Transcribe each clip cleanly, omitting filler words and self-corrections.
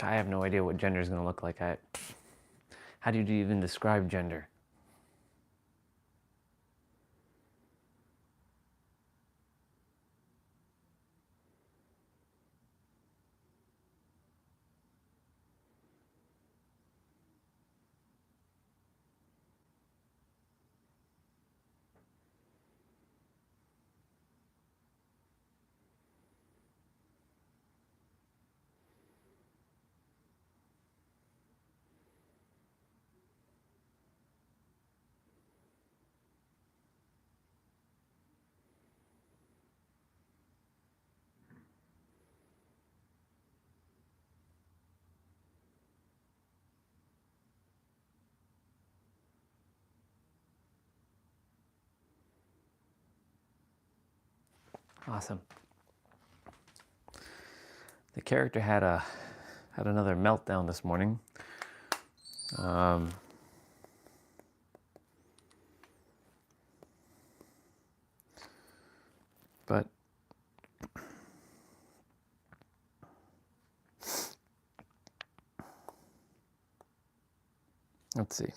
I have no idea what gender is going to look like. How do you even describe gender? Awesome. The character had another meltdown this morning. But let's see.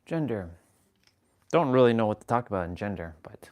Gender. Don't really know what to talk about in gender, but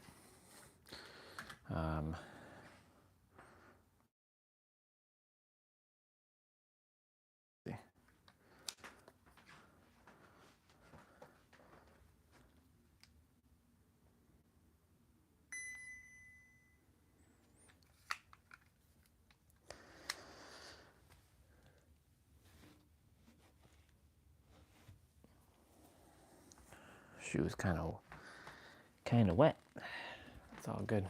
shoes kind of wet. It's all good.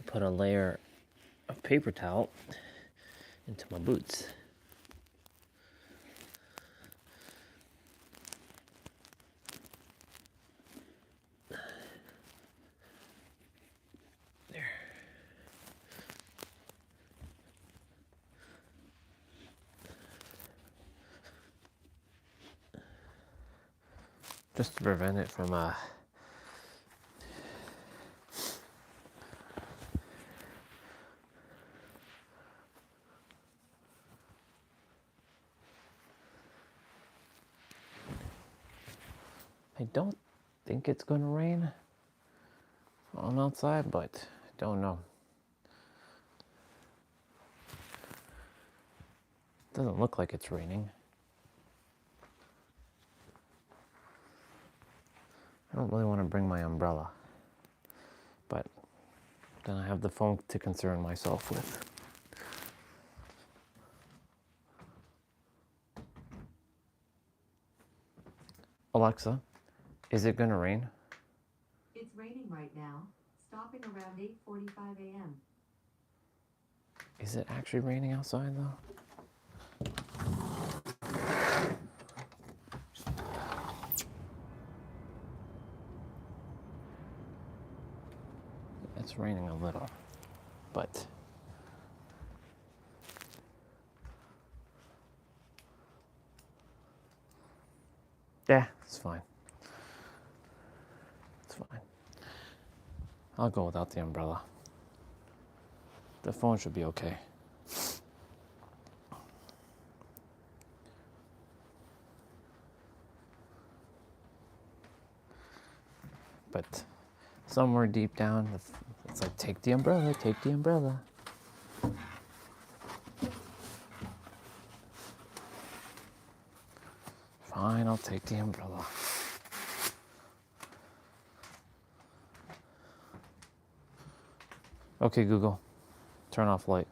Put a layer of paper towel into my boots. There. Just to prevent it from I don't think it's going to rain on outside, but I don't know. Doesn't look like it's raining. I don't really want to bring my umbrella, but then I have the phone to concern myself with. Alexa, is it going to rain? It's raining right now, stopping around 8:45 a.m. Is it actually raining outside though? It's raining a little, but yeah, it's fine. It's fine. I'll go without the umbrella. The phone should be okay. But somewhere deep down, it's like, take the umbrella, take the umbrella. Fine, I'll take the umbrella. Okay, Google, turn off light.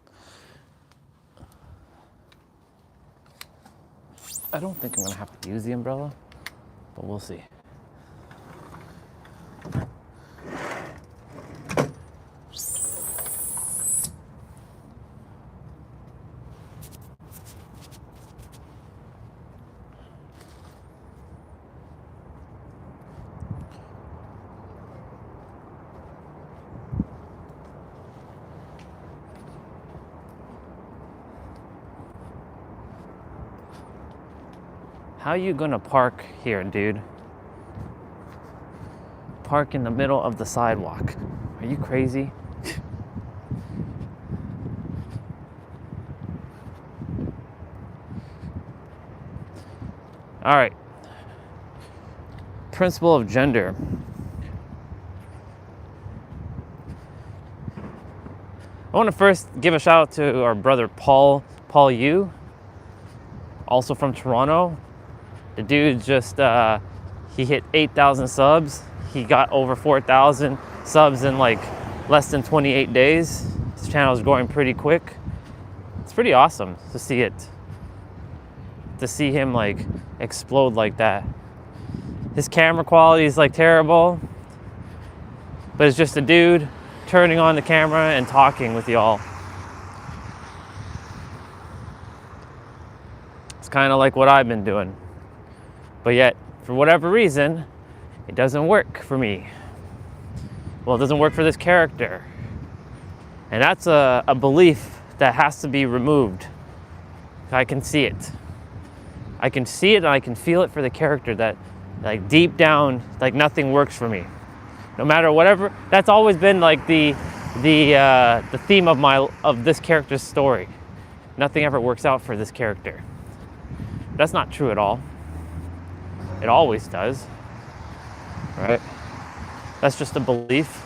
I don't think I'm gonna have to use the umbrella, but we'll see. How you gonna park here, dude? Park in the middle of the sidewalk. Are you crazy? All right. Principle of gender. I want to first give a shout out to our brother Paul Yu, also from Toronto. The dude just he hit 8,000 subs. He got over 4,000 subs in like less than 28 days. His channel is growing pretty quick. It's pretty awesome to see it. To see him like explode like that. His camera quality is like terrible, but it's just a dude turning on the camera and talking with y'all. It's kind of like what I've been doing. But yet, for whatever reason, it doesn't work for me. Well, it doesn't work for this character. And that's a belief that has to be removed. I can see it. I can see it and I can feel it for the character that like deep down, like nothing works for me. No matter whatever, that's always been like the theme of this character's story. Nothing ever works out for this character. That's not true at all. It always does, right? That's just a belief.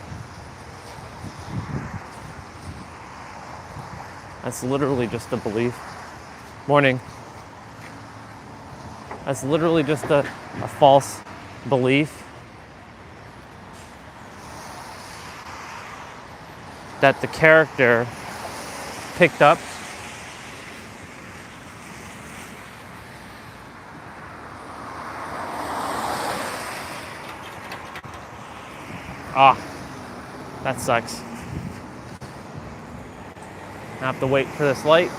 That's literally just a belief. Morning. That's literally just a false belief that the character picked up. Ah, that sucks. I have to wait for this light.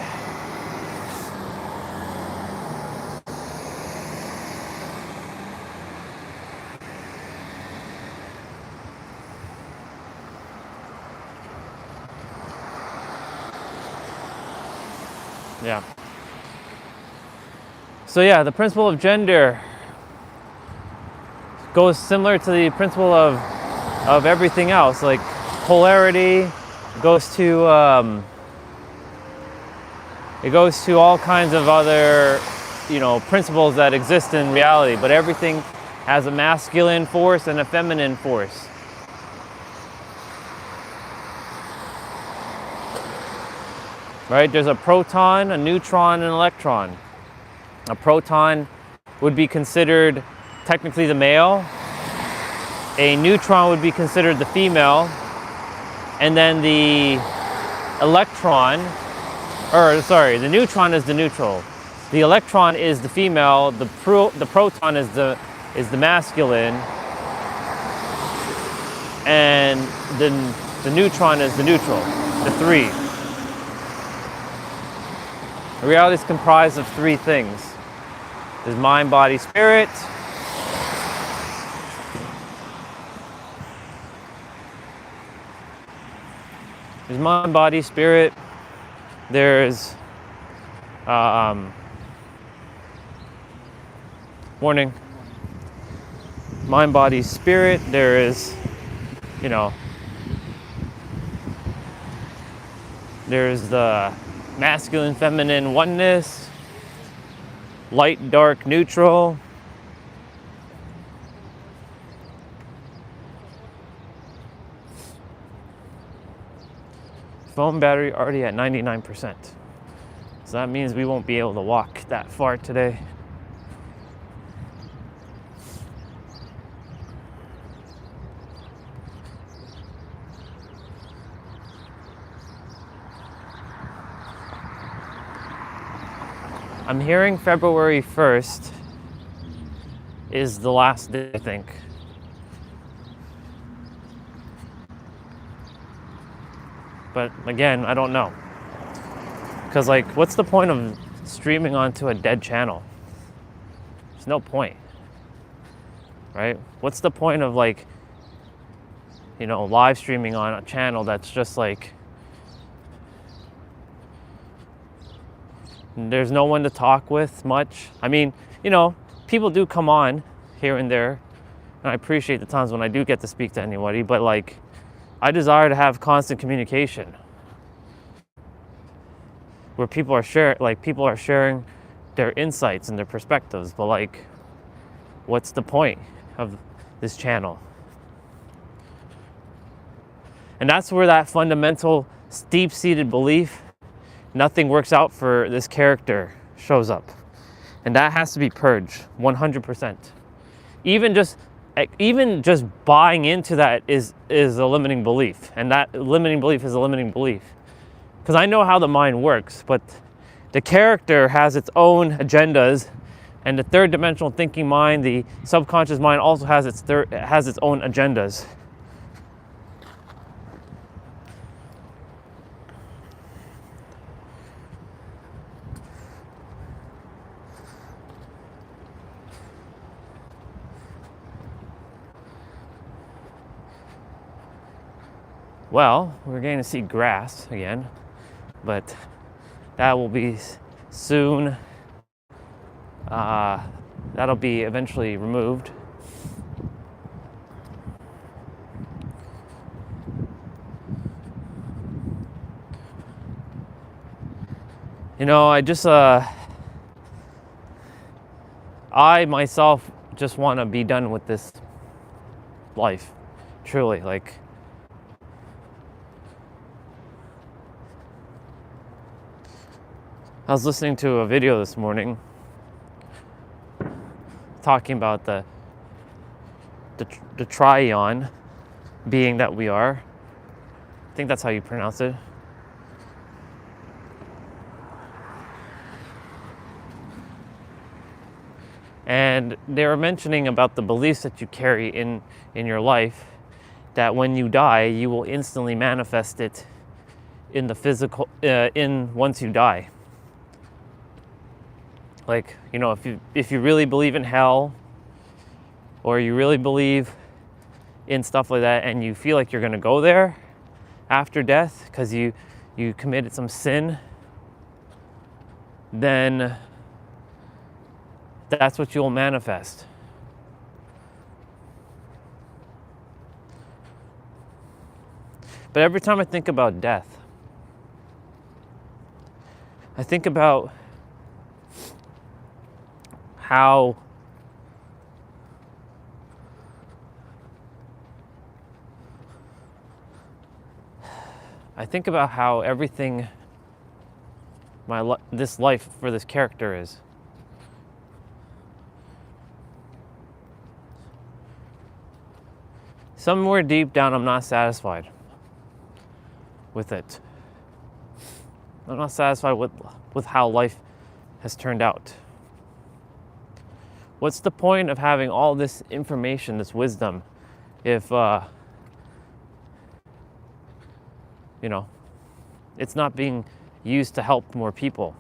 Yeah. So yeah, the principle of gender goes similar to the principle of everything else, like polarity. Goes to it goes to all kinds of other, principles that exist in reality. But everything has a masculine force and a feminine force. Right? There's a proton, a neutron, and an electron. A proton would be considered technically the male. A neutron would be considered the female. And then the neutron is the neutral. The electron is the female. The proton is the masculine. and then the neutron is the neutral, the 3. Reality is comprised of 3 things. There's mind, body, spirit. There's mind, body, spirit. There's morning. Mind, body, spirit. There is, there's the masculine, feminine oneness, light, dark, neutral. Phone battery already at 99%. So that means we won't be able to walk that far today. I'm hearing February 1st is the last day, I think. But again, I don't know. Because what's the point of streaming onto a dead channel? There's no point, right? What's the point of live streaming on a channel that's just there's no one to talk with much. I mean, people do come on here and there, and I appreciate the times when I do get to speak to anybody, but I desire to have constant communication where people are sharing their insights and their perspectives, but what's the point of this channel? And that's where that fundamental, deep-seated belief, nothing works out for this character, shows up. And that has to be purged 100%. Even just buying into that is a limiting belief. And that limiting belief is a limiting belief. Because I know how the mind works, but the character has its own agendas, and the third dimensional thinking mind, the subconscious mind, also has its own agendas. Well, we're going to see grass again, but that will be soon. That'll be eventually removed. I myself just want to be done with this life, truly. I was listening to a video this morning talking about the trion being that we are. I think that's how you pronounce it. And they were mentioning about the beliefs that you carry in your life, that when you die, you will instantly manifest it in the physical, once you die. If you really believe in hell, or you really believe in stuff like that, and you feel like you're going to go there after death because you committed some sin, then that's what you'll manifest. But every time I think about death, I think about how everything this life for this character is. Somewhere deep down, I'm not satisfied with it. I'm not satisfied with how life has turned out. What's the point of having all this information, this wisdom, if you know, it's not being used to help more people.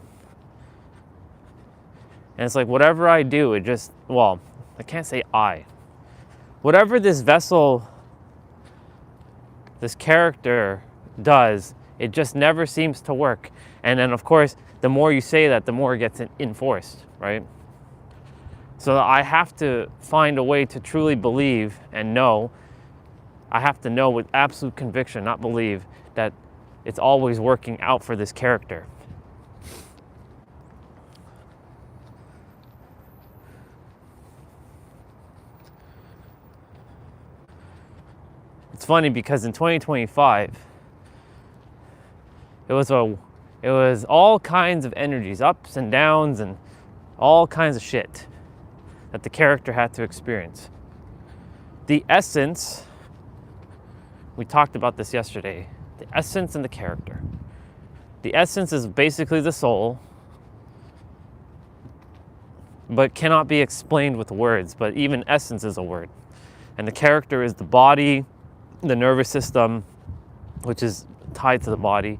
And it's like whatever I do, it just, well, I can't say whatever this vessel, this character does, it just never seems to work. And then of course, the more you say that, the more it gets enforced, right? So I have to find a way to truly believe and know. I have to know with absolute conviction, not believe, that it's always working out for this character. It's funny because in 2025, it was all kinds of energies, ups and downs, and all kinds of shit that the character had to experience. The essence, we talked about this yesterday, the essence and the character. The essence is basically the soul, but cannot be explained with words, but even essence is a word. And the character is the body, the nervous system, which is tied to the body,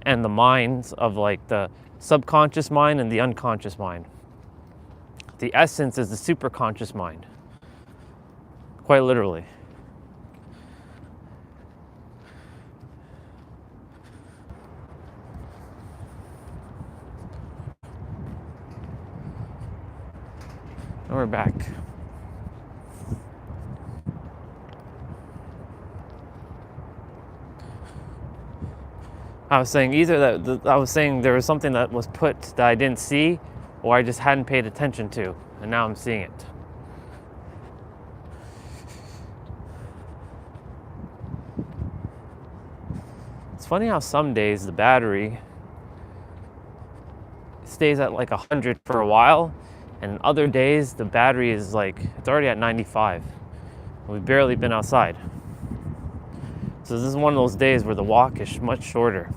and the minds of like the subconscious mind and the unconscious mind. The essence is the superconscious mind, quite literally. And we're back. I was saying either that there was something that was put that I didn't see, or I just hadn't paid attention to, and now I'm seeing it. It's funny how some days the battery stays at like 100 for a while, and other days the battery is like, it's already at 95. We've barely been outside. So this is one of those days where the walk is much shorter.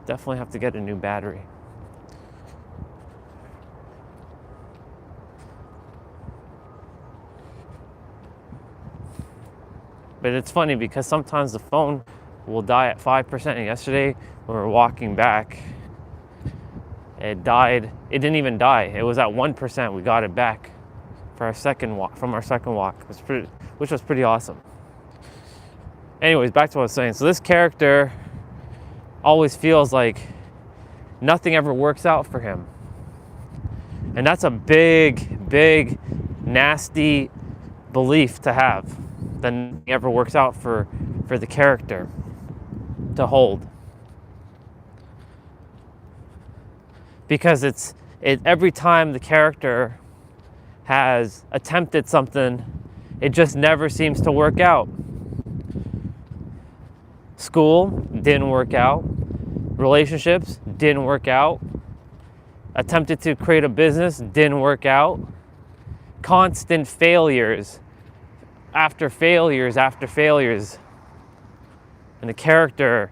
Definitely have to get a new battery. But it's funny because sometimes the phone will die at 5%. And yesterday, when we were walking back, it died. It didn't even die. It was at 1%. We got it back for our second walk, which was pretty awesome. Anyways, back to what I was saying. So this character always feels like nothing ever works out for him. And that's a big, big, nasty belief to have, that nothing ever works out for the character to hold. Because every time the character has attempted something, it just never seems to work out. School didn't work out. Relationships didn't work out. Attempted to create a business, didn't work out. Constant failures after failures after failures. And the character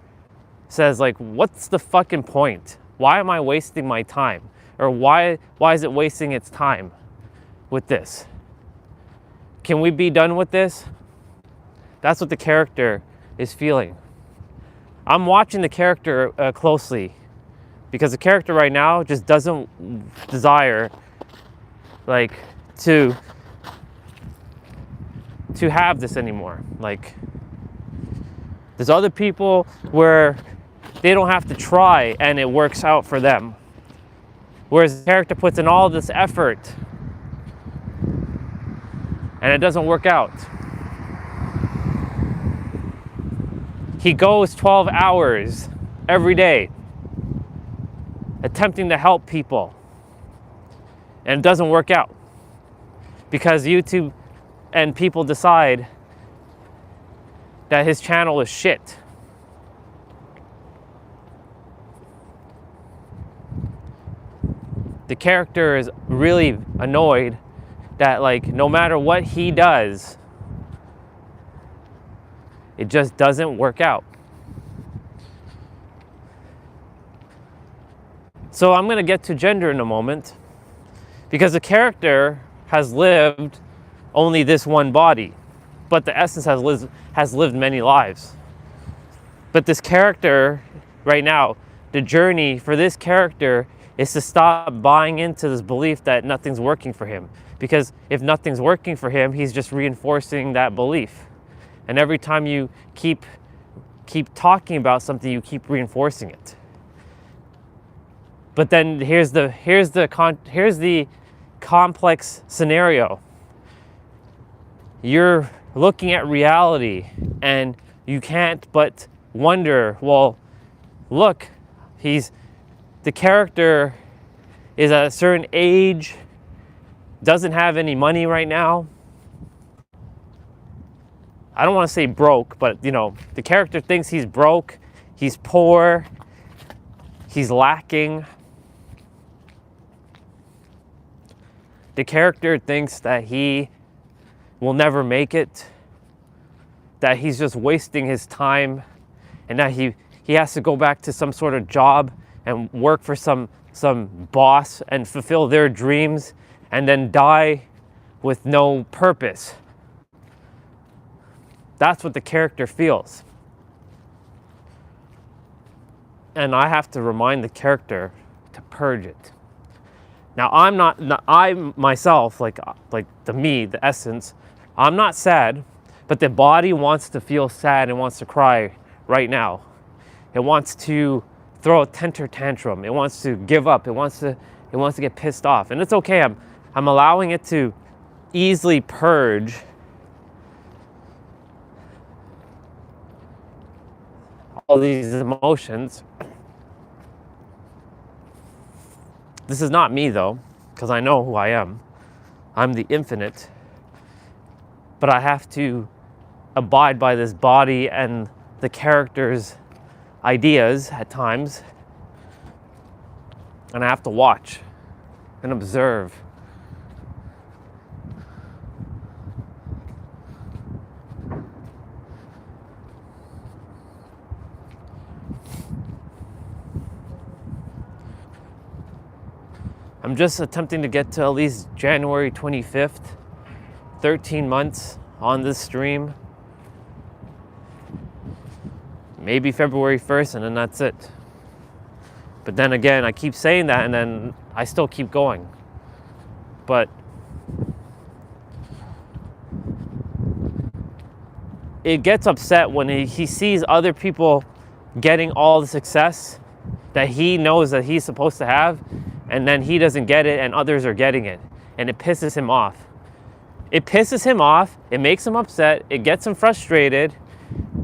says, like, what's the fucking point? Why am I wasting my time? Or why is it wasting its time with this? Can we be done with this? That's what the character is feeling. I'm watching the character closely, because the character right now just doesn't desire like to have this anymore. Like, there's other people where they don't have to try and it works out for them, whereas the character puts in all this effort and it doesn't work out. He goes 12 hours every day attempting to help people, and it doesn't work out because YouTube and people decide that his channel is shit. The character is really annoyed that, like, no matter what he does, It just doesn't work out. So I'm going to get to gender in a moment, because the character has lived only this one body, but the essence has lived many lives. But this character right now, the journey for this character is to stop buying into this belief that nothing's working for him. Because if nothing's working for him, he's just reinforcing that belief. And every time you keep talking about something, you keep reinforcing it. But then here's the complex scenario. You're looking at reality and you can't but wonder, well, look, the character is at a certain age, doesn't have any money right now. I don't want to say broke, but the character thinks he's broke, he's poor, he's lacking. The character thinks that he will never make it, that he's just wasting his time, and that he has to go back to some sort of job and work for some boss and fulfill their dreams and then die with no purpose. That's what the character feels. And I have to remind the character to purge it. Now, I myself, like the me, the essence, I'm not sad, but the body wants to feel sad and wants to cry right now. It wants to throw a temper tantrum. It wants to give up. It wants to get pissed off. And it's okay. I'm allowing it to easily purge all these emotions. This is not me though, because I know who I am. I'm the infinite. But I have to abide by this body and the character's ideas at times. And I have to watch and observe. I'm just attempting to get to at least January 25th, 13 months on this stream. Maybe February 1st, and then that's it. But then again, I keep saying that, and then I still keep going. But it gets upset when he sees other people getting all the success that he knows that he's supposed to have, and then he doesn't get it and others are getting it, and it pisses him off. It pisses him off, it makes him upset, it gets him frustrated,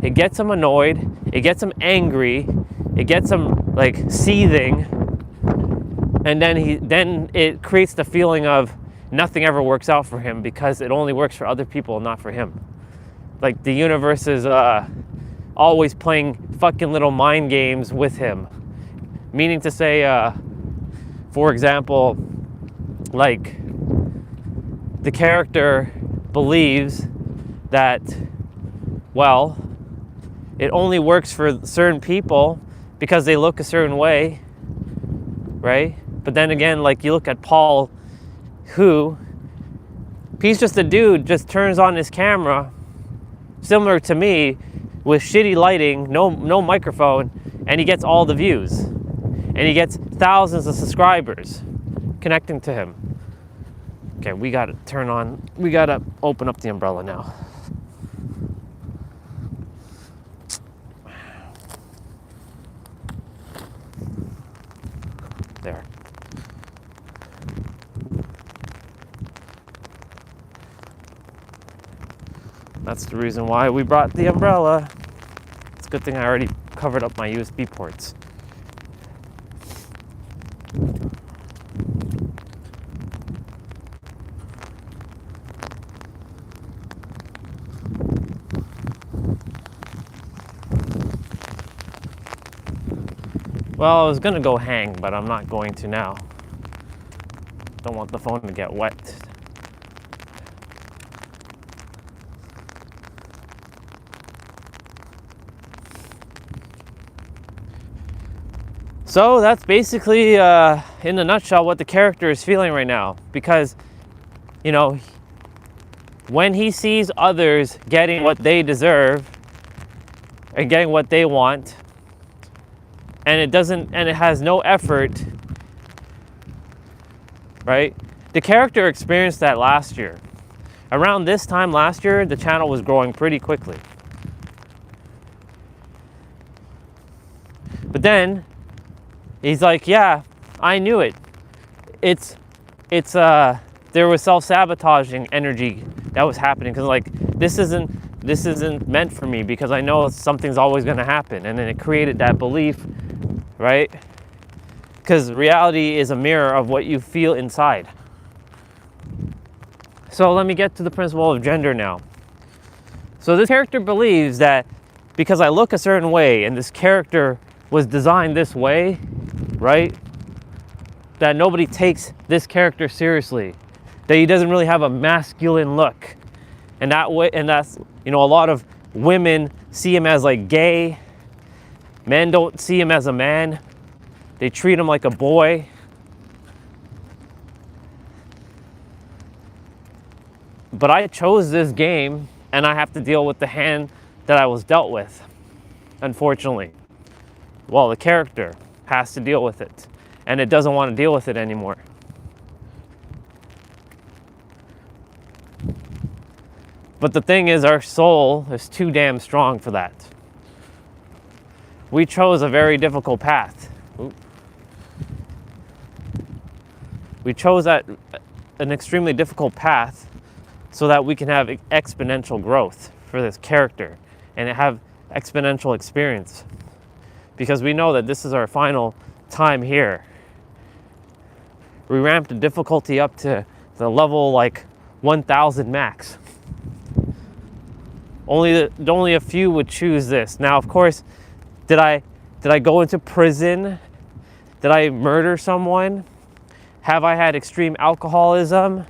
it gets him annoyed, it gets him angry, it gets him like seething, and then it creates the feeling of nothing ever works out for him because it only works for other people, not for him. Like the universe is always playing fucking little mind games with him. Meaning to say, for example, like the character believes that, well, it only works for certain people because they look a certain way, right? But then again, like you look at Paul, who, he's just a dude, just turns on his camera, similar to me, with shitty lighting, no microphone, and he gets all the views. And he gets thousands of subscribers connecting to him. Okay, we gotta open up the umbrella now. There. That's the reason why we brought the umbrella. It's a good thing I already covered up my USB ports. Well, I was gonna go hang, but I'm not going to now. Don't want the phone to get wet. So that's basically, in a nutshell, what the character is feeling right now. Because, you know, when he sees others getting what they deserve and getting what they want, and it has no effort, right? The character experienced that last year. Around this time last year, the channel was growing pretty quickly. But then he's like, yeah, I knew it. There was self-sabotaging energy that was happening, because like this isn't meant for me, because I know something's always going to happen. And then it created that belief, right? Because reality is a mirror of what you feel inside. So let me get to the principle of gender now. So this character believes that because I look a certain way and this character was designed this way, right? That nobody takes this character seriously. That he doesn't really have a masculine look. And that's, you know, a lot of women see him as like gay. Men don't see him as a man. They treat him like a boy. But I chose this game, and I have to deal with the hand that I was dealt with, unfortunately. Well, the character has to deal with it, and it doesn't want to deal with it anymore. But the thing is, our soul is too damn strong for that. We chose a very difficult path. We chose an extremely difficult path so that we can have exponential growth for this character and have exponential experience. Because we know that this is our final time here. We ramped the difficulty up to the level like 1000 max. Only a few would choose this. Now, of course, did I go into prison? Did I murder someone? Have I had extreme alcoholism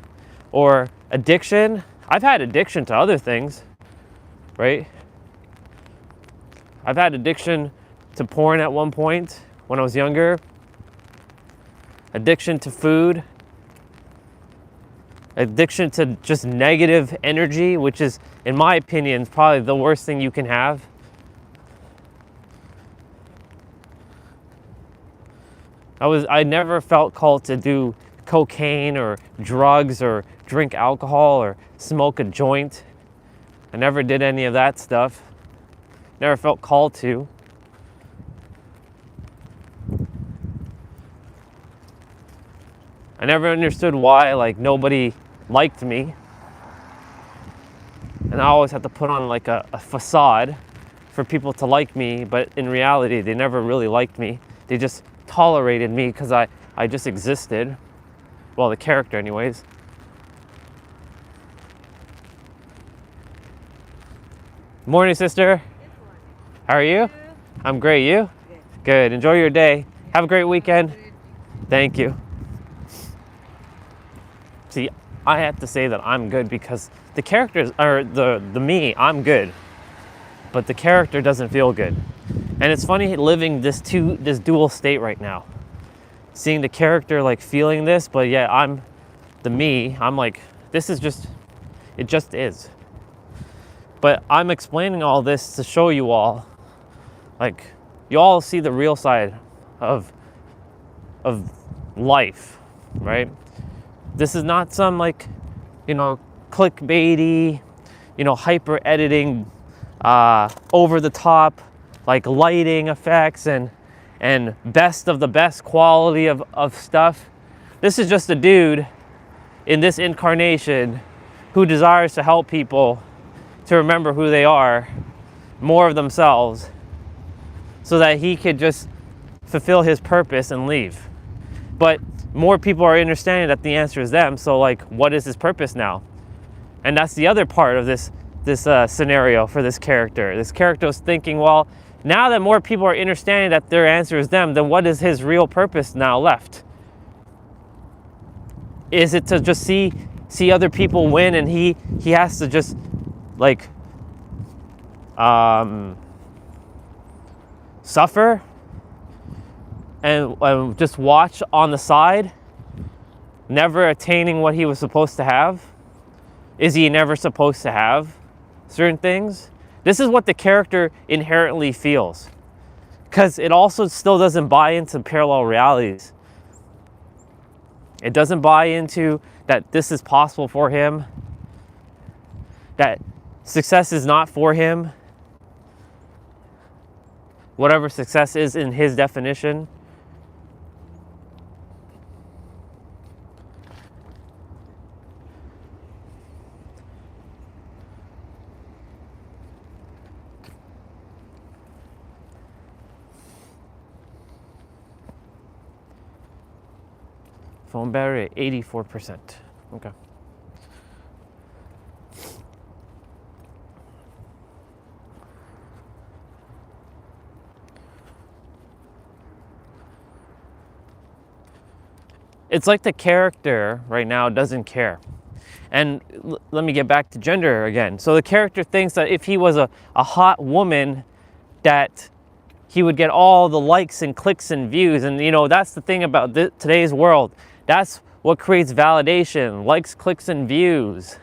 or addiction? I've had addiction to other things, right? I've had addiction to porn at one point when I was younger. Addiction to food. Addiction to just negative energy, which is, in my opinion, probably the worst thing you can have. I never felt called to do cocaine or drugs or drink alcohol or smoke a joint. I never did any of that stuff. Never felt called to. I never understood why like nobody liked me. And I always had to put on like a facade for people to like me, but in reality they never really liked me. They just tolerated me because I just existed. Well, the character anyways. Morning, sister. How are you? I'm great. You? Good. Enjoy your day. Have a great weekend. Thank you. See, I have to say that I'm good because the characters, or the me, I'm good. But the character doesn't feel good. And it's funny living this dual state right now. Seeing the character like feeling this, but yeah, I'm the me. I'm like, this is just, it just is. But I'm explaining all this to show you all, like, you all see the real side of life, right? This is not some like, you know, clickbaity, you know, hyper editing, over the top, like lighting effects and best of the best quality of stuff. This is just a dude in this incarnation who desires to help people to remember who they are, more of themselves, so that he could just fulfill his purpose and leave. But more people are understanding that the answer is them. So like, what is his purpose now? And that's the other part of this scenario for this character. This character is thinking, well, now that more people are understanding that their answer is them, then what is his real purpose now left? Is it to just see other people win and he has to just like suffer and just watch on the side, never attaining what he was supposed to have? Is he never supposed to have certain things? This is what the character inherently feels, because it also still doesn't buy into parallel realities. It doesn't buy into that this is possible for him, that success is not for him, whatever success is in his definition. Phone battery at 84%. Okay. It's like the character right now doesn't care. And let me get back to gender again. So the character thinks that if he was a hot woman, that he would get all the likes and clicks and views. And you know, that's the thing about today's world. That's what creates validation, likes, clicks, and views.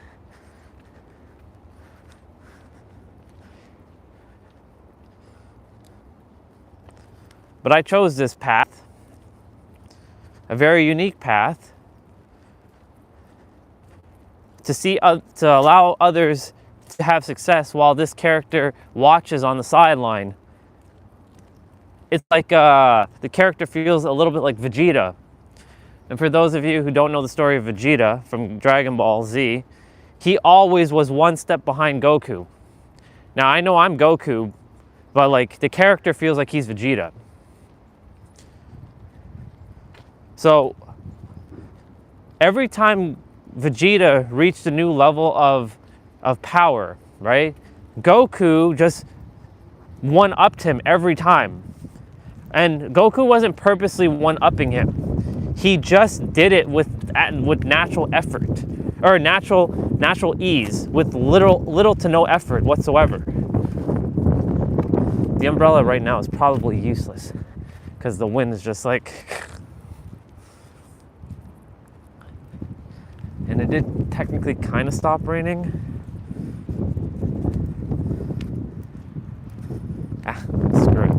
But I chose this path, a very unique path, to allow others to have success while this character watches on the sideline. It's like the character feels a little bit like Vegeta. And for those of you who don't know the story of Vegeta from Dragon Ball Z, he always was one step behind Goku. Now I know I'm Goku, but like the character feels like he's Vegeta. So every time Vegeta reached a new level of power, right? Goku just one-upped him every time. And Goku wasn't purposely one-upping him. He just did it with natural effort, or natural ease, with little to no effort whatsoever. The umbrella right now is probably useless because the wind is just like, and it did technically kind of stop raining. Screw it.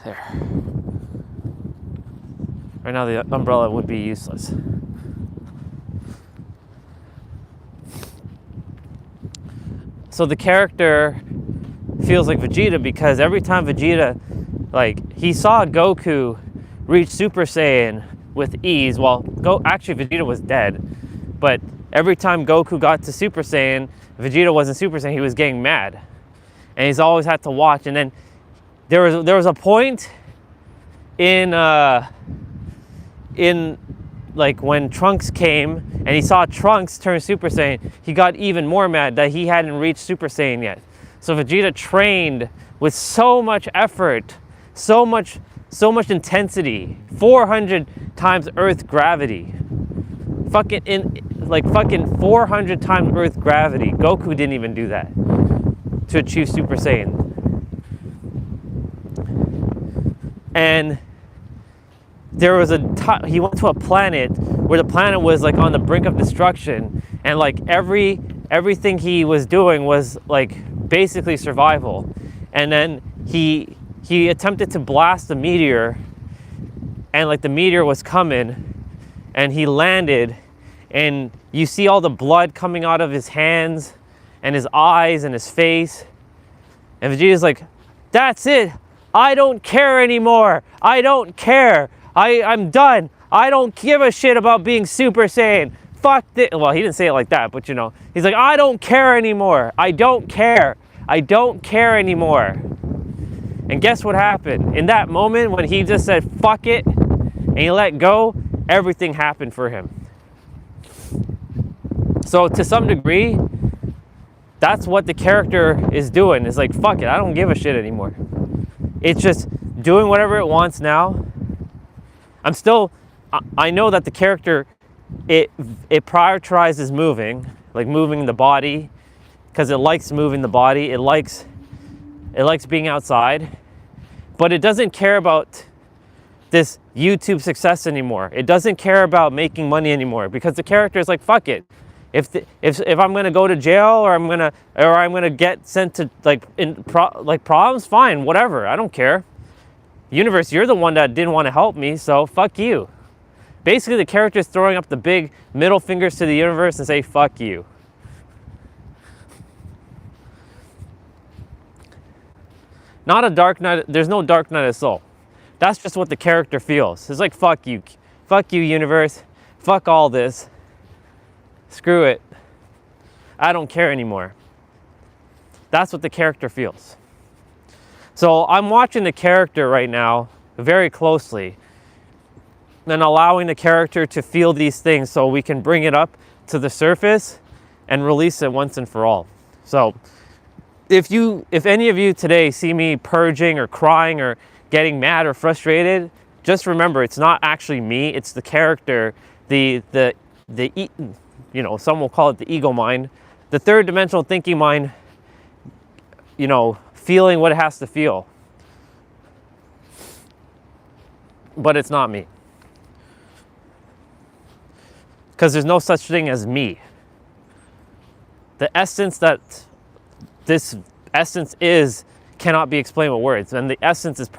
There. Right now the umbrella would be useless. So the character feels like Vegeta because every time Vegeta, like, he saw Goku reach Super Saiyan with ease, actually Vegeta was dead, but every time Goku got to Super Saiyan, Vegeta wasn't Super Saiyan, he was getting mad. And he's always had to watch. And then there was a point in like when Trunks came and he saw Trunks turn Super Saiyan, he got even more mad that he hadn't reached Super Saiyan yet. So Vegeta trained with so much effort, so much intensity, 400 times Earth gravity. Fucking 400 times Earth gravity. Goku didn't even do that to achieve Super Saiyan. And there was he went to a planet where the planet was like on the brink of destruction, and like everything he was doing was like basically survival. And then he attempted to blast a meteor, and like the meteor was coming, and he landed, and you see all the blood coming out of his hands and his eyes and his face, and Vegeta's like, that's it, I don't care anymore, I don't care, I'm done, I don't give a shit about being Super Saiyan, fuck this. Well, he didn't say it like that, but you know, he's like, I don't care anymore, I don't care anymore. And guess what happened? In that moment when he just said fuck it and he let go, everything happened for him. So to some degree, that's what the character is doing. It's like, fuck it, I don't give a shit anymore. It's just doing whatever it wants now. I know that the character, it prioritizes moving, like moving the body, because it likes moving the body, it likes being outside, but it doesn't care about this YouTube success anymore. It doesn't care about making money anymore, because the character is like, fuck it. If I'm gonna go to jail, or I'm gonna get sent to problems, fine, whatever. I don't care. Universe, you're the one that didn't want to help me, so fuck you. Basically, the character is throwing up the big middle fingers to the universe and say, fuck you. Not a dark night. There's no dark night of soul. That's just what the character feels. It's like, fuck you, universe, fuck all this. Screw it. I don't care anymore. That's what the character feels. So I'm watching the character right now very closely and allowing the character to feel these things so we can bring it up to the surface and release it once and for all. So if any of you today see me purging or crying or getting mad or frustrated, just remember, it's not actually me, it's the character, some will call it the ego mind, the third dimensional thinking mind, feeling what it has to feel. But it's not me. Because there's no such thing as me. The essence that this essence is cannot be explained with words. And the essence is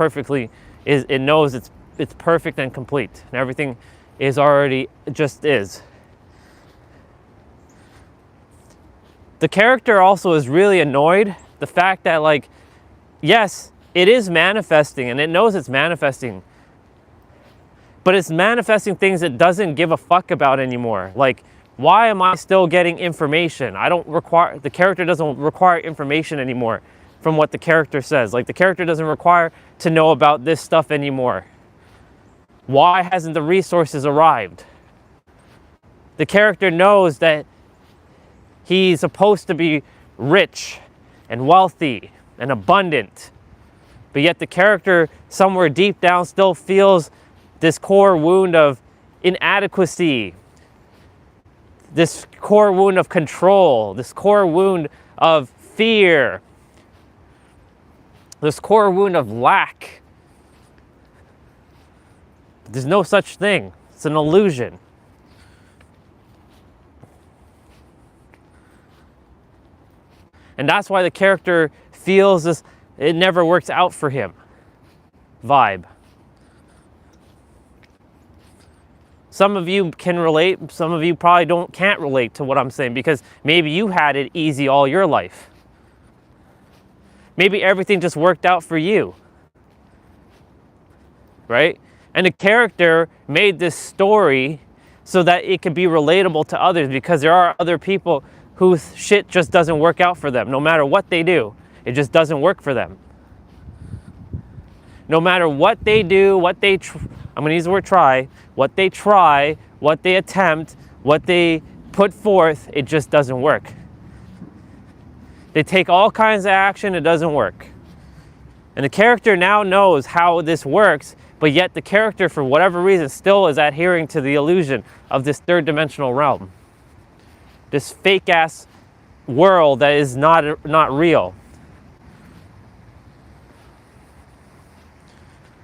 it knows it's perfect and complete. And everything is already just is. The character also is really annoyed the fact that, like, yes, it is manifesting and it knows it's manifesting, but it's manifesting things it doesn't give a fuck about anymore. Like, why am I still getting information? The character doesn't require information anymore from what the character says. Like, the character doesn't require to know about this stuff anymore. Why hasn't the resources arrived? The character knows that he's supposed to be rich and wealthy and abundant, but yet the character somewhere deep down still feels this core wound of inadequacy, this core wound of control, this core wound of fear, this core wound of lack. There's no such thing. It's an illusion. And that's why the character feels this, it never works out for him vibe. Some of you can relate, some of you probably can't relate to what I'm saying, because maybe you had it easy all your life. Maybe everything just worked out for you. Right? And the character made this story so that it could be relatable to others, because there are other people whose shit just doesn't work out for them. No matter what they do, it just doesn't work for them. No matter what they do, I'm going to use the word try, what they attempt, what they put forth, it just doesn't work. They take all kinds of action, it doesn't work. And the character now knows how this works, but yet the character, for whatever reason, still is adhering to the illusion of this third dimensional realm. This fake ass world that is not real.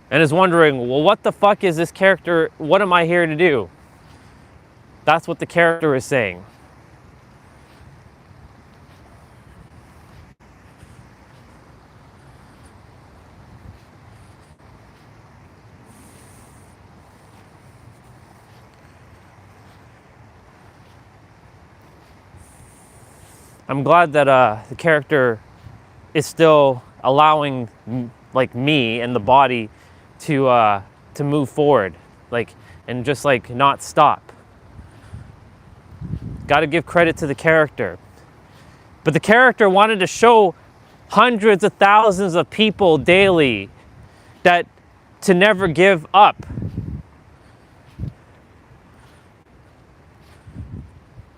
And is wondering, well, what the fuck is this character? What am I here to do? That's what the character is saying. I'm glad that the character is still allowing, like, me and the body to move forward, and just not stop. Got to give credit to the character. But the character wanted to show hundreds of thousands of people daily that to never give up.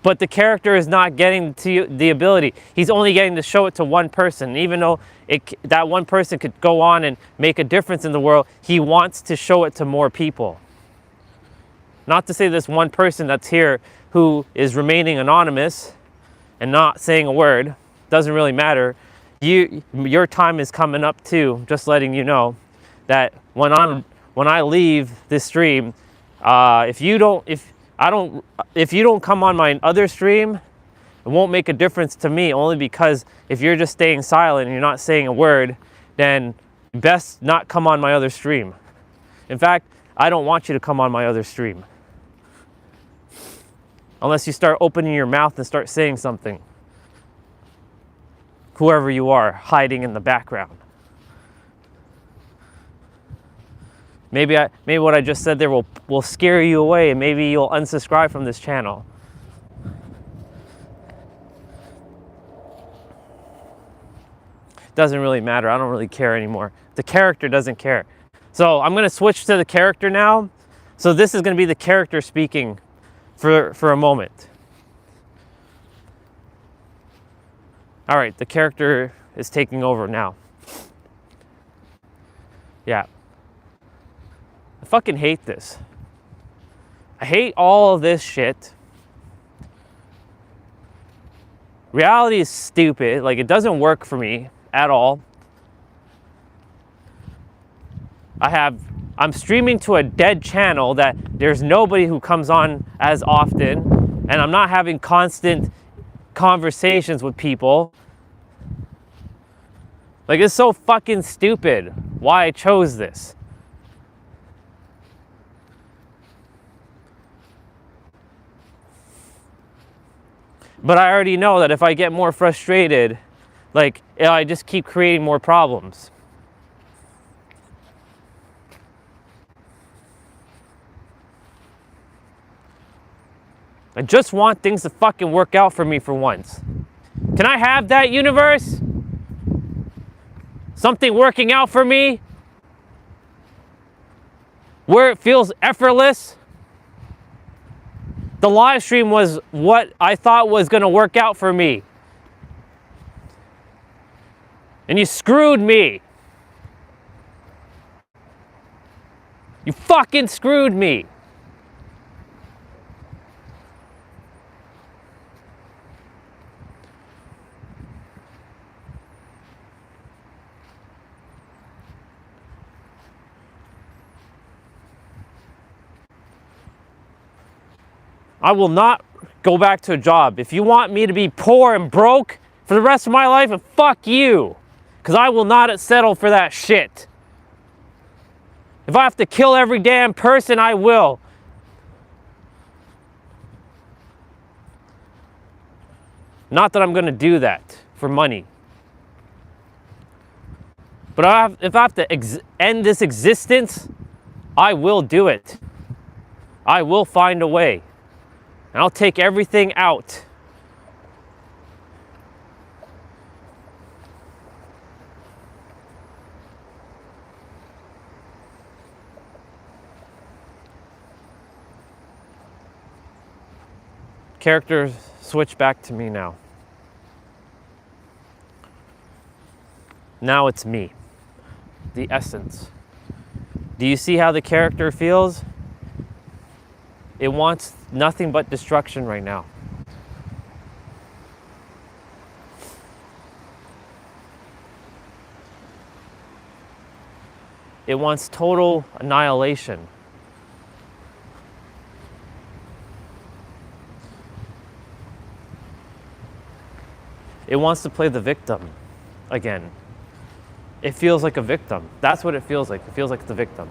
But the character is not getting to the ability. He's only getting to show it to one person. Even though that one person could go on and make a difference in the world, he wants to show it to more people. Not to say this one person that's here who is remaining anonymous and not saying a word, doesn't really matter. Your time is coming up too. Just letting you know that when I leave this stream, if you don't come on my other stream, it won't make a difference to me, only because if you're just staying silent and you're not saying a word, then best not come on my other stream. In fact, I don't want you to come on my other stream. Unless you start opening your mouth and start saying something. Whoever you are, hiding in the background. Maybe what I just said there will scare you away, and maybe you'll unsubscribe from this channel. Doesn't really matter. I don't really care anymore. The character doesn't care. So I'm going to switch to the character now. So this is going to be the character speaking for a moment. All right, the character is taking over now. Yeah. I fucking hate this. I hate all of this shit. Reality is stupid. Like, it doesn't work for me at all. I'm streaming to a dead channel that there's nobody who comes on as often, and I'm not having constant conversations with people. Like, it's so fucking stupid why I chose this. But I already know that if I get more frustrated, like, I just keep creating more problems. I just want things to fucking work out for me for once. Can I have that, universe? Something working out for me? Where it feels effortless? The live stream was what I thought was going to work out for me. And you screwed me. You fucking screwed me. I will not go back to a job. If you want me to be poor and broke for the rest of my life, and fuck you. Because I will not settle for that shit. If I have to kill every damn person, I will. Not that I'm going to do that for money. But if I have to end this existence, I will do it. I will find a way. And I'll take everything out. Characters switch back to me now. Now it's me, the essence. Do you see how the character feels? It wants nothing but destruction right now. It wants total annihilation. It wants to play the victim again. It feels like a victim. That's what it feels like. It feels like the victim.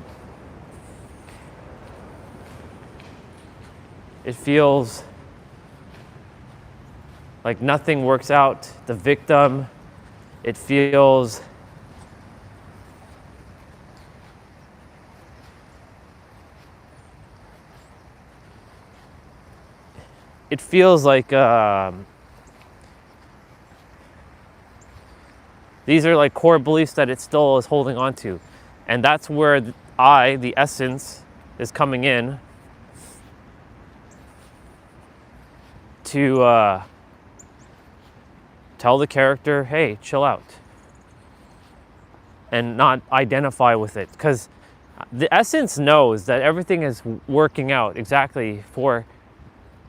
It feels like nothing works out. The victim. It feels like these are like core beliefs that it still is holding on to. And that's where the essence, is coming in to tell the character, hey, chill out. And not identify with it. Because the essence knows that everything is working out exactly for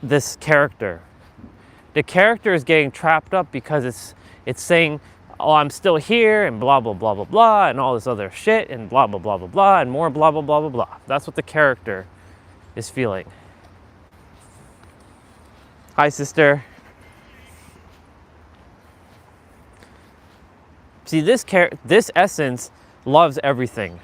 this character. The character is getting trapped up because it's saying, oh, I'm still here and blah, blah, blah, blah, blah, and all this other shit and blah, blah, blah, blah, blah, and more blah, blah, blah, blah, blah. That's what the character is feeling. Hi, sister. See, this essence loves everything.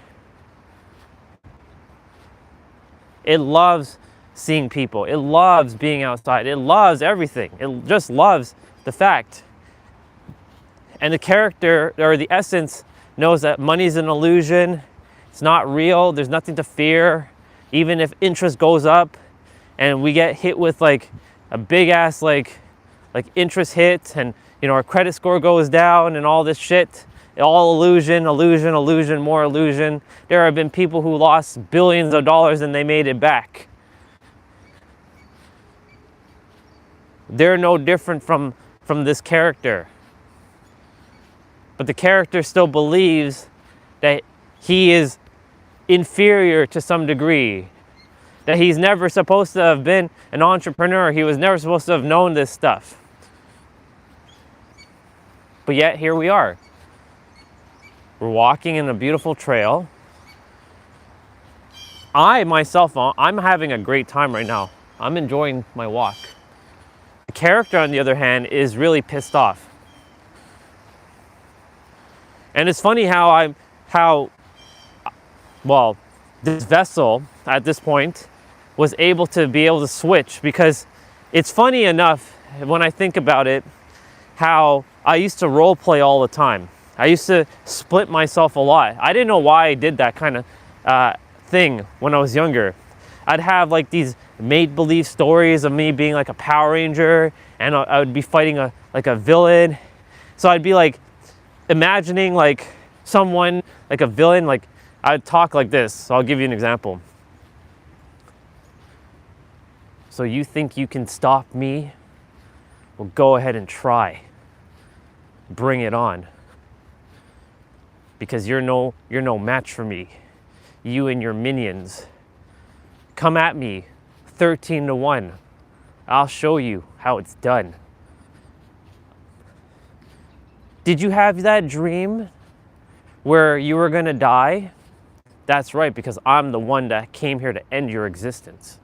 It loves seeing people. It loves being outside. It loves everything. It just loves the fact. And the character, or the essence, knows that money's an illusion. It's not real. There's nothing to fear. Even if interest goes up and we get hit with like a big ass like interest hit, and our credit score goes down and all this shit, all illusion, illusion, illusion, more illusion. There have been people who lost billions of dollars and they made it back. They're no different from this character. But the character still believes that he is inferior to some degree, that he's never supposed to have been an entrepreneur. He was never supposed to have known this stuff. But yet here we are. We're walking in a beautiful trail. I'm having a great time right now. I'm enjoying my walk. The character, on the other hand, is really pissed off. And it's funny how this vessel at this point was able to switch, because it's funny enough when I think about it, how I used to role play all the time. I used to split myself a lot. I didn't know why I did that kind of thing when I was younger. I'd have like these make-believe stories of me being like a Power Ranger, and I would be fighting a villain. So I'd be like imagining like someone, like a villain, like I'd talk like this. So I'll give you an example. So you think you can stop me? Well, go ahead and try. Bring it on. Because you're no match for me. You and your minions. Come at me 13-1. I'll show you how it's done. Did you have that dream where you were gonna die? That's right, because I'm the one that came here to end your existence.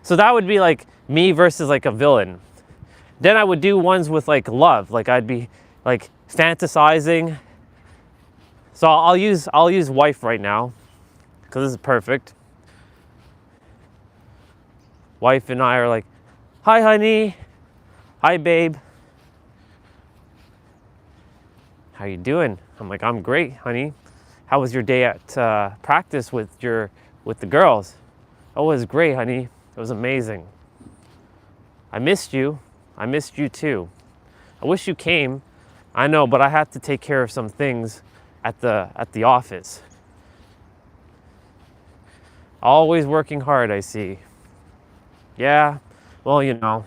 So that would be like me versus like a villain. Then I would do ones with like love, like I'd be like fantasizing. So I'll use wife right now, because this is perfect. Wife and I are like, hi honey, hi babe. How you doing? I'm like, I'm great, honey. How was your day at practice with the girls? Oh, it was great, honey. It was amazing. I missed you. I missed you too. I wish you came. I know, but I had to take care of some things at the office. Always working hard, I see. Yeah, well,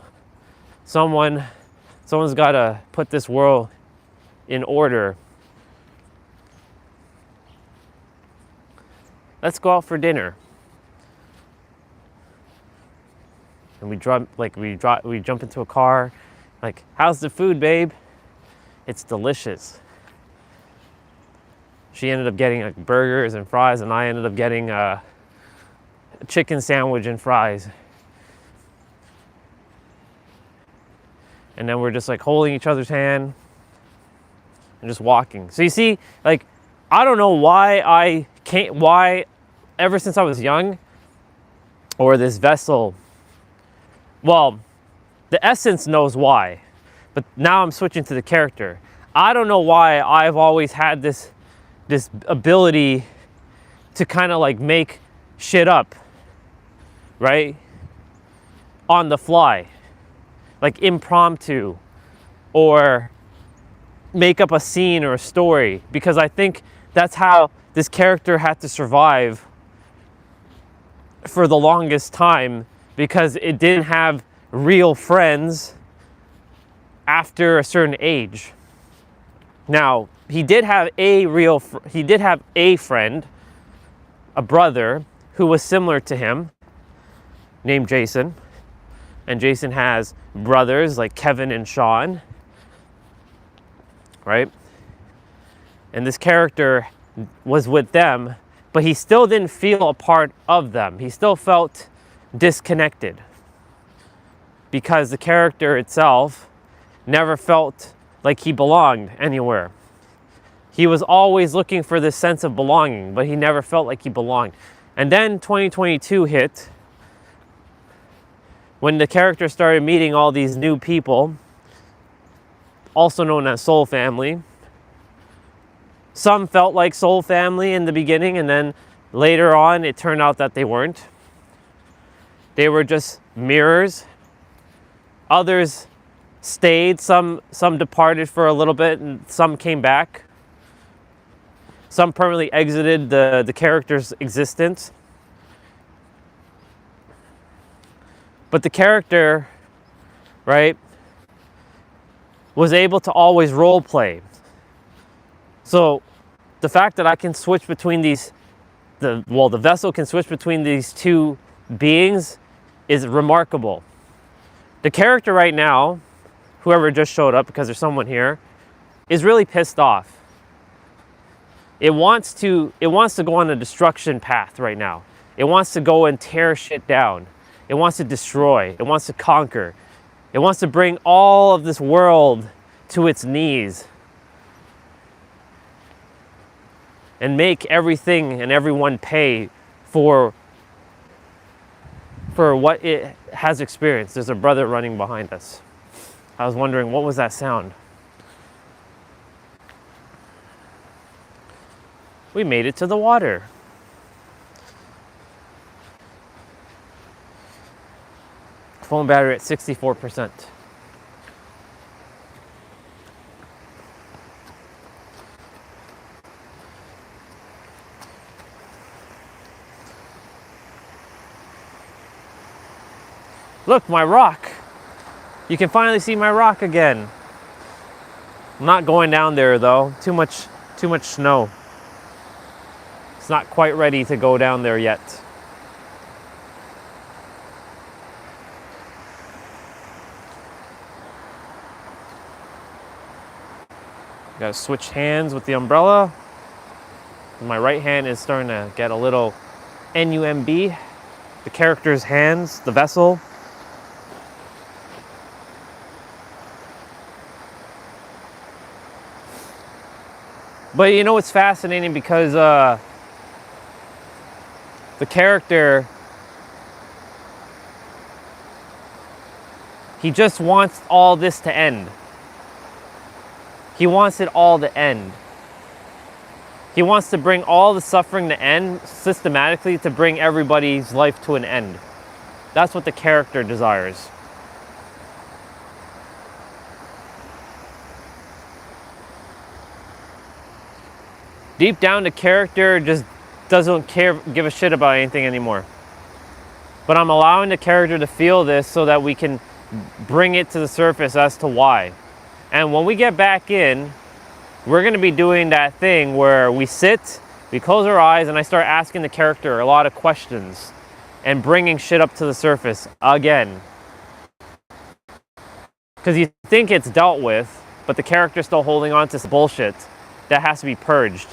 someone's got to put this world in order. Let's go out for dinner. And we jump into a car. Like, how's the food, babe? It's delicious. She ended up getting like burgers and fries, and I ended up getting a chicken sandwich and fries. And then we're just like holding each other's hand and just walking. So you see, like, I don't know why ever since I was young, or this vessel, well, the essence knows why, but now I'm switching to the character. I don't know why I've always had this ability to kind of like make shit up, right? On the fly, like impromptu, or make up a scene or a story, because I think that's how this character had to survive for the longest time, because it didn't have real friends after a certain age. Now, he did have a friend, a brother, who was similar to him, named Jason, and Jason has brothers like Kevin and Sean, right? And this character was with them, but he still didn't feel a part of them. He still felt disconnected because the character itself never felt like he belonged anywhere. He was always looking for this sense of belonging, but he never felt like he belonged. And then 2022 hit, when the character started meeting all these new people, also known as Soul Family. Some felt like Soul Family in the beginning, and then later on it turned out that they weren't. They were just mirrors. Others stayed, some departed for a little bit, and some came back. Some permanently exited the character's existence. But the character, right, was able to always role play. So the fact that I can switch between the vessel can switch between these two beings is remarkable. The character right now, whoever just showed up, because there's someone here, is really pissed off. It wants to go on a destruction path right now. It wants to go and tear shit down. It wants to destroy. It wants to conquer. It wants to bring all of this world to its knees and make everything and everyone pay for what it has experienced. There's a brother running behind us. I was wondering, what was that sound? We made it to the water. Phone battery at 64%. Look, my rock. You can finally see my rock again. I'm not going down there though. Too much snow. It's not quite ready to go down there yet. Gotta switch hands with the umbrella. My right hand is starting to get a little NUMB. The character's hands, the vessel. But you know, it's fascinating because the character, he just wants all this to end. He wants it all to end. He wants to bring all the suffering to end systematically, to bring everybody's life to an end. That's what the character desires. Deep down, the character just doesn't give a shit about anything anymore. But I'm allowing the character to feel this so that we can bring it to the surface as to why. And when we get back in, we're going to be doing that thing where we sit, we close our eyes, and I start asking the character a lot of questions and bringing shit up to the surface again. Because you think it's dealt with, but the character's still holding on to some bullshit that has to be purged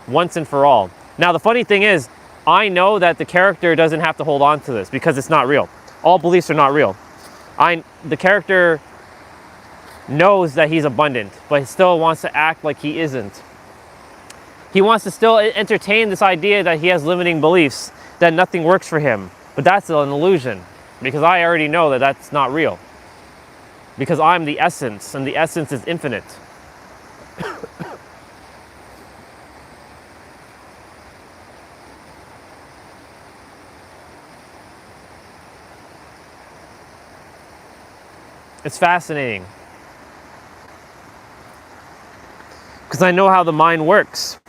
once and for all. Now, the funny thing is, I know that the character doesn't have to hold on to this because it's not real. All beliefs are not real. The character knows that he's abundant, but he still wants to act like he isn't. He wants to still entertain this idea that he has limiting beliefs, that nothing works for him. But that's an illusion, because I already know that that's not real. Because I'm the essence, and the essence is infinite. It's fascinating. Because I know how the mind works.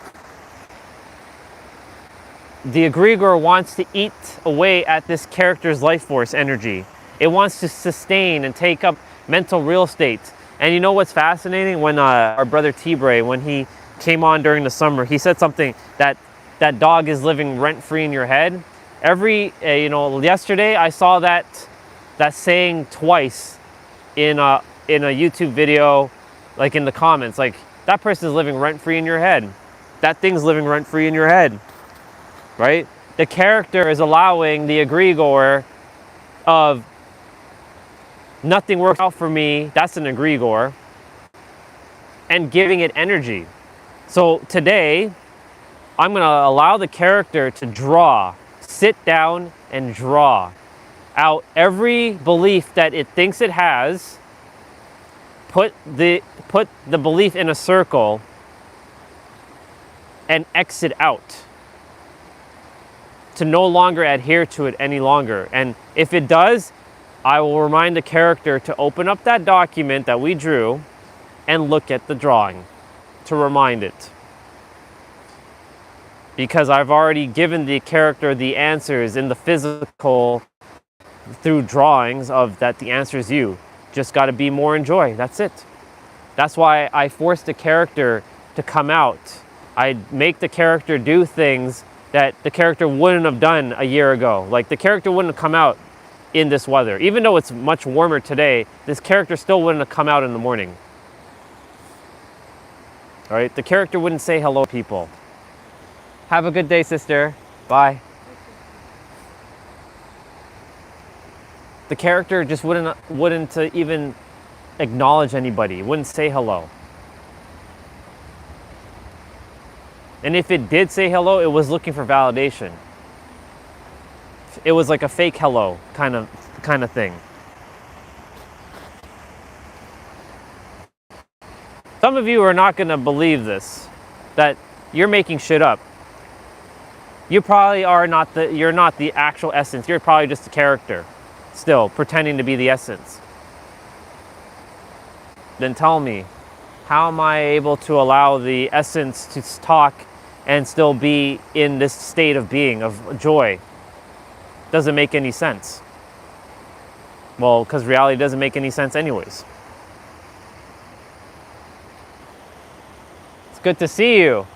The egregor wants to eat away at this character's life force energy. It wants to sustain and take up mental real estate. And you know what's fascinating? When our brother T-Bray, when he came on during the summer, he said something that dog is living rent-free in your head. Yesterday I saw that that's saying twice in a YouTube video, like in the comments, like that person is living rent-free in your head. That thing's living rent-free in your head, right? The character is allowing the egregore of nothing works out for me, that's an egregore, and giving it energy. So today, I'm gonna allow the character to draw, sit down and draw out every belief that it thinks it has, put the belief in a circle, and exit out, to no longer adhere to it any longer. And if it does, I will remind the character to open up that document that we drew and look at the drawing to remind it. Because I've already given the character the answers in the physical through drawings of that the answer is you. Just got to be more in joy. That's it. That's why I force the character to come out. I make the character do things that the character wouldn't have done a year ago. Like the character wouldn't have come out in this weather. Even though it's much warmer today, this character still wouldn't have come out in the morning. All right, the character wouldn't say hello to people. Have a good day, sister. Bye. The character just wouldn't even acknowledge anybody, wouldn't say hello. And if it did say hello, it was looking for validation. It was like a fake hello kind of thing. Some of you are not going to believe this, that you're making shit up. You probably are not you're not the actual essence. You're probably just a character, still pretending to be the essence. Then tell me, how am I able to allow the essence to talk and still be in this state of being, of joy? Doesn't make any sense. Well, because reality doesn't make any sense anyways. It's good to see you.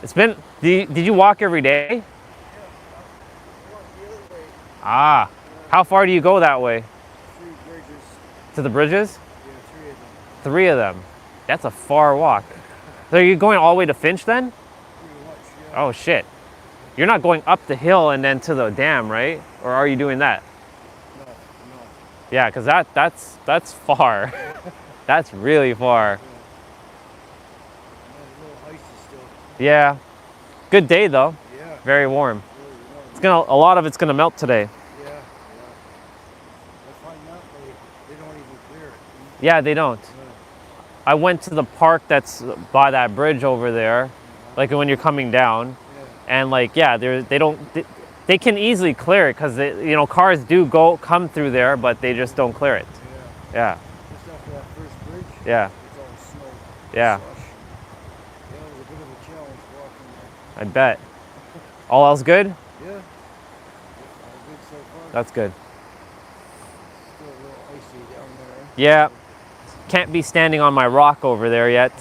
It's been, did you walk every day? Yeah, I walk the other way. Ah, how far do you go that way? 3 bridges. To the bridges? Yeah, 3 of them. 3 of them. That's a far walk. So are you going all the way to Finch then? Pretty much, yeah. Oh shit. You're not going up the hill and then to the dam, right? Or are you doing that? No. Yeah, because that's far. That's really far. And a little icy still. Yeah. Good day though. Yeah. Very warm. Really warm. A lot of it's gonna melt today. Yeah. I find out they don't even clear it. Yeah, they don't. I went to the park that's by that bridge over there, like when you're coming down, and like they can easily clear it because cars do come through there, but they just don't clear it. Yeah. Just after that first bridge. Yeah. It's all snow. Yeah. Slush. Yeah, it was a bit of a challenge walking there. I bet. All else good? Yeah. All good so far. That's good. Still a little icy down there. Yeah. Can't be standing on my rock over there yet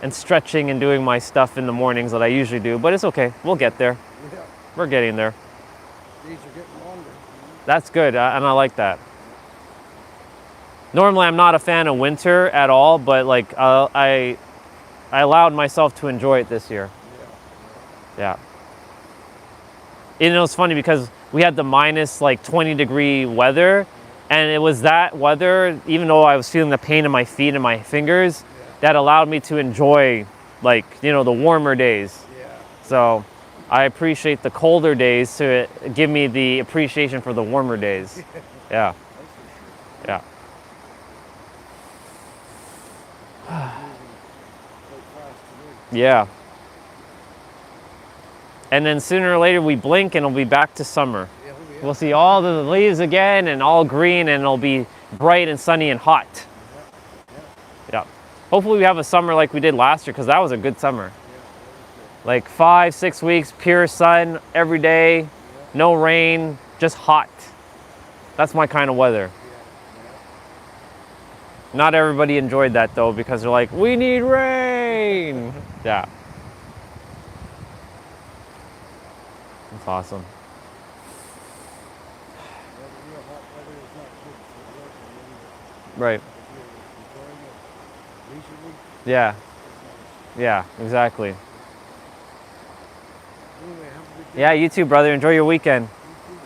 and stretching and doing my stuff in the mornings that I usually do, but it's okay. We'll get there. Yeah. We're getting there. Days are getting longer. That's good, and I like that. Normally, I'm not a fan of winter at all, but like I allowed myself to enjoy it this year. Yeah. And it was funny because we had the minus like 20-degree weather, and it was that weather, even though I was feeling the pain in my feet and my fingers, that allowed me to enjoy the warmer days. Yeah. So I appreciate the colder days to give me the appreciation for the warmer days. Yeah. Yeah. Yeah. And then sooner or later we blink and it'll be back to summer. We'll see all the leaves again and all green, and it'll be bright and sunny and hot. Yeah. Hopefully we have a summer like we did last year, because that was a good summer. Like 5-6 weeks, pure sun every day, no rain, just hot. That's my kind of weather. Not everybody enjoyed that though, because they're like, we need rain. Yeah. That's awesome. is not good for work or whatever. Right. If you're enjoying it leisurely, Yeah. it's Yeah, exactly. nice. Anyway, have a good day. Yeah, you too, brother. Enjoy your weekend. You too.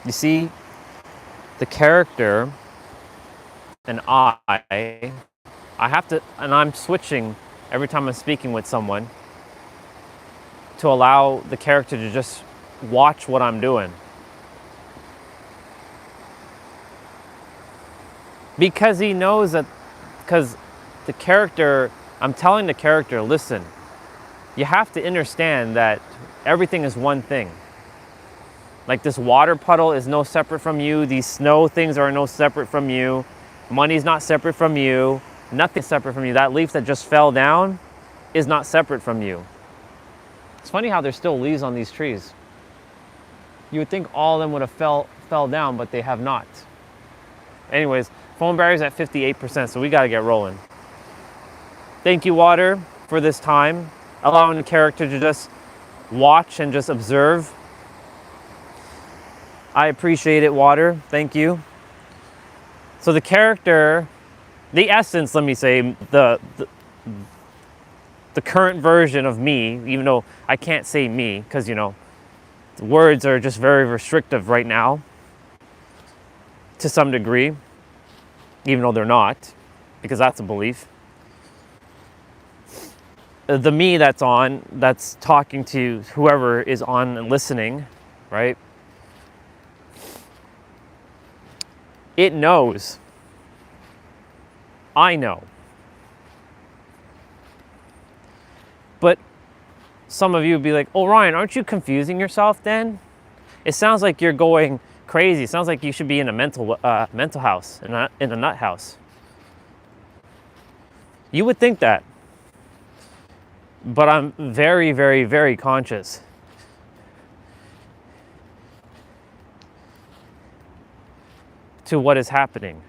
You see, the character and I have to, and I'm switching every time I'm speaking with someone to allow the character to just watch what I'm doing. Because he knows that, because the character, I'm telling the character, listen, you have to understand that everything is one thing. Like this water puddle is no separate from you. These snow things are no separate from you. Money's not separate from you. Nothing's separate from you. That leaf that just fell down is not separate from you. It's funny how there's still leaves on these trees. You would think all of them would have fell down, but they have not. Anyways, phone battery's at 58%, so we gotta get rolling. Thank you, water, for this time, allowing the character to just watch and just observe. I appreciate it, water. Thank you. So the character, the essence, let me say, the current version of me, even though I can't say me, because, you know, the words are just very restrictive right now, to some degree, even though they're not, because that's a belief. The me that's talking to whoever is on and listening, right? It knows. I know. But some of you would be like, oh, Ryan, aren't you confusing yourself then? It sounds like you're going crazy. It sounds like you should be in a mental house, in a nut house. You would think that. But I'm very, very, very conscious. To what is happening.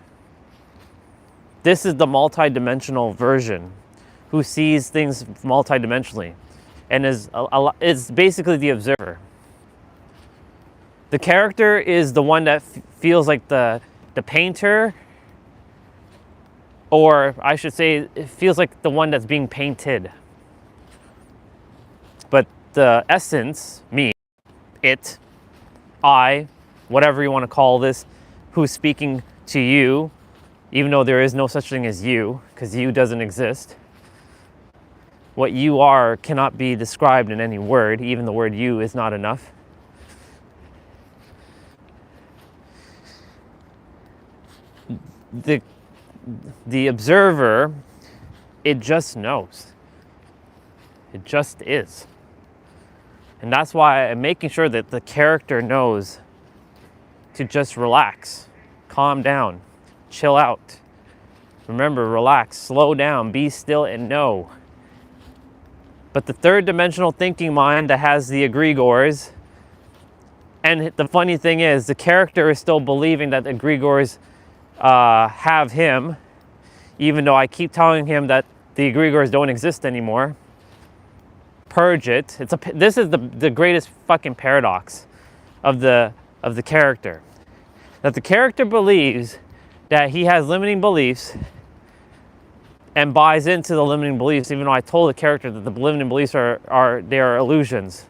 This is the multidimensional version who sees things multidimensionally and is basically the observer. The character is the one that feels like the painter, or I should say, it feels like the one that's being painted. But the essence, me, it, I, whatever you want to call this, who's speaking to you, even though there is no such thing as you, because you doesn't exist. What you are cannot be described in any word. Even the word you is not enough. The observer, it just knows. It just is. And that's why I'm making sure that the character knows to just relax, calm down, chill out. Remember, relax, slow down, be still, and know. But the third dimensional thinking mind that has the egregores, and the funny thing is, the character is still believing that the egregores have him, even though I keep telling him that the egregores don't exist anymore. Purge it. This is the greatest fucking paradox of the character. That the character believes that he has limiting beliefs and buys into the limiting beliefs, even though I told the character that the limiting beliefs are illusions.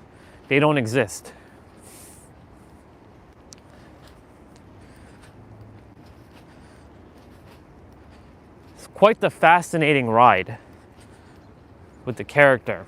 They don't exist. It's quite the fascinating ride with the character.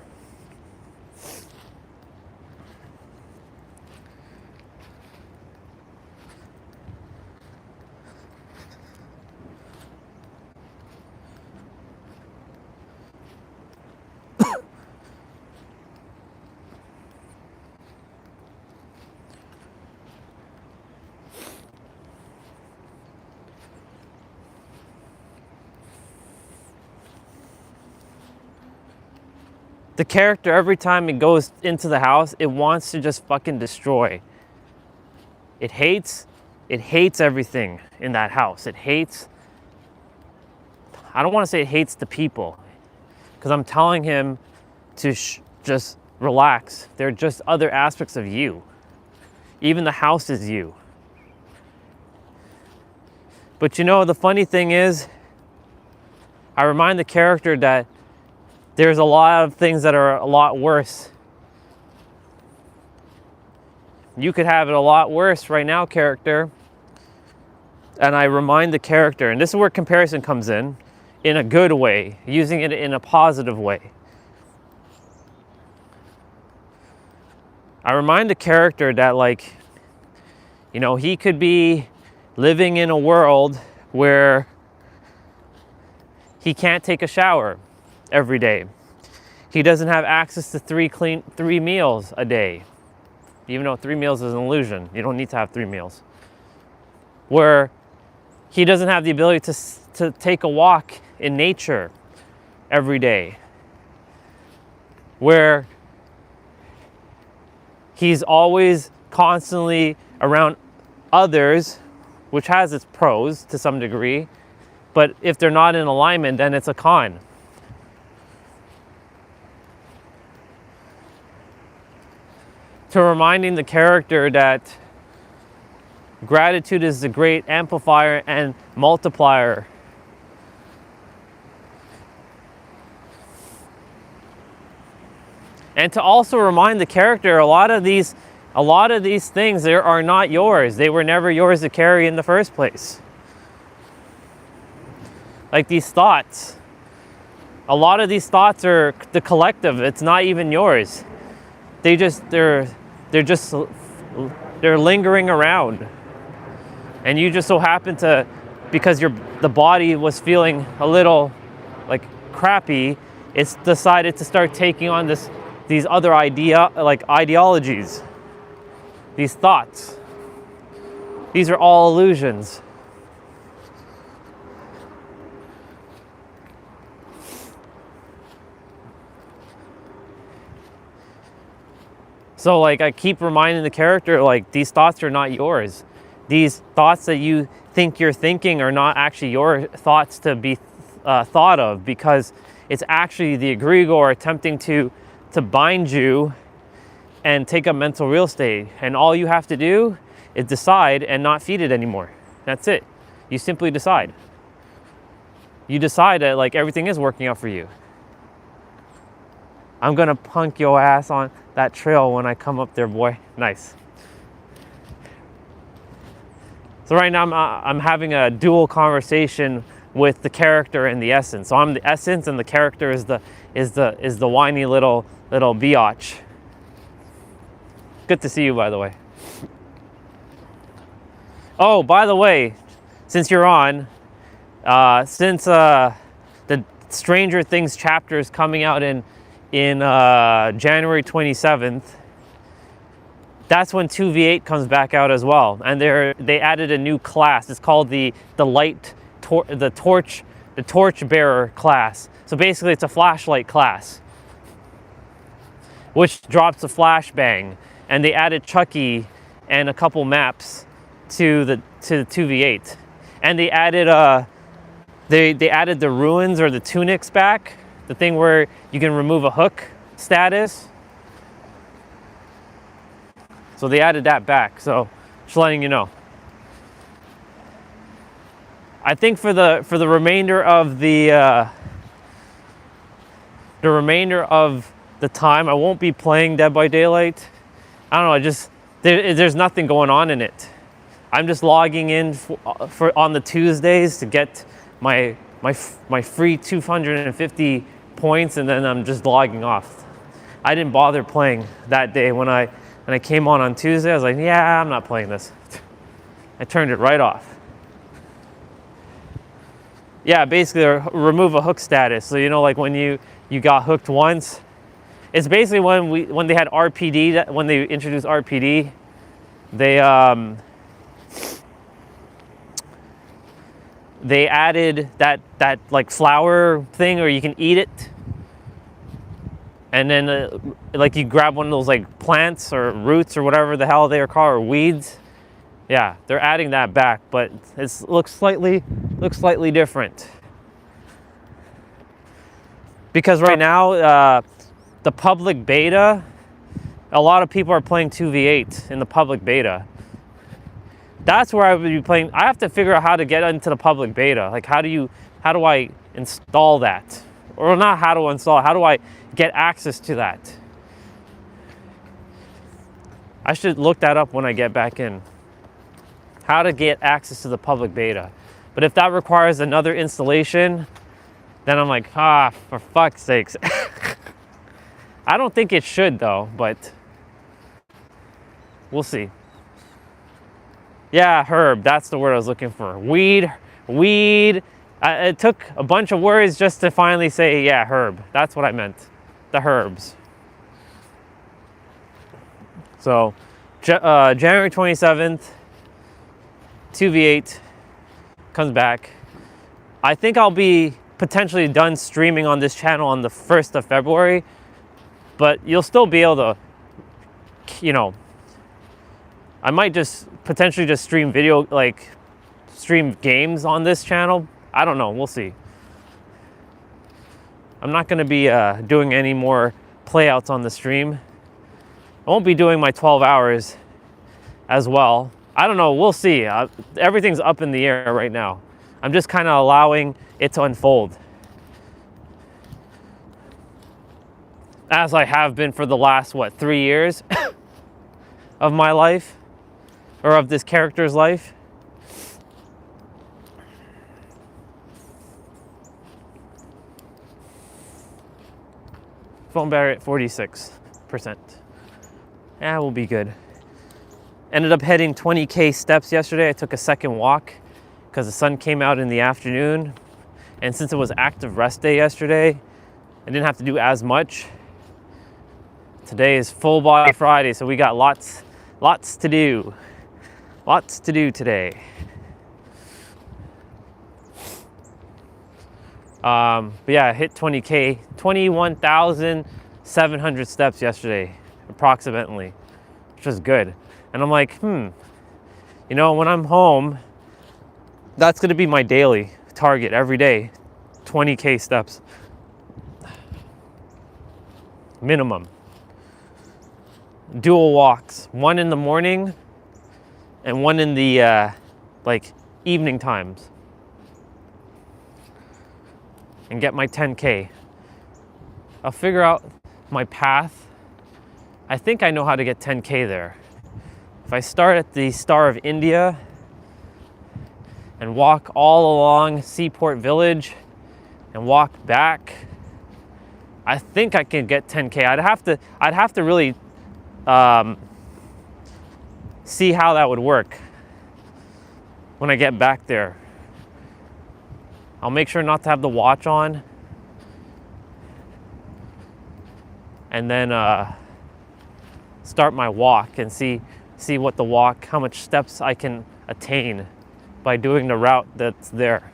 The character, every time it goes into the house, it wants to just fucking destroy. It hates everything in that house. It hates, I don't want to say it hates the people, because I'm telling him to just relax. They're just other aspects of you. Even the house is you. But you know, the funny thing is, I remind the character that there's a lot of things that are a lot worse. You could have it a lot worse right now, character. And I remind the character, and this is where comparison comes in a good way, using it in a positive way. I remind the character that, like, you know, he could be living in a world where he can't take a shower every day. He doesn't have access to three meals a day. Even though 3 meals is an illusion. You don't need to have 3 meals. Where he doesn't have the ability to take a walk in nature every day. Where he's always constantly around others, which has its pros to some degree. But if they're not in alignment, then it's a con. To reminding the character that gratitude is the great amplifier and multiplier. And to also remind the character a lot of these things there are not yours. They were never yours to carry in the first place. Like these thoughts. A lot of these thoughts are the collective. It's not even yours. They're lingering around, and you just so happen to, because the body was feeling a little like crappy, it's decided to start taking on these other ideologies, these thoughts. These are all illusions. So like I keep reminding the character, like, these thoughts are not yours. These thoughts that you think you're thinking are not actually your thoughts to be thought of, because it's actually the egregore attempting to bind you and take up mental real estate. And all you have to do is decide and not feed it anymore. That's it. You simply decide. You decide that, like, everything is working out for you. I'm gonna punk your ass on that trail when I come up there, boy. Nice. So right now I'm having a dual conversation with the character and the essence. So I'm the essence, and the character is the whiny little biatch. Good to see you, by the way. Oh, by the way, since you're on, since the Stranger Things chapter is coming out in January 27th, that's when 2v8 comes back out as well, and they added a new class. It's called the torch bearer class. So basically, it's a flashlight class, which drops a flashbang, and they added Chucky and a couple maps to the 2v8, and they added they added the ruins or the tunics back. The thing where you can remove a hook status. So they added that back. So just letting you know. I think for the remainder of the time, I won't be playing Dead by Daylight. I don't know. There's nothing going on in it. I'm just logging in for on the Tuesdays to get my free 250 points, and then I'm just logging off. I didn't bother playing that day. When I came on Tuesday, I was like, yeah, I'm not playing this. I turned it right off. Yeah, basically remove a hook status. So you know, like when you got hooked once, it's basically when they had RPD, when they introduced RPD, they added that like flower thing, or you can eat it, and then like you grab one of those like plants or roots or whatever the hell they are called, or weeds. Yeah, they're adding that back, but it looks slightly different, because right now the public beta, a lot of people are playing 2v8 in the public beta. That's where I would be playing. I have to figure out how to get into the public beta. Like, how do I install that? Or not how to install, how do I get access to that? I should look that up when I get back in. How to get access to the public beta. But if that requires another installation, then I'm like, for fuck's sakes. I don't think it should though, but we'll see. Yeah, herb, that's the word I was looking for. Weed. It took a bunch of words just to finally say, yeah, herb. That's what I meant. The herbs. So, January 27th, 2v8 comes back. I think I'll be potentially done streaming on this channel on the 1st of February, but you'll still be able to, you know, I might just potentially just stream video, like stream games on this channel. I don't know, we'll see. I'm not gonna be doing any more playouts on the stream. I won't be doing my 12 hours as well. I don't know, we'll see. Everything's up in the air right now. I'm just kind of allowing it to unfold. As I have been for the last, 3 years of my life, or of this character's life. Phone battery at 46%. Yeah, we'll be good. Ended up heading 20K steps yesterday. I took a second walk because the sun came out in the afternoon. And since it was active rest day yesterday, I didn't have to do as much. Today is full body Friday, so we got lots to do. Lots to do today. But yeah, I hit 20K, 21,700 steps yesterday, approximately, which was good. And I'm like, you know, when I'm home, that's gonna be my daily target every day, 20K steps, minimum. Dual walks, one in the morning and one in the evening times, and get my 10K. I'll figure out my path. I think I know how to get 10K there. If I start at the Star of India and walk all along Seaport Village and walk back, I think I can get 10K. I'd have to really see how that would work when I get back there. I'll make sure not to have the watch on, and then start my walk and see what the walk, how much steps I can attain by doing the route that's there.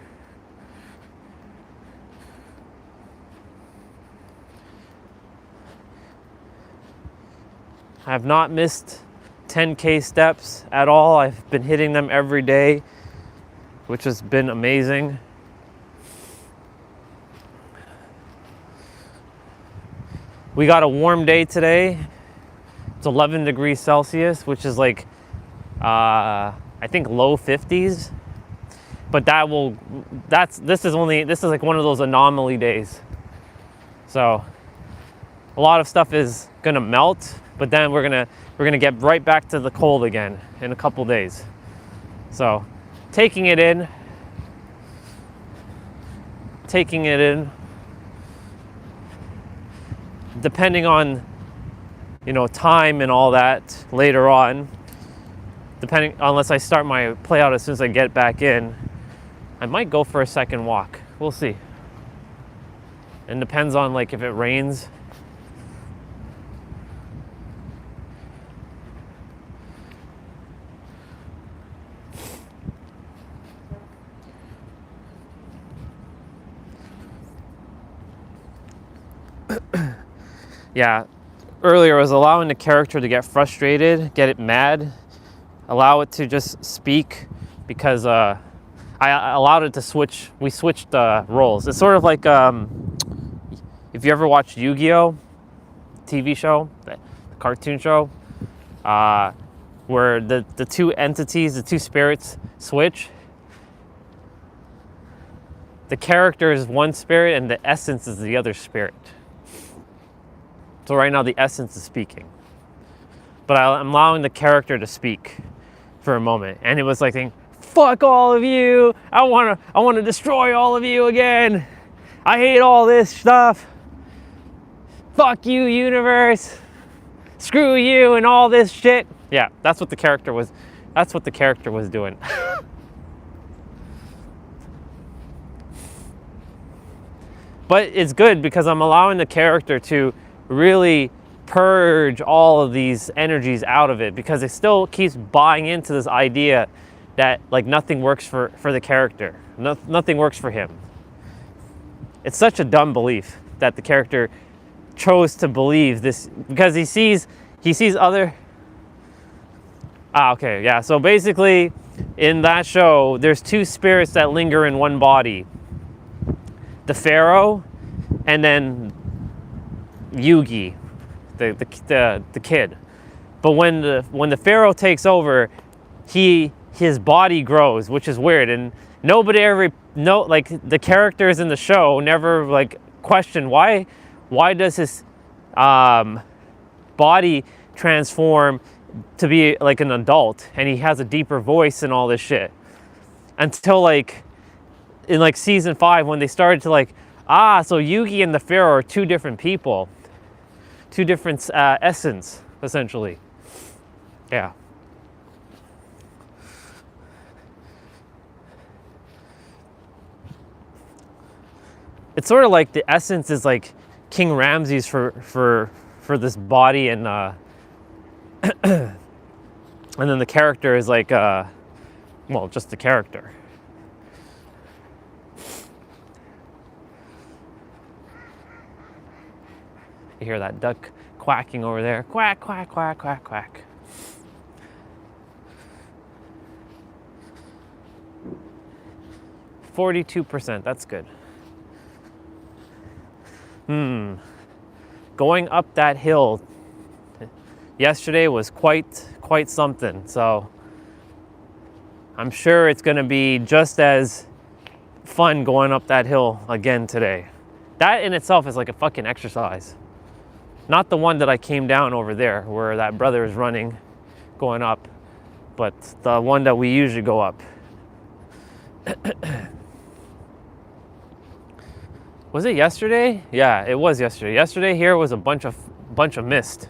I have not missed 10K steps at all. I've been hitting them every day, which has been amazing. We got a warm day today. It's 11 degrees Celsius, which is like, I think low 50s. But this is like one of those anomaly days. So a lot of stuff is gonna melt, but then we're gonna get right back to the cold again in a couple days. So taking it in. Depending on, you know, time and all that later on, unless I start my play out as soon as I get back in, I might go for a second walk. We'll see. And depends on like if it rains. Yeah, earlier I was allowing the character to get frustrated, get it mad, allow it to just speak, because I allowed it to switch. We switched roles. It's sort of like if you ever watched Yu-Gi-Oh, TV show, the cartoon show, where the two entities, the two spirits switch. The character is one spirit and the essence is the other spirit. So right now the essence is speaking. But I'm allowing the character to speak for a moment. And it was like saying, fuck all of you. I wanna destroy all of you again. I hate all this stuff. Fuck you, universe. Screw you and all this shit. Yeah, that's what the character was doing. But it's good because I'm allowing the character to really purge all of these energies out of it, because it still keeps buying into this idea that like nothing works for the character. Nothing works for him. It's such a dumb belief that the character chose to believe this, because he sees other... okay, yeah. So basically in that show, there's two spirits that linger in one body. The Pharaoh and then Yugi, the kid. But when the Pharaoh takes over, his body grows, which is weird, and nobody ever like the characters in the show never like question why does his body transform to be like an adult, and he has a deeper voice and all this shit, until like in like season 5 when they started to like, so Yugi and the Pharaoh are two different people, two different essence, essentially. Yeah. It's sort of like the essence is like King Ramses for this body, and and then the character is like well, just the character. You hear that duck quacking over there. Quack, quack, quack, quack, quack. %, that's good. Going up that hill yesterday was quite something. So I'm sure it's gonna be just as fun going up that hill again today. That in itself is like a fucking exercise. Not the one that I came down over there where that brother is running, going up, but the one that we usually go up. Was it yesterday? Yeah, it was yesterday. Yesterday here was a bunch of mist.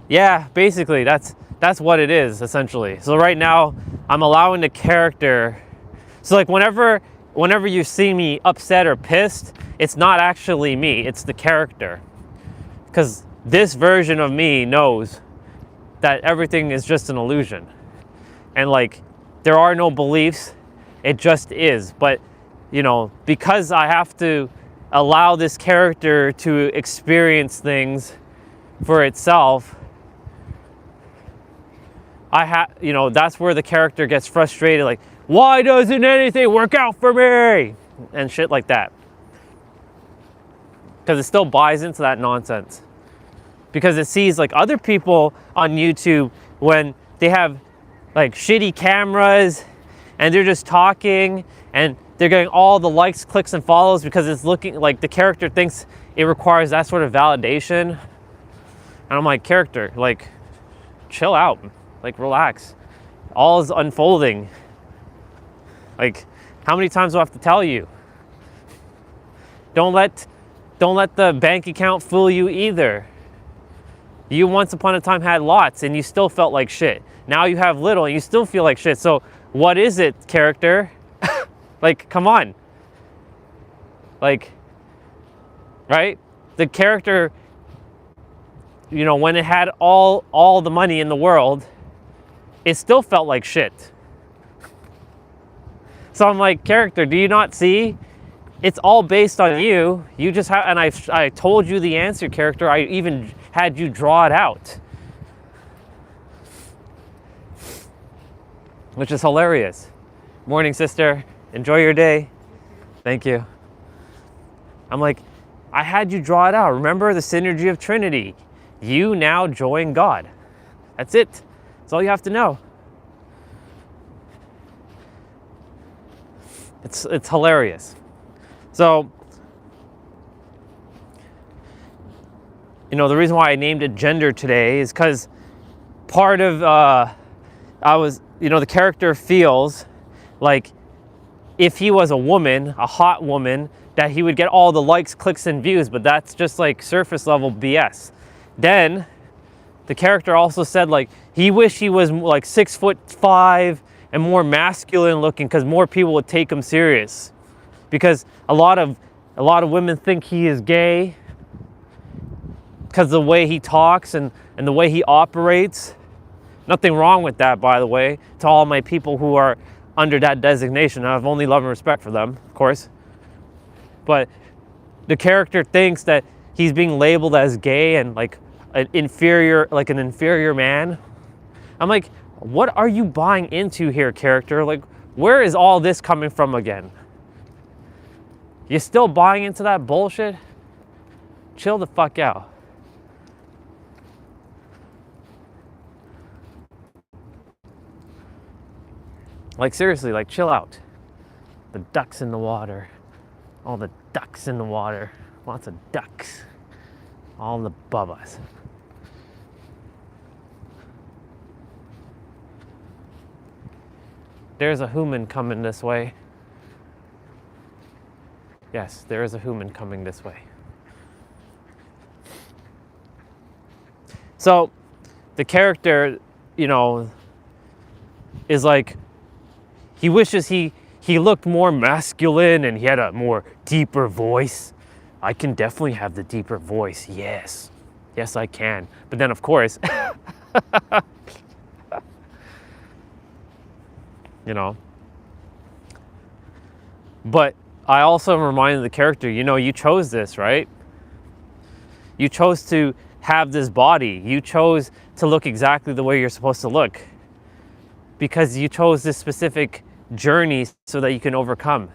Yeah, basically that's what it is essentially. So right now I'm allowing the character. So like whenever you see me upset or pissed, it's not actually me, it's the character. Because this version of me knows that everything is just an illusion. And like, there are no beliefs, it just is. But, you know, because I have to allow this character to experience things for itself, you know, that's where the character gets frustrated, like, why doesn't anything work out for me? And shit like that. Because it still buys into that nonsense. Because it sees like other people on YouTube when they have like shitty cameras and they're just talking and they're getting all the likes, clicks, and follows because it's looking like the character thinks it requires that sort of validation. And I'm like, character, like, chill out, like, relax. All is unfolding. Like, how many times do I have to tell you? Don't let the bank account fool you either. You once upon a time had lots and you still felt like shit. Now you have little and you still feel like shit. So what is it, character? Like, come on. Like, right? The character, you know, when it had all the money in the world, it still felt like shit. So I'm like, character, do you not see? It's all based on you. You just have, and I told you the answer, character. I even had you draw it out, which is hilarious. Morning, sister. Enjoy your day. Thank you. I'm like, I had you draw it out. Remember the synergy of Trinity. You now join God. That's it. That's all you have to know. It's hilarious. So, you know, the reason why I named it gender today is because part of, the character feels like if he was a woman, a hot woman, that he would get all the likes, clicks, and views, but that's just like surface level BS. Then the character also said like he wished he was like 6'5" and more masculine looking because more people would take him serious. Because a lot of women think he is gay because of the way he talks and the way he operates. Nothing wrong with that, by the way, to all my people who are under that designation. I have only love and respect for them, of course. But the character thinks that he's being labeled as gay and like an inferior man. I'm like, what are you buying into here, character? Like, where is all this coming from again? You still buying into that bullshit? Chill the fuck out. Like, seriously, like, chill out. The ducks in the water. All the ducks in the water. Lots of ducks. All above us. There's a human coming this way. Yes, there is a human coming this way. So, the character, you know, is like, he wishes he looked more masculine and he had a more deeper voice. I can definitely have the deeper voice, yes. Yes, I can. But then, of course, you know. But I also reminded the character, you know, you chose this, right? You chose to have this body. You chose to look exactly the way you're supposed to look. Because you chose this specific journey so that you can overcome.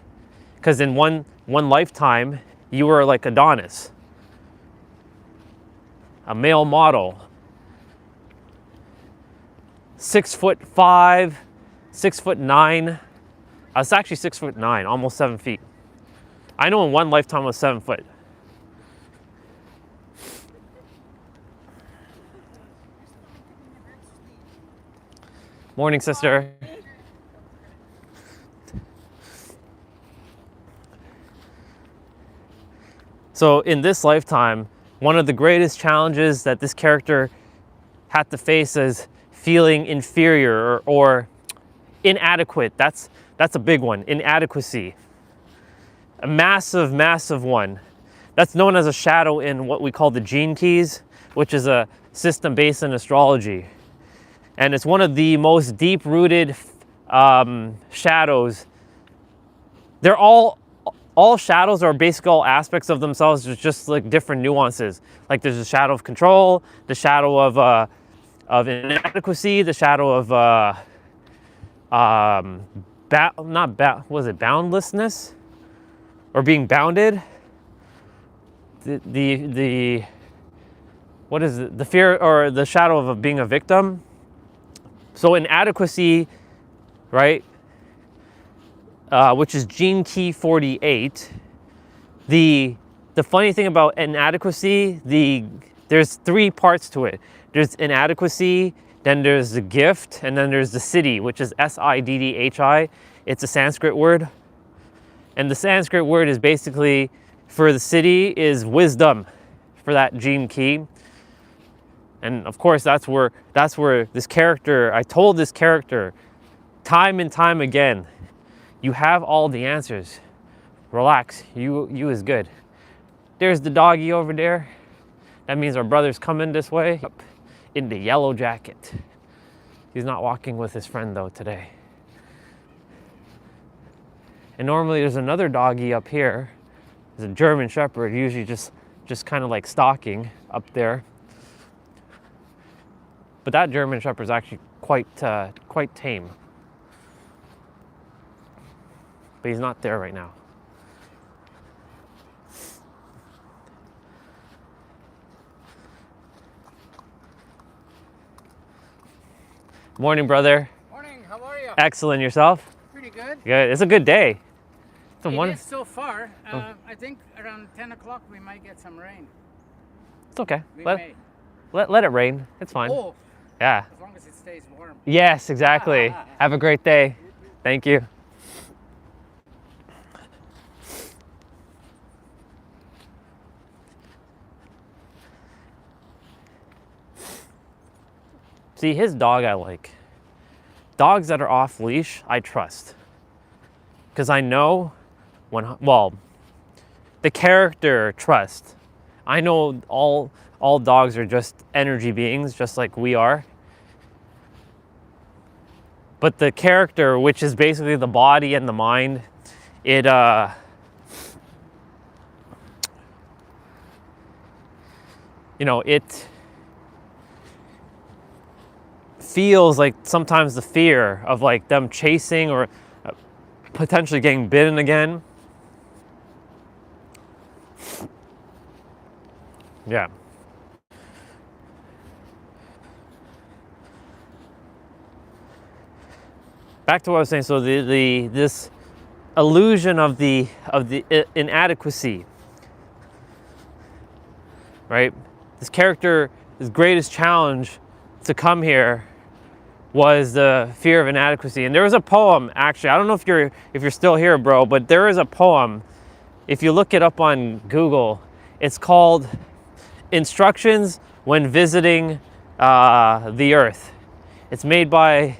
Because in one lifetime, you were like Adonis, a male model, 6'5", 6'9". I was actually 6'9", almost 7 feet. I know in one lifetime I was 7 foot. Morning, sister. So in this lifetime, one of the greatest challenges that this character had to face is feeling inferior or inadequate. That's a big one, inadequacy. A massive, massive one. That's known as a shadow in what we call the gene keys, which is a system based in astrology. And it's one of the most deep-rooted shadows. They're all shadows are basically all aspects of themselves, just like different nuances. Like there's the shadow of control, the shadow of inadequacy, the shadow of boundlessness, or being bounded. The what is it? The fear or the shadow of being a victim. So inadequacy, right? Which is gene key 48. The funny thing about inadequacy, there's 3 parts to it. There's inadequacy, then there's the gift, and then there's the siddhi, which is S-I-D-D-H-I. It's a Sanskrit word. And the Sanskrit word is basically, for the siddhi, is wisdom for that gene key. And of course, that's where this character, I told this character time and time again, you have all the answers. Relax, you is good. There's the doggy over there. That means our brother's coming this way in the yellow jacket. He's not walking with his friend though today. And normally there's another doggy up here. There's a German Shepherd, usually just kind of like stalking up there. But that German Shepherd is actually quite tame. But he's not there right now. Morning, brother. Morning, how are you? Excellent. Yourself? Pretty good. Good. It's a good day. It's a It one. is so far. I think around 10 o'clock we might get some rain. It's okay. We Let, may. let it rain. It's fine. Oh, Yeah. as long as it stays warm. Yes, exactly. Have a great day. Thank you. See, his dog I like. Dogs that are off leash, I trust. Because I know when, well, the character trust. I know all dogs are just energy beings, just like we are. But the character, which is basically the body and the mind, it you know, it feels like sometimes the fear of like them chasing or potentially getting bitten again. Yeah. Back to what I was saying. So this illusion of the inadequacy, right? This character, his greatest challenge to come here was the fear of inadequacy. And there was a poem, actually. I don't know if you're still here, bro, but there is a poem. If you look it up on Google, it's called Instructions When Visiting the Earth. It's made by,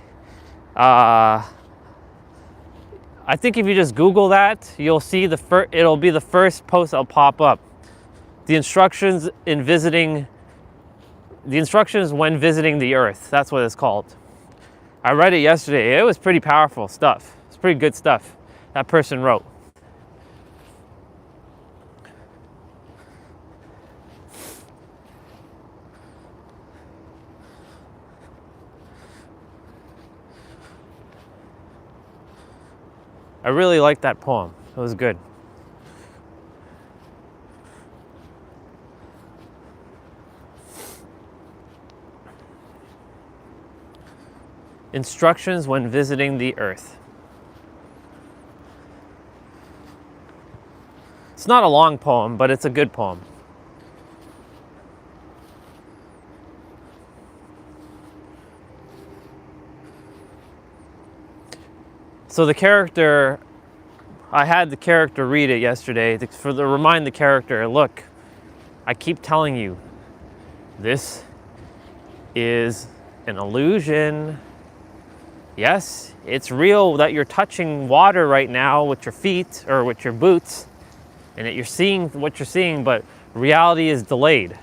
I think if you just Google that, you'll see it'll be the first post that'll pop up. The instructions when visiting the Earth. That's what it's called. I read it yesterday. It was pretty powerful stuff. It's pretty good stuff that person wrote. I really liked that poem. It was good. Instructions when visiting the Earth. It's not a long poem, but it's a good poem. So the character, I had the character read it yesterday to remind the character, look, I keep telling you, this is an illusion. Yes, it's real that you're touching water right now with your feet or with your boots and that you're seeing what you're seeing, but reality is delayed.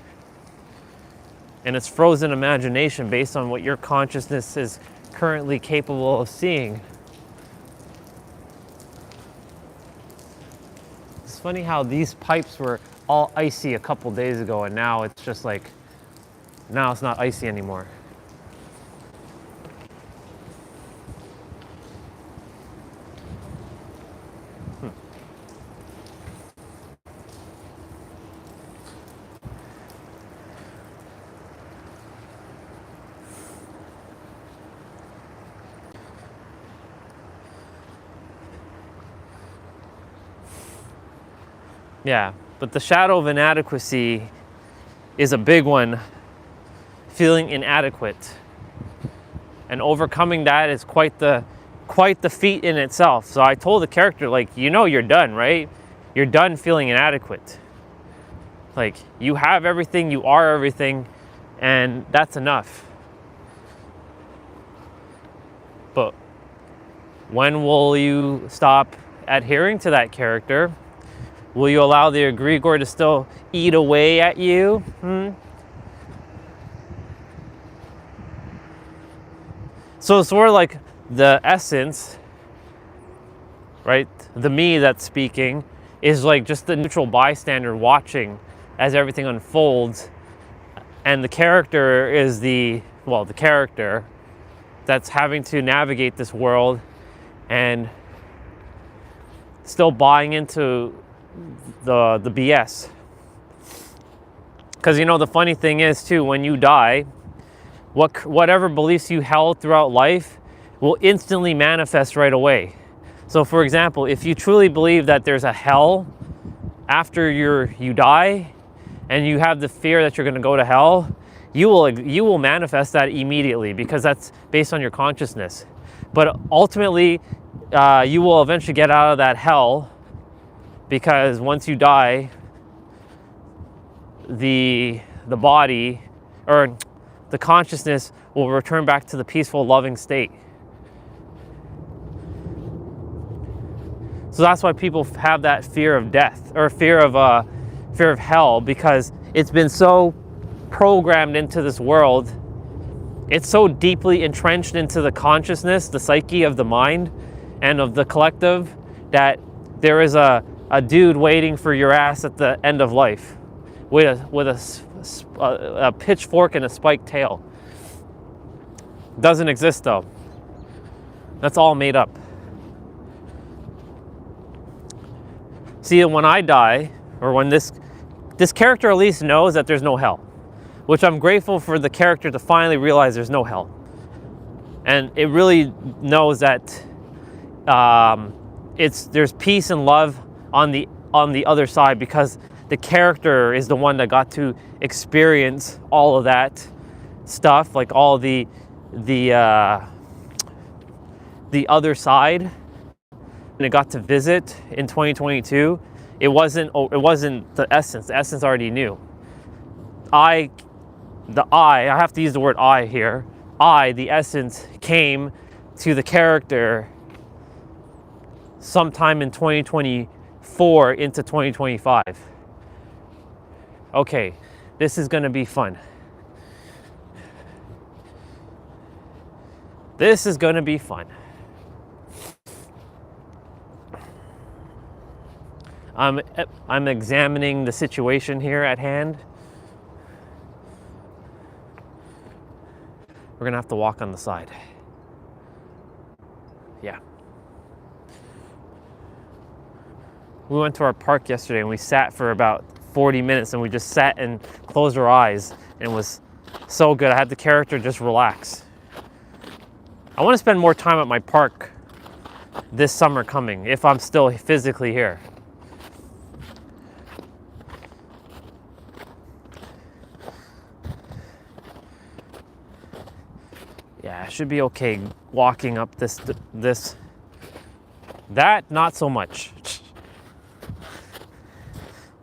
And it's frozen imagination based on what your consciousness is currently capable of seeing. It's funny how these pipes were all icy a couple days ago and now it's just like, now it's not icy anymore. Yeah, but the shadow of inadequacy is a big one, feeling inadequate. And overcoming that is quite the feat in itself. So I told the character, like, you know you're done, right? You're done feeling inadequate. Like, you have everything, you are everything, and that's enough. But when will you stop adhering to that character? Will you allow the egregore to still eat away at you? So it's sort of like the essence, right? The me that's speaking is like just the neutral bystander watching as everything unfolds. And the character is the character that's having to navigate this world and still buying into the BS. Because, you know, the funny thing is too, when you die, whatever beliefs you held throughout life will instantly manifest right away. So for example, if you truly believe that there's a hell after you die, and you have the fear that you're going to go to hell, you will manifest that immediately, because that's based on your consciousness. But ultimately, you will eventually get out of that hell, because once you die, the body, or the consciousness, will return back to the peaceful, loving state. So that's why people have that fear of death, or fear of hell, because it's been so programmed into this world. It's so deeply entrenched into the consciousness, the psyche of the mind and of the collective, that there is a dude waiting for your ass at the end of life with a pitchfork and a spiked tail. Doesn't exist though. That's all made up. See, when I die, or when this character at least knows that there's no hell, which I'm grateful for the character to finally realize there's no hell. And it really knows that there's peace and love on the other side, because the character is the one that got to experience all of that stuff, like all the other side. And it got to visit in 2022. It wasn't the essence. The essence already knew. I have to use the word I here. The essence, came to the character sometime in 2024 into 2025. Okay, this is gonna be fun. This is gonna be fun. I'm examining the situation here at hand. We're gonna have to walk on the side. Yeah. We went to our park yesterday and we sat for about 40 minutes, and we just sat and closed our eyes, and it was so good. I had the character just relax. I want to spend more time at my park this summer coming, if I'm still physically here. Yeah, I should be okay walking up this. That, not so much.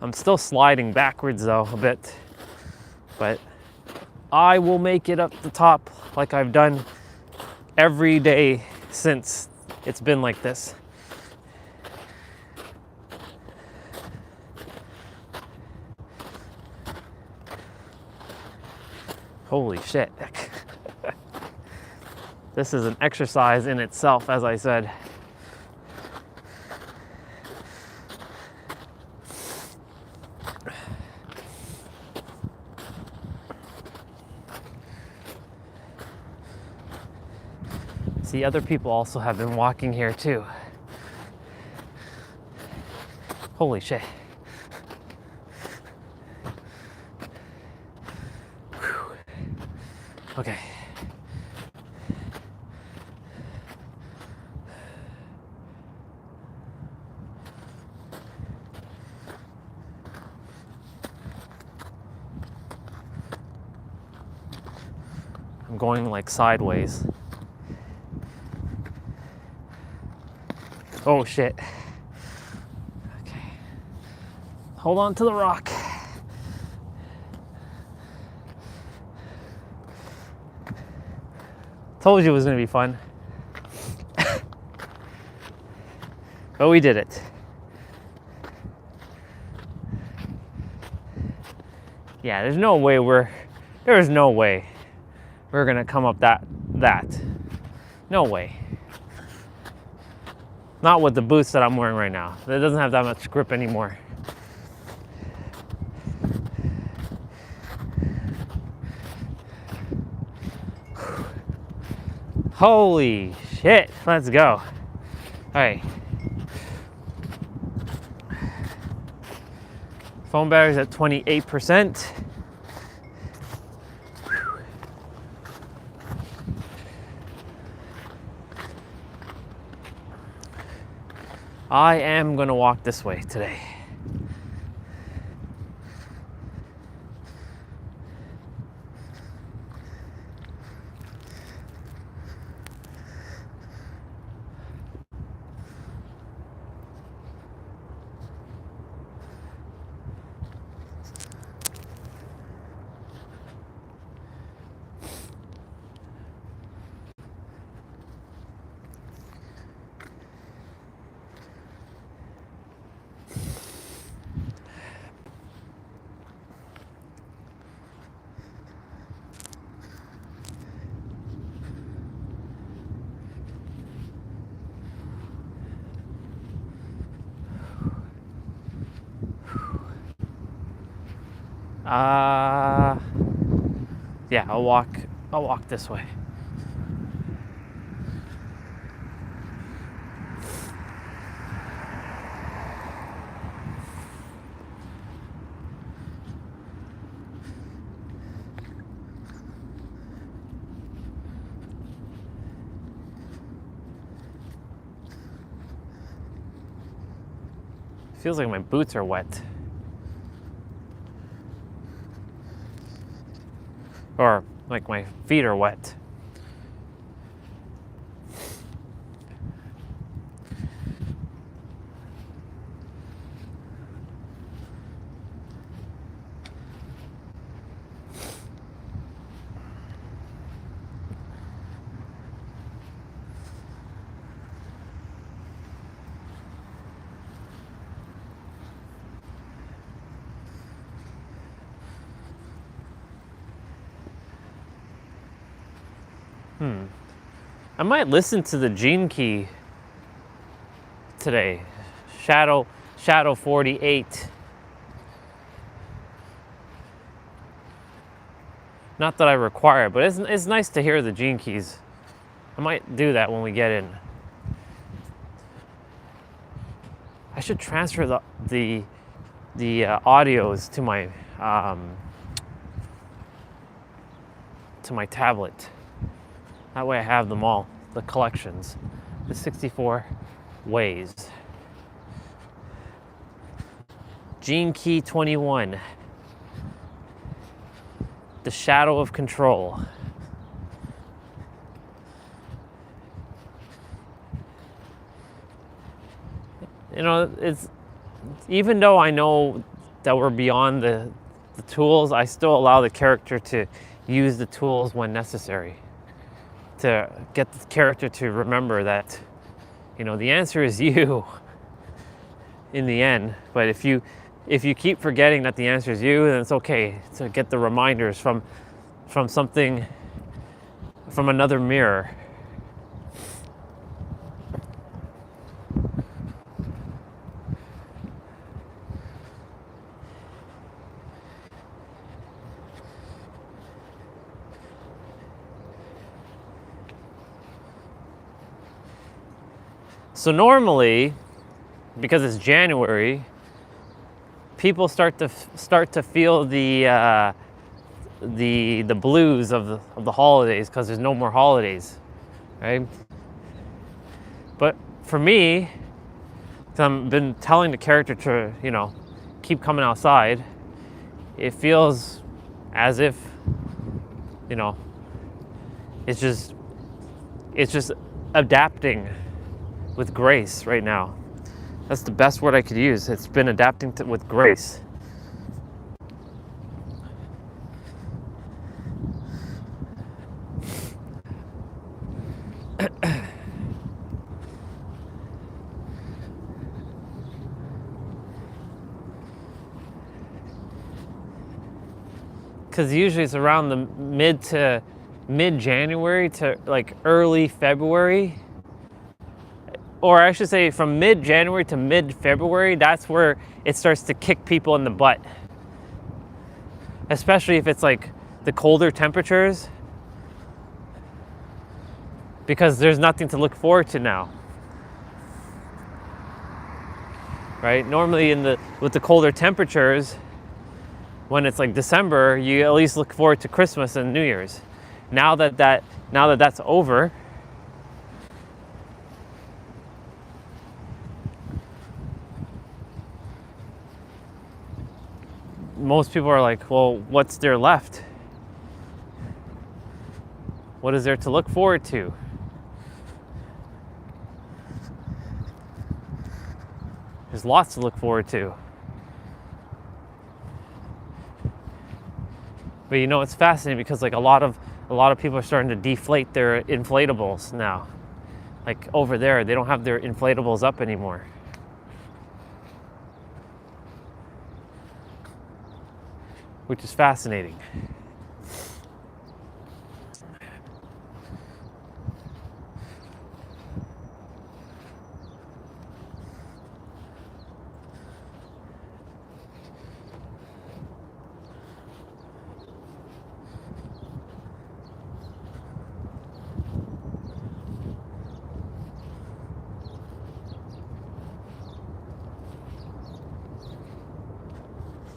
I'm still sliding backwards though, a bit. But I will make it up the top like I've done every day since it's been like this. Holy shit. This is an exercise in itself, as I said. See, other people also have been walking here too. Holy shit. Whew. Okay. I'm going like sideways. Oh shit. Okay. Hold on to the rock. Told you it was gonna be fun. But we did it. Yeah, there's no way we're gonna come up that. No way. Not with the boots that I'm wearing right now. It doesn't have that much grip anymore. Holy shit, let's go. All right. Phone battery's at 28%. I am gonna walk this way today. Yeah, I'll walk this way. Feels like my boots are wet. Or like my feet are wet. I might listen to the Gene Key today. Shadow 48. Not that I require it, but it's nice to hear the Gene Keys. I might do that when we get in. I should transfer the audios to my tablet. That way I have them all, the collections, the 64 ways. Gene Key 21, the shadow of control. You know, it's even though I know that we're beyond the tools, I still allow the character to use the tools when necessary. To get the character to remember that, you know, the answer is you in the end. But if you keep forgetting that the answer is you, then it's okay to get the reminders from something, from another mirror. So normally, because it's January, people start to feel the blues of the holidays because there's no more holidays, right? But for me, I've been telling the character to, you know, keep coming outside. It feels as if, you know, it's just adapting with grace right now. That's the best word I could use. It's been adapting with grace. Because usually it's around the mid-January to like early February. Or I should say from mid-January to mid-February, that's where it starts to kick people in the butt. Especially if it's like the colder temperatures. Because there's nothing to look forward to now. Right? Normally with the colder temperatures, when it's like December, you at least look forward to Christmas and New Year's. Now that that's over, most people are like, well, what's there left? What is there to look forward to? There's lots to look forward to. But you know, it's fascinating because like a lot of people are starting to deflate their inflatables now. Like over there, they don't have their inflatables up anymore. Which is fascinating.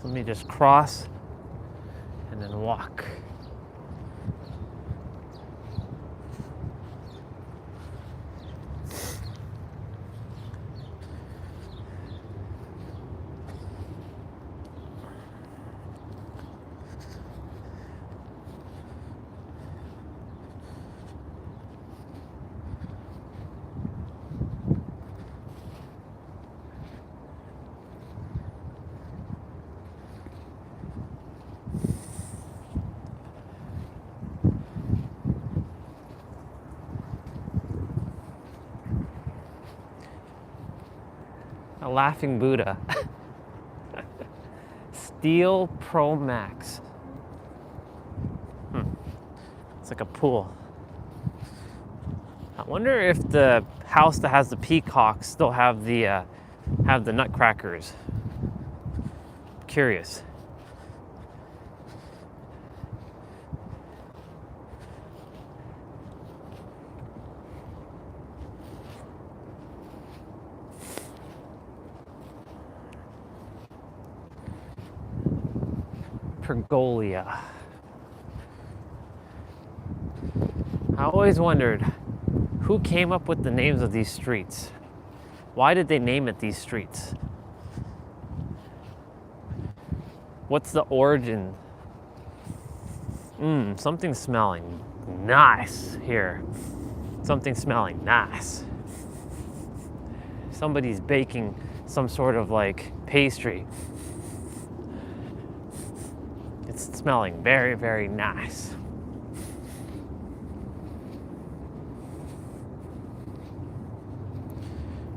Let me just cross and then walk. A laughing Buddha. Steel Pro Max. It's like a pool. I wonder if the house that has the peacocks still have the nutcrackers. Curious. Pergolia. I always wondered who came up with the names of these streets. Why did they name it these streets? What's the origin? Something's smelling nice here. Something's smelling nice. Somebody's baking some sort of like pastry. It's smelling very, very nice.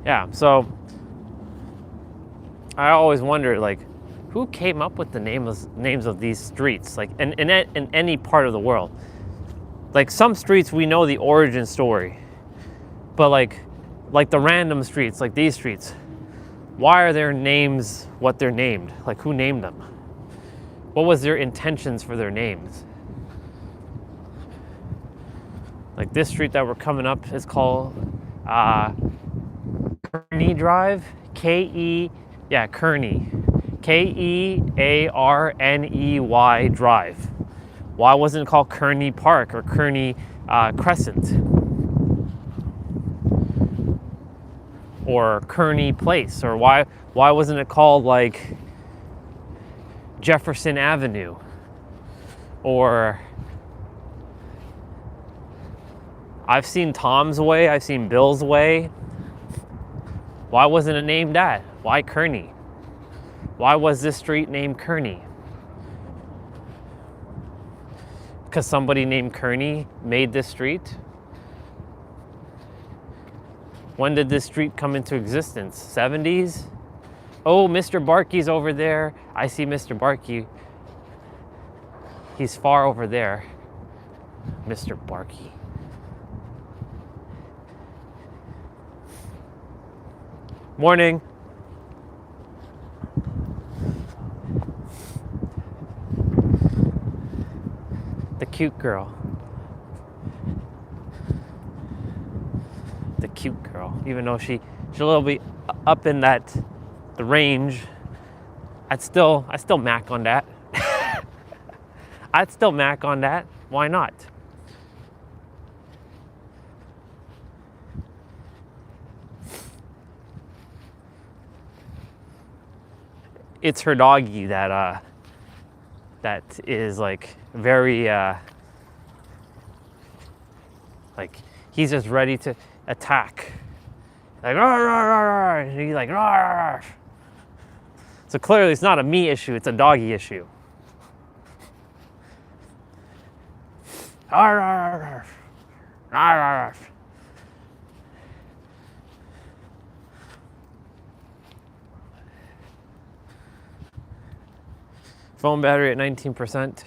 Yeah, so I always wondered, like, who came up with the names of these streets, like in any part of the world? Like some streets we know the origin story, but like the random streets, like these streets, why are their names what they're named? Like who named them? What was their intentions for their names? Like this street that we're coming up is called Kearney Drive. Kearney. Kearney Drive. Why wasn't it called Kearney Park or Kearney Crescent? Or Kearney Place? Or why wasn't it called like Jefferson Avenue? Or I've seen Tom's Way, I've seen Bill's Way. Why wasn't it named that? Why Kearney? Why was this street named Kearney? Because somebody named Kearney made this street? When did this street come into existence? 70s? Oh, Mr. Barkey's over there. I see Mr. Barkey. He's far over there. Mr. Barkey. Morning. The cute girl. The cute girl. Even though she's a little bit up in the range, I'd still mac on that. I'd still mac on that. Why not? It's her doggy that that is like very like he's just ready to attack. Like, rawr, rawr, rawr, rawr. And he's like, rawr, rawr, rawr. So clearly it's not a me issue, it's a doggy issue. Rawr, rawr, rawr, rawr, rawr, rawr. Phone battery at 19%.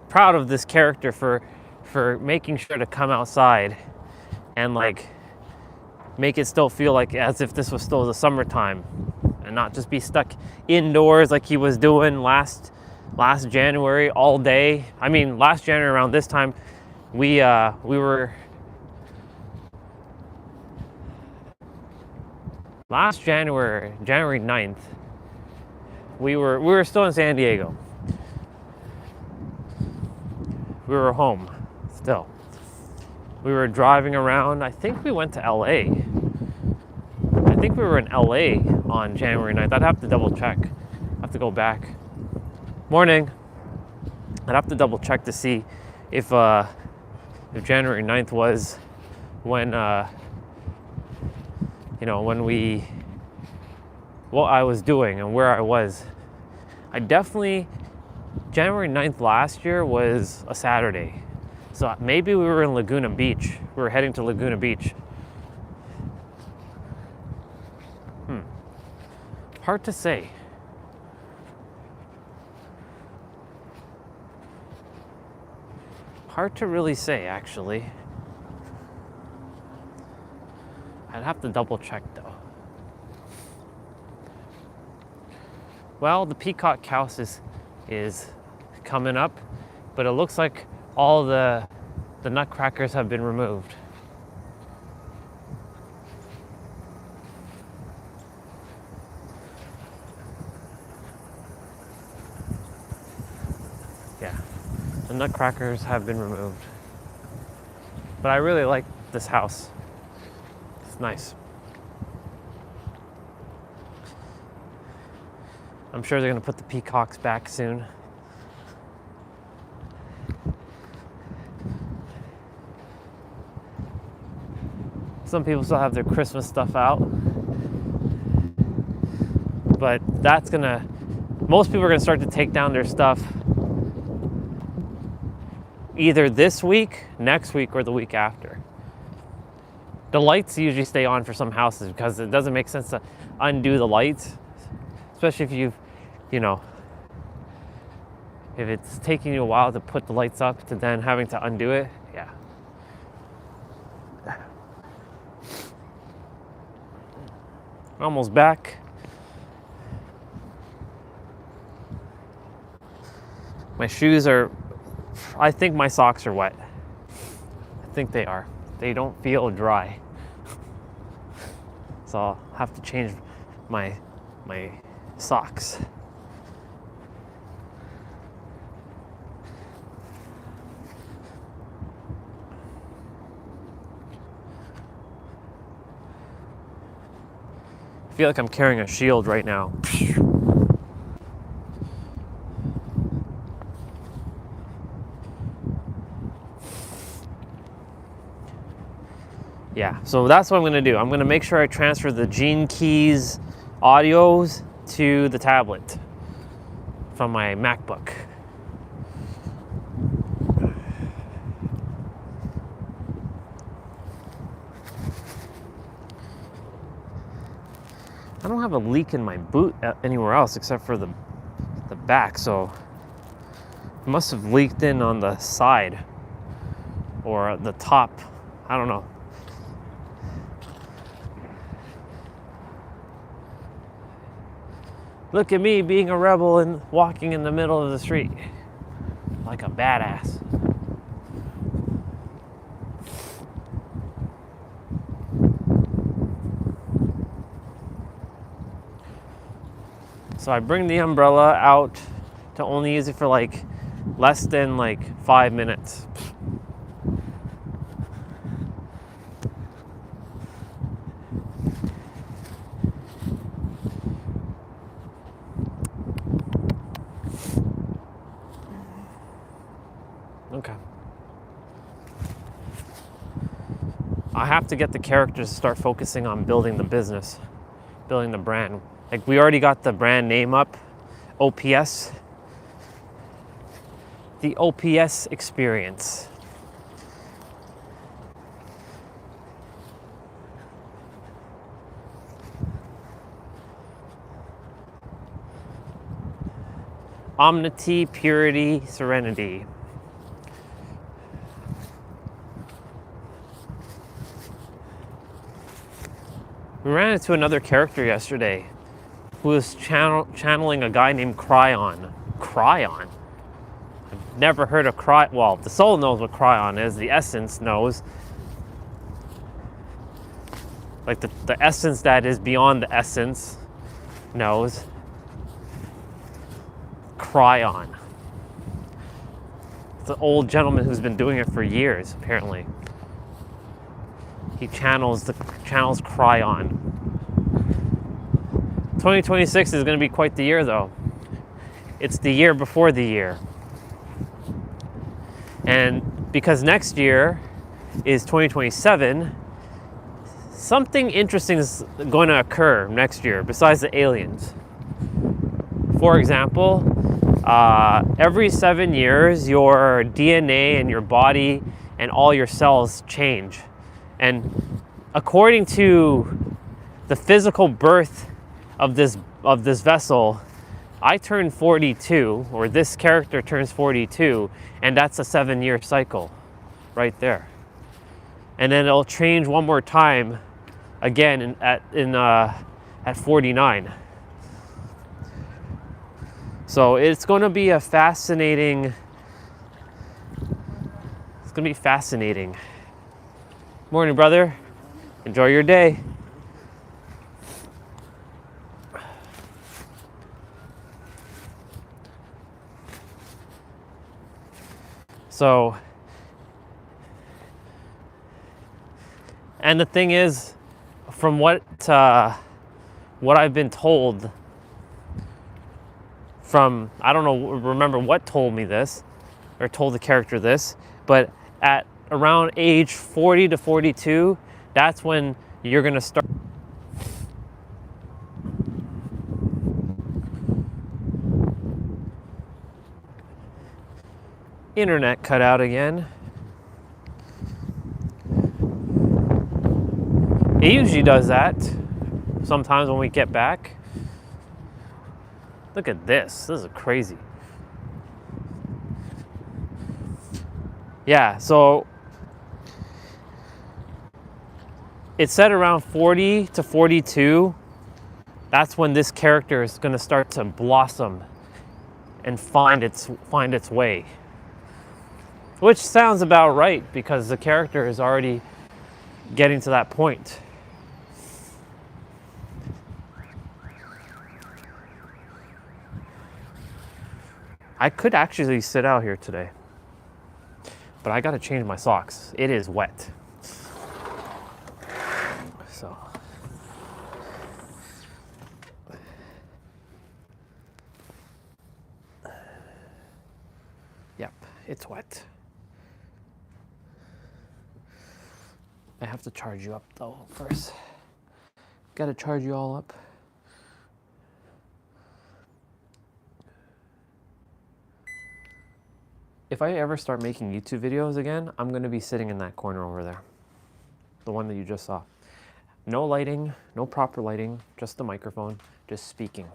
Proud of this character for making sure to come outside and like make it still feel like as if this was still the summertime and not just be stuck indoors like he was doing last January all day. I mean, last January around this time, we were last January 9th, we were still in San Diego. We were home still. We were driving around. I think we went to LA. I think we were in LA on January 9th. I'd have to double check. I have to go back. Morning. I'd have to double check to see if January 9th was when when what I was doing and where I was. I definitely, January 9th last year was a Saturday. So maybe we were in Laguna Beach. We were heading to Laguna Beach. Hard to say. Hard to really say, actually. I'd have to double check though. Well, the peacock house is coming up, but it looks like all the nutcrackers have been removed. Yeah, the nutcrackers have been removed. But I really like this house. It's nice. I'm sure they're gonna put the peacocks back soon. Some people still have their Christmas stuff out. But most people are gonna start to take down their stuff either this week, next week, or the week after. The lights usually stay on for some houses because it doesn't make sense to undo the lights, especially if if it's taking you a while to put the lights up to then having to undo it. Yeah. Almost back. My shoes are, I think my socks are wet. I think they are. They don't feel dry. So I'll have to change my socks. I feel like I'm carrying a shield right now. Yeah, so that's what I'm gonna do. I'm gonna make sure I transfer the Gene Keys audios to the tablet from my MacBook. I don't have a leak in my boot anywhere else except for the back, so it must have leaked in on the side or the top. I don't know. Look at me being a rebel and walking in the middle of the street like a badass. So I bring the umbrella out to only use it for like less than like 5 minutes. Okay. I have to get the characters to start focusing on building the business, building the brand. Like we already got the brand name up, OPS. The OPS experience. Omnity, purity, serenity. We ran into another character yesterday who was channeling a guy named Cryon. Cryon? I've never heard of Cryon. Well, the soul knows what Cryon is. The essence knows. Like the essence that is beyond the essence knows. Cryon. It's an old gentleman who's been doing it for years, apparently. He channels Cryon. 2026 is going to be quite the year, though. It's the year before the year. And because next year is 2027, something interesting is going to occur next year besides the aliens. For example, every 7 years, your DNA and your body and all your cells change. And according to the physical birth of this vessel, I turn 42, or this character turns 42, and that's a 7-year cycle right there. And then it'll change one more time again at 49. So it's going to be a fascinating. It's going to be fascinating. Morning, brother. Enjoy your day. So, and the thing is, from what I've been told from, I don't know, remember what told me this, or told the character this, but at around age 40 to 42, that's when you're gonna start. Internet cut out again. It usually does that sometimes when we get back. Look at this. This is crazy. Yeah, so it said around 40 to 42. That's when this character is going to start to blossom and find its way. Which sounds about right because the character is already getting to that point. I could actually sit out here today, but I gotta change my socks. It is wet. So. Yep, it's wet. I have to charge you up though first. Gotta charge you all up. If I ever start making YouTube videos again, I'm gonna be sitting in that corner over there. The one that you just saw. No lighting, no proper lighting, just the microphone, just speaking.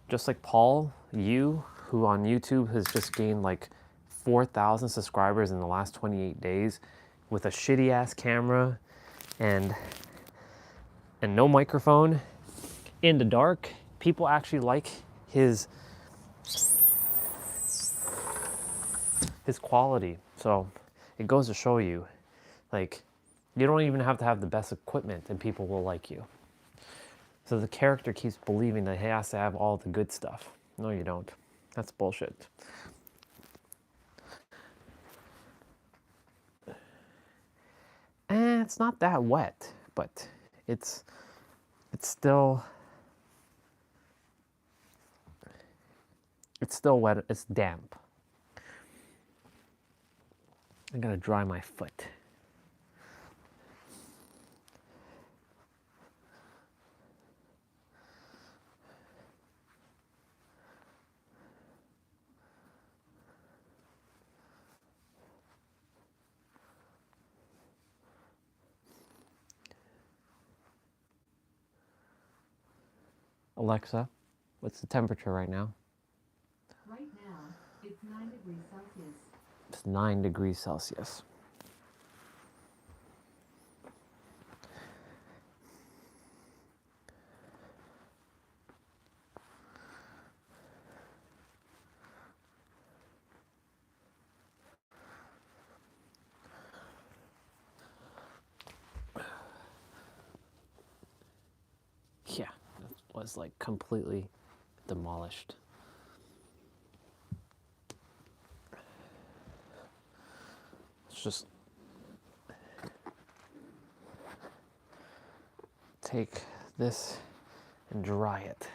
Just like Paul, who on YouTube has just gained like 4,000 subscribers in the last 28 days with a shitty ass camera and no microphone in the dark. People actually like his quality. So it goes to show you, like, you don't even have to have the best equipment and people will like you. So the character keeps believing that he has to have all the good stuff. No, you don't. That's bullshit. And it's not that wet, but it's still wet. It's damp. I gotta dry my foot. Alexa, what's the temperature right now? Right now, it's 9 degrees Celsius. It's 9 degrees Celsius. Yeah, it was like completely demolished. Let's just take this and dry it.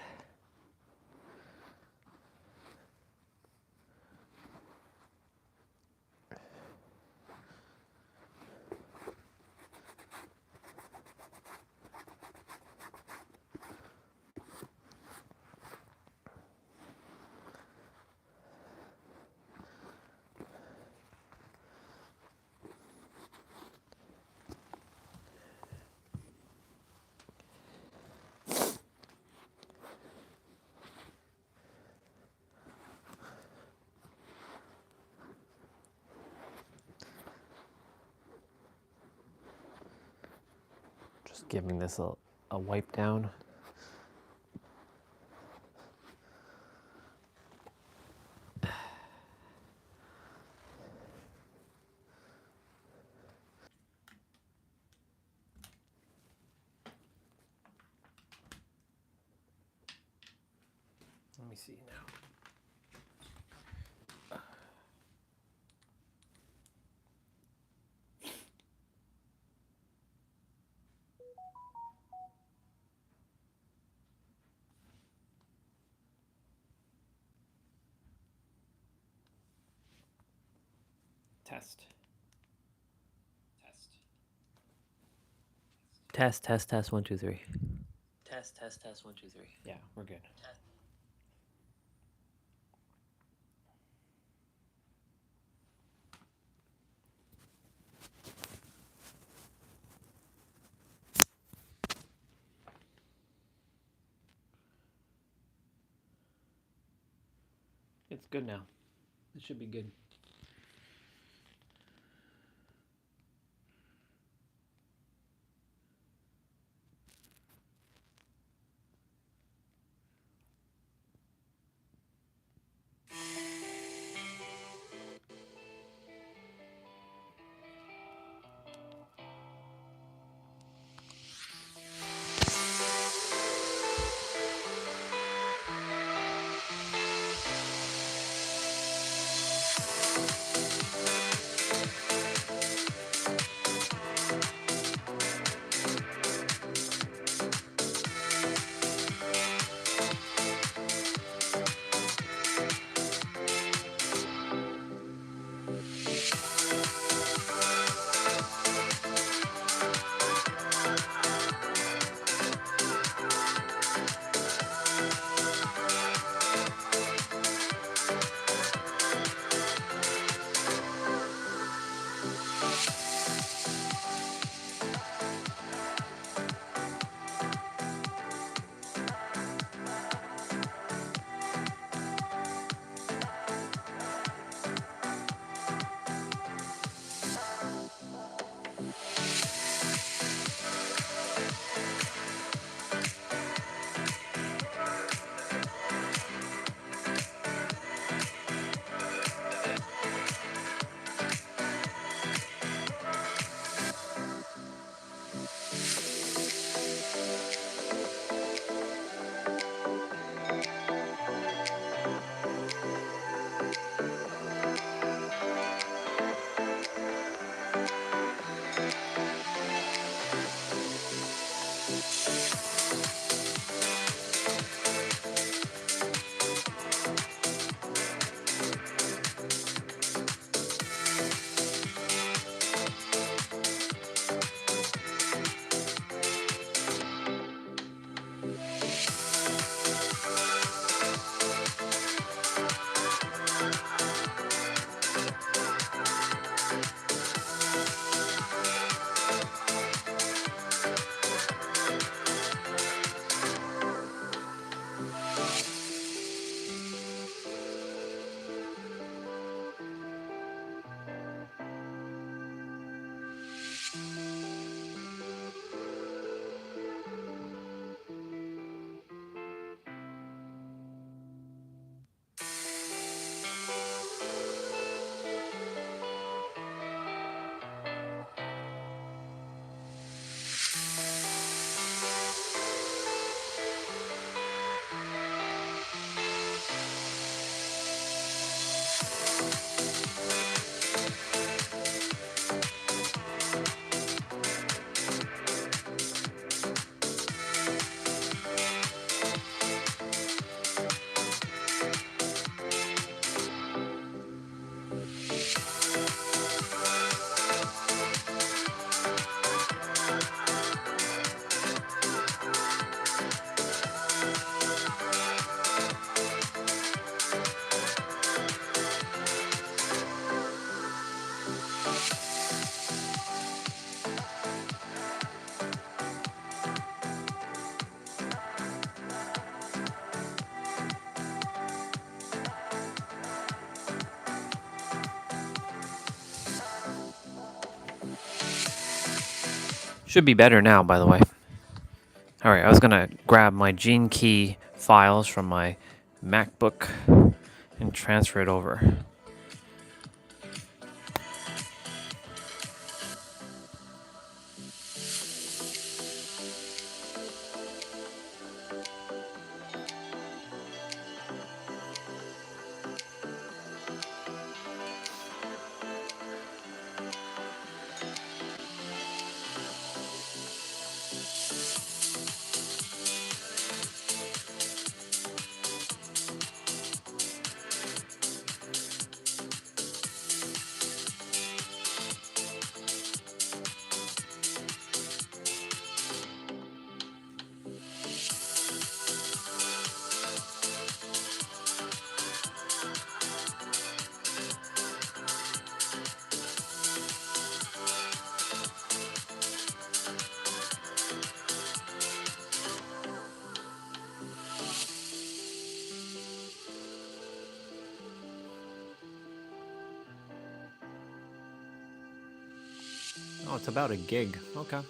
Just giving this a wipe down. Let me see now. Test. Test 1 2 3. Test 1 2 3. Yeah, we're good. It's good now. It should be good. Should be better now, by the way. Alright, I was gonna grab my Gene Key files from my MacBook and transfer it over. Oh, it's about a gig. Okay.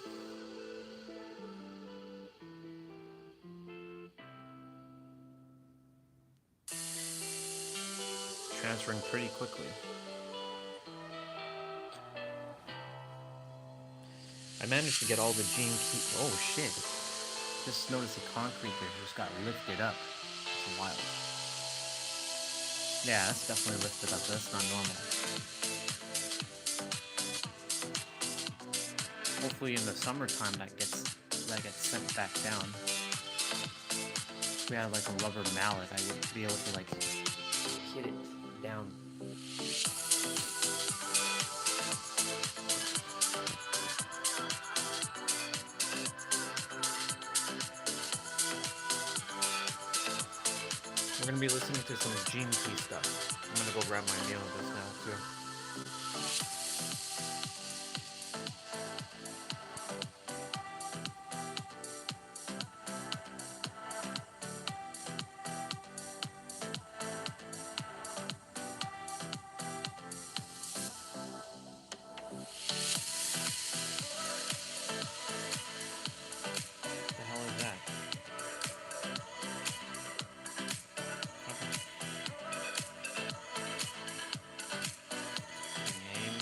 Transferring pretty quickly. I managed to get all the Gene Key. Oh shit! Just noticed the concrete there just got lifted up. It's wild. Yeah, that's definitely lifted up. That's not normal. Hopefully in the summertime that gets sent back down. If we had like a rubber mallet, I would be able to like hit it down. We're gonna be listening to some Gene Key stuff. I'm gonna go grab my meal just now too. What the hell is that? Name.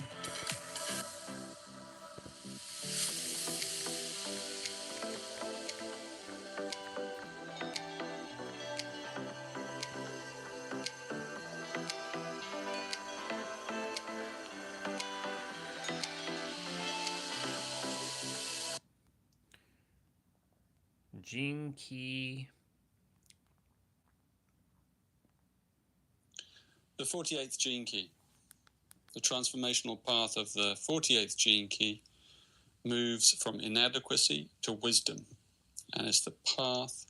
Gene Key. The 48th gene key. The transformational path of the 48th gene key moves from inadequacy to wisdom, and is the path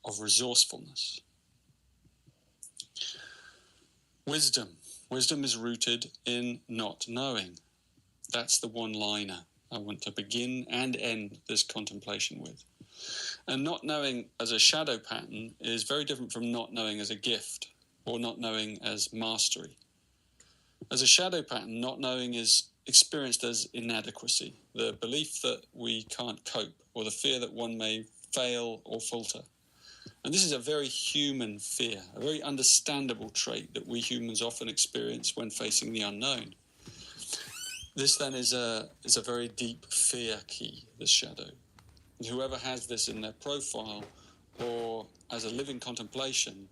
of resourcefulness. Wisdom. Wisdom is rooted in not knowing. That's the one-liner I want to begin and end this contemplation with. And not knowing as a shadow pattern is very different from not knowing as a gift or not knowing as mastery. As a shadow pattern, not knowing is experienced as inadequacy, the belief that we can't cope or the fear that one may fail or falter. And this is a very human fear, a very understandable trait that we humans often experience when facing the unknown. This then is a very deep fear key, this shadow. And whoever has this in their profile or as a living contemplation,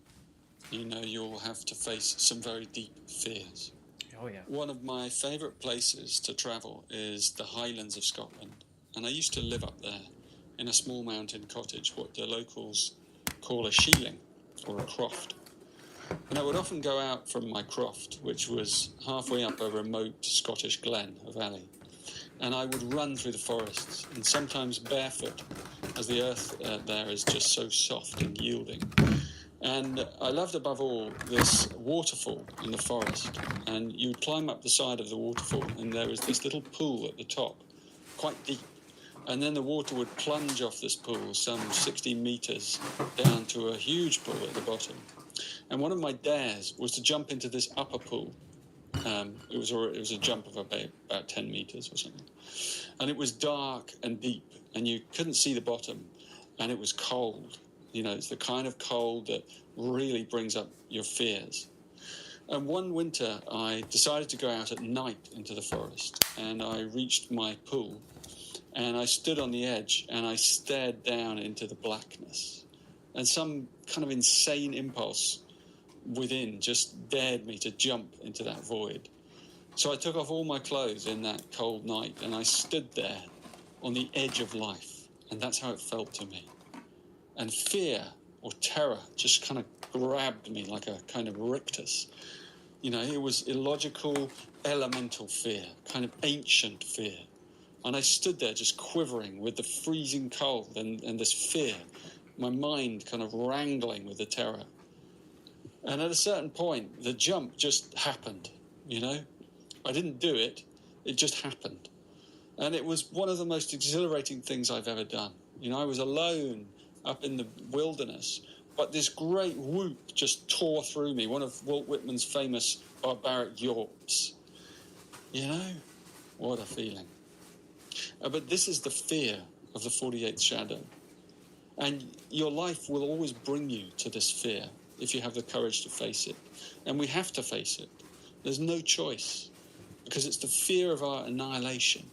you know you'll have to face some very deep fears. Oh yeah. One of my favourite places to travel is the Highlands of Scotland. And I used to live up there in a small mountain cottage, what the locals call a shieling or a croft. And I would often go out from my croft, which was halfway up a remote Scottish glen, a valley. And I would run through the forests, and sometimes barefoot, as the earth there is just so soft and yielding. And I loved above all this waterfall in the forest. And you would climb up the side of the waterfall, and there was this little pool at the top, quite deep. And then the water would plunge off this pool some 60 meters down to a huge pool at the bottom. And one of my dares was to jump into this upper pool. It was a jump of about 10 meters or something. And it was dark and deep, and you couldn't see the bottom, and it was cold. It's the kind of cold that really brings up your fears. And one winter, I decided to go out at night into the forest, and I reached my pool, and I stood on the edge, and I stared down into the blackness. And some kind of insane impulse within just dared me to jump into that void. So I took off all my clothes in that cold night, and I stood there on the edge of life, and that's how it felt to me. And fear or terror just kind of grabbed me like a kind of rictus. It was illogical, elemental fear, kind of ancient fear. And I stood there just quivering with the freezing cold and this fear, my mind kind of wrangling with the terror. And at a certain point, the jump just happened, I didn't do it, it just happened. And it was one of the most exhilarating things I've ever done. I was alone up in the wilderness, but this great whoop just tore through me, one of Walt Whitman's famous barbaric yawps. What a feeling. But this is the fear of the 48th shadow. And your life will always bring you to this fear if you have the courage to face it. And we have to face it. There's no choice, because it's the fear of our annihilation.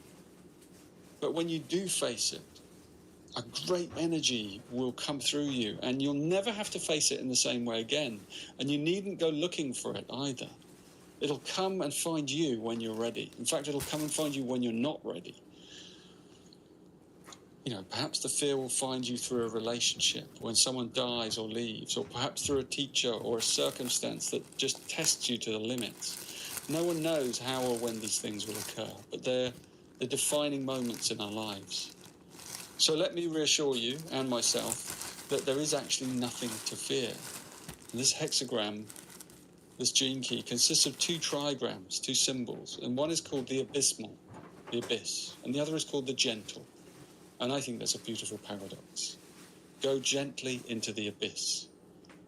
But when you do face it, a great energy will come through you, and you'll never have to face it in the same way again. And you needn't go looking for it either. It'll come and find you when you're ready. In fact, it'll come and find you when you're not ready. Perhaps the fear will find you through a relationship, when someone dies or leaves, or perhaps through a teacher or a circumstance that just tests you to the limits. No one knows how or when these things will occur, but they're the defining moments in our lives. So let me reassure you and myself that there is actually nothing to fear. And this hexagram, this gene key, consists of 2 trigrams, 2 symbols, and one is called the abysmal, the abyss, and the other is called the gentle. And I think that's a beautiful paradox. Go gently into the abyss.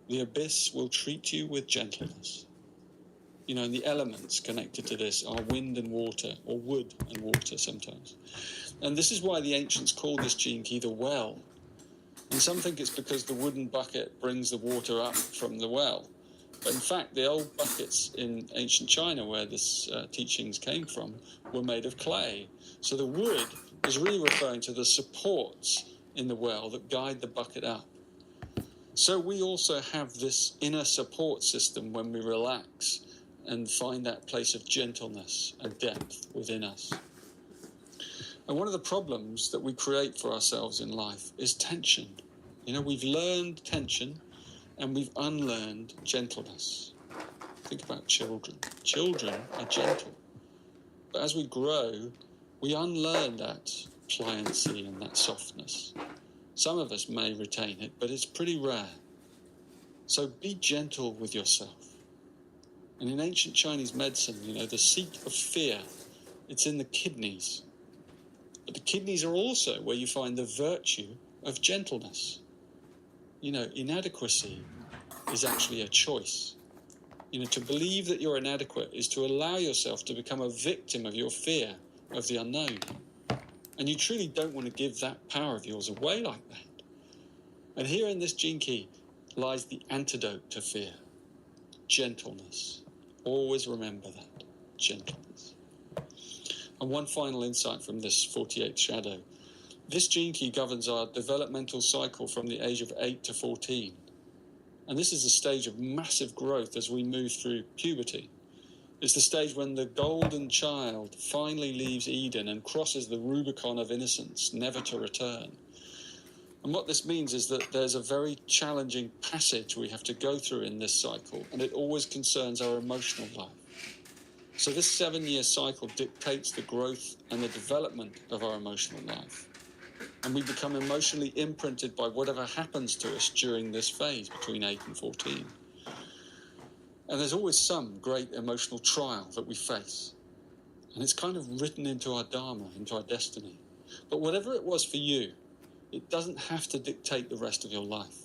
The abyss will treat you with gentleness. And the elements connected to this are wind and water, or wood and water sometimes. And this is why the ancients called this gene key the well. And some think it's because the wooden bucket brings the water up from the well. But in fact, the old buckets in ancient China, where this teachings came from, were made of clay. So the wood is really referring to the supports in the well that guide the bucket up. So we also have this inner support system when we relax and find that place of gentleness and depth within us. And one of the problems that we create for ourselves in life is tension. We've learned tension and we've unlearned gentleness. Think about children. Children are gentle. But as we grow, we unlearn that pliancy and that softness. Some of us may retain it, but it's pretty rare. So be gentle with yourself. And in ancient Chinese medicine, the seat of fear, it's in the kidneys. But the kidneys are also where you find the virtue of gentleness. Inadequacy is actually a choice. To believe that you're inadequate is to allow yourself to become a victim of your fear of the unknown. And you truly don't want to give that power of yours away like that. And here in this gene key lies the antidote to fear. Gentleness. Always remember that. Gentleness. And one final insight from this 48th shadow. This gene key governs our developmental cycle from the age of 8 to 14. And this is a stage of massive growth as we move through puberty. It's the stage when the golden child finally leaves Eden and crosses the Rubicon of innocence, never to return. And what this means is that there's a very challenging passage we have to go through in this cycle, and it always concerns our emotional life. So this 7-year cycle dictates the growth and the development of our emotional life. And we become emotionally imprinted by whatever happens to us during this phase between 8 and 14. And there's always some great emotional trial that we face. And it's kind of written into our dharma, into our destiny. But whatever it was for you, it doesn't have to dictate the rest of your life.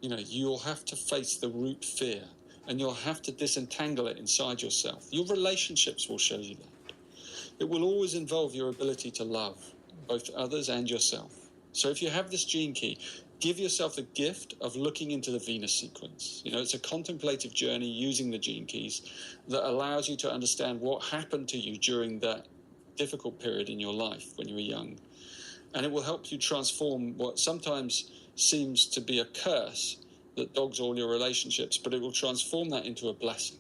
You'll have to face the root fear, and you'll have to disentangle it inside yourself. Your relationships will show you that. It will always involve your ability to love both others and yourself. So if you have this gene key, give yourself the gift of looking into the Venus sequence. It's a contemplative journey using the gene keys that allows you to understand what happened to you during that difficult period in your life when you were young. And it will help you transform what sometimes seems to be a curse that dogs all your relationships, but it will transform that into a blessing.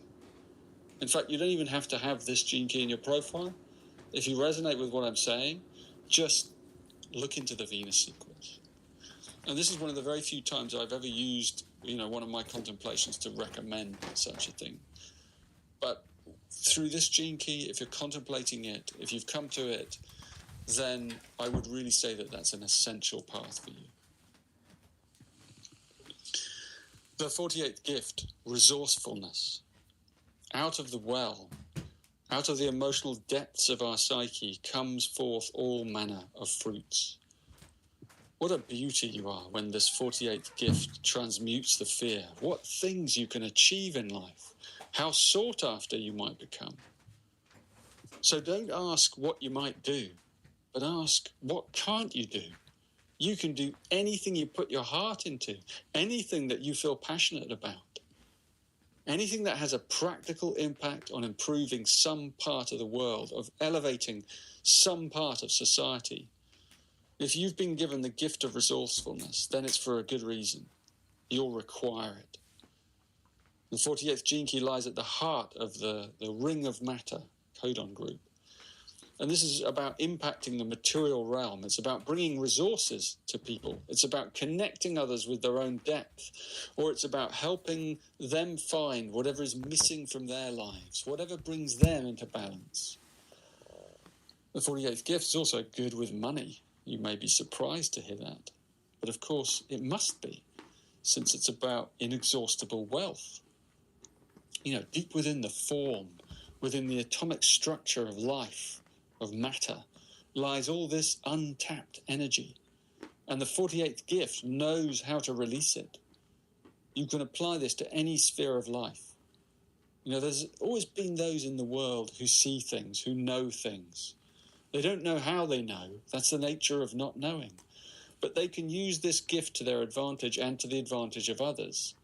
In fact, you don't even have to have this gene key in your profile. If you resonate with what I'm saying, just look into the Venus sequence. And this is one of the very few times I've ever used, one of my contemplations to recommend such a thing. But through this gene key, if you're contemplating it, if you've come to it, then I would really say that that's an essential path for you. The 48th gift, resourcefulness. Out of the well, out of the emotional depths of our psyche comes forth all manner of fruits. What a beauty you are when this 48th gift transmutes the fear. What things you can achieve in life. How sought after you might become. So don't ask what you might do, but ask what can't you do. You can do anything you put your heart into, anything that you feel passionate about, anything that has a practical impact on improving some part of the world, of elevating some part of society. If you've been given the gift of resourcefulness, then it's for a good reason. You'll require it. The 48th gene key lies at the heart of the ring of matter codon group. And this is about impacting the material realm. It's about bringing resources to people. It's about connecting others with their own depth. Or it's about helping them find whatever is missing from their lives, whatever brings them into balance. The 48th gift is also good with money. You may be surprised to hear that. But of course, it must be, since it's about inexhaustible wealth. Deep within the form, within the atomic structure of life, of matter, lies all this untapped energy. And the 48th gift knows how to release it. You can apply this to any sphere of life. There's always been those in the world who see things, who know things. They don't know how they know. That's the nature of not knowing. But they can use this gift to their advantage and to the advantage of others.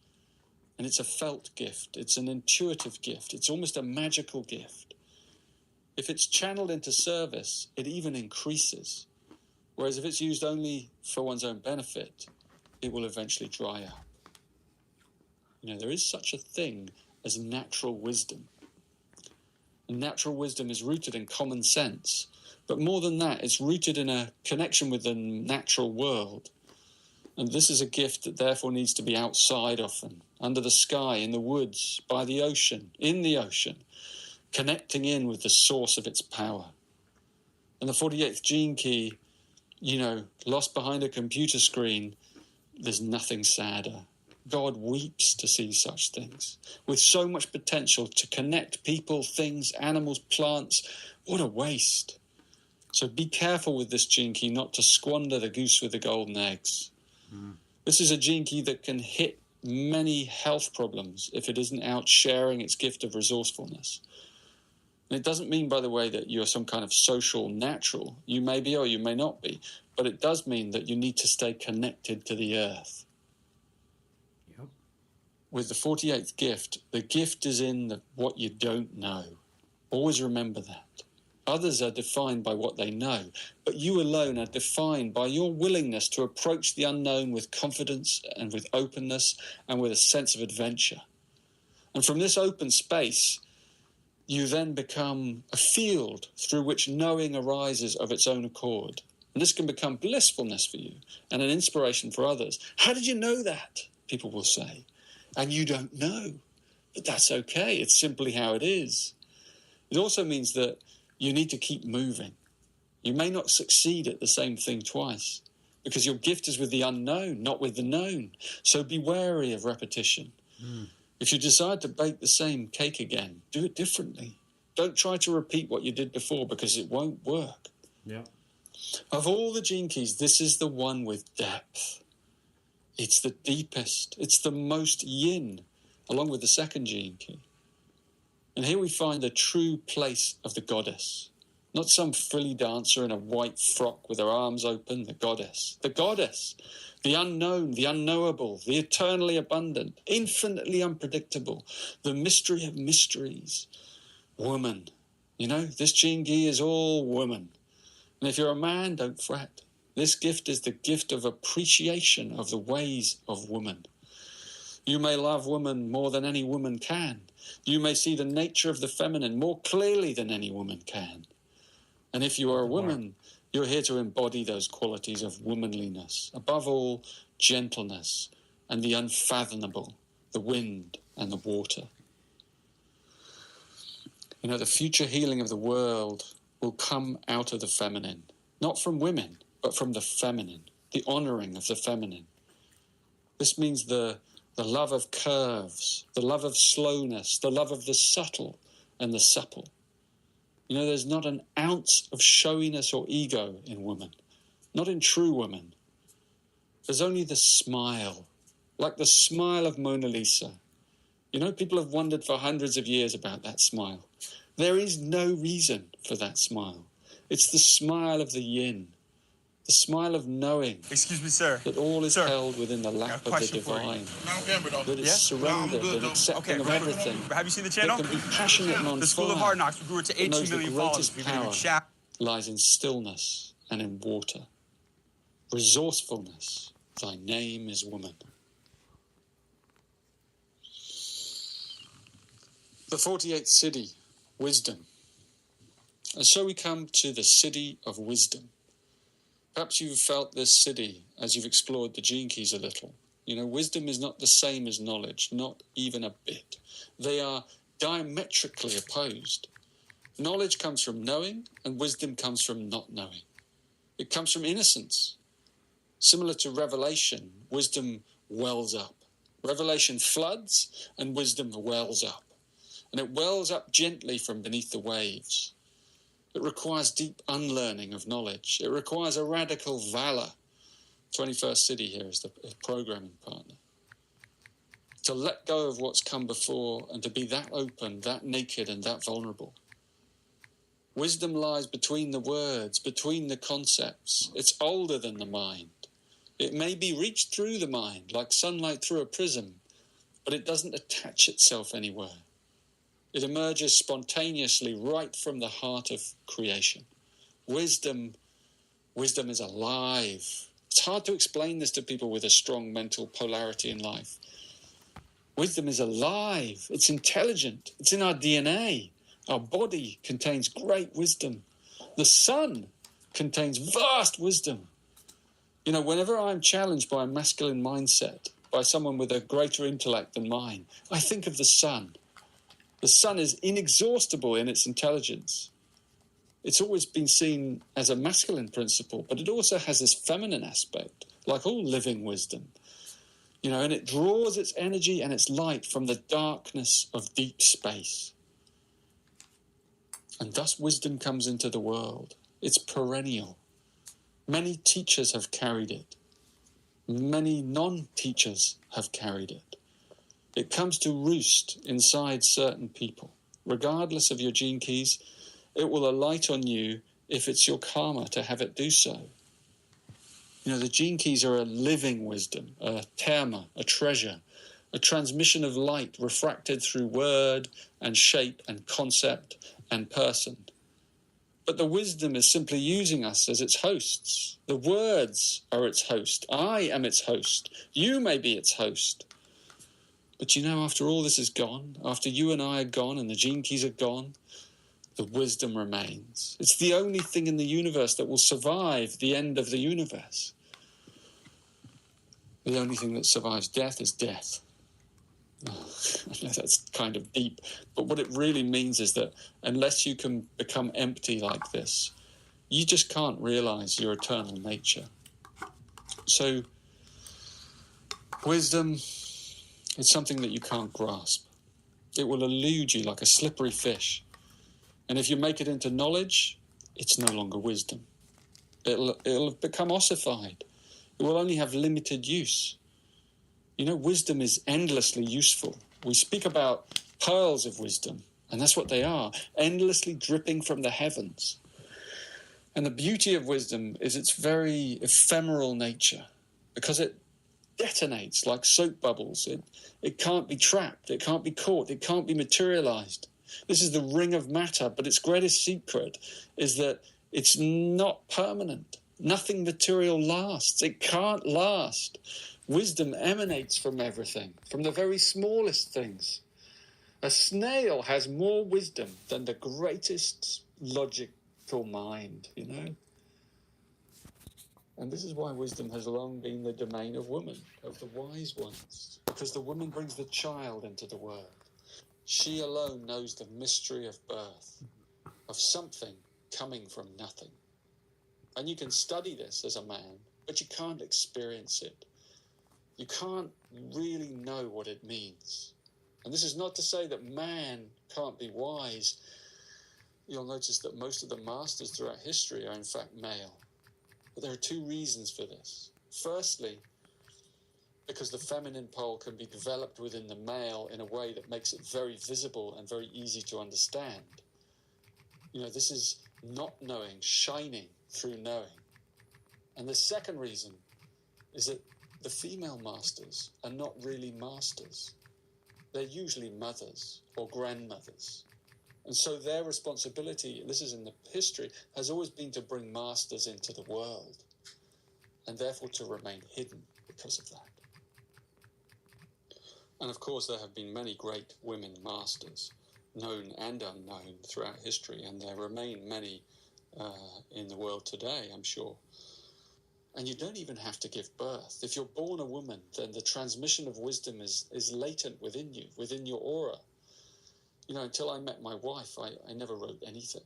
And it's a felt gift. It's an intuitive gift. It's almost a magical gift. If it's channeled into service, it even increases. Whereas if it's used only for one's own benefit, it will eventually dry up. There is such a thing as natural wisdom. And natural wisdom is rooted in common sense. But more than that, it's rooted in a connection with the natural world. And this is a gift that therefore needs to be outside often, under the sky, in the woods, by the ocean, in the ocean, connecting in with the source of its power. And the 48th gene key, lost behind a computer screen, there's nothing sadder. God weeps to see such things. With so much potential to connect people, things, animals, plants, what a waste. So be careful with this gene key not to squander the goose with the golden eggs. This is a gene key that can hit many health problems if it isn't out sharing its gift of resourcefulness. And it doesn't mean, by the way, that you're some kind of social natural. You may be or you may not be. But it does mean that you need to stay connected to the earth. Yep. With the 48th gift, the gift is in what you don't know. Always remember that. Others are defined by what they know, but you alone are defined by your willingness to approach the unknown with confidence and with openness and with a sense of adventure. And from this open space, you then become a field through which knowing arises of its own accord. And this can become blissfulness for you and an inspiration for others. How did you know that? People will say. And you don't know. But that's okay. It's simply how it is. It also means that you need to keep moving. You may not succeed at the same thing twice because your gift is with the unknown, not with the known. So be wary of repetition. If you decide to bake the same cake again, do it differently. Don't try to repeat what you did before because it won't work. Yeah. Of all the gene keys, this is the one with depth. It's the deepest. It's the most yin, along with the second gene key. And here we find the true place of the goddess. Not some frilly dancer in a white frock with her arms open, the goddess. The goddess, the unknown, the unknowable, the eternally abundant, infinitely unpredictable, the mystery of mysteries. Woman. You know, this gene key is all woman. And if you're a man, don't fret. This gift is the gift of appreciation of the ways of woman. You may love woman more than any woman can. You may see the nature of the feminine more clearly than any woman can. And if you are a woman, you're here to embody those qualities of womanliness. Above all, gentleness and the unfathomable, the wind and the water. You know, the future healing of the world will come out of the feminine. Not from women, but from the feminine. The honoring of the feminine. This means the love of curves, the love of slowness, the love of the subtle and the supple. You know, there's not an ounce of showiness or ego in woman, not in true woman. There's only the smile, like the smile of Mona Lisa. You know, people have wondered for hundreds of years about that smile. There is no reason for that smile. It's the smile of the yin, the smile of knowing. Excuse me, sir. That all is Sir, held within the lap of the divine. That is surrendered and accepting of everything. Have you seen the channel? That can be passionate and on The School of fire. Hard Knocks, we grew it to 18 knows million the followers. greatest We've been in power chat. lies in stillness and in water. Resourcefulness. Thy name is woman. The 48th city, wisdom. And so we come to the city of wisdom. Perhaps you've felt this city as you've explored the gene keys a little. You know, wisdom is not the same as knowledge, not even a bit. They are diametrically opposed. Knowledge comes from knowing, and wisdom comes from not knowing. It comes from innocence. Similar to revelation, wisdom wells up. Revelation floods, and wisdom wells up. And it wells up gently from beneath the waves. It requires deep unlearning of knowledge. It requires a radical valor. 21st City here is the programming partner. To let go of what's come before and to be that open, that naked, and that vulnerable. Wisdom lies between the words, between the concepts. It's older than the mind. It may be reached through the mind, like sunlight through a prism, but it doesn't attach itself anywhere. It emerges spontaneously right from the heart of creation. Wisdom is alive. It's hard to explain this to people with a strong mental polarity in life. Wisdom is alive. It's intelligent. It's in our DNA. Our body contains great wisdom. The sun contains vast wisdom. You know, whenever I'm challenged by a masculine mindset, by someone with a greater intellect than mine, I think of the sun. The sun is inexhaustible in its intelligence. It's always been seen as a masculine principle, but it also has this feminine aspect, like all living wisdom. You know, and it draws its energy and its light from the darkness of deep space. And thus wisdom comes into the world. It's perennial. Many teachers have carried it. Many non-teachers have carried it. It comes to roost inside certain people. Regardless of your gene keys, it will alight on you if it's your karma to have it do so. You know, the gene keys are a living wisdom, a terma, a treasure, a transmission of light refracted through word and shape and concept and person. But the wisdom is simply using us as its hosts. The words are its host. I am its host. You may be its host. But you know, after all this is gone, after you and I are gone and the gene keys are gone, the wisdom remains. It's the only thing in the universe that will survive the end of the universe. The only thing that survives death is death. I know that's kind of deep, but what it really means is that unless you can become empty like this, you just can't realize your eternal nature. So, wisdom, it's something that you can't grasp. It will elude you like a slippery fish. And if you make it into knowledge, it's no longer wisdom. It'll become ossified. It will only have limited use. You know, wisdom is endlessly useful. We speak about pearls of wisdom, and that's what they are, endlessly dripping from the heavens. And the beauty of wisdom is its very ephemeral nature, because it detonates like soap bubbles. It can't be trapped, it can't be caught, it can't be materialized. This is the ring of matter, but its greatest secret is that it's not permanent. Nothing material lasts. It can't last. Wisdom emanates from everything, from the very smallest things. A snail has more wisdom than the greatest logical mind, you know? And this is why wisdom has long been the domain of women, of the wise ones, because the woman brings the child into the world. She alone knows the mystery of birth, of something coming from nothing. And you can study this as a man, but you can't experience it. You can't really know what it means. And this is not to say that man can't be wise. You'll notice that most of the masters throughout history are in fact male. But there are two reasons for this. Firstly, because the feminine pole can be developed within the male in a way that makes it very visible and very easy to understand. You know, this is not knowing, shining through knowing. And the second reason is that the female masters are not really masters. They're usually mothers or grandmothers. And so their responsibility, and this is in the history, has always been to bring masters into the world, and therefore to remain hidden because of that. And of course, there have been many great women masters, known and unknown, throughout history, and there remain many in the world today, I'm sure. And you don't even have to give birth. If you're born a woman, then the transmission of wisdom is latent within you, within your aura. You know, until I met my wife, I never wrote anything.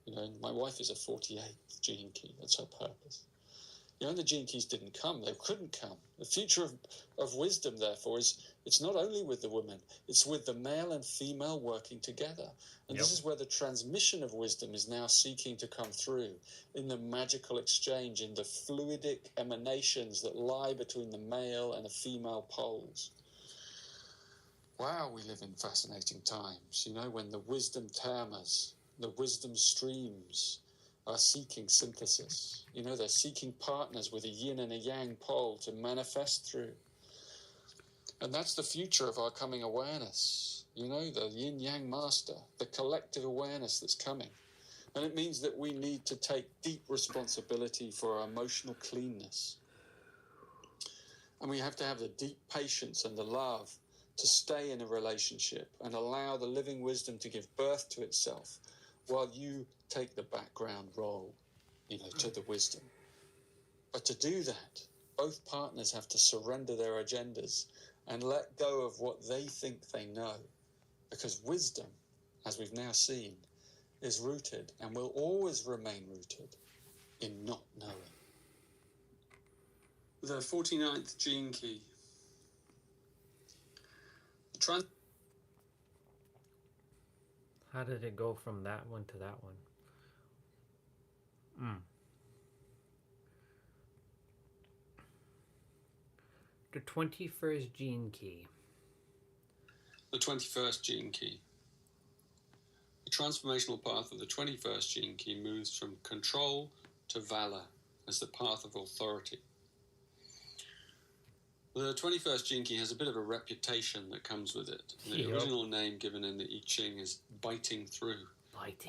You know, my wife is a 48th gene key. That's her purpose. You know, and the gene keys didn't come. They couldn't come. The future of wisdom, therefore, it's not only with the woman. It's with the male and female working together. And this is where the transmission of wisdom is now seeking to come through, in the magical exchange, in the fluidic emanations that lie between the male and the female poles. Wow, we live in fascinating times, you know, when the wisdom termas, the wisdom streams are seeking synthesis. You know, they're seeking partners with a yin and a yang pole to manifest through. And that's the future of our coming awareness. You know, the yin-yang master, the collective awareness that's coming. And it means that we need to take deep responsibility for our emotional cleanness. And we have to have the deep patience and the love to stay in a relationship and allow the living wisdom to give birth to itself while you take the background role, you know, to the wisdom. But to do that, both partners have to surrender their agendas and let go of what they think they know. Because wisdom, as we've now seen, is rooted and will always remain rooted in not knowing. The 49th gene key. How did it go from that one to that one? The 21st gene key. The 21st gene key. The transformational path of the 21st gene key moves from control to valor as the path of authority. The 21st gene key has a bit of a reputation that comes with it. The original name given in the I Ching is biting through.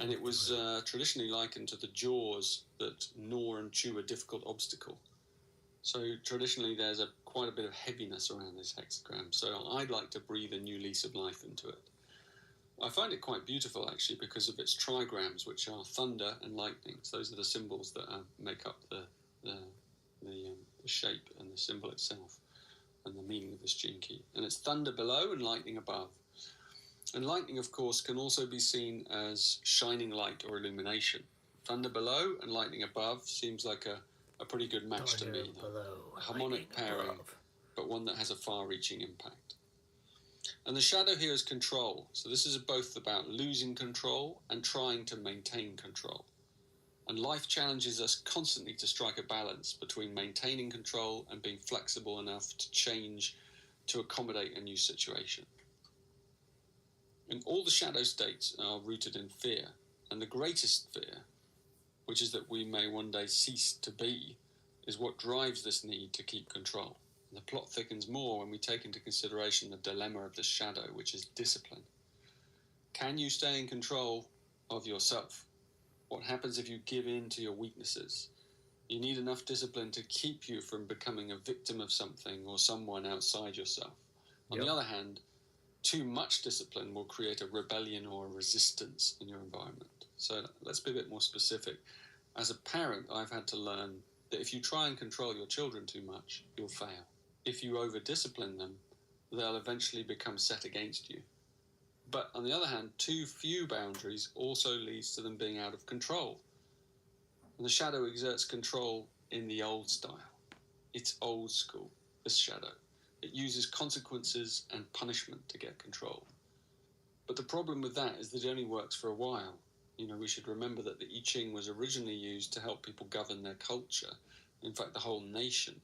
And it was traditionally likened to the jaws that gnaw and chew a difficult obstacle. So traditionally there's quite a bit of heaviness around this hexagram. So I'd like to breathe a new lease of life into it. I find it quite beautiful actually because of its trigrams, which are thunder and lightning. So those are the symbols that make up the shape and the symbol itself and the meaning of this gene key. And it's thunder below and lightning above. And lightning, of course, can also be seen as shining light or illumination. Thunder below and lightning above seems like a pretty good match to me. A harmonic pairing, but one that has a far-reaching impact. And the shadow here is control. So this is both about losing control and trying to maintain control. And life challenges us constantly to strike a balance between maintaining control and being flexible enough to change to accommodate a new situation. And all the shadow states are rooted in fear. And the greatest fear, which is that we may one day cease to be, is what drives this need to keep control. And the plot thickens more when we take into consideration the dilemma of the shadow, which is discipline. Can you stay in control of yourself? What happens if you give in to your weaknesses? You need enough discipline to keep you from becoming a victim of something or someone outside yourself. On the other hand, too much discipline will create a rebellion or a resistance in your environment. So let's be a bit more specific. As a parent, I've had to learn that if you try and control your children too much, you'll fail. If you over-discipline them, they'll eventually become set against you. But on the other hand, too few boundaries also leads to them being out of control. And the shadow exerts control in the old style. It's old school, this shadow. It uses consequences and punishment to get control. But the problem with that is that it only works for a while. You know, we should remember that the I Ching was originally used to help people govern their culture, in fact, the whole nation.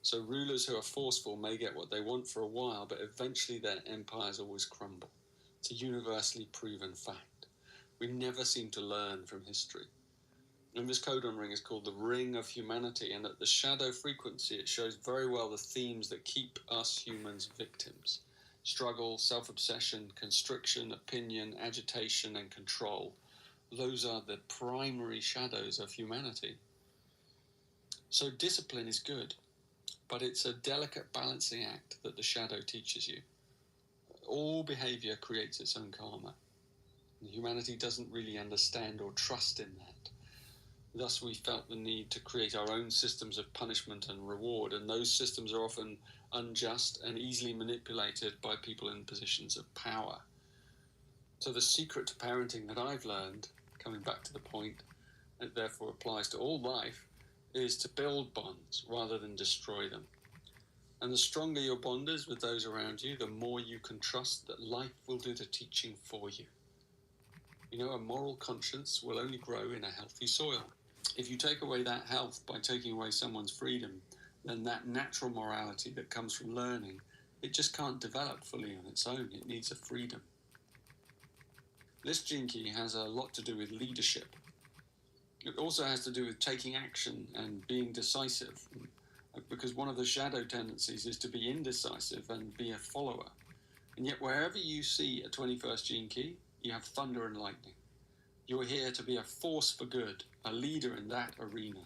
So rulers who are forceful may get what they want for a while, but eventually their empires always crumble. It's a universally proven fact. We never seem to learn from history. And this codon ring is called the Ring of Humanity, and at the shadow frequency it shows very well the themes that keep us humans victims. Struggle, self-obsession, constriction, opinion, agitation, and control. Those are the primary shadows of humanity. So discipline is good, but it's a delicate balancing act that the shadow teaches you. All behavior creates its own karma. And humanity doesn't really understand or trust in that. Thus, we felt the need to create our own systems of punishment and reward, and those systems are often unjust and easily manipulated by people in positions of power. So the secret to parenting that I've learned, coming back to the point, and therefore applies to all life, is to build bonds rather than destroy them. And the stronger your bond is with those around you, the more you can trust that life will do the teaching for you. You know, a moral conscience will only grow in a healthy soil. If you take away that health by taking away someone's freedom, then that natural morality that comes from learning, it just can't develop fully on its own. It needs a freedom. This gene key has a lot to do with leadership. It also has to do with taking action and being decisive, because one of the shadow tendencies is to be indecisive and be a follower. And yet wherever you see a 21st gene key, you have thunder and lightning. You're here to be a force for good, a leader in that arena.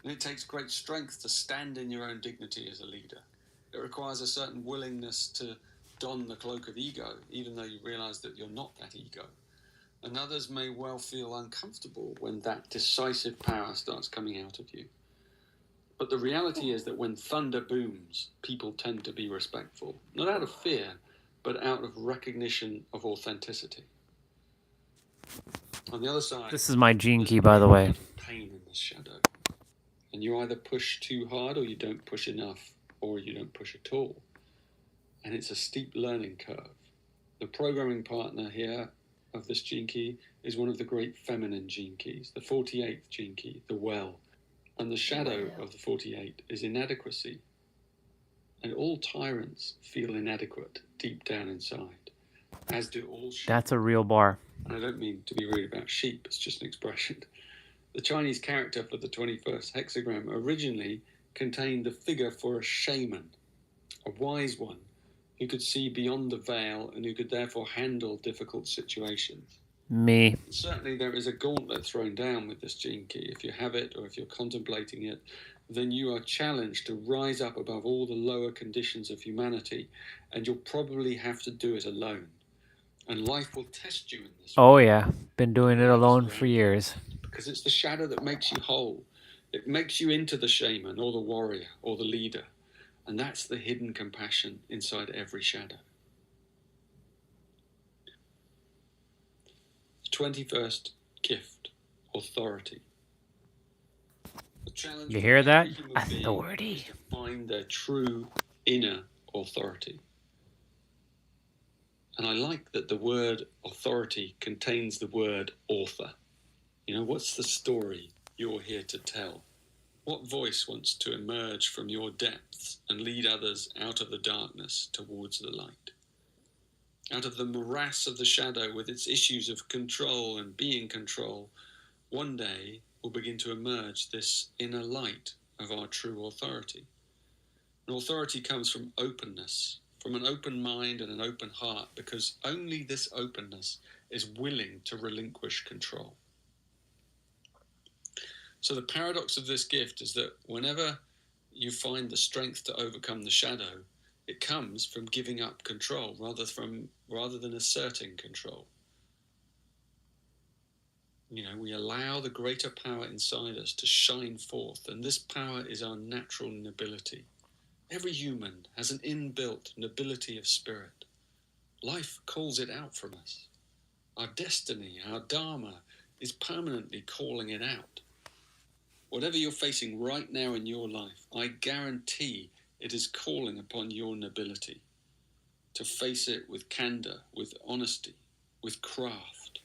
And it takes great strength to stand in your own dignity as a leader. It requires a certain willingness to don the cloak of ego, even though you realize that you're not that ego. And others may well feel uncomfortable when that decisive power starts coming out of you. But the reality is that when thunder booms, people tend to be respectful, not out of fear, but out of recognition of authenticity. On the other side, This is my gene key, by the way. pain in this shadow. And you either push too hard or you don't push enough, or you don't push at all. And it's a steep learning curve. The programming partner here of this gene key is one of the great feminine gene keys, the 48th gene key, the well. And the shadow of the 48 is inadequacy. And all tyrants feel inadequate deep down inside, as do all sheep. That's a real bar. And I don't mean to be rude about sheep, it's just an expression. The Chinese character for the 21st hexagram originally contained the figure for a shaman, a wise one, who could see beyond the veil and who could therefore handle difficult situations. Me. Certainly there is a gauntlet thrown down with this gene key. If you have it or if you're contemplating it, then you are challenged to rise up above all the lower conditions of humanity, and you'll probably have to do it alone. And life will test you in this Oh way. yeah, been doing it alone for years. Because it's the shadow that makes you whole. It makes you into the shaman or the warrior or the leader. And that's the hidden compassion inside every shadow. The 21st gift, authority. The challenge You for hear that? every human being Authority. is to find their true inner authority. And I like that the word authority contains the word author. You know, what's the story you're here to tell? What voice wants to emerge from your depths and lead others out of the darkness towards the light? Out of the morass of the shadow with its issues of control and being control, one day will begin to emerge this inner light of our true authority. And authority comes from openness, from an open mind and an open heart, because only this openness is willing to relinquish control. So the paradox of this gift is that whenever you find the strength to overcome the shadow, it comes from giving up control rather than asserting control. You know, we allow the greater power inside us to shine forth, and this power is our natural nobility. Every human has an inbuilt nobility of spirit. Life calls it out from us. Our destiny, our dharma, is permanently calling it out. Whatever you're facing right now in your life, I guarantee it is calling upon your nobility to face it with candor, with honesty, with craft.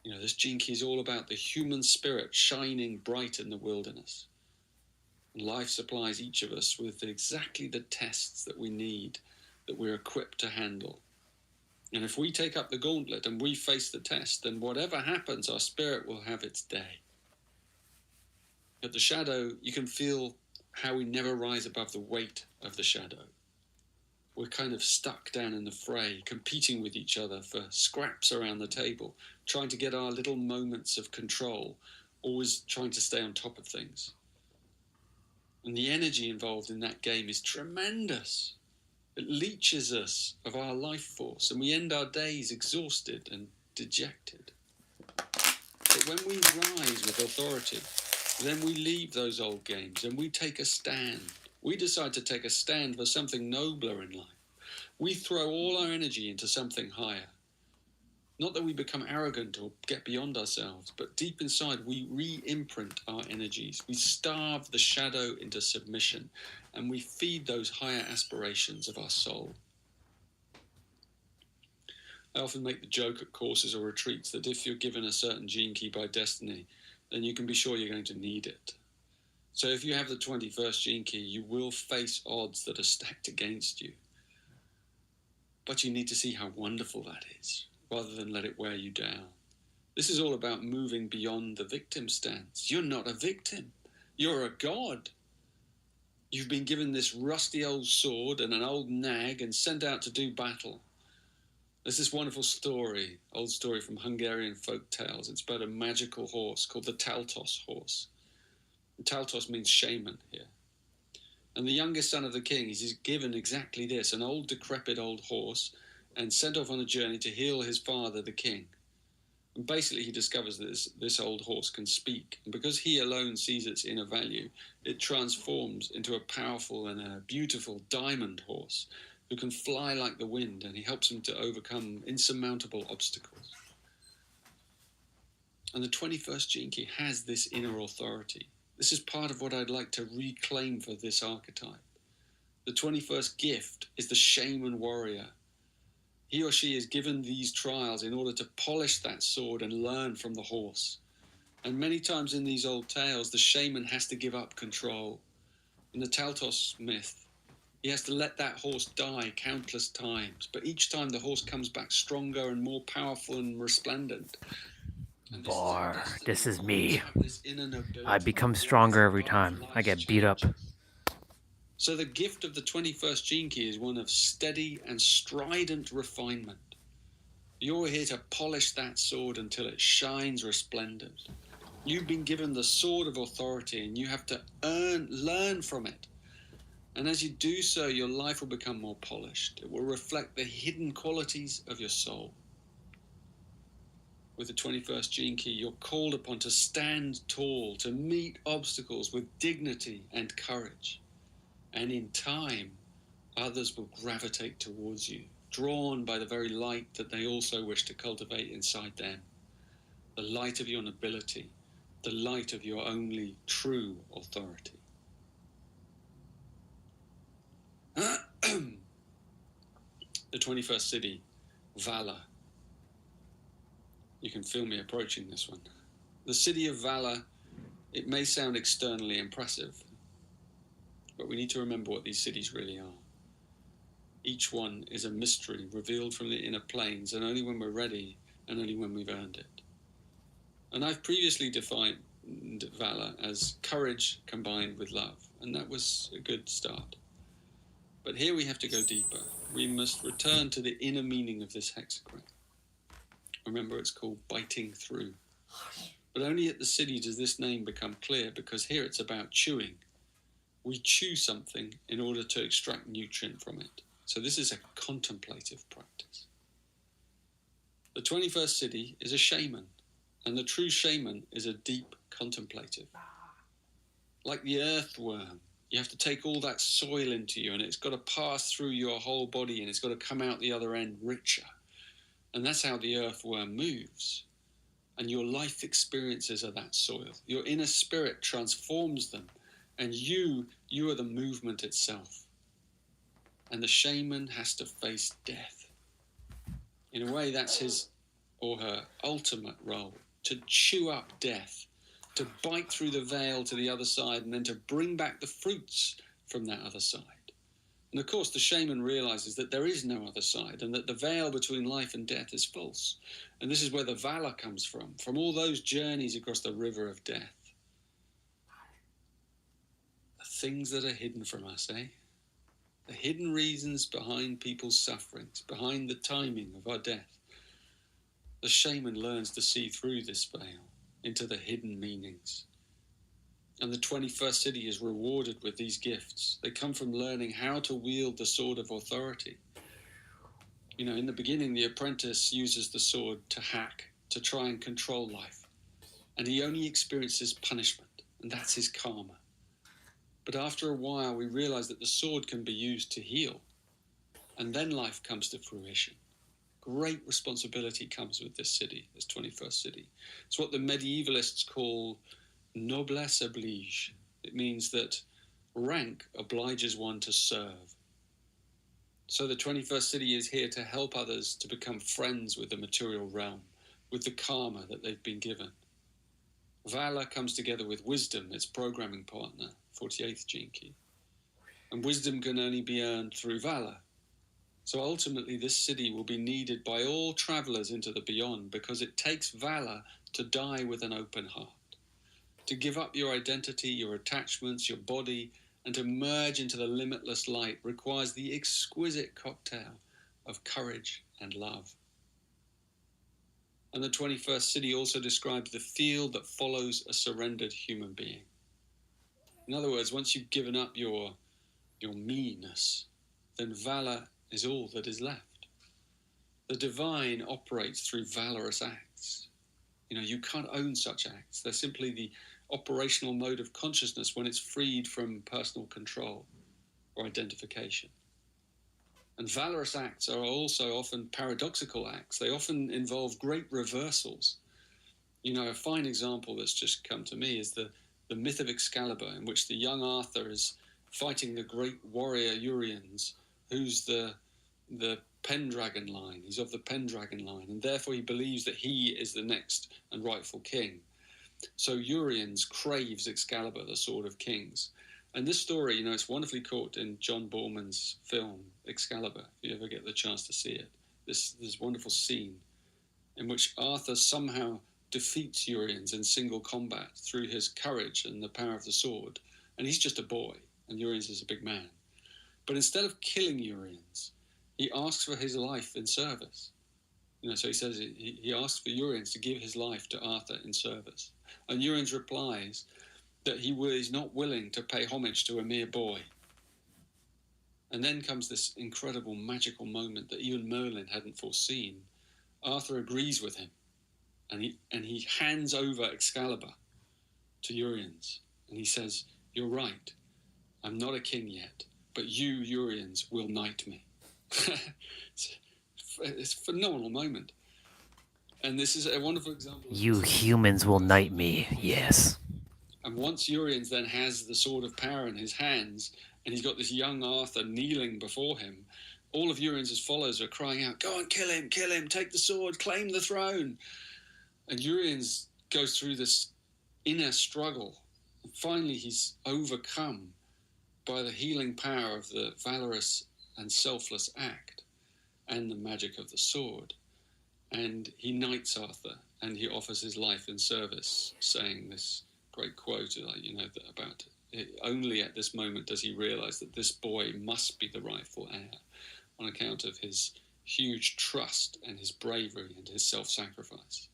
You know, this Gene Key is all about the human spirit shining bright in the wilderness. And life supplies each of us with exactly the tests that we need, that we're equipped to handle. And if we take up the gauntlet and we face the test, then whatever happens, our spirit will have its day. At the shadow, you can feel how we never rise above the weight of the shadow. We're kind of stuck down in the fray, competing with each other for scraps around the table, trying to get our little moments of control, always trying to stay on top of things. And the energy involved in that game is tremendous. It leeches us of our life force, and we end our days exhausted and dejected. But when we rise with authority, then we leave those old games and we take a stand. We decide to take a stand for something nobler in life. We throw all our energy into something higher. Not that we become arrogant or get beyond ourselves, but deep inside we re-imprint our energies. We starve the shadow into submission, and we feed those higher aspirations of our soul. I often make the joke at courses or retreats that if you're given a certain gene key by destiny, then you can be sure you're going to need it. So if you have the 21st gene key, you will face odds that are stacked against you. But you need to see how wonderful that is, rather than let it wear you down. This is all about moving beyond the victim stance. You're not a victim. You're a god. You've been given this rusty old sword and an old nag and sent out to do battle. There's this wonderful story, old story from Hungarian folk tales. It's about a magical horse called the Taltos horse. And Taltos means shaman here. And the youngest son of the king is given exactly this, an old decrepit old horse, and sent off on a journey to heal his father, the king. And basically he discovers that this old horse can speak. And because he alone sees its inner value, it transforms into a powerful and a beautiful diamond horse who can fly like the wind, and he helps him to overcome insurmountable obstacles. And the 21st gene key has this inner authority. This is part of what I'd like to reclaim for this archetype. The 21st gift is the shaman warrior. He or she is given these trials in order to polish that sword and learn from the horse. And many times in these old tales, the shaman has to give up control. In the Taltos myth, he has to let that horse die countless times, but each time the horse comes back stronger and more powerful and resplendent. And This is me. I become stronger every time I get beat up. So the gift of the 21st gene key is one of steady and strident refinement. You're here to polish that sword until it shines resplendent. You've been given the sword of authority, and you have to learn from it. And as you do so, your life will become more polished. It will reflect the hidden qualities of your soul. With the 21st gene key, you're called upon to stand tall, to meet obstacles with dignity and courage. And in time, others will gravitate towards you, drawn by the very light that they also wish to cultivate inside them. The light of your nobility, the light of your only true authority. The 21st city, Valor. You can feel me approaching this one. The city of Valor, it may sound externally impressive, but we need to remember what these cities really are. Each one is a mystery revealed from the inner planes, and only when we're ready, and only when we've earned it. And I've previously valor as courage combined with love. And that was a good start. But here we have to go deeper. We must return to the inner meaning of this hexagram. Remember, it's called biting through. But only at the city does this name become clear, because here it's about chewing. We chew something in order to extract nutrient from it. So this is a contemplative practice. The 21st city is a shaman, and the true shaman is a deep contemplative. Like the earthworm, you have to take all that soil into you, and it's got to pass through your whole body, and it's got to come out the other end richer. And that's how the earthworm moves. And your life experiences are that soil. Your inner spirit transforms them, and you are the movement itself. And the shaman has to face death. In a way, that's his or her ultimate role, to chew up death, to bite through the veil to the other side, and then to bring back the fruits from that other side. And of course, the shaman realizes that there is no other side, and that the veil between life and death is false. And this is where the valor comes from all those journeys across the river of death. The things that are hidden from us, eh? The hidden reasons behind people's sufferings, behind the timing of our death. The shaman learns to see through this veil into the hidden meanings. And the 21st city is rewarded with these gifts. They come from learning how to wield the sword of authority. You know, in the beginning, the apprentice uses the sword to hack, to try and control life. And he only experiences punishment, and that's his karma. But after a while, we realize that the sword can be used to heal. And then life comes to fruition. Great responsibility comes with this city, this 21st city. It's what the medievalists call noblesse oblige. It means that rank obliges one to serve. So the 21st city is here to help others to become friends with the material realm, with the karma that they've been given. Valor comes together with wisdom, its programming partner, 48th gene key. And wisdom can only be earned through valor. So ultimately, this city will be needed by all travelers into the beyond, because it takes valor to die with an open heart. To give up your identity, your attachments, your body, and to merge into the limitless light requires the exquisite cocktail of courage and love. And the 21st city also describes the field that follows a surrendered human being. In other words, once you've given up your me-ness, then valor is all that is left. The divine operates through valorous acts. You know, you can't own such acts. They're simply the operational mode of consciousness when it's freed from personal control or identification. And valorous acts are also often paradoxical acts. They often involve great reversals. You know, a fine example that's just come to me is the myth of Excalibur, in which the young Arthur is fighting the great warrior Uriens, who's the Pendragon line. He's of the Pendragon line, and therefore he believes that he is the next and rightful king. So Uriens craves Excalibur, the Sword of Kings. And this story, you know, it's wonderfully caught in John Borman's film, Excalibur, if you ever get the chance to see it. This wonderful scene in which Arthur somehow defeats Uriens in single combat through his courage and the power of the sword. And he's just a boy, and Uriens is a big man. But instead of killing Uriens, he asks for his life in service. You know, so he says he asks for Uriens to give his life to Arthur in service. And Uriens replies that he is not willing to pay homage to a mere boy. And then comes this incredible magical moment that even Merlin hadn't foreseen. Arthur agrees with him, and he hands over Excalibur to Uriens. And he says, "You're right, I'm not a king yet, but you, Uriens, will knight me." It's a phenomenal moment. And this is a wonderful example. You humans will knight me, yes. And once Uriens then has the sword of power in his hands, and he's got this young Arthur kneeling before him, all of Uriens' followers are crying out, "Go and kill him, take the sword, claim the throne." And Uriens goes through this inner struggle. And finally, he's overcome by the healing power of the valorous and selfless act and the magic of the sword. And he knights Arthur, and he offers his life in service, saying this great quote, about it, only at this moment does he realize that this boy must be the rightful heir on account of his huge trust and his bravery and his self-sacrifice.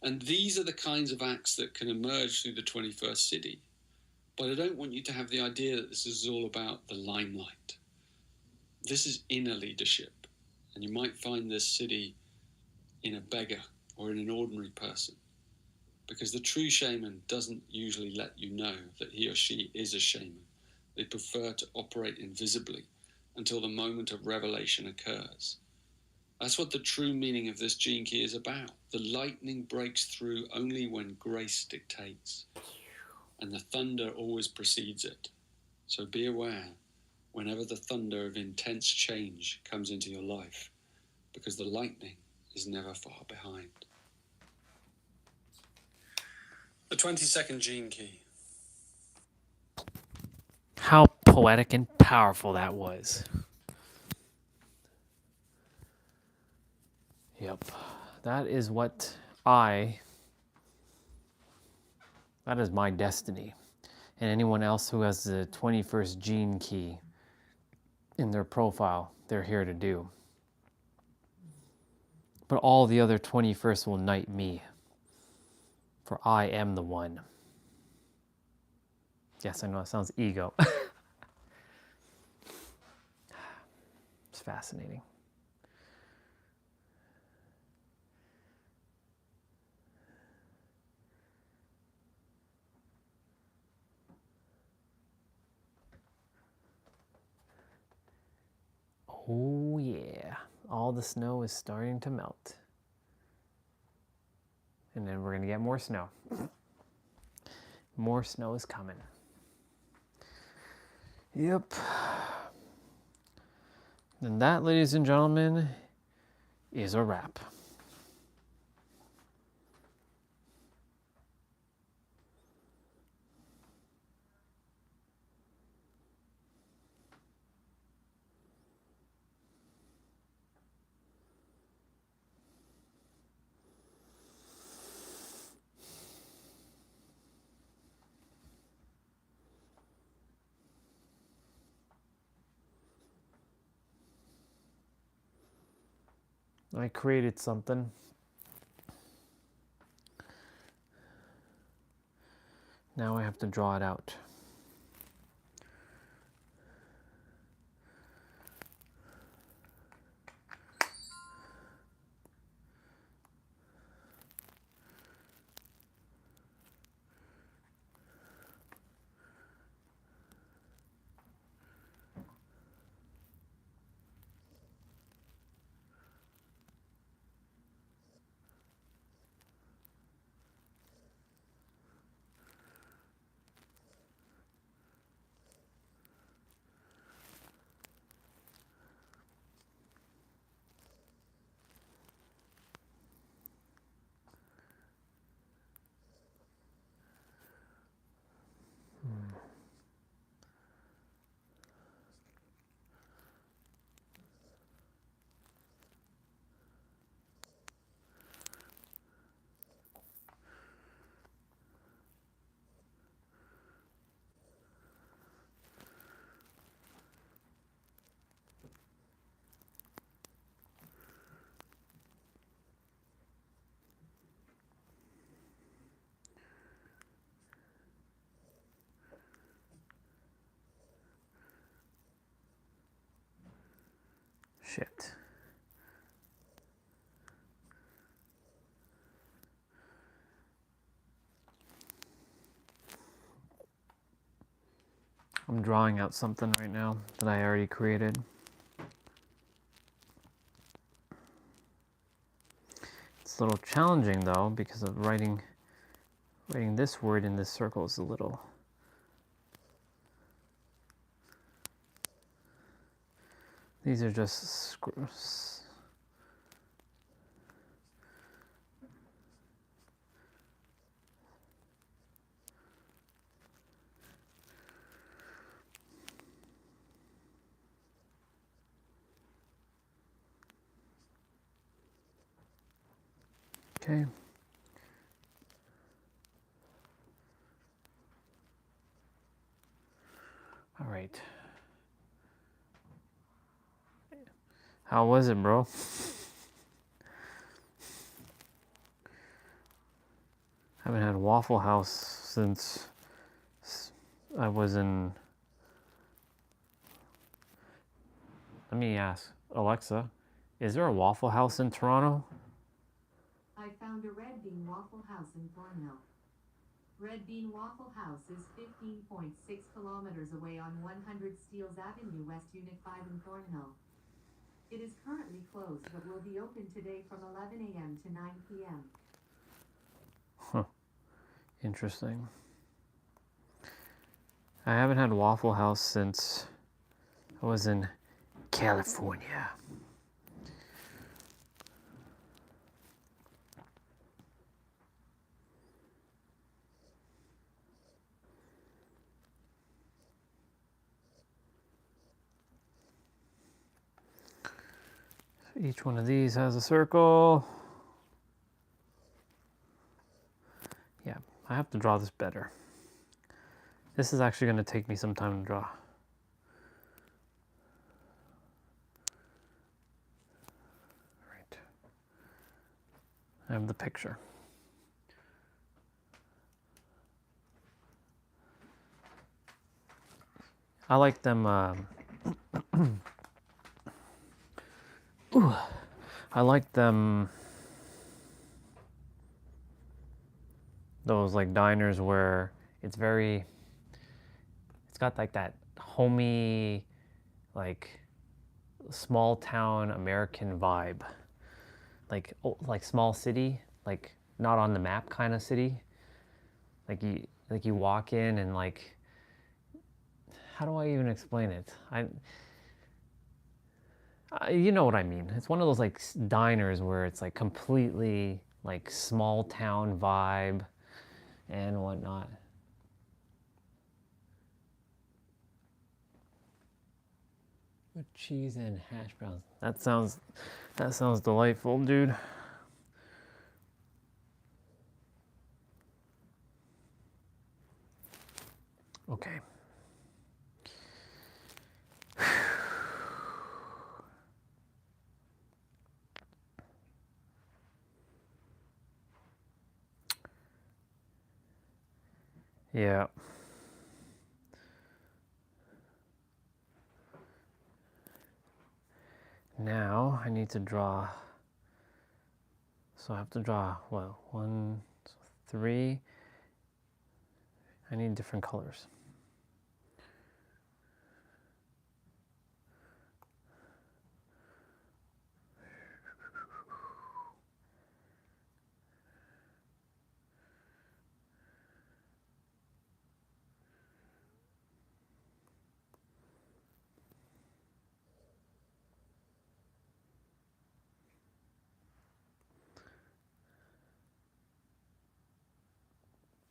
And these are the kinds of acts that can emerge through the 21st city. But I don't want you to have the idea that this is all about the limelight. This is inner leadership. And you might find this city in a beggar or in an ordinary person. Because the true shaman doesn't usually let you know that he or she is a shaman. They prefer to operate invisibly until the moment of revelation occurs. That's what the true meaning of this gene key is about. The lightning breaks through only when grace dictates. And the thunder always precedes it. So be aware whenever the thunder of intense change comes into your life, because the lightning is never far behind. The 22nd gene key. How poetic and powerful that was. Yep. That is that is my destiny. And anyone else who has the 21st gene key in their profile, they're here to do. But all the other 21st will knight me, for I am the one. Yes, I know it sounds ego. It's fascinating. Oh yeah, all the snow is starting to melt. And then we're gonna get more snow. More snow is coming. Yep. And that, ladies and gentlemen, is a wrap. I created something. Now I have to draw it out. Shit. I'm drawing out something right now that I already created. It's a little challenging though, because of writing this word in this circle is a little. These are just screws. Okay. All right. How was it, bro? Haven't had Waffle House since I was in. Let me ask Alexa, is there a Waffle House in Toronto? I found a Red Bean Waffle House in Thornhill. Red Bean Waffle House is 15.6 kilometers away on 100 Steeles Avenue, West Unit 5 in Thornhill. It is currently closed but will be open today from 11 a.m. to 9 p.m. Huh. Interesting. I haven't had Waffle House since I was in California. Each one of these has a circle. Yeah, I have to draw this better. This is actually going to take me some time to draw. Right. I have the picture. I like them. Ooh, I like them. Those like diners where it's got like that homey, like small town American vibe, like small city, like not on the map kind of city. Like you walk in and like, how do I even explain it? You know what I mean. It's one of those like diners where it's like completely like small town vibe and whatnot. With cheese and hash browns. That sounds delightful, dude. Okay. Yeah. Now I need to draw. So I have to draw, what, 1, 3. I need different colors.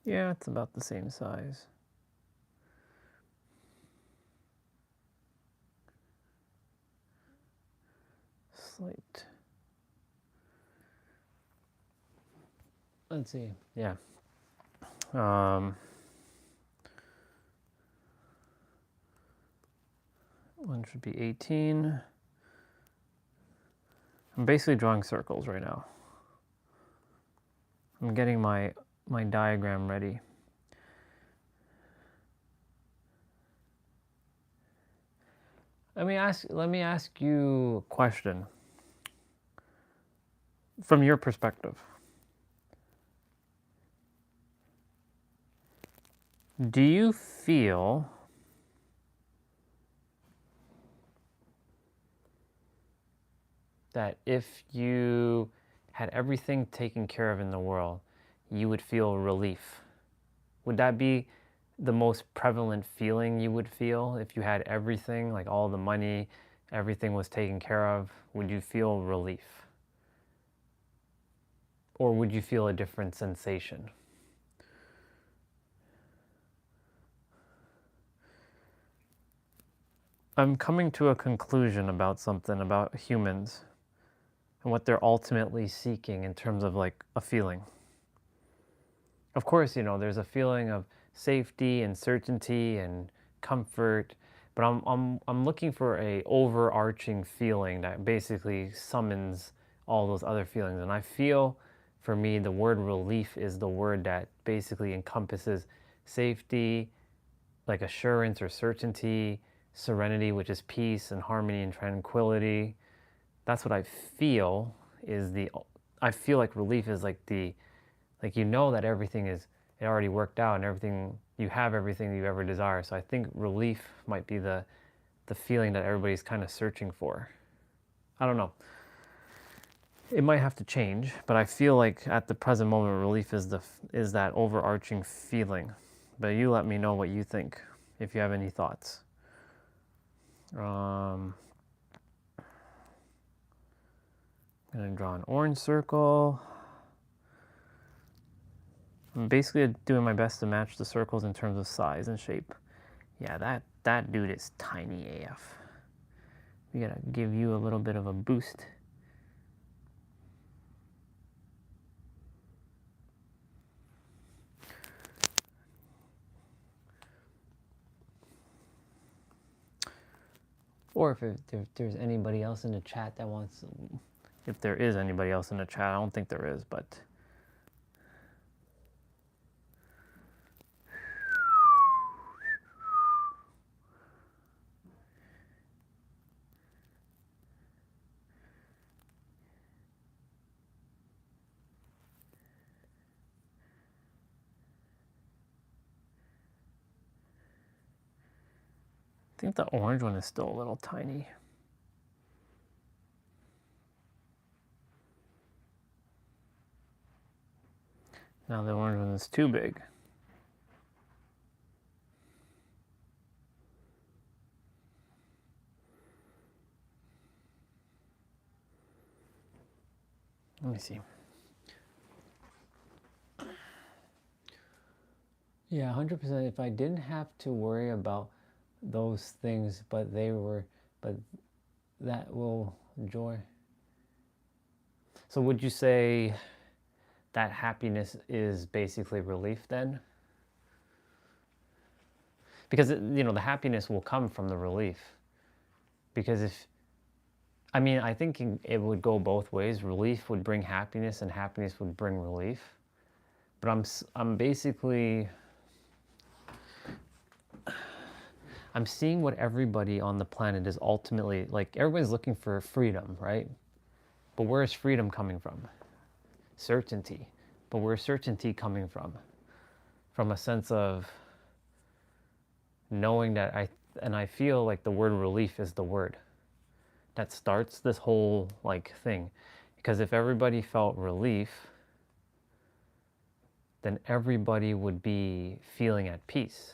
Yeah, it's about the same size. Slight. Let's see. Yeah. One should be 18. I'm basically drawing circles right now. I'm getting my diagram ready. Let me ask you a question from your perspective. Do you feel that if you had everything taken care of in the world, you would feel relief? Would that be the most prevalent feeling you would feel if you had everything, like all the money, everything was taken care of? Would you feel relief? Or would you feel a different sensation? I'm coming to a conclusion about something about humans and what they're ultimately seeking in terms of like a feeling. Of course, there's a feeling of safety and certainty and comfort, but I'm looking for a overarching feeling that basically summons all those other feelings. And I feel, for me, the word relief is the word that basically encompasses safety, like assurance or certainty, serenity, which is peace and harmony and tranquility. That's what I feel is I feel like relief is like like you know that everything is, it already worked out and everything, you have everything you ever desire. So I think relief might be the feeling that everybody's kind of searching for. I don't know. It might have to change, but I feel like at the present moment, relief is that overarching feeling. But you let me know what you think, if you have any thoughts. I'm gonna draw an orange circle. I'm basically doing my best to match the circles in terms of size and shape. Yeah, that dude is tiny AF. We gotta give you a little bit of a boost. Or if there's anybody else in the chat that wants, if there is anybody else in the chat, I don't think there is, but. I think the orange one is still a little tiny. Now the orange one is too big. Let me see. Yeah, 100%. If I didn't have to worry about those things, but that will joy. So would you say that happiness is basically relief then? Because the happiness will come from the relief. Because I think it would go both ways. Relief would bring happiness, and happiness would bring relief. But I'm basically, I'm seeing what everybody on the planet is ultimately, like everybody's looking for freedom, right? But where is freedom coming from? Certainty. But where is certainty coming from? From a sense of knowing that I feel like the word relief is the word that starts this whole thing. Because if everybody felt relief, then everybody would be feeling at peace.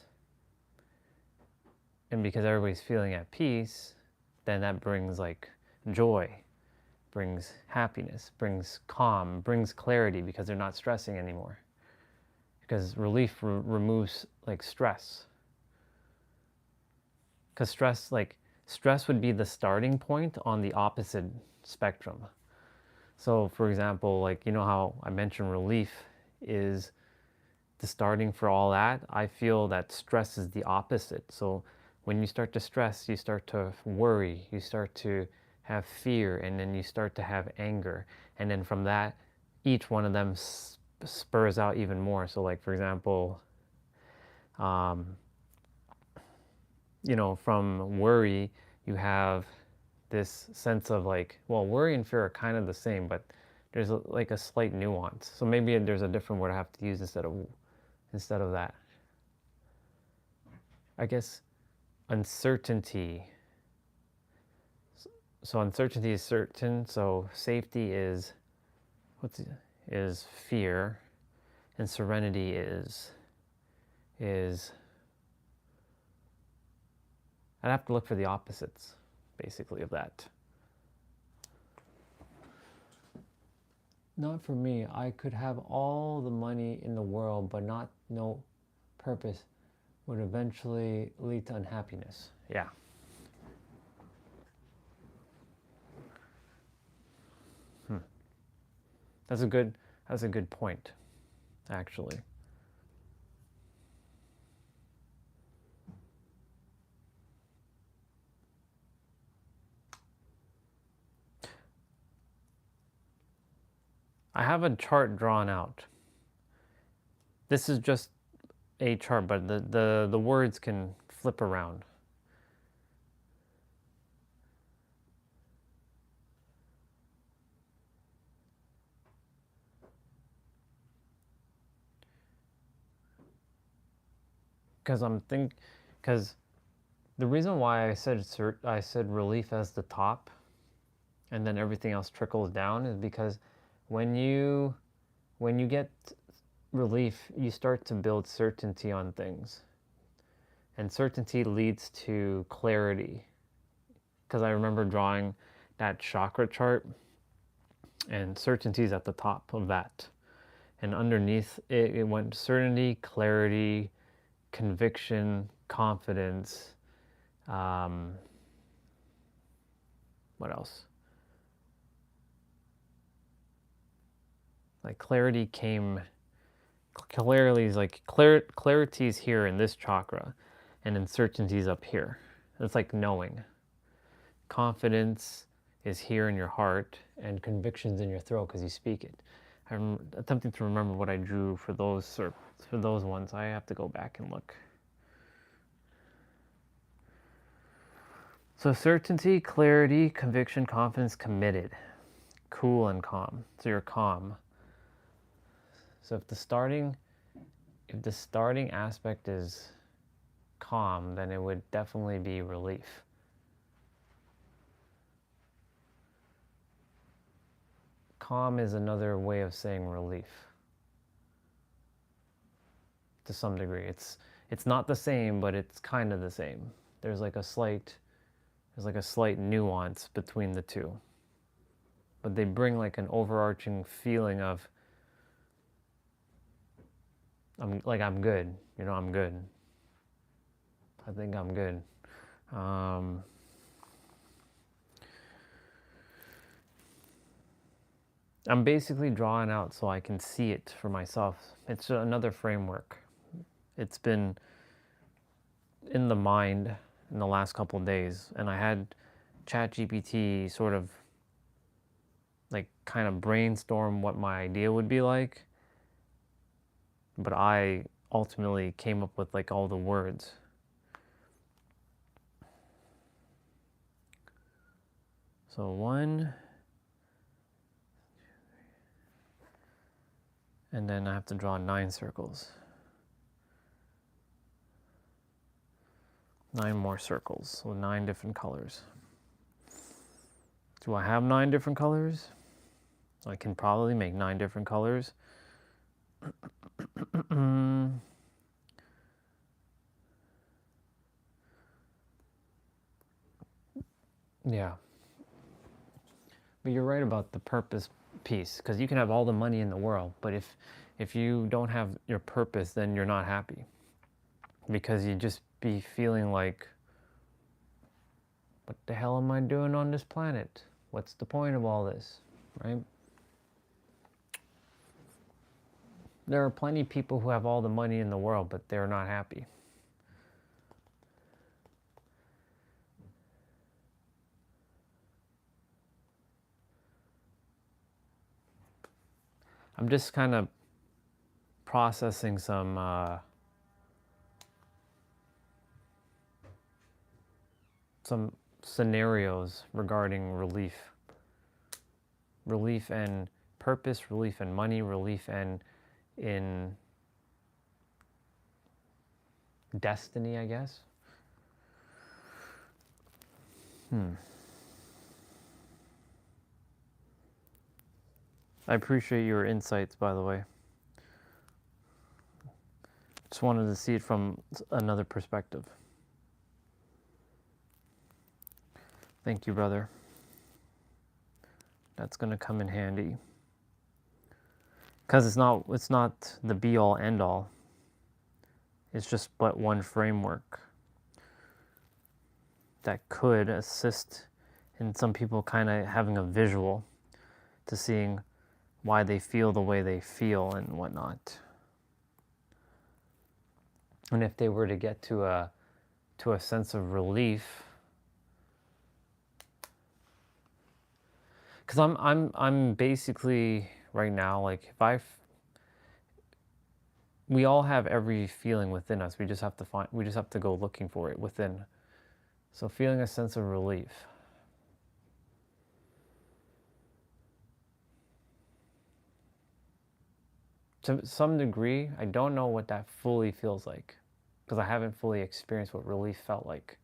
And because everybody's feeling at peace, then that brings joy, brings happiness, brings calm, brings clarity, because they're not stressing anymore. Because relief removes stress. Because stress would be the starting point on the opposite spectrum. So for example, how I mentioned relief is the starting for all that. I feel that stress is the opposite. So when you start to stress, you start to worry, you start to have fear, and then you start to have anger. And then from that, each one of them spurs out even more. So for example, from worry, you have this sense of worry and fear are kind of the same, but there's a slight nuance. So maybe there's a different word I have to use instead of that. I guess uncertainty. So uncertainty is certain. So safety is fear, and serenity is. I'd have to look for the opposites, basically, of that. Not for me. I could have all the money in the world, but no purpose would eventually lead to unhappiness. Yeah. That's a good point, actually. I have a chart drawn out. This is just a chart, but the words can flip around. Because the reason why I said relief as the top, and then everything else trickles down, is because when you get relief, you start to build certainty on things, and certainty leads to clarity. Because I remember drawing that chakra chart, and certainty is at the top of that, and underneath it went certainty, clarity, conviction, confidence. What else? Like clarity is like clarity is here in this chakra, and uncertainty is up here. It's like knowing. Confidence is here in your heart, and conviction's in your throat because you speak it. I'm attempting to remember what I drew for those ones. I have to go back and look. So certainty, clarity, conviction, confidence, committed, cool and calm. So you're calm. So if the starting aspect is calm, then it would definitely be relief. Calm is another way of saying relief. To some degree, it's not the same, but it's kind of the same. There's like a slight nuance between the two, but they bring like an overarching feeling of I'm good. You know, I'm good. I think I'm good. I'm basically drawing out so I can see it for myself. It's another framework. It's been in the mind in the last couple of days, and I had ChatGPT sort of like kind of brainstorm what my idea would be like, but I ultimately came up with like all the words. So 1, and then I have to draw 9 circles. 9 more circles, so 9 different colors. Do I have 9 different colors? I can probably make 9 different colors. Yeah. But you're right about the purpose piece, because you can have all the money in the world, but if you don't have your purpose, then you're not happy. Because you just be feeling like, what the hell am I doing on this planet? What's the point of all this, right? There are plenty of people who have all the money in the world, but they're not happy. I'm just kind of processing some scenarios regarding relief and purpose, relief and money, relief and in destiny, I guess. I appreciate your insights, by the way. Just wanted to see it from another perspective. Thank you, brother. That's going to come in handy. Because it's not the be-all, end-all. It's just but one framework that could assist in some people kind of having a visual to seeing why they feel the way they feel and whatnot. And if they were to get to a sense of relief, because I'm basically right now, like we all have every feeling within us. We just have to go looking for it within. So feeling a sense of relief. To some degree, I don't know what that fully feels like because I haven't fully experienced what relief felt like.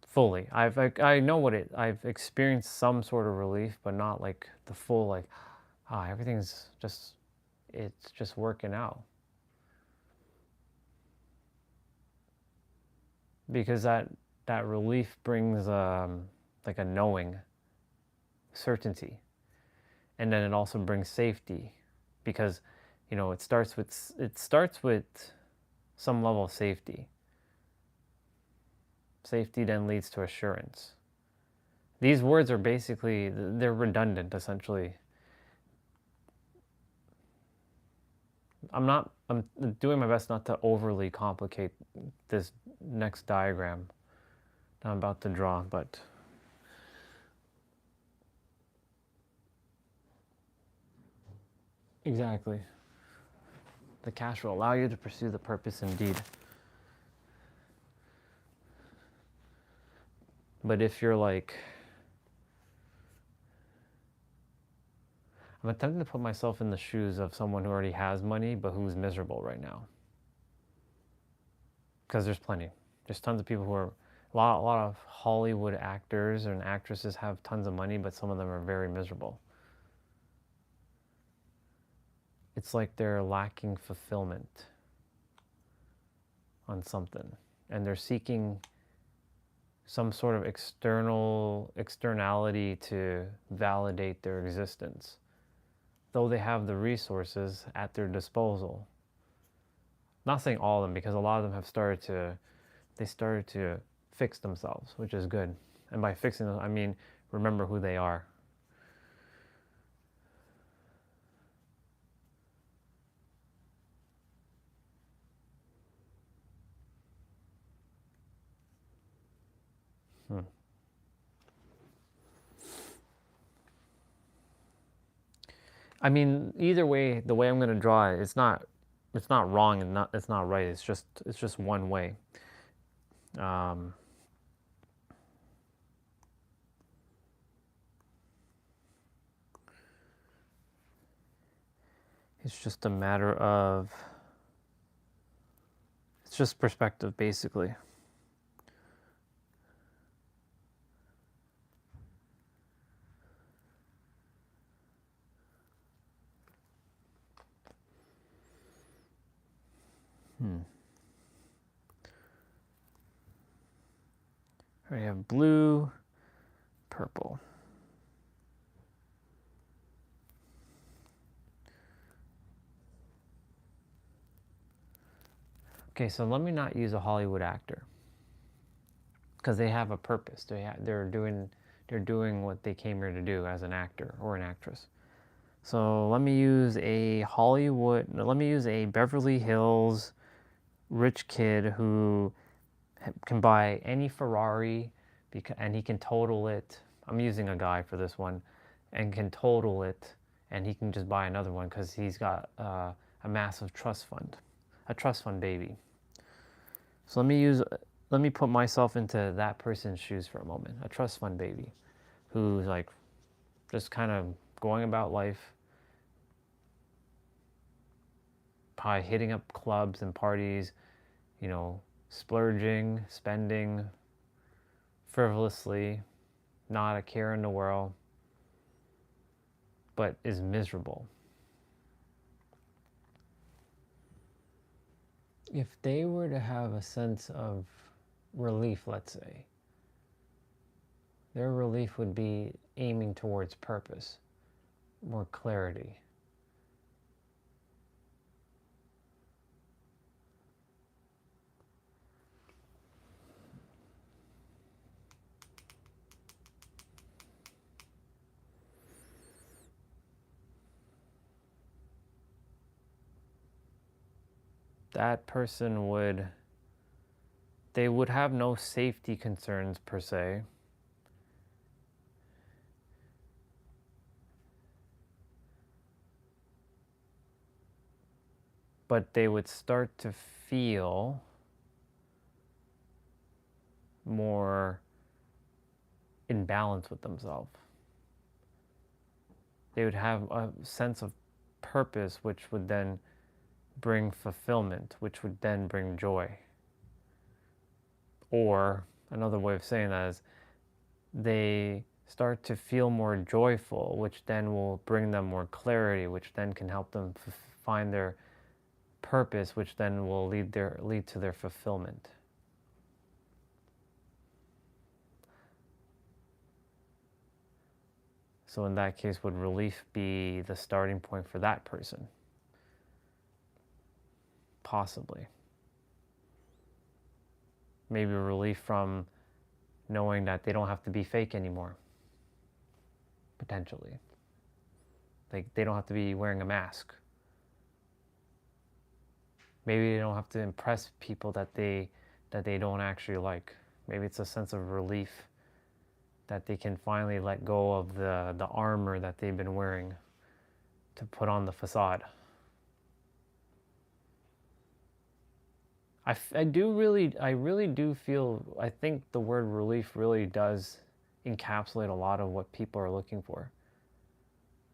Fully. I know what I've experienced some sort of relief, but not like the full, like, everything's just, it's just working out. Because that relief brings like a knowing, certainty. And then it also brings safety because, you know, it starts with some level of safety. Safety then leads to assurance. These words are basically, they're redundant essentially. I'm doing my best not to overly complicate this next diagram that I'm about to draw, but exactly. The cash will allow you to pursue the purpose indeed. But if you're like, I'm attempting to put myself in the shoes of someone who already has money, but who's miserable right now. Because there's plenty. There's tons of people who are, a lot of Hollywood actors and actresses have tons of money, but some of them are very miserable. It's like they're lacking fulfillment on something. And they're seeking some sort of externality to validate their existence, though they have the resources at their disposal. Not saying all of them, because a lot of them have started to fix themselves, which is good. And by fixing them, I mean remember who they are. I mean, either way, the way I'm going to draw it, it's not wrong and it's not right. It's just one way. It's just a matter of, it's just perspective, basically. We have blue, purple. Okay, so let me not use a Hollywood actor because they have a purpose. They're doing what they came here to do as an actor or an actress. So let me use a Beverly Hills rich kid who can buy any Ferrari and he can total it. I'm using a guy for this one, and can total it, and he can just buy another one because he's got a massive trust fund, a trust fund baby. So let me put myself into that person's shoes for a moment, a trust fund baby who's like just kind of going about life, probably hitting up clubs and parties, you know, splurging, spending frivolously, not a care in the world, but is miserable. If they were to have a sense of relief, let's say, their relief would be aiming towards purpose, more clarity. That person would have no safety concerns per se. but they would start to feel more in balance with themselves. They would have a sense of purpose, which would then bring fulfillment, which would then bring joy. Or another way of saying that is they start to feel more joyful, which then will bring them more clarity, which then can help them find their purpose, which then will lead to their fulfillment. So in that case, would relief be the starting point for that person? Possibly. Maybe relief from knowing that they don't have to be fake anymore. Potentially. Like they don't have to be wearing a mask. Maybe they don't have to impress people that they don't actually like. Maybe it's a sense of relief that they can finally let go of the armor that they've been wearing to put on the facade. I really do feel, I think the word relief really does encapsulate a lot of what people are looking for.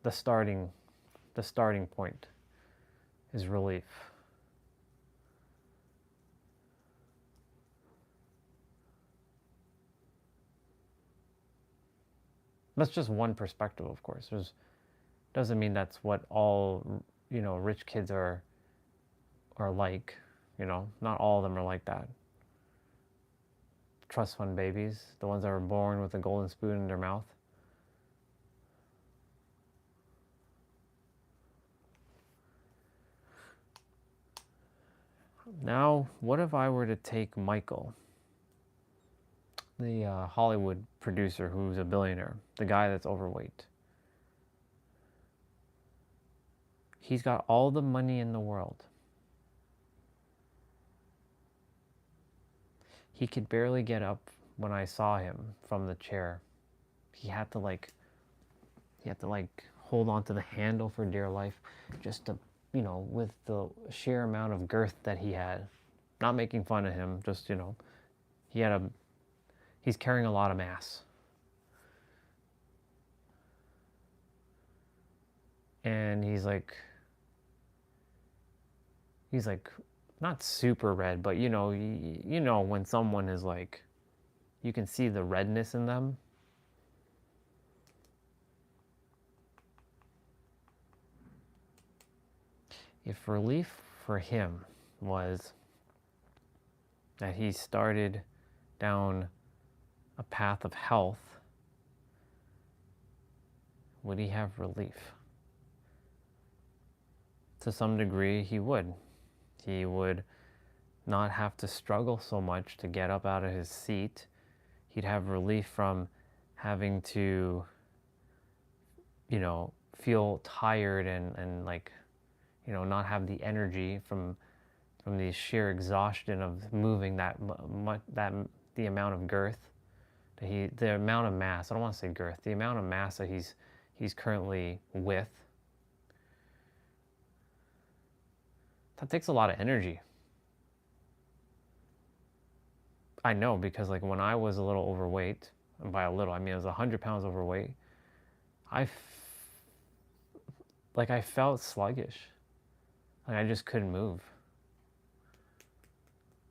The starting point is relief. That's just one perspective, of course. Doesn't mean that's what all, rich kids are like. Not all of them are like that. Trust fund babies, the ones that were born with a golden spoon in their mouth. Now, what if I were to take Michael, the Hollywood producer who's a billionaire, the guy that's overweight? He's got all the money in the world. He could barely get up when I saw him from the chair. He had to hold on to the handle for dear life, just to, with the sheer amount of girth that he had. Not making fun of him, just, he's carrying a lot of mass. And he's like not super red, but you know when someone is like, you can see the redness in them. If relief for him was that he started down a path of health, would he have relief? To some degree, he would. He would not have to struggle so much to get up out of his seat. He'd have relief from having to, feel tired and not have the energy from the sheer exhaustion of moving the amount of girth, the amount of mass. I don't want to say girth. The amount of mass that he's currently with. That takes a lot of energy. I know, because when I was a little overweight, and by a little I mean I was 100 pounds overweight, I felt sluggish. I just couldn't move.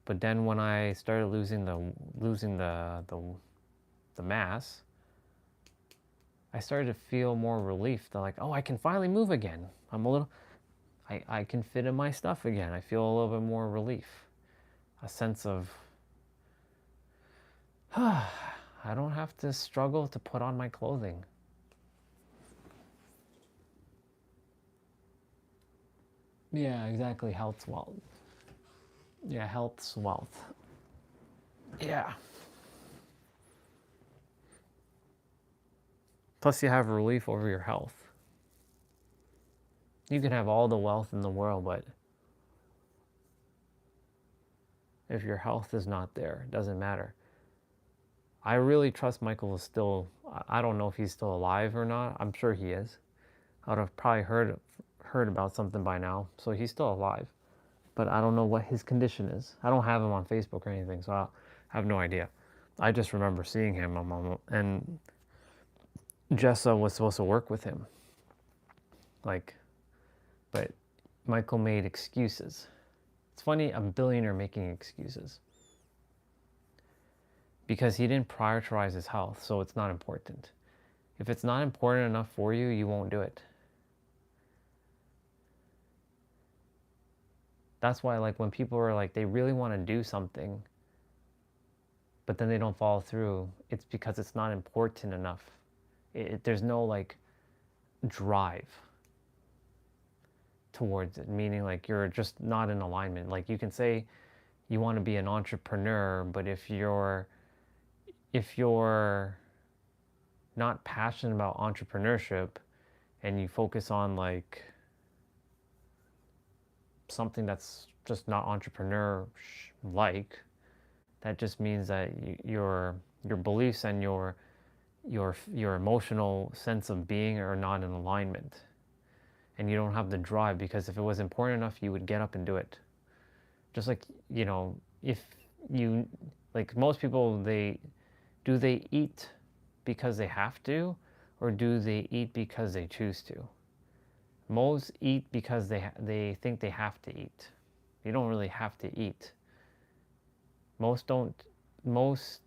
But then when I started losing the mass, I started to feel more relief that I can finally move again. I can fit in my stuff again. I feel a little bit more relief. A sense of, I don't have to struggle to put on my clothing. Yeah, exactly. Health's wealth. Yeah, health's wealth. Yeah. Plus you have relief over your health. You can have all the wealth in the world, but if your health is not there, it doesn't matter. I really trust Michael is still, I don't know if he's still alive or not. I'm sure he is. I would have probably heard about something by now. So he's still alive. but I don't know what his condition is. I don't have him on Facebook or anything, so I have no idea. I just remember seeing him and Jessa was supposed to work with him. Like, but Michael made excuses. It's funny, a billionaire making excuses. Because he didn't prioritize his health, so it's not important. If it's not important enough for you, you won't do it. That's why, like, when people are like, they really want to do something, but then they don't follow through, it's because it's not important enough. There's no, like, drive towards it, meaning, like, you're just not in alignment. Like, you can say you want to be an entrepreneur, but if you're not passionate about entrepreneurship and you focus on, like, something that's just not entrepreneur-like, that just means that your beliefs and your emotional sense of being are not in alignment, and you don't have the drive. Because if it was important enough, you would get up and do it. Just like, you know, if you, like, most people, they eat because they have to, or do they eat because they choose to? Most eat because they think they have to eat. You don't really have to eat. Most don't. Most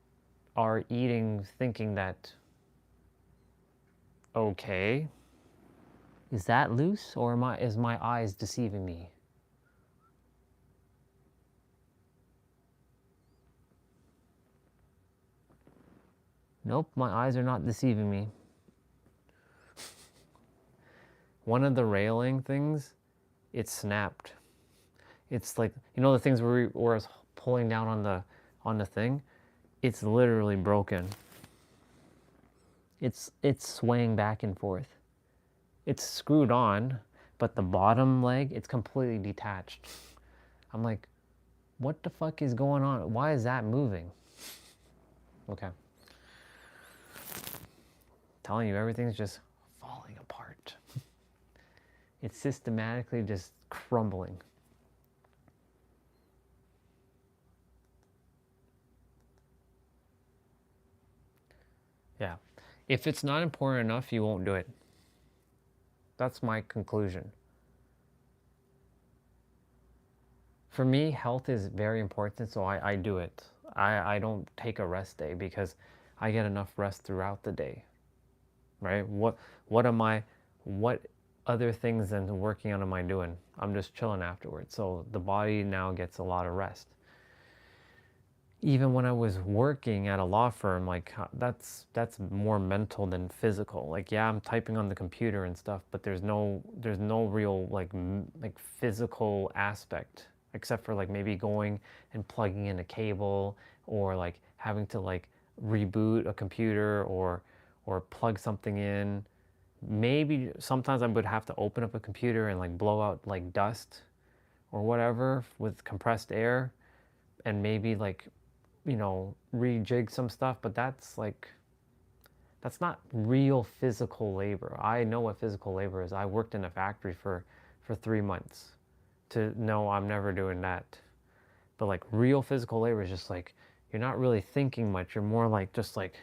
are eating thinking that, okay, is that loose, or is my eyes deceiving me? Nope, my eyes are not deceiving me. One of the railing things, it snapped. It's like, you know, the things where I was pulling down on the thing, it's literally broken. It's swaying back and forth. It's screwed on, but the bottom leg, it's completely detached. I'm like, what the fuck is going on? Why is that moving? Okay. Telling you, everything's just falling apart. It's systematically just crumbling. Yeah. If it's not important enough, you won't do it. That's my conclusion. For me, health is very important, so I do it. I don't take a rest day because I get enough rest throughout the day. Right? What other things than working out am I doing? I'm just chilling afterwards. So the body now gets a lot of rest. Even when I was working at a law firm, like, that's more mental than physical. Like, yeah, I'm typing on the computer and stuff, but there's no real like physical aspect, except for like maybe going and plugging in a cable, or like having to like reboot a computer or plug something in. Maybe sometimes I would have to open up a computer and like blow out like dust or whatever with compressed air, and maybe like, you know, rejig some stuff, but that's not real physical labor. I know what physical labor is. I worked in a factory for 3 months to know I'm never doing that. But like real physical labor is just like, you're not really thinking much. You're more like just like,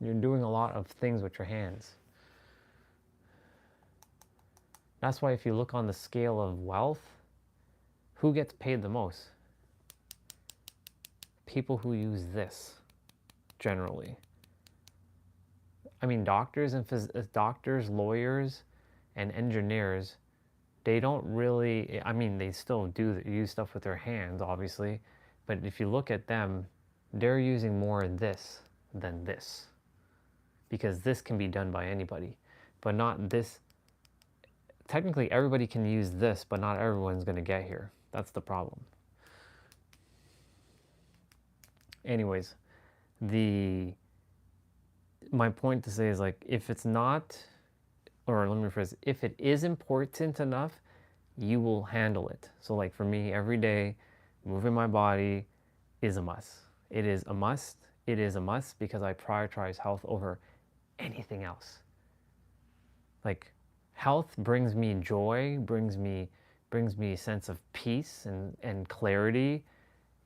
you're doing a lot of things with your hands. That's why if you look on the scale of wealth, who gets paid the most? People who use this, generally. I mean, doctors, lawyers, and engineers, they don't really, I mean, they still do use stuff with their hands, obviously, but if you look at them, they're using more this than this. Because this can be done by anybody, but not this. Technically, everybody can use this, but not everyone's going to get here. That's the problem. Anyways, my point to say is, like, if it's not, or let me rephrase, if it is important enough, you will handle it. So like for me, every day, moving my body is a must. It is a must. It is a must because I prioritize health over anything else. Like, health brings me joy, brings me brings me a sense of peace and clarity.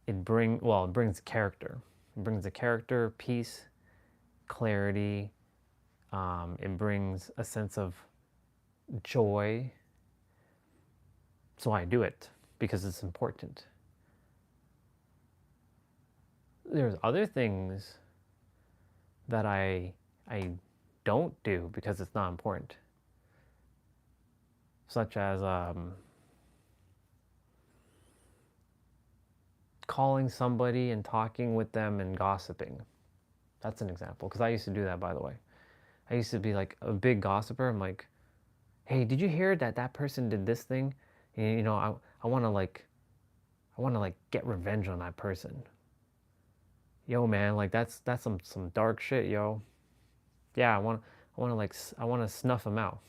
It brings character. It brings the character, peace, clarity. It brings a sense of joy. So I do it because it's important. There's other things that I don't do because it's not important, such as calling somebody and talking with them and gossiping. That's an example, because I used to do that, by the way. I used to be like a big gossiper. I'm like, hey, did you hear that that person did this thing? And, you know, I want to like get revenge on that person. Yo, man, like that's some dark shit, yo. Yeah, I want to snuff them out.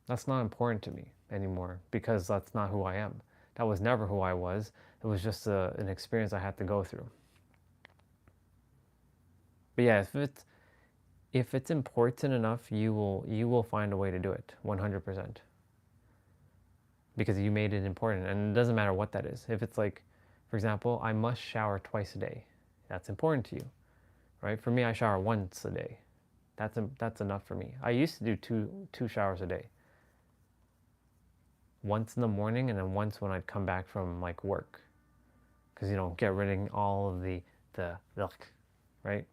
That's not important to me anymore because that's not who I am. That was never who I was. It was just an experience I had to go through. But yeah, if it's important enough, you will find a way to do it 100%. Because you made it important, and it doesn't matter what that is. If it's like, for example, I must shower twice a day. That's important to you, right? For me, I shower once a day. That's enough for me. I used to do two showers a day. Once in the morning and then once when I'd come back from like work. Because, you know, get rid of all of the milk, right?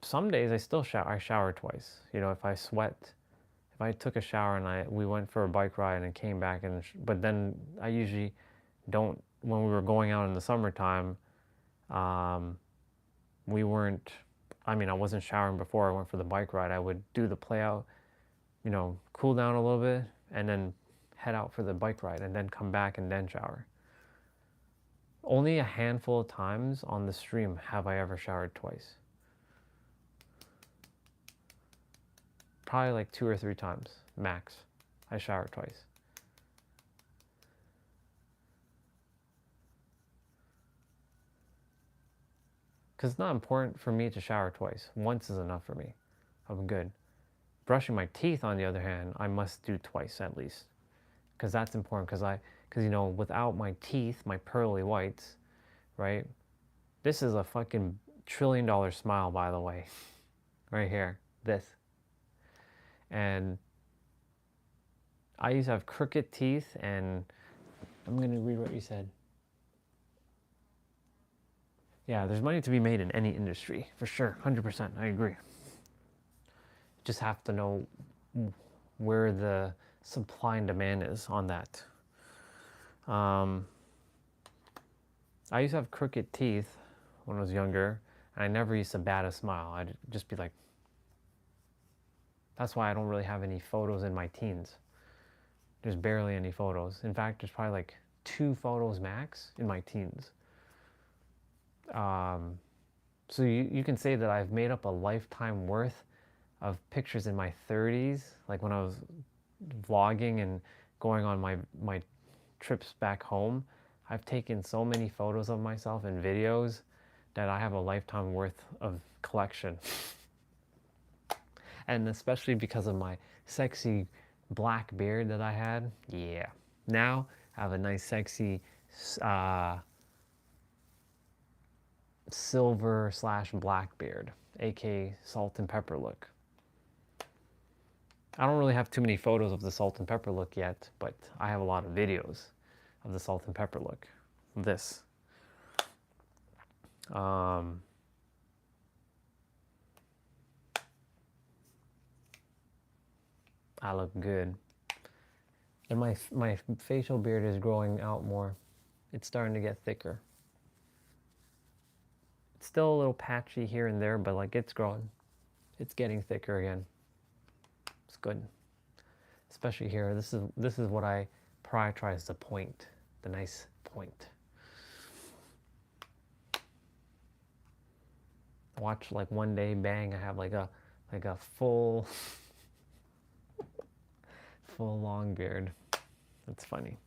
Some days I still shower twice. You know, if I sweat, if I took a shower and we went for a bike ride and came back, but then I usually don't, when we were going out in the summertime, we weren't, I mean, I wasn't showering before I went for the bike ride. I would do the play out, you know, cool down a little bit and then head out for the bike ride and then come back and then shower. Only a handful of times on the stream have I ever showered twice. Probably like 2 or 3 times, max, I shower twice. Because it's not important for me to shower twice. Once is enough for me. I'm good. Brushing my teeth, on the other hand, I must do twice at least. Because that's important, because you know, without my teeth, my pearly whites, right? This is a fucking $1 trillion smile, by the way. Right here, this. And I used to have crooked teeth, and I'm gonna read what you said. Yeah, there's money to be made in any industry, for sure, 100%, I agree. Just have to know where the supply and demand is on that. I used to have crooked teeth when I was younger, and I never used to bat a smile. I'd just be like, that's why I don't really have any photos in my teens. There's barely any photos. In fact, there's probably like 2 photos max in my teens. So you can say that I've made up a lifetime worth of pictures in my 30s, like when I was vlogging and going on my trips back home. I've taken so many photos of myself and videos that I have a lifetime worth of collection. And especially because of my sexy black beard that I had, yeah. Now I have a nice sexy silver/black beard, aka salt and pepper look. I don't really have too many photos of the salt and pepper look yet, but I have a lot of videos of the salt and pepper look. This. I look good. And my facial beard is growing out more. It's starting to get thicker. It's still a little patchy here and there, but like it's growing. It's getting thicker again. It's good. Especially here. This is what I prioritize, the point. The nice point. Watch like one day, bang, I have like a full long beard. It's funny.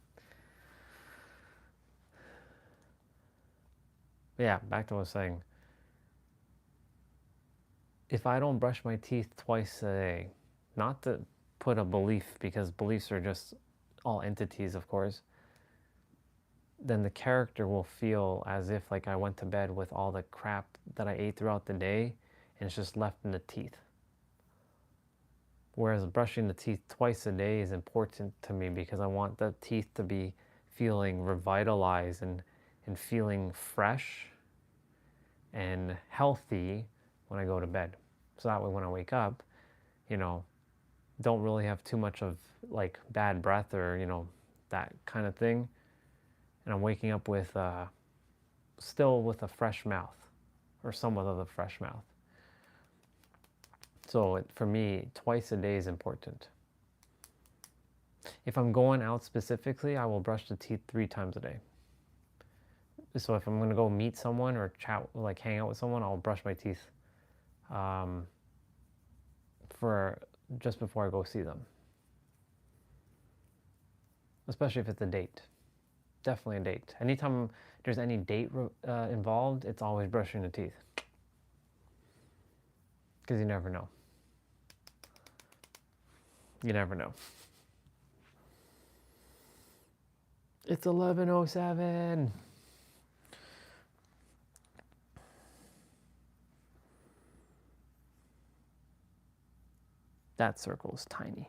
But yeah, back to what I was saying. if I don't brush my teeth twice a day, not to put a belief, because beliefs are just all entities, of course, then the character will feel as if like I went to bed with all the crap that I ate throughout the day and it's just left in the teeth. Whereas brushing the teeth twice a day is important to me because I want the teeth to be feeling revitalized and feeling fresh and healthy when I go to bed. So that way when I wake up, you know, don't really have too much of like bad breath or, you know, that kind of thing. And I'm waking up with still with a fresh mouth or somewhat of a fresh mouth. So for me, twice a day is important. If I'm going out specifically, I will brush the teeth 3 times a day. So if I'm going to go meet someone or chat, like hang out with someone, I'll brush my teeth for just before I go see them. Especially if it's a date. Definitely a date. Anytime there's any date involved, it's always brushing the teeth. Because you never know. You never know. It's 11:07. That circle is tiny.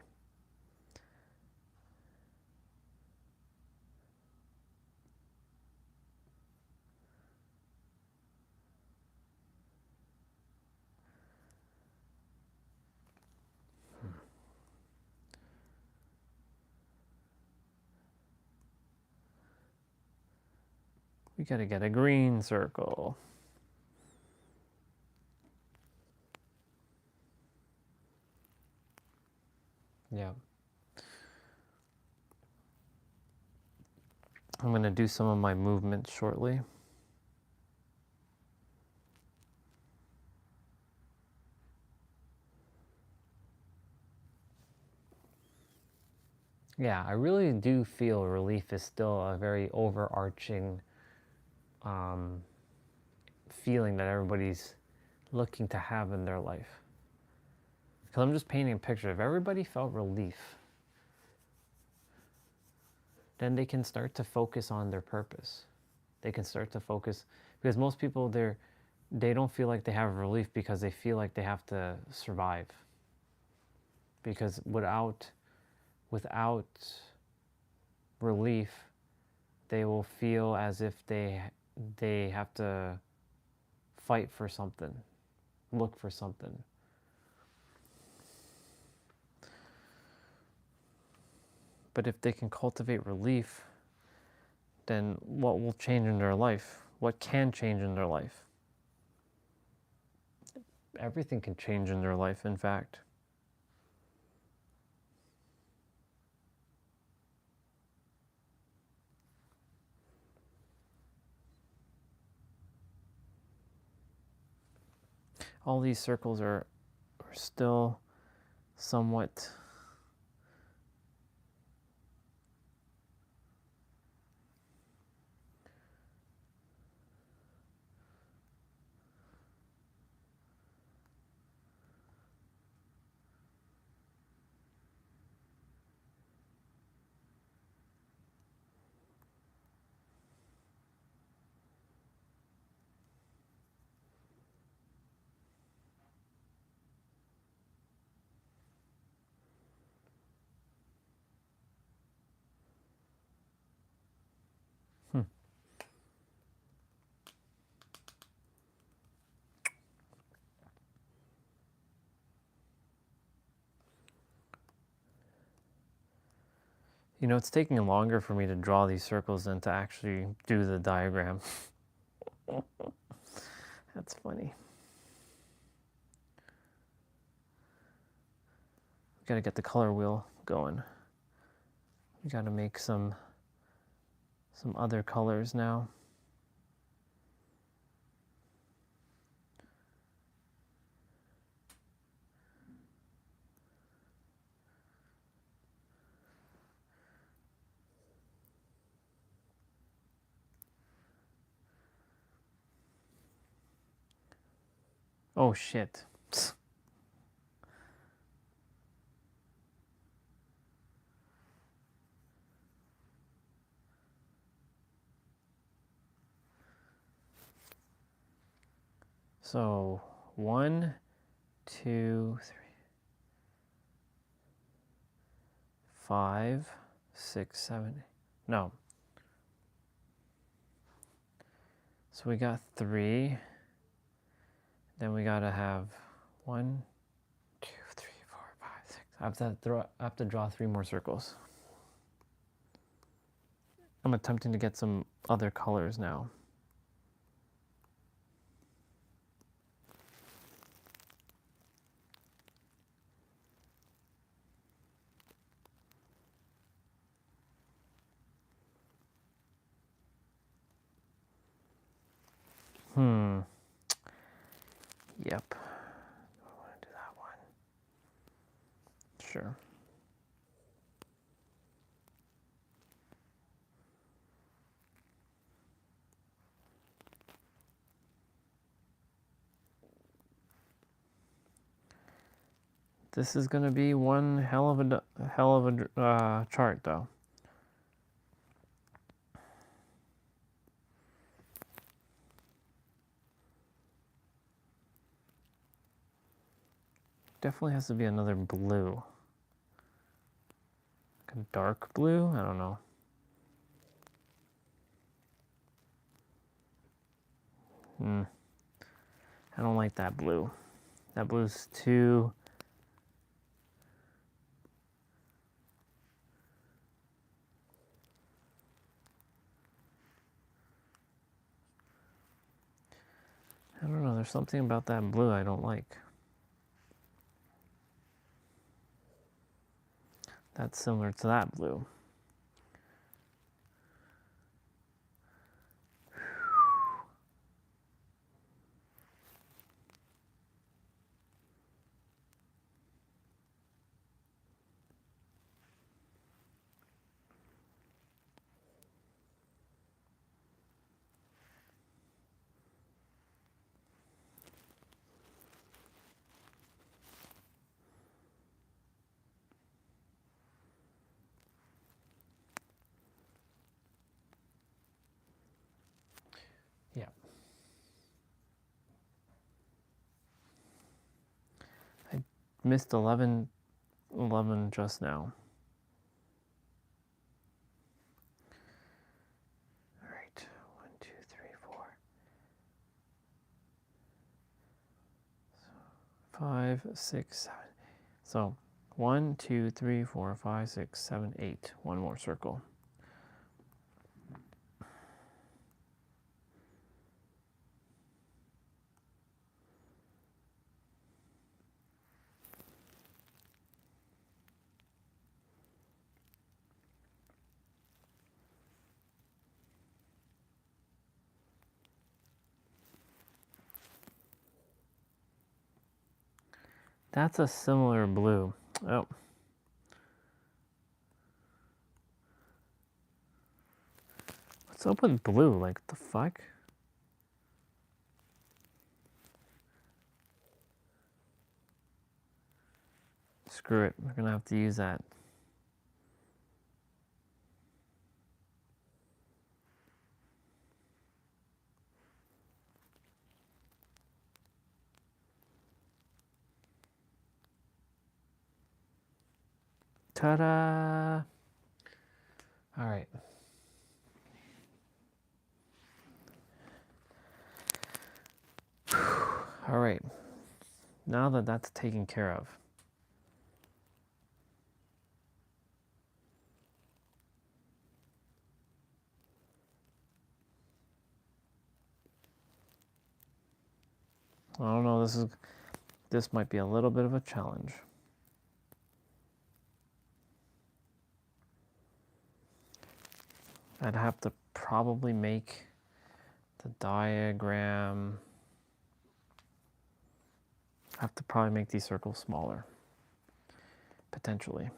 We gotta get a green circle. Yeah. I'm gonna do some of my movements shortly. Yeah, I really do feel relief is still a very overarching feeling that everybody's looking to have in their life. Because I'm just painting a picture. If everybody felt relief, then they can start to focus on their purpose. They can start to focus, because most people, they don't feel like they have relief because they feel like they have to survive. Because without relief, they will feel as if they have to fight for something, look for something. But if they can cultivate relief, then what will change in their life? What can change in their life? Everything can change in their life, in fact. All these circles are still somewhat You know, it's taking longer for me to draw these circles than to actually do the diagram. That's funny. We gotta get the color wheel going. We gotta make some other colors now. Oh shit. So 1, 2, 3, 5, 6, 7. No. So we got 3. Then we gotta have 1, 2, 3, 4, 5, 6. I have to draw 3 more circles. I'm attempting to get some other colors now. Yep. I want to do that one. Sure. This is going to be one hell of a chart, though. Definitely has to be another blue. Like a dark blue? I don't know. I don't like that blue. That blue's too... I don't know, there's something about that blue I don't like. That's similar to that blue. Yeah. I missed 11 just now. All right, 1, 2, 3, 4. So 5, 6, 7. So 1, 2, 3, 4, 5, 6, 7, 8. One more circle. That's a similar blue. Oh. What's up with blue? Like, the fuck? Screw it. We're gonna have to use that. Ta-da! All right. All right. Now that that's taken care of, I don't know, this might be a little bit of a challenge. I'd have to probably make the diagram. I have to probably make these circles smaller, potentially.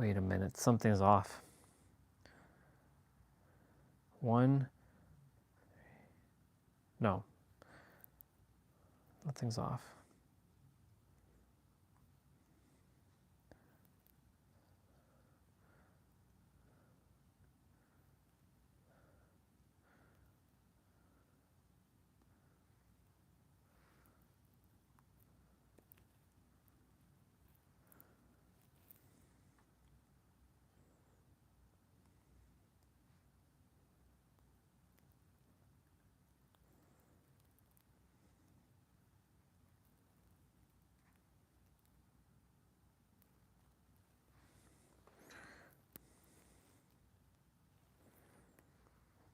Wait a minute, something's off. 1. No. Nothing's off.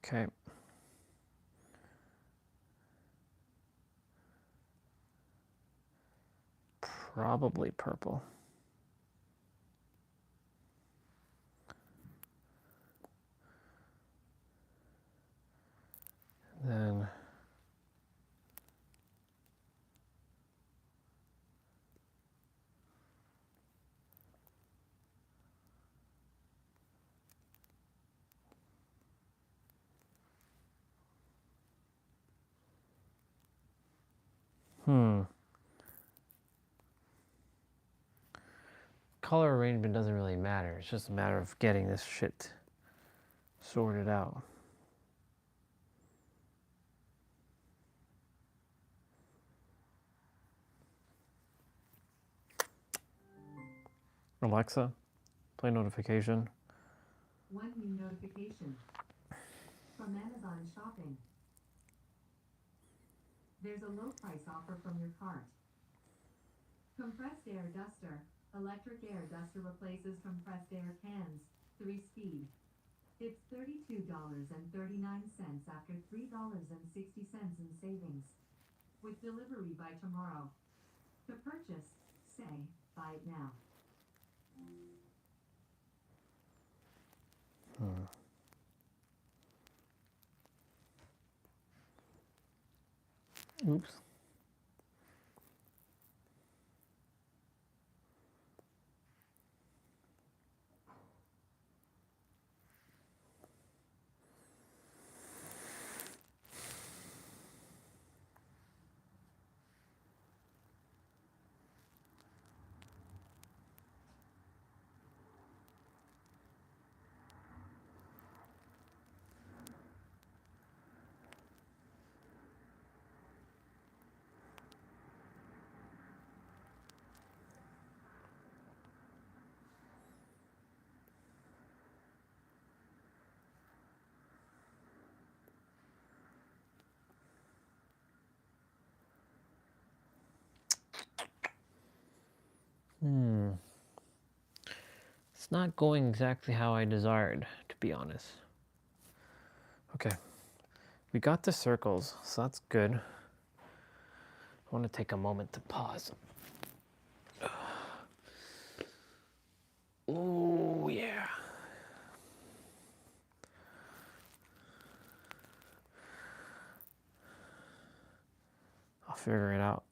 Okay. Probably purple. Then color arrangement doesn't really matter. It's just a matter of getting this shit sorted out. Alexa, play notification. One new notification from Amazon Shopping. There's a low price offer from your cart. Compressed air duster. Electric air duster replaces compressed air cans. 3-speed. It's $32.39 after $3.60 in savings. With delivery by tomorrow. To purchase, say, buy it now. Oops. It's not going exactly how I desired, to be honest. Okay, we got the circles, so that's good. I want to take a moment to pause. Oh, yeah. I'll figure it out.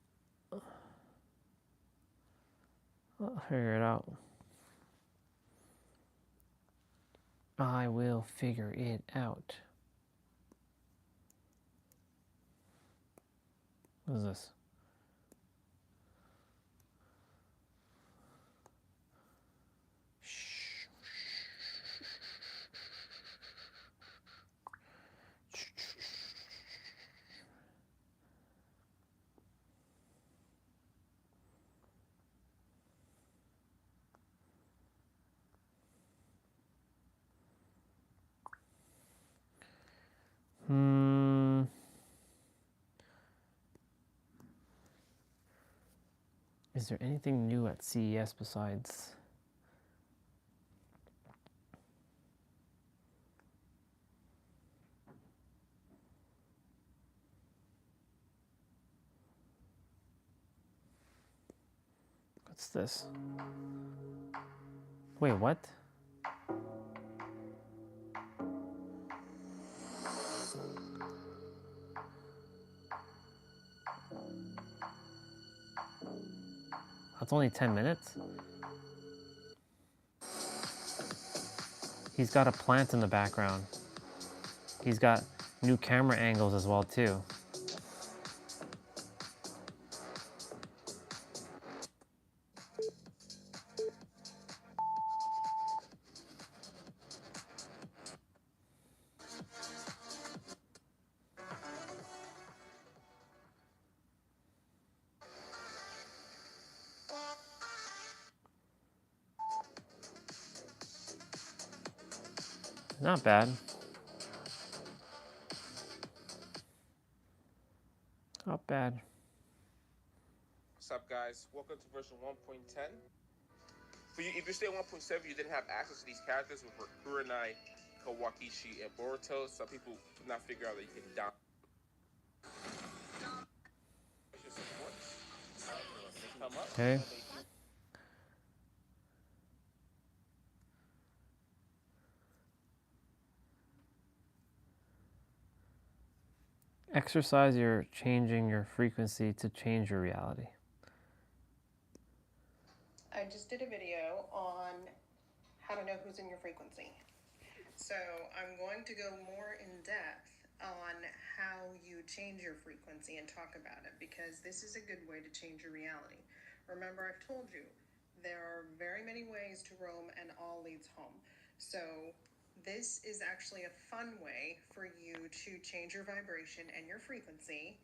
I will figure it out. What is this? Is there anything new at CES besides? What's this? Wait, what? That's only 10 minutes? He's got a plant in the background. He's got new camera angles as well too. Not bad. Not bad. What's up, guys? Welcome to version 1.10. For you, if you stay 1.7, you didn't have access to these characters with Kurenai, Kawakishi, and Boruto. Some people could not figure out that you can down. Come up. Okay. Exercise, you're changing your frequency to change your reality. I just did a video on how to know who's in your frequency. So I'm going to go more in depth on how you change your frequency and talk about it, because this is a good way to change your reality. Remember, I've told you there are very many ways to roam and all leads home. So this is actually a fun way for you to change your vibration and your frequency.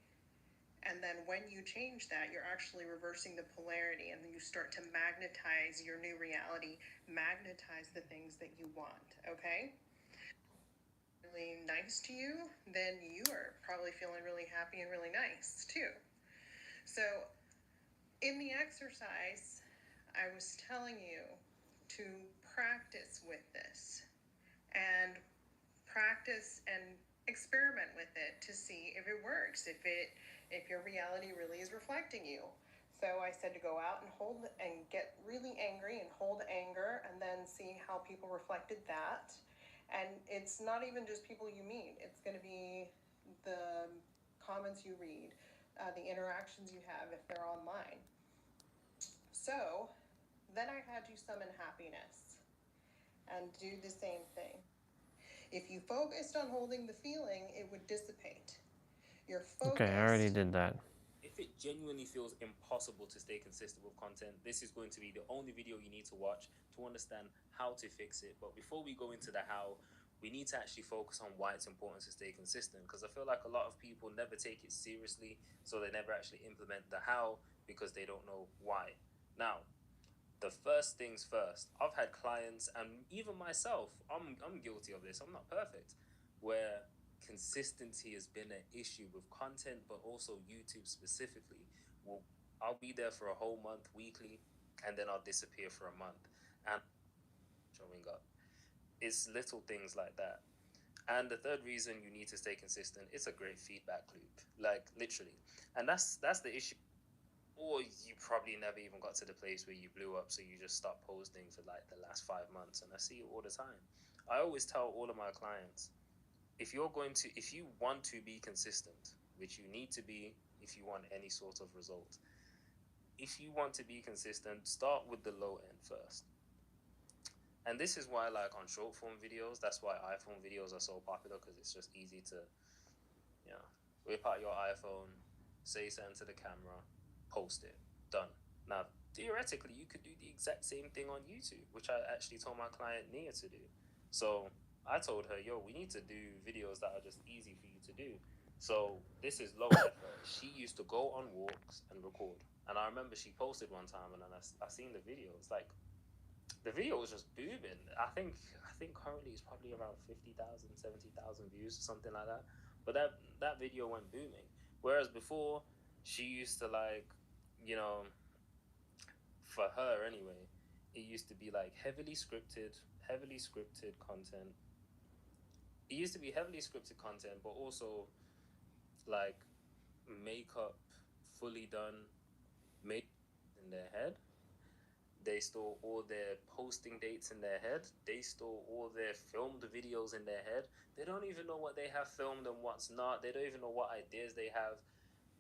And then when you change that, you're actually reversing the polarity, and you start to magnetize your new reality, magnetize the things that you want, okay? Really nice to you, then you are probably feeling really happy and really nice too. So in the exercise, I was telling you to practice with this and practice and experiment with it to see if it works, if your reality really is reflecting you. So I said to go out and hold and get really angry and hold anger, and then see how people reflected that. And it's not even just people you meet, it's going to be the comments you read, the interactions you have if they're online. So then I had you summon happiness and do the same thing. If you focused on holding the feeling, it would dissipate. You're focused. Okay, I already did that. If it genuinely feels impossible to stay consistent with content, this is going to be the only video you need to watch to understand how to fix it. But before we go into the how, we need to actually focus on why it's important to stay consistent, because I feel like a lot of people never take it seriously, so they never actually implement the how because they don't know why. Now, the first things first, I've had clients, and even myself, I'm guilty of this, I'm not perfect, where consistency has been an issue with content, but also YouTube specifically. Well, I'll be there for a whole month weekly, and then I'll disappear for a month and showing up. It's little things like that. And the third reason you need to stay consistent, it's a great feedback loop, like literally. And that's the issue. Or you probably never even got to the place where you blew up, so you just stopped posting for like the last 5 months. And I see it all the time. I always tell all of my clients, if you want to be consistent, which you need to be if you want any sort of result, if you want to be consistent, start with the low end first. And this is why, like on short form videos, that's why iPhone videos are so popular, because it's just easy to, whip out your iPhone, say something to the camera, post it, done. Now, theoretically, you could do the exact same thing on YouTube, which I actually told my client Nia to do. So I told her, yo, we need to do videos that are just easy for you to do. So this is low effort. She used to go on walks and record. And I remember she posted one time, and then I seen the video. It's like, the video was just booming. I think currently it's probably around 50,000, 70,000 views or something like that. But that video went booming. Whereas before, she used to for her anyway, it used to be like heavily scripted content. It used to be heavily scripted content, but also like makeup fully done, made in their head. They store all their posting dates in their head. They store all their filmed videos in their head. They don't even know what they have filmed and what's not. They don't even know what ideas they have.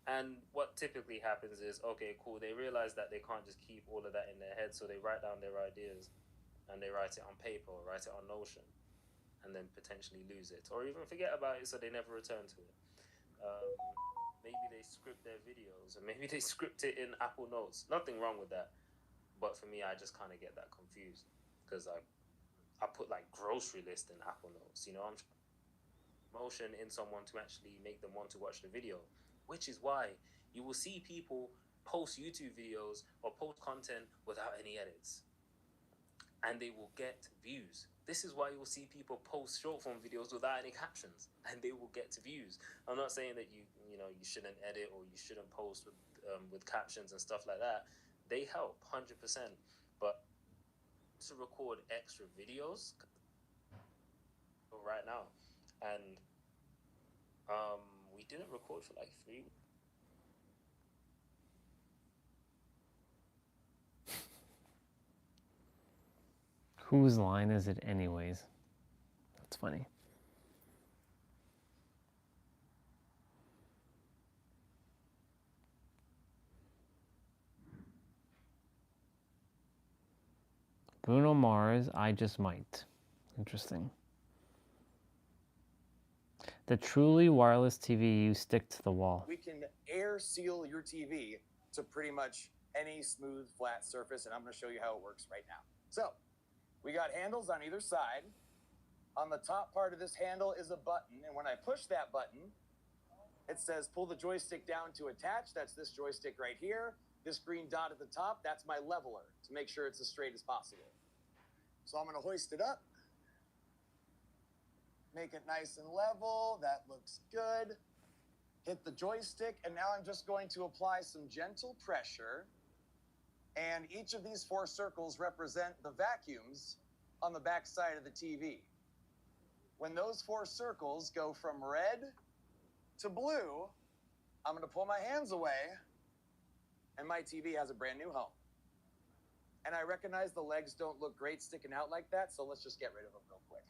And what typically happens is, okay, cool, they realize that they can't just keep all of that in their head, so they write down their ideas and they write it on paper or write it on Notion. and then potentially lose it, or even forget about it so they never return to it. Maybe they script their videos, and maybe they script it in Apple Notes. Nothing wrong with that, but for me, I just kind of get that confused because I put like grocery list in Apple Notes. You know, I'm motion in someone to actually make them want to watch the video, which is why you will see people post YouTube videos or post content without any edits, and they will get views. This is why you will see people post short form videos without any captions, and they will get views. I'm not saying that you shouldn't edit or you shouldn't post with captions and stuff like that. They help 100%, but to record extra videos right now, and we didn't record for like 3 weeks. Whose line is it anyways? That's funny. Bruno Mars, I Just Might. Interesting. The truly wireless TV you stick to the wall. We can air seal your TV to pretty much any smooth, flat surface, and I'm going to show you how it works right now. So, we got handles on either side. On the top part of this handle is a button, and when I push that button, it says pull the joystick down to attach. That's this joystick right here. This green dot at the top, that's my leveler to make sure it's as straight as possible. So I'm going to hoist it up, make it nice and level. That looks good. Hit the joystick, and now I'm just going to apply some gentle pressure. And each of these 4 circles represent the vacuums on the back side of the TV. When those 4 circles go from red to blue, I'm going to pull my hands away, and my TV has a brand new home. And I recognize the legs don't look great sticking out like that, so let's just get rid of them real quick.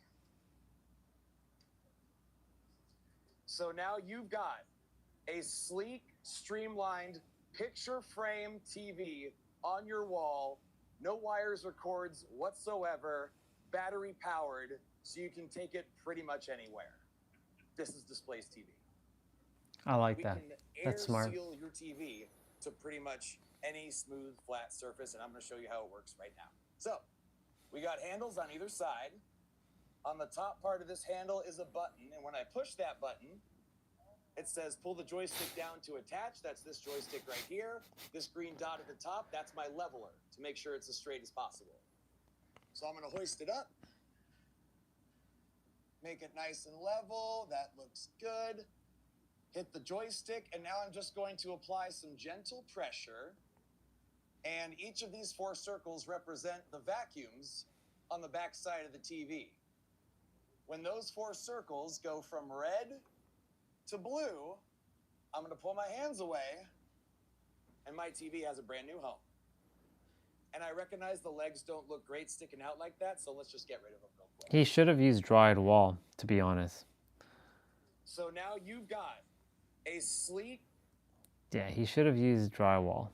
So now you've got a sleek, streamlined picture frame TV on your wall, no wires or cords whatsoever, battery powered, so you can take it pretty much anywhere. This is Display's TV. I like that. That's smart. We can air seal your TV to pretty much any smooth, flat surface, and I'm going to show you how it works right now. So, we got handles on either side. On the top part of this handle is a button, and when I push that button, it says pull the joystick down to attach. That's this joystick right here. This green dot at the top, that's my leveler to make sure it's as straight as possible. So I'm going to hoist it up, make it nice and level. That looks good. Hit the joystick, and now I'm just going to apply some gentle pressure. And each of these 4 circles represent the vacuums on the back side of the TV. When those 4 circles go from red to blue, I'm going to pull my hands away, and my TV has a brand new home. And I recognize the legs don't look great sticking out like that, so let's just get rid of them real quick. He should have used dried wall, to be honest. So now you've got a sleek... Yeah, he should have used drywall.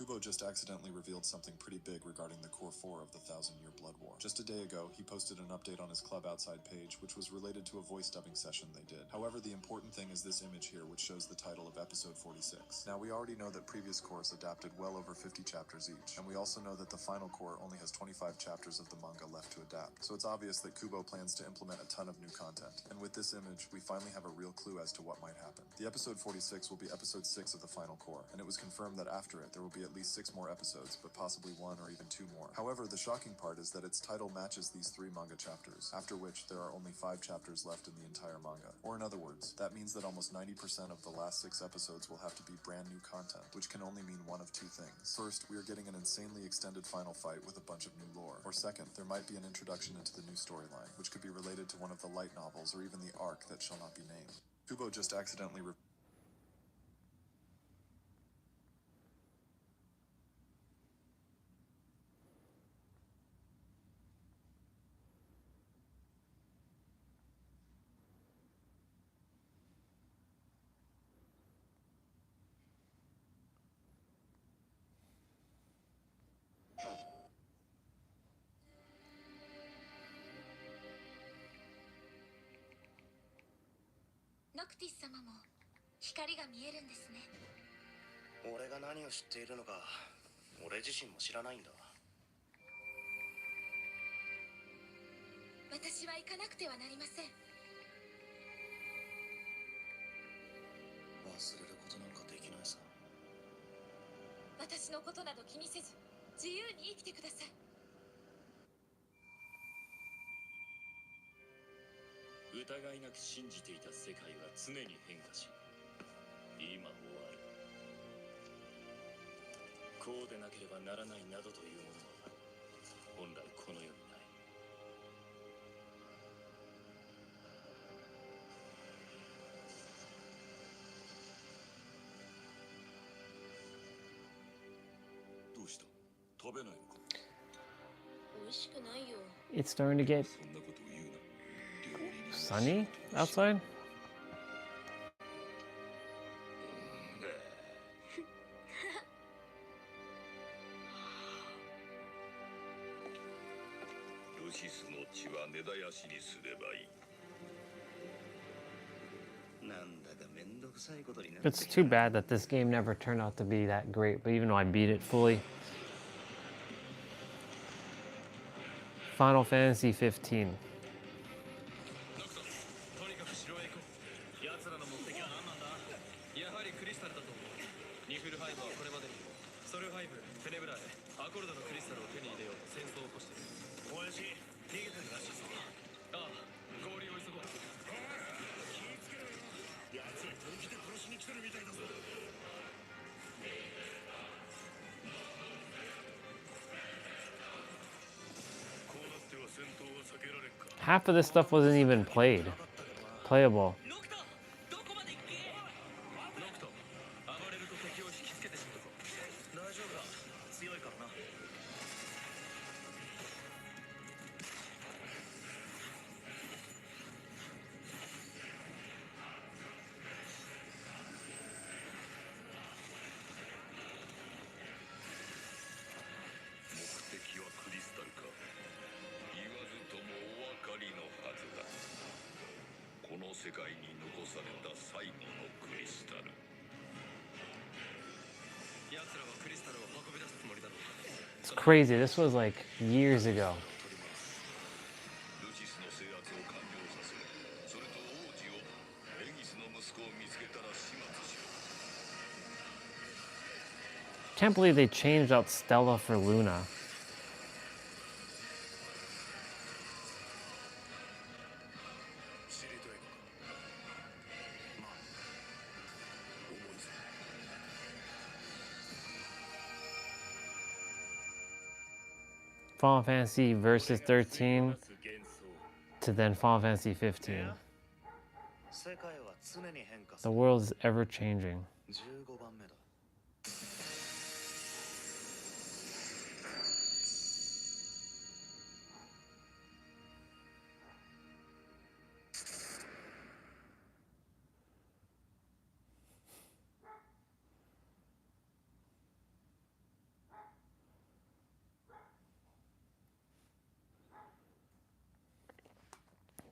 Kubo just accidentally revealed something pretty big regarding the Core 4 of the 1000-Year Blood War. Just a day ago, he posted an update on his Club Outside page, which was related to a voice dubbing session they did. However, the important thing is this image here, which shows the title of episode 46. Now, we already know that previous cores adapted well over 50 chapters each, and we also know that the final core only has 25 chapters of the manga left to adapt. So it's obvious that Kubo plans to implement a ton of new content. And with this image, we finally have a real clue as to what might happen. The episode 46 will be episode 6 of the final core, and it was confirmed that after it, there will be at least 6 more episodes, but possibly 1 or even 2 more. However, the shocking part is that its title matches these 3 manga chapters, after which there are only 5 chapters left in the entire manga. Or in other words, that means that almost 90% of the last 6 episodes will have to be brand new content, which can only mean one of 2 things. First, we are getting an insanely extended final fight with a bunch of new lore. Or second, there might be an introduction into the new storyline, which could be related to one of the light novels or even the arc that shall not be named. Kubo just accidentally ノクティス様も光が見えるんですね。俺が何を知っているのか、俺自身も知らないんだ。私は行かなくてはなりません。忘れることなんかできないさ。私のことなど気にせず、自由に生きてください。疑いなく信じていた世界は常に変化し、今もある。こうでなければならないなどというものは本来この世にない。どうした？食べないのか？美味しくないよ。 It's starting to get そんなことを言うな。 sunny outside. ルシスの血は根絶やしにすればいい。なんだかめんどくさいことになって。 It's too bad that this game never turned out to be that great, but even though I beat it fully. Final Fantasy 15. とにかく城へ行こう。奴らの目的は何なんだ？やはりクリスタルだと思う。ニフルハイブはこれまでにソルハイブ、テネブラーへアコルドのクリスタルを手に入れようと戦争を起こしている。親父、逃げてるらしいぞ。ああ、合流を急ごう。気をつけろよ。奴ら本気で殺しに来てるみたいだぞ。 Half of this stuff wasn't even playable. 強いからな。 世界に残された最後のクリスタル。奴らはクリスタルを運び出すつもりだろうか。 It's crazy. This was like years ago. ルチスの制圧を完了させ、それと王子をエギスの息子を見つけたら始末しろ。 Can't believe they changed out Stella for Luna. Final Fantasy Versus 13 to then Final Fantasy 15. The world is ever changing.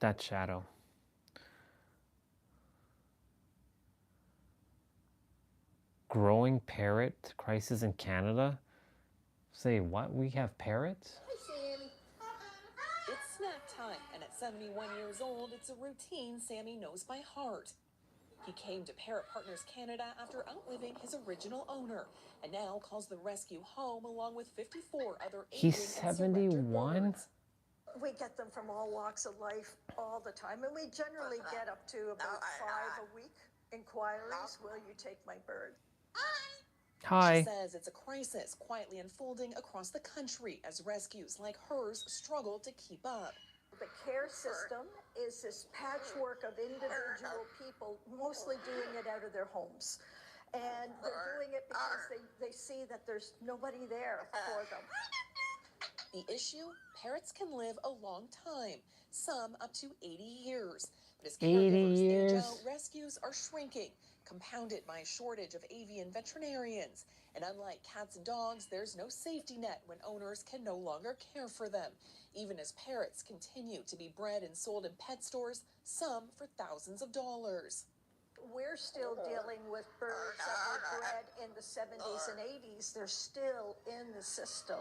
That shadow. Growing parrot crisis in Canada? Say what? We have parrots? Hi, Sammy. It's snack time, and at 71 years old, it's a routine Sammy knows by heart. He came to Parrot Partners Canada after outliving his original owner, and now calls the rescue home along with 54 other He's aging and surrendered 71? birds. We get them from all walks of life all the time, and we generally get up to about 5 a week inquiries. Will you take my bird? Hi. She says it's a crisis quietly unfolding across the country as rescues like hers struggle to keep up. The care system is this patchwork of individual people, mostly doing it out of their homes. And they're doing it because they see that there's nobody there for them. The issue? Parrots can live a long time, some up to 80 years. But as 80 caregivers age years? out, rescues are shrinking, compounded by a shortage of avian veterinarians. And unlike cats and dogs, there's no safety net when owners can no longer care for them, even as parrots continue to be bred and sold in pet stores, some for thousands of dollars. we're still dealing with birds that were bred in the 70s and 80s. They're still in the system,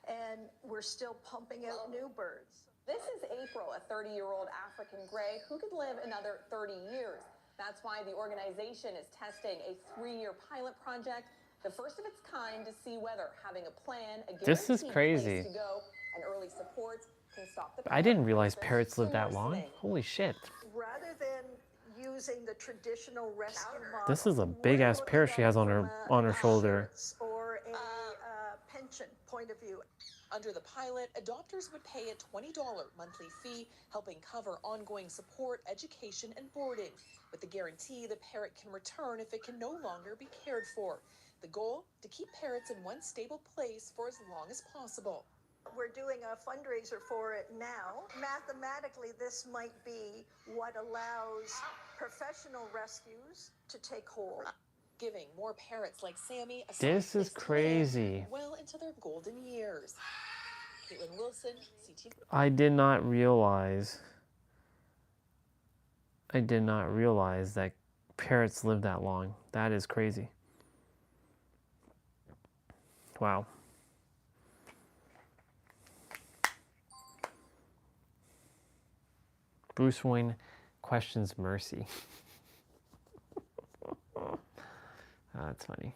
and we're still pumping out new birds. This is April, a 30-year-old African gray who could live another 30 years. That's why the organization is testing a 3-year pilot project, the first of its kind, to see whether having a plan, a This is guaranteed crazy. place to go, and early support can stop the I didn't realize parrot parrots lived that from long. worsening. Holy shit. Rather than using the traditional rescue model, This is a big ass parrot she has on her shoulder. or a pension point of view. Under the pilot, adopters would pay a $20 monthly fee, helping cover ongoing support, education, and boarding. With the guarantee, the parrot can return if it can no longer be cared for. The goal? To keep parrots in one stable place for as long as possible. We're doing a fundraiser for it now. Mathematically, this might be what allows professional rescues to take hold. Giving more parrots like Sammy a This is crazy. well into their golden years. Caitlin Wilson, CT. I did not realize that parrots live that long. That is crazy. Wow. Bruce Wayne questions mercy. Oh, that's funny.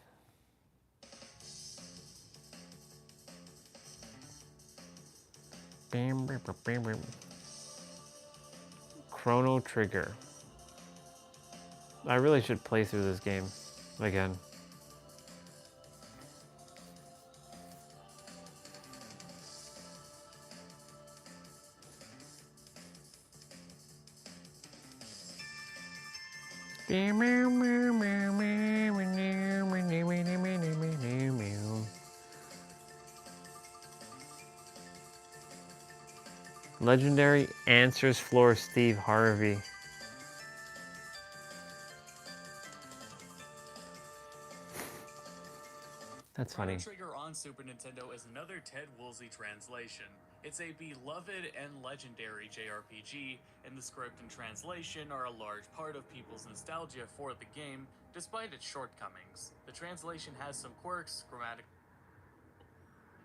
Chrono Trigger. I really should play through this game again. Legendary Answers Floor Steve Harvey. That's funny. Chrono Trigger on Super Nintendo is another Ted Woolsey translation. It's a beloved and legendary JRPG, and the script and translation are a large part of people's nostalgia for the game, despite its shortcomings. The translation has some quirks, grammatic.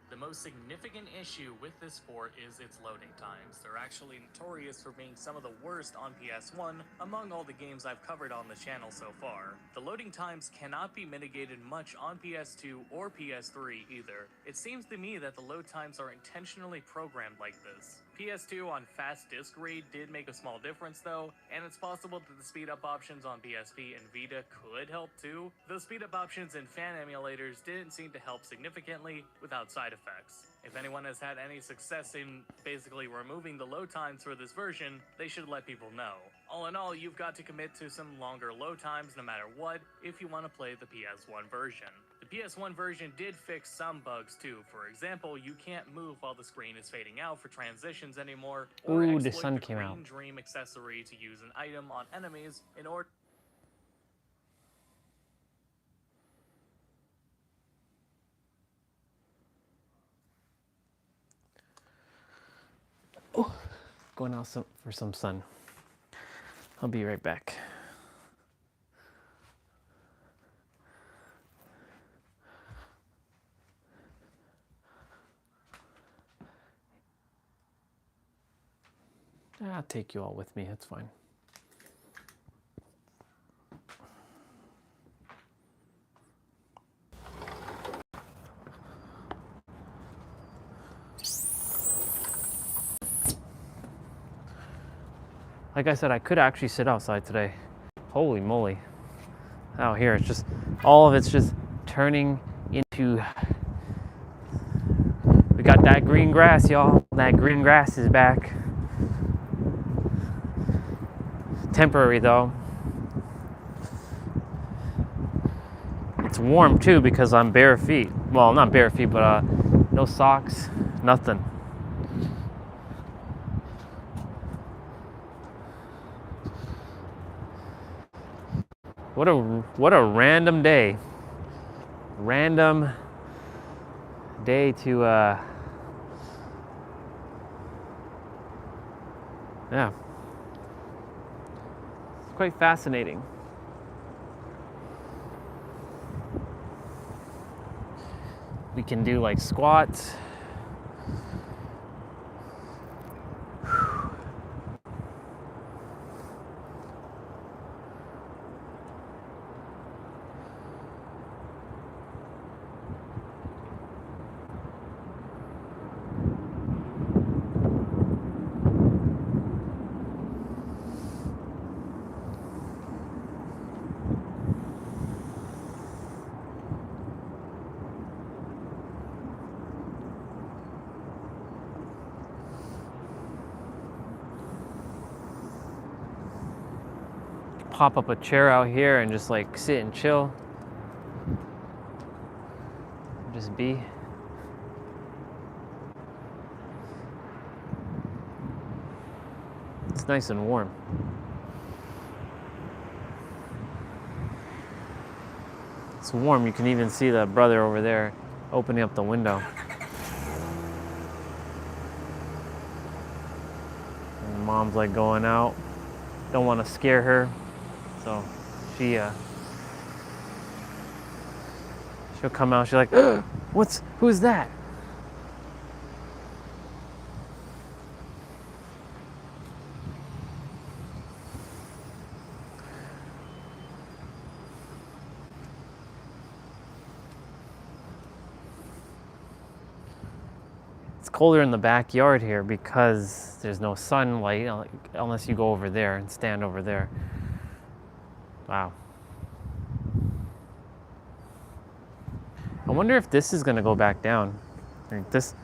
The most significant issue with this port is its loading times. They're actually notorious for being some of the worst on PS1 among all the games I've covered on the channel so far. The loading times cannot be mitigated much on PS2 or PS3 either. It seems to me that the load times are intentionally programmed like this. PS2 on fast disk read did make a small difference though, and it's possible that the speed up options on PSP and Vita could help too. The speed up options in fan emulators didn't seem to help significantly without side effects. If anyone has had any success in basically removing the load times for this version, they should let people know. All in all, you've got to commit to some longer load times no matter what if you want to play the PS1 version. The PS1 version did fix some bugs too. For example, you can't move while the screen is fading out for transitions anymore, or Ooh, the exploit sun the came Green out. Dream accessory to use an item on enemies in order. Oh, going out for some sun. I'll be right back. I'll take you all with me, it's fine. Like I said, I could actually sit outside today. Holy moly. Out here, it's just, all of it's just turning into, we got that green grass, y'all. That green grass is back. Temporary though. It's warm too because I'm bare feet. Well, not bare feet, but no socks, nothing. What a random day. Random day to yeah. It's quite fascinating. We can do like squats. Pop up a chair out here and just like sit and chill. Just be. It's nice and warm. It's warm. You can even see the brother over there opening up the window. And mom's like going out. Don't want to scare her. So she'll come out, she's like, who's that? It's colder in the backyard here because there's no sunlight unless you go over there and stand over there. Wow. I wonder if this is gonna go back down. Like this.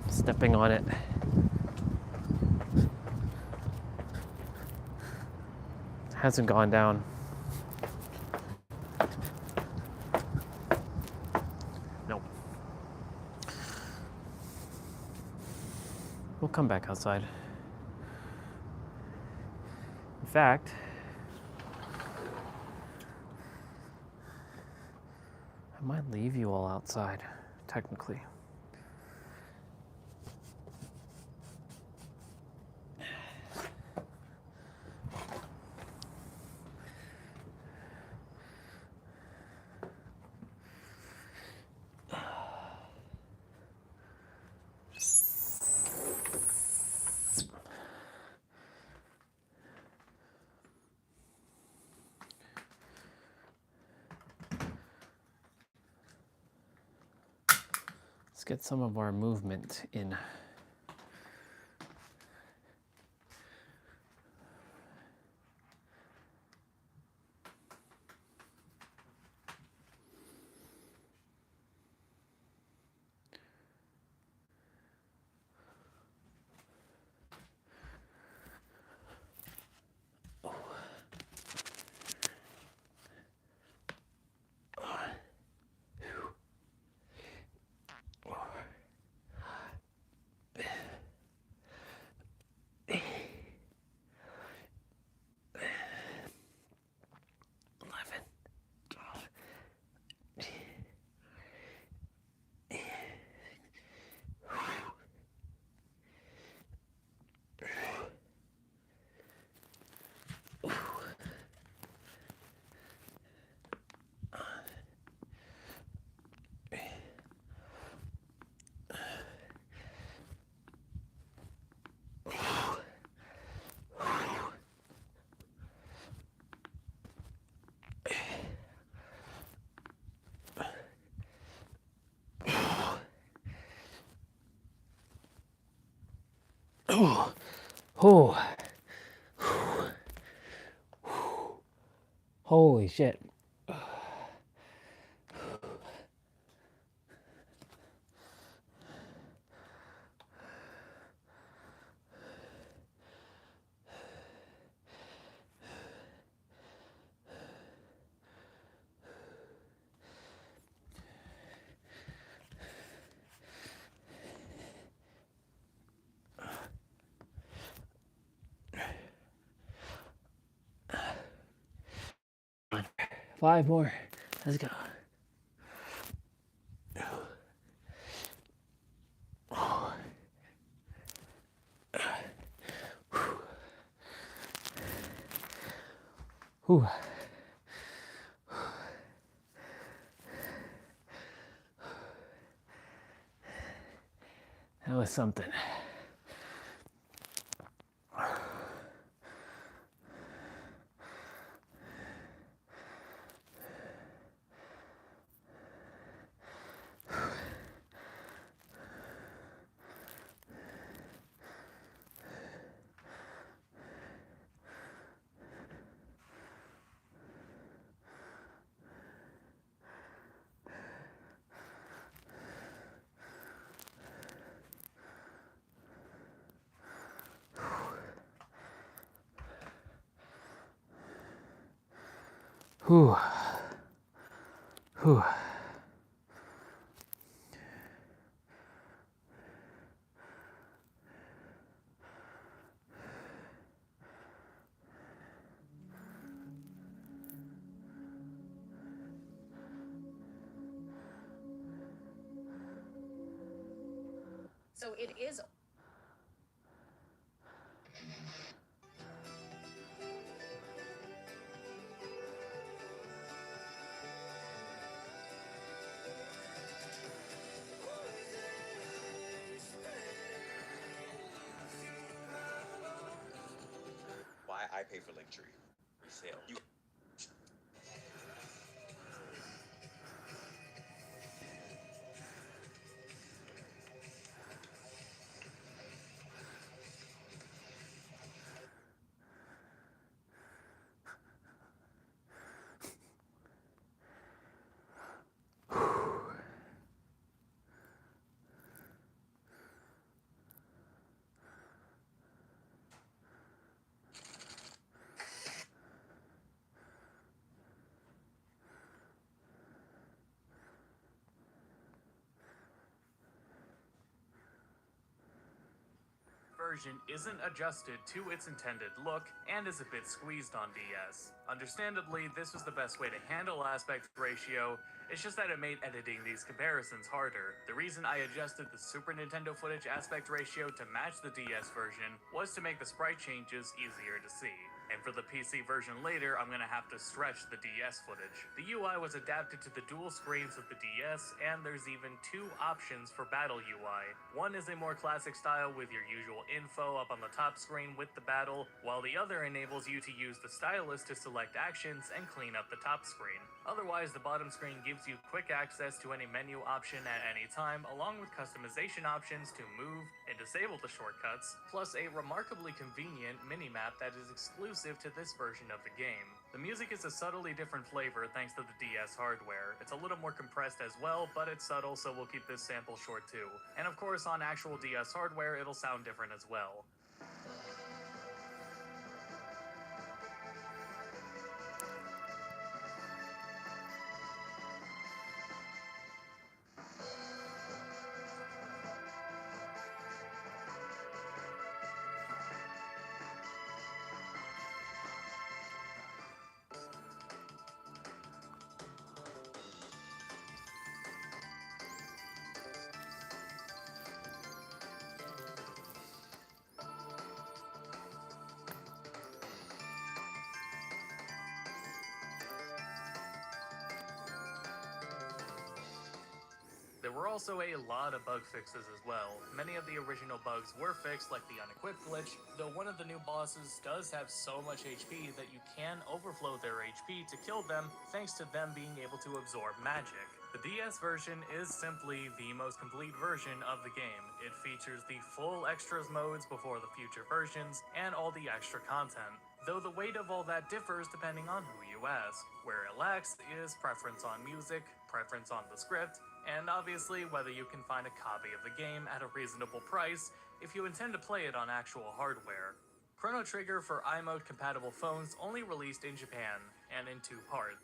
Stepping on it. It hasn't gone down. Nope. We'll come back outside. In fact, I might leave you all outside, technically. Let's get some of our movement in. Oh, oh, holy shit. Five more. Let's go. Whew. That was something. Whew. Whew. So it is. Why I pay for Linktree resale. You Version isn't adjusted to its intended look and is a bit squeezed on DS. Understandably, this was the best way to handle aspect ratio, it's just that it made editing these comparisons harder. The reason I adjusted the Super Nintendo footage aspect ratio to match the DS version was to make the sprite changes easier to see. And for the PC version later, I'm gonna have to stretch the DS footage. The UI was adapted to the dual screens of the DS, and there's even two options for battle UI. One is a more classic style with your usual info up on the top screen with the battle, while the other enables you to use the stylus to select actions and clean up the top screen. Otherwise, the bottom screen gives you quick access to any menu option at any time, along with customization options to move and disable the shortcuts, plus a remarkably convenient minimap that is exclusive to this version of the game. The music is a subtly different flavor thanks to the DS hardware. It's a little more compressed as well, but it's subtle, so we'll keep this sample short too. And of course, on actual DS hardware, it'll sound different as well. There were also a lot of bug fixes as well. Many of the original bugs were fixed, like the unequipped glitch, though one of the new bosses does have so much HP that you can overflow their HP to kill them, thanks to them being able to absorb magic. The DS version is simply the most complete version of the game. It features the full extras modes before the future versions, and all the extra content. Though the weight of all that differs depending on who you ask. Where it lacks is preference on music, preference on the script, and obviously whether you can find a copy of the game at a reasonable price if you intend to play it on actual hardware. Chrono Trigger for iMode compatible phones only released in Japan, and in two parts.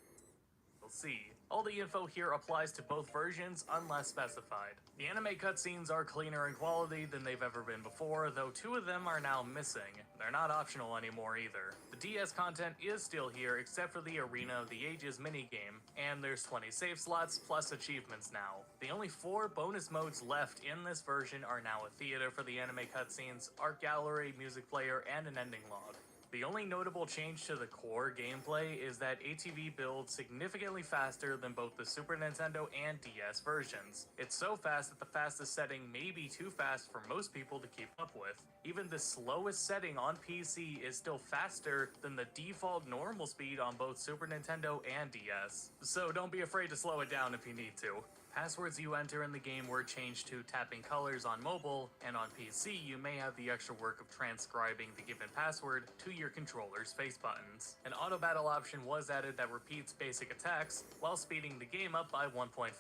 We'll see. All the info here applies to both versions unless specified. The anime cutscenes are cleaner in quality than they've ever been before, though two of them are now missing. They're not optional anymore either. The DS content is still here except for the Arena of the Ages minigame, and there's 20 save slots plus achievements now. The only 4 bonus modes left in this version are now a theater for the anime cutscenes, art gallery, music player, and an ending log. The only notable change to the core gameplay is that ATV builds significantly faster than both the Super Nintendo and DS versions. It's so fast that the fastest setting may be too fast for most people to keep up with. Even the slowest setting on PC is still faster than the default normal speed on both Super Nintendo and DS. So don't be afraid to slow it down if you need to. Passwords you enter in the game were changed to tapping colors on mobile, and on PC you may have the extra work of transcribing the given password to your controller's face buttons. An auto battle option was added that repeats basic attacks while speeding the game up by 1.5.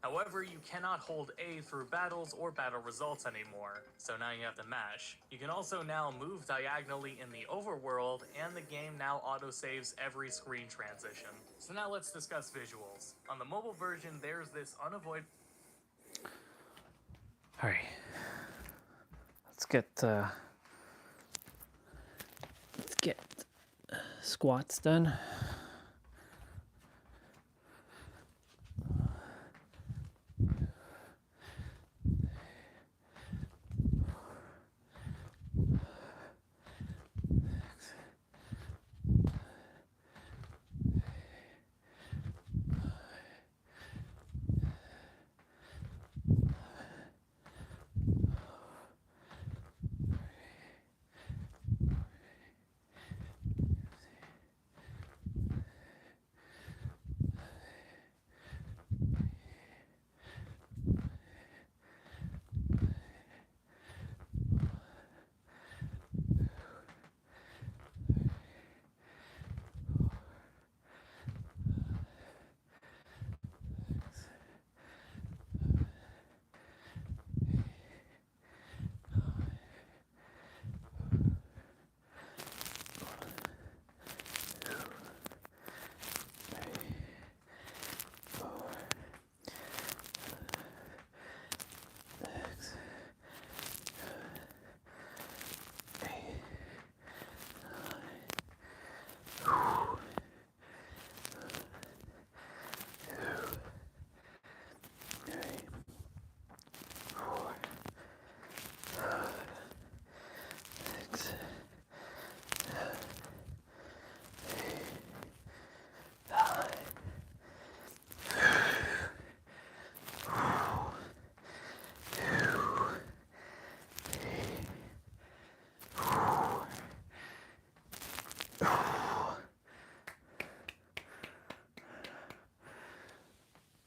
However, you cannot hold A through battles or battle results anymore, so now you have to mash. You can also now move diagonally in the overworld, and the game now autosaves every screen transition. So now let's discuss visuals. On the mobile version, there's this unavoidable... Alright. Let's get squats done.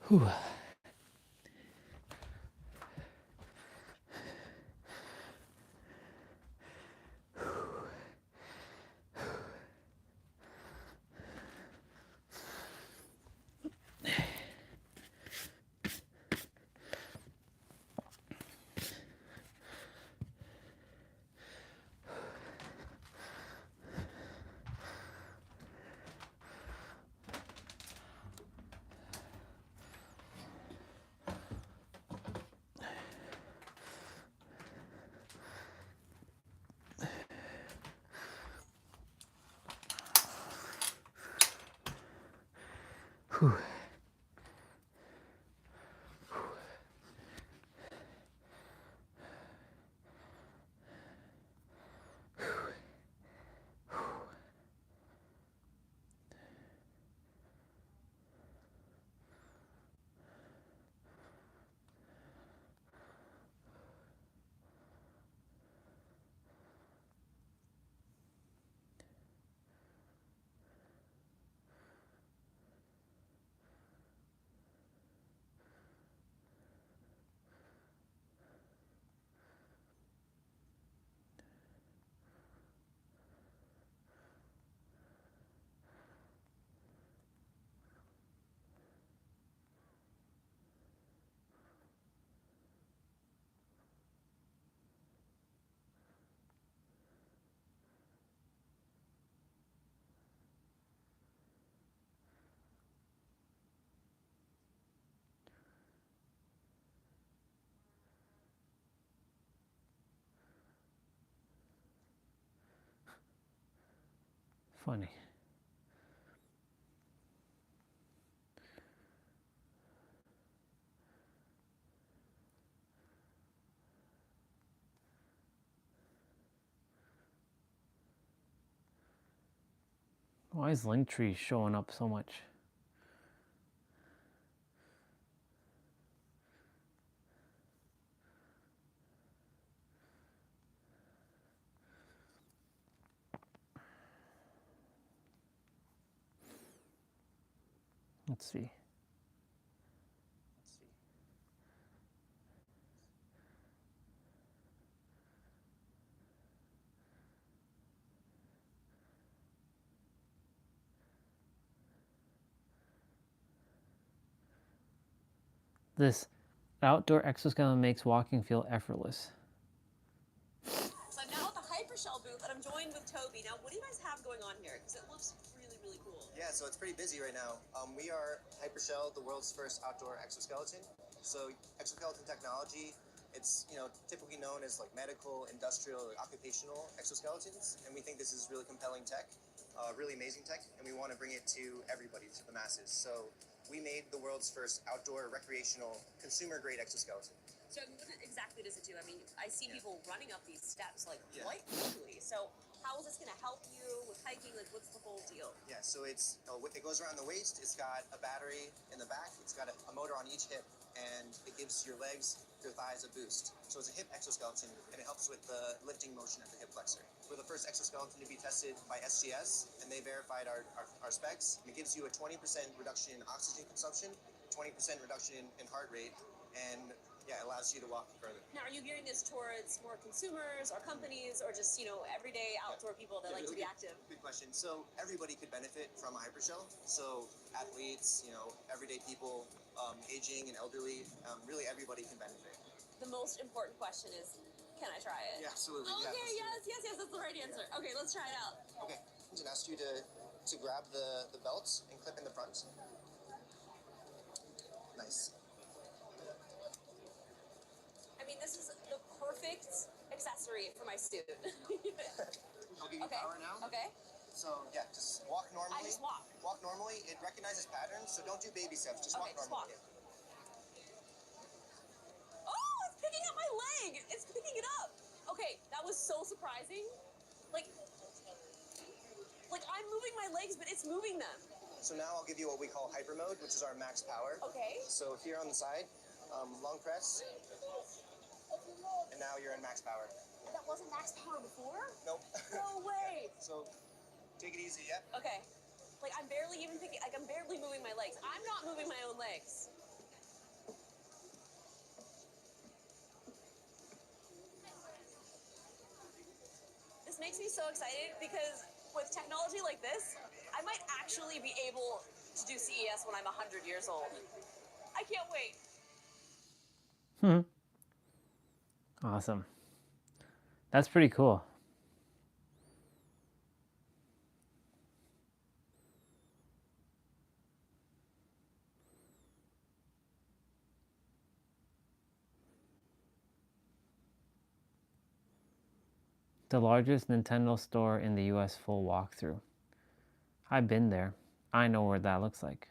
Whew. Whew. Funny. Why is Linktree showing up so much? Let's see. This outdoor exoskeleton makes walking feel effortless. So I'm now at the Hypershell booth, and I'm joined with Toby. Now, what do you guys have going on here? Because it looks really, really cool. Yeah, so it's pretty busy right now. We are Hypershell, the world's first outdoor exoskeleton. So exoskeleton technology, it's typically known as like medical, industrial, or occupational exoskeletons, and we think this is really compelling tech, really amazing tech, and we want to bring it to everybody, to the masses. So we made the world's first outdoor recreational consumer-grade exoskeleton. So what exactly does it do? I mean, I see people running up these steps like quite quickly. So how is this going to help you with hiking? Like, what's the whole deal? Yeah, so it goes around the waist. It's got a battery in the back. It's got a motor on each hip, and it gives your legs, your thighs a boost. So it's a hip exoskeleton, and it helps with the lifting motion at the hip flexor. We're the first exoskeleton to be tested by SGS, and they verified our specs. And it gives you a 20% reduction in oxygen consumption, 20% reduction in heart rate, and yeah, it allows you to walk further. Now, are you gearing this towards more consumers or companies or just, everyday outdoor people that like to be active? Good question. So everybody could benefit from a Hypershell. So athletes, everyday people, aging and elderly, really everybody can benefit. The most important question is, can I try it? Yeah, absolutely. Okay, yes, that's the right answer. Yeah. Okay, let's try it out. Okay, I'm just gonna ask you to grab the belts and clip in the front. Nice. I mean, this is the perfect accessory for my suit. I'll give you power now. Okay. So yeah, just walk normally. I just walk. Walk normally. It recognizes patterns, so don't do baby steps. Just walk normally. Just walk. Oh, it's picking up my leg. It's picking it up. Okay, that was so surprising. Like I'm moving my legs, but it's moving them. So now I'll give you what we call hyper mode, which is our max power. Okay. So here on the side, long press. And now you're in max power. That wasn't max power before? Nope. No way. So take it easy, yeah? Okay. I'm barely even thinking, I'm barely moving my legs. I'm not moving my own legs. This makes me so excited because with technology like this, I might actually be able to do CES when I'm 100 years old. I can't wait. Awesome. That's pretty cool. The largest Nintendo store in the US full walkthrough. I've been there. I know what that looks like.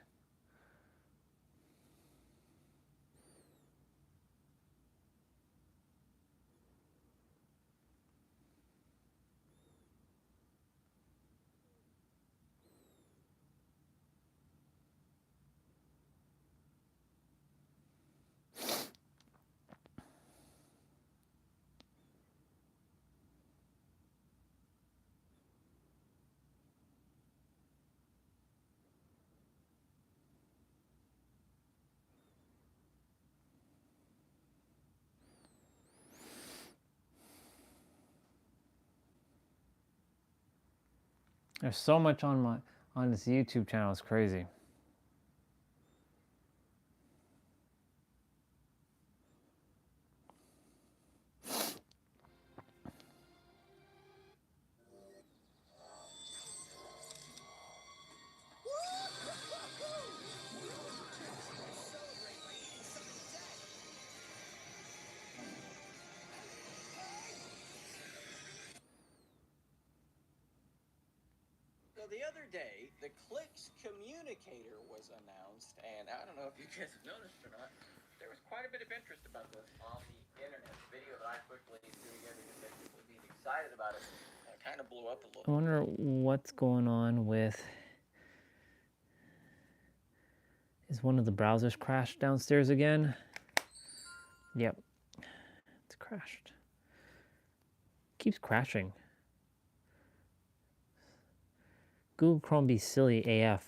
There's so much on this YouTube channel. It's crazy. So the other day, the Clicks communicator was announced, and I don't know if you guys have noticed or not, there was quite a bit of interest about this on the internet. The video that I quickly threw together to get people being excited about it kind of blew up a I little. wonder what's going on with... Is one of the browsers crashed downstairs again? Yep. It's crashed. Keeps crashing. Google Chrome be silly AF.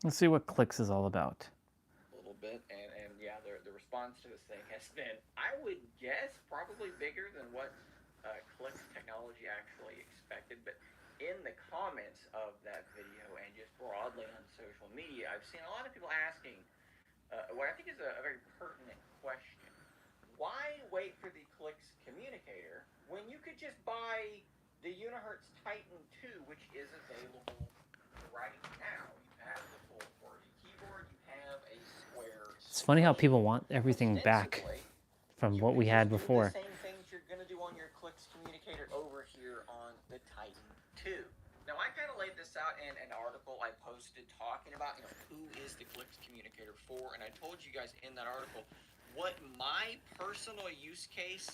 Let's see what clicks is all about. A little bit, and yeah, the response to this thing has been, I would guess, probably bigger than what Clicks Technology actually expected. But in the comments of that video and just broadly on social media, I've seen a lot of people asking what I think is a very pertinent question. Why wait for the Clicks communicator when you could just buy the Unihertz Titan 2, which is available right now? You have the full QWERTY keyboard, you have a square. It's funny how people want everything back from what we had before. The same things you're going to do on your Clicks communicator over here on the Titan 2. Now, I kind of laid this out in an article I posted talking about, who is the Clicks communicator for, and I told you guys in that article what my personal use case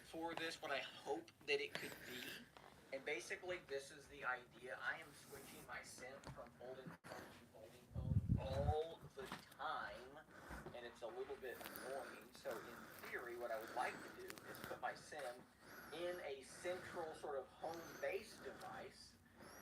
for this, what I hope that it could be. And basically, this is the idea. I am switching my SIM from folding phone to folding phone all the time, and it's a little bit annoying. So in theory, what I would like to do is put my SIM in a central sort of home-based device,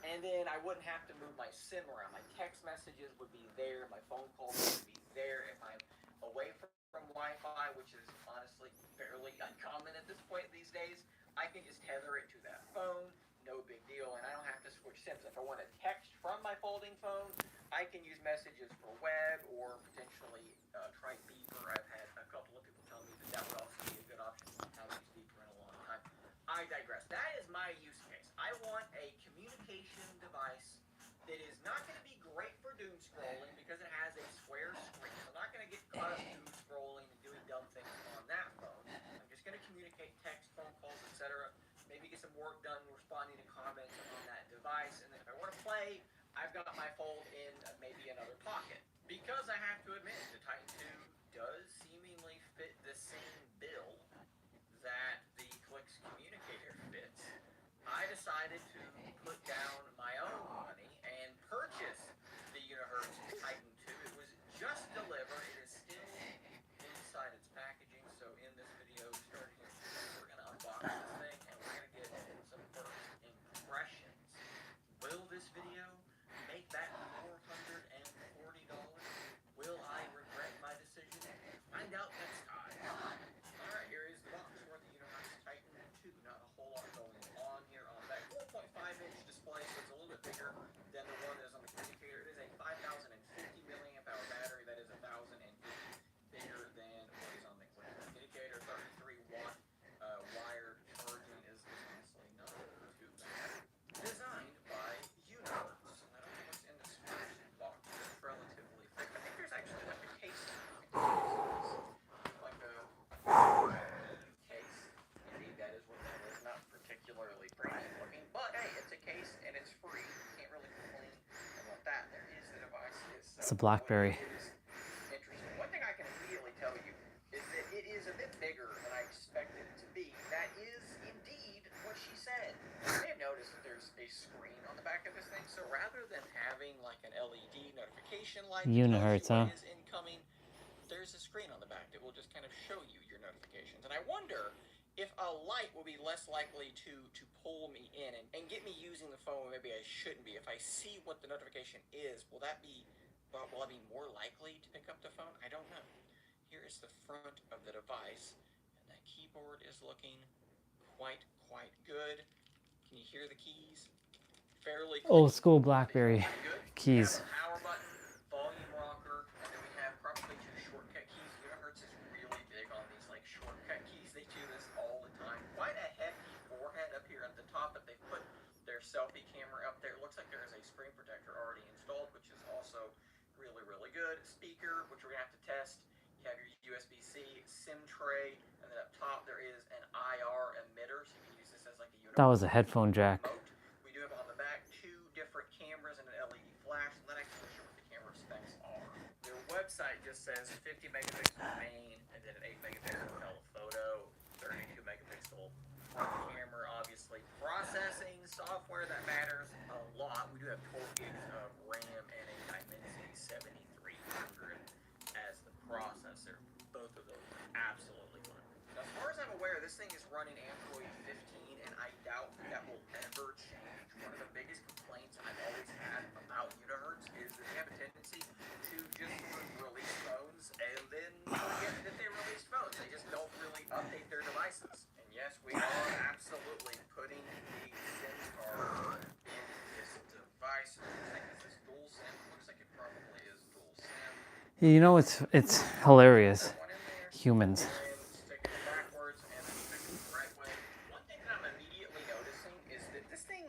and then I wouldn't have to move my SIM around. My text messages would be there, my phone calls would be there. If I'm away from Wi-Fi, which is honestly fairly uncommon at this point these days, I can just tether it to that phone, no big deal, and I don't have to switch SIMs. If I want to text from my folding phone, I can use messages for web or potentially try Beeper. I've had a couple of people tell me that would also be a good option. I haven't used Beeper in a long time. I digress. That is my use case. I want a communication device that is not going to be great for doom scrolling because it has a square screen. I'm not going to get caught up doom scrolling and doing dumb things on that phone. I'm just going to communicate text, phone calls, etc. Maybe get some work done responding to comments on that device. And then if I want to play, I've got my fold in maybe another pocket. Because I have to admit, the Titan 2 does seemingly fit the same bill that the Clicks communicator fits. I decided to put down my own money and purchase the Unihertz Titan 2. It was just delivered. It is still inside its packaging. So in this video, starting here, we're going to unbox this thing and we're going to get some first impressions. Will this video make that $440 That's the BlackBerry. Interesting. One thing I can immediately tell you is that it is a bit bigger than I expected it to be. That is indeed what she said. You may have noticed that there's a screen on the back of this thing, so rather than having like an LED notification light that tells Unihertz, you huh? what is incoming, there's a screen on the back that will just kind of show you your notifications. And I wonder if a light will be less likely to pull me in and get me using the phone when maybe I shouldn't be. If I see what the notification is, will I be more likely to pick up the phone? I don't know. Here is the front of the device, and that keyboard is looking quite good. Can you hear the keys? Fairly clean. Old school BlackBerry keys. Power button, volume rocker, and then we have probably 2 shortcut keys. Unihertz is really big on these like shortcut keys. They do this all the time. Quite a hefty forehead up here at the top, but they put their selfie camera up there. It looks like there is a screen protector already installed, which is also really good. Speaker, which we're gonna have to test. You have your USB-C, SIM tray, and then up top there is an IR emitter, so you can use this as like a universal. That was a headphone jack. We do have on the back 2 different cameras and an LED flash. I'm not actually sure what the camera specs are. Their website just says 50 megapixel main and then an 8 megapixel telephoto, 32 megapixel front camera, obviously. Processing software, that matters a lot. We do have 12 gigs of RAM and a Dimensity 7300 as the processor. Both of those are absolutely fun. Now, as far as I'm aware, this thing is running Android 15, and I doubt that will ever change. One of the biggest complaints I've always had about Unihertz is that they have a tendency to just release phones and then forget that they released phones. They just don't really update their devices. And yes, we are absolutely putting the SIM card in this device. Is this dual SIM? Looks like it probably is dual SIM. You know, it's hilarious. Humans. Stick it backwards and then stick it the right way. One thing that I'm immediately noticing is that this thing,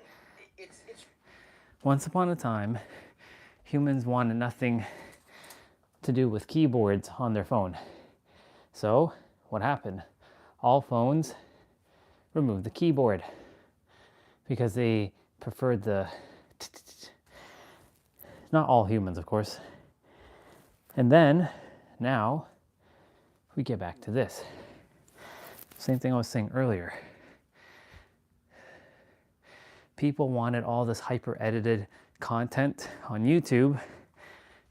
it's Once upon a time, humans wanted nothing to do with keyboards on their phone. So, what happened? All phones removed the keyboard because they preferred the... Not all humans, of course. And then, now, we get back to this. Same thing I was saying earlier. People wanted all this hyper-edited content on YouTube,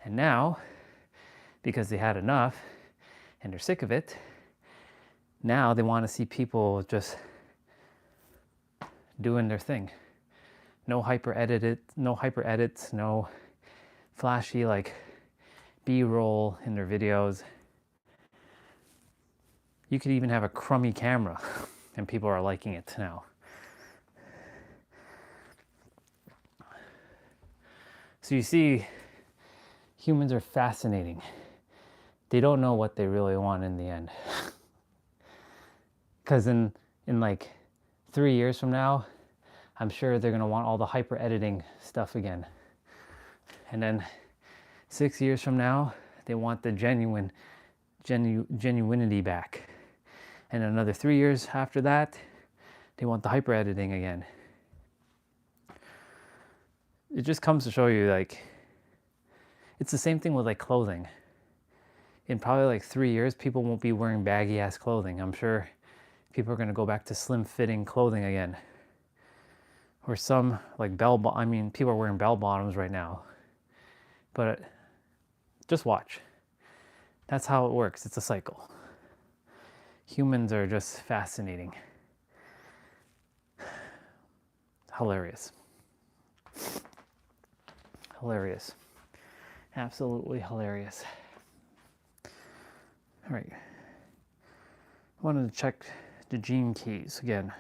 and now, because they had enough and they're sick of it, now they want to see people just doing their thing. No hyper-edits, no flashy like B-roll in their videos. You could even have a crummy camera and people are liking it now. So you see, humans are fascinating. They don't know what they really want in the end. Because in like 3 years from now, I'm sure they're gonna want all the hyper editing stuff again. And then 6 years from now, they want the genuinity back. And another 3 years after that, they want the hyper editing again. It just comes to show you, like, it's the same thing with like clothing. In probably like 3 years, people won't be wearing baggy ass clothing. I'm sure people are gonna go back to slim fitting clothing again. Or some like people are wearing bell bottoms right now. But just watch. That's how it works. It's a cycle. Humans are just fascinating. Hilarious. Hilarious. Absolutely hilarious. All right. I wanted to check the gene keys again.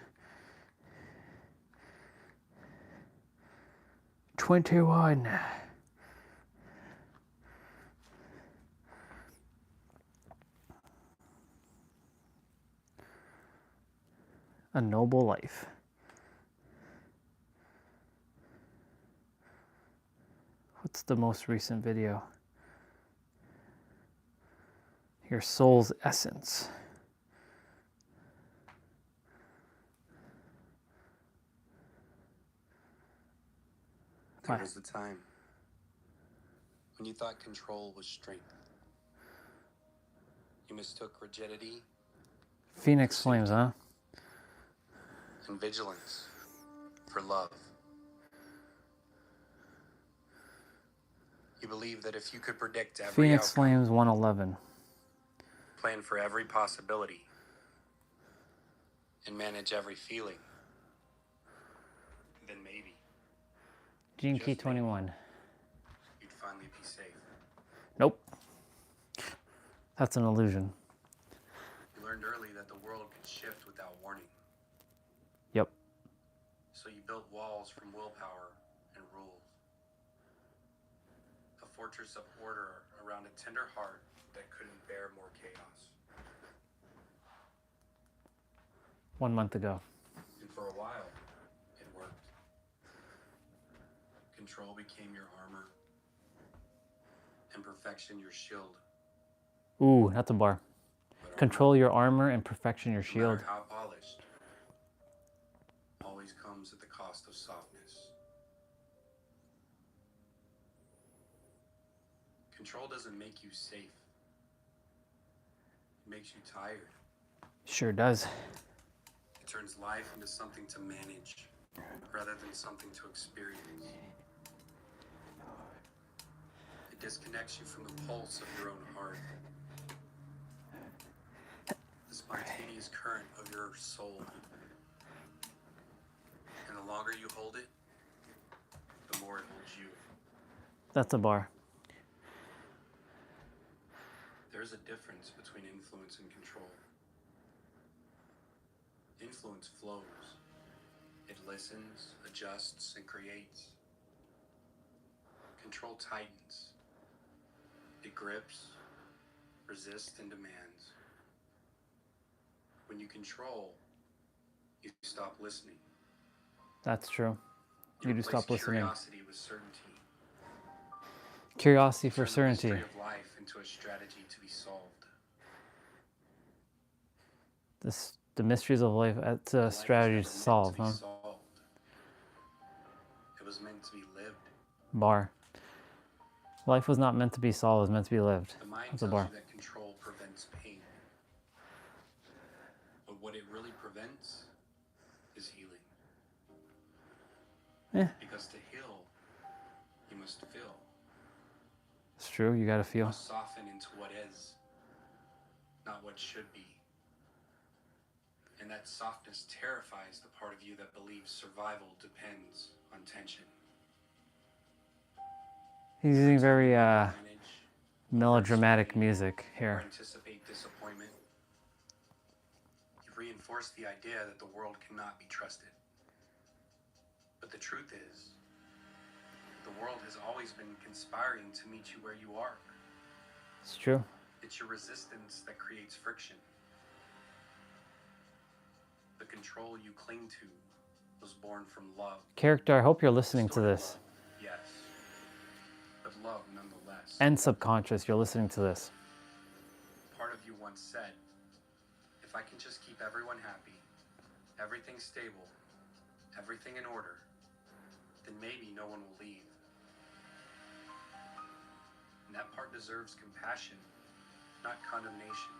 21. A noble life. What's the most recent video? Your soul's essence. There was a time when you thought control was strength. You mistook rigidity Phoenix Flames, huh? and vigilance for love. You believe that if you could predict every Phoenix outcome, Flames 111. plan for every possibility, and manage every feeling, then maybe Gene Key 21. you'd finally be safe. Nope. That's an illusion. You learned early that the world could shift without warning. Yep. So you built walls from willpower and rules. A fortress of order around a tender heart that couldn't bear more chaos. 1 month ago. And for a while, it worked. Control became your armor, and perfection your shield. Ooh, that's a bar. Control your armor and perfection your No shield. matter how polished, always comes at the cost of softness. Control doesn't make you safe. It makes you tired. Sure does. It turns life into something to manage rather than something to experience. It disconnects you from the pulse of your own heart, the spontaneous current of your soul. And the longer you hold it, the more it holds you. That's a bar. There's a difference between influence and control. Influence flows. It listens, adjusts, and creates. Control tightens. It grips, resists, and demands. When you control, you stop listening. That's true. You do stop listening. Curiosity with certainty. Curiosity for Turn the certainty. mystery of life into a strategy to be solved. The mysteries of life, that's a strategy to solve, huh? It was meant to be lived. Bar. Life was not meant to be solved, it was meant to be lived. The mind That's a tells bar. you that control prevents pain. But what it really prevents is healing. Because to heal, you must feel. It's true, you gotta You feel. must soften into what is, not what should be. And that softness terrifies the part of you that believes survival depends on tension. He's using very melodramatic music Or here. anticipate disappointment. You reinforce the idea that the world cannot be trusted. But the truth is, the world has always been conspiring to meet you where you are. It's true. It's your resistance that creates friction. The control you cling to was born from love. Character, I hope you're listening to this. Yes, but love nonetheless. And subconscious, you're listening to this. Part of you once said, if I can just keep everyone happy, everything stable, everything in order, then maybe no one will leave. And that part deserves compassion, not condemnation.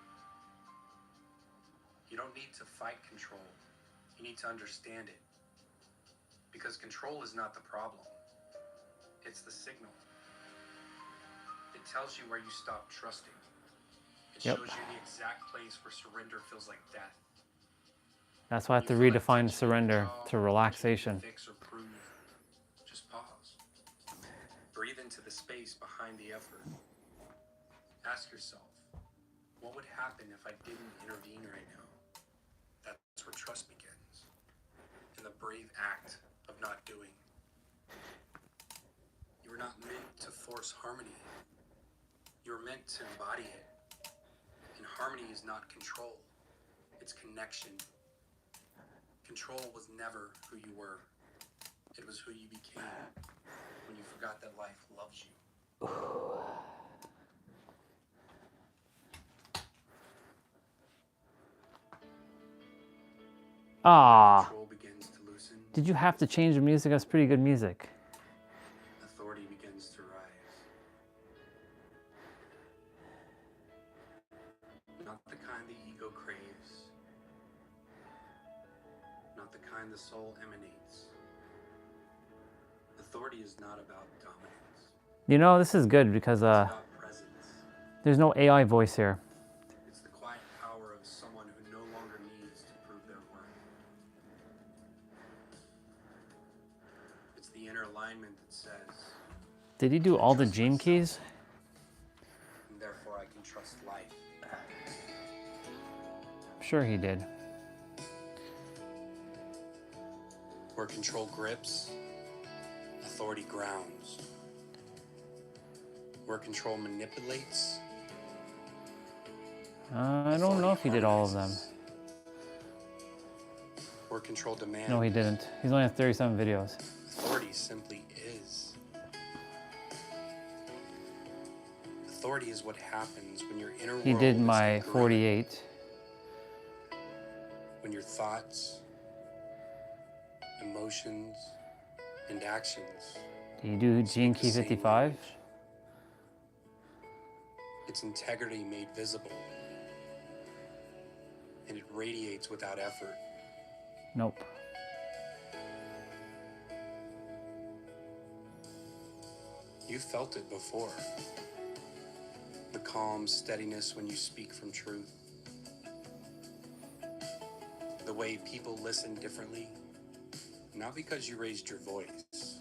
You don't need to fight control. You need to understand it. Because control is not the problem. It's the signal. It tells you where you stop trusting. It Yep. shows you the exact place where surrender feels like death. That's why I have to redefine surrender to relaxation. Fix or prove. Just pause. Breathe into the space behind the effort. Ask yourself, what would happen if I didn't intervene right now? That's where trust begins. In the brave act of not doing. You were not meant to force harmony. You were meant to embody it. And harmony is not control. It's connection. Control was never who you were. It was who you became when you forgot that life loves you. Ah. Control begins to loosen. Did you have to change the music? That's pretty good music. Authority begins to rise. not the kind the soul emanates. Authority is not about dominance. You know, this is good because It's about presence. there's no AI voice here. It's the quiet power of someone who no longer needs to prove their worth. It's the inner alignment that says, Did he do all the gene keys? and therefore I can trust life. I'm sure he did. Where control grips, authority grounds. Where control manipulates, I don't know if he did all of them. where control demands. No, he didn't. He's only has 37 videos. Authority simply is. Authority is what happens when your inner He world did is my congruent, 48. when your thoughts, emotions, and actions. Did you do gene key 55? Its integrity made visible, and it radiates without effort. Nope. You felt it before. The calm steadiness when you speak from truth. The way people listen differently, not because you raised your voice,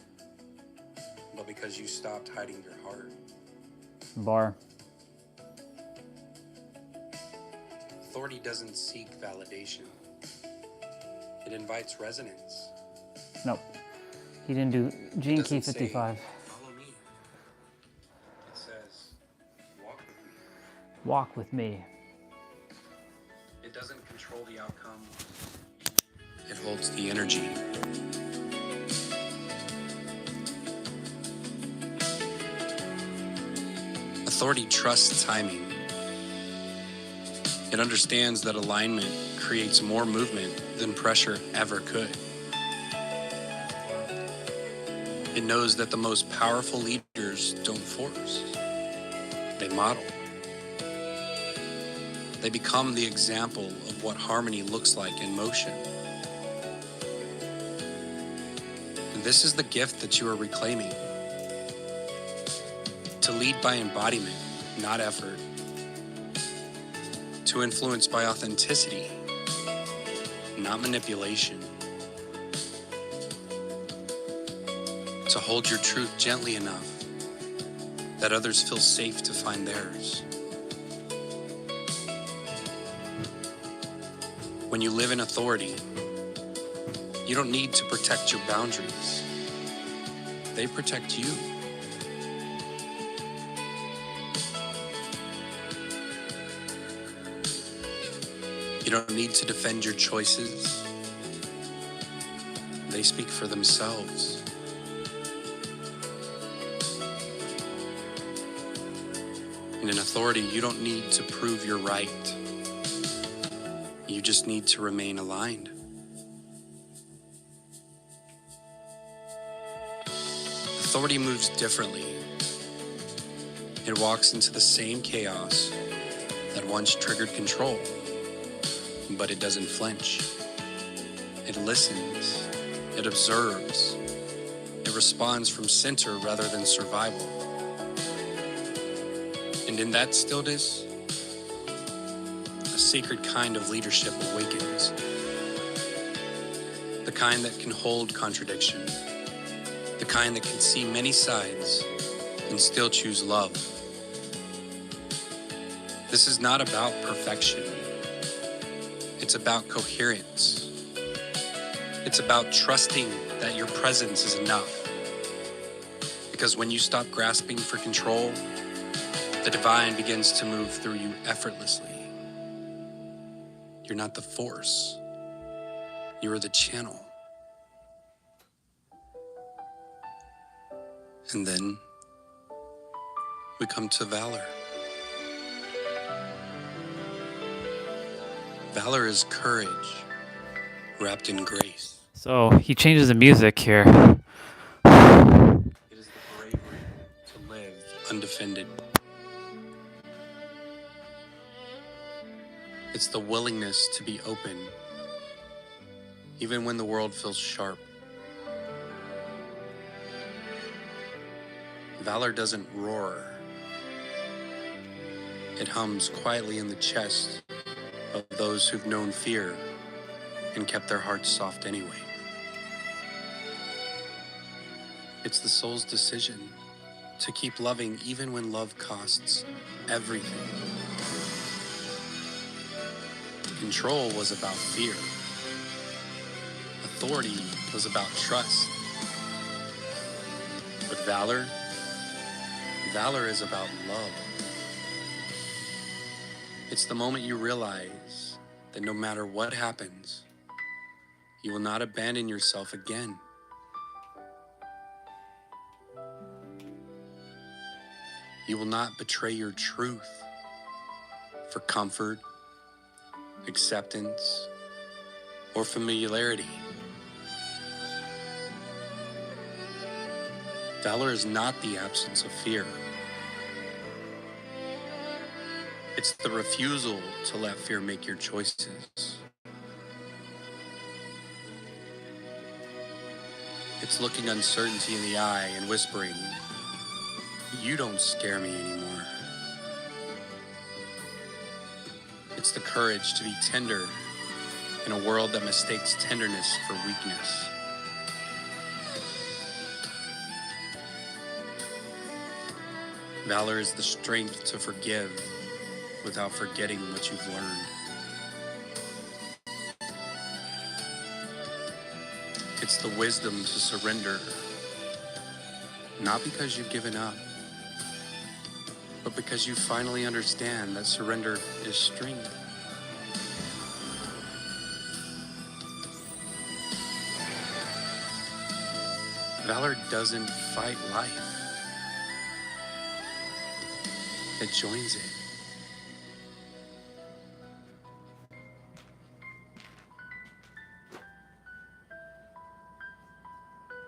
but because you stopped hiding your heart. Bar. Authority doesn't seek validation. It invites resonance. Nope. He didn't do gene key doesn't say, 55. Follow me. It says, walk with me. Walk with me. It doesn't control the outcome. It holds the energy. Authority trusts timing. It understands that alignment creates more movement than pressure ever could. It knows that the most powerful leaders don't force. They model. They become the example of what harmony looks like in motion. And this is the gift that you are reclaiming. To lead by embodiment, not effort. To influence by authenticity, not manipulation. To hold your truth gently enough that others feel safe to find theirs. When you live in authority, you don't need to protect your boundaries. They protect you. You don't need to defend your choices. They speak for themselves. And in authority, you don't need to prove you're right. You just need to remain aligned. Authority moves differently. It walks into the same chaos that once triggered control, but it doesn't flinch. It listens. It observes. It responds from center rather than survival. And in that stillness, a sacred kind of leadership awakens. The kind that can hold contradiction. The kind that can see many sides and still choose love. This is not about perfection. It's about coherence. It's about trusting that your presence is enough. Because when you stop grasping for control, the divine begins to move through you effortlessly. You're not the force. You are the channel. And then we come to valor. Valor is courage wrapped in grace. So he changes the music here. It is the bravery to live undefended. It's the willingness to be open even when the world feels sharp. Valor doesn't roar. It hums quietly in the chest of those who've known fear and kept their hearts soft anyway. It's the soul's decision to keep loving even when love costs everything. Control was about fear. Authority was about trust. But valor is about love. It's the moment you realize that no matter what happens, you will not abandon yourself again. You will not betray your truth for comfort, acceptance, or familiarity. Valor is not the absence of fear. It's the refusal to let fear make your choices. It's looking uncertainty in the eye and whispering, "You don't scare me anymore." It's the courage to be tender in a world that mistakes tenderness for weakness. Valor is the strength to forgive without forgetting what you've learned. It's the wisdom to surrender, not because you've given up, but because you finally understand that surrender is strength. Valor doesn't fight life. It joins it.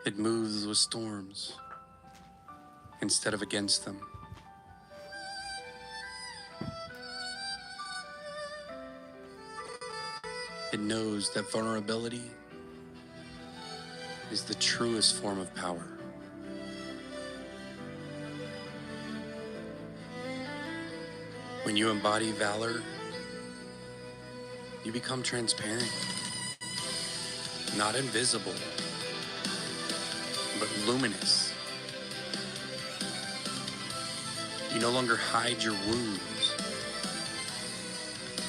It moves with storms instead of against them. It knows that vulnerability is the truest form of power. When you embody valor, you become transparent, not invisible, but luminous. You no longer hide your wounds.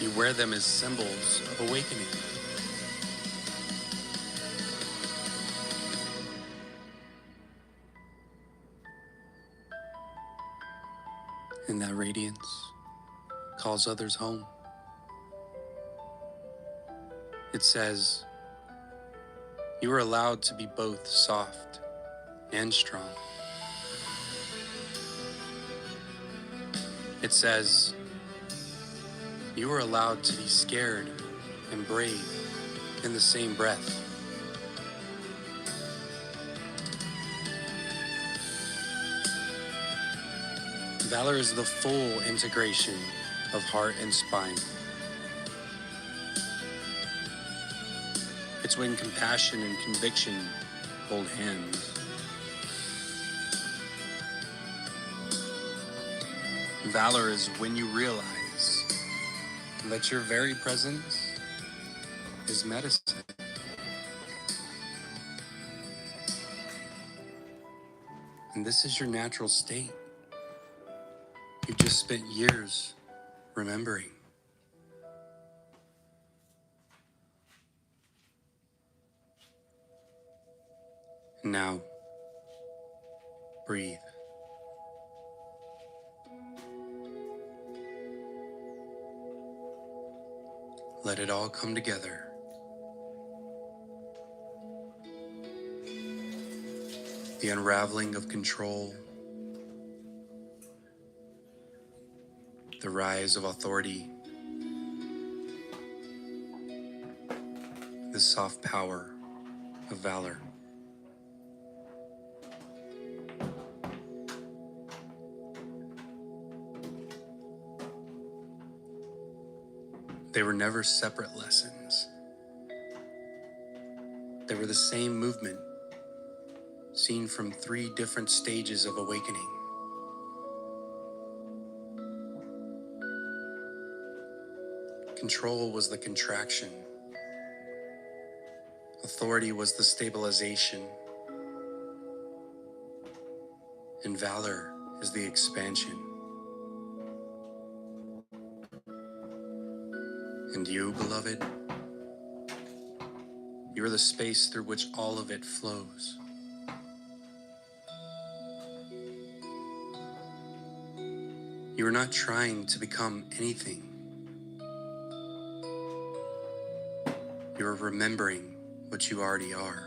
You wear them as symbols of awakening. And that radiance calls others home. It says, you are allowed to be both soft and strong. It says, you are allowed to be scared and brave in the same breath. Valor is the full integration of heart and spine. It's when compassion and conviction hold hands. Valor is when you realize that your very presence is medicine. And this is your natural state. You've just spent years remembering. Now, breathe. Let it all come together. The unraveling of control, the rise of authority, the soft power of valor. They were never separate lessons. were the same movement, seen from 3 different stages of awakening. Control was the contraction. Authority was the stabilization. And valor is the expansion. And you, beloved, you are the space through which all of it flows. You are not trying to become anything. You are remembering what you already are.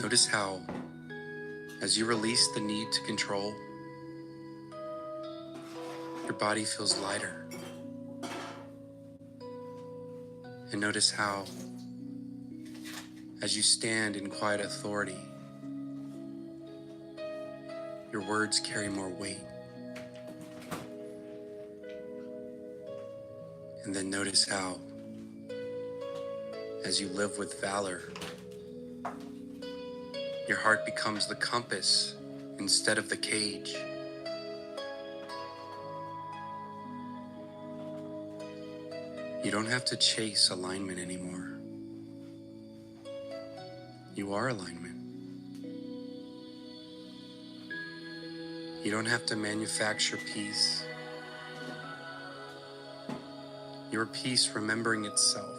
Notice how, as you release the need to control, your body feels lighter. And notice how, as you stand in quiet authority, your words carry more weight. And then notice how, as you live with valor, your heart becomes the compass instead of the cage. You don't have to chase alignment anymore. You are alignment. You don't have to manufacture peace. Your peace remembering itself.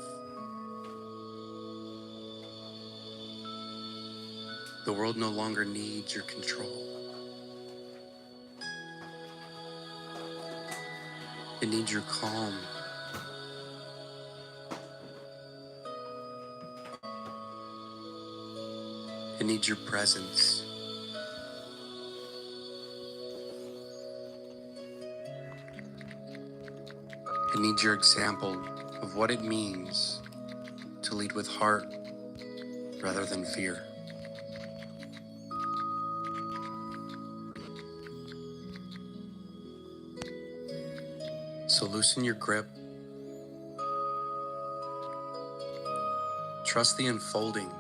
The world no longer needs your control. It needs your calm. It needs your presence. It needs your example of what it means to lead with heart rather than fear. So loosen your grip. Trust the unfolding.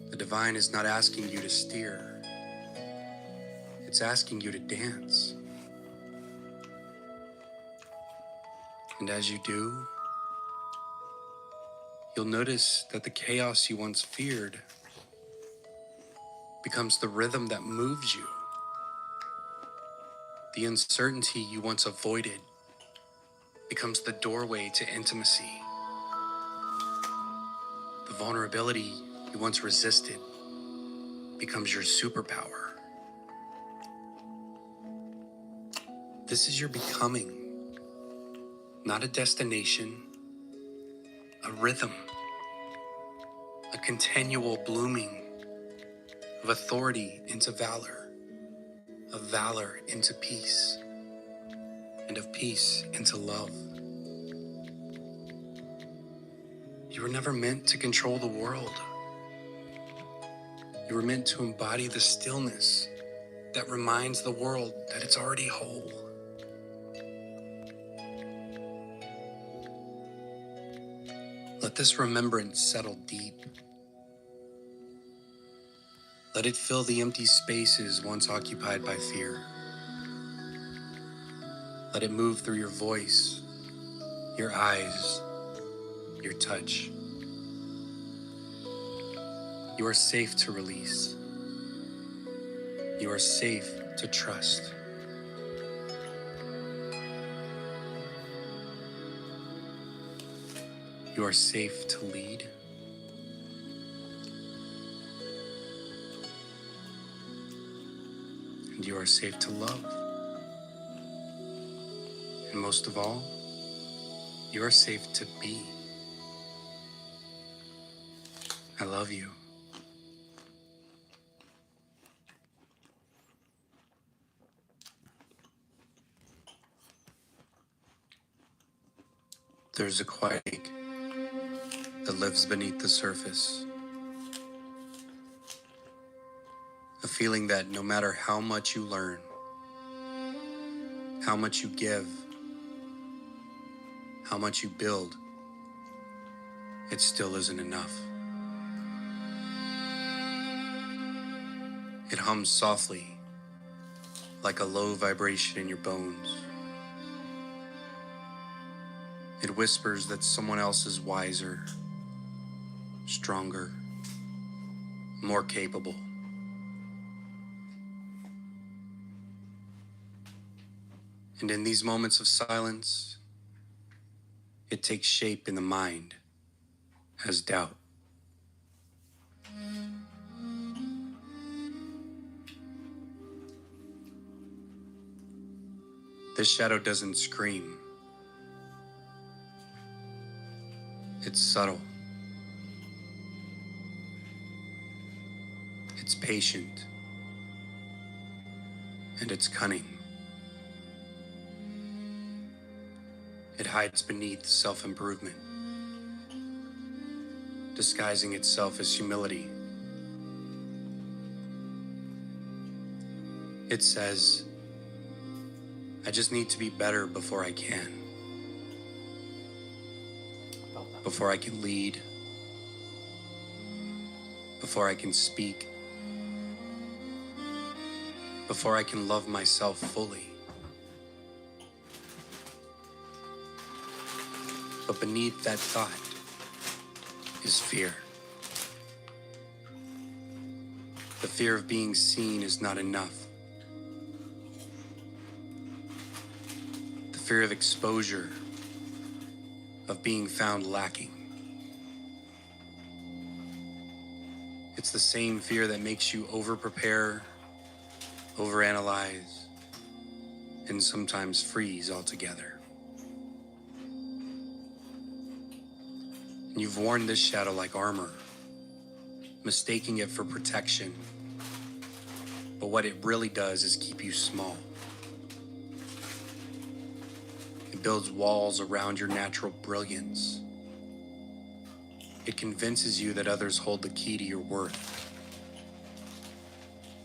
The divine is not asking you to steer. It's asking you to dance. And as you do, you'll notice that the chaos you once feared becomes the rhythm that moves you. The uncertainty you once avoided becomes the doorway to intimacy. The vulnerability you once resisted becomes your superpower. This is your becoming, not a destination, a rhythm, a continual blooming of authority into valor, of valor into peace, and of peace into love. You were never meant to control the world. You were meant to embody the stillness that reminds the world that it's already whole. Let this remembrance settle deep. Let it fill the empty spaces once occupied by fear. Let it move through your voice, your eyes, your touch. You are safe to release. You are safe to trust. You are safe to lead. And you are safe to love. And most of all, you are safe to be. I love you. There's a quiet ache that lives beneath the surface. A feeling that no matter how much you learn, how much you give, how much you build, it still isn't enough. It hums softly, like a low vibration in your bones. It whispers that someone else is wiser, stronger, more capable. And in these moments of silence, it takes shape in the mind as doubt. This shadow doesn't scream. It's subtle. It's patient. And it's cunning. It hides beneath self-improvement, disguising itself as humility. It says, I just need to be better before I can. Before I can lead. Before I can speak. Before I can love myself fully. But beneath that thought is fear. The fear of being seen is not enough. The fear of exposure, of being found lacking. It's the same fear that makes you over-prepare, overanalyze, and sometimes freeze altogether. And you've worn this shadow like armor, mistaking it for protection. But what it really does is keep you small. It builds walls around your natural brilliance. It convinces you that others hold the key to your worth,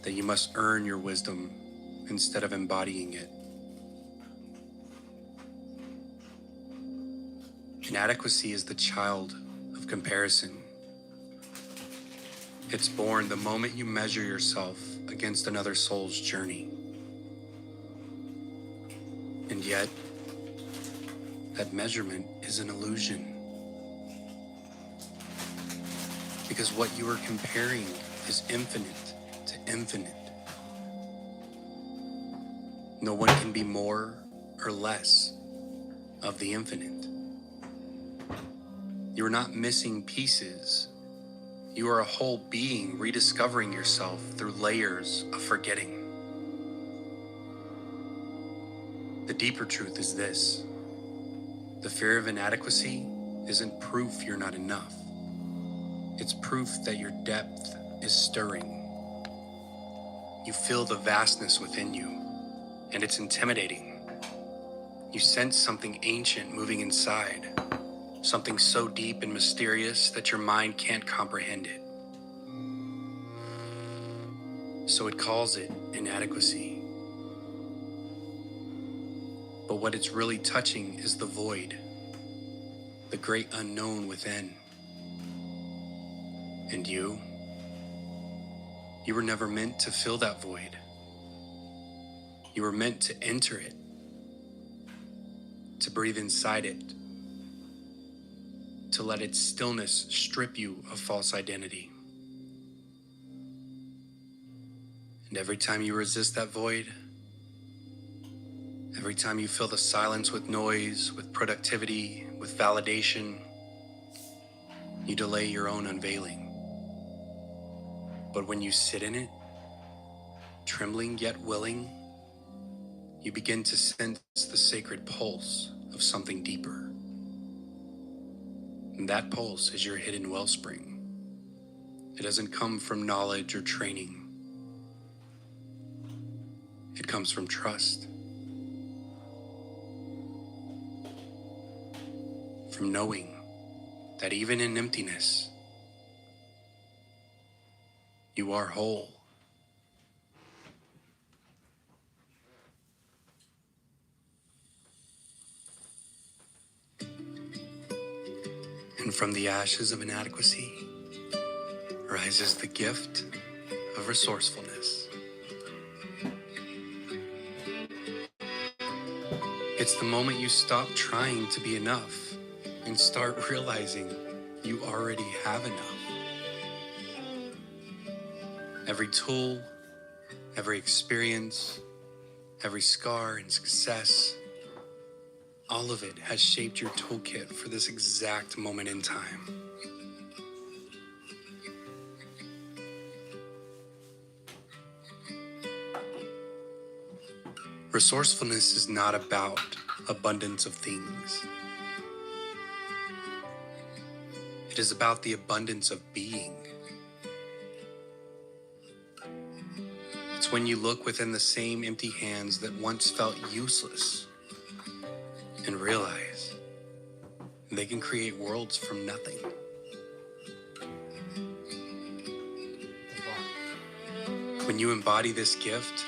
that you must earn your wisdom instead of embodying it. Inadequacy is the child of comparison. It's born the moment you measure yourself against another soul's journey. And yet, that measurement is an illusion. Because what you are comparing is infinite to infinite. No one can be more or less of the infinite. You're not missing pieces. You are a whole being rediscovering yourself through layers of forgetting. The deeper truth is this: the fear of inadequacy isn't proof you're not enough. It's proof that your depth is stirring. You feel the vastness within you, and it's intimidating. You sense something ancient moving inside, something so deep and mysterious that your mind can't comprehend it. So it calls it inadequacy. But what it's really touching is the void, the great unknown within. And you were never meant to fill that void. You were meant to enter it, to breathe inside it, to let its stillness strip you of false identity. And every time you resist that void, every time you fill the silence with noise, with productivity, with validation, you delay your own unveiling. But when you sit in it, trembling yet willing, you begin to sense the sacred pulse of something deeper. And that pulse is your hidden wellspring. It doesn't come from knowledge or training. It comes from trust. From knowing that even in emptiness, you are whole. from the ashes of inadequacy rises the gift of resourcefulness. It's the moment you stop trying to be enough and start realizing you already have enough. Every tool, every experience, every scar and success, all of it has shaped your toolkit for this exact moment in time. Resourcefulness is not about abundance of things. It is about the abundance of being. It's when you look within the same empty hands that once felt useless and realize they can create worlds from nothing. When you embody this gift,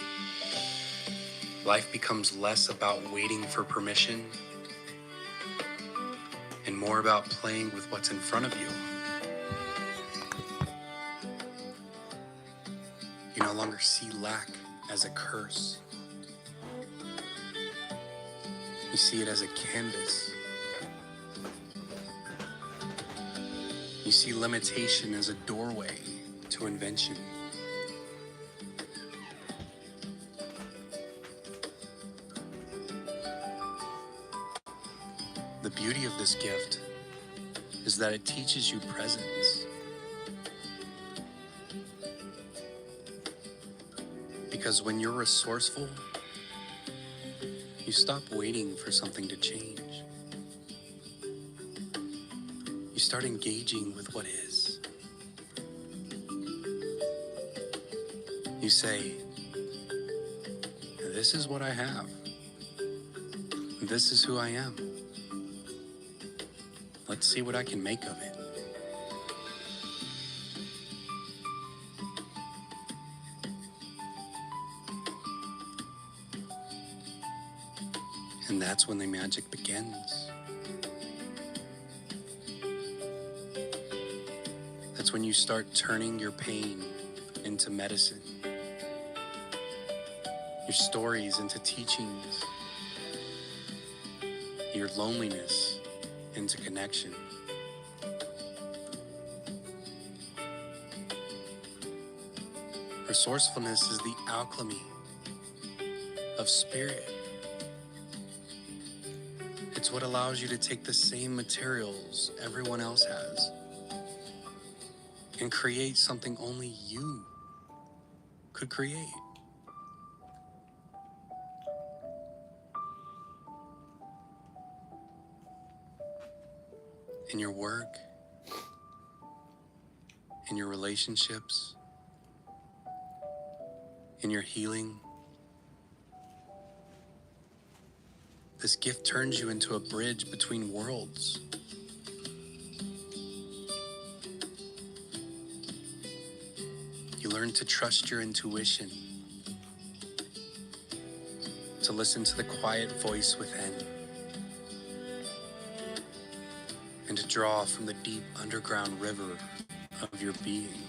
life becomes less about waiting for permission and more about playing with what's in front of you. You no longer see lack as a curse. You see it as a canvas. You see limitation as a doorway to invention. The beauty of this gift is that it teaches you presence. Because when you're resourceful, you stop waiting for something to change. You start engaging with what is. You say, this is what I have. This is who I am. Let's see what I can make of it. And that's when the magic begins. That's when you start turning your pain into medicine, your stories into teachings, your loneliness into connection. Resourcefulness is the alchemy of spirit. It's what allows you to take the same materials everyone else has and create something only you could create. In your work, in your relationships, in your healing, this gift turns you into a bridge between worlds. You learn to trust your intuition, to listen to the quiet voice within, and to draw from the deep underground river of your being.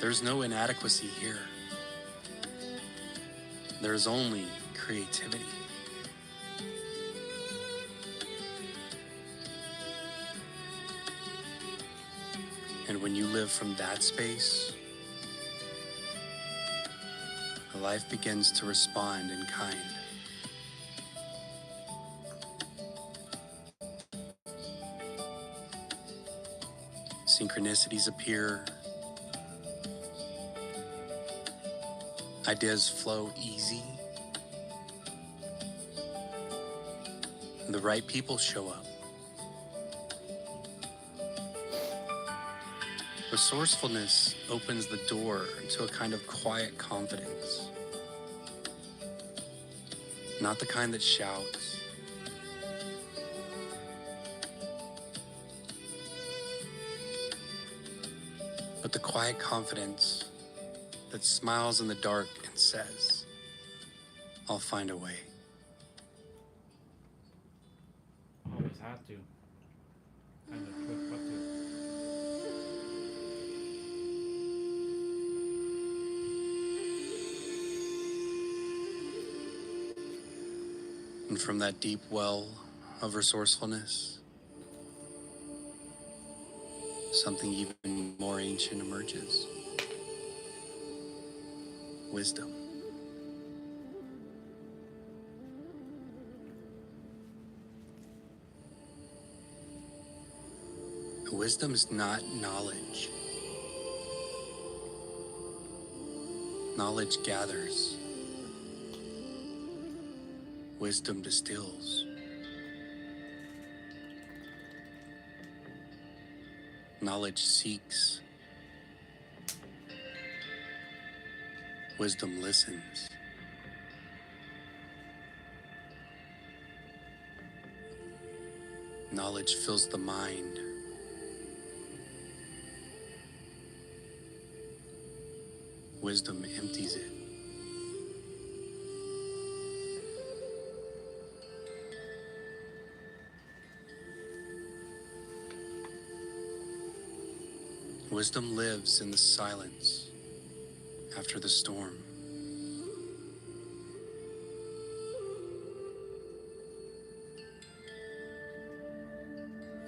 There's no inadequacy here. There's only creativity. And when you live from that space, life begins to respond in kind. Synchronicities appear. Ideas flow easy. And the right people show up. Resourcefulness opens the door to a kind of quiet confidence. Not the kind that shouts, but the quiet confidence that smiles in the dark and says, I'll find a way. And from that deep well of resourcefulness, something even more ancient emerges. Wisdom. Wisdom is not knowledge. Knowledge gathers. Wisdom distills. Knowledge seeks. Wisdom listens. Knowledge fills the mind. Wisdom empties it. Wisdom lives in the silence after the storm.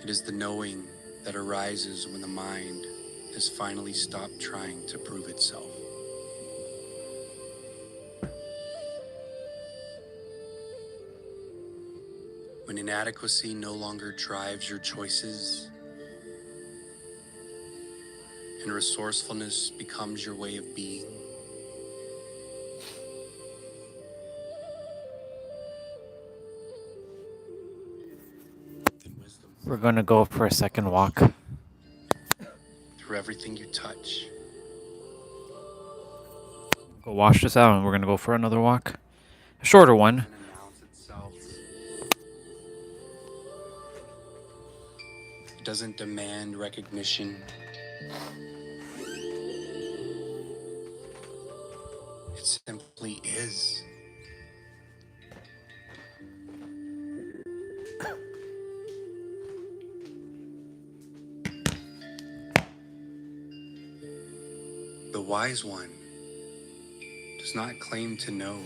It is the knowing that arises when the mind has finally stopped trying to prove itself. When inadequacy no longer drives your choices and resourcefulness becomes your way of being, We're gonna go for a second walk. through everything you touch, Go wash this out and we're gonna go for another walk. A shorter one. it doesn't demand recognition. It simply is. The wise one does not claim to know.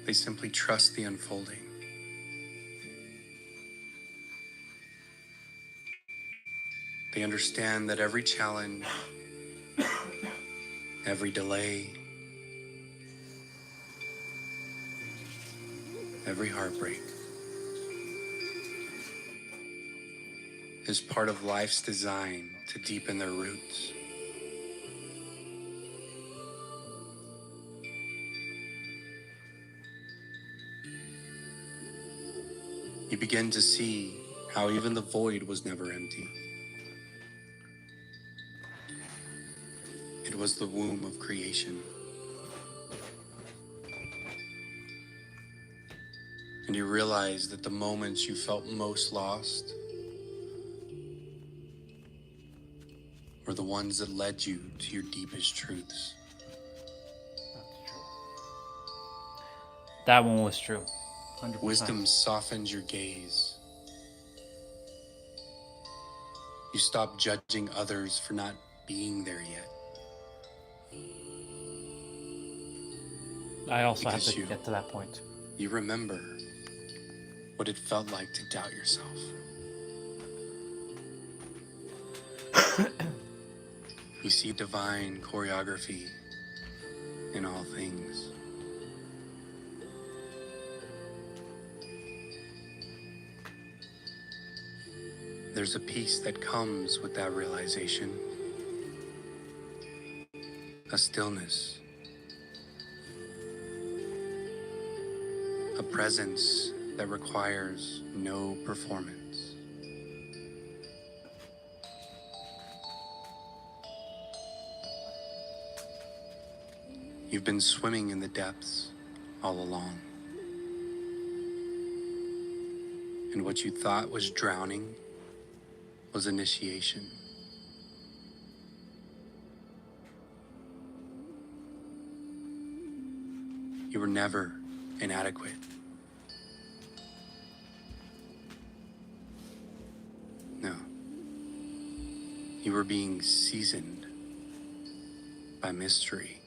They simply trust the unfolding. They understand that every challenge, every delay, every heartbreak is part of life's design to deepen their roots. You begin to see how even the void was never empty. It was the womb of creation. And you realize that the moments you felt most lost were the ones that led you to your deepest truths. That one was true. 100%. Wisdom softens your gaze. You stop judging others for not being there yet. I also have Because to get to that point. You remember what it felt like to doubt yourself. You see divine choreography in all things. There's a peace that comes with that realization, a stillness, a presence that requires no performance. You've been swimming in the depths all along. And what you thought was drowning was initiation. You were never inadequate. No. You were being seasoned by mystery.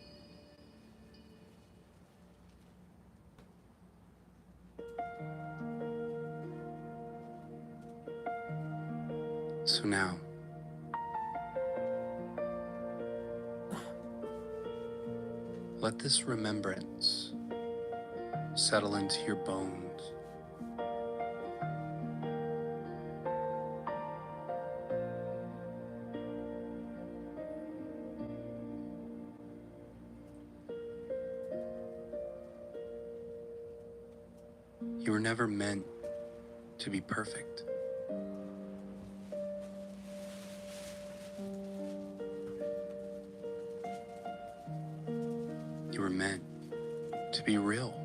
So now, let this remembrance settle into your bones. You were never meant to be perfect. You were meant to be real.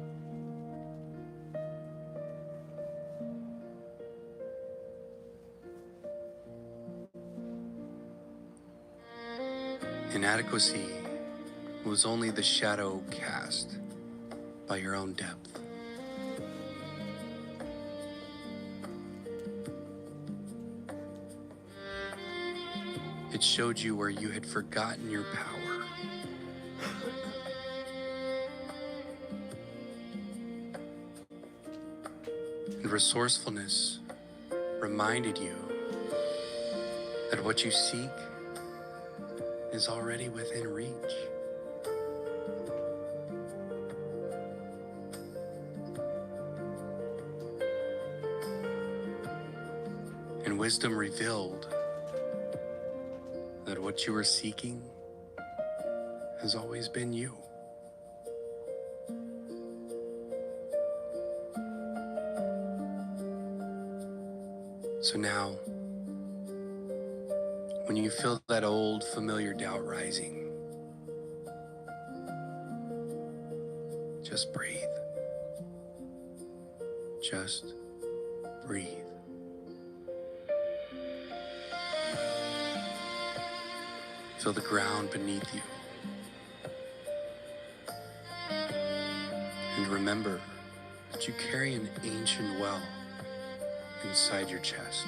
Inadequacy was only the shadow cast by your own depth. It showed you where you had forgotten your power. And resourcefulness reminded you that what you seek is already within reach. And wisdom revealed that what you were seeking has always been you. So now, when you feel that old familiar doubt rising, just breathe. Just breathe. Feel the ground beneath you. And remember that you carry an ancient well inside your chest.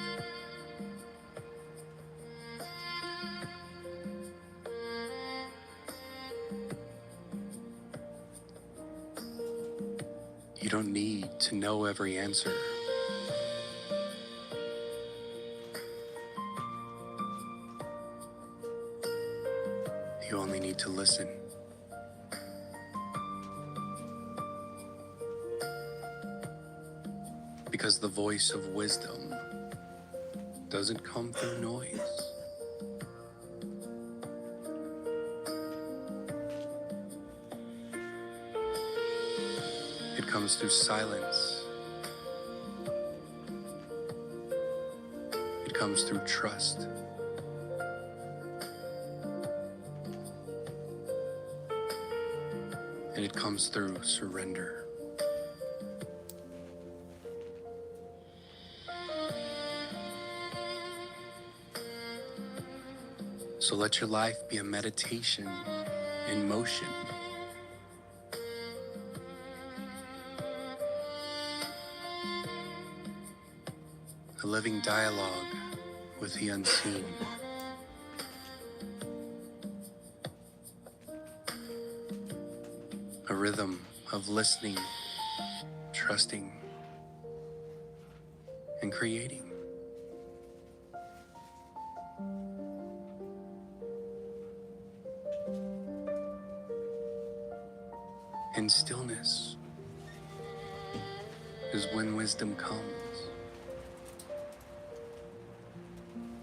You don't need to know every answer. You only need to listen. Because the voice of wisdom doesn't come through noise. It comes through silence. It comes through trust. And it comes through surrender. So let your life be a meditation in motion. A living dialogue with the unseen. A rhythm of listening, trusting, and creating. And stillness is when wisdom comes.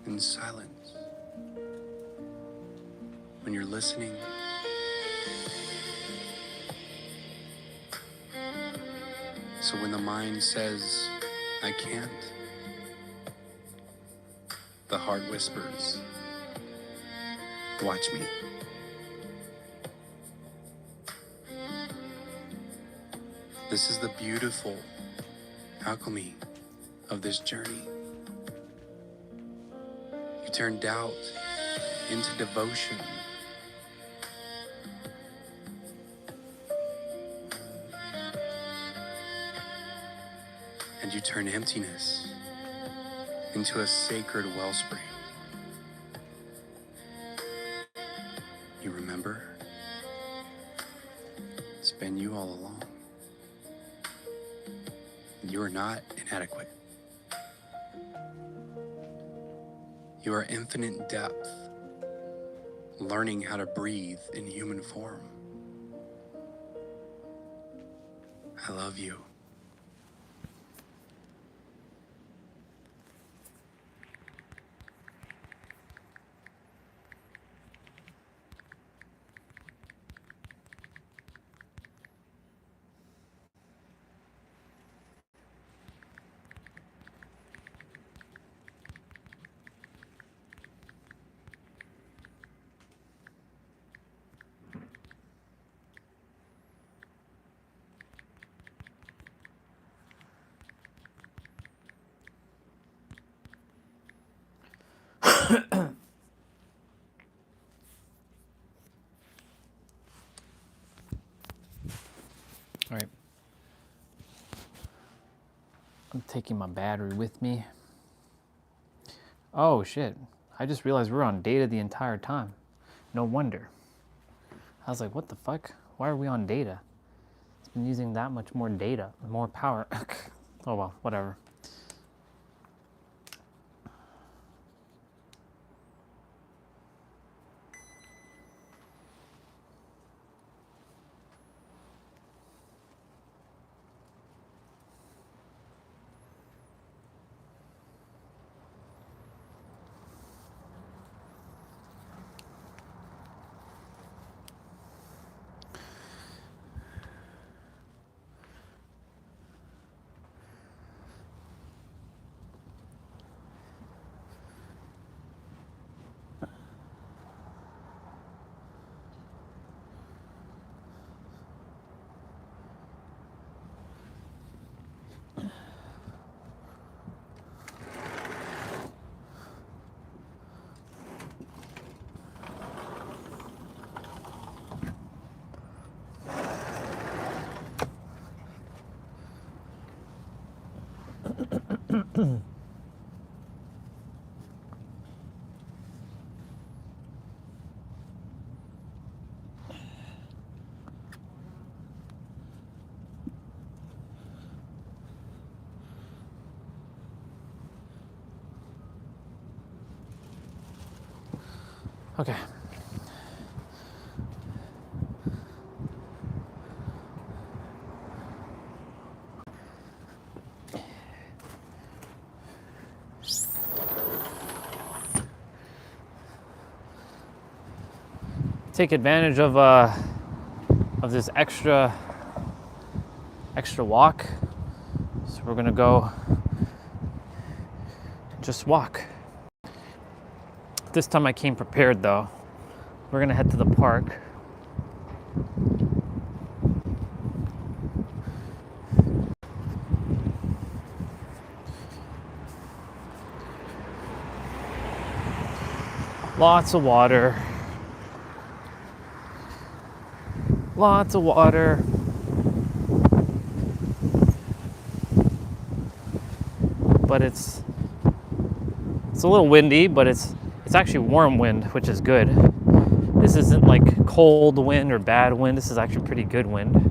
In silence, when you're listening, so when the mind says, I can't, the heart whispers, watch me. This is the beautiful alchemy of this journey. You turn doubt into devotion. And you turn emptiness into a sacred wellspring. You remember? It's been you all along. You are not inadequate. You are infinite depth, learning how to breathe in human form. I love you. All right. I'm taking my battery with me. Oh shit. I just realized we're on data the entire time. No wonder. I was like, what the fuck? Why are we on data? It's been using that much more data, more power. Oh well, whatever. Okay. Take advantage of this extra walk. So we're gonna go just walk. This time I came prepared though. We're gonna head to the park. Lots of water. Lots of water. But it's a little windy, but it's actually warm wind, which is good. This isn't like cold wind or bad wind. This is actually pretty good wind.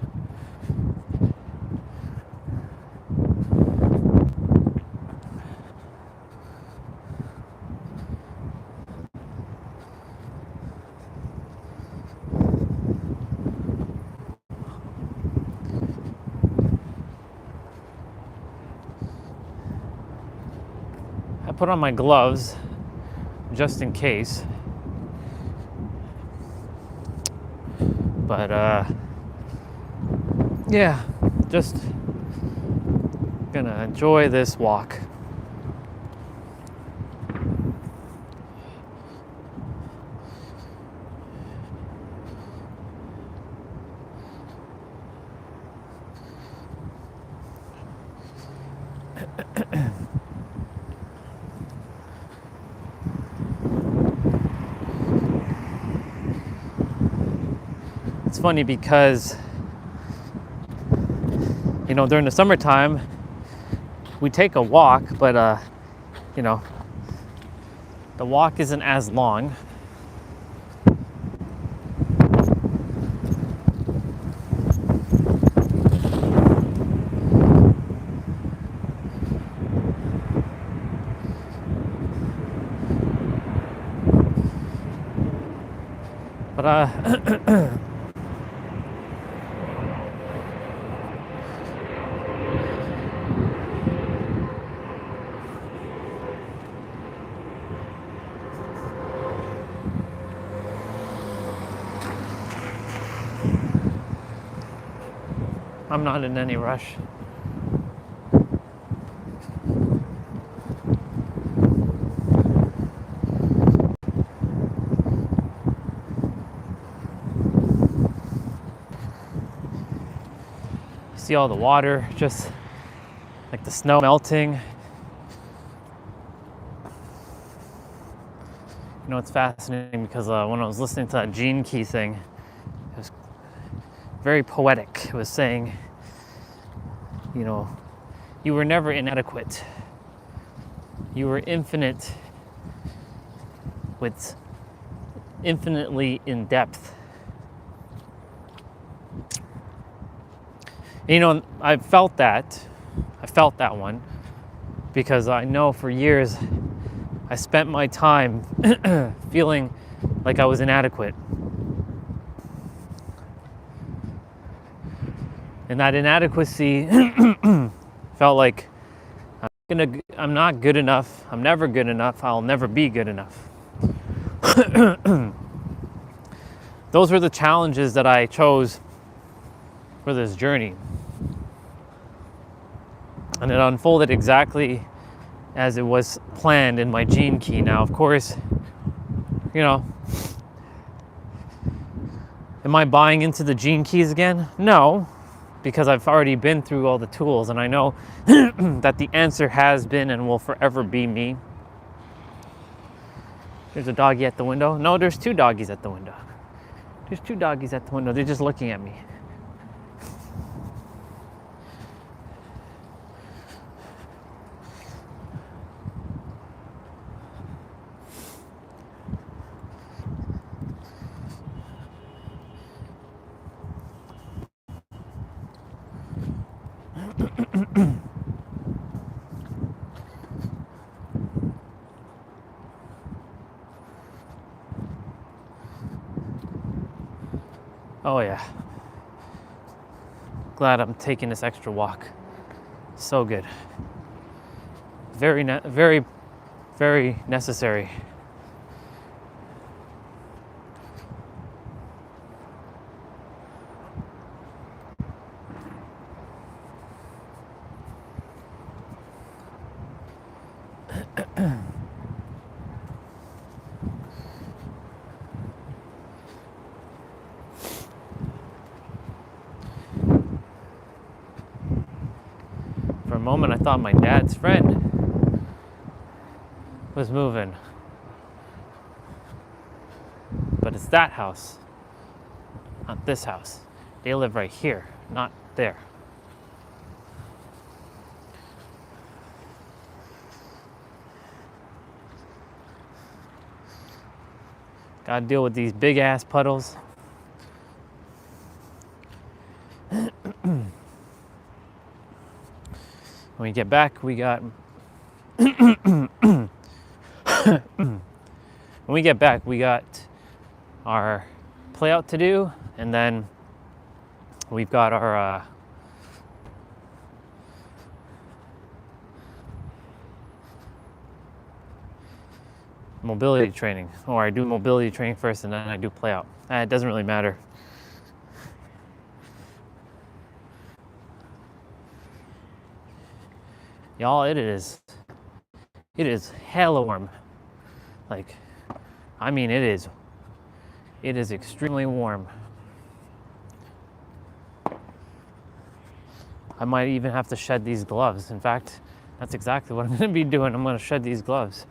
I put on my gloves just in case. But yeah, just gonna enjoy this walk. It's funny because, you know, during the summertime, we take a walk, but, you know, the walk isn't as long. But I'm not in any rush. See all the water, just like the snow melting. You know, it's fascinating because when I was listening to that Gene Key thing, it was very poetic. It was saying, you know, you were never inadequate. You were infinite with infinitely in depth. You know, I felt that one because I know for years I spent my time feeling like I was inadequate. And that inadequacy felt like I'm not good enough, I'm never good enough, I'll never be good enough. Those were the challenges that I chose for this journey. And it unfolded exactly as it was planned in my Gene Key. Now, of course, you know, am I buying into the Gene Keys again? No, because I've already been through all the tools and I know that the answer has been and will forever be me. There's a doggy at the window. No, there's two doggies at the window. There's two doggies at the window. They're just looking at me. Oh yeah. Glad I'm taking this extra walk. So good. Very, very necessary. For a moment, I thought my dad's friend was moving. But it's that house, not this house. They live right here, not there. Gotta deal with these big ass puddles. When we get back, we got when we get back, we got our play out to do, and then we've got our mobility training. Or I do mobility training first and then I do play out. It doesn't really matter. Y'all, it is hella warm. Like, I mean, it is extremely warm. I might even have to shed these gloves. In fact, that's exactly what I'm gonna be doing. I'm gonna shed these gloves.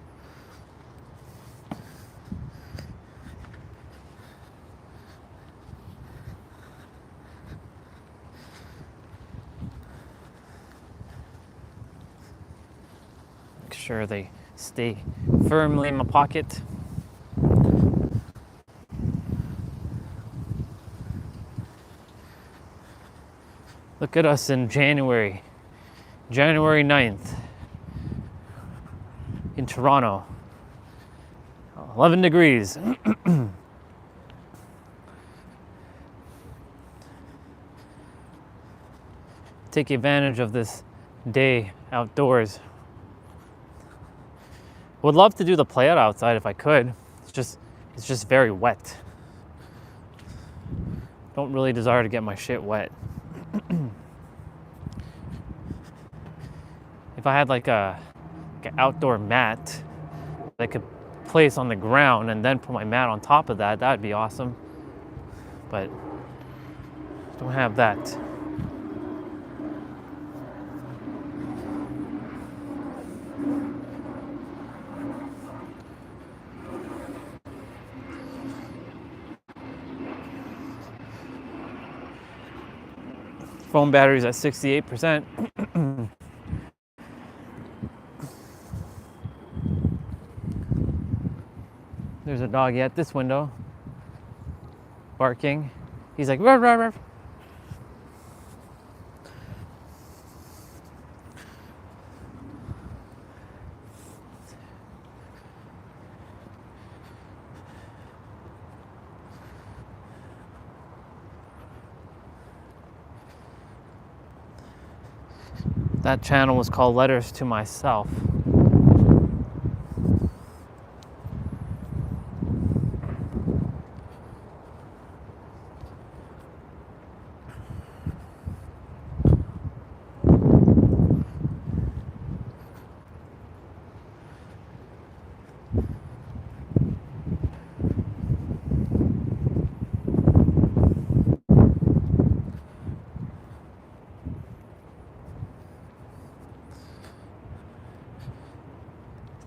Make sure they stay firmly in my pocket. Look at us in January 9th in Toronto. 11 degrees. take advantage of this day outdoors. Would love to do the play out outside if I could. It's just very wet. Don't really desire to get my shit wet. If I had like an outdoor mat that I could place on the ground and then put my mat on top of that, that would be awesome. But don't have that. Phone battery's at 68%. There's a doggy at this window, barking. He's like, ruff, ruff, ruff. That channel was called Letters to Myself.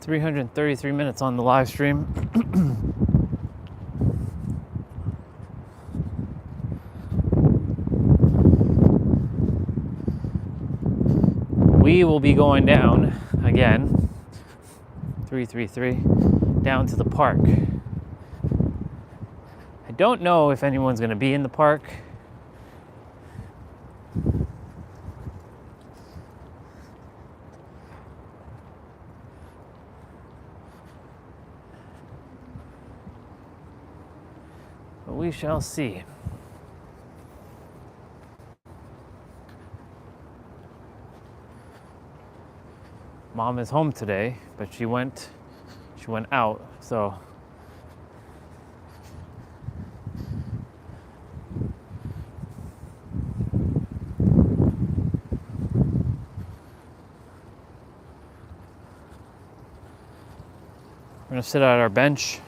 $333 minutes on the live stream. We will be going down again, 333, down to the park. I don't know if anyone's going to be in the park. But we shall see. Mom is home today, but she went out, so we're gonna sit at our bench.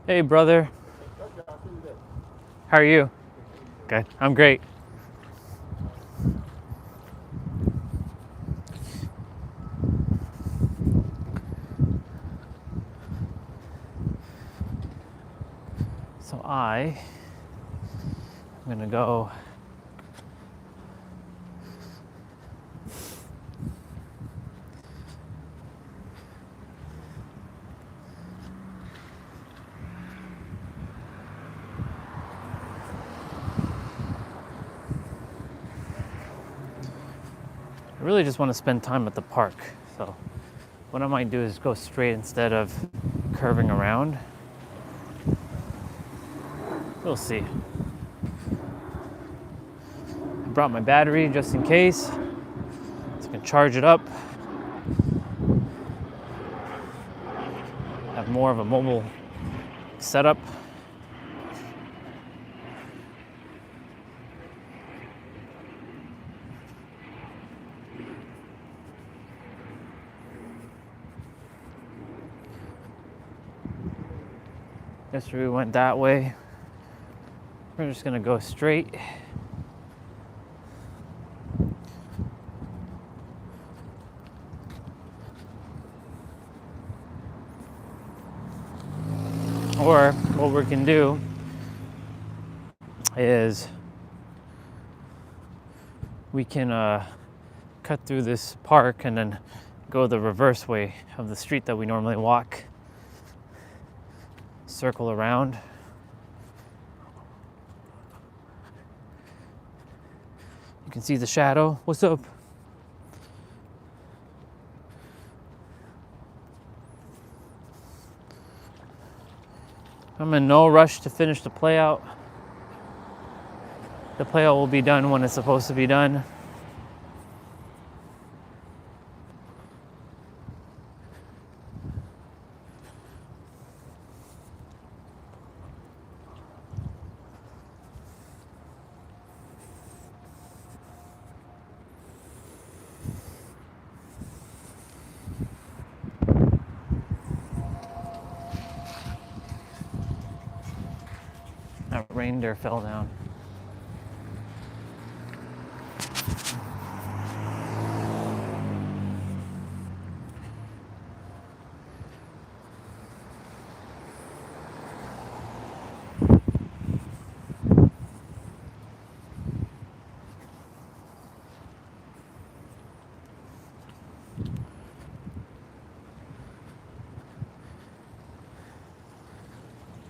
Hey, brother. How are you? Good. I'm great. So I'm gonna go I really just want to spend time at the park. So what I might do is go straight instead of curving around. We'll see. I brought my battery just in case. So I can charge it up. Have more of a mobile setup. Yesterday we went that way. We're just gonna go straight. Or what we can do is we can cut through this park and then go the reverse way of the street that we normally walk. Circle around. You can see the shadow. What's up? I'm in no rush to finish the play out. The play out will be done when it's supposed to be done. That reindeer fell down.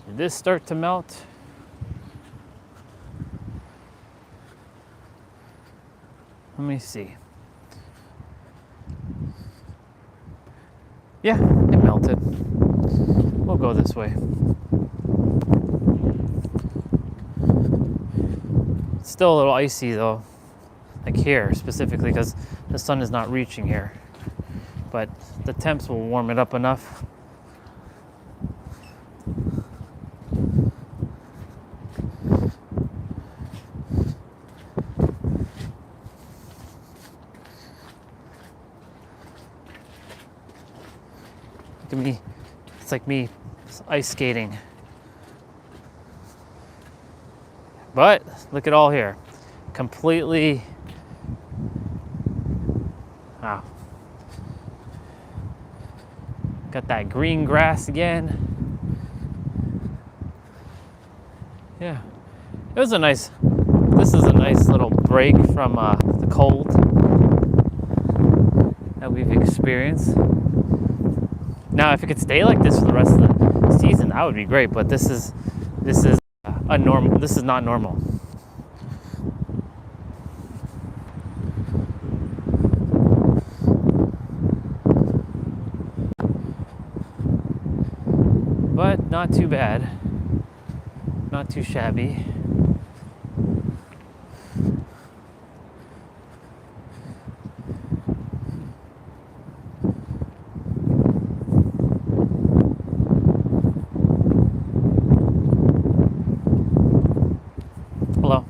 Did this start to melt? Let me see. Yeah, it melted. We'll go this way. It's still a little icy though, like here specifically because the sun is not reaching here. But the temps will warm it up enough. Look at me. It's like me ice skating. But look at all here. Completely. Wow. Got that green grass again. Yeah. It was a nice. This is a nice little break from the cold that we've experienced. Now, if it could stay like this for the rest of the season, that would be great. But this is a normal. This is not normal. But not too bad. Not too shabby. Hello.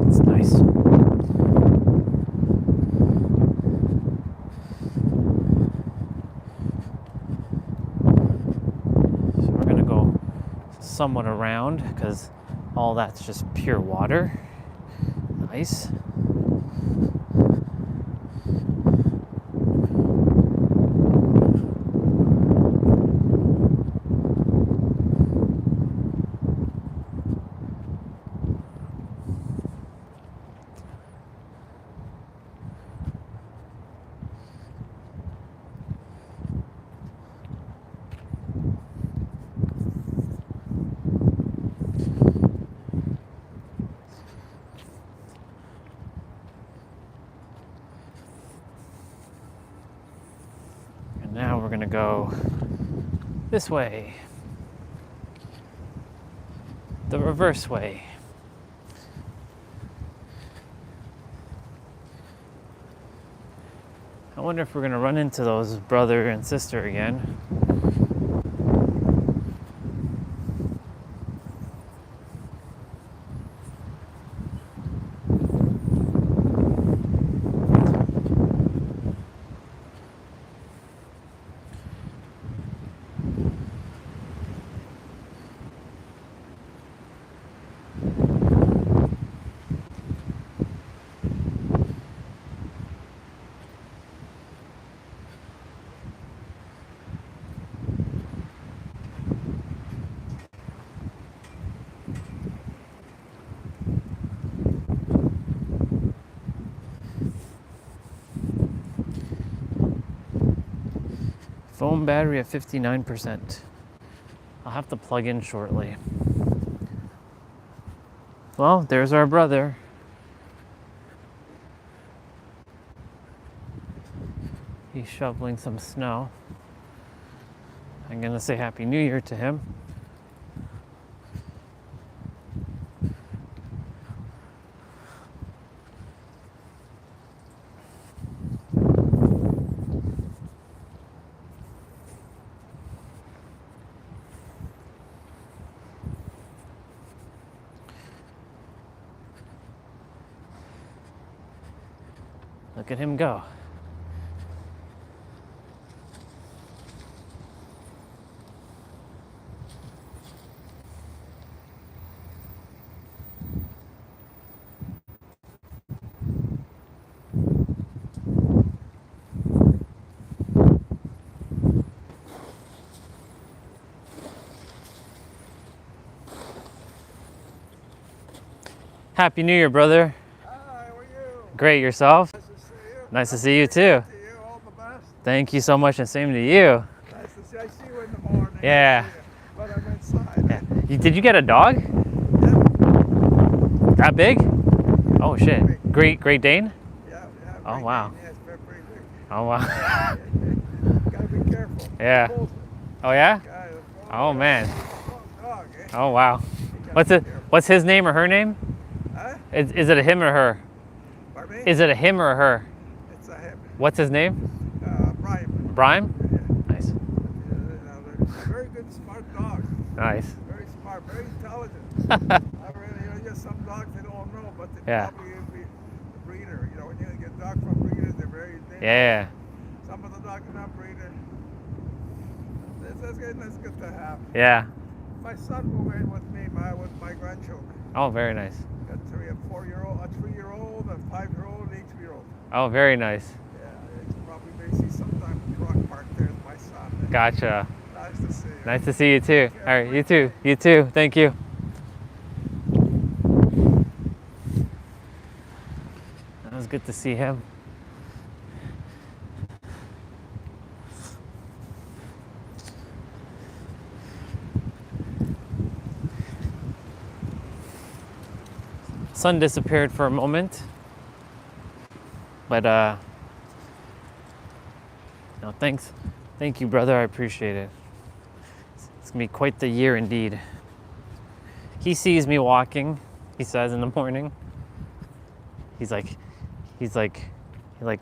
It's nice. So we're gonna go somewhat around because all that's just pure water. Nice. Now we're gonna go this way, the reverse way. I wonder if we're gonna run into those brother and sister again. Phone battery at 59%. I'll have to plug in shortly. Well, there's our brother. He's shoveling some snow. I'm gonna say Happy New Year to him. Look at him go. Happy New Year, brother. Hi, how are you? Great, yourself? Nice to see you. Nice to see you too. All the best. Thank you so much, and same to you. Nice to see you. I see you in the morning. Yeah. But I'm inside. Yeah. Did you get a dog? Yeah. That big? Oh shit. Great Dane? Yeah. Oh wow. Yeah, it's pretty big. Oh wow. Gotta be careful. Yeah. Oh yeah? Oh man. Dog, eh? Oh wow. What's his name or her name? Huh? Is it a him or her? Pardon me? Is it a him or a her? It's a him. What's his name? Brian. Brime? Nice. Very good, smart dog. Nice. Very smart, very intelligent. I really, just some dogs they don't know, but they Yeah. probably would be the breeder. You know, when you get dogs from breeders, they're very. Yeah. Some of the dogs are not breeder. That's good to have. Yeah. My son moved in with me, with my grandchildren. Oh, very nice. Got a 4-year-old, a 3-year-old, a 5-year-old, and 8-year-old. Oh, very nice. Yeah, you probably may see sometime in the truck park there with my son. Gotcha. Nice to see you. Nice to see you too. All right, you too. You too. Thank you. That was good to see him. Sun disappeared for a moment, but no, thank you, brother. I appreciate it. It's gonna be quite the year indeed. He sees me walking. He says in the morning. He's like,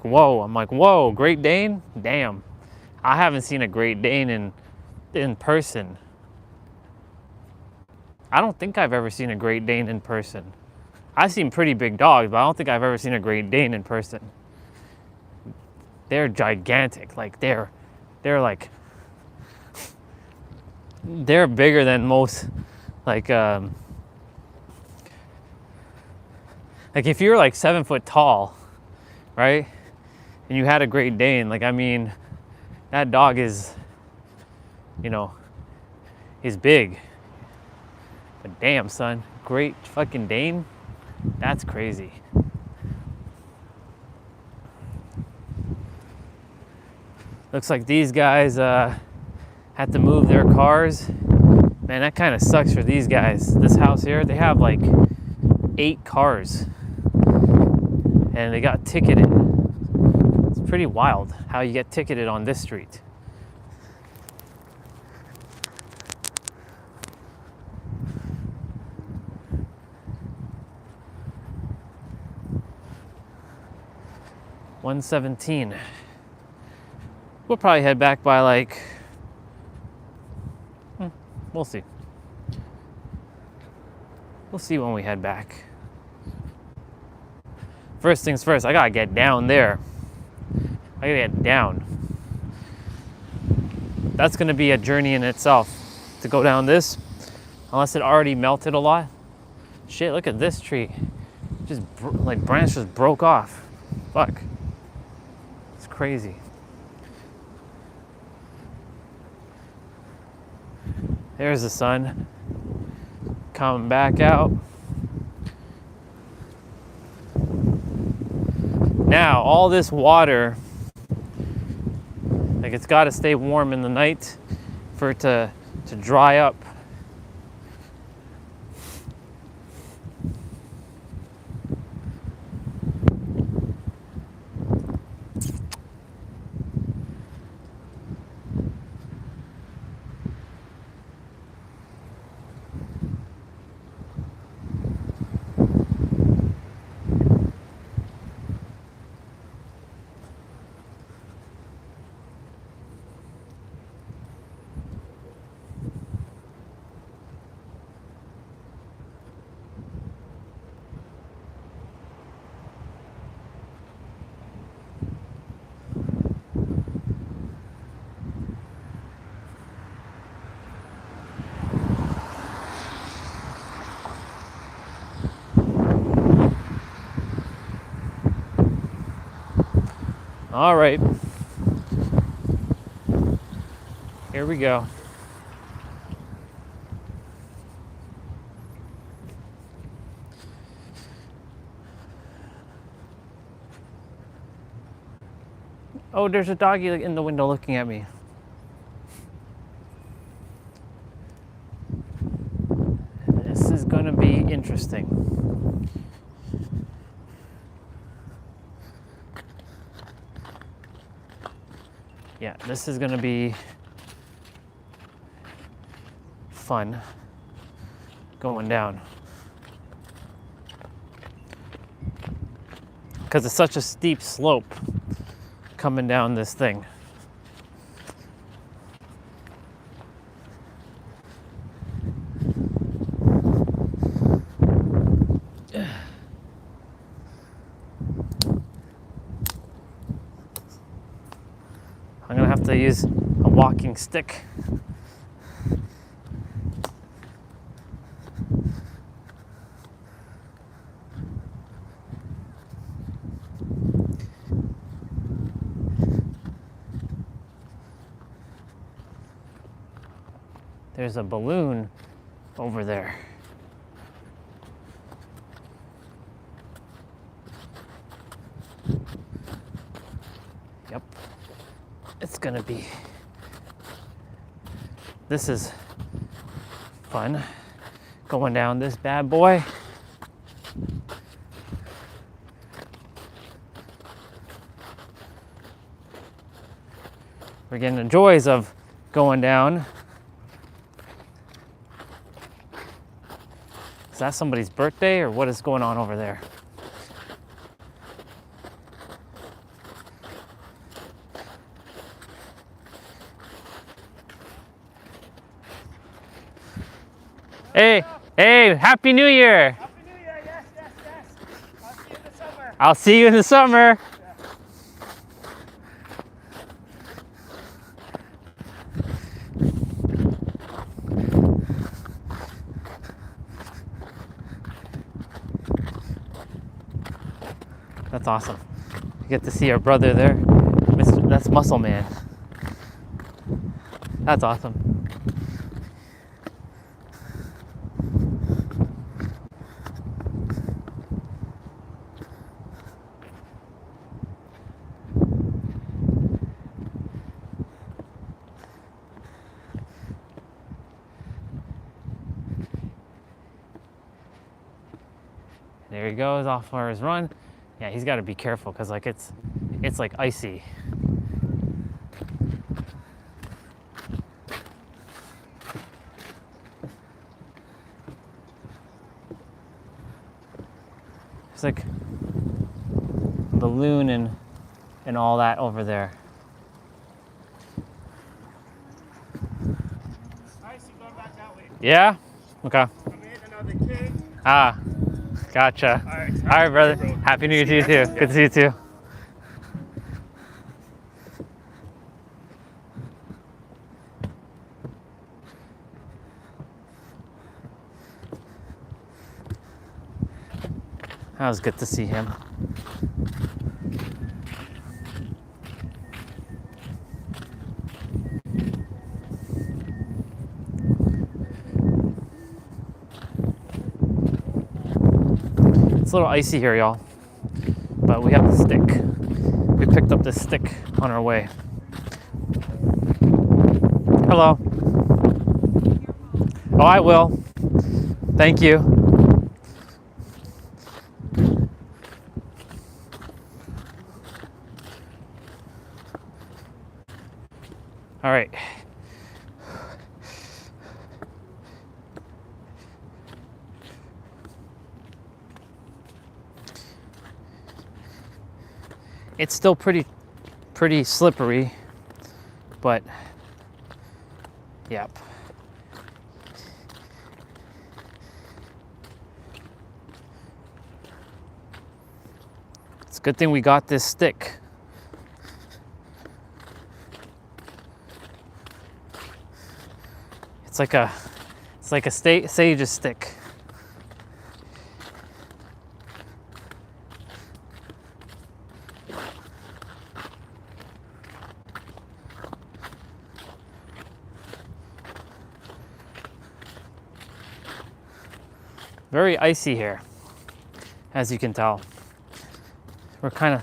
whoa. I'm like, whoa, Great Dane? Damn, I haven't seen a Great Dane in person. I don't think I've ever seen a Great Dane in person. I've seen pretty big dogs, but I don't think I've ever seen a Great Dane in person. They're gigantic. Like they're bigger than most. Like if you're like 7 foot tall, right? And you had a Great Dane, like I mean, that dog is, is big. But damn, son, Great fucking Dane. That's crazy. Looks like these guys had to move their cars. Man, that kind of sucks for these guys. This house here, they have like 8 cars. And they got ticketed. It's pretty wild how you get ticketed on this street. $117. We'll probably head back by like, we'll see. We'll see when we head back. First things first, I gotta get down there. I gotta get down. That's gonna be a journey in itself to go down this, unless it already melted a lot. Shit, look at this tree. Just like branch just broke off. Fuck. It's crazy. There's the sun coming back out. Now, all this water, like Like it's got to stay warm in the night for it to dry up. All right, here we go. Oh, there's a doggy in the window looking at me. This is going to be interesting. Yeah, this is going to be fun going down. Because it's such a steep slope coming down this thing. I'm gonna have to use a walking stick. There's a balloon over there. Yep. It's gonna be. This is fun. Going down this bad boy. We're getting the joys of going down. Is that somebody's birthday or what is going on over there? Hey, hey, Happy New Year! Happy New Year, yes, yes, yes. I'll see you in the summer. I'll see you in the summer. That's awesome. You get to see our brother there. That's Muscle Man. That's awesome. There he goes off for his run. Yeah, he's got to be careful because like it's like icy. It's like balloon and all that over there. Nice, you going back that way. Yeah? Okay. I'm hitting another cake. Ah, gotcha. All right, brother. Happy New Year to you too. Good to see you too. That was good to see him. It's a little icy here, y'all, but we have the stick. We picked up this stick on our way. Hello. Oh, I will. Thank you. All right. It's still pretty slippery, but yep. It's a good thing we got this stick. It's like a sage's stick. Very icy here, as you can tell. We're kind of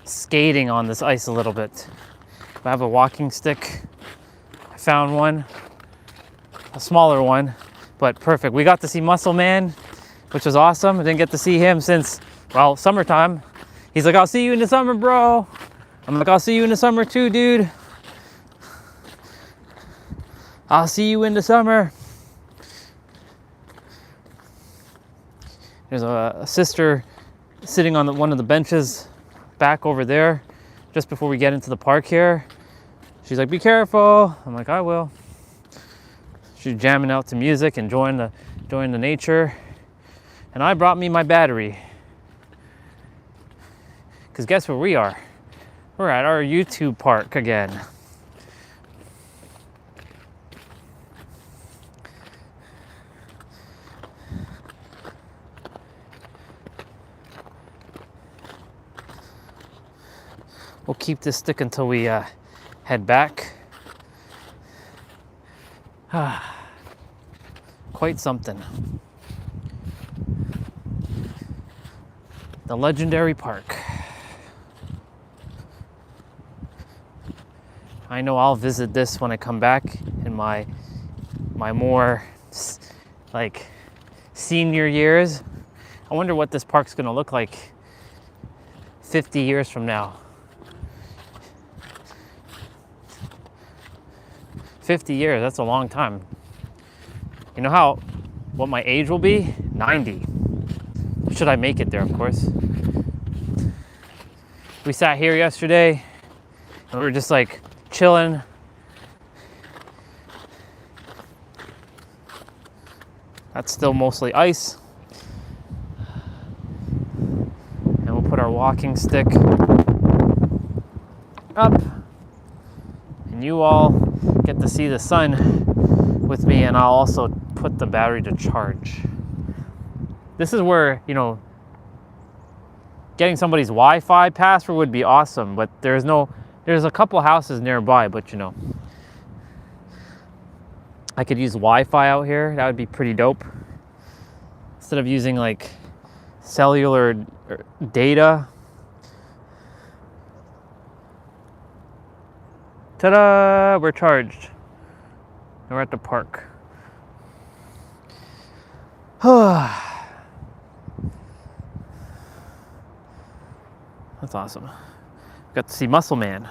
skating on this ice a little bit. I have a walking stick. I found one, a smaller one, but perfect. We got to see Muscle Man, which was awesome. I didn't get to see him since, well, summertime. He's like, I'll see you in the summer, bro. I'm like, I'll see you in the summer too, dude. I'll see you in the summer. There's a sister sitting on one of the benches back over there just before we get into the park here. She's like, be careful. I'm like, I will. She's jamming out to music, enjoying the nature. And I brought me my battery. Because guess where we are? We're at our YouTube park again. We'll keep this stick until we head back. Quite something. The legendary park. I know I'll visit this when I come back in my more like senior years. I wonder what this park's gonna look like 50 years from now. 50 years, that's a long time. You know what my age will be? 90. Should I make it there, of course. We sat here yesterday and we were just like chilling. That's still mostly ice. And we'll put our walking stick up. And you all get to see the sun with me, and I'll also put the battery to charge. This is where, getting somebody's Wi-Fi password would be awesome, but there's a couple houses nearby, but I could use Wi-Fi out here. That would be pretty dope. Instead of using like cellular data. Ta-da! We're charged. We're at the park. That's awesome. Got to see Muscle Man.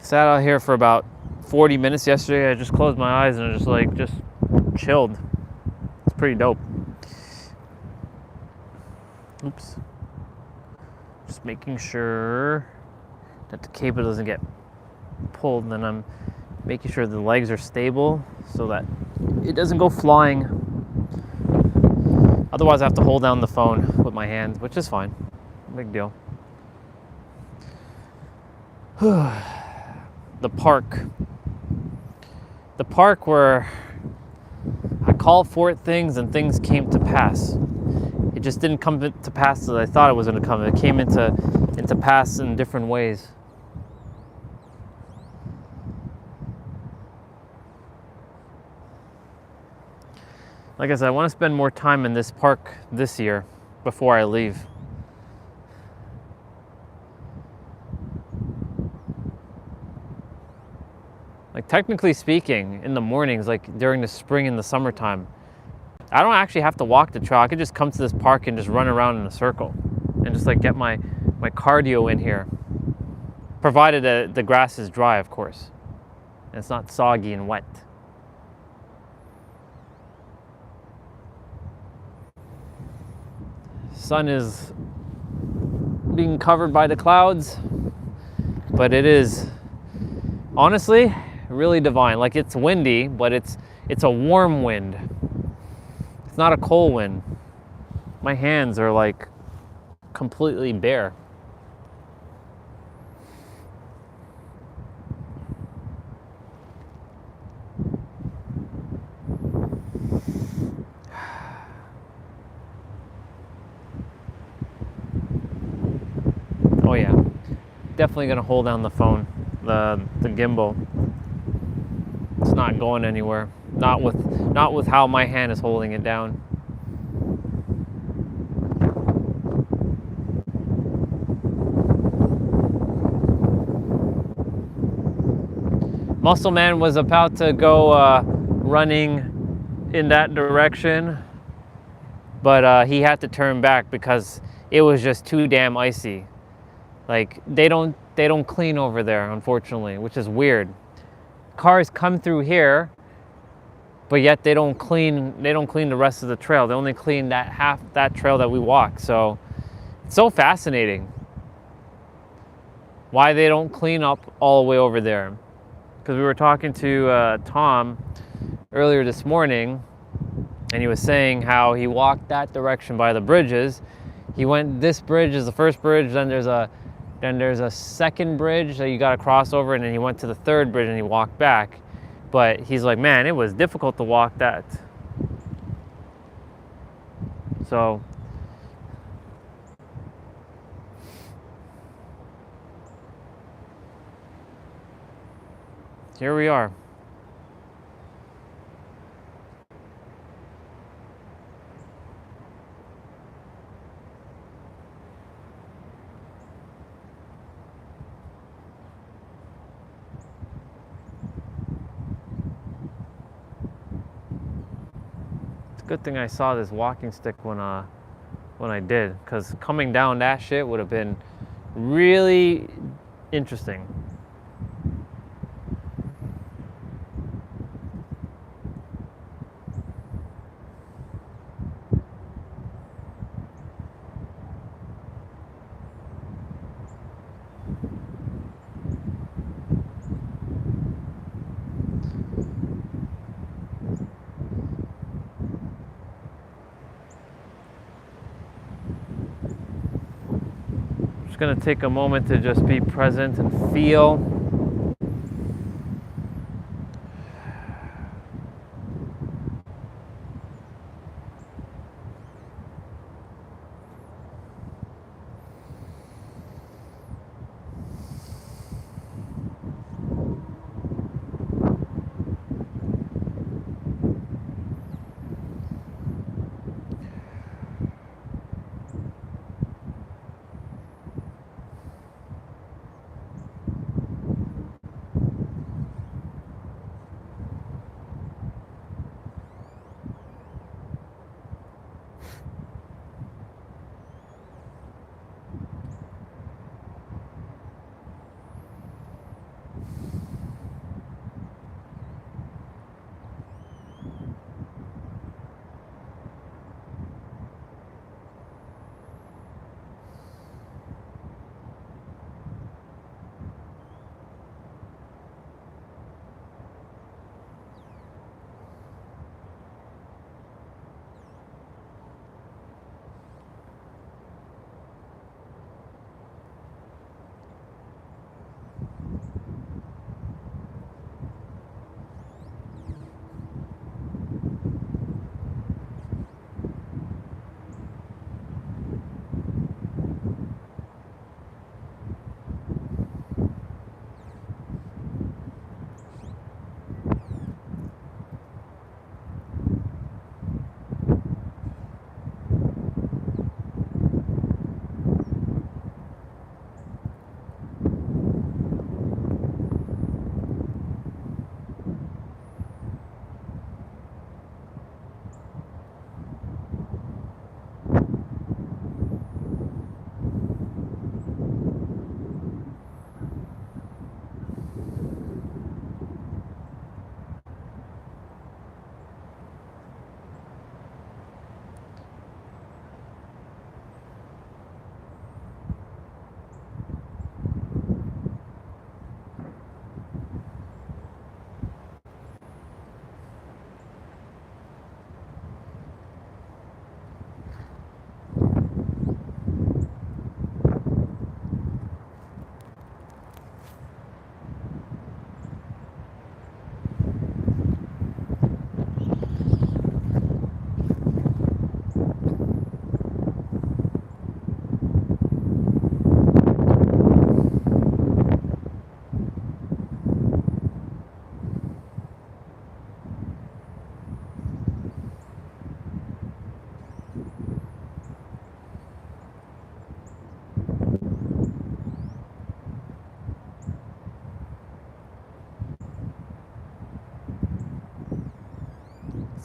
Sat out here for about 40 minutes yesterday. I just closed my eyes and just chilled. It's pretty dope. Oops. Just making sure that the cable doesn't get pulled, and then I'm making sure the legs are stable so that it doesn't go flying. Otherwise I have to hold down the phone with my hands, which is fine. Big deal. The park. The park where I called for it things and things came to pass. It just didn't come to pass as I thought it was going to come. It came into pass in different ways. Like I said, I want to spend more time in this park this year before I leave. Like technically speaking, in the mornings, like during the spring and the summertime, I don't actually have to walk the trail. I could just come to this park and just run around in a circle and just like get my cardio in here. Provided that the grass is dry, of course. And it's not soggy and wet. Sun is being covered by the clouds, but it is honestly really divine. Like it's windy, but it's a warm wind. It's not a cold wind. My hands are like completely bare. Oh yeah, definitely gonna hold down the phone, the gimbal. It's not going anywhere. Not with how my hand is holding it down. Muscle Man was about to go running in that direction, but he had to turn back because it was just too damn icy. Like they don't clean over there, unfortunately, which is weird. Cars come through here, but yet they don't clean the rest of the trail. They only clean that trail that we walk. So it's so fascinating why they don't clean up all the way over there. Because we were talking to Tom earlier this morning, and he was saying how he walked that direction by the bridges. He went, this bridge is the first bridge, then there's a second bridge that you got to cross over, and then he went to the third bridge and he walked back. But he's like, man, it was difficult to walk that. So here we are. Good thing I saw this walking stick when I did, because coming down that shit would have been really interesting. Going to take a moment to just be present and feel.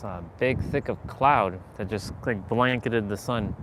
It's a big, thick of cloud that just like blanketed the sun.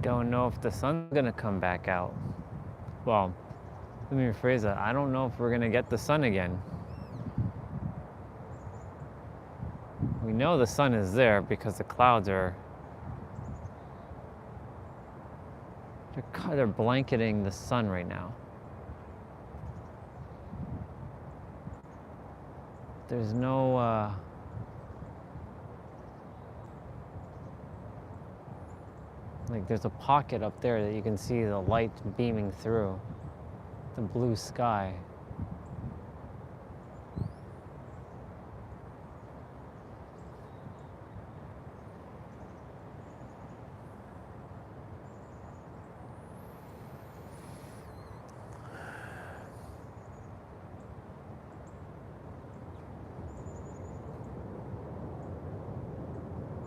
Don't know if the sun's gonna come back out. Well, let me rephrase that. I don't know if we're gonna get the sun again. We know the sun is there because the clouds are, they're blanketing the sun right now. There's no, like there's a pocket up there that you can see the light beaming through, the blue sky.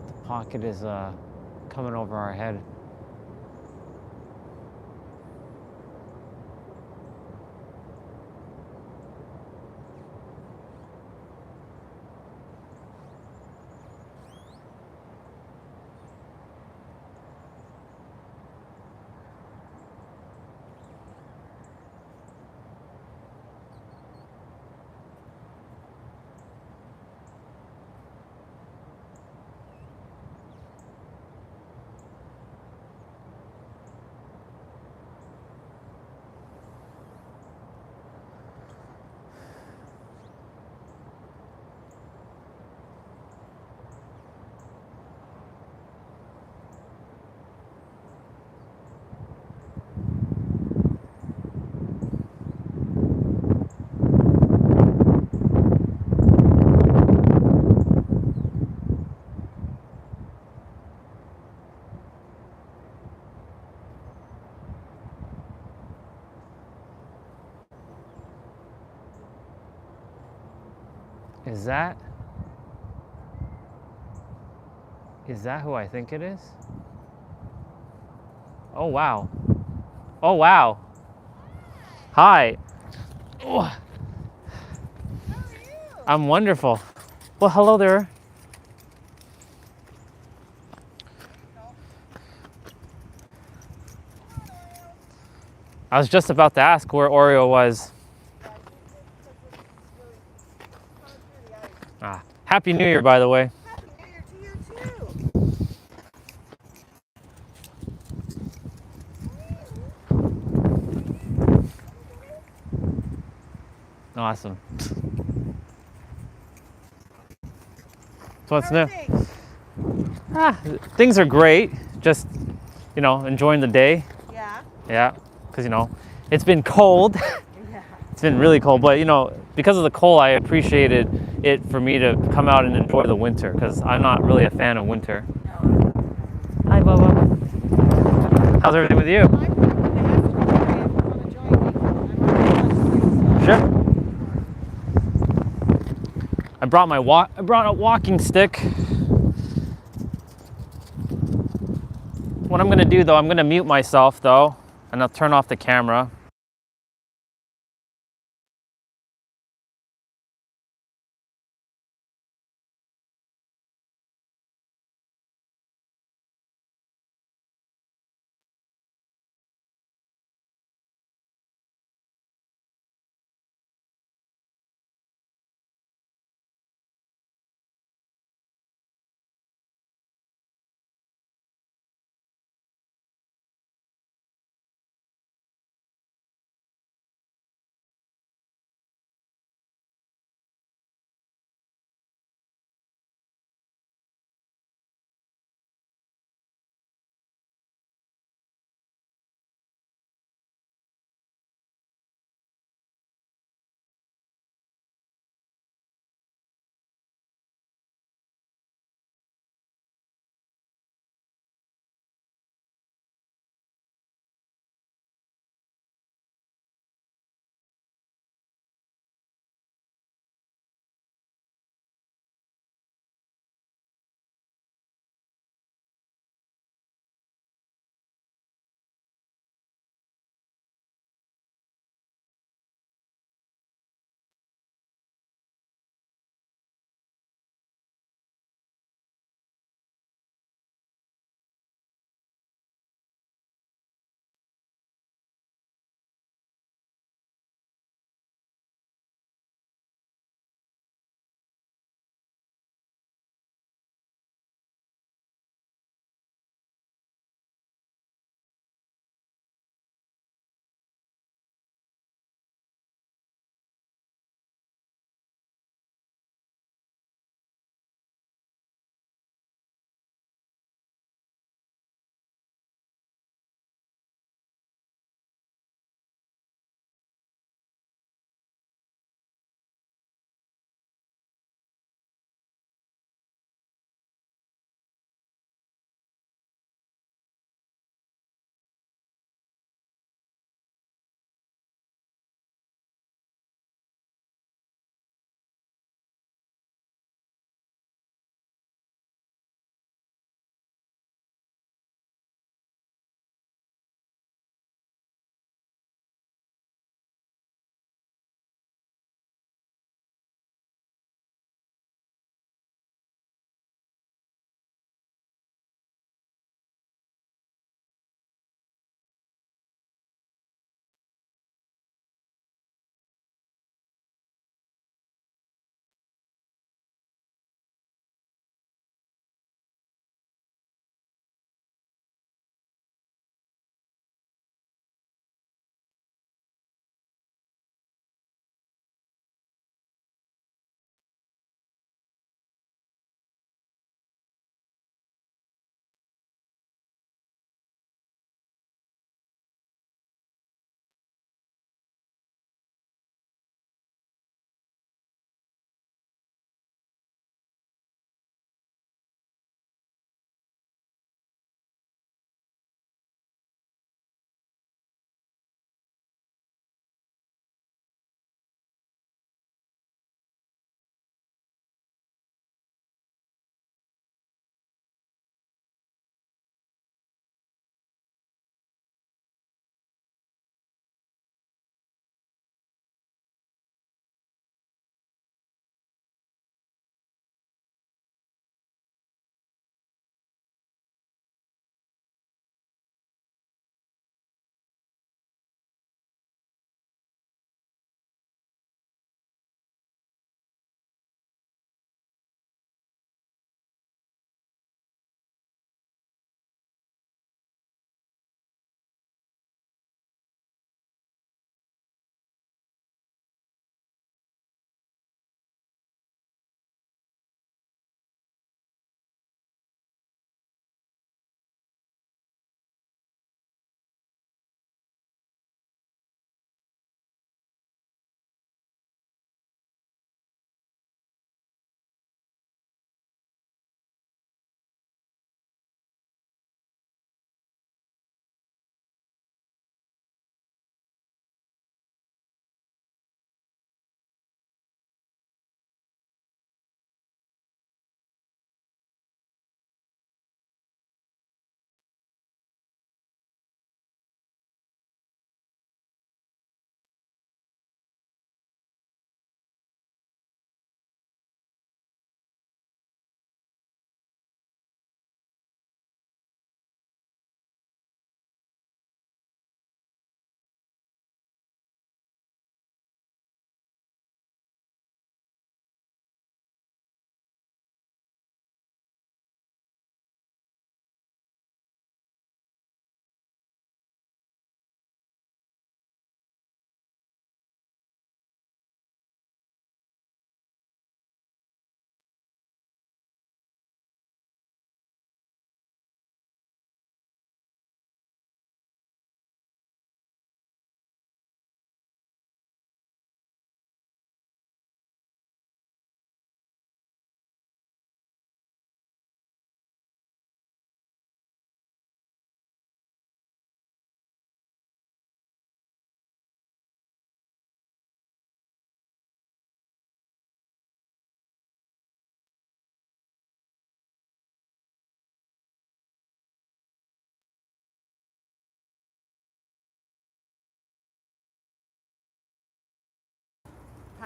The pocket is coming over our head. Is that who I think it is? Oh, wow. Oh, wow. Hi. Oh. I'm wonderful. Well, hello there. I was just about to ask where Oreo was. Ah, Happy New Year, by the way. Awesome. So what's new? Things are great. Just, you know, enjoying the day. Yeah. Yeah, because, you know, it's been cold. Yeah. It's been really cold, but, you know, because of the cold, I appreciated it for me to come out and enjoy the winter, because I'm not really a fan of winter. Hi, Bubba. How's everything with you? Sure. I brought a walking stick. What I'm gonna do though, I'm gonna mute myself though, and I'll turn off the camera.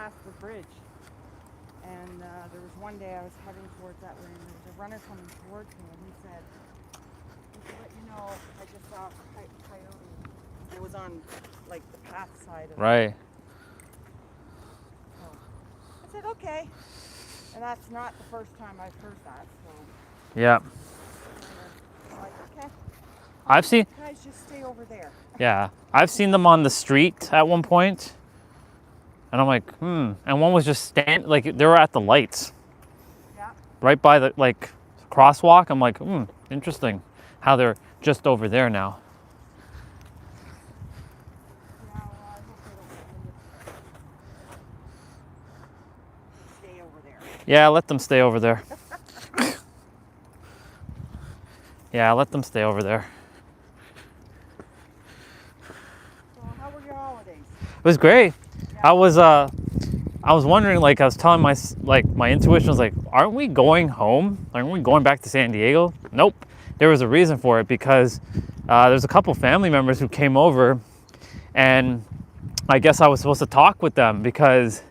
past the bridge. And there was one day I was heading towards that way, and there was a runner coming towards me, and he said, "Just to let you know, I just saw a coyote." It was on like the path side of Right. it. So I said, "Okay," and that's not the first time I've heard that. So Yeah. I'm like, "Okay." I've seen. Guys, just stay over there. Yeah, I've seen them on the street at one point, and I'm like, And one was just like they were at the lights, right by the like crosswalk. I'm like, interesting, how they're just over there now. Stay over there. Yeah, let them stay over there. Yeah, let them stay over there. So how were your holidays? It was great. I was wondering, like, I was telling my intuition was like, aren't we going home? Aren't we going back to San Diego? Nope. There was a reason for it, because there's a couple family members who came over, and I guess I was supposed to talk with them because,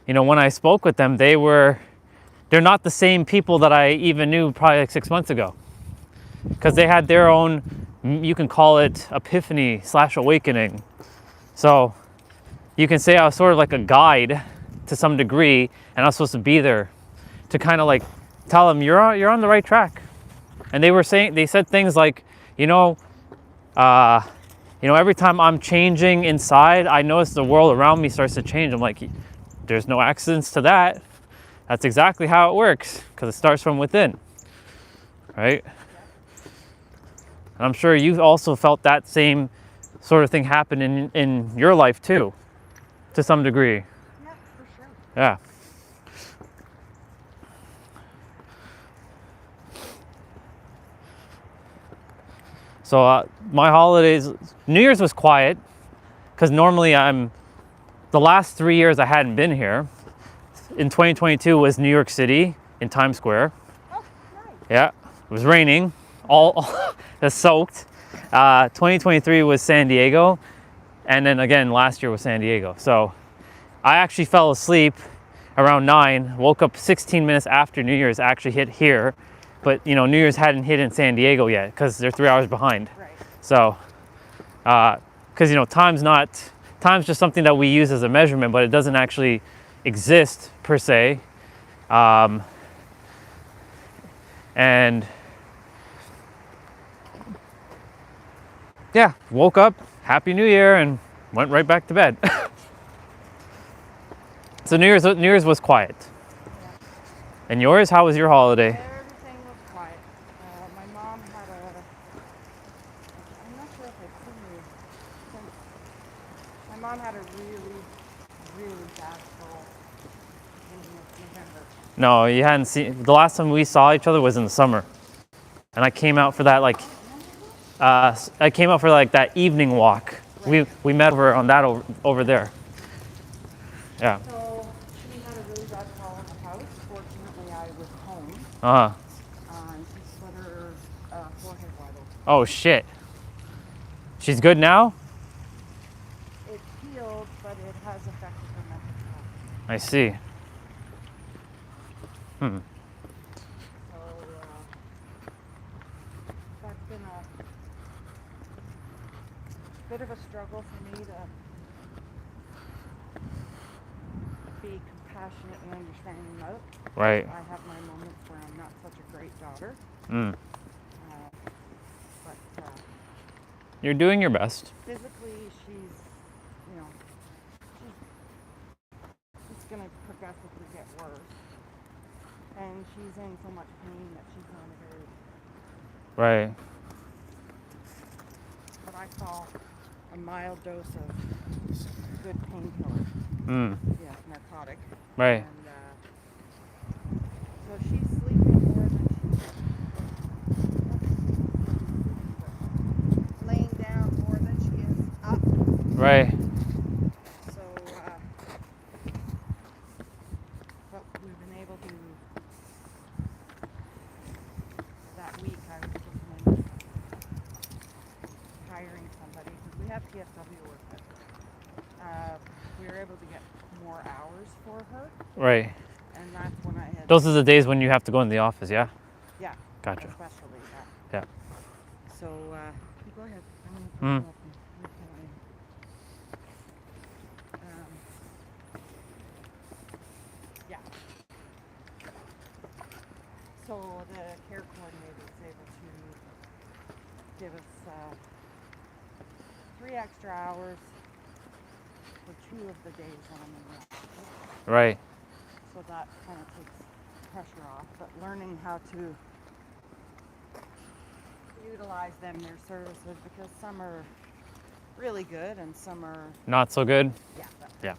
when I spoke with them, they're not the same people that I even knew probably like 6 months ago, because they had their own, you can call it epiphany / awakening. So you can say I was sort of like a guide to some degree, and I was supposed to be there to kind of like tell them you're on the right track. And they said things like, every time I'm changing inside, I notice the world around me starts to change. I'm like, there's no accidents to that. That's exactly how it works, because it starts from within, right? And I'm sure you've also felt that same sort of thing happen in your life too, to some degree. Yeah, for sure. Yeah. So my holidays, New Year's was quiet, because normally the last 3 years I hadn't been here. In 2022 was New York City in Times Square. Oh, nice. Yeah, it was raining, all that's soaked. 2023 was San Diego, and then again last year was San Diego. So I actually fell asleep around 9, woke up 16 minutes after New Year's actually hit here, but New Year's hadn't hit in San Diego yet because they're 3 hours behind. Right. So, because time's just something that we use as a measurement, but it doesn't actually exist per se. And yeah, woke up, Happy New Year, and went right back to bed. So New Year's was quiet. Yeah. And yours? How was your holiday? Everything was quiet. My mom had I'm not sure if I've seen you since. My mom had a really, really bad fall in November. No, you hadn't seen. The last time we saw each other was in the summer, and I came out for that that evening walk. Right. We met over on that over there. Yeah. So she had a really bad fall in the house. Fortunately, I was home. And she split her forehead wide open. Oh shit. She's good now? It's healed, but it has affected her mental health. I see. So that's been a bit of a struggle for me to be compassionate and understanding about. Right. I have my moments where I'm not such a great daughter. But you're doing your best. Physically, she's going to progressively get worse. And she's in so much pain that she's on a very... Right. What I call a mild dose of good painkiller. Yeah, narcotic. Right. And so she's sleeping more than she's laying down more than she is up. Right. So, but we've been able to. That week I was looking into hiring somebody because we have PSW work with. we were able to get more hours for her. Right. And that's when I had. Those are the days when you have to go in the office, yeah? Yeah. Gotcha. Especially, Yeah. So, you go ahead. I'm gonna Mm. put you up and look at it. Yeah. So the care coordinator was able to give us 3 extra hours for 2 of the days when I'm in the office. Right. So that kind of takes pressure off. But learning how to utilize them, their services, because some are really good and some are Not so good? Yeah. Yeah.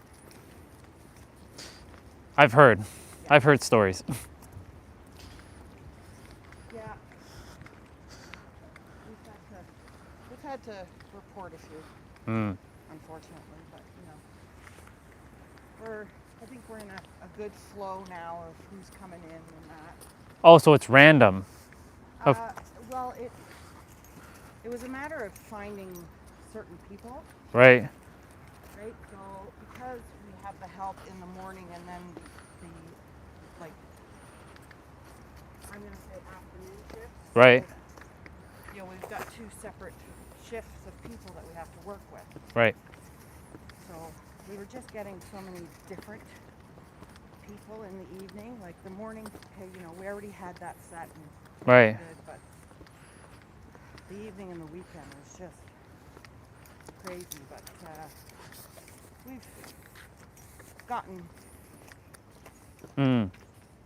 I've heard. Yeah. I've heard stories. Yeah. We've had to report a few, Mm. unfortunately, but I think we're in a good flow now of who's coming in and that. Oh, so it's random. Well, it was a matter of finding certain people. Right. Right. So because we have the help in the morning and then the I'm going to say afternoon shifts. Right. So, we've got 2 separate shifts of people that we have to work with. Right. So we were just getting so many different people in the evening. Like the morning, okay, we already had that set and Right. good, but the evening and the weekend was just crazy. But we've gotten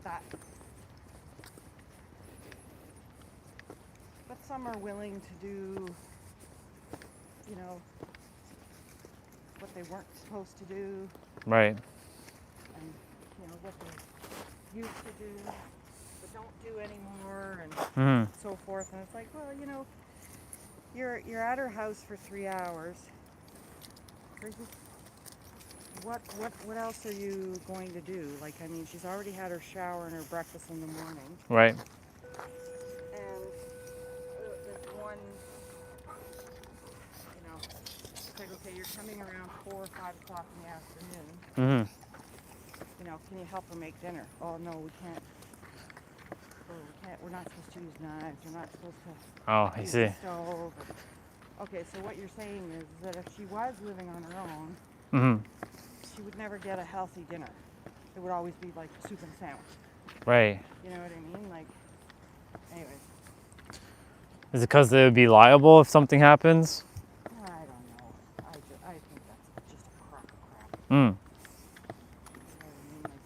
that. But some are willing to do, what they weren't supposed to do. Right. And, what they used to do, but don't do anymore, and so forth. And it's like, well, you're at her house for 3 hours. What else are you going to do? Like, I mean, she's already had her shower and her breakfast in the morning. Right. And there's one, it's like, okay, you're coming around 4 or 5 o'clock in the afternoon. Can you help her make dinner? Oh, no, we can't. We're not supposed to use knives. We're not supposed to use the stove. Okay, so what you're saying is that if she was living on her own, she would never get a healthy dinner. It would always be like soup and sandwich. Right. You know what I mean? Like, anyways. Is it because they would be liable if something happens? I don't know. I think that's just a crock of crap. Mm. You know what I mean? Like,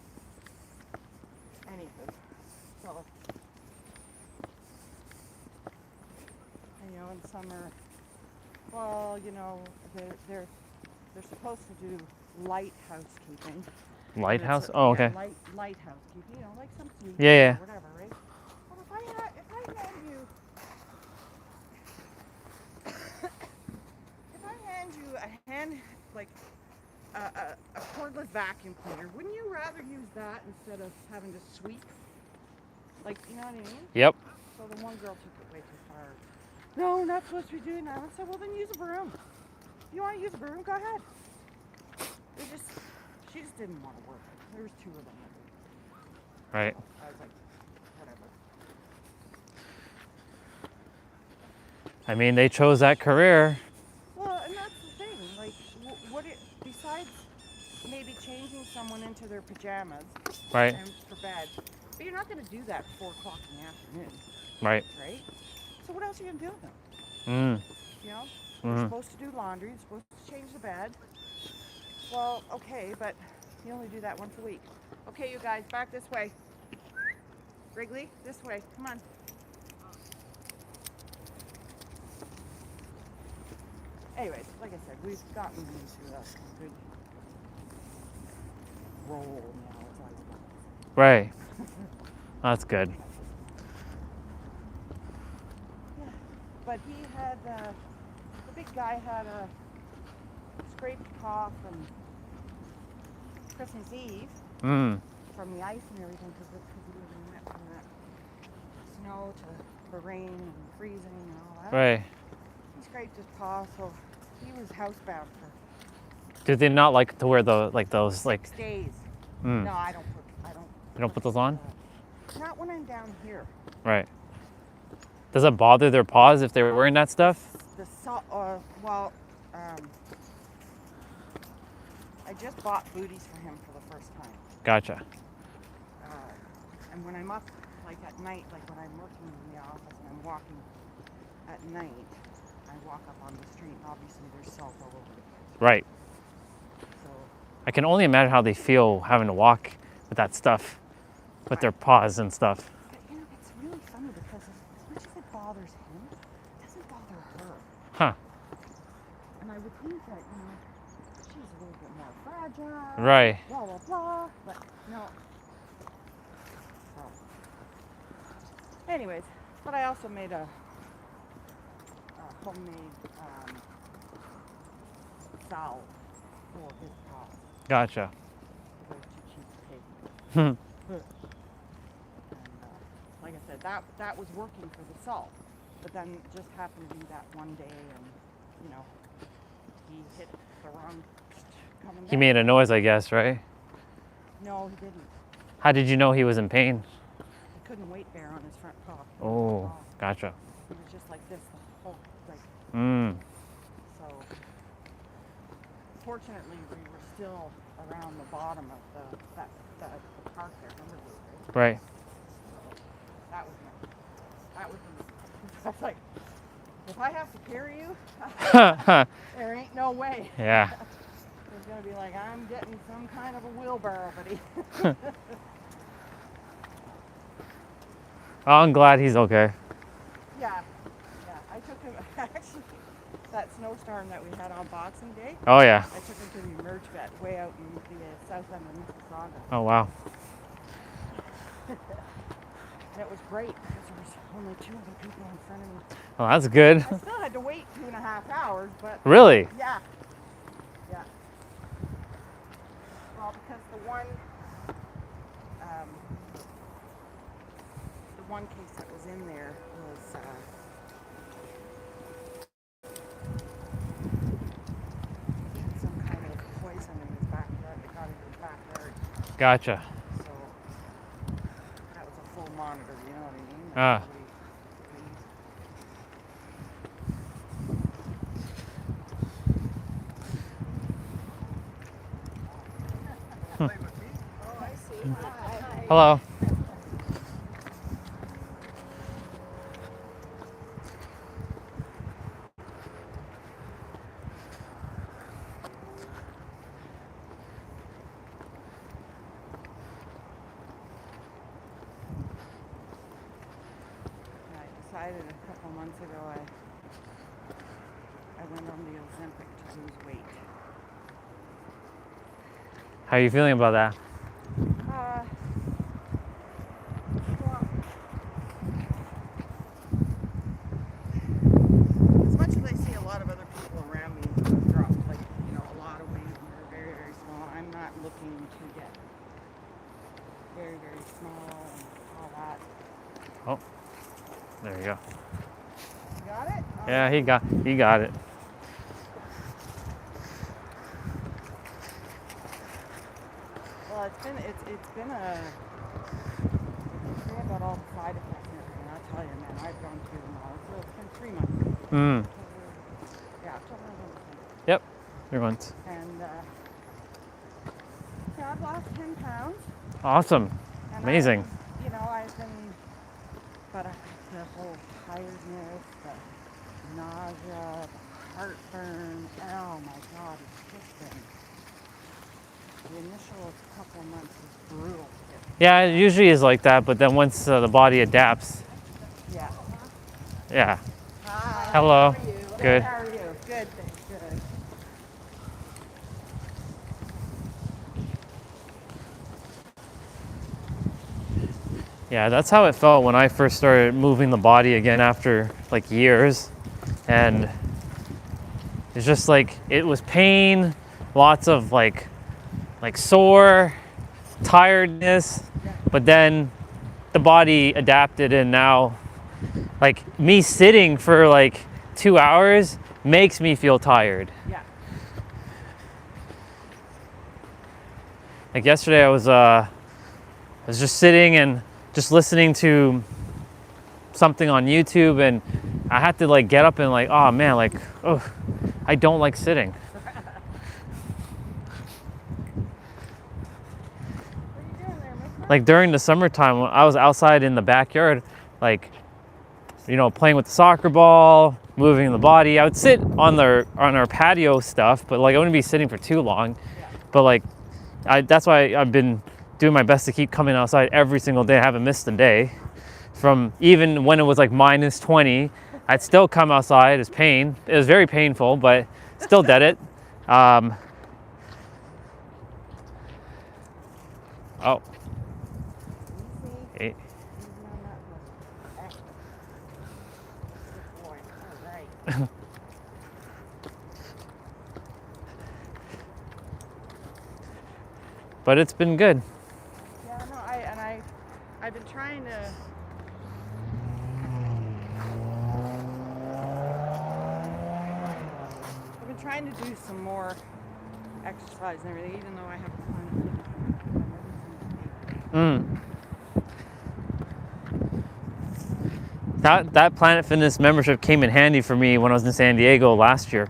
anywho. So, in summer, well, they're supposed to do light housekeeping. Lighthouse? Oh, okay. Yeah, light housekeeping, like some sweets Yeah. or whatever, right? Well, if I hand you a cordless vacuum cleaner, wouldn't you rather use that instead of having to sweep? Like, you know what I mean? Yep. So the one girl took it way too far. No, we're not supposed to be doing that. I said, well, then use a broom. If you want to use a broom, go ahead. She just didn't want to work. There was 2 of them. Right. So I was like, whatever. I mean, they chose that career. Well, and that's the thing. Like, besides maybe changing someone into their pajamas, Right. and for bed, but you're not going to do that at 4 o'clock in the afternoon. Right. Right? So what else are you going to do with them? You're supposed to do laundry. You're supposed to change the bed. Well, okay, but you only do that once a week. Okay, you guys, back this way. Wrigley, this way. Come on. Anyways, like I said, we've gotten into a good roll now. Right. That's good. Yeah, but he had, the big guy had a scraped cough on Christmas Eve from the ice and everything, because he went from that snow to the rain and freezing and all that. Right. He scraped his paw, so he was housebound for Do they not like to wear the like those like? Stays. Mm. No, I don't put. You don't put those on? Not when I'm down here. Right. Does it bother their paws if they were wearing that stuff? The salt. Well, I just bought booties for him for the first time. Gotcha. And when I'm up, like at night, like when I'm working in the office and I'm walking at night, I walk up on the street and obviously there's salt all over the place. Right. So I can only imagine how they feel having to walk with that stuff, with their paws and stuff. But you know, it's really funny because as much as it bothers him, it doesn't bother her. Huh. And I would think that, you know, she's a little bit more fragile. Right. Blah, blah, blah. But no. So. Anyways, but I also made a homemade salve for his paws. Gotcha. They're too cheap to take. Hmm. And like I said, that was working for the salt. But then it just happened to be that one day and, you know, he hit the wrong coming He down. made a noise, I guess, right? No, he didn't. How did you know he was in pain? He couldn't weight bear on his front paw. Oh, gotcha. He was just like this the whole, like, Mm. so. Fortunately, we were still around the bottom of the park there, remember? Right. That was I was like, if I have to carry you, there ain't no way. Yeah. It's gonna be like, I'm getting some kind of a wheelbarrow, buddy. Oh, I'm glad he's okay. Yeah. I took him, actually, that snowstorm that we had on Boxing Day. Oh, yeah. I took him to the emerge vet way out in the south end of Mississauga. Oh, wow. And it was great because there was only 2 other people in front of me. Well, that's good. I still had to wait 2.5 hours, but... Really? Yeah. Yeah. Well, because the one case that was in there was some kind of poison in his backyard. They got it in his backyard. Gotcha. So that was a full monitor, you know what I mean? Ah. Oh, I see. Hi. Hello. Decided a couple months ago I went on the Ozempic to lose weight. How are you feeling about that? Well, as much as I see a lot of other people around me drop, like, you know, a lot of weight and they're very, very small, I'm not looking to get very, very small and all that. Oh, there you go. You got it? Yeah, he got it. Well, it's been a sorry about all the side effects and everything. I'll tell you, man, I've gone through them all. So it's been 3 months. Mm. Yeah, October, November. Yep. 3 months. And yeah, I've lost 10 pounds. Awesome. And Amazing. you know, I've been, but the whole tiredness, the nausea, the heartburn. Oh my God, it's just been. The initial couple months was brutal. Yeah, it usually is like that, but then once the body adapts. Yeah. Yeah. Hi. Hello. How are you? Good. How are you? Good, thanks. Good. Yeah, that's how it felt when I first started moving the body again after like years. And it's just like, it was pain, lots of like sore, tiredness, but then the body adapted, and now like me sitting for like 2 hours makes me feel tired. Yeah. Like yesterday, I was just sitting and just listening to something on YouTube, and I had to like get up and like, oh man, like, oh, I don't like sitting. Like during the summertime, when I was outside in the backyard, like, you know, playing with the soccer ball, moving the body. I would sit on our patio stuff, but like I wouldn't be sitting for too long. But like, that's why I've been doing my best to keep coming outside every single day. I haven't missed a day. From even when it was like minus 20, I'd still come outside. It's pain. It was very painful, but still did it. Oh. Hey. But it's been good. Yeah, no, I've been trying to. I've been trying to do some more exercise and everything, even though I have That Planet Fitness membership came in handy for me when I was in San Diego last year.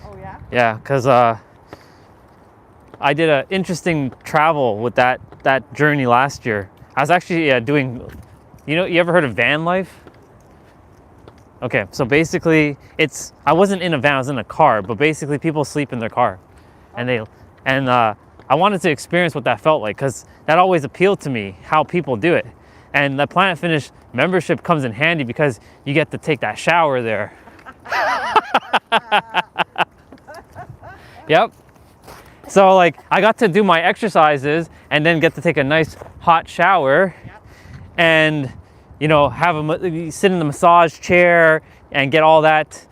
Oh yeah? Yeah, because I did an interesting travel with that journey last year. I was actually doing, you ever heard of van life? Okay, so basically I wasn't in a van, I was in a car, but basically people sleep in their car. And I wanted to experience what that felt like, because that always appealed to me, how people do it. And the Planet Fitness membership comes in handy because you get to take that shower there. Yep. So like I got to do my exercises and then get to take a nice hot shower, and sit in the massage chair and get all that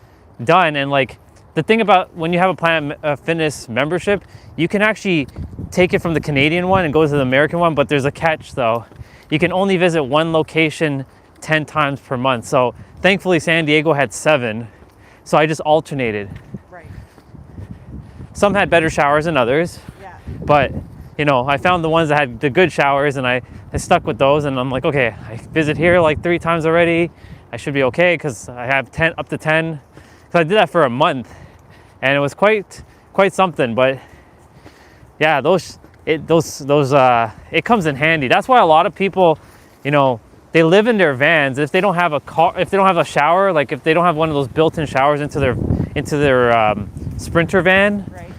done. And like the thing about when you have a Planet Fitness membership, you can actually take it from the Canadian one and go to the American one, but there's a catch though. You can only visit one location 10 times per month. So thankfully San Diego had 7, so I just alternated. Right. Some had better showers than others, but I found the ones that had the good showers, and I stuck with those. And I'm like, okay, I visit here like 3 times already. I should be okay because I have up to 10. So I did that for a month, and it was quite something. But yeah, it comes in handy. That's why a lot of people, they live in their vans. If they don't have a car, if they don't have a shower, like if they don't have one of those built-in showers into their Sprinter van, right,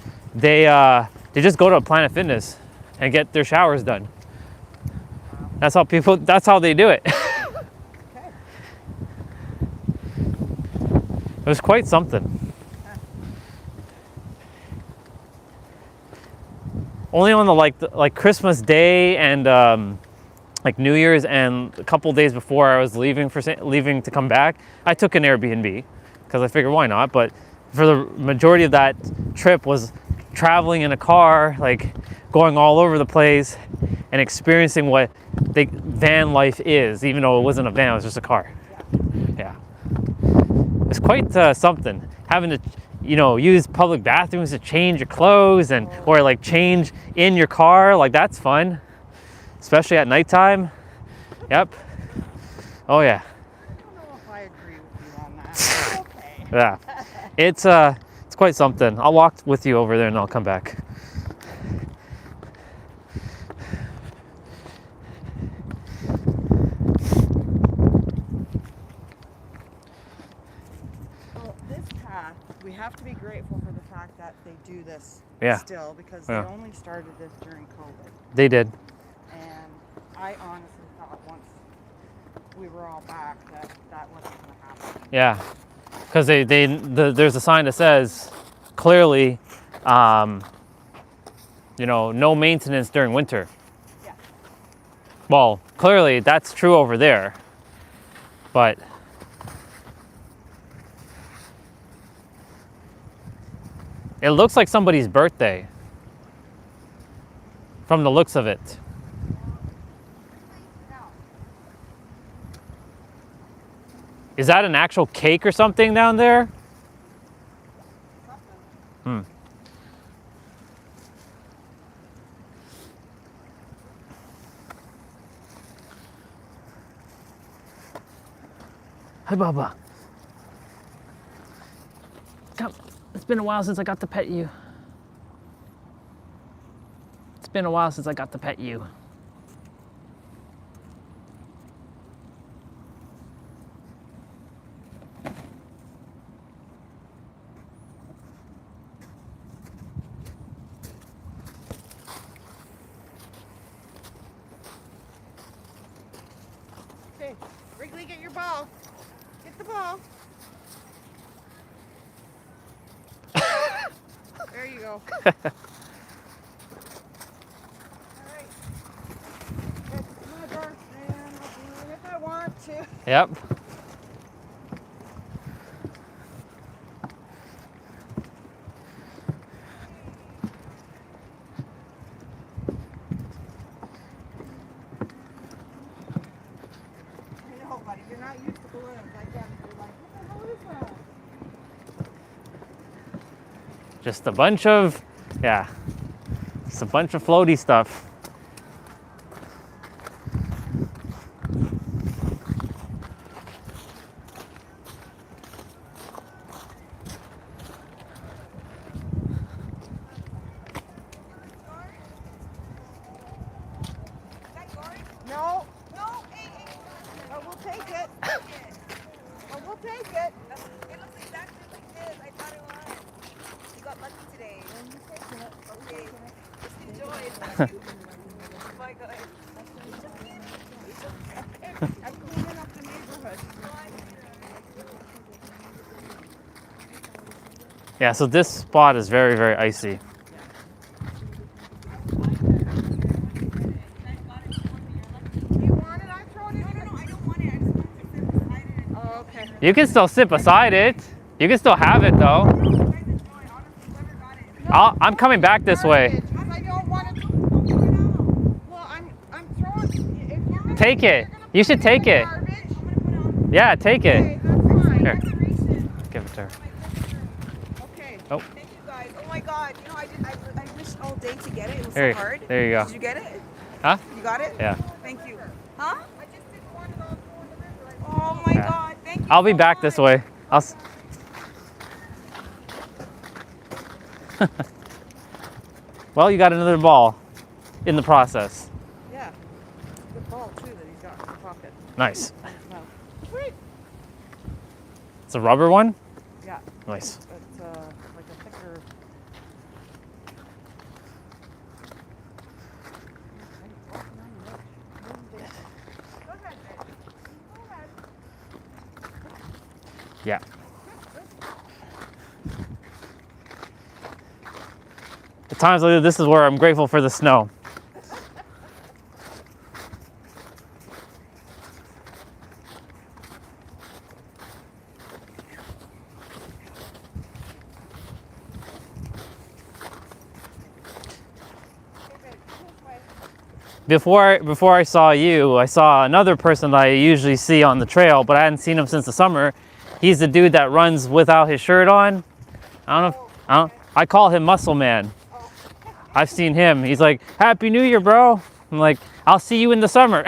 they just go to a Planet Fitness and get their showers done. That's how they do it. It was quite something. Only on the like Christmas Day and like New Year's and a couple days before I was leaving to come back, I took an Airbnb because I figured why not. But for the majority of that trip was traveling in a car, like going all over the place and experiencing what the van life is, even though it wasn't a van, it was just a car. Yeah. It's quite something, having to, use public bathrooms to change your clothes or like change in your car. Like that's fun, especially at nighttime. Yep. Oh yeah. I don't know if I agree with you on that. Okay. Yeah. It's quite something. I'll walk with you over there and I'll come back. Well, this path, we have to be grateful for the fact that they do this still, because they only started this during COVID. They did. And I honestly thought once we were all back that wasn't going to happen. Yeah. Because there's a sign that says clearly, no maintenance during winter. Yeah. Well, clearly that's true over there, but it looks like somebody's birthday from the looks of it. Is that an actual cake or something down there? Hi, Baba. Come. It's been a while since I got to pet you. It's been a while since I got to pet you. Okay, Wrigley, get your ball. Get the ball. There you go. Alright. It's my birthday and I'll do it if I want to. Yep. I know, buddy. You're not used to balloons. I get it. You're like, what the hell is that? Just a bunch of, yeah. Just a bunch of floaty stuff. No. No. Oh, we'll take it. Oh, we'll take it. It looks exactly like this. I thought it was. You got lucky today. Okay. Just enjoy it. Thank you. Oh my God. I'm cleaning up the neighborhood. Yeah, so this spot is very, very icy. Oh, okay. You can still sit beside it. You can still have it though. I'm coming back this way. I don't want to. Well, I'm throwing. If you're gonna, Take it. You should take it. Yeah, take it. Here. Give it to her. Okay. Oh. Thank you guys. Oh my God. You know, I wished all day to get it. It was There, so hard. there you go. Did you get it? Huh? You got it? Yeah. Thank you. Huh? I just didn't want it all thrown in the river. Oh my Yeah. God. Thank you. I'll be so back much. this way. Well, you got another ball in the process. Yeah. Good ball too that he's got in his pocket. Nice. Well, sweet. It's a rubber one? Yeah. Nice. It's like a thicker. Go ahead, babe. Go ahead. Yeah. At times like this is where I'm grateful for the snow. Before I saw you, I saw another person that I usually see on the trail, but I hadn't seen him since the summer. He's the dude that runs without his shirt on. I call him Muscle Man. I've seen him. He's like, Happy New Year, bro. I'm like, I'll see you in the summer.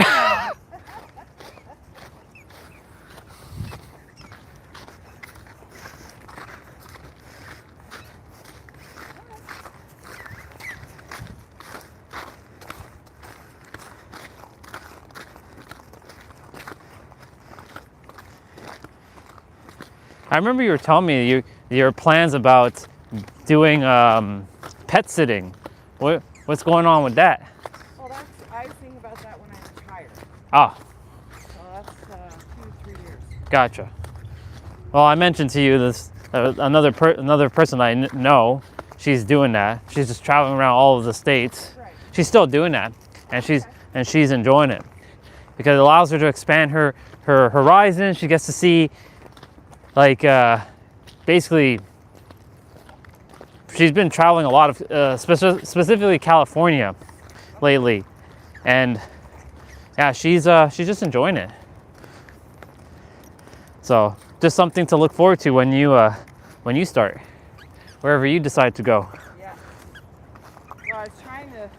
I remember you were telling me your plans about doing pet sitting. What's going on with that? Well, I was thinking about that when I retired. Ah. So that's 2 to 3 years. Gotcha. Well, I mentioned to you this another person I know. She's doing that. She's just traveling around all of the states. Right. She's still doing that, and she's enjoying it because it allows her to expand her horizon. She gets to see, like, basically, she's been traveling a lot of specifically California lately, and yeah, she's just enjoying it. So just something to look forward to when you start, wherever you decide to go. Yeah. Well, I was trying to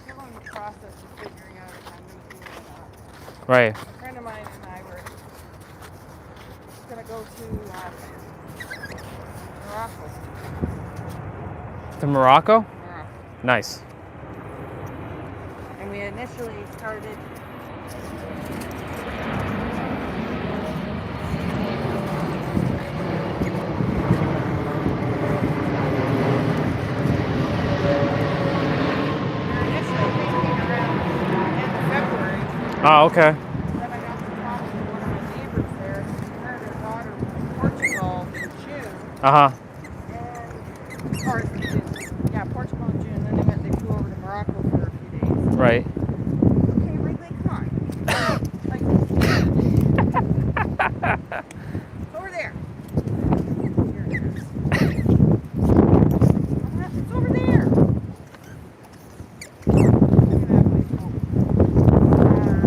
still in the process of figuring out if I'm going to do that. Right. A friend of mine and I were go to Morocco. To Morocco? Morocco. Nice. And we initially started. Oh, okay. Then I got to talk to one of my neighbors there. Her and her daughter were in Portugal in June. Uh-huh. Or June. Yeah, Portugal in June. Then they flew over to Morocco for a few days. Right. Okay, Wrigley, come on. Like, it's over there. Here it is. It's over there.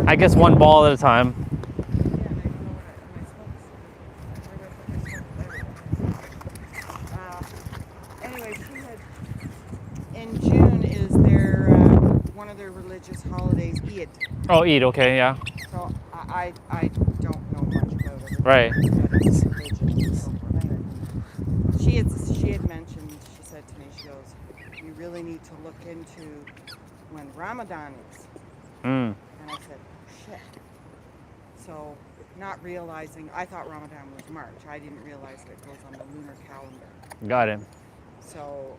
I guess one ball at a time. Anyway, she had, in June is their, one of their religious holidays, Eid. Oh, Eid, okay, yeah. So I don't know much about it. Right. But it's religion and so forth. Anyway, she had mentioned, she said to me, she goes, you really need to look into when Ramadan is. Mm. And I said, shit. So, not realizing, I thought Ramadan was March. I didn't realize that it goes on the lunar calendar. Got it. So,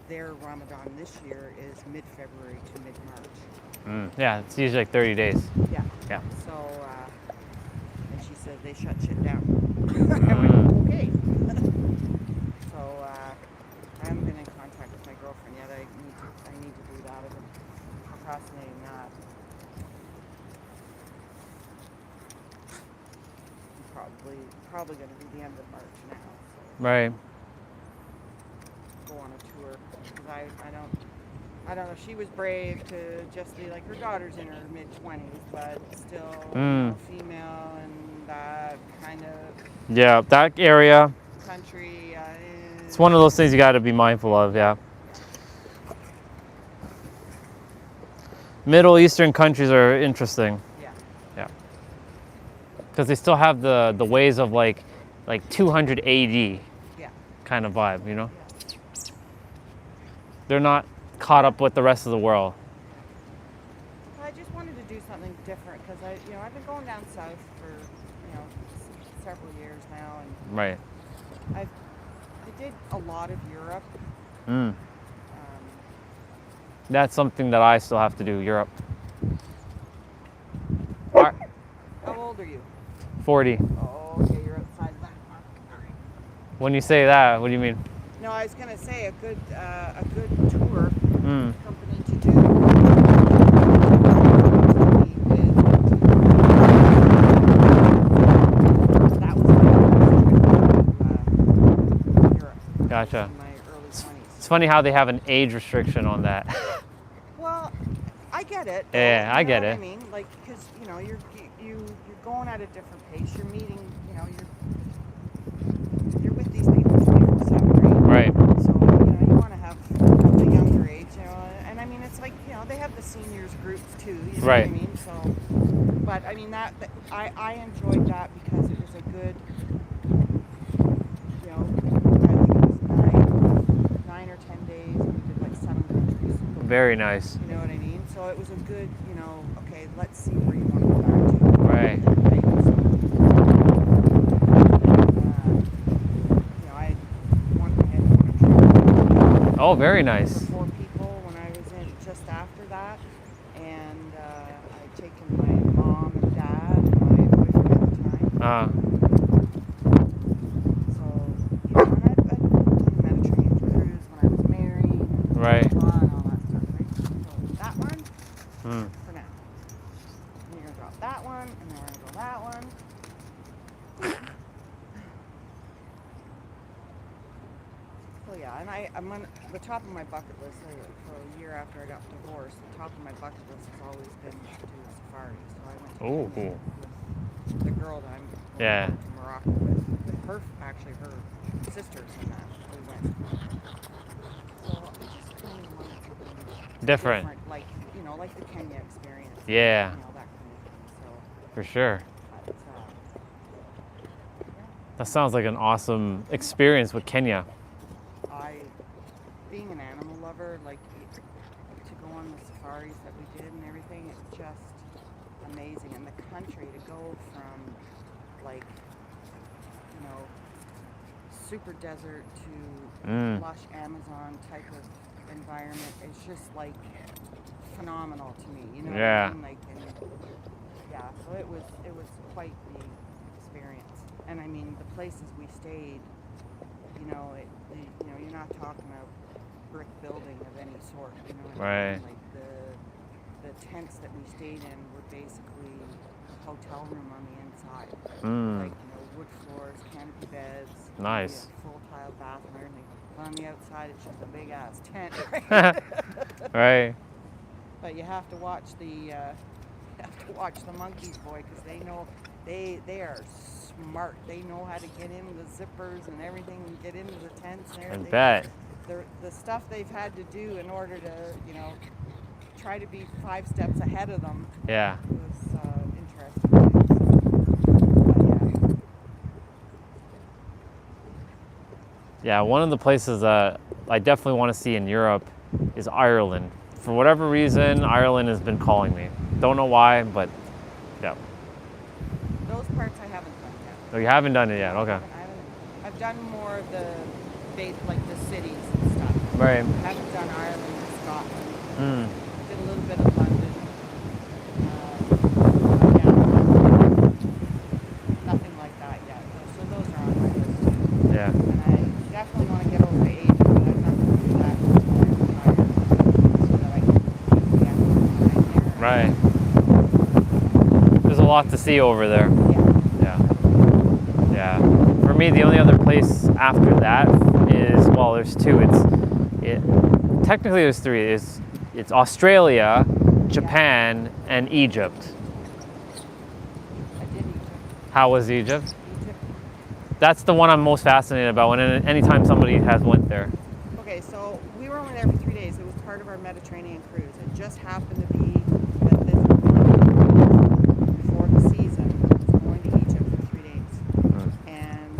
their Ramadan this year is mid-February to mid-March. Yeah, it's usually like 30 days. Yeah. Yeah. So, and she said they shut shit down. I went, okay. So, I haven't been in contact with my girlfriend yet. I need to do that. I've been procrastinating that. Probably going to be the end of March now. So Right. go on a tour because I don't know. She was brave to just be like, her daughter's in her mid-20s, but still you know, female and that kind of Yeah, that area. country. It's one of those things you got to be mindful of. Yeah. Middle Eastern countries are interesting. Yeah. Yeah. Because they still have the ways of like 200 AD Yeah. kind of vibe, you know? They're not caught up with the rest of the world. I just wanted to do something different because I've been going down south for, several years now, and Right. I did a lot of Europe. That's something that I still have to do, Europe. How old are you? 40. Oh, okay, you're outside that mark. All right. When you say that, what do you mean? No, I was gonna say a good tour company to do. That was Europe. Gotcha. In my early 20s. It's funny how they have an age restriction on that. Well, I get it. Yeah, I get what it. I mean, like, because you're going at a different pace. You're meeting, you're with these people 24/7, Right. So you want to have the younger age, and I mean it's like they have the seniors groups too. You know Right. what I mean? So, but I mean that I enjoyed that because it was a good, I think it was 9 or 10 days, and we did like 7 countries. Very nice. You know what I mean? So it was a good, okay, let's see where you want to go back to. Right. I had won a trip. Oh, very nice. For 4 people when I was in just after that, and I'd taken my mom and dad and my boyfriend at the time. So, and I'd done a Mediterranean cruise when I was married. Right. And all that stuff, right? So that one, for now. And you're gonna drop that one, and then we're gonna go that one. So yeah, and I'm on the top of my bucket list for a year after I got divorced. The top of my bucket list has always been to do safari. So I went to Kenya with the girl that I'm going to Morocco with her sisters and that. We went. So I just really wanted something Different. like like the Kenya experience. Yeah. That kind of thing. So. For sure. But, That sounds like an awesome experience with Kenya. Being an animal lover, like to go on the safaris that we did and everything, it's just amazing. And the country, to go from like, you know, super desert to lush Amazon type of environment, it's just like phenomenal to me. You know what I mean? Like, and yeah, so it was quite the experience. And I mean, the places we stayed, you know, you're not talking about brick building of any sort, you know what I mean? Like the tents that we stayed in were basically a hotel room on the inside. Like, you know, wood floors, canopy beds. Nice. Full tile bathroom and everything. But on the outside, it's just a big ass tent. Right. But you have to watch the monkeys, boy, because they know they are smart. They know how to get in the zippers and everything and get into the tents and everything. I bet. The stuff they've had to do in order to, you know, try to be 5 steps ahead of them. Yeah. Was interesting. But yeah, one of the places that I definitely want to see in Europe is Ireland. For whatever reason, Ireland has been calling me. Don't know why, but yeah. Those parts I haven't done yet. Oh, you haven't done it yet? Okay. I've done more of the like the cities and stuff. Right. I haven't done Ireland or Scotland. Did a little bit of London. Nothing like that yet. So those are on my list too. Yeah. And I definitely want to get over to Asia, but I'm not going to do that until I'm retired, so that I can keep the exercise there. Right. There's a lot to see over there. Yeah. For me, the only other place after that is, well, there's two. Technically there's three. It's Australia, Japan, and Egypt. I did Egypt. How was Egypt? That's the one I'm most fascinated about. Anytime somebody has went there. Okay, so we were only there for 3 days. It was part of our Mediterranean cruise. It just happened to be that this before the season was going to Egypt for 3 days, and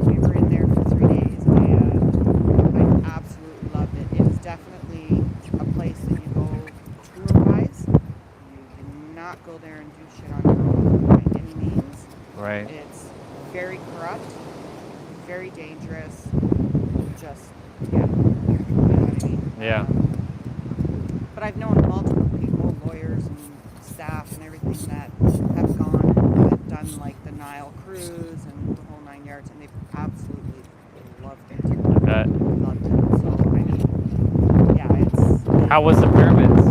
we were in there for 3 days. And I absolutely loved it. It is definitely a place that you go tour-wise. You do not go there and do shit on your own by any means. Right. It's very corrupt, very dangerous. Just yeah. But I've known multiple people, lawyers and staff and everything, that have gone and have done like the Nile cruise and the whole 9 yards, and they've absolutely loved it. I bet. Loved it. So I mean, yeah, it's. How was the pyramids?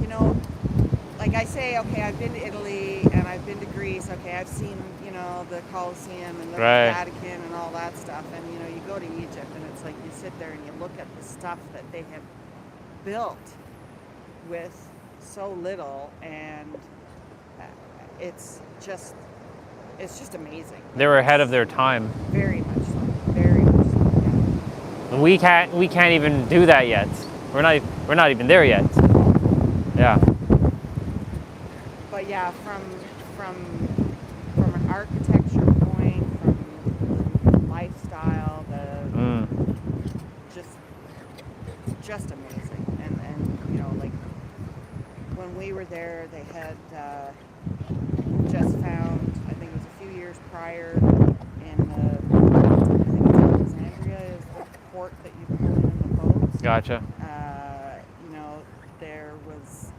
You know, like I say, okay, I've been to Italy and I've been to Greece. Okay, I've seen, you know, the Colosseum and the Vatican and all that stuff. And, you know, you go to Egypt and it's like you sit there and you look at the stuff that they have built with so little, and it's just amazing. They were ahead of their time. Very much so. Very much so. Yeah. We can't even do that yet. We're not even there yet. Yeah. But yeah, from an architecture point, from lifestyle, just amazing. And you know, like when we were there, they had just found, I think it was a few years prior, in I think it's Alexandria is the port that you pull in the boats. Gotcha. You know, there was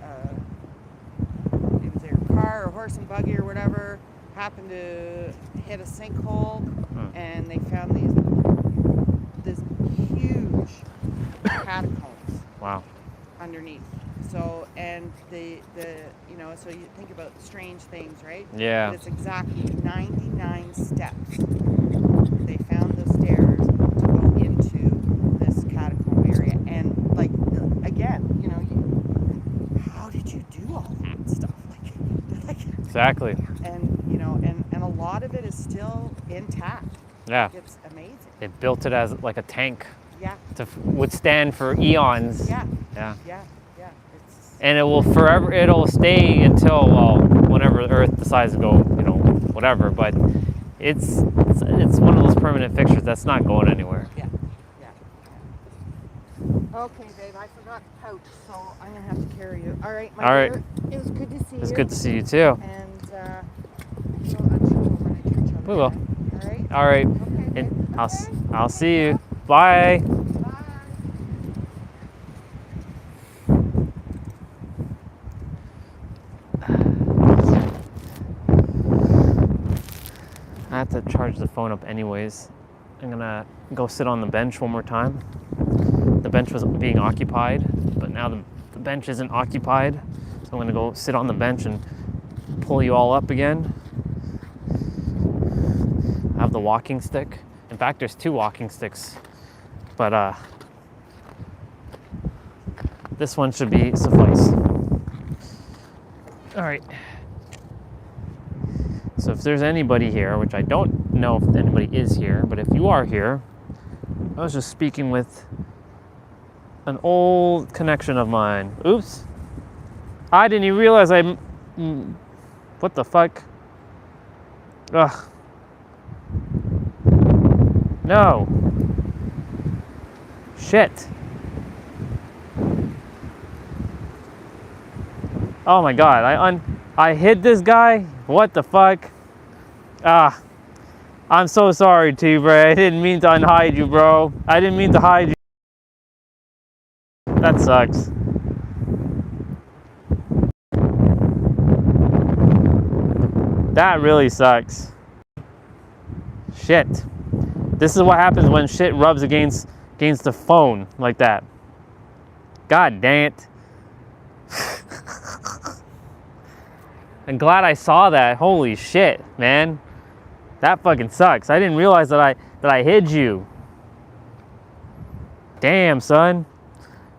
it was their car or horse and buggy or whatever happened to hit a sinkhole, and they found this huge catacombs. Wow. Underneath. So, and the you know, so you think about strange things, right? Yeah. But it's exactly 99 steps. They found the stairs to go into this catacomb area, and like again, you know, how did you do all that stuff? Like Exactly. And you know, and a lot of it is still intact. Yeah. Like, it's amazing. They built it as like a tank. Yeah. To withstand for eons. Yeah. Yeah. Yeah. Yeah. It's And it will forever, it'll stay until, well, whenever the Earth decides to go, you know, whatever. But it's one of those permanent fixtures that's not going anywhere. Yeah. Okay, babe, I forgot the pouch, so I'm gonna have to carry you. All right, my dear. It was good to see you. It's good to see you too. And I'm sure we'll run into each other. We will. All right. All right. Okay, And I'll see you. Bye. I have to charge the phone up anyways. I'm gonna go sit on the bench one more time. The bench was being occupied, but now the bench isn't occupied. So I'm gonna go sit on the bench and pull you all up again. I have the walking stick. In fact, there's 2 walking sticks, but this one should be suffice. All right. So if there's anybody here, which I don't know if anybody is here, but if you are here, I was just speaking with an old connection of mine. Oops. I didn't even realize what the fuck? Ugh. No. Shit. Oh my god, I hid this guy? What the fuck? Ah. I'm so sorry, T-Bray. I didn't mean to unhide you, bro. I didn't mean to hide you. That sucks. That really sucks. Shit. This is what happens when shit rubs against the phone like that. God dang it. I'm glad I saw that. Holy shit, man. That fucking sucks. I didn't realize that I hid you. Damn, son.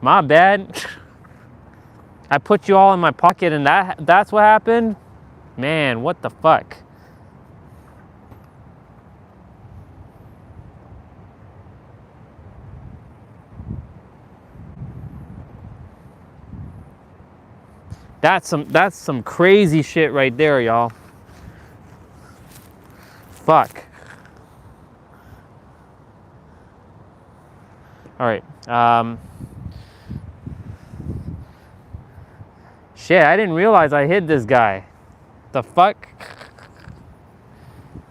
My bad. I put you all in my pocket and that's what happened? Man, what the fuck? That's some crazy shit right there, y'all. Fuck. All right. Shit, I didn't realize I hid this guy. The fuck?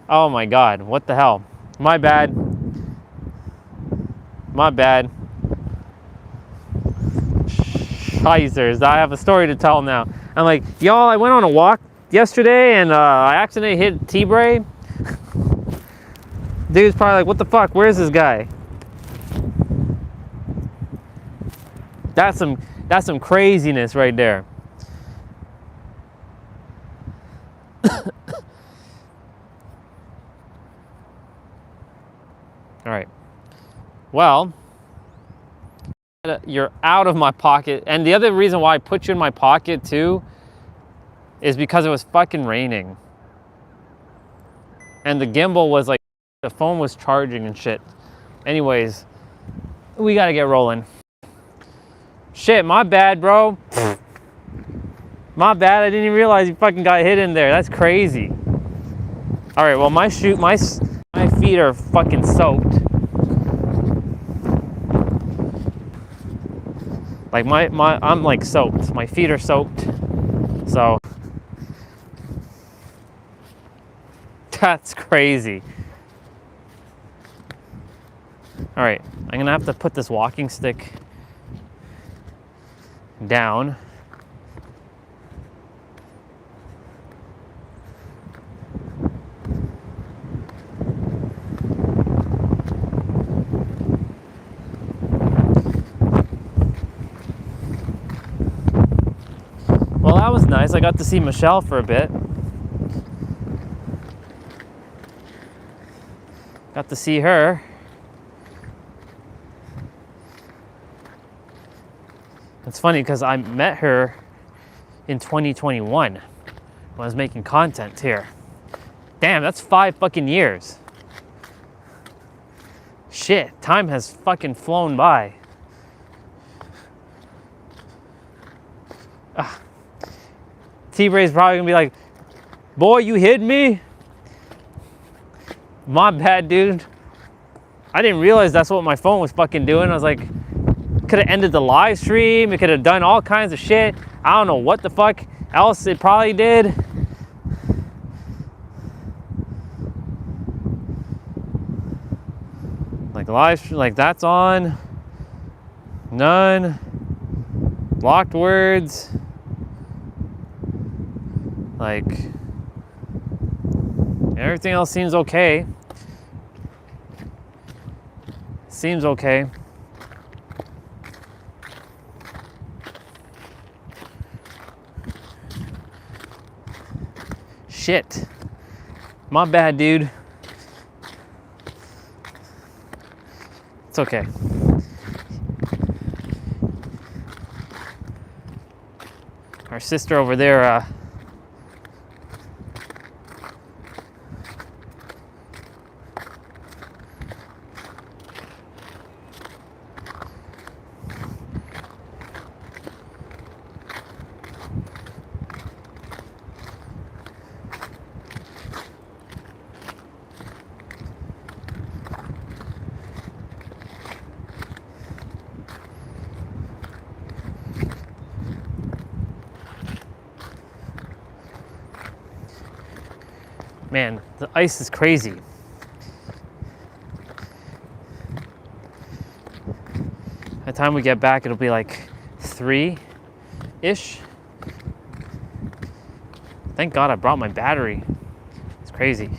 Oh my god, what the hell? My bad. My bad. Heisers, I have a story to tell now. I'm like, y'all, I went on a walk yesterday and I accidentally hit T-Bray. Dude's probably like, what the fuck, where's this guy? That's some craziness right there. All right. Well, you're out of my pocket. And the other reason why I put you in my pocket too is because it was fucking raining. And the gimbal was like, the phone was charging and shit. Anyways, we gotta get rolling. Shit, my bad, bro. My bad, I didn't even realize you fucking got hit in there. That's crazy. All right, well, my feet are fucking soaked. Like I'm like soaked. My feet are soaked. So that's crazy. All right, I'm gonna have to put this walking stick down. Well, that was nice. I got to see Michelle for a bit. Got to see her. It's funny because I met her in 2021 when I was making content here. Damn, that's 5 fucking years. Shit, time has fucking flown by. T-Ray's probably gonna be like, boy, you hit me? My bad, dude. I didn't realize that's what my phone was fucking doing. I was like, could have ended the live stream. It could have done all kinds of shit. I don't know what the fuck else it probably did. Like live stream, like that's on. None. Blocked words. Like everything else seems okay. Seems okay. Shit. My bad, dude. It's okay. Our sister over there, man, the ice is crazy. By the time we get back, it'll be like 3-ish. Thank God I brought my battery. It's crazy.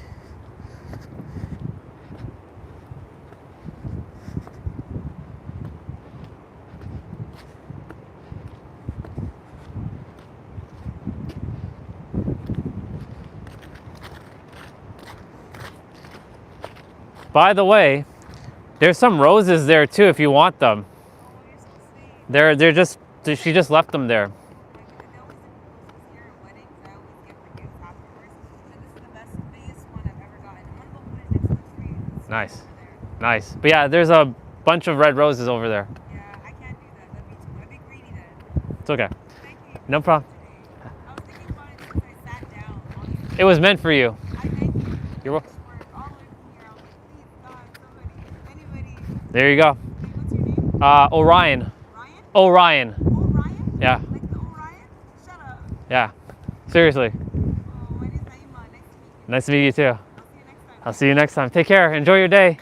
By the way, there's some roses there too if you want them. They're just, she just left them there. Nice, nice. But yeah, there's a bunch of red roses over there. Yeah, I can't do that. That'd be greedy then. It's okay. Thank you. No problem. I was thinking about it since I sat down. Honestly. It was meant for you. I thank you. You're welcome. All the way from here. I was like, please, God, somebody, anybody. There you go. What's your name? Orion. Ryan? Orion. Orion? Yeah. Like the Orion? Shut up. Yeah. Seriously. Oh, my name's Naima. Nice to meet you too. I'll see you next time. Take care. Enjoy your day.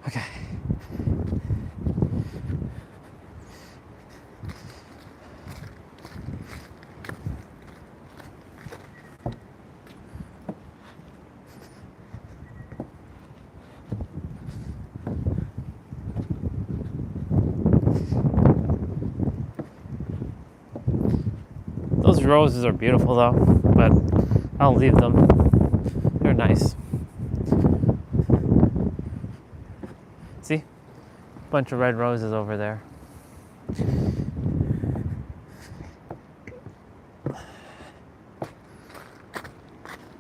Okay. Those roses are beautiful though, but I'll leave them. They're nice. See? Bunch of red roses over there.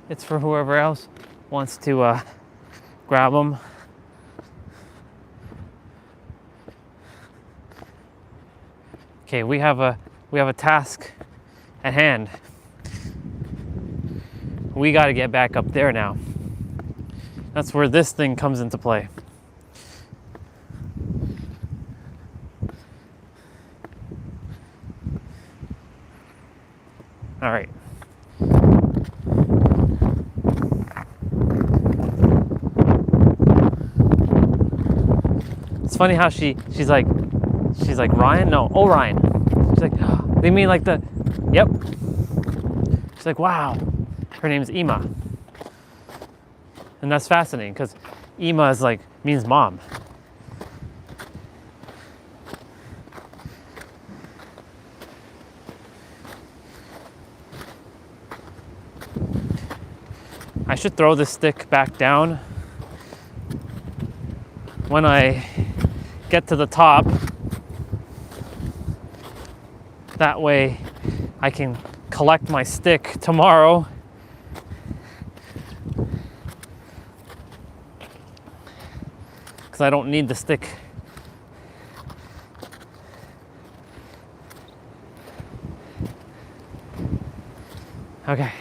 It's for whoever else wants to grab them. Okay, we have a task at hand. We got to get back up there now. That's where this thing comes into play. All right. It's funny how she's like Ryan? No, Orion. She's like, oh, they mean like the, yep. She's like, wow. Her name's Ima. And that's fascinating because Ima is like, means mom. I should throw this stick back down when I get to the top. That way I can collect my stick tomorrow. Because I don't need the stick. Okay.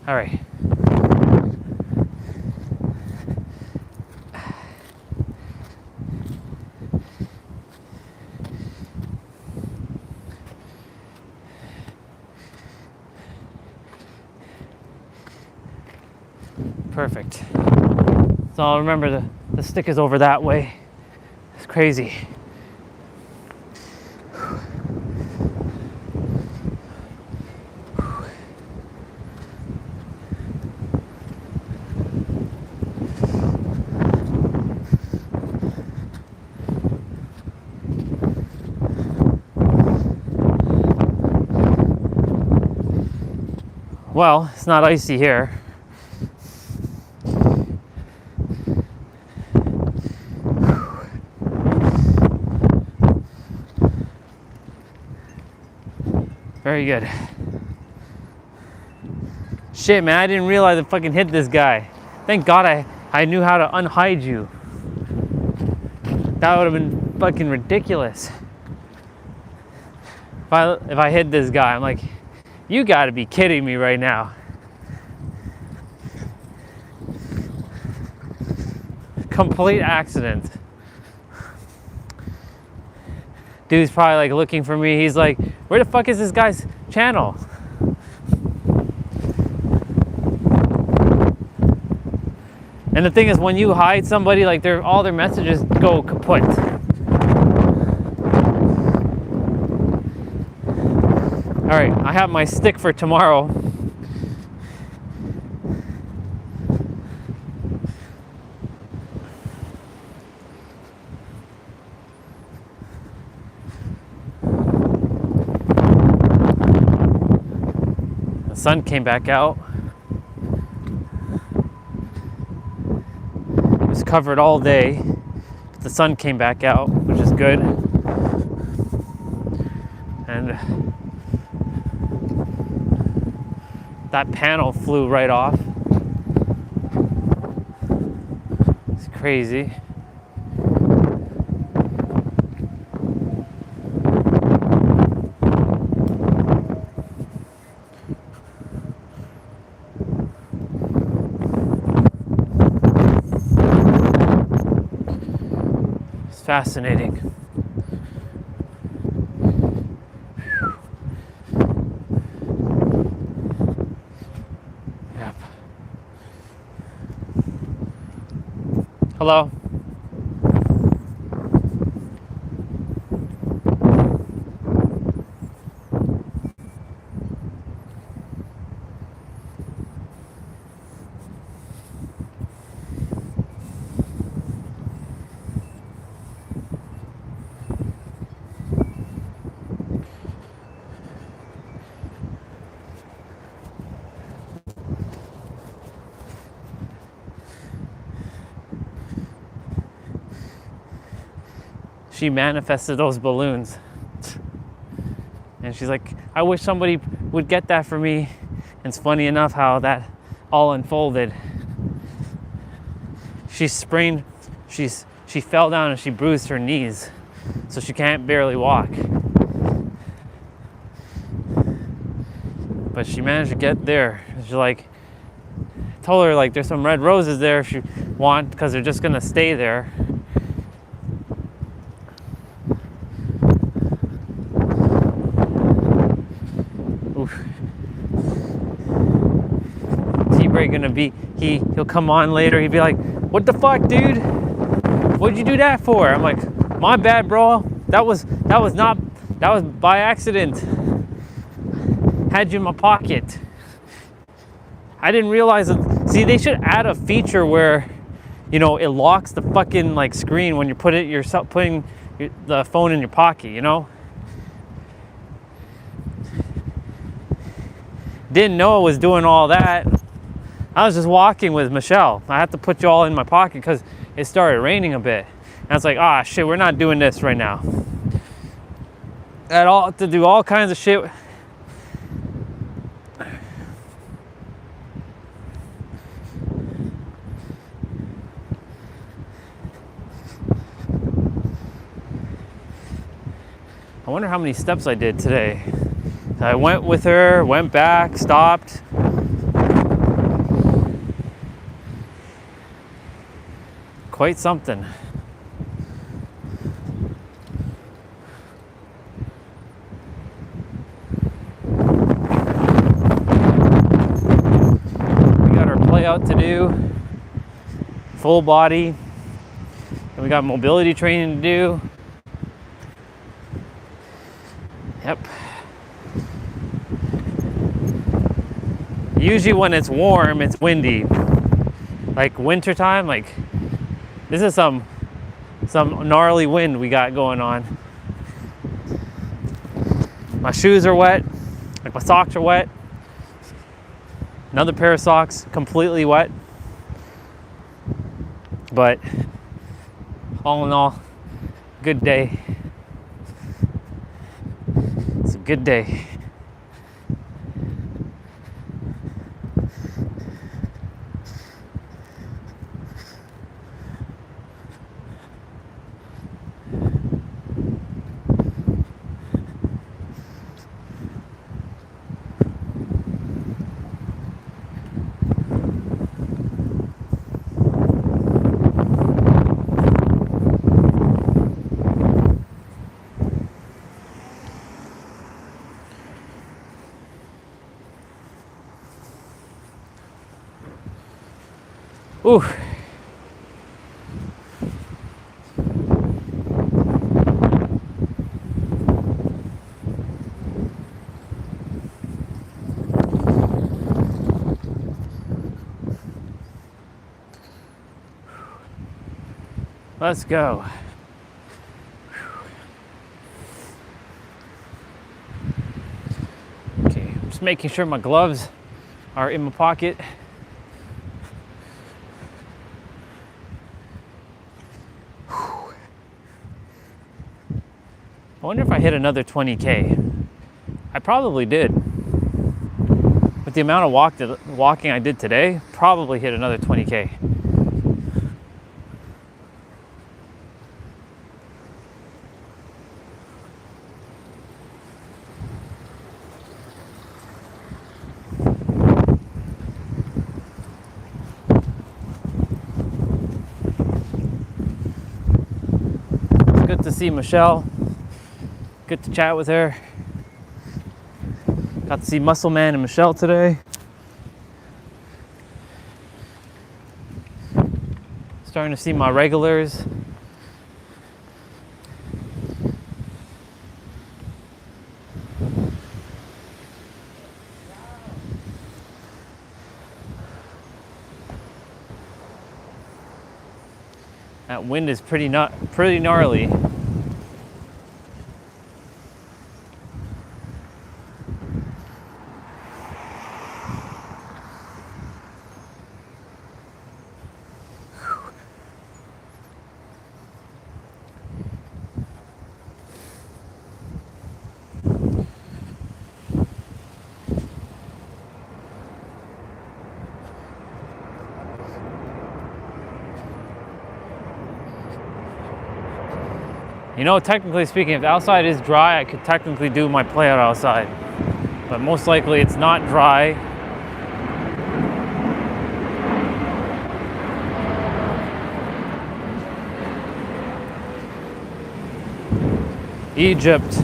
All right. Perfect. So I'll remember the stick is over that way. It's crazy. Well, it's not icy here. Very good. Shit, man, I didn't realize I fucking hit this guy. Thank God I knew how to unhide you. That would have been fucking ridiculous. If I hit this guy, I'm like, you gotta be kidding me right now. Complete accident. Dude's probably like looking for me. He's like, where the fuck is this guy's channel? And the thing is, when you hide somebody, like all their messages go kaput. All right, I have my stick for tomorrow. The sun came back out. It was covered all day, but the sun came back out, which is good. And that panel flew right off. It's crazy. It's fascinating. Hello. She manifested those balloons. And she's like, I wish somebody would get that for me. And it's funny enough how that all unfolded. She fell down and she bruised her knees. So she can't barely walk. But she managed to get there. She's like, I told her like there's some red roses there if you want, because they're just gonna stay there. Gonna be he'll come on later, he'd be like, what the fuck, dude, what'd you do that for? I'm like, my bad, bro, that was by accident, had you in my pocket. I didn't realize that. See, they should add a feature where, you know, it locks the fucking like screen when you putting the phone in your pocket, you know. Didn't know it was doing all that. I was just walking with Michelle. I had to put you all in my pocket because it started raining a bit. And I was like, ah, shit, we're not doing this right now. I had to do all kinds of shit. I wonder how many steps I did today. I went with her, went back, stopped. Quite something. We got our play out to do, full body, and we got mobility training to do. Yep. Usually when it's warm, it's windy. Like wintertime, like this is some gnarly wind we got going on. My shoes are wet, like my socks are wet. Another pair of socks completely wet. But all in all, good day. It's a good day. Ooh. Let's go. Okay, I'm just making sure my gloves are in my pocket. I wonder if I hit another 20K. I probably did. With the amount of walking I did today, probably hit another 20K. It's good to see Michelle. Good to chat with her. Got to see Muscle Man and Michelle today. Starting to see my regulars. That wind is pretty gnarly. You know, technically speaking, if the outside is dry, I could technically do my play out outside. But most likely it's not dry. Egypt.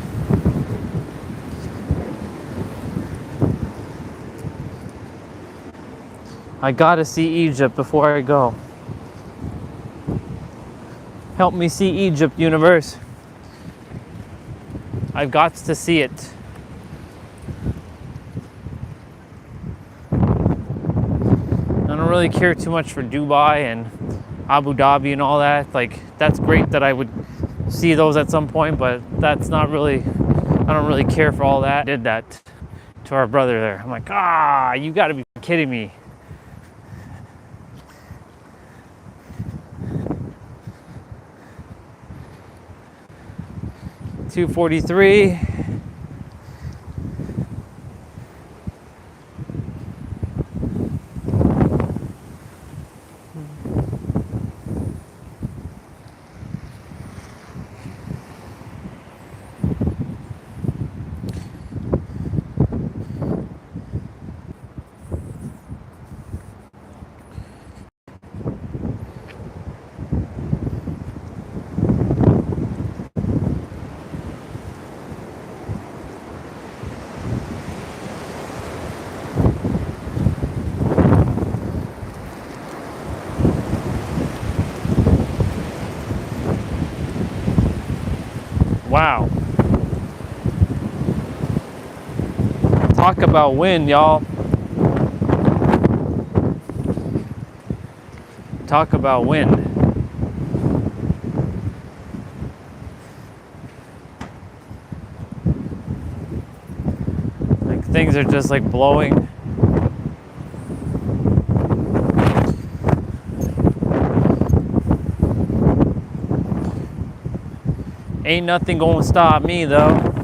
I gotta see Egypt before I go. Help me see Egypt, universe. I've got to see it. I don't really care too much for Dubai and Abu Dhabi and all that. Like, that's great that I would see those at some point, but that's not really, I don't really care for all that. I did that to our brother there. I'm like, you gotta be kidding me. 2:43. Wow. Talk about wind, y'all. Talk about wind. Like things are just like blowing. Ain't nothing gonna stop me though.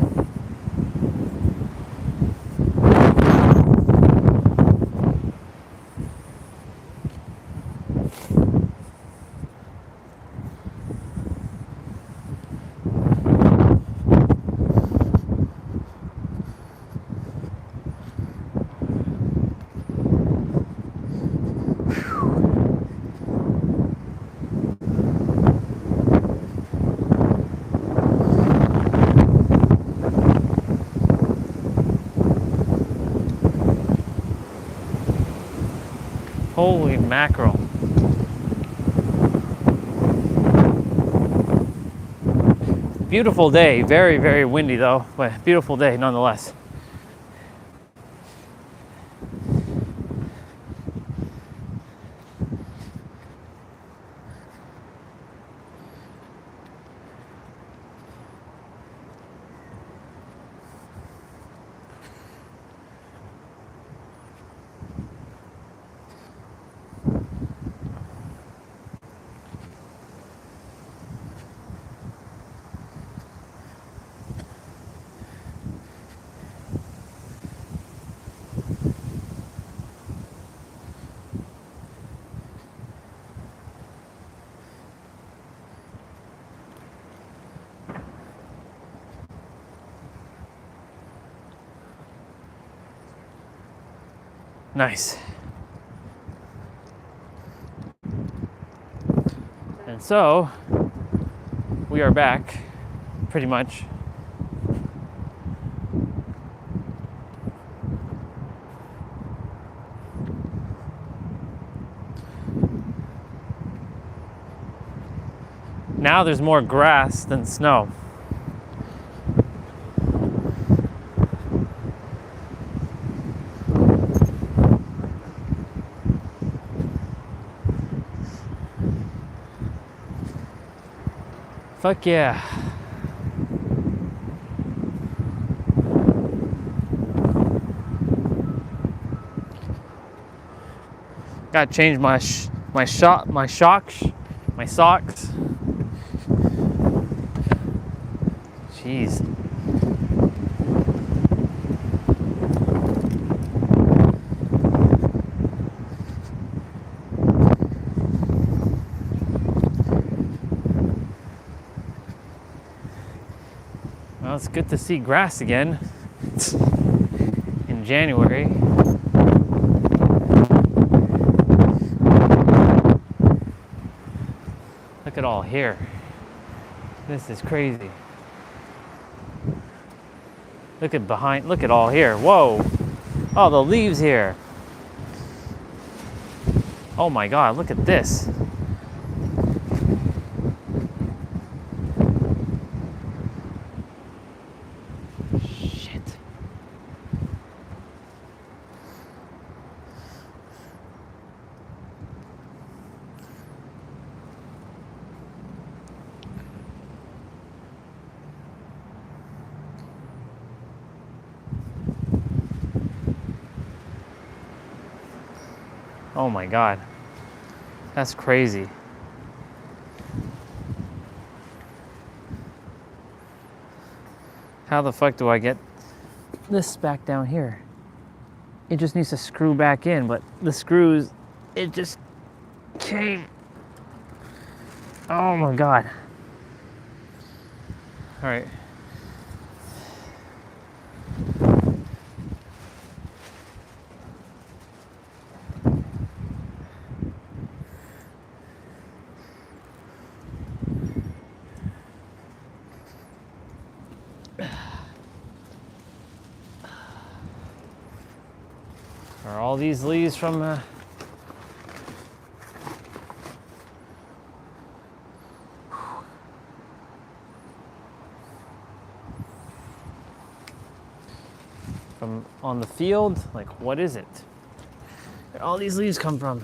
Holy mackerel. Beautiful day, very, very windy though, but beautiful day nonetheless. Nice. And so, we are back, pretty much. Now there's more grass than snow. Fuck yeah. Gotta change my socks. Jeez. Well, it's good to see grass again in January. Look at all here. This is crazy. Look at all here. Whoa. Oh, the leaves here. Oh my God, look at this. Shit. Oh my God. That's crazy. How the fuck do I get this back down here? It just needs to screw back in, but the screws, it just came. Oh my God. All right. Are all these leaves from on the field? Like, what is it? Where all these leaves come from?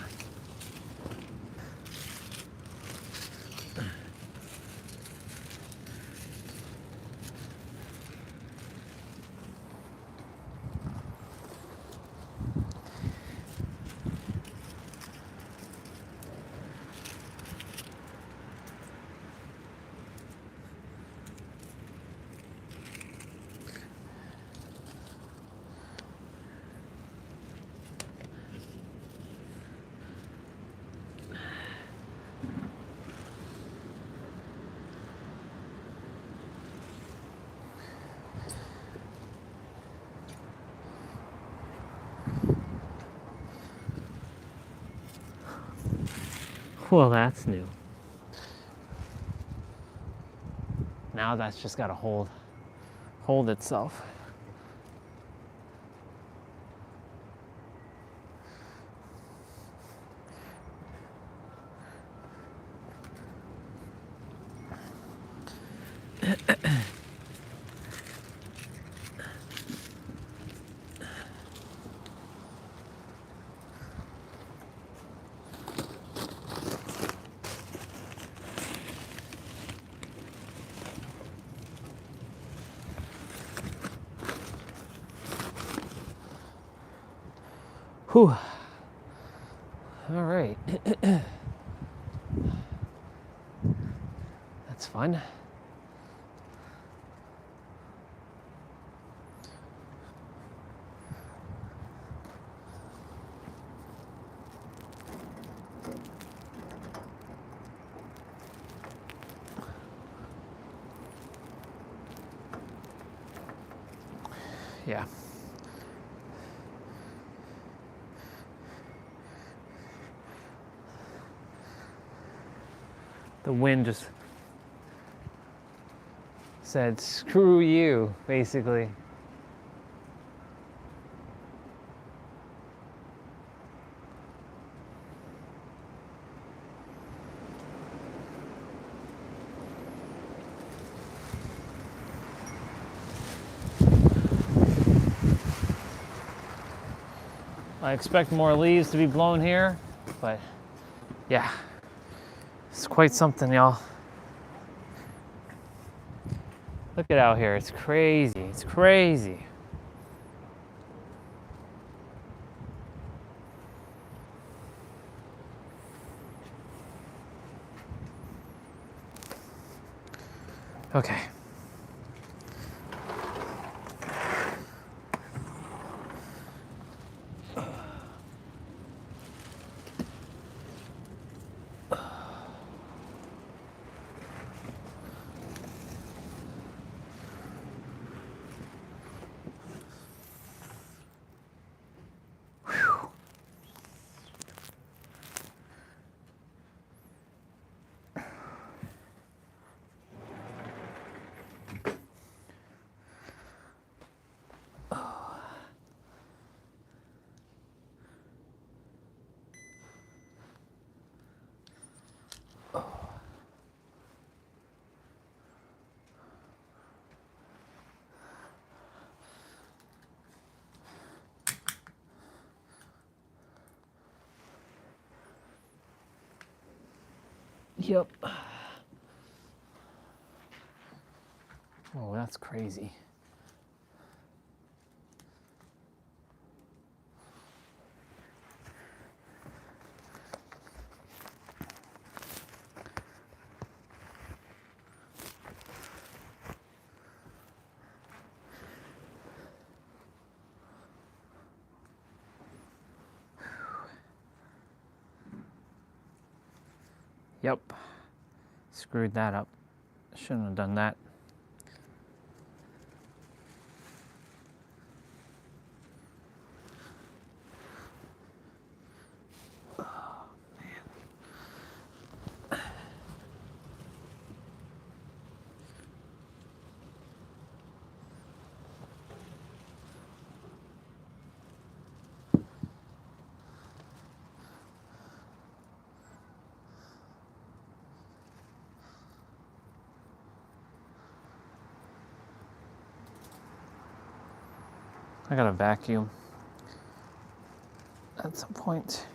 Well, that's new. Now that's just gotta hold itself. Whew. All right. That's fun. Yeah. The wind just said, screw you, basically. I expect more leaves to be blown here, but yeah, it's quite something, y'all. Look at out here, it's crazy, it's crazy. Okay. Yep. Oh, that's crazy. Yep. Screwed that up. Shouldn't have done that. I gotta vacuum at some point.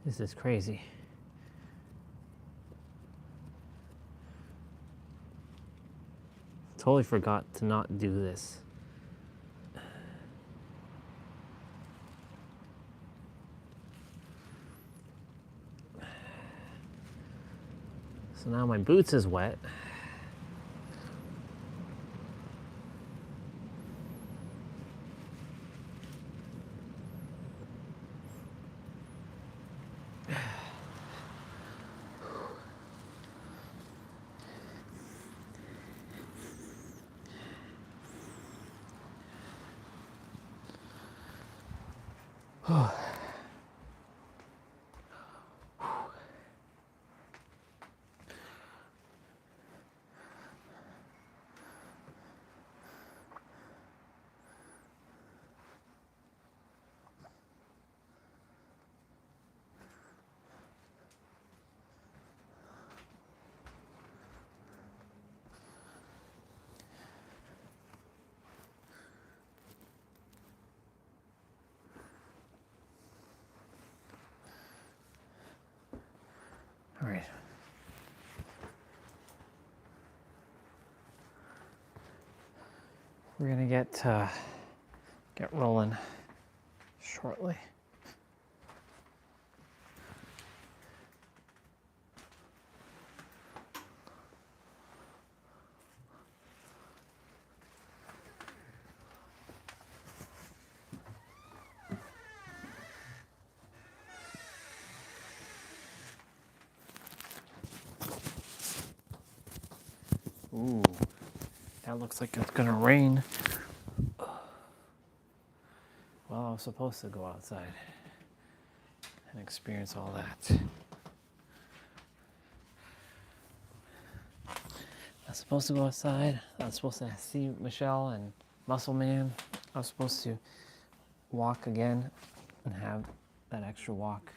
This is crazy. Totally forgot to not do this. So now my boots is wet. All right. We're gonna get rolling shortly. Ooh, that looks like it's gonna rain. Well, I was supposed to go outside and experience all that. I was supposed to go outside. I was supposed to see Michelle and Muscle Man. I was supposed to walk again and have that extra walk.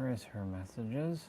Where is her messages?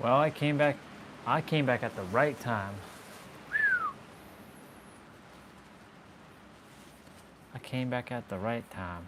Well, I came back at the right time. I came back at the right time.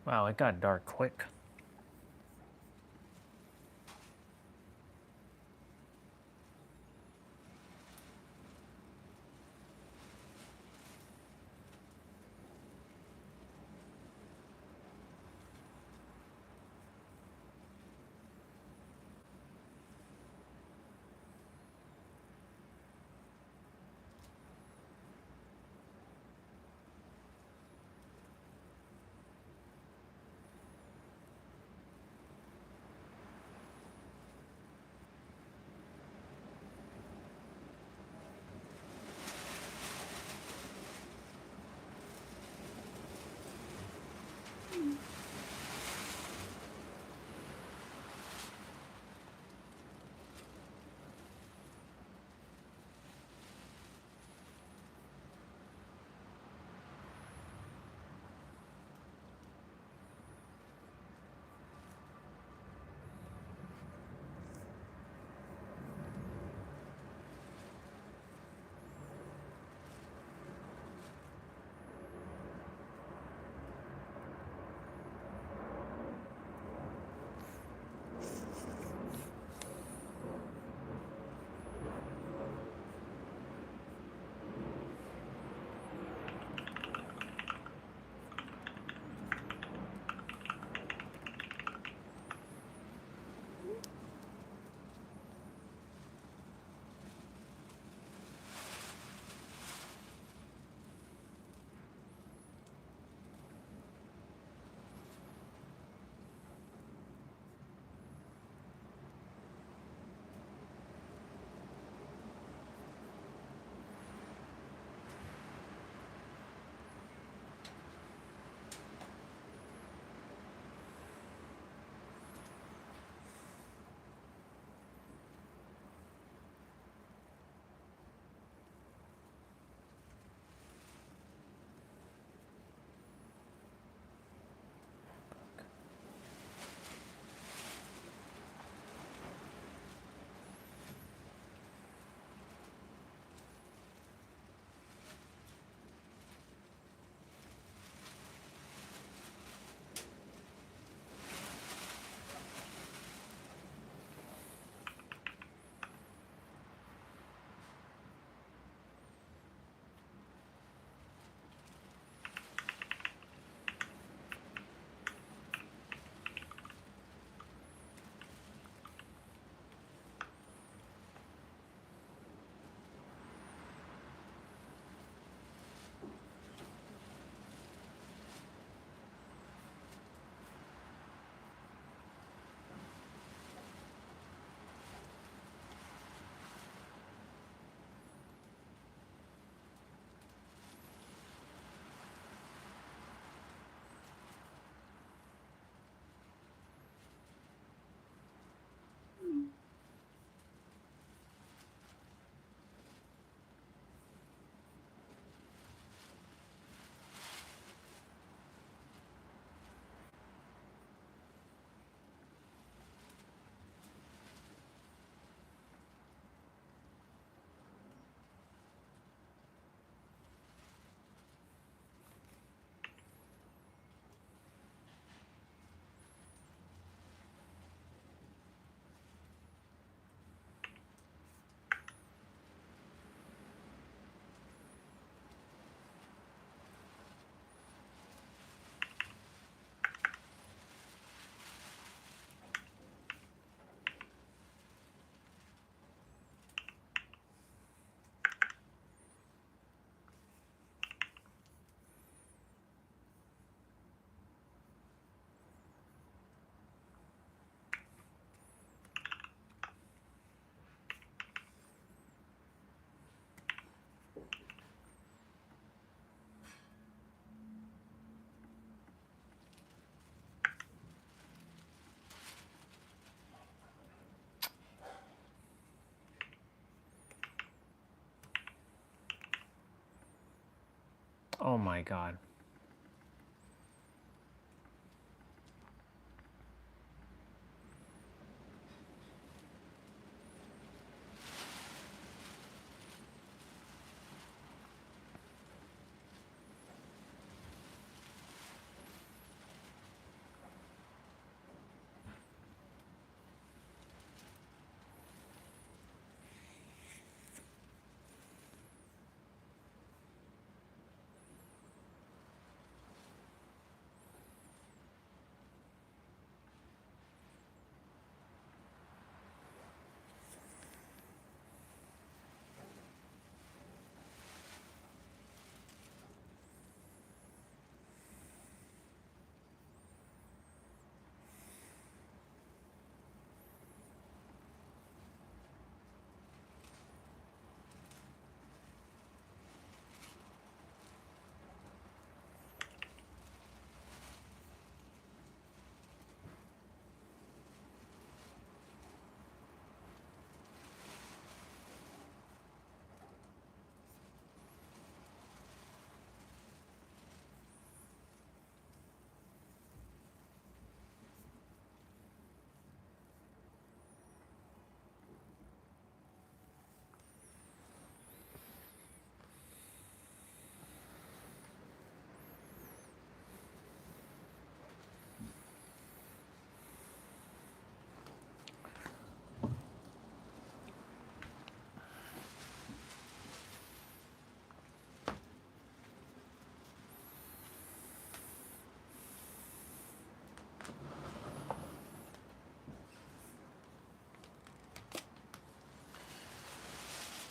Wow, it got dark quick. Oh my God.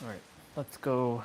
All right, let's go.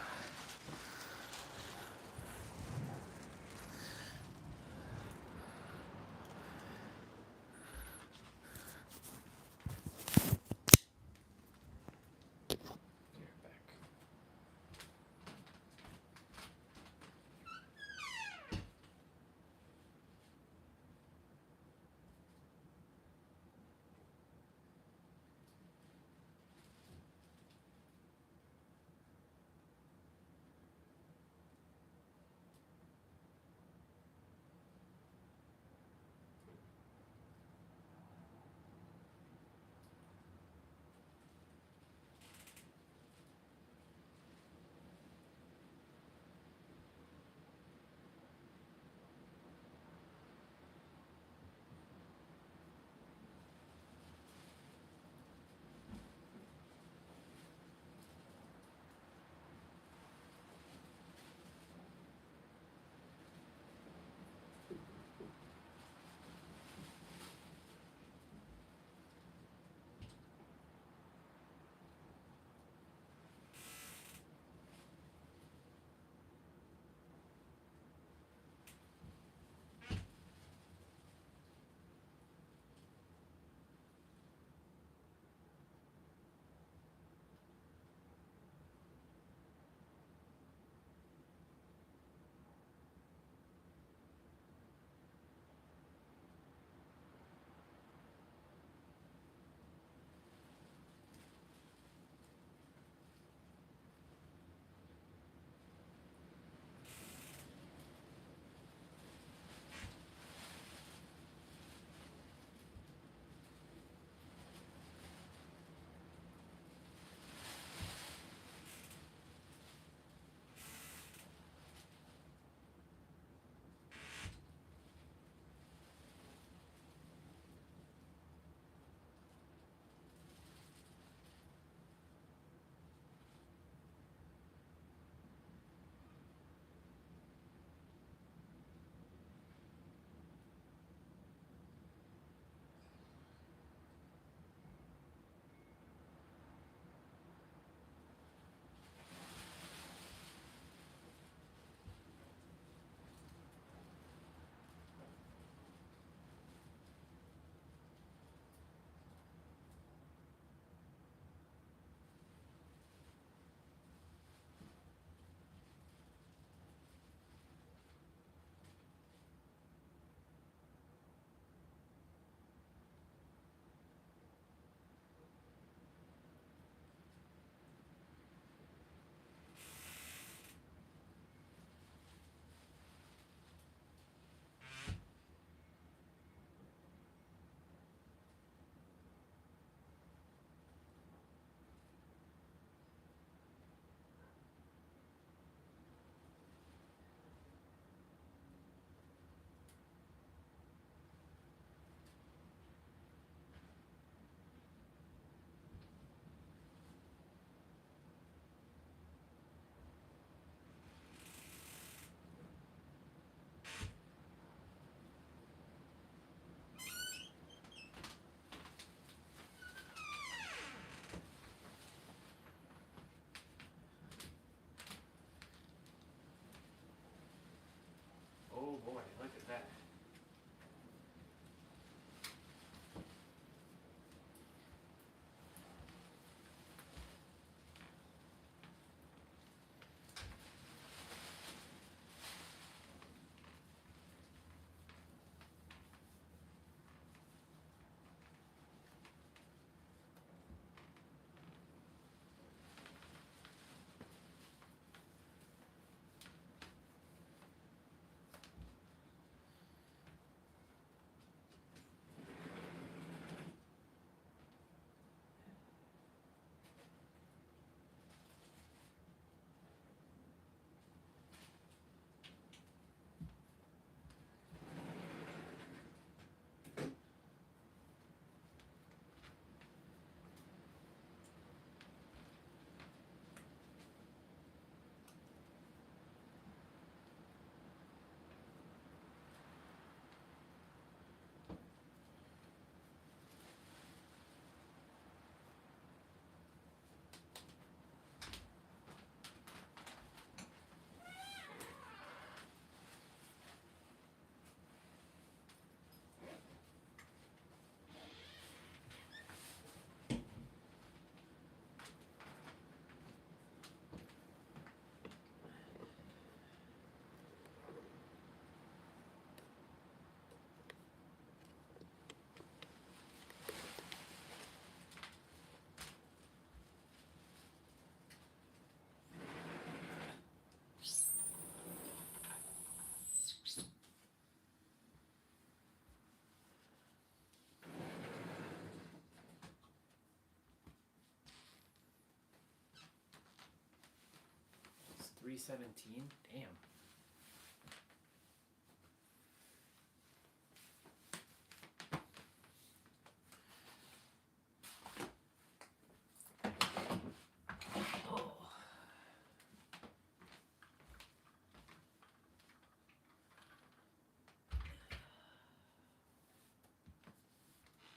3:17. Damn.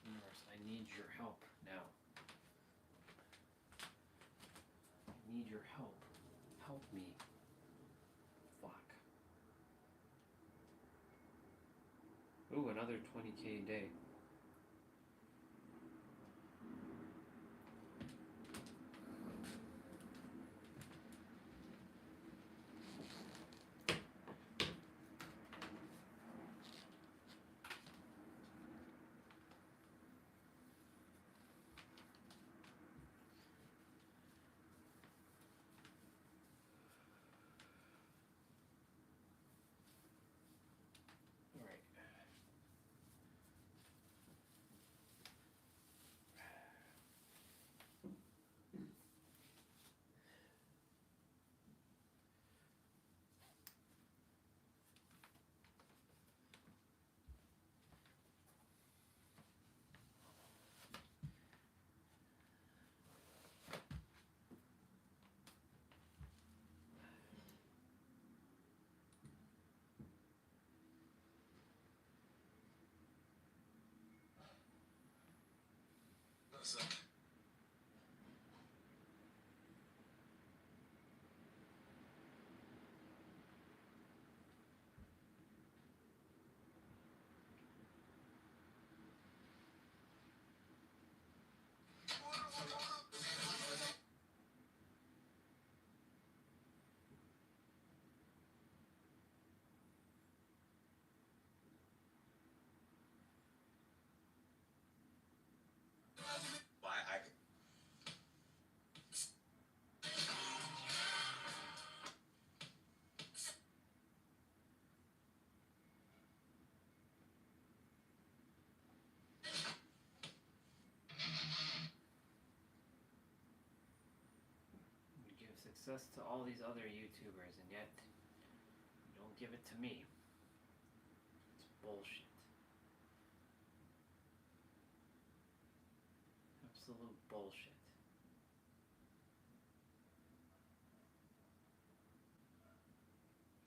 Universe, I need your help now. I need your help. Help me. Fuck. Ooh, another 20K a day. You give success to all these other YouTubers, and yet you don't give it to me. It's bullshit. Absolute bullshit.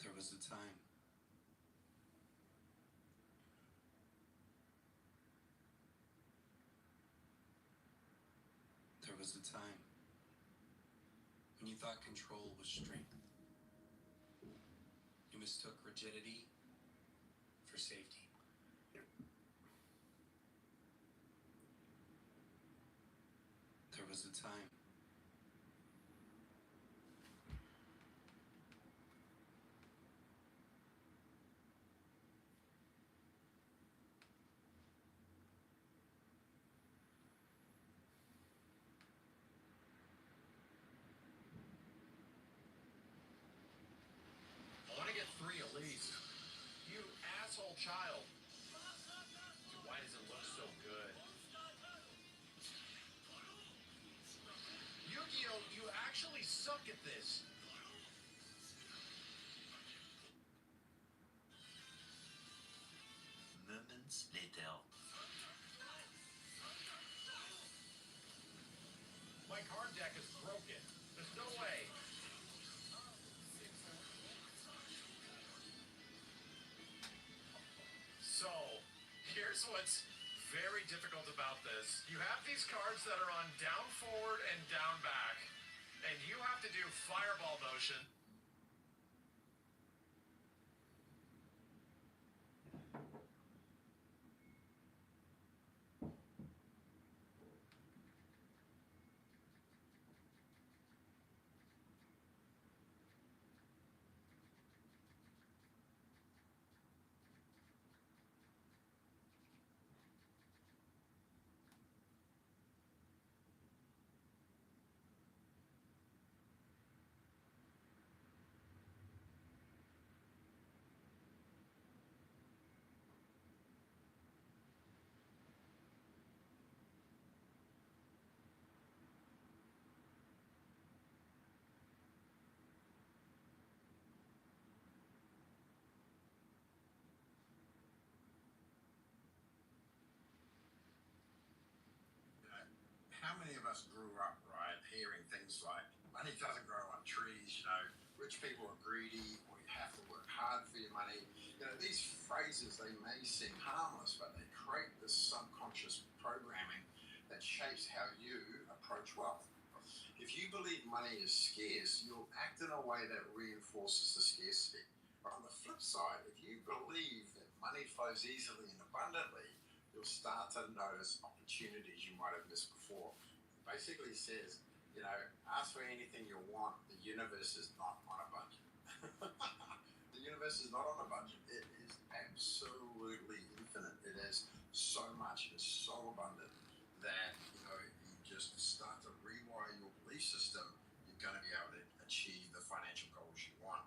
There was a time. There was a time when you thought control was strength. You mistook rigidity for safety. There was a time. I want to get 3 at least. You asshole child. Dude, why does it look so good? Yu-Gi-Oh, you actually suck at this. Moments later. My card deck is broken. There's no way. So, here's what's very difficult about this. You have these cards that are on down forward and down back, and you have to do fireball motion. how many of us grew up, right, hearing things like, money doesn't grow on trees, you know, rich people are greedy, or you have to work hard for your money. You know, these phrases, they may seem harmless, but they create this subconscious programming that shapes how you approach wealth. If you believe money is scarce, you'll act in a way that reinforces the scarcity. But on the flip side, if you believe that money flows easily and abundantly, you'll start to notice opportunities you might have missed before. It basically says, you know, ask for anything you want. The universe is not on a budget. The universe is not on a budget. It is absolutely infinite. It has so much. It is so abundant that, you know, you just start to rewire your belief system. You're going to be able to achieve the financial goals you want.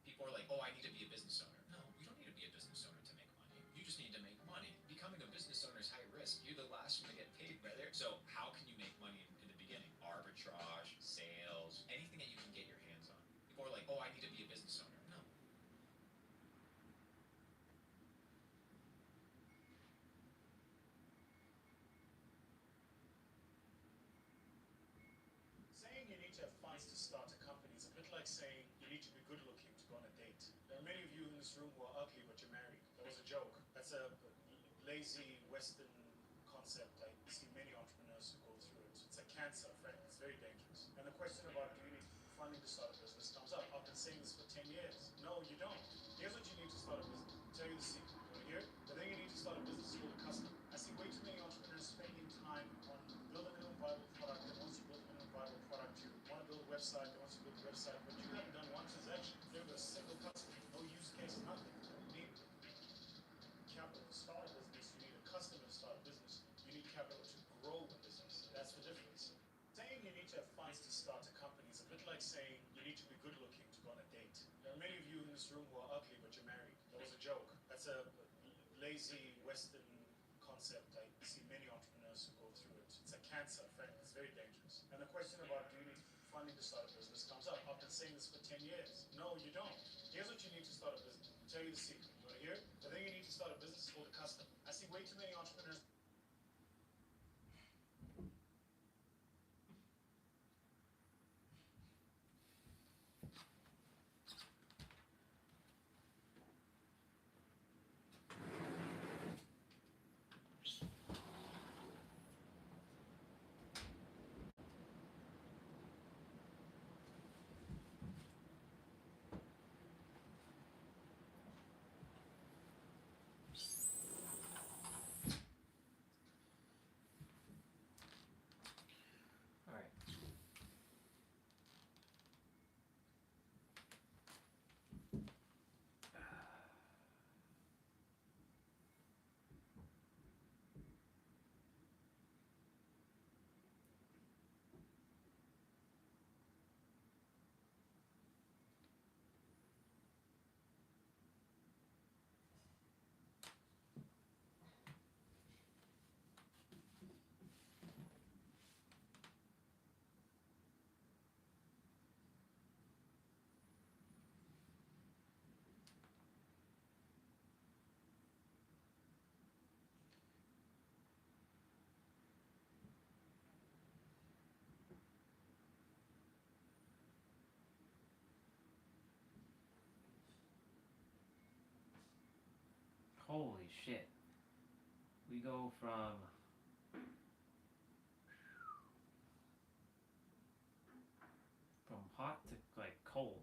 People are like, oh, I need to be a business owner. No, you don't need to be a business owner to make money. You just need to make money. Becoming a business owner is high risk. You're the last one to get paid, brother. So how can you make money in the beginning? Arbitrage, sales, anything that you can get your hands on. People are like, oh, I need to be a business owner. No. Saying you need to have funds to start a company is a bit like saying you need to be good looking to go on a date. There are many of you in this room who are ugly but you're married. That was a joke. That's a lazy Western concept. I see many entrepreneurs who go through it. It's a cancer, friend. It's very dangerous. And the question about do you need funding to start a business comes up. I've been saying this for 10 years. No, you don't. Here's what you need to start a business. I'll tell you the secret. You want to hear it? The thing you need to start a business is called a customer. I see way too many entrepreneurs spending time on building a viable product. And once you build a viable product, you want to build a website. And once you build a website, but you haven't done one transaction. You have a single customer, no use case, nothing. You need capital to start a business. You need a customer to start a business. You need capital to grow a business. That's the difference. Saying you need to have funds to start a company is a bit like saying you need to be good looking to go on a date. There are many of you in this room who are ugly but you're married. That was a joke. That's a lazy Western concept. I see many entrepreneurs who go through it. It's a cancer, friend. It's very dangerous. And the question about do you need funding to start a business comes up. I've been saying this for 10 years. No, you don't. Here's what you need to start a business. I'll tell you the secret. You want to hear it? The thing you need to start a business is called a customer. I see way too many entrepreneurs. Holy shit. We go from hot to like cold.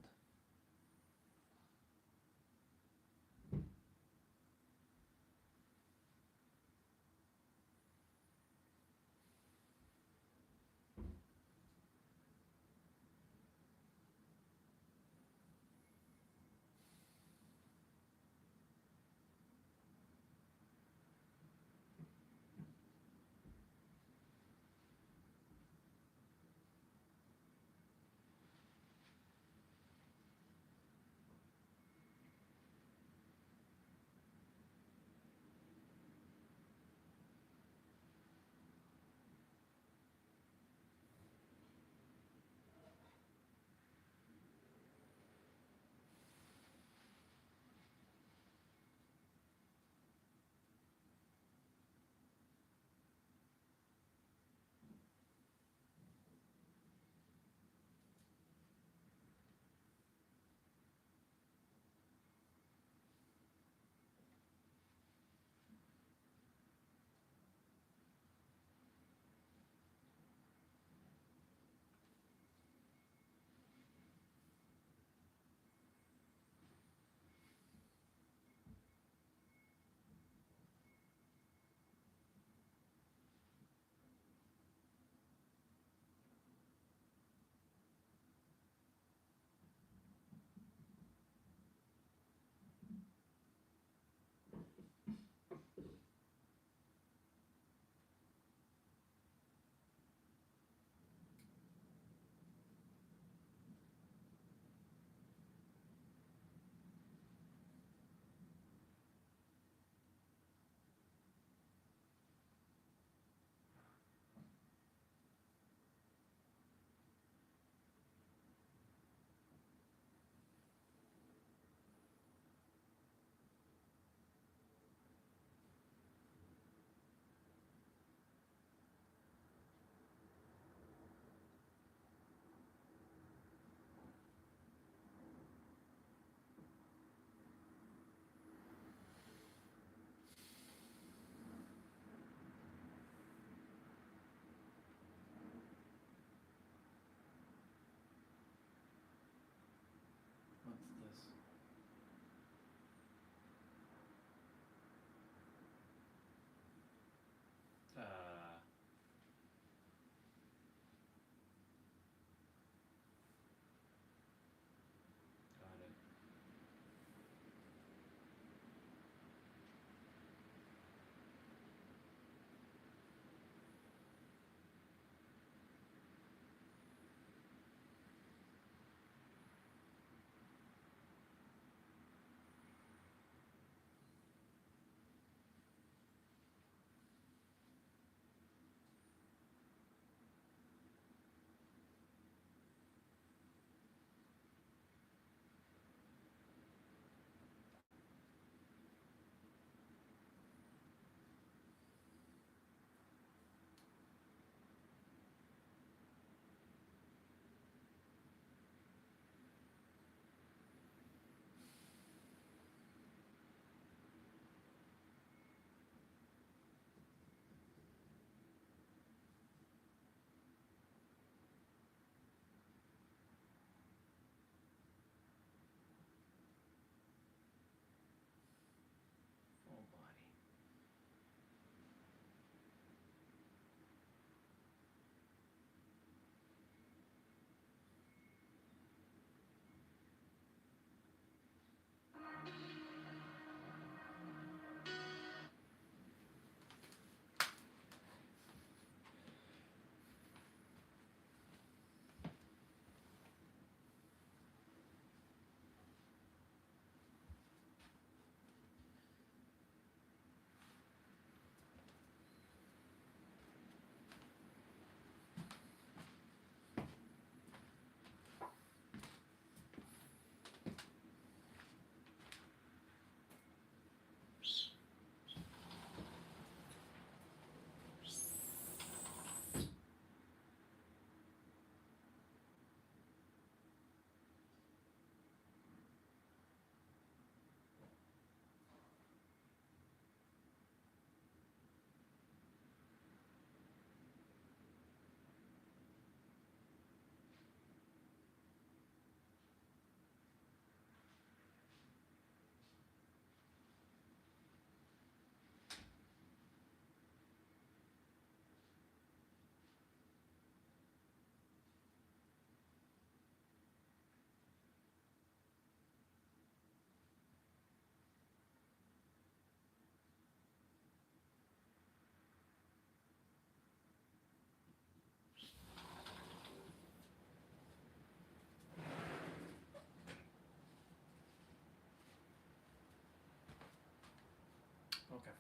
Okay.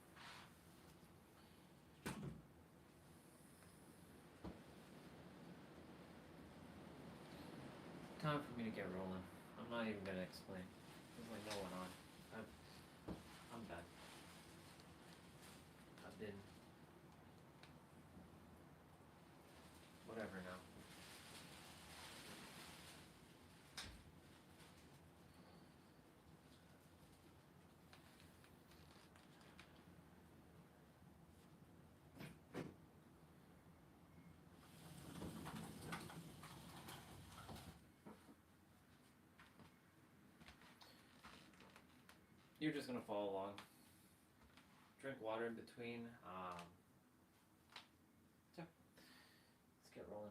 Time for me to get rolling. I'm not even gonna explain. There's like no one on. I'm done. I've been whatever now. You're just gonna follow along. Drink water in between. Yeah. Let's get rolling.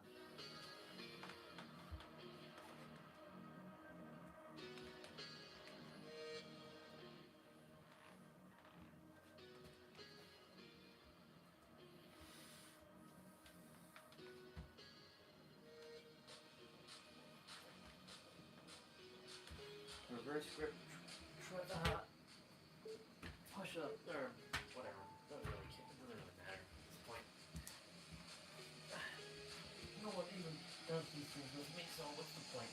Reverse grip. Push up or whatever. Doesn't really matter at this point. No one even does these things with me, so what's the point?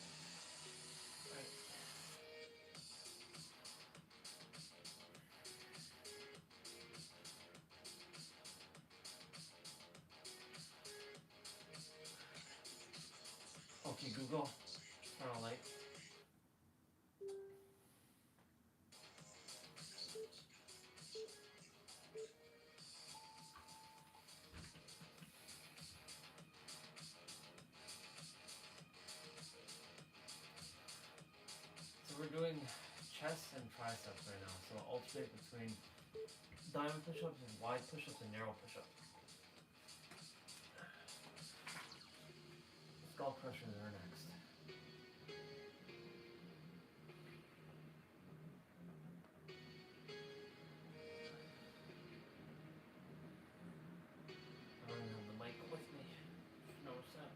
Right. Okay, Google. Turn on light. So we're doing chest and triceps right now. So alternate between diamond push-ups and wide push-ups and narrow push-ups. Skull crushers are next. I don't even have the mic with me. Just notice that.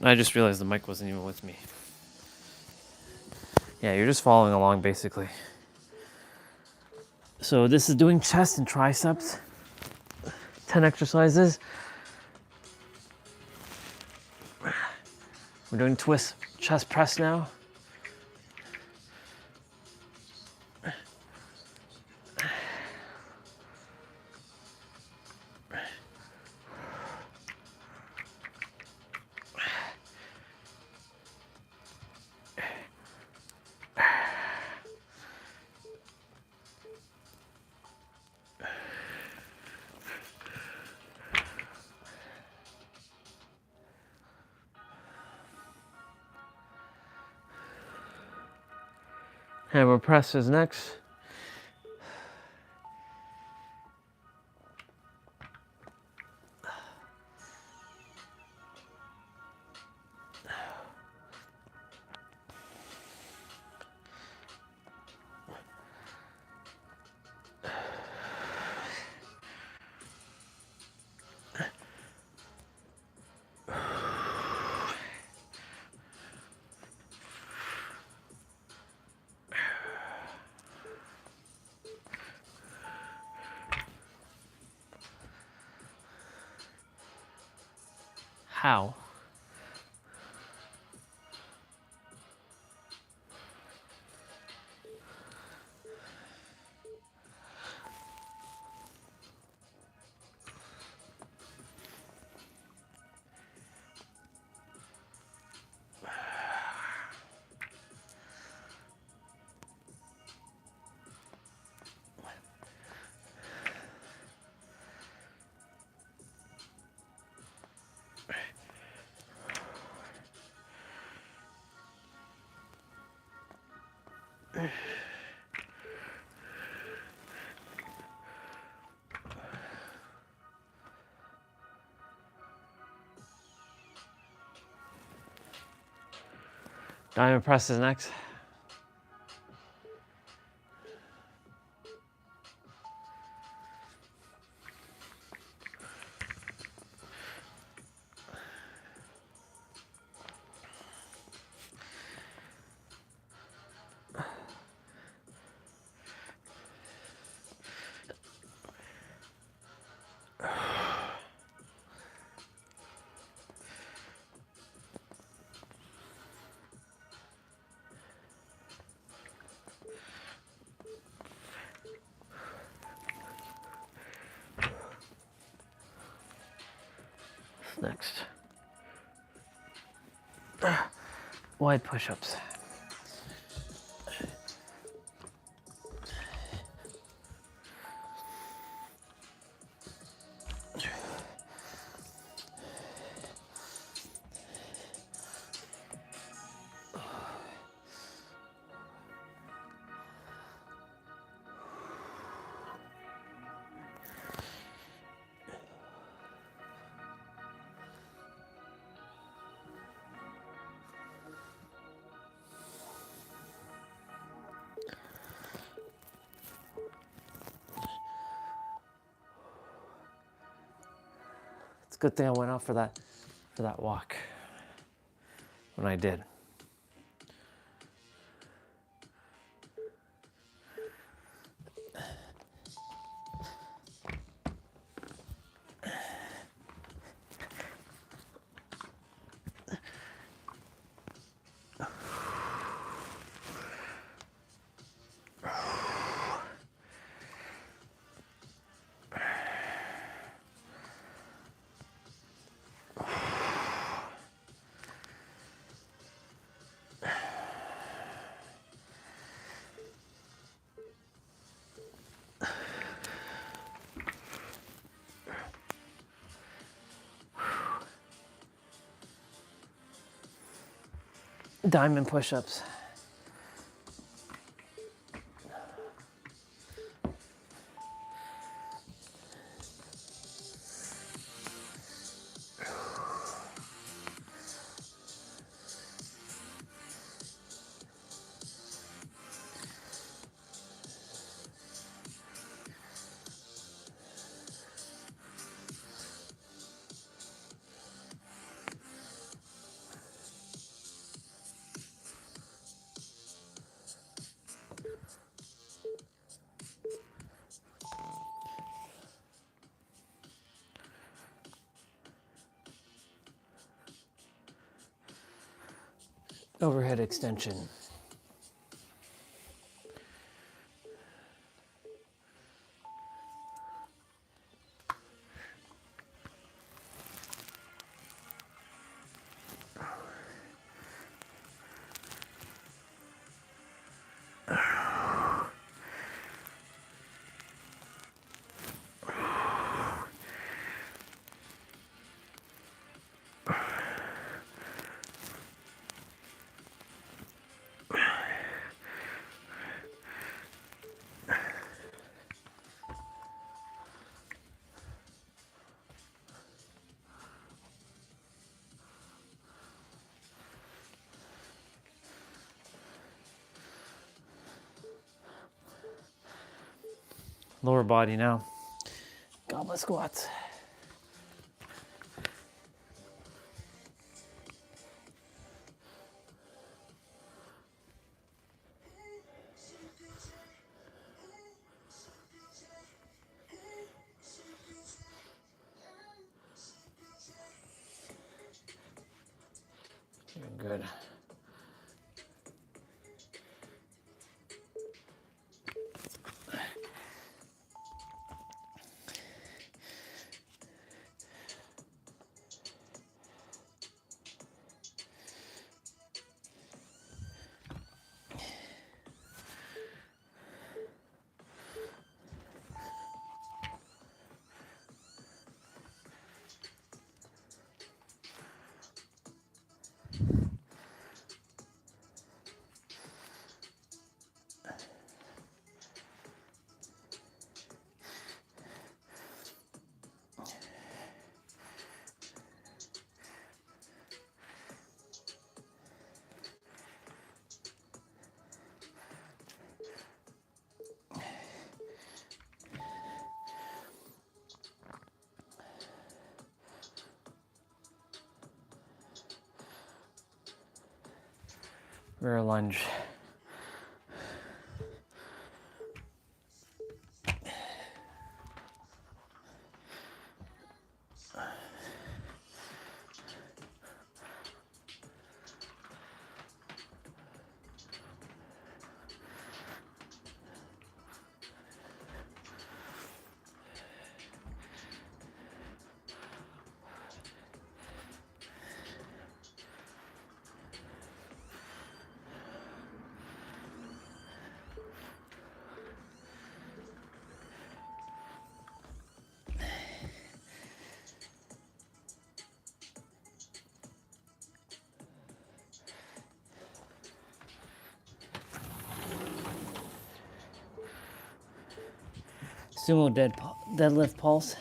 I just realized the mic wasn't even with me. Yeah, you're just following along basically. So this is doing chest and triceps. 10 exercises. We're doing twist chest press now. Hammer press is next. How? Diamond press is next. next? Wide push-ups. It's a good thing I went out for that walk when I did. Diamond push-ups. Overhead extension. Lower body now. Goblet squats. Good. Rear lunge. sumo deadlift pulse.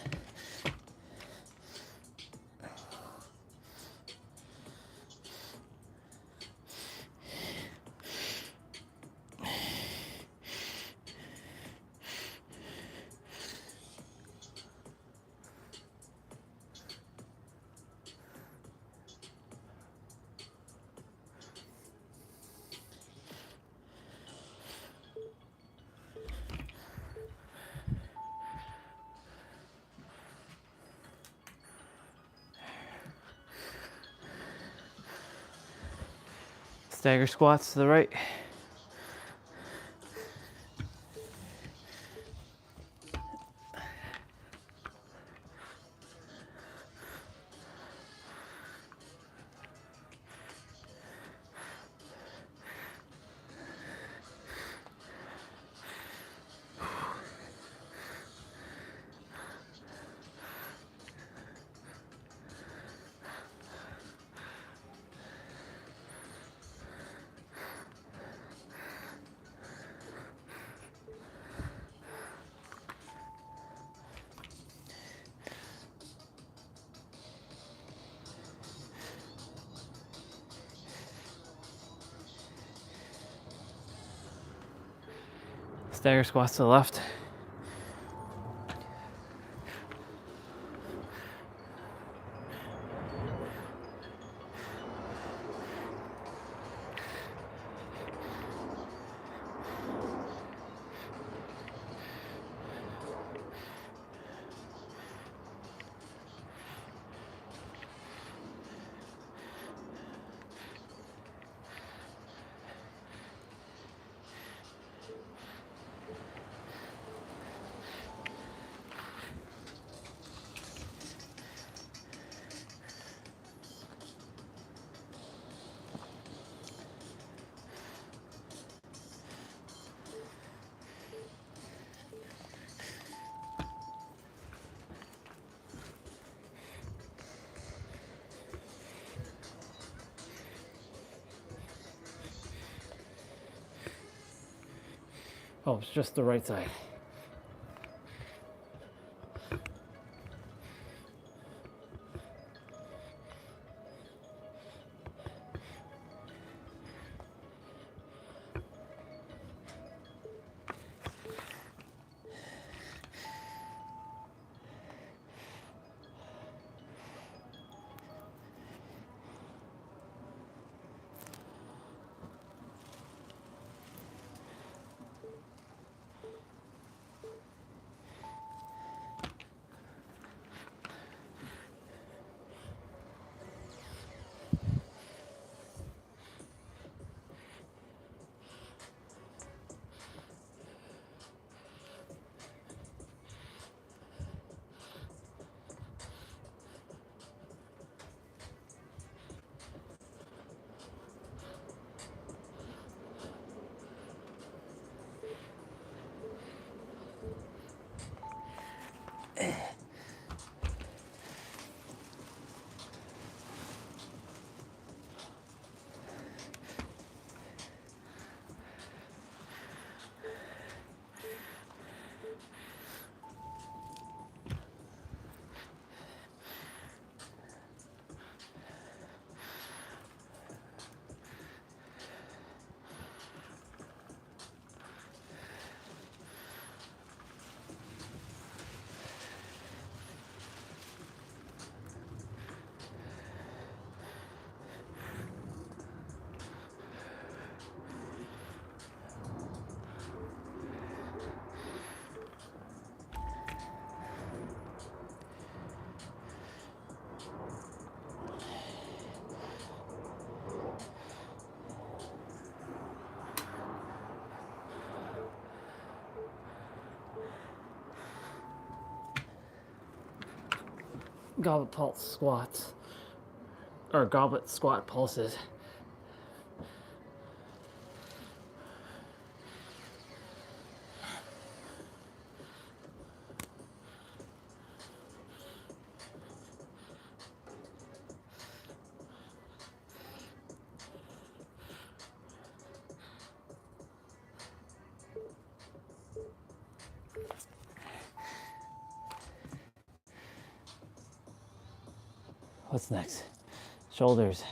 Stagger squats to the right. Stagger squats to the left. Oh, it's just the right side. Goblet pulse squats, or goblet squat pulses. What's next? Shoulders.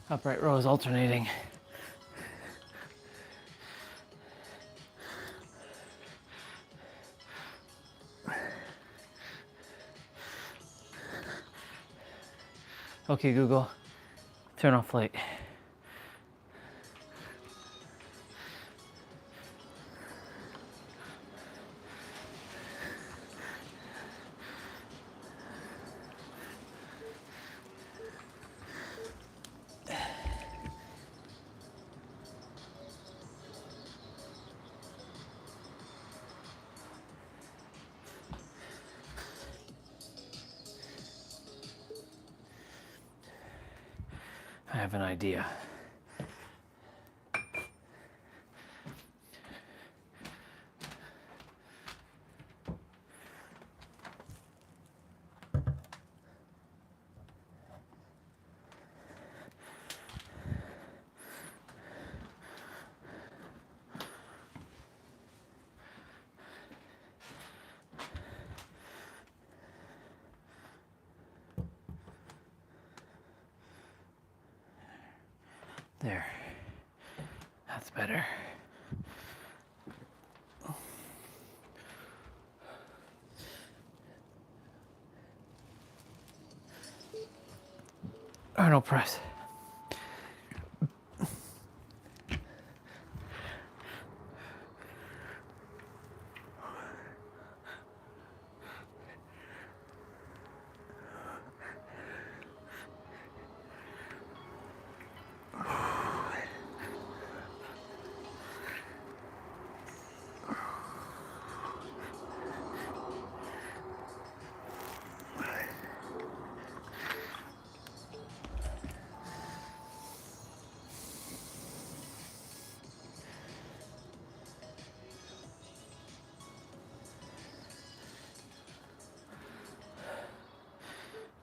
Upright rows alternating. Okay, Google, turn off light. I have an idea. There. That's better. Arnold press.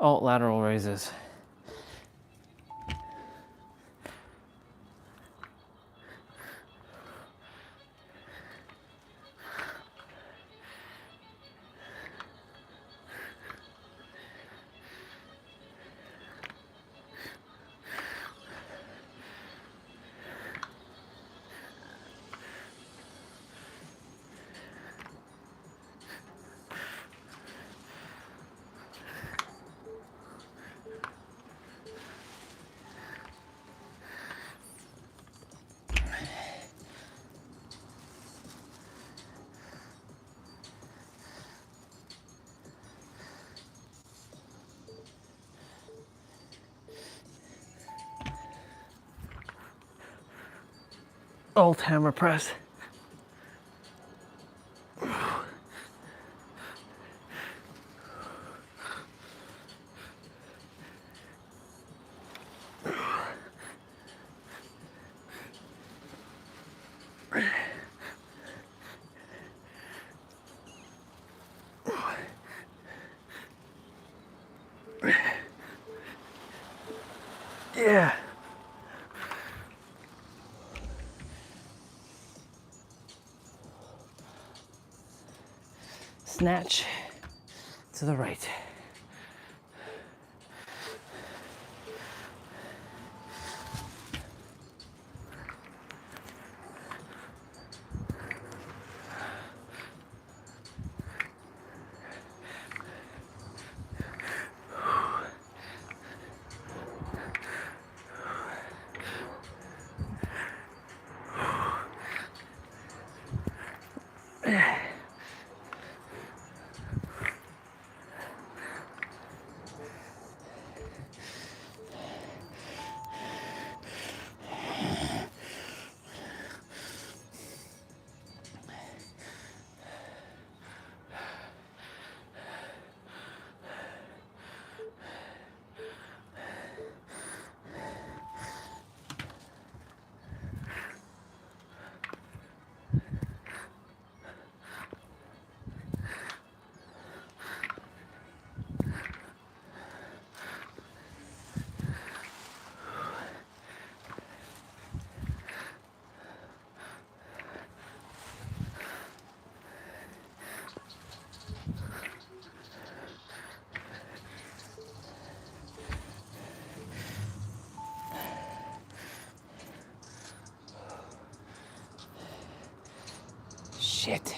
Alt lateral raises. Alt hammer press. Yeah. Snatch to the right. Shit.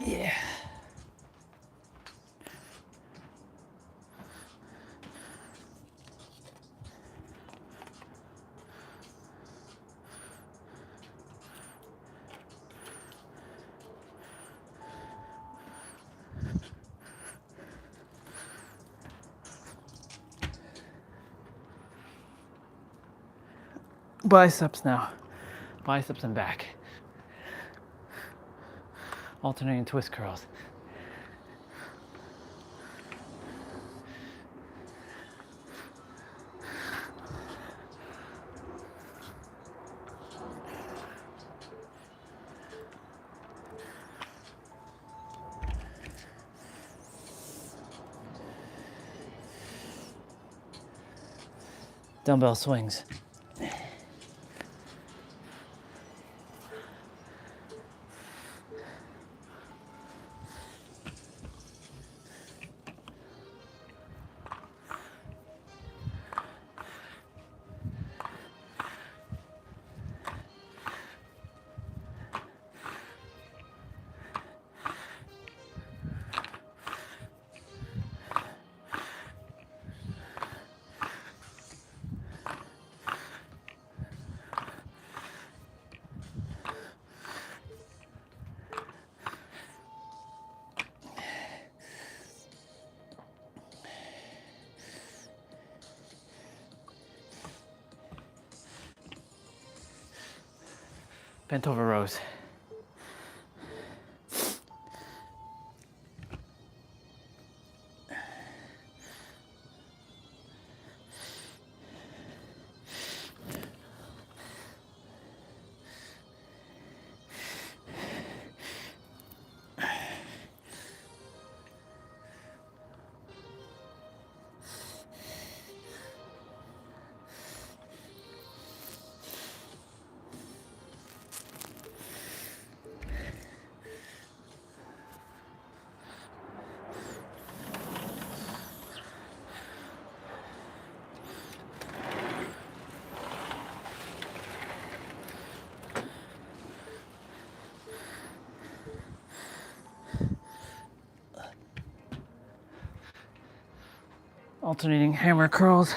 Yeah. Biceps now. Biceps and back. Alternating twist curls. Dumbbell swings. Bent over rows. Alternating hammer curls.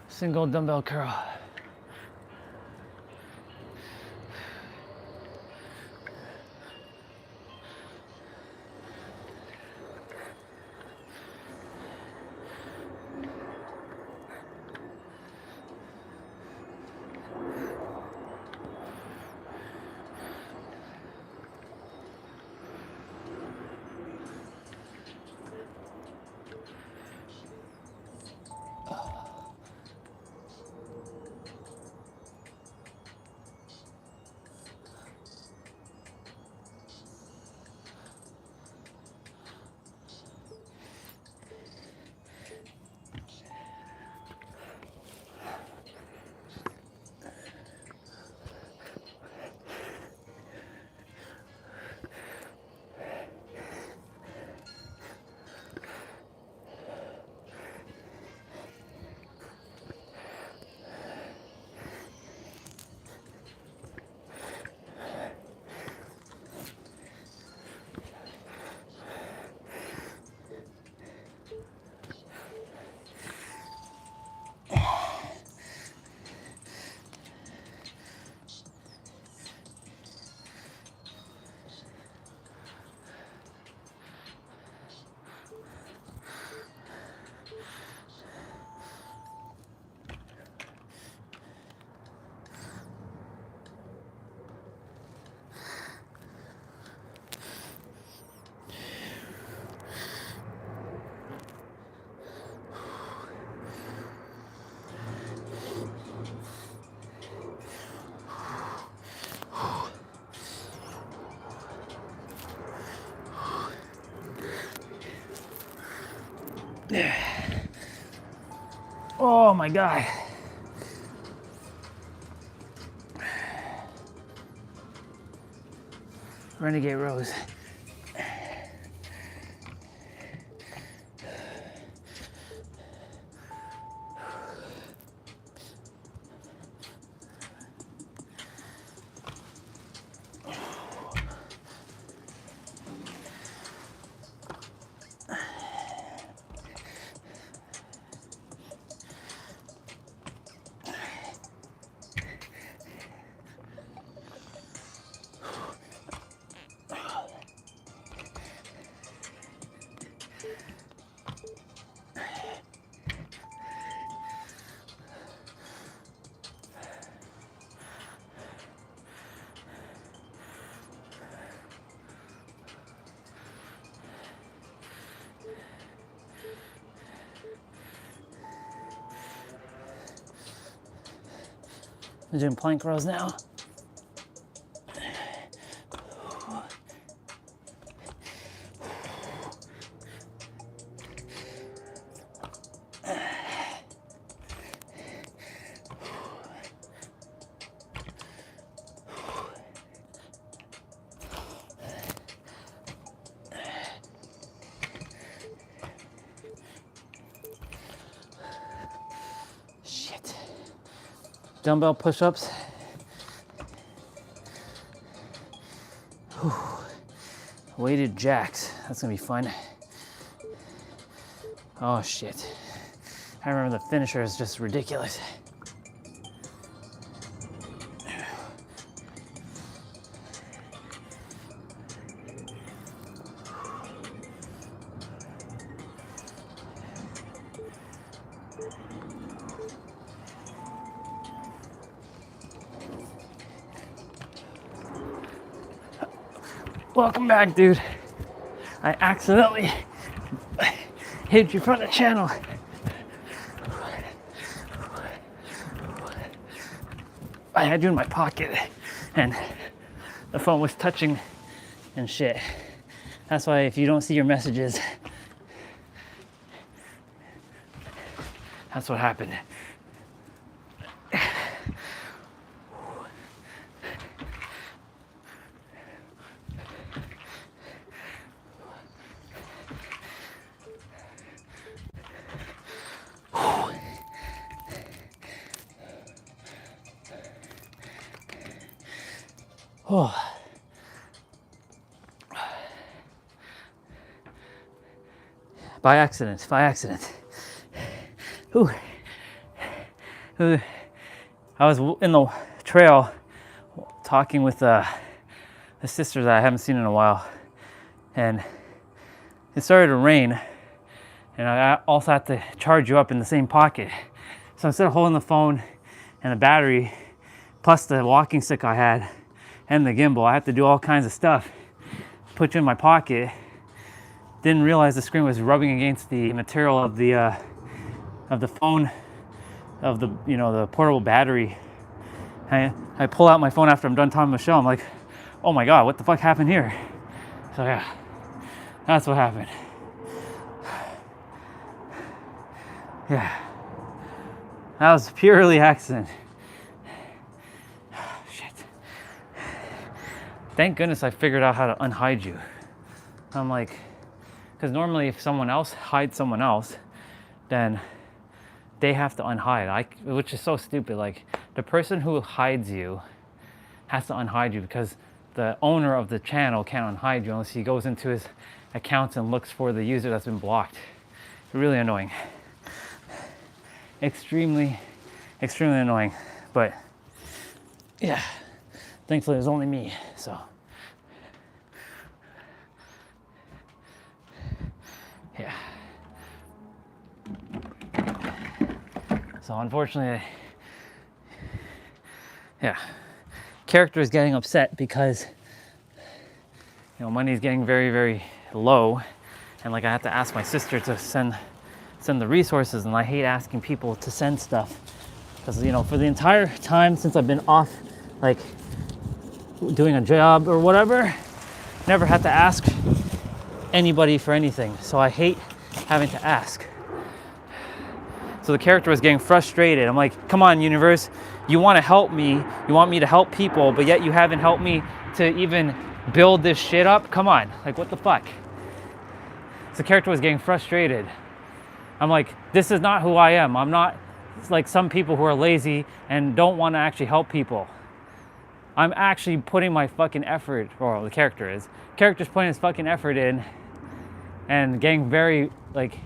Single dumbbell curl. Oh my God. Renegade rows. I'm doing plank rows now. Shit. Dumbbell push-ups. Weighted jacks. That's gonna be fun. Oh shit. I remember the finisher is just ridiculous. Welcome back, dude. I accidentally hid you from the channel. I had you in my pocket and the phone was touching and shit. That's why if you don't see your messages, that's what happened. Oh. By accident. Ooh. I was in the trail talking with a sister that I haven't seen in a while, and it started to rain, and I also had to charge you up in the same pocket. So instead of holding the phone and the battery, plus the walking stick I had, and the gimbal, I had to do all kinds of stuff. Put you in my pocket. Didn't realize the screen was rubbing against the material of the phone, of the the portable battery. I pull out my phone after I'm done talking to Michelle. I'm like, oh my god, what the fuck happened here? So yeah, that's what happened. Yeah, that was purely accident. Thank goodness I figured out how to unhide you. I'm like, because normally if someone else hides someone else, then they have to unhide, which is so stupid. Like, the person who hides you has to unhide you because the owner of the channel can't unhide you unless he goes into his accounts and looks for the user that's been blocked. Really annoying. Extremely annoying. But yeah, thankfully it was only me, so. Yeah. So unfortunately, yeah, character is getting upset because money is getting very low, and like I have to ask my sister to send the resources, and I hate asking people to send stuff because for the entire time since I've been off, like doing a job or whatever, never had to ask anybody for anything, so I hate having to ask. So the character was getting frustrated. I'm like, come on, universe, you want to help me, you want me to help people, but yet you haven't helped me to even build this shit up. Come on, like, what the fuck? So the character was getting frustrated. I'm like, this is not who I am. I'm not like some people who are lazy and don't want to actually help people. I'm actually putting my fucking effort, or the character's putting his fucking effort in and getting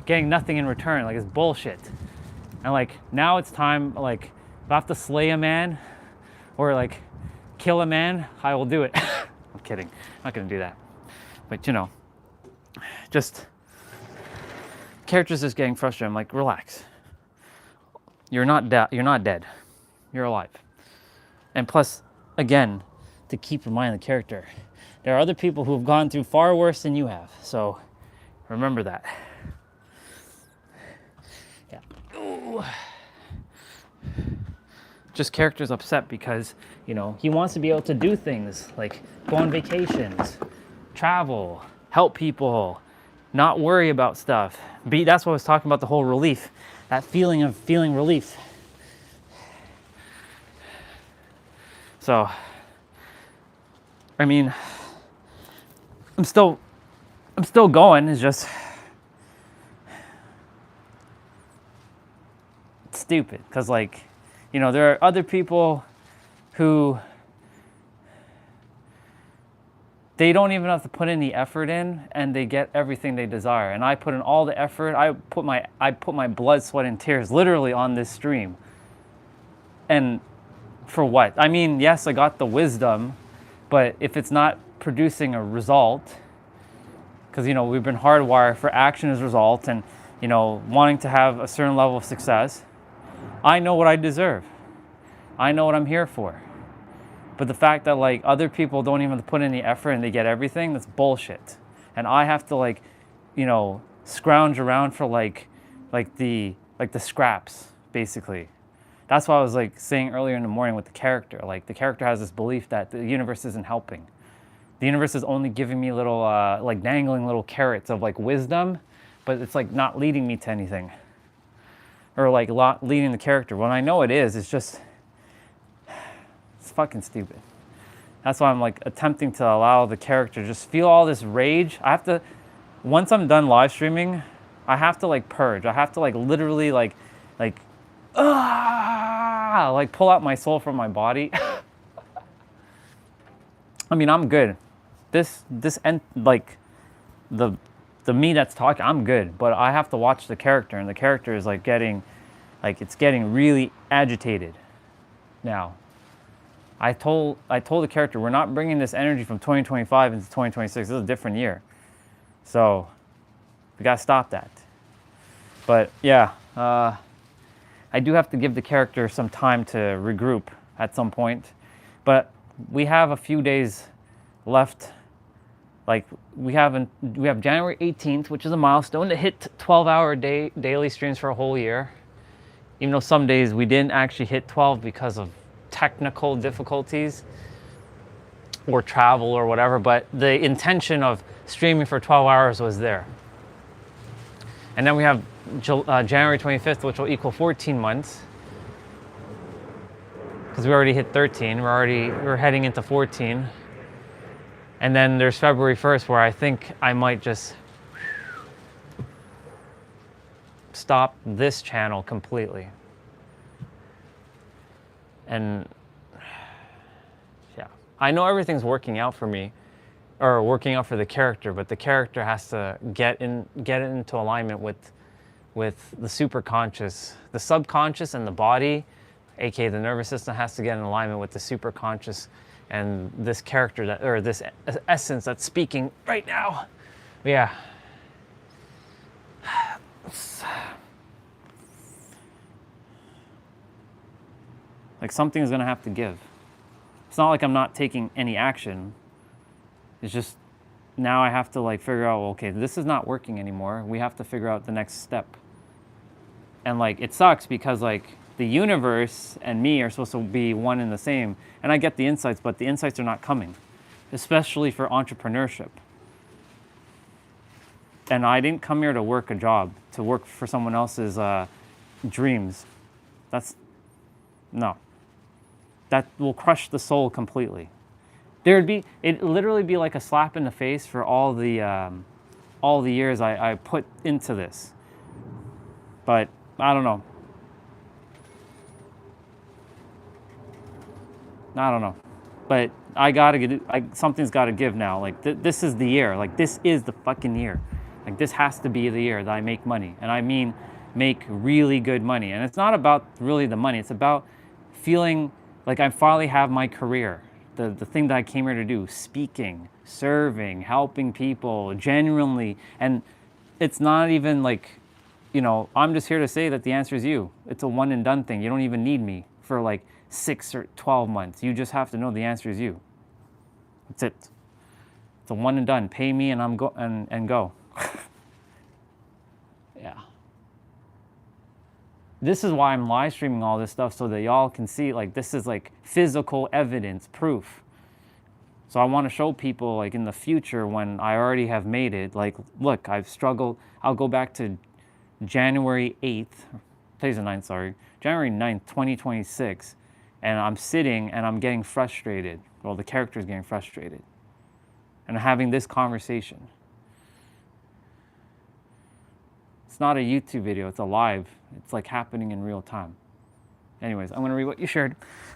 getting nothing in return. Like, it's bullshit. And like, now it's time, like, if I have to slay a man or like kill a man, I will do it. I'm kidding, I'm not gonna do that. But just characters just getting frustrated. I'm like, relax. You're not dead. You're alive. And plus, again, to keep reminding the character, there are other people who have gone through far worse than you have. So remember that. Yeah. Ooh. Just character's upset because, he wants to be able to do things like go on vacations, travel, help people, not worry about stuff. That's what I was talking about, the whole relief, that feeling of feeling relief. So, I mean, I'm still going. It's just stupid because, like, there are other people who they don't even have to put any effort in, and they get everything they desire. And I put in all the effort. I put my blood, sweat, and tears literally on this stream. And for what? I mean, yes, I got the wisdom, but if it's not producing a result, because, you know, we've been hardwired for action as result, and, you know, wanting to have a certain level of success, I know what I deserve. I know what I'm here for. But the fact that, like, other people don't even put any effort and they get everything, that's bullshit. And I have to, like, you know, scrounge around for like the scraps, basically. That's what I was like saying earlier in the morning with the character. Like, the character has this belief that the universe isn't helping. The universe is only giving me little, like, dangling little carrots of, like, wisdom, but it's, like, not leading me to anything. Or, like, leading the character. When I know it is, it's just, it's fucking stupid. That's why I'm, like, attempting to allow the character to just feel all this rage. I have to, once I'm done live streaming, I have to, like, purge. I have to, like, literally, like, pull out my soul from my body. I mean, I'm good. Like, the me that's talking, I'm good, but I have to watch the character, and the character is, like, getting really agitated now. I told the character, we're not bringing this energy from 2025 into 2026. This is a different year. So we gotta stop that. But yeah, I do have to give the character some time to regroup at some point. But we have a few days left. Like, we have January 18th, which is a milestone, to hit 12-hour daily streams for a whole year. Even though some days we didn't actually hit 12 because of technical difficulties or travel or whatever, but the intention of streaming for 12 hours was there. And then we have January 25th, which will equal 14 months, because we already hit 13. We're heading into 14. And then there's February 1st, where I think I might just stop this channel completely. And yeah, I know everything's working out for me, or working out for the character, but the character has to get into alignment with the superconscious. The subconscious and the body, aka the nervous system, has to get in alignment with the superconscious and this character or this essence that's speaking right now. Yeah. Like, something's gonna have to give. It's not like I'm not taking any action. It's just now I have to, like, figure out, okay, this is not working anymore. We have to figure out the next step. And, like, it sucks because, like, the universe and me are supposed to be one and the same. And I get the insights, but the insights are not coming, especially for entrepreneurship. And I didn't come here to work a job, to work for someone else's dreams. No. That will crush the soul completely. It'd literally be like a slap in the face for all the years I put into this. But I don't know. But something's got to give now. Like, this is the year. Like, this is the fucking year. Like, this has to be the year that I make money. And I mean, make really good money. And it's not about really the money. It's about feeling like I finally have my career. The thing that I came here to do, speaking, serving, helping people, genuinely. And it's not even like, you know, I'm just here to say that the answer is you. It's a one and done thing. You don't even need me for like 6 or 12 months. You just have to know the answer is you. That's it. It's a one and done. Pay me and go. Yeah. This is why I'm live streaming all this stuff, so that y'all can see, like, this is like physical evidence, proof. So I want to show people, like, in the future when I already have made it, like, look, I've struggled. I'll go back to January 8th, today's the 9th, sorry, January 9th, 2026, and I'm sitting and I'm getting frustrated. Well, the character is getting frustrated. And I'm having this conversation. It's not a YouTube video, it's a live. It's like happening in real time. Anyways, I'm gonna read what you shared.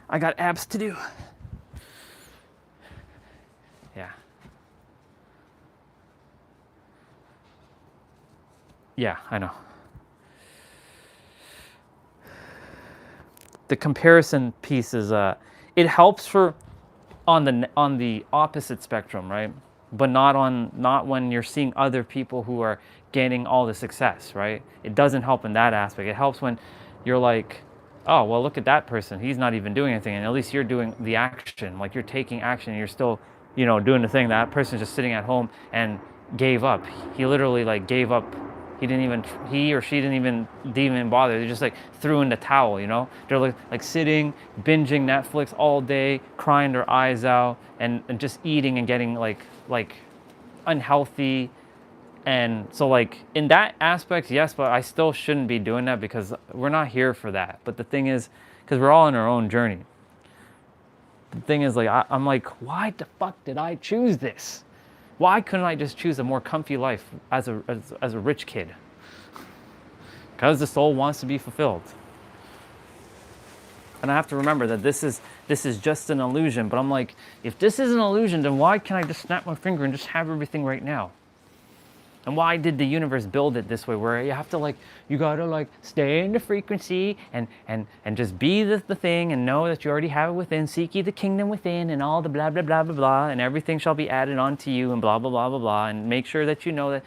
I got abs to do. Yeah. Yeah, I know. The comparison piece is it helps for on the opposite spectrum, right? But not when you're seeing other people who are gaining all the success, right? It doesn't help in that aspect. It helps when you're like, oh, well, look at that person. He's not even doing anything, and at least you're doing the action. Like you're taking action, and you're still, doing the thing. That person's just sitting at home and gave up. He literally like gave up. He or she didn't even bother. They just like threw in the towel, They're like sitting, binging Netflix all day, crying their eyes out, and just eating and getting like unhealthy. And so like in that aspect, yes, but I still shouldn't be doing that because we're not here for that. But the thing is, because we're all on our own journey. The thing is, like, I'm like, why the fuck did I choose this? Why couldn't I just choose a more comfy life as a rich kid? Because the soul wants to be fulfilled. And I have to remember that this is just an illusion. But I'm like, if this is an illusion, then why can't I just snap my finger and just have everything right now? And why did the universe build it this way, where you have to like, you gotta like stay in the frequency and just be the thing and know that you already have it within, seek ye the kingdom within and all the blah, blah, blah, blah, blah, and everything shall be added onto you and blah, blah, blah, blah, blah, and make sure that you know that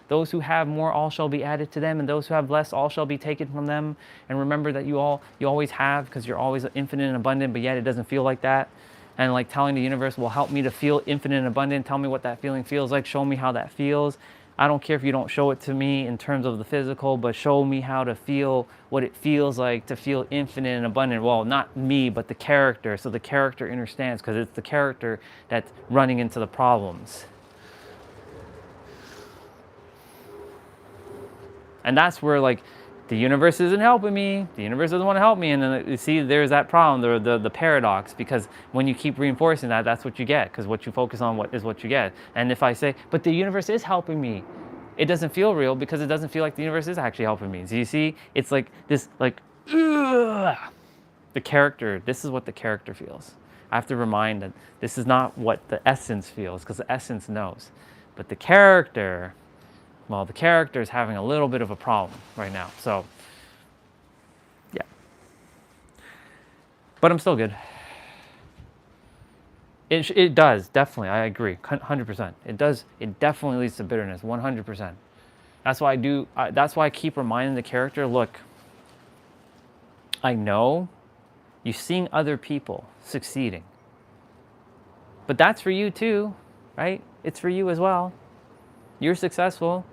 those who have more, all shall be added to them, and those who have less, all shall be taken from them. And remember that you always have, because you're always infinite and abundant, but yet it doesn't feel like that. And like telling the universe will help me to feel infinite and abundant. Tell me what that feeling feels like. Show me how that feels. I don't care if you don't show it to me in terms of the physical, but show me how to feel what it feels like to feel infinite and abundant. Well, not me, but the character. So the character understands, because it's the character that's running into the problems. And that's where like the universe isn't helping me. The universe doesn't want to help me. And then you see, there's that problem, the paradox, because when you keep reinforcing that, that's what you get, because what you focus on is what you get. And if I say, but the universe is helping me, it doesn't feel real because it doesn't feel like the universe is actually helping me. So you see, it's like this, like, ugh. The character, this is what the character feels. I have to remind that this is not what the essence feels, because the essence knows. But the character, well, the character is having a little bit of a problem right now. So, yeah. But I'm still good. It does, definitely. I agree, 100%. It does. It definitely leads to bitterness, 100%. That's why that's why I keep reminding the character, look, I know you're seeing other people succeeding. But that's for you too, right? It's for you as well. You're successful.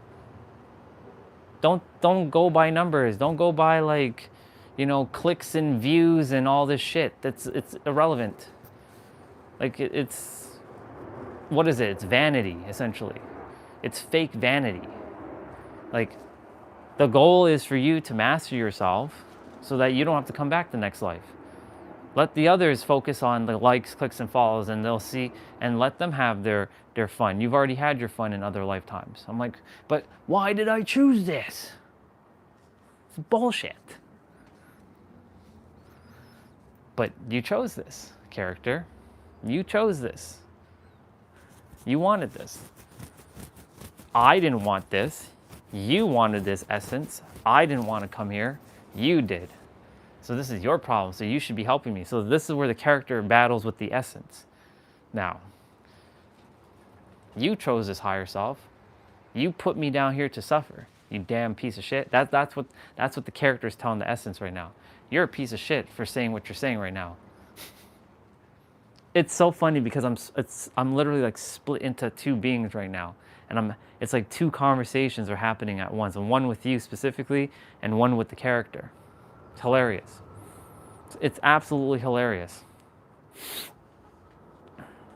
Don't go by numbers. Don't go by like, clicks and views and all this shit. It's irrelevant. Like it's, what is it? It's vanity, essentially. It's fake vanity. Like the goal is for you to master yourself so that you don't have to come back the next life. Let the others focus on the likes, clicks, and follows, and they'll see, and let them have their fun. You've already had your fun in other lifetimes. I'm like, but why did I choose this? It's bullshit. But you chose this, character. You chose this. You wanted this. I didn't want this. You wanted this essence. I didn't want to come here. You did. So this is your problem. So you should be helping me. So this is where the character battles with the essence. Now, you chose this higher self. You put me down here to suffer. You damn piece of shit. That's what the character is telling the essence right now. You're a piece of shit for saying what you're saying right now. It's so funny because I'm literally like split into two beings right now, and it's like two conversations are happening at once, and one with you specifically, and one with the character. It's hilarious. It's absolutely hilarious.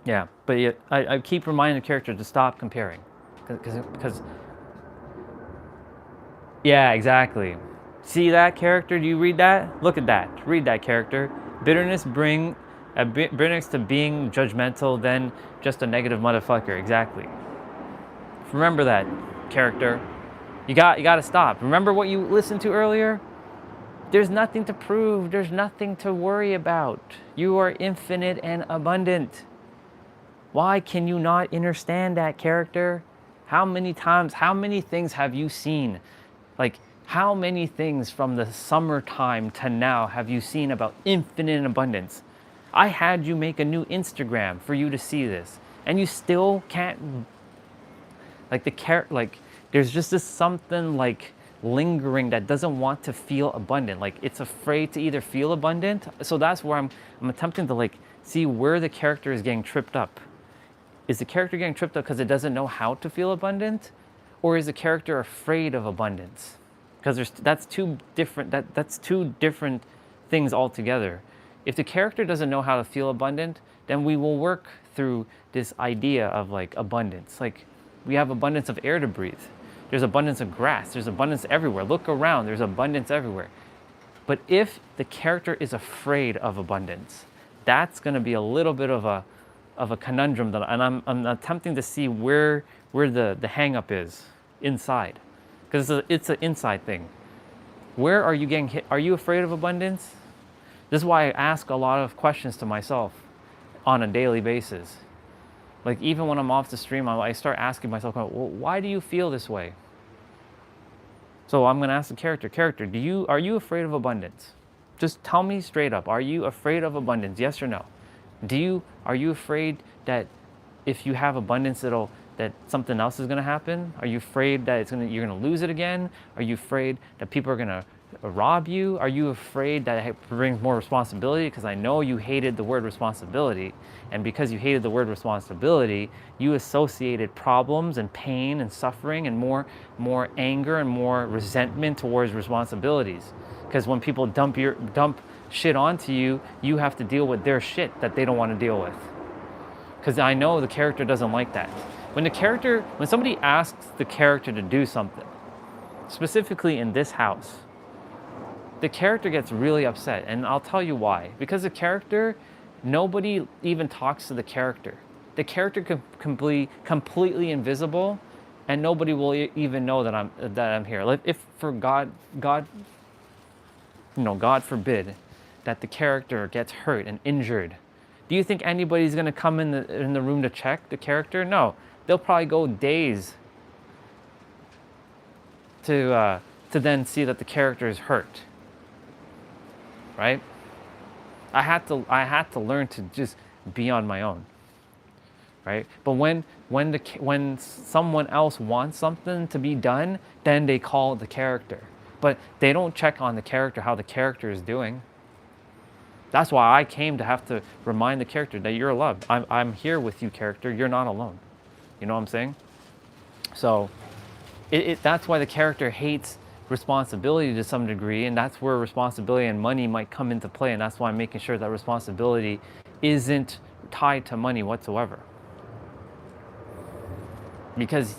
Yeah, but yet I keep reminding the character to stop comparing, because yeah, exactly. See that character? Do you read that? Look at that. Read that character. Bitterness brings to being judgmental, then just a negative motherfucker. Exactly. Remember that, character. You got to stop. Remember what you listened to earlier? There's nothing to prove. There's nothing to worry about. You are infinite and abundant. Why can you not understand that, character? How many times, how many things have you seen? Like, how many things from the summertime to now have you seen about infinite abundance? I had you make a new Instagram for you to see this, and you still can't, like there's just this something like lingering that doesn't want to feel abundant. Like it's afraid to either feel abundant. So that's where I'm attempting to like see where the character is getting tripped up. Is the character getting tripped up because it doesn't know how to feel abundant? Or is the character afraid of abundance? Because that's two different things altogether. If the character doesn't know how to feel abundant, then we will work through this idea of like abundance. Like we have abundance of air to breathe. There's abundance of grass. There's abundance everywhere. Look around. There's abundance everywhere. But if the character is afraid of abundance, that's going to be a little bit of a conundrum and I'm attempting to see where the hang up is inside, because it's an inside thing. Where are you getting hit? Are you afraid of abundance? This is why I ask a lot of questions to myself on a daily basis. Like even when I'm off the stream, I start asking myself, well, why do you feel this way? So I'm going to ask the character, are you afraid of abundance? Just tell me straight up, are you afraid of abundance? Yes or no? Are you afraid that if you have abundance that something else is going to happen? Are you afraid that you're going to lose it again? Are you afraid that people are going to rob you? Are you afraid that it brings more responsibility? Because I know you hated the word responsibility, and because you hated the word responsibility, you associated problems and pain and suffering and more anger and more resentment towards responsibilities. Because when people dump shit onto you, you have to deal with their shit that they don't want to deal with. Because I know the character doesn't like that. When somebody asks the character to do something, specifically in this house, the character gets really upset, and I'll tell you why. Because the character, nobody even talks to the character. The character can be completely invisible, and nobody will even know that I'm here. Like if for God forbid that the character gets hurt and injured, do you think anybody's gonna come in the room to check the character? No, they'll probably go days to then see that the character is hurt. Right? I had to learn to just be on my own. Right? But when someone else wants something to be done, then they call the character. But they don't check on the character, how the character is doing. That's why I came to have to remind the character that you're loved. I'm here with you, character. You're not alone. You know what I'm saying? So that's why the character hates responsibility to some degree, and that's where responsibility and money might come into play, and that's why I'm making sure that responsibility isn't tied to money whatsoever. Because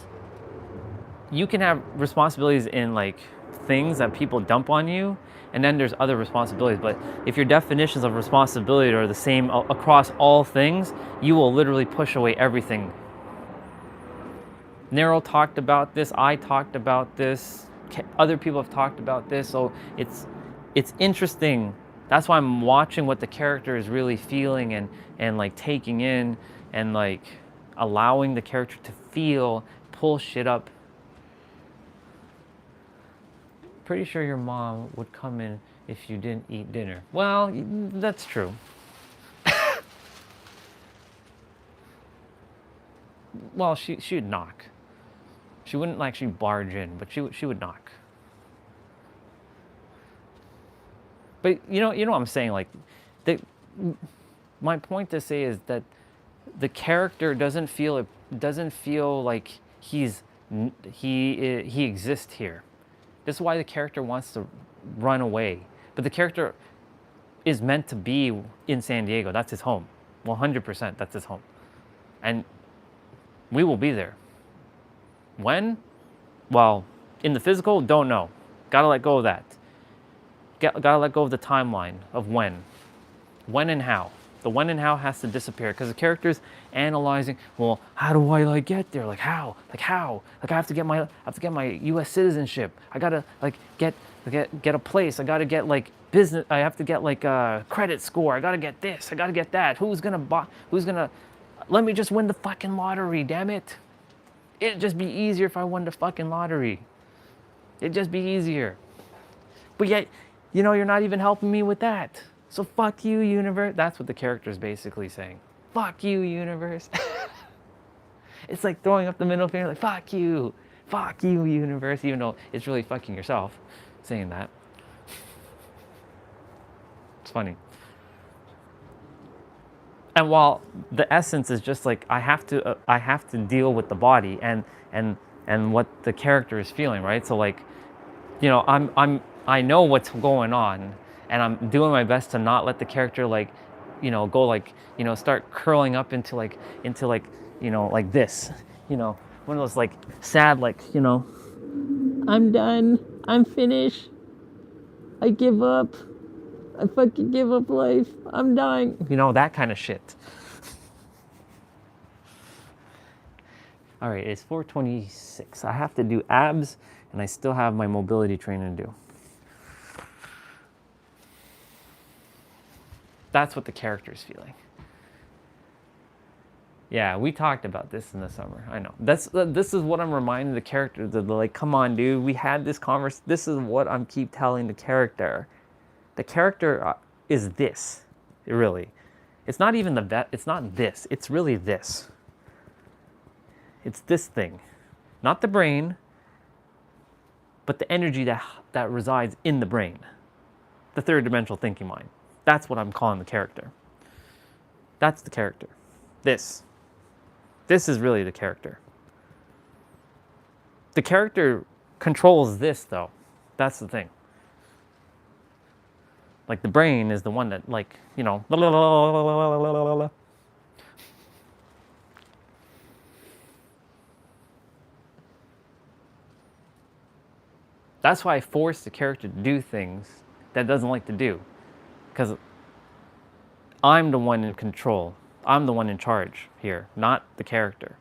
you can have responsibilities in like things that people dump on you, and then there's other responsibilities. But if your definitions of responsibility are the same across all things, you will literally push away everything. Nero talked about this, I talked about this, other people have talked about this, so it's interesting. That's why I'm watching what the character is really feeling and like taking in, and like allowing the character to feel, pull shit up. Pretty sure your mom would come in if you didn't eat dinner. Well, that's true. Well, she'd knock. She wouldn't actually barge in, but she would knock. But you know what I'm saying? Like, my point to say is that the character doesn't feel like he exists here. This is why the character wants to run away. But the character is meant to be in San Diego. That's his home. 100%, that's his home. And we will be there. When? Well, in the physical, don't know. Gotta let go of that. Gotta let go of the timeline of when. When and how. The when and how has to disappear, because the character's analyzing, well, how do I like get there? Like how? Like I have to get my US citizenship. I gotta like get a place. I gotta get like business. I have to get like a credit score. I gotta get this. I gotta get that. Who's gonna let me just win the fucking lottery, damn it. It'd just be easier if I won the fucking lottery. It'd just be easier. But yet, you know, you're not even helping me with that. So fuck you, universe. That's what the character is basically saying. Fuck you, universe. It's like throwing up the middle finger, like, fuck you, universe, even though it's really fucking yourself saying that. It's funny. And while the essence is just like, I have to deal with the body and what the character is feeling, right? So like, you know, I know what's going on, and I'm doing my best to not let the character like, you know, go like, you know, start curling up into like, you know, like this, you know, one of those like sad, like, you know, I'm done, I'm finished, I give up, I fucking give up life, I'm dying, you know, that kind of shit. All right, it's 4:26. I have to do abs, and I still have my mobility training to do. That's what the character is feeling. Yeah, we talked about this in the summer. I know. This is what I'm reminding the character. That like, come on, dude. We had this conversation. This is what I'm keep telling the character. The character is this. Really, it's not even the vet. It's not this. It's really this. It's this thing, not the brain, but the energy that resides in the brain, the third dimensional thinking mind. That's what I'm calling the character. That's the character. This is really the character. The character controls this, though. That's the thing. Like the brain is the one that, like, you know, that's why I force the character to do things that it doesn't like to do. Because I'm the one in control. I'm the one in charge here, not the character.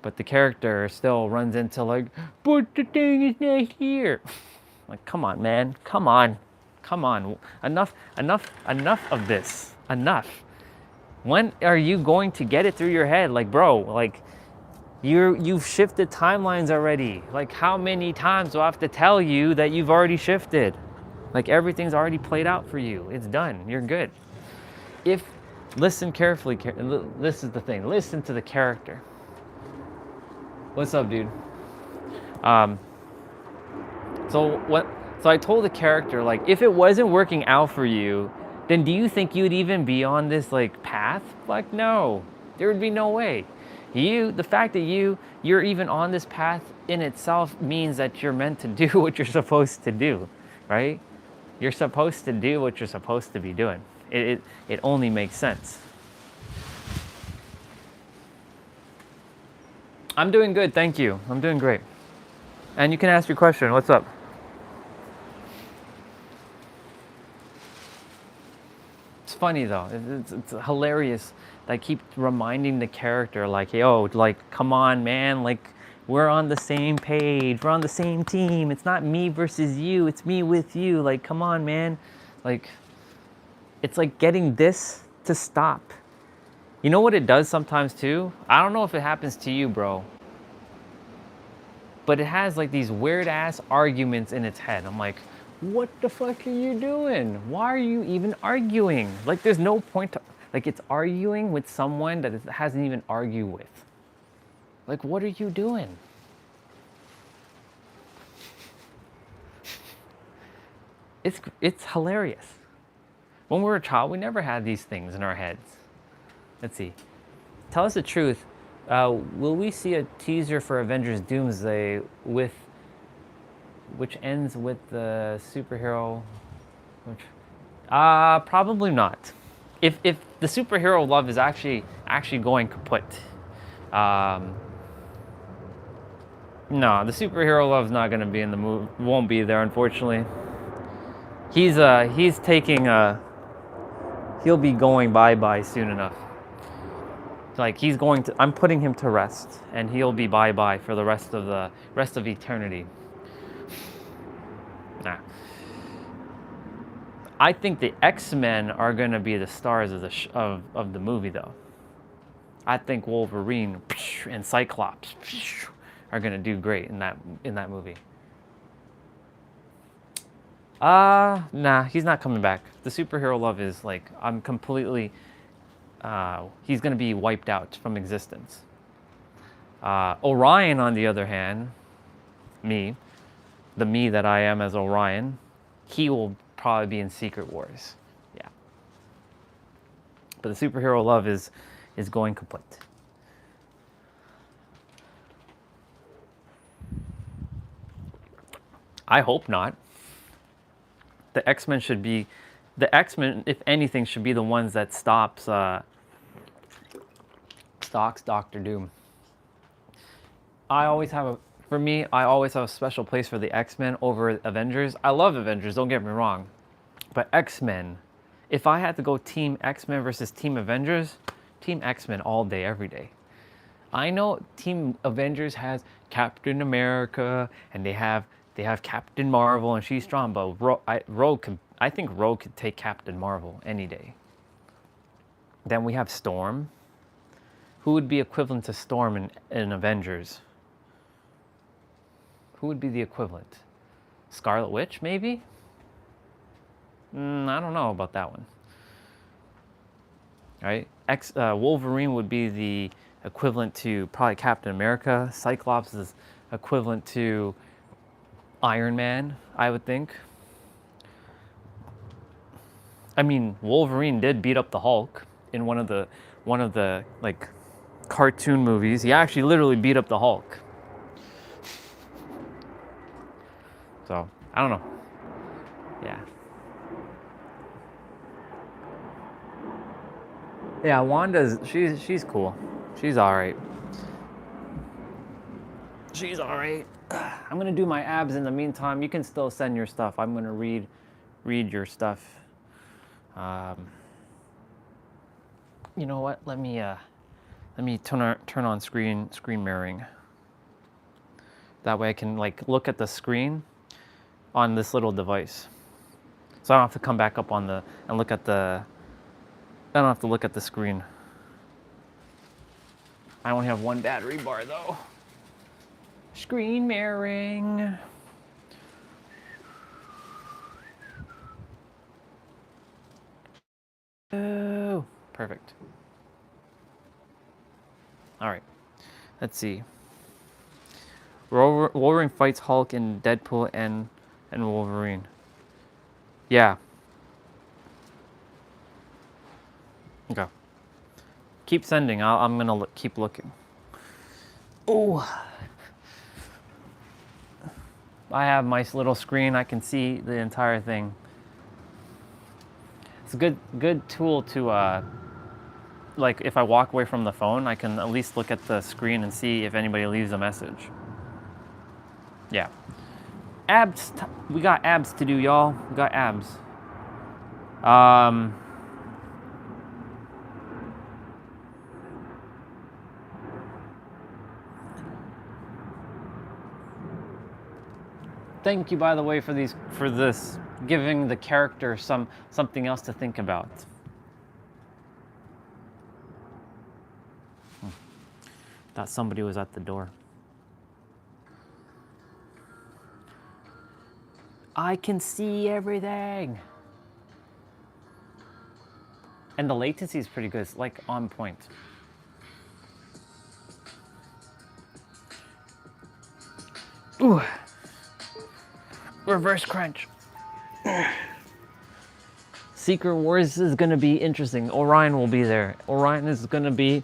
But the character still runs into like, but the thing is not here. Like, come on, man. Come on. Enough of this. Enough. When are you going to get it through your head? Like, bro, like, you've shifted timelines already. Like, how many times do I have to tell you that you've already shifted? Like, everything's already played out for you. It's done. You're good. Listen carefully. This is the thing. Listen to the character. What's up, dude? So I told the character, like, if it wasn't working out for you, then do you think you'd even be on this, like, path? Like, no. There would be no way. The fact that you're even on this path in itself means that you're meant to do what you're supposed to do, right? You're supposed to do what you're supposed to be doing. It only makes sense. I'm doing good, thank you. I'm doing great. And you can ask your question. What's up? It's funny though. It's hilarious. I keep reminding the character, like, yo, like, come on, man. Like, we're on the same page. We're on the same team. It's not me versus you. It's me with you. Like, come on, man. Like, it's like getting this to stop. You know what it does sometimes too? I don't know if it happens to you, bro. But it has like these weird ass arguments in its head. I'm like, what the fuck are you doing? Why are you even arguing? Like, there's no point to, like, it's arguing with someone that it hasn't even argued with. Like, what are you doing? It's hilarious. When we were a child, we never had these things in our heads. Let's see. Tell us the truth. Will we see a teaser for Avengers Doomsday which ends with the superhero? Probably not. If the superhero love is actually going kaput. No, the superhero love's not going to be in the movie. Won't be there, unfortunately. He's taking he'll be going bye-bye soon enough. Like, I'm putting him to rest, and he'll be bye-bye for the rest of eternity. Nah. I think the X-Men are going to be the stars of the movie, though. I think Wolverine, and Cyclops are gonna do great in that movie. Nah, he's not coming back. The superhero love is like, I'm completely, he's gonna be wiped out from existence. Orion, on the other hand, the me that I am as Orion, he will probably be in Secret Wars. Yeah. But the superhero love is going complete. I hope not. The X-Men, if anything, should be the ones that stalks Doctor Doom. I always have a special place for the X-Men over Avengers. I love Avengers, don't get me wrong. But X-Men, if I had to go Team X-Men versus Team Avengers, Team X-Men all day, every day. I know Team Avengers has Captain America, and they have Captain Marvel, and she's strong, but I think Rogue could take Captain Marvel any day. Then we have Storm. Who would be equivalent to Storm in Avengers? Who would be the equivalent? Scarlet Witch, maybe? I don't know about that one. Right? Wolverine would be the equivalent to probably Captain America. Cyclops is equivalent to Iron Man, I would think. I mean, Wolverine did beat up the Hulk in one of the like cartoon movies. He actually literally beat up the Hulk. So, I don't know. Yeah. Yeah, Wanda's, she's cool. She's alright. She's alright. I'm gonna do my abs in the meantime. You can still send your stuff. I'm gonna read your stuff. You know what? Let me turn on screen mirroring. That way I can like look at the screen on this little device. So I don't have to come back up on I don't have to look at the screen. I only have one battery bar though. Screen mirroring. Oh, perfect. All right, let's see. Wolverine fights Hulk in Deadpool and Wolverine. Yeah. Okay. Keep sending. I'm gonna keep looking. Oh. I have my little screen. I can see the entire thing. It's a good tool to like if I walk away from the phone, I can at least look at the screen and see if anybody leaves a message. Yeah. Abs. We got abs to do, y'all. We got abs. Thank you, by the way, for this giving the character something else to think about. Thought somebody was at the door. I can see everything. And the latency is pretty good. It's like on point. Ooh. Reverse crunch. Secret Wars is going to be interesting. Orion will be there. Orion is going to be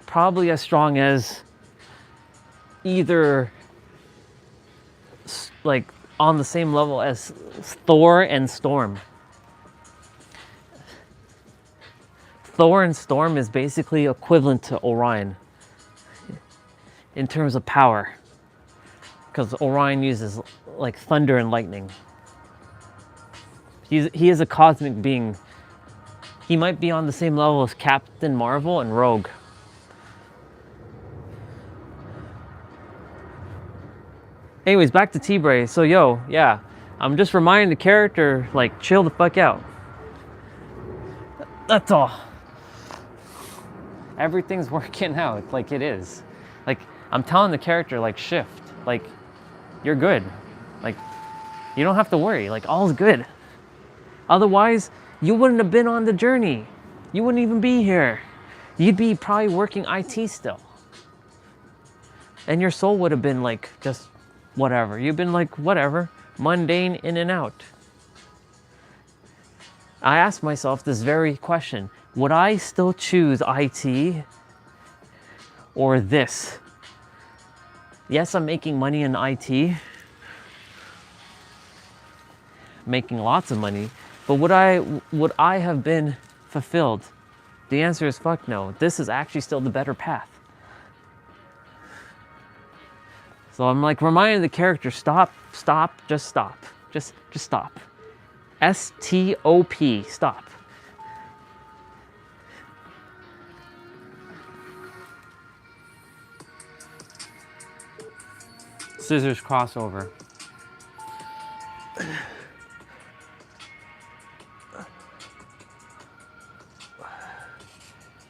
probably as strong as either like on the same level as Thor and Storm. Thor and Storm is basically equivalent to Orion in terms of power, because Orion uses like thunder and lightning. He is a cosmic being. He might be on the same level as Captain Marvel and Rogue. Anyways, back to T-Bray. So yeah, I'm just reminding the character, like, chill the fuck out. That's all. everything's working out like it is. Like, I'm telling the character, like, shift. Like, you're good. Like, you don't have to worry. Like, all's good. Otherwise, you wouldn't have been on the journey. You wouldn't even be here. You'd be probably working IT still. And your soul would have been like, just whatever. You've been like, whatever, mundane, in and out. I asked myself this very question. Would I still choose IT or this? Yes, I'm making money in IT. Making lots of money. But would I have been fulfilled? The answer is fuck no. This is actually still the better path. So I'm like reminding the character, stop, just stop. Just stop. S-T-O-P, stop. Scissors crossover.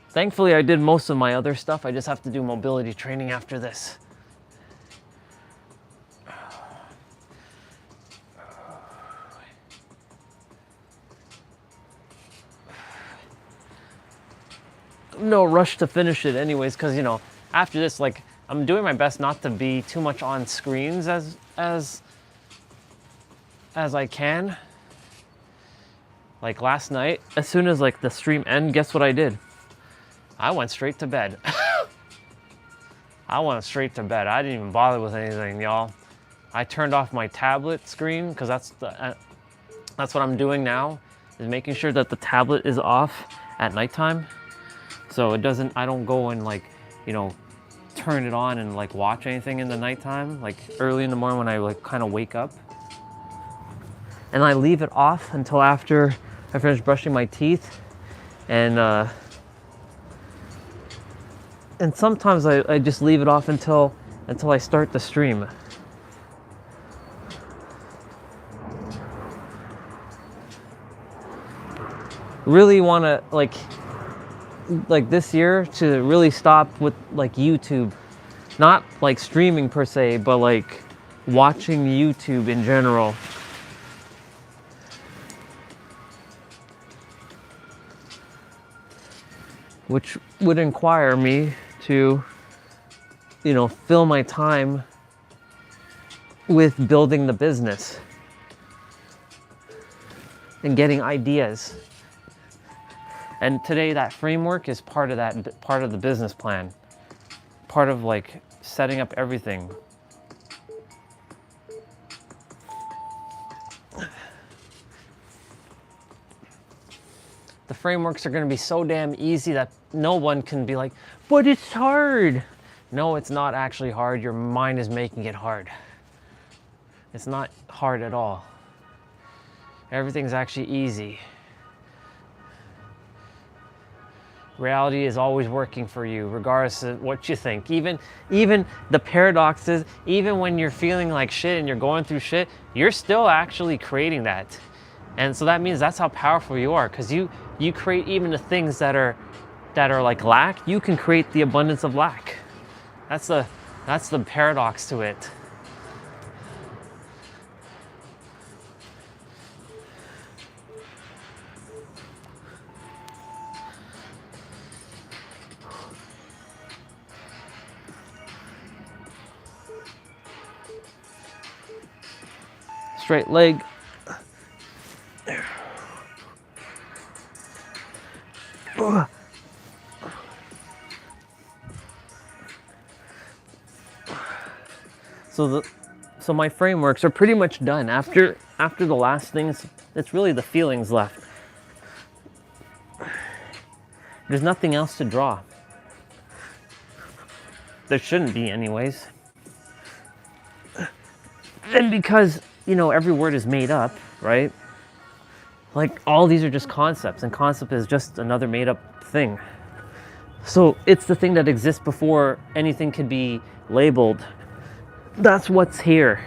Thankfully, I did most of my other stuff. I just have to do mobility training after this. No rush to finish it anyways, because, you know, after this, like, I'm doing my best not to be too much on screens as I can. Like last night, as soon as like the stream ended, guess what I did? I went straight to bed. I went straight to bed. I didn't even bother with anything, y'all. I turned off my tablet screen because that's what I'm doing now, is making sure that the tablet is off at nighttime. So it doesn't, I don't go and like, you know, turn it on and like watch anything in the nighttime, like early in the morning when I like kind of wake up. And I leave it off until after I finish brushing my teeth. And sometimes I just leave it off until I start the stream. Really want to like this year to really stop with like YouTube, not like streaming per se, but like watching YouTube in general. Which would require me to, you know, fill my time with building the business and getting ideas. And today that framework is part of the business plan. Part of like setting up everything. The frameworks are going to be so damn easy that no one can be like, but it's hard. No, it's not actually hard. Your mind is making it hard. It's not hard at all. Everything's actually easy. Reality is always working for you, regardless of what you think. Even the paradoxes, even when you're feeling like shit and you're going through shit, you're still actually creating that. And so that means that's how powerful you are, because you create even the things that are like lack. You can create the abundance of lack. That's the paradox to it. Straight leg. So my frameworks are pretty much done. After the last things, it's really the feelings left. There's nothing else to draw. There shouldn't be anyways. And because, you know, every word is made up, right? Like all these are just concepts, and concept is just another made up thing. So it's the thing that exists before anything could be labeled. That's what's here.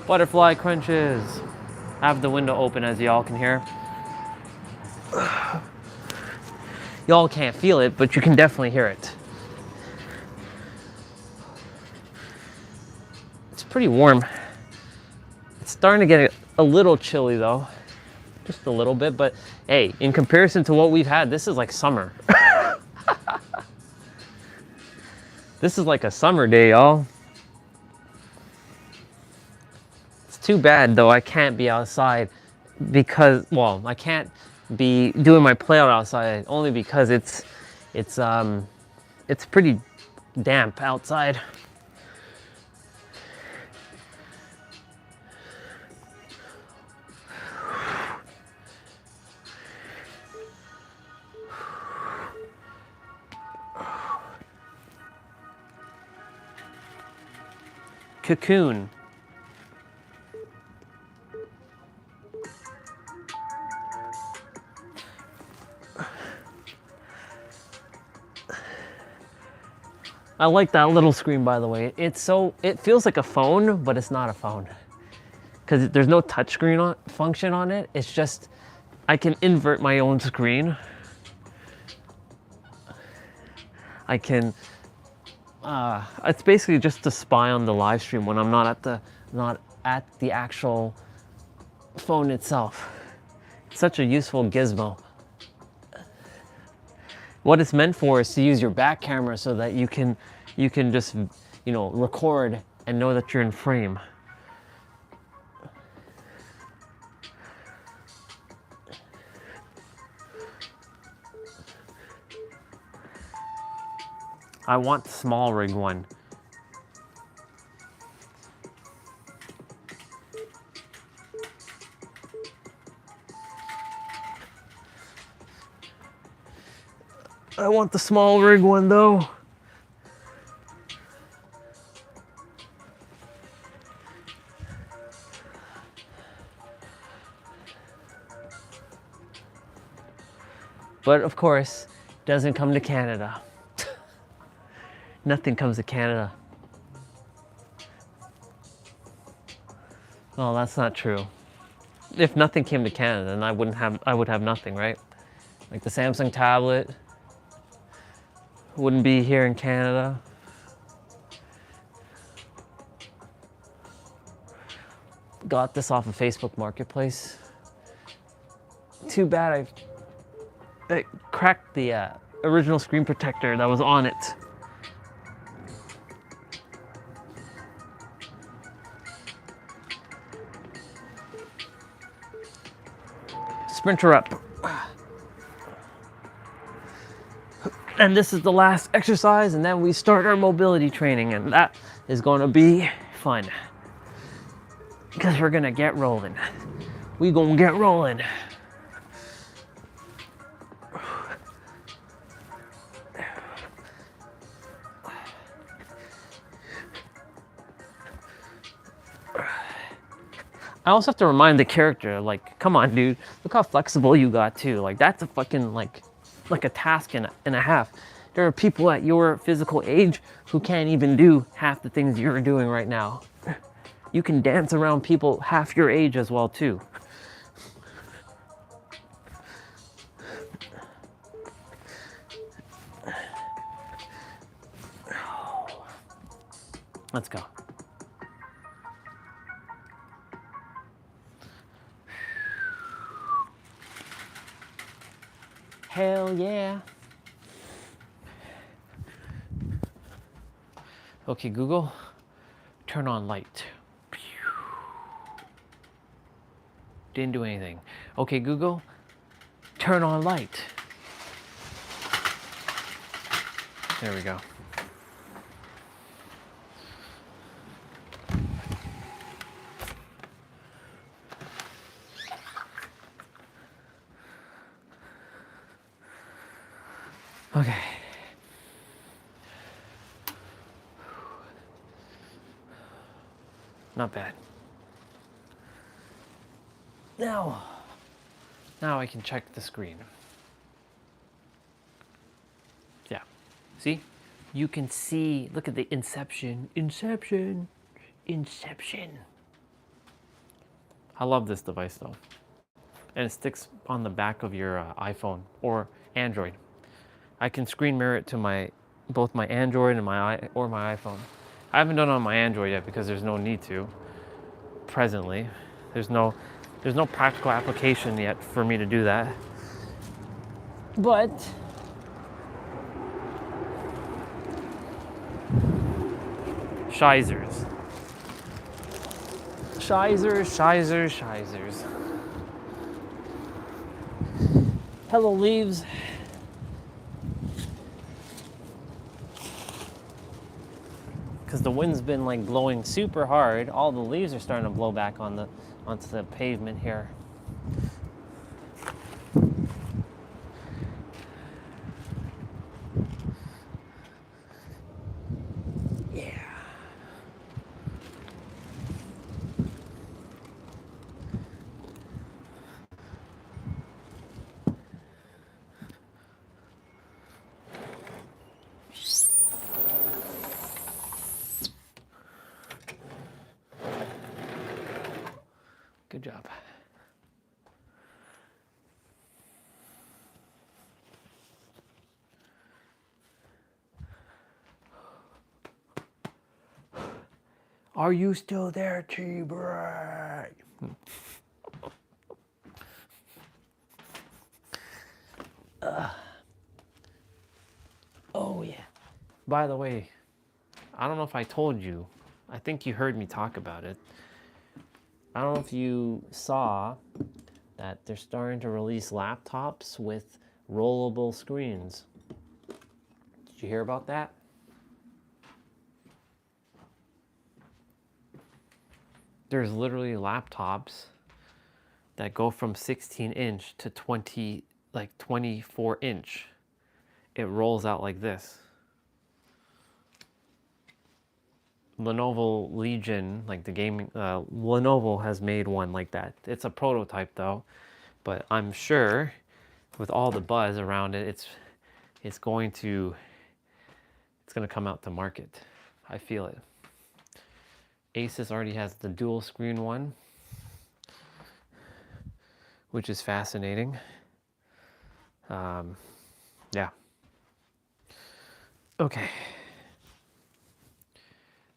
Butterfly crunches. I have the window open as y'all can hear. Y'all can't feel it, but you can definitely hear it. It's pretty warm. It's starting to get a little chilly though. Just a little bit, but hey, in comparison to what we've had, this is like summer. This is like a summer day, y'all. It's too bad though, I can't be outside because, well, I can't be doing my play out outside only because it's pretty damp outside. Cocoon. I like that little screen, by the way. It feels like a phone, but it's not a phone. Because there's no touchscreen function on it. It's just, I can invert my own screen. I can, it's basically just to spy on the live stream when I'm not at the actual phone itself. It's such a useful gizmo. What it's meant for is to use your back camera so that you can just, you know, record and know that you're in frame. I want the small rig one. I want the small rig one though. But of course, it doesn't come to Canada. Nothing comes to Canada. Well, that's not true. If nothing came to Canada, then I would have nothing, right? Like the Samsung tablet wouldn't be here in Canada. Got this off of Facebook Marketplace. Too bad I cracked the original screen protector that was on it. Sprinter up. And this is the last exercise, and then we start our mobility training, and that is going to be fun. Because we're going to get rolling. We going to get rolling. I also have to remind the character, like, come on, dude, look how flexible you got too. Like, that's a fucking, like a task and a half. There are people at your physical age who can't even do half the things you're doing right now. You can dance around people half your age as well too. Let's go. Hell yeah. Okay, Google, turn on light. Didn't do anything. Okay, Google, turn on light. There we go. Okay. Not bad. Now I can check the screen. Yeah. See? You can see, look at the inception. Inception. Inception. I love this device though. And it sticks on the back of your iPhone or Android. I can screen mirror it to both my Android and my iPhone. I haven't done it on my Android yet because there's no need to. Presently, there's no practical application yet for me to do that. But Shizers. Hello, leaves. Because the wind's been like blowing super hard, all the leaves are starting to blow back onto the pavement here. Yeah. Good job. Are you still there, T-Bray? Oh yeah. By the way, I don't know if I told you. I think you heard me talk about it. I don't know if you saw that they're starting to release laptops with rollable screens. Did you hear about that? There's literally laptops that go from 16-inch to 24-inch. It rolls out like this. Lenovo Legion, like the gaming, Lenovo has made one like that. It's a prototype though, but I'm sure with all the buzz around it, it's going to come out to market. I feel it. Asus already has the dual screen one, which is fascinating. Yeah. Okay.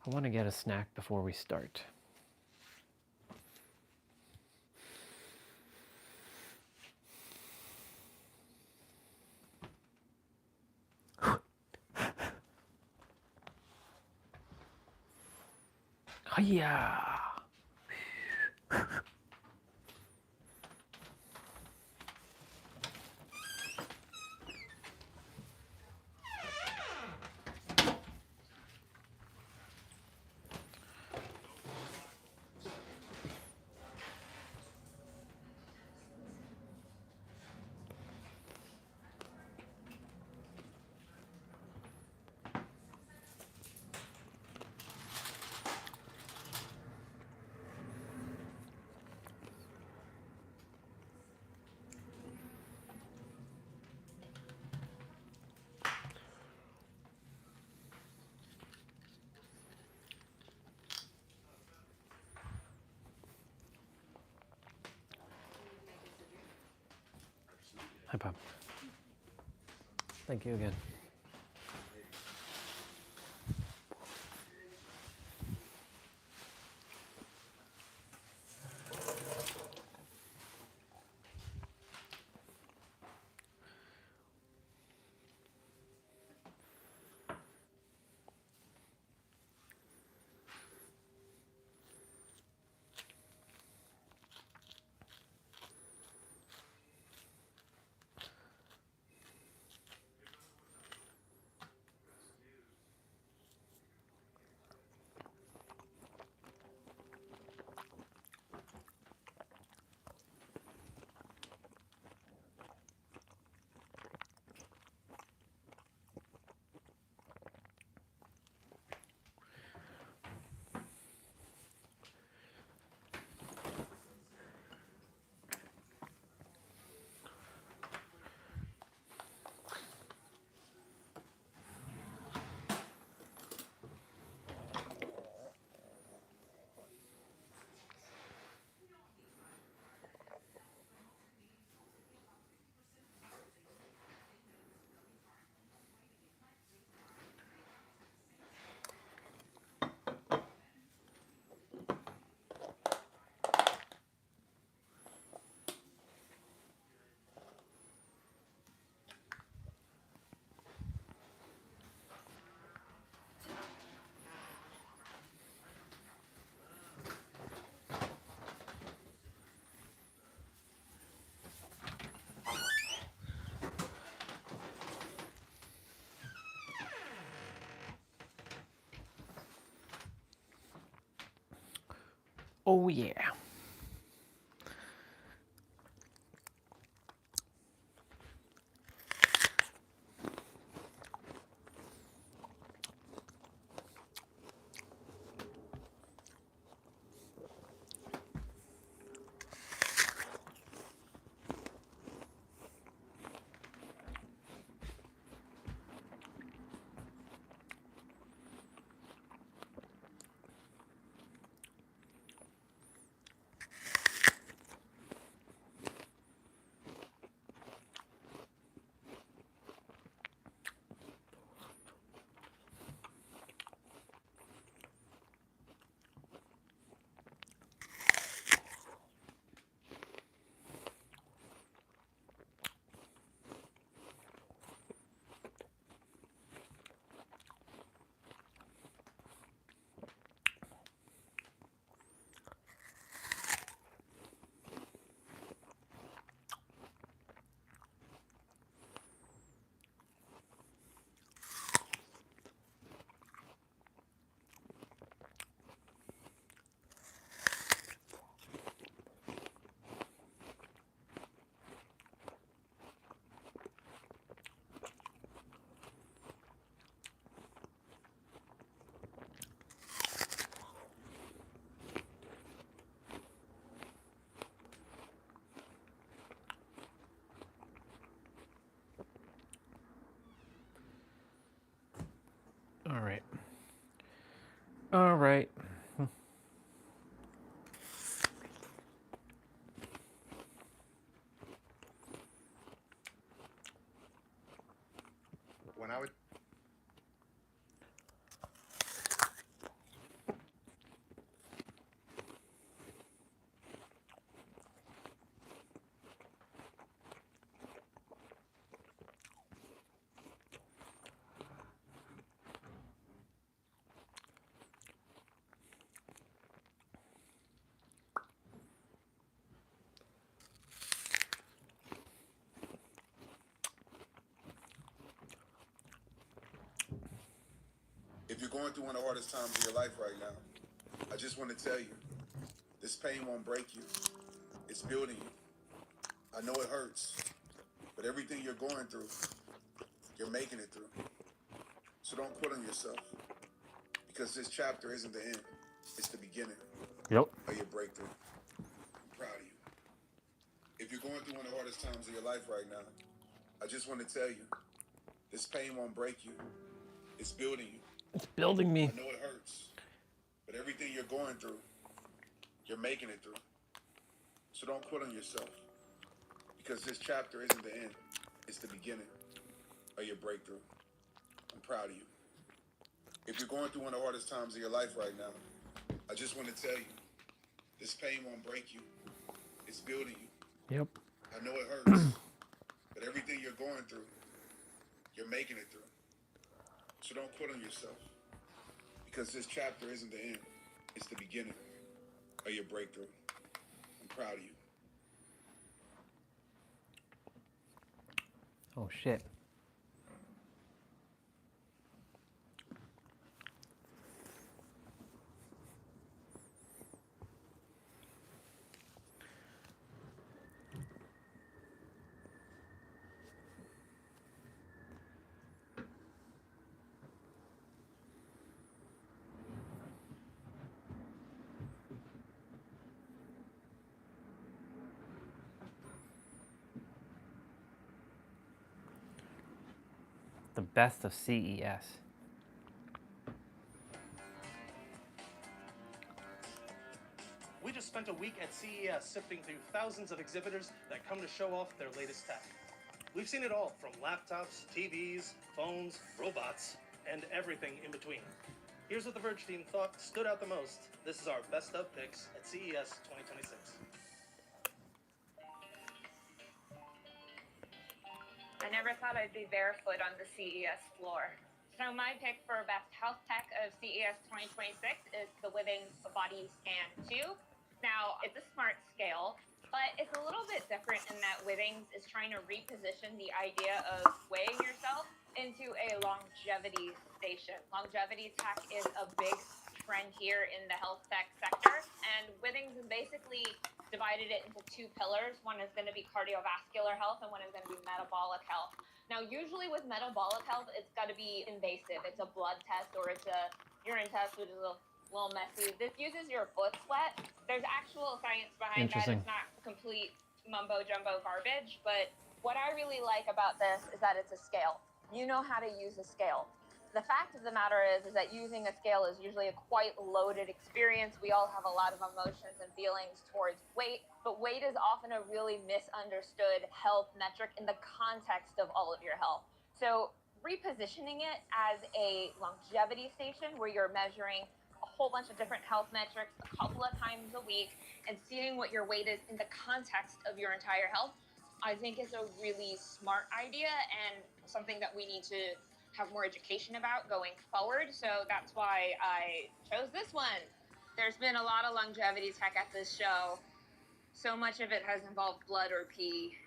I want to get a snack before we start. Hiya! Hi, Bob. Thank you again. Oh yeah. All right. All right. When I would If you're going through one of the hardest times of your life right now, I just want to tell you, this pain won't break you. It's building you. I know it hurts, but everything you're going through, you're making it through. So don't quit on yourself, because this chapter isn't the end. It's the beginning Yep. of your breakthrough. I'm proud of you. If you're going through one of the hardest times of your life right now, I just want to tell you, this pain won't break you. It's building you. It's building me. I know it hurts, but everything you're going through, you're making it through. So don't quit on yourself, because this chapter isn't the end. It's the beginning of your breakthrough. I'm proud of you. If you're going through one of the hardest times of your life right now, I just want to tell you, this pain won't break you. It's building you. Yep. I know it hurts, but everything you're going through, you're making it through. So don't quit on yourself, because this chapter isn't the end. It's the beginning of your breakthrough. I'm proud of you. Oh shit. The best of CES. We just spent a week at CES sifting through thousands of exhibitors that come to show off their latest tech. We've seen it all, from laptops, TVs, phones, robots, and everything in between. Here's what the Verge team thought stood out the most. This is our best of picks at CES 2026. I never thought I'd be barefoot on the CES floor. So my pick for best health tech of CES 2026 is the Withings Body Scan 2. Now, it's a smart scale, but it's a little bit different in that Withings is trying to reposition the idea of weighing yourself into a longevity station. Longevity tech is a big trend here in the health tech sector. And Withings has basically divided it into two pillars. One is going to be cardiovascular health and one is going to be metabolic health. Now, usually with metabolic health, it's got to be invasive. It's a blood test or it's a urine test, which is a little messy. This uses your foot sweat. There's actual science behind that. Interesting. It's not complete mumbo jumbo garbage, but what I really like about this is that it's a scale. You know how to use a scale. The fact of the matter is that using a scale is usually a quite loaded experience. We all have a lot of emotions and feelings towards weight, but weight is often a really misunderstood health metric in the context of all of your health. So repositioning it as a longevity station where you're measuring a whole bunch of different health metrics a couple of times a week and seeing what your weight is in the context of your entire health, I think is a really smart idea and something that we need to have more education about going forward. So that's why I chose this one. There's been a lot of longevity tech at this show. So much of it has involved blood or pee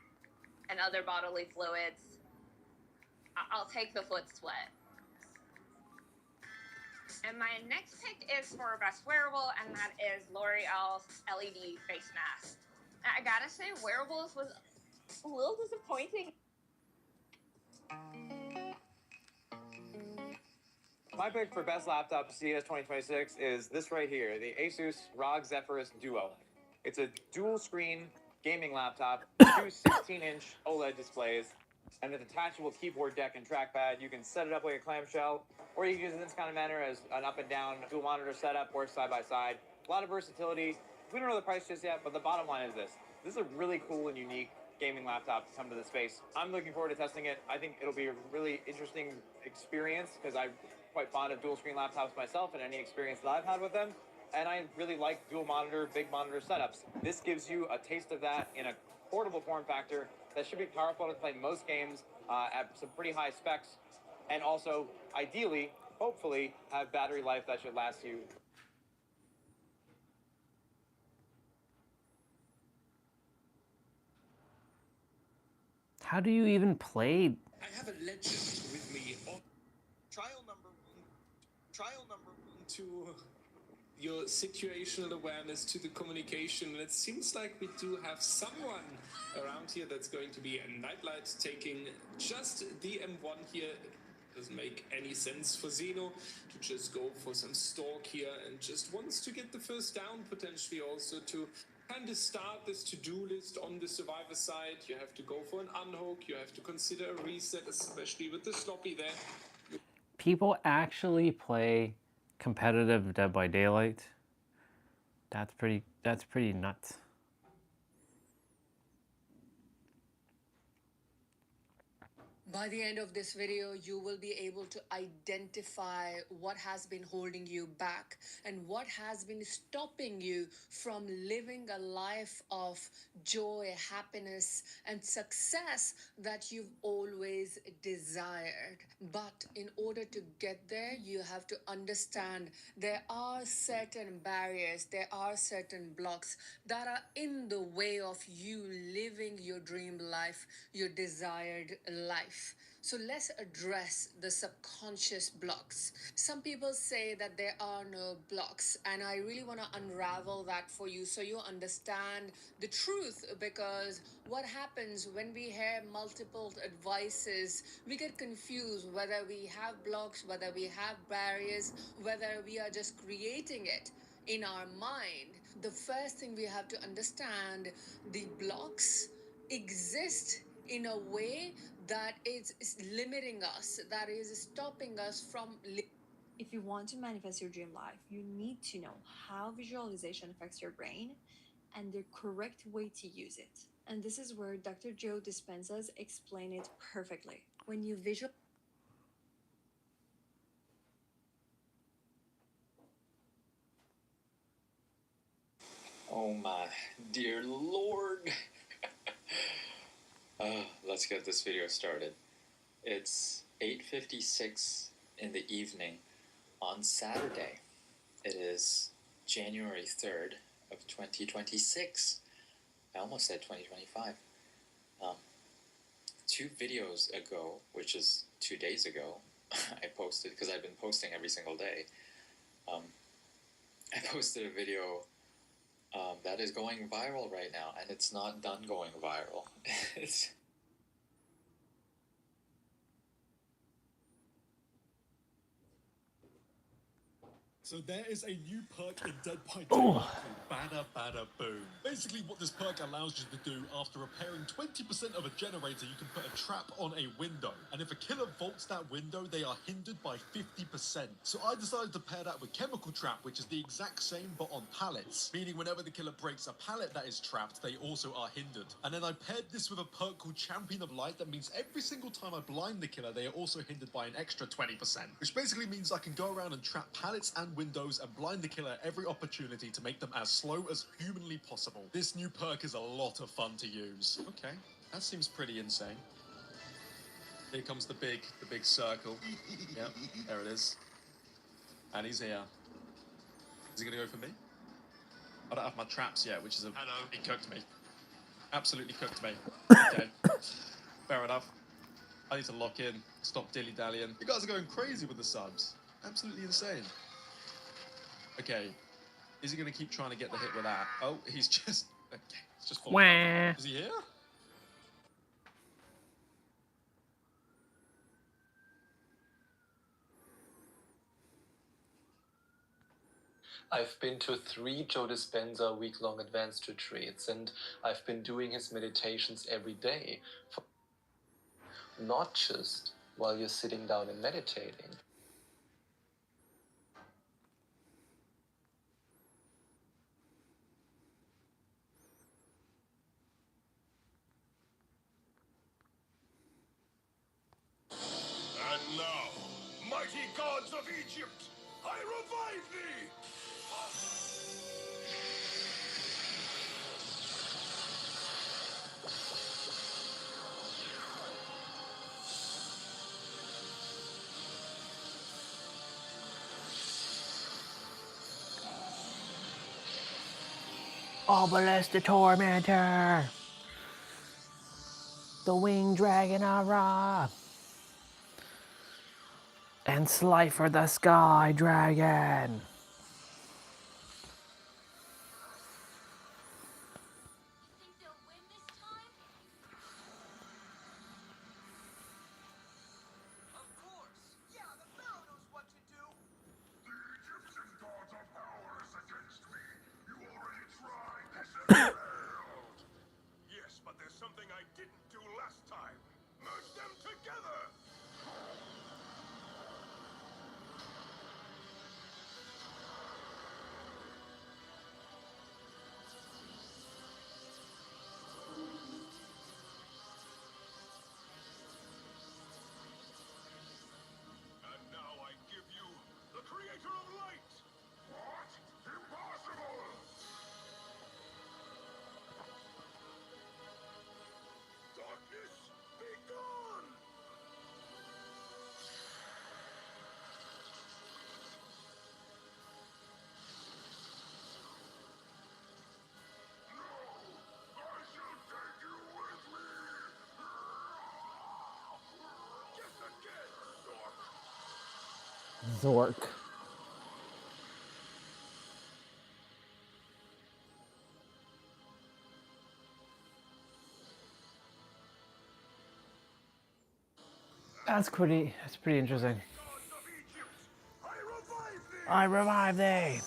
and other bodily fluids. I'll take the foot sweat. And my next pick is for best wearable, and that is L'Oreal's LED face mask. I gotta say, wearables was a little disappointing. My pick for best laptop of CES 2026 is this right here, the Asus ROG Zephyrus Duo. It's a dual screen gaming laptop, two 16-inch OLED displays, and a detachable keyboard deck and trackpad. You can set it up like a clamshell, or you can use it in this kind of manner as an up and down dual monitor setup or side by side. A lot of versatility. We don't know the price just yet, but the bottom line is this. This is a really cool and unique gaming laptop to come to the space. I'm looking forward to testing it. I think it'll be a really interesting experience because I'm quite fond of dual screen laptops myself and any experience that I've had with them. And I really like dual monitor, big monitor setups. This gives you a taste of that in a portable form factor that should be powerful to play most games at some pretty high specs, and also, ideally, hopefully, have battery life that should last you. How do you even play? I have a legend with me. Trial number one to your situational awareness, to the communication. And it seems like we do have someone around here that's going to be a nightlight taking just the M1 here. It doesn't make any sense for Zeno to just go for some stalk here and just wants to get the first down, potentially also to kind of start this to-do list on the survivor side. You have to go for an unhook, you have to consider a reset, especially with the sloppy there. People actually play competitive Dead by Daylight. That's pretty nuts. By the end of this video, you will be able to identify what has been holding you back and what has been stopping you from living a life of joy, happiness, and success that you've always desired. But in order to get there, you have to understand there are certain barriers, there are certain blocks that are in the way of you living your dream life, your desired life. So let's address the subconscious blocks. Some people say that there are no blocks, and I really want to unravel that for you so you understand the truth, because what happens when we hear multiple advices, we get confused whether we have blocks, whether we have barriers, whether we are just creating it in our mind. The first thing we have to understand, the blocks exist in a way that is limiting us, that is stopping us from If you want to manifest your dream life, you need to know how visualization affects your brain and the correct way to use it. And this is where Dr. Joe Dispenza's explain it perfectly. When you visualize, Oh my dear Lord. Let's get this video started. It's 8:56 in the evening on Saturday. It is January 3rd of 2026. I almost said 2025. 2 videos ago, which is 2 days ago, I posted, because I've been posting every single day, I posted a video that is going viral right now, and it's not done going viral. It's So there is a new perk in Dead by Daylight called Bada Bada Boom. Basically what this perk allows you to do, after repairing 20% of a generator, you can put a trap on a window. And if a killer vaults that window, they are hindered by 50%. So I decided to pair that with Chemical Trap, which is the exact same but on pallets. Meaning whenever the killer breaks a pallet that is trapped, they also are hindered. And then I paired this with a perk called Champion of Light that means every single time I blind the killer, they are also hindered by an extra 20%. Which basically means I can go around and trap pallets and windows and blind the killer every opportunity to make them as slow as humanly possible. This new perk is a lot of fun to use. Okay, that seems pretty insane. Here comes the big circle. Yep, there it is. And he's here. Is he gonna go for me? I don't have my traps yet, which is a... Hello. He cooked me. Absolutely cooked me. Okay. Fair enough. I need to lock in. Stop dilly-dallying. You guys are going crazy with the subs. Absolutely insane. Okay, is he going to keep trying to get the hit with that? Oh, he's just... Okay, it's just falling off. Is he here? I've been to 3 Joe Dispenza week-long advanced retreats, and I've been doing his meditations every day. Not just while you're sitting down and meditating. And now, mighty gods of Egypt, I revive thee! Obelisk the Tormentor! The Winged Dragon of Ra! And Slifer the Sky Dragon! Yes, but there's something I didn't do last time. Merge them together! And now I give you the creator of light! What? Impossible! Darkness, be gone! Zork. That's pretty interesting. I revive thee!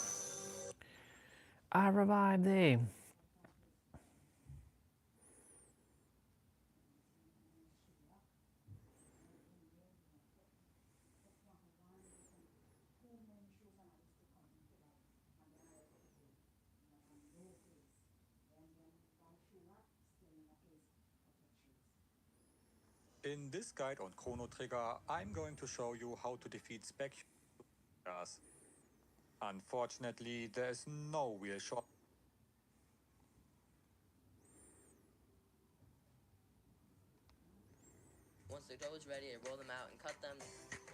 I revive thee! In this guide on Chrono Trigger, I'm going to show you how to defeat spectators. Unfortunately, there is no real short. Once the dough is ready, I roll them out and cut them.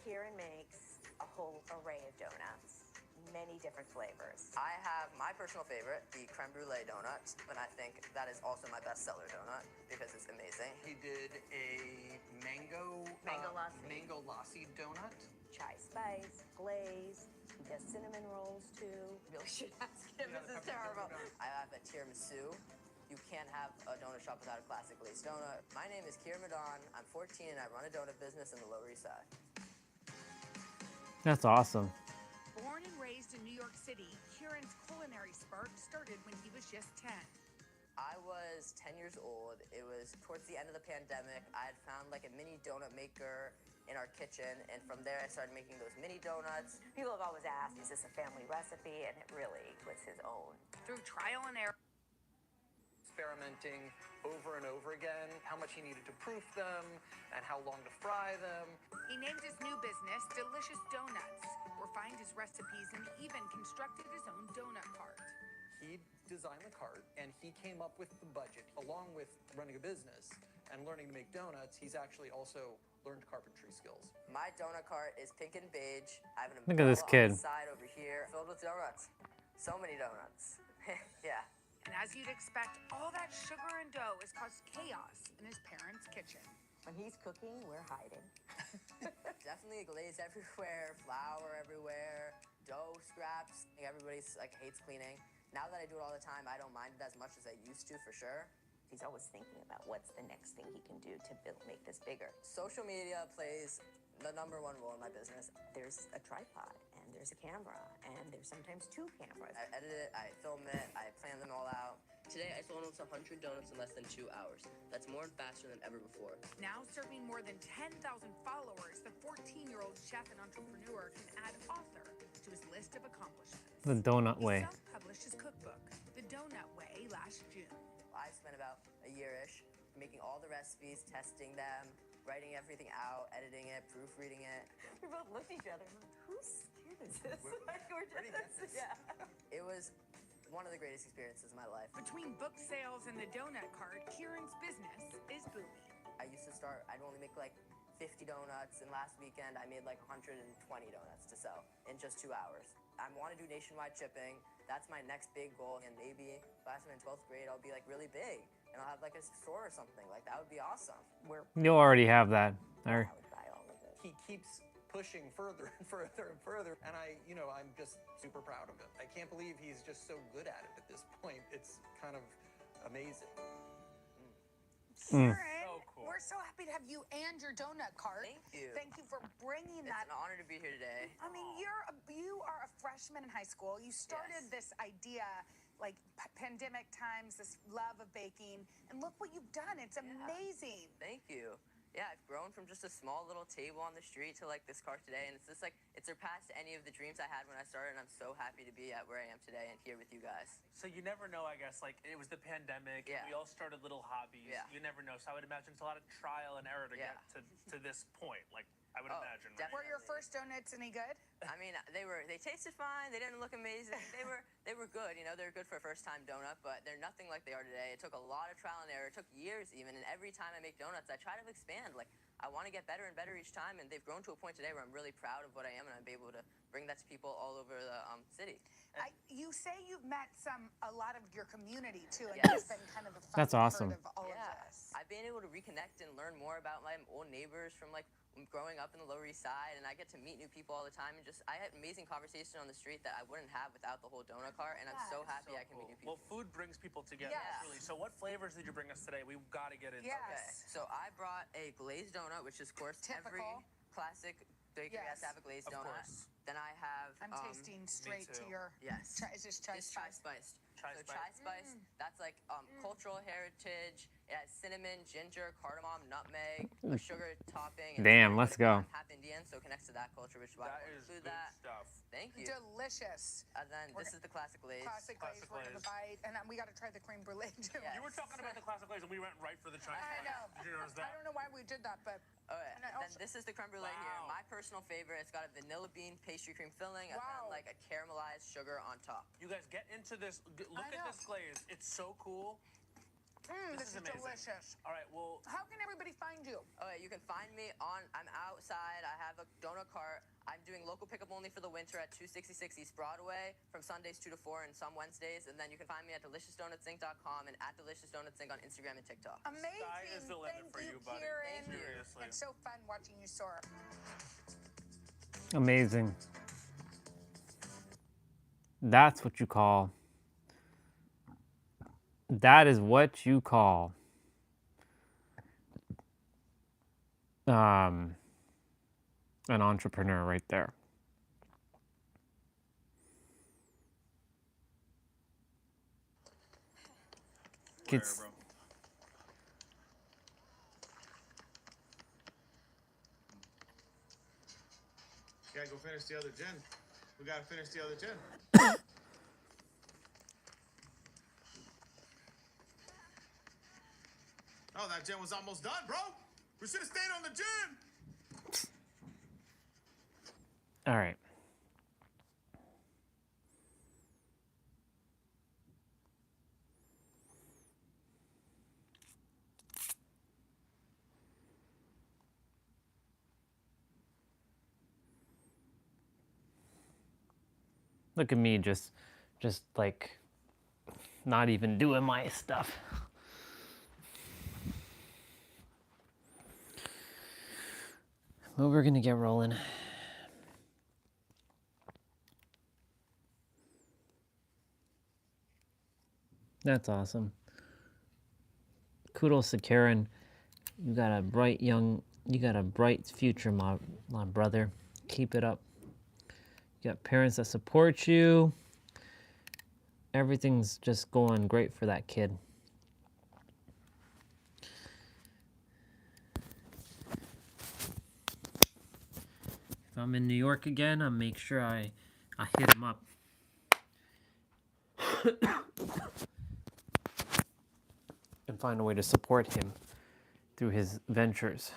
Kieran makes a whole array of donuts, many different flavors. I have my personal favorite, the creme brulee donut, and I think that is also my bestseller donut because it's amazing. He did a mango Mango lassi. mango lassi donut. Chai spice, glaze, He has cinnamon rolls too. Really should ask him. This is terrible. I have a tiramisu. You can't have a donut shop without a classic glazed donut. My name is Kieran Madon. I'm 14 and I run a donut business in the Lower East Side. That's awesome. Born and raised in New York City, Kieran's culinary spark started when he was just 10. I was 10 years old. It was towards the end of the pandemic. I had found like a mini donut maker in our kitchen, and from there I started making those mini donuts. People have always asked, is this a family recipe? And it really was his own. Through trial and error, Experimenting over and over again, how much he needed to proof them, and how long to fry them. he named his new business Delicious Donuts, refined his recipes, and even constructed his own donut cart. He designed the cart, and he came up with the budget, along with running a business and learning to make donuts. He's actually also learned carpentry skills. My donut cart is pink and beige. I have an Look at this umbrella on kid. the side over here filled with donuts. So many donuts. Yeah. And as you'd expect, all that sugar and dough has caused chaos in his parents' kitchen. When he's cooking, we're hiding. Definitely glaze everywhere, flour everywhere, dough scraps. Everybody's like hates cleaning. Now that I do it all the time, I don't mind it as much as I used to, for sure. He's always thinking about what's the next thing he can do to make this bigger. Social media plays the #1 role in my business. There's a tripod, and there's a camera, and there's sometimes 2 cameras. I edit it, I film it, I plan them all out. Today, I sold almost 100 donuts in less than 2 hours. That's more and faster than ever before. Now serving more than 10,000 followers, the 14-year-old chef and entrepreneur can add author to his list of accomplishments. The donut He way. self-published his cookbook, The Donut Way, last June. I spent about a year-ish making all the recipes, testing them, writing everything out, editing it, proofreading it. We both looked at each other and like, whose kid is this? Yeah. It was one of the greatest experiences of my life. Between book sales and the donut cart, Kieran's business is booming. I used to start, I'd only make like 50 donuts, and last weekend I made like 120 donuts to sell in just 2 hours. I want to do nationwide shipping. That's my next big goal, and maybe by the time I'm in 12th grade, I'll be like really big, and I'll have like a store or something. Like that would be awesome. You'll already have that. Or He keeps pushing further and further and further, and I'm just super proud of him. I can't believe he's just so good at it at this point. It's kind of amazing. Kieran, we're so happy to have you and your donut cart. Thank you. Thank you for bringing that. It's an honor to be here today. I mean, you are a freshman in high school. You started this idea like pandemic times, this love of baking, and look what you've done. It's amazing. Thank you. Yeah, I've grown from just a small little table on the street to like this cart today, and it's just like it surpassed any of the dreams I had when I started, and I'm so happy to be at where I am today and here with you guys. So you never know, I guess, like it was the pandemic, Yeah. we all started little hobbies. Yeah. You never know. So I would imagine it's a lot of trial and error to get to this point. Like I would imagine. Right? Were your first donuts any good? I mean, they tasted fine. They didn't look amazing. They were good. You know, they're good for a first-time donut, but they're nothing like they are today. It took a lot of trial and error. It took years even, and every time I make donuts, I try to expand. Like, I want to get better and better each time, and they've grown to a point today where I'm really proud of what I am, and I'm able to bring that to people all over the city. You say you've met a lot of your community too, and Yes. it's been kind of the fun That's awesome. part of all of this. I've been able to reconnect and learn more about my old neighbors from like growing up in the Lower East Side, and I get to meet new people all the time, and I had amazing conversation on the street that I wouldn't have without the whole donut cart, and I'm so happy I can meet new people. Well, food brings people together. Yes. Really. So what flavors did you bring us today? We've got to get into. Okay, so I brought a glazed donut, which is of course every classic bakery has to have a glazed donut. Course. Then I have I'm tasting straight to your. Yes. Is this chai spiced? Chai spiced. That's like cultural heritage. It has cinnamon, ginger, cardamom, nutmeg, a sugar topping. And Damn, let's go. I'm half Indian, so it connects to that culture, which is why I include that. Stuff. Thank you. Delicious. And then this is the classic glaze. Classic glaze. We're gonna bite, and we got to try the creme brulee too. You were talking about the classic glaze, and we went right for the chai. I know. Did you notice that? I don't know why we did that, but. Okay. And I Then also- this is the creme brulee here. My personal favorite. It's got a vanilla bean pastry cream filling, and then like a caramelized sugar on top. You guys get into this. Look at this glaze. It's so cool. This is amazing. delicious. All right, well. How can everybody find you? Okay, you can find me I'm outside. I have a donut cart. I'm doing local pickup only for the winter at 266 East Broadway from Sundays 2 to 4 and some Wednesdays. And then you can find me at deliciousdonutsinc.com and at deliciousdonutsinc on Instagram and TikTok. Amazing. Sky is the limit Thank for you, you, buddy. Kieran. Seriously. It's so fun watching you soar. Amazing. That's what you call. That is what you call an entrepreneur right there. It's, bro? You gotta go finish the other gen. We gotta finish the other gen. Oh, that gen was almost done, bro. We should have stayed on the gen. all right. Look at me just like not even doing my stuff. Well, we're gonna get rolling. That's awesome. Kudos to Karen. You got a bright future, my brother. Keep it up. You got parents that support you. Everything's just going great for that kid. If I'm in New York again, I'll make sure I hit him up. And find a way to support him through his ventures.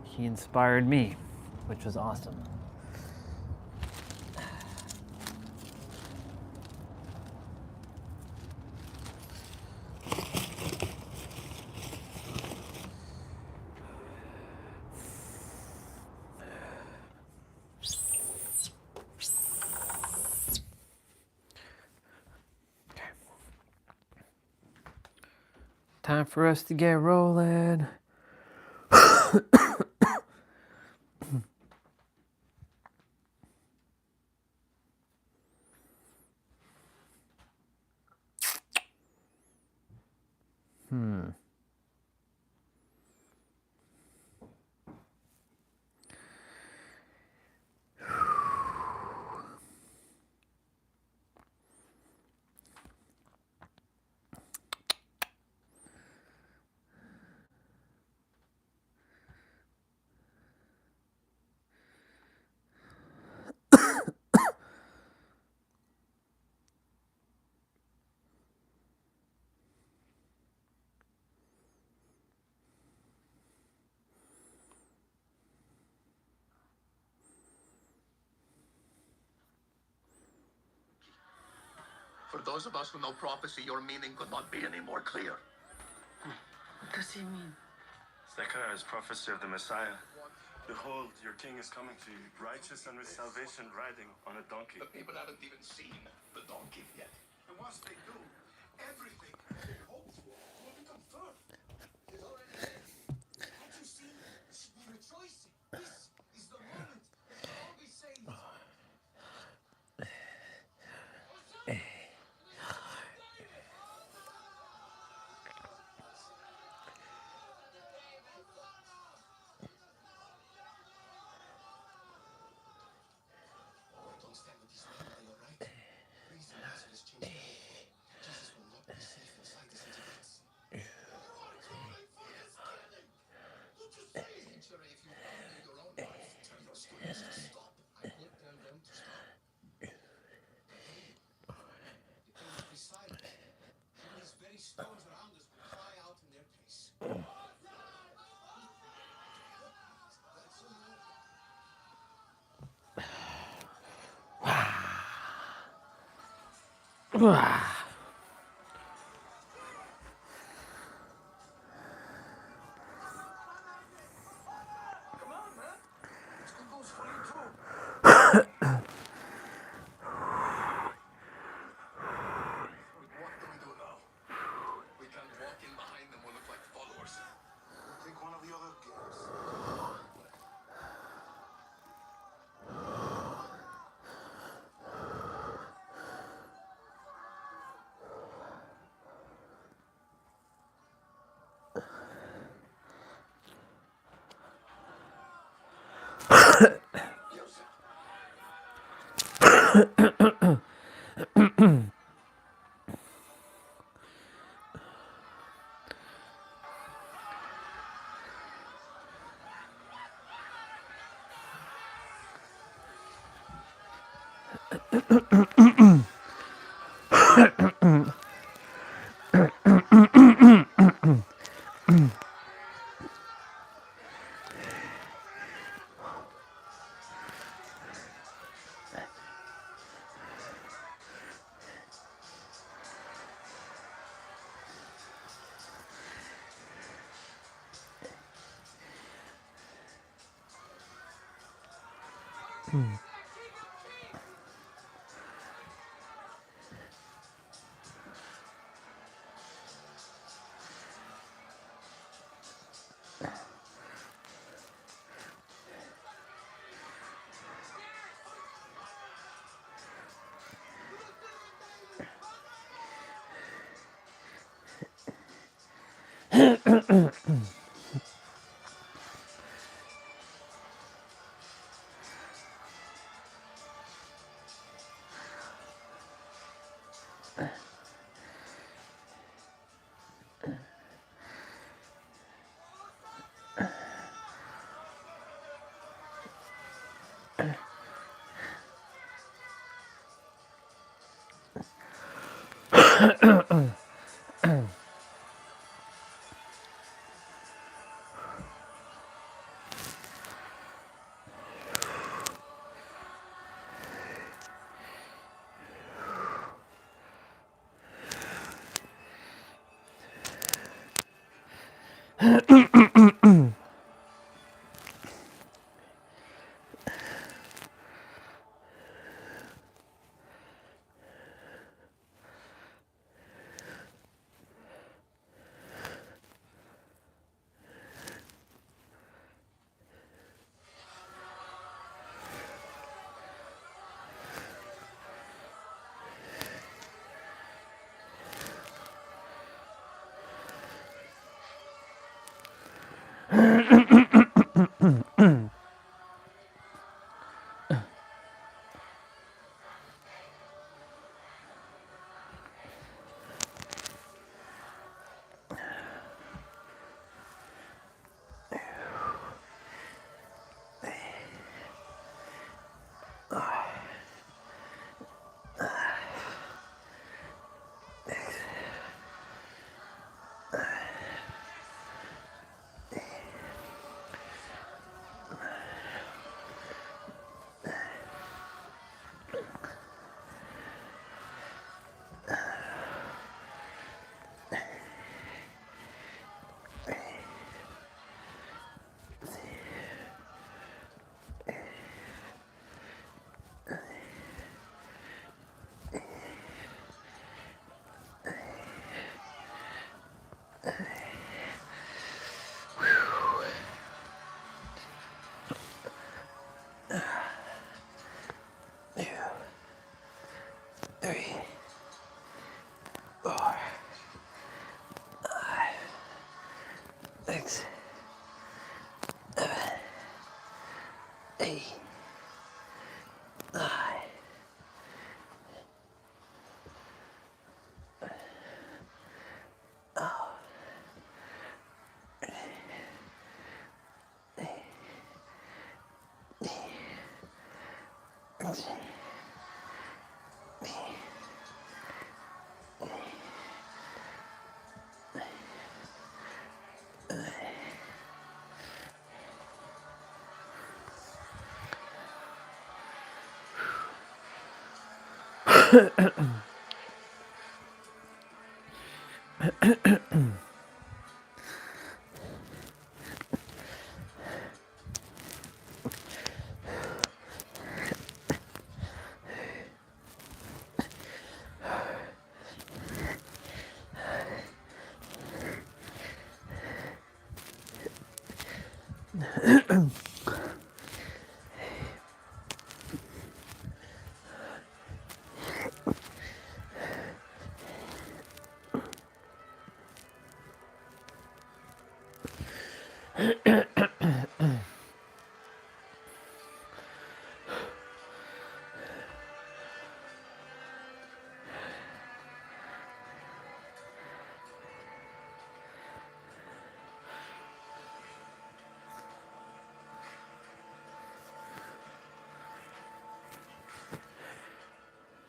He inspired me, which was awesome. Time for us to get rolling. For those of us who know prophecy, your meaning could not be any more clear. What does he mean? Zechariah's prophecy of the Messiah. Behold, your king is coming to you, righteous and with salvation, riding on a donkey. The people haven't even seen the donkey yet. And once they do, everything they hoped for will be confirmed. It's already here. Can't you see? You should be rejoicing. This is the moment that you'll all be saved.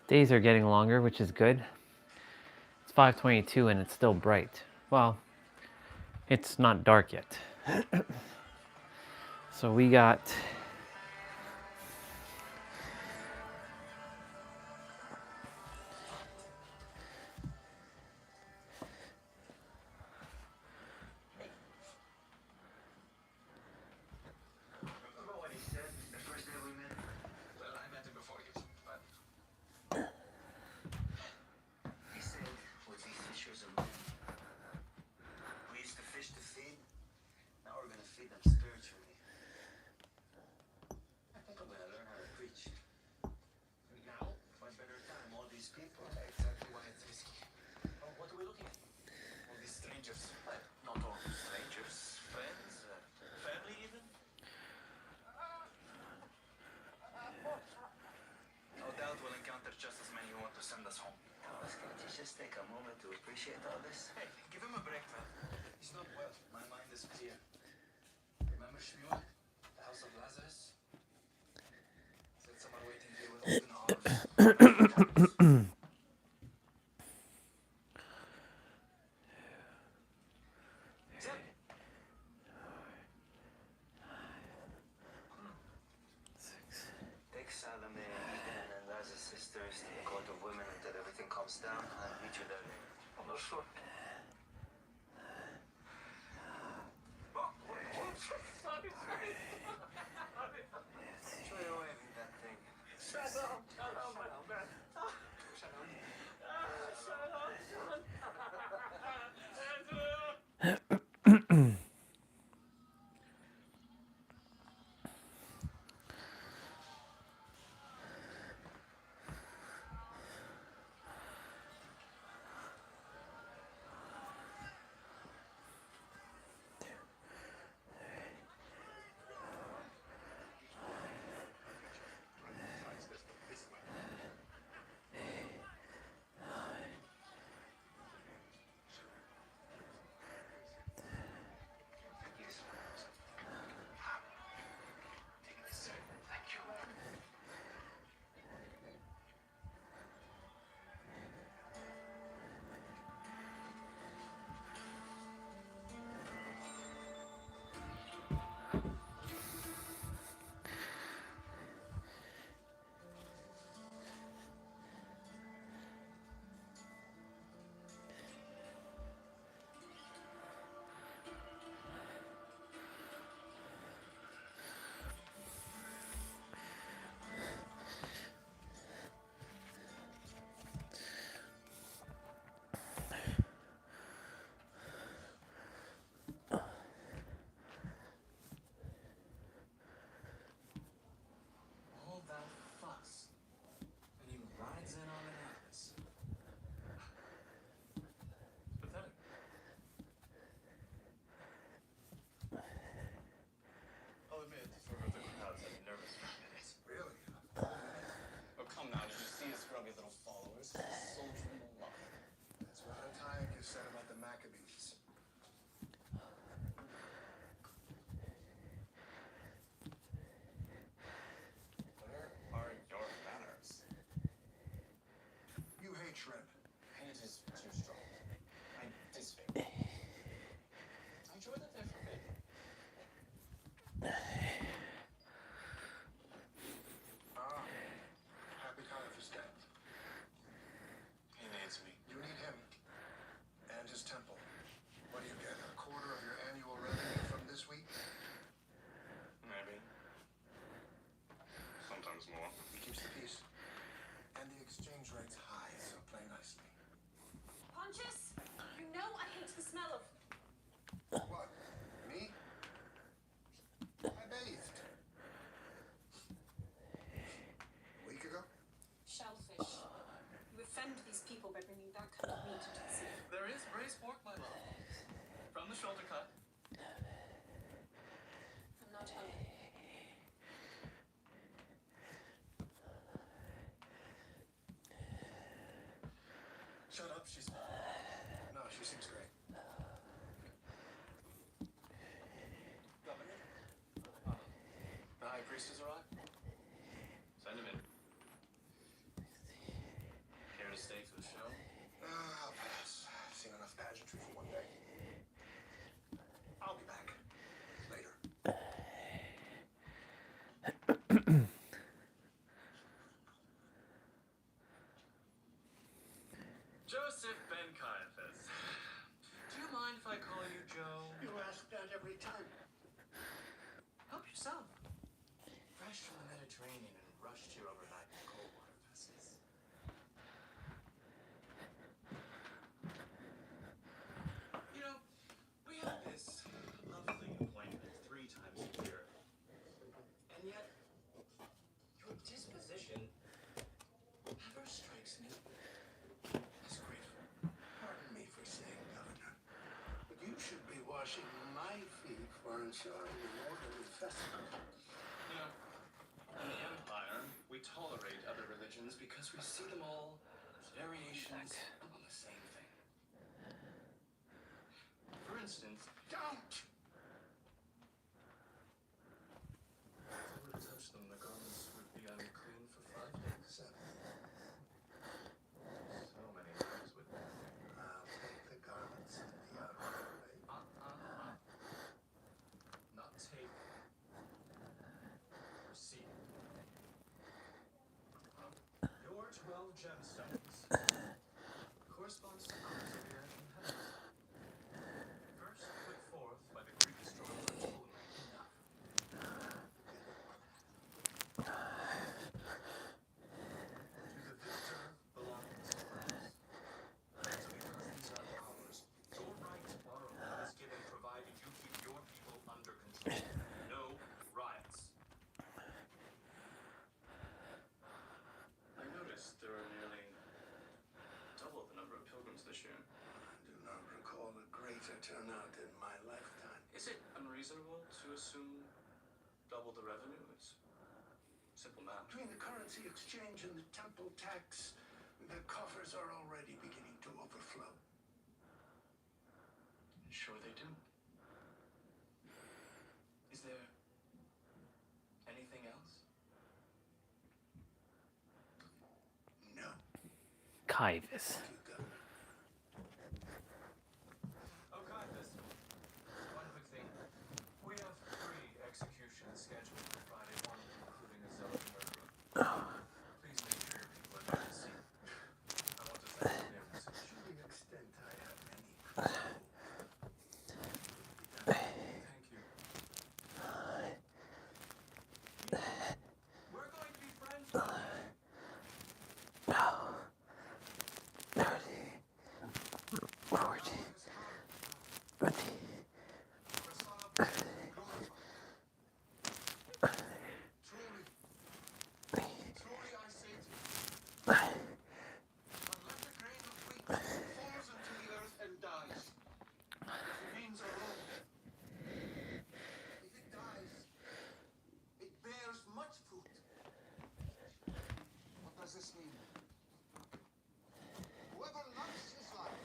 Days are getting longer, which is good. It's 5:22 and it's still bright. Well, it's not dark yet. So we got Remember what he said the first day we met? Well, I met him before you, but he said we'd be fishers of men. We used to fish to feed. Now we're gonna feed them spiritually. I think I'm gonna learn how to preach. Now, what better time? All these people. Exactly why it's risky. Oh, what are we looking at? All these strangers. Well, not all strangers. Friends, family even. No doubt we'll encounter just as many who want to send us home. Thomas, can't you just take a moment to appreciate all this? Hey, give him a break, man. He's not well. My mind is clear. Remember Shmuel? The house of Lazarus? Said someone waiting here with open arms. Take Salome, Eden, and Lazarus' sisters to the court of women until everything calms down, and meet you there. I'm not sure. Try waving that thing. Shut up! Shut up, man! Shut up! All that fuss, and he rides in on an Atlas. Pathetic. I'll admit, for the crowds, I'd be nervous for a minute. Really? Oh, come now, did you see his scrubby little followers? Soldiering along. That's what Antiochus said about the Maccabees. Where are your manners? You hate shrimp. Hate is too strong. I disfavor. I enjoy that they're forbidden. Happy Caiaphas dead. He needs me. You need him. And his temple. What do you get? A quarter of your annual revenue from this week? Maybe. Sometimes more. He keeps the peace. And the exchange rate's high, so play nicely. Pontius, you know I hate the smell of... What? Me? I bathed. A week ago? shellfish. You offend these people by bringing that kind of meat into the sea. There is braised pork, my love. From the shoulder cut. I'm not hungry. Shut up, she's... No, she seems great. Governor? The high priest has arrived. Send him in. Joseph Ben Caiaphas. Do you mind if I call you Joe? You ask that every time. Help yourself. Fresh from the Mediterranean and rushed here overnight in cold water vessels. You know, we have this lovely appointment 3 times a year. And yet, your disposition never strikes me as grateful. Pardon me for saying, Governor, but you should be washing my feet for ensuring an orderly festival. You know, in the Empire, we tolerate other religions because we see them all as variations on the same thing. For instance, Don't! if I were to touch them, the garments would be unclean for 5 days. 7. So many lives would be. I'll take the garments to the outer way. Not take. Receive. Your 12 gemstones corresponds to gods of the earth and heavens. First put forth by the Greek astronomer Ptolemy. Enough. To the victor belongs first. So because these are ours, your right to borrow them is given provided you keep your people under control. No riots. I noticed there are nearly double the number of pilgrims this year. I do not recall a greater turnout in my lifetime. Is it unreasonable to assume double the revenue? It's simple math. Between the currency exchange and the temple tax, the coffers are already beginning to overflow. Sure they do. Is there anything else? No. Caiaphas. Oh, Caiaphas. One quick thing. We have 3 executions scheduled for Friday morning, including a zealot murderer. Please make sure your people are there to see. I want to thank their message. To the extent I have any control. Thank you. We're going to be friends. No. 30. 40. 20. Truly I say to you, unless a grain of wheat falls into the earth and dies, it remains alone. If it dies, it bears much fruit. What does this mean? Whoever loves his life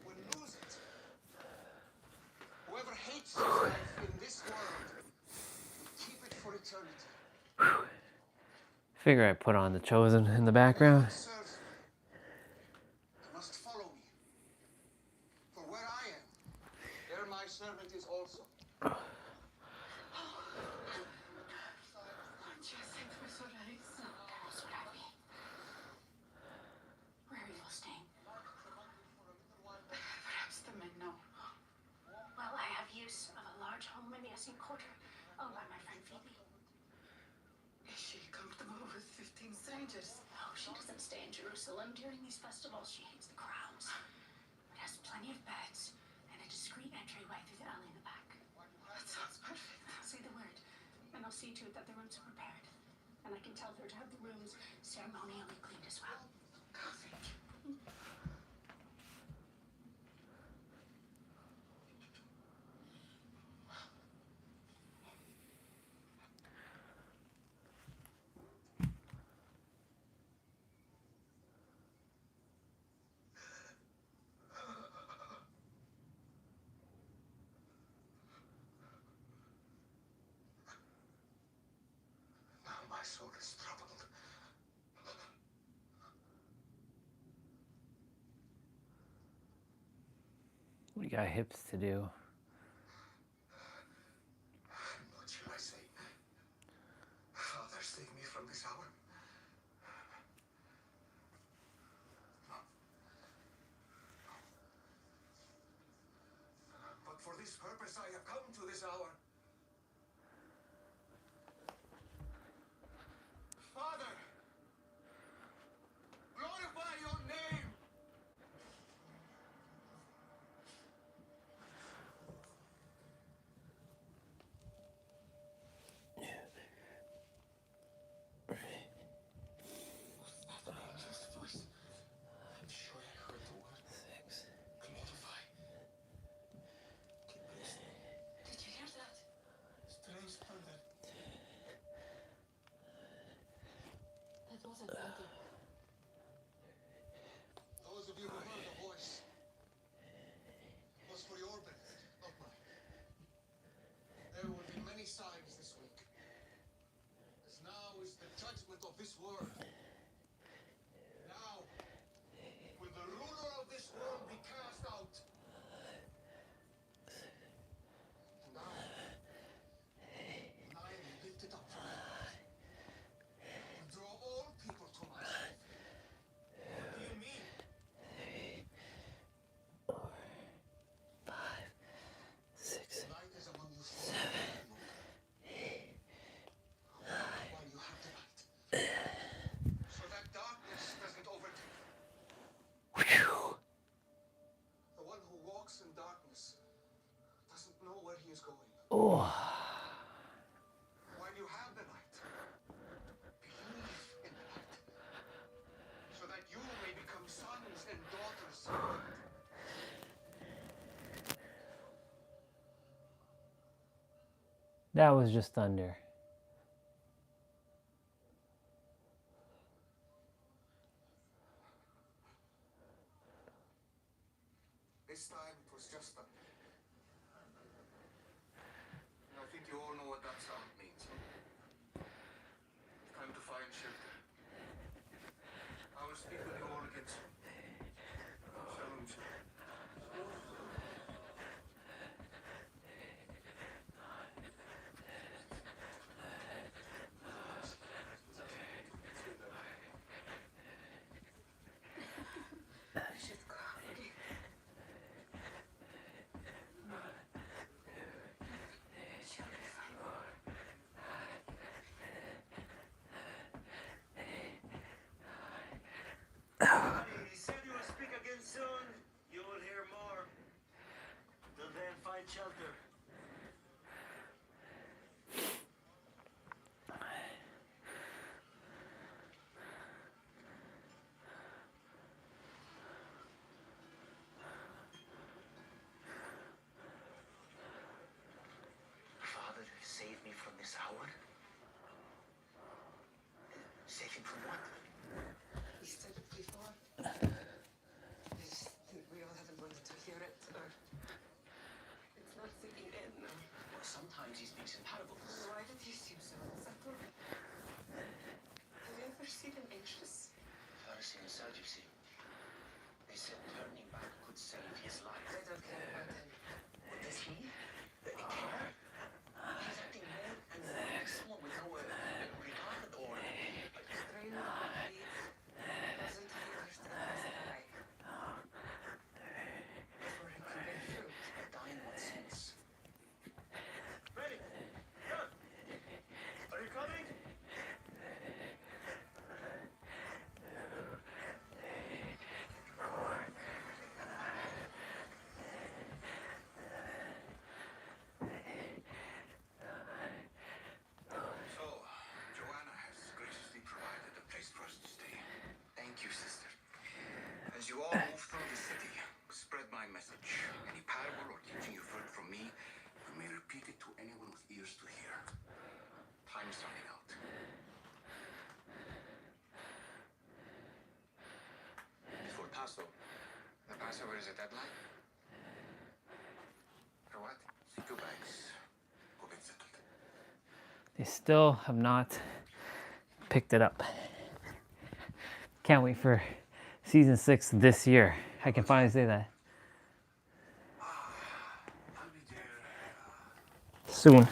will lose it. Whoever hates his life in this world will keep it for eternity. Figure I put on The Chosen in the background. Serves me. Must follow me. For where I am, there my servant is also. Where are you staying? Perhaps the men know. Well, I have use of a large home in the Essex Quarter, owned by my friend Phoebe. Is she comfortable with 15 strangers? Oh, she doesn't stay in Jerusalem during these festivals. She hates the crowds. It has plenty of beds and a discreet entryway through the alley in the back. That sounds perfect. Say the word, and I'll see to it that the rooms are prepared. And I can tell her to have the rooms ceremonially cleaned as well. Oh, thank you. Now my soul is troubled. We got hips to do. What shall I say? Father, save me from this hour. as I have come to this hour. Father, glorify your name. I'm sure I heard the word. 6. Glorify. Did you hear that? Strange thunder. That wasn't thunder. Those of you who heard the voice was for your benefit, not mine. There will be many signs this week, as now is the judgment of this world. Now will the ruler of this world be cast out. And I am lifted up from the earth, and draw all people to myself. What do you mean? 5, 6, Light is among you 7, 8, 9. while you have the light, so that darkness doesn't overtake you. The one who walks in darkness doesn't know where he is going. Oh. While you have the light, believe in the light, so that you may become sons and daughters of light. That was just thunder. This time it was just thunder. And I think you all know what that sound means. Time to find shelter. I will speak with you all again soon. Shalom, shalom. I should go. Okay. She'll be fine. He said you will speak again soon. You will hear more. Till then, find shelter. Father, save me from this hour. Save him from what? He said it before. We all haven't wanted to hear it, or it's not sinking in. Well, sometimes he speaks in parables. Why did he seem so unsettled? Have you ever seen him anxious? Pharisee and Sadducee. They said turning back could save his life. I don't care about him. What does he? Care? He's acting more and more small with no regard or... Strain of the bleeds. Doesn't he understand this guy? Before he can bear fruit. Die in what sense? Ready? Good. Are you coming? So, Joanna has graciously provided a place for us to stay. Thank you, sister. As you all move through the city, spread my message. Any parable or teaching you've heard from me, you may repeat it to anyone with ears to hear. Time is running out. Before Passover. The Passover is a deadline? For what? See two bags. Go get settled. They still have not picked it up. Can't wait for season 6 this year. I can finally say that. Soon.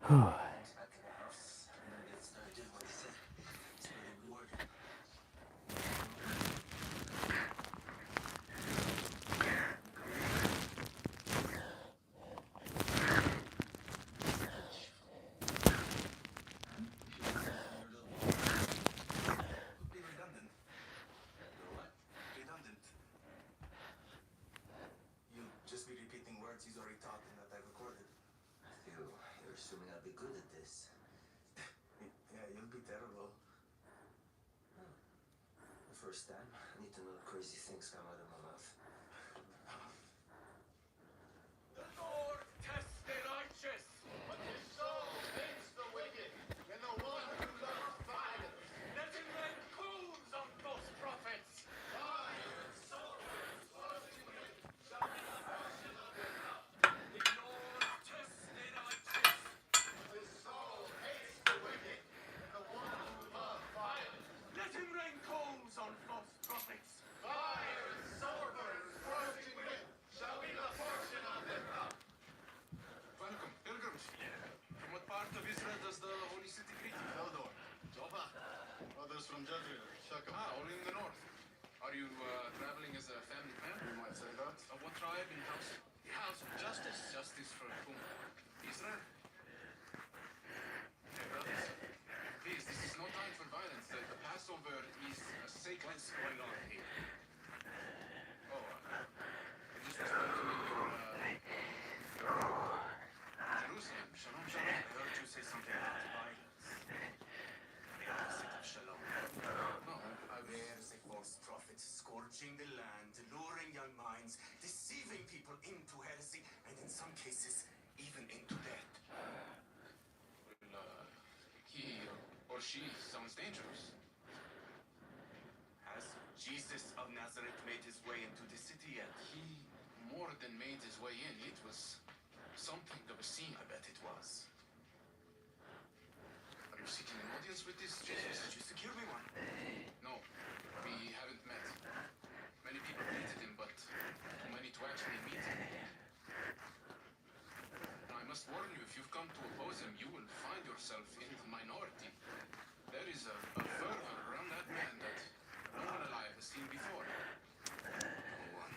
Redundant. What? Redundant. You'll just be repeating words he's already taught and that I recorded. You're assuming I'll be good at this. Yeah, you'll be terrible. The first time, I need to know crazy things come out of my mouth. The Lord tests the righteous, but his soul hates the wicked, and the one who loves violence. Let him rain coals on false prophets. Fire and sword, scorching wind, shall be the portion of their cup. The Lord tests the righteous, but his soul hates the wicked, and the one who loves violence. Let him rain coals on false prophets. Fire and sword, scorching wind, shall be the portion of their cup. Welcome, pilgrims. From what part of Israel does the holy city greet you? Eldor, Joppa, others from Jezreel, Shechem. All in the north. Are you traveling as a family man? You might say that. Of what tribe and house? The house of justice. Justice for whom? Israel? Hey, brothers. Please, this is no time for violence. The Passover is a sacred... What's going on here? Oh, I just was welcoming your, Jerusalem. Shalom, shalom. I heard you say something about violence. The opposite of shalom. No, There's a false prophet scourging the land, luring young minds, deceiving people into heresy, and in some cases, even into death. Well, he or she sounds dangerous. Has Jesus of Nazareth made his way into the city yet? He more than made his way in. It was something of a scene. I bet it was. Are you seeking an audience with this Jesus? Did you secure me one? No, we haven't met. Many people greeted him, but too many to actually meet him. Now, I must warn you, if you've come to oppose him, you will find yourself in the minority. There is a fervor around that man that no one alive has seen before. No one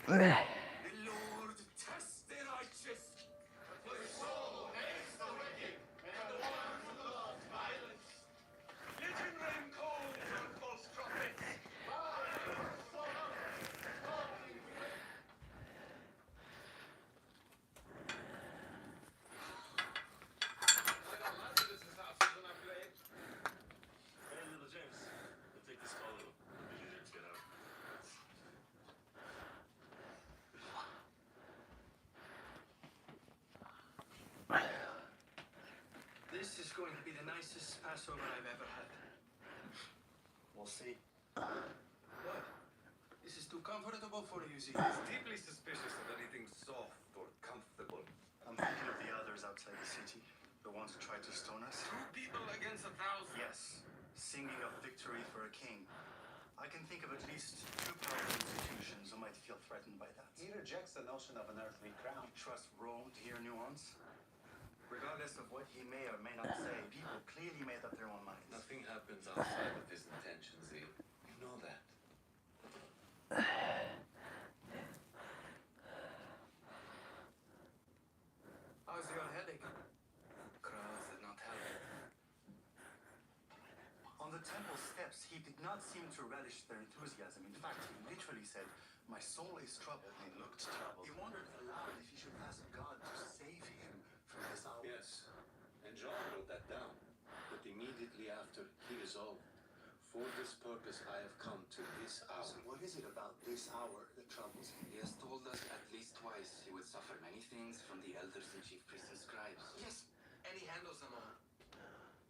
alive. The Lord tests the righteous, but his soul hates the wicked, and the one who loves violence. Let him rain coals on false prophets. Fire and sword, scorching wind. I got Lazarus' house when I played. Hey, little James, we'll take this call a little. Little James, get out. This is going to be the nicest Passover I've ever had. We'll see. What? This is too comfortable for you, Z. He's deeply suspicious of anything soft or comfortable. I'm thinking of the others outside the city, the ones who tried to stone us. 2 people against 1,000. Yes, singing of victory for a king. I can think of at least 2 powerful institutions who might feel threatened by that. He rejects the notion of an earthly crown. You trust Rome to hear nuance? Regardless of what he may or may not say, people clearly made up their own minds. Nothing happens outside of his intentions, Z. You know that. How's your headache? Crowds did not help. On the temple steps, he did not seem to relish their enthusiasm. In fact, he literally said, "My soul is troubled." He looked troubled. He wondered aloud if he should ask God to save him from this hour. Yes, and John wrote that down. But immediately after, he resolved, "For this purpose I have come to this hour." So what is it about this hour that troubles him? He has told us at least twice he would suffer many things from the elders and chief priests and scribes. Yes, and he handles them all.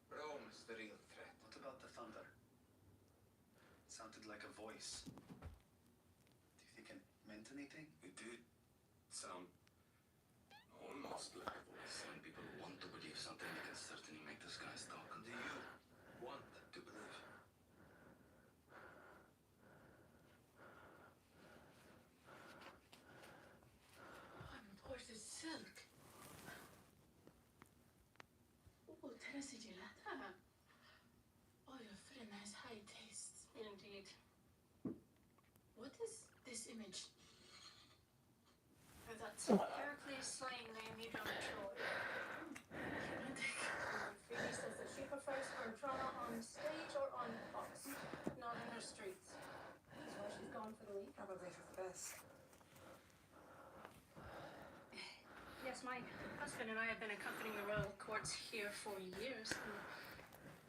Rome is the real threat. What about the thunder? It sounded like a voice. Do you think it meant anything? It did sound almost like a voice. When people want to believe something, they can certainly make the skies talk. Do you want to believe? I'm horses. qué sigillata? Oh, you have very nice high taste. Indeed. What is this image? That's Heracles slaying Diomedes on Troy. Phoebe says that she prefers her drama on stage or on box, not in her streets. That's why she's gone for the week. Probably for the best. Yes, my husband and I have been accompanying the royal courts here for years and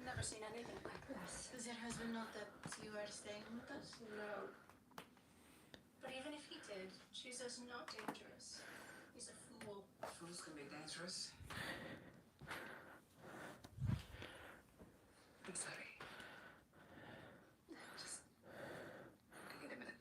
never seen anything like this. Is your husband not that you are staying with us? No. But even if he did, Jesus not dangerous. He's a fool. Fools can be dangerous. I'm sorry. Just I need a minute.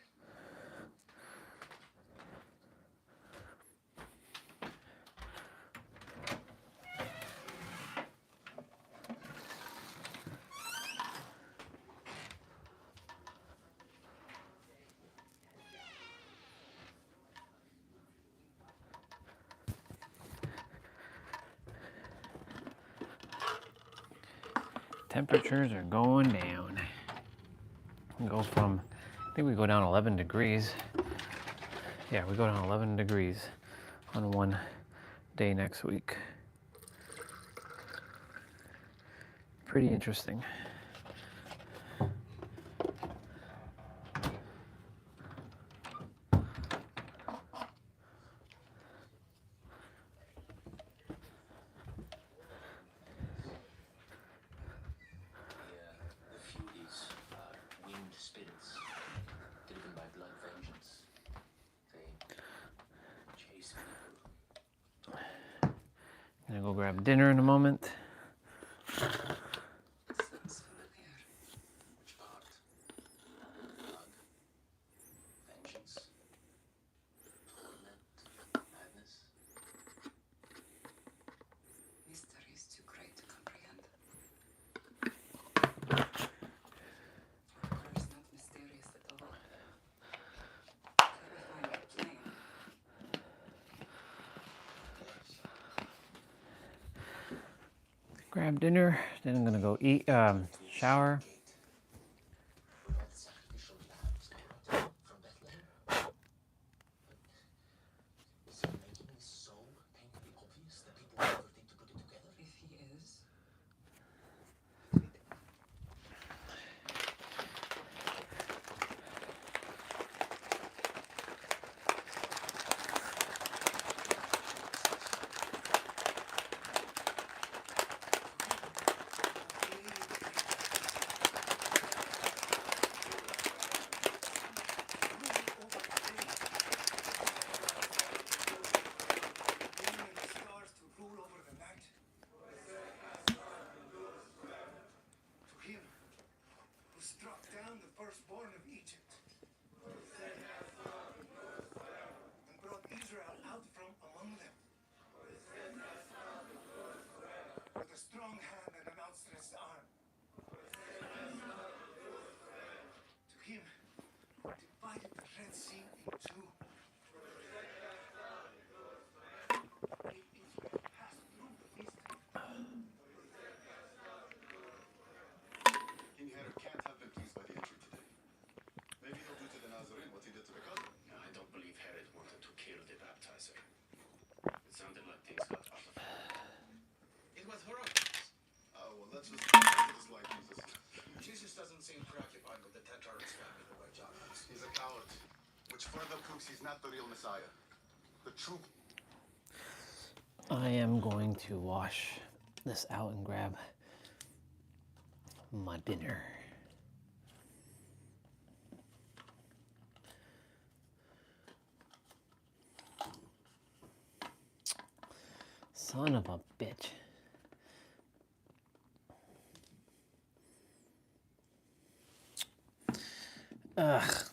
Temperatures are going down. We go from, I think we go down 11 degrees. Yeah, we go down 11 degrees on one day next week. Pretty interesting. The Furies are winged spirits, driven by blood vengeance. They chase people. Gonna go grab dinner in a moment. Sounds familiar. Which part? Blood, vengeance, torment, madness. Mystery is too great to comprehend. Horror is not mysterious at all. Terrifying but plain. Grab dinner, then I'm gonna go eat, shower. Where all the sacrificial lambs go out from Bethlehem. Is he making this so painfully obvious that people will never think to put it together? If he is, stars to rule over the night. To him who struck down the firstborn of Egypt and brought Israel out from among them with a strong hand and an outstretched arm. To him who divided the Red Sea in two. King Herod can't have been pleased by the entry today. Maybe he'll do to the Nazarene what he did to the cousin. I don't believe Herod wanted to kill the baptizer. It sounded like things got out of hand. It was Herodias. Oh, well, let's just dislike Jesus. Jesus doesn't seem preoccupied with the Tetrarch's family the way John is. He's a coward, which further proves he's not the real Messiah. The true. I am going to wash this out and grab my dinner. Son of a bitch. Ugh.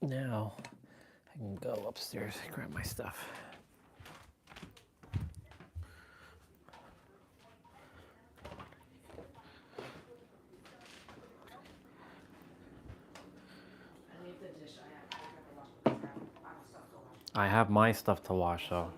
Now I can go upstairs and grab my stuff. I have my stuff to wash, so.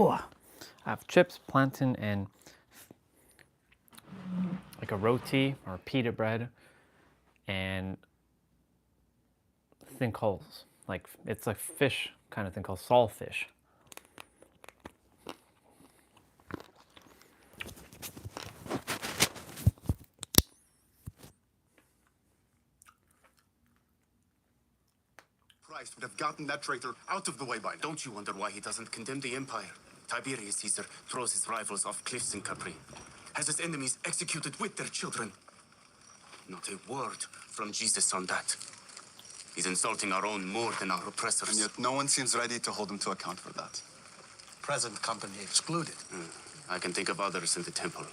Oh, I have chips, plantain, and like a roti or pita bread, and a thing called like it's a fish kind of thing called saltfish. Christ would have gotten that traitor out of the way by now. Don't you wonder why he doesn't condemn the empire? Tiberius Caesar throws his rivals off cliffs in Capri, has his enemies executed with their children. Not a word from Jesus on that. He's insulting our own more than our oppressors. And yet no one seems ready to hold him to account for that. Present company excluded. I can think of others in the temple.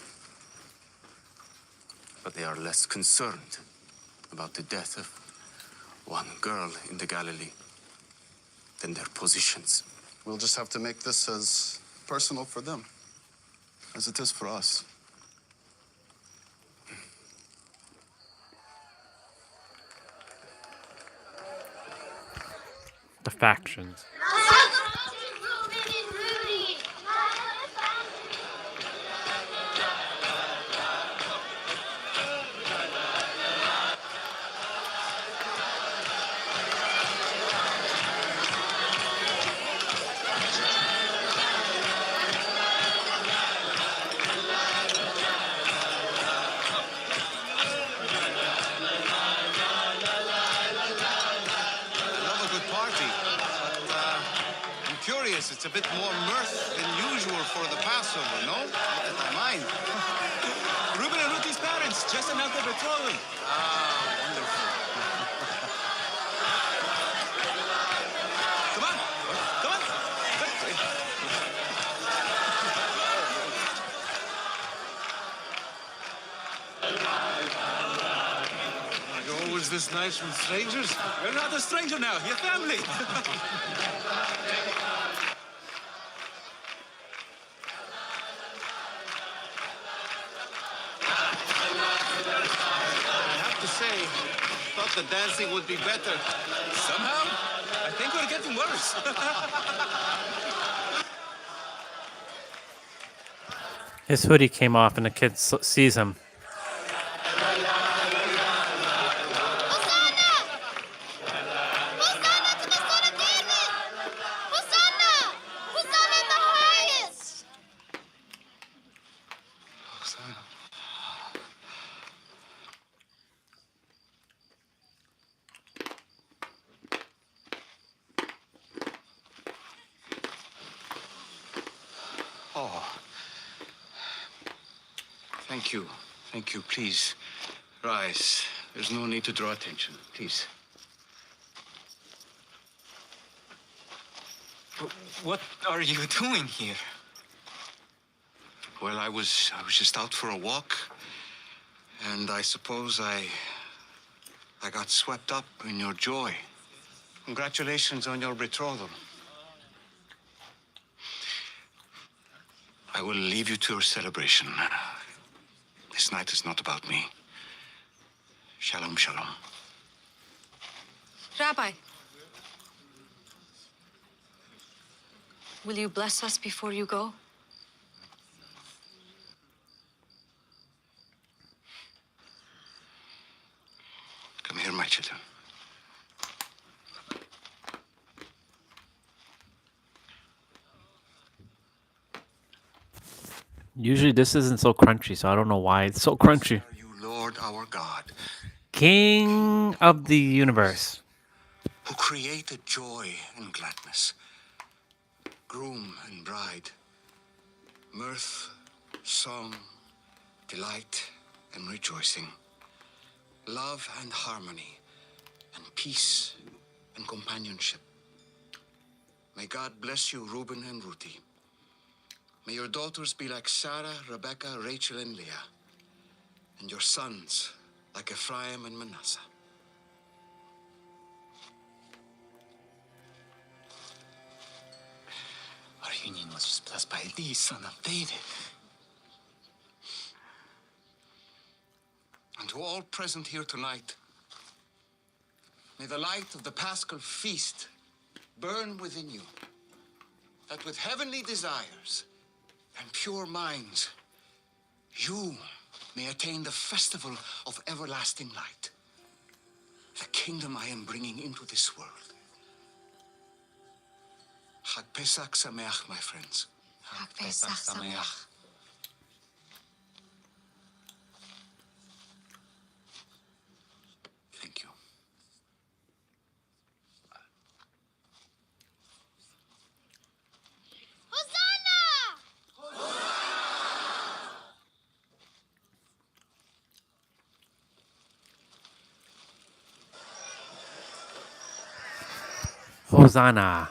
But they are less concerned about the death of one girl in the Galilee than their positions. We'll just have to make this as personal for them as it is for us. The factions. It's a bit more mirth than usual for the Passover, no? Not that I mind. Ruben and Ruthie's parents just announced their betrothal. Ah, wonderful. Come on. Come on. You're always this nice with strangers? You're not a stranger now. You're family. The dancing would be better. Somehow, I think we're getting worse. His hoodie came off and the kid sees him. Thank you. Thank you. Please, rise. There's no need to draw attention. Please. What are you doing here? Well, I was just out for a walk, and I suppose I got swept up in your joy. Congratulations on your betrothal. I will leave you to your celebration. This night is not about me. Shalom, shalom. Rabbi, will you bless us before you go? Come here, my children. Usually this isn't so crunchy, so I don't know why it's so crunchy. You, Lord our God, King of the universe. who created joy and gladness, groom and bride, mirth, song, delight, and rejoicing, love and harmony, and peace and companionship. May God bless you, Reuben and Ruthie. May your daughters be like Sarah, Rebecca, Rachel, and Leah, and your sons like Ephraim and Manasseh. Our union was just blessed by thee, son of David. And to all present here tonight, may the light of the Paschal feast burn within you, that with heavenly desires and pure minds, you may attain the festival of everlasting light, the kingdom I am bringing into this world. Chag Pesach Sameach, my friends. Chag Pesach Sameach. Thank you. Hosanna.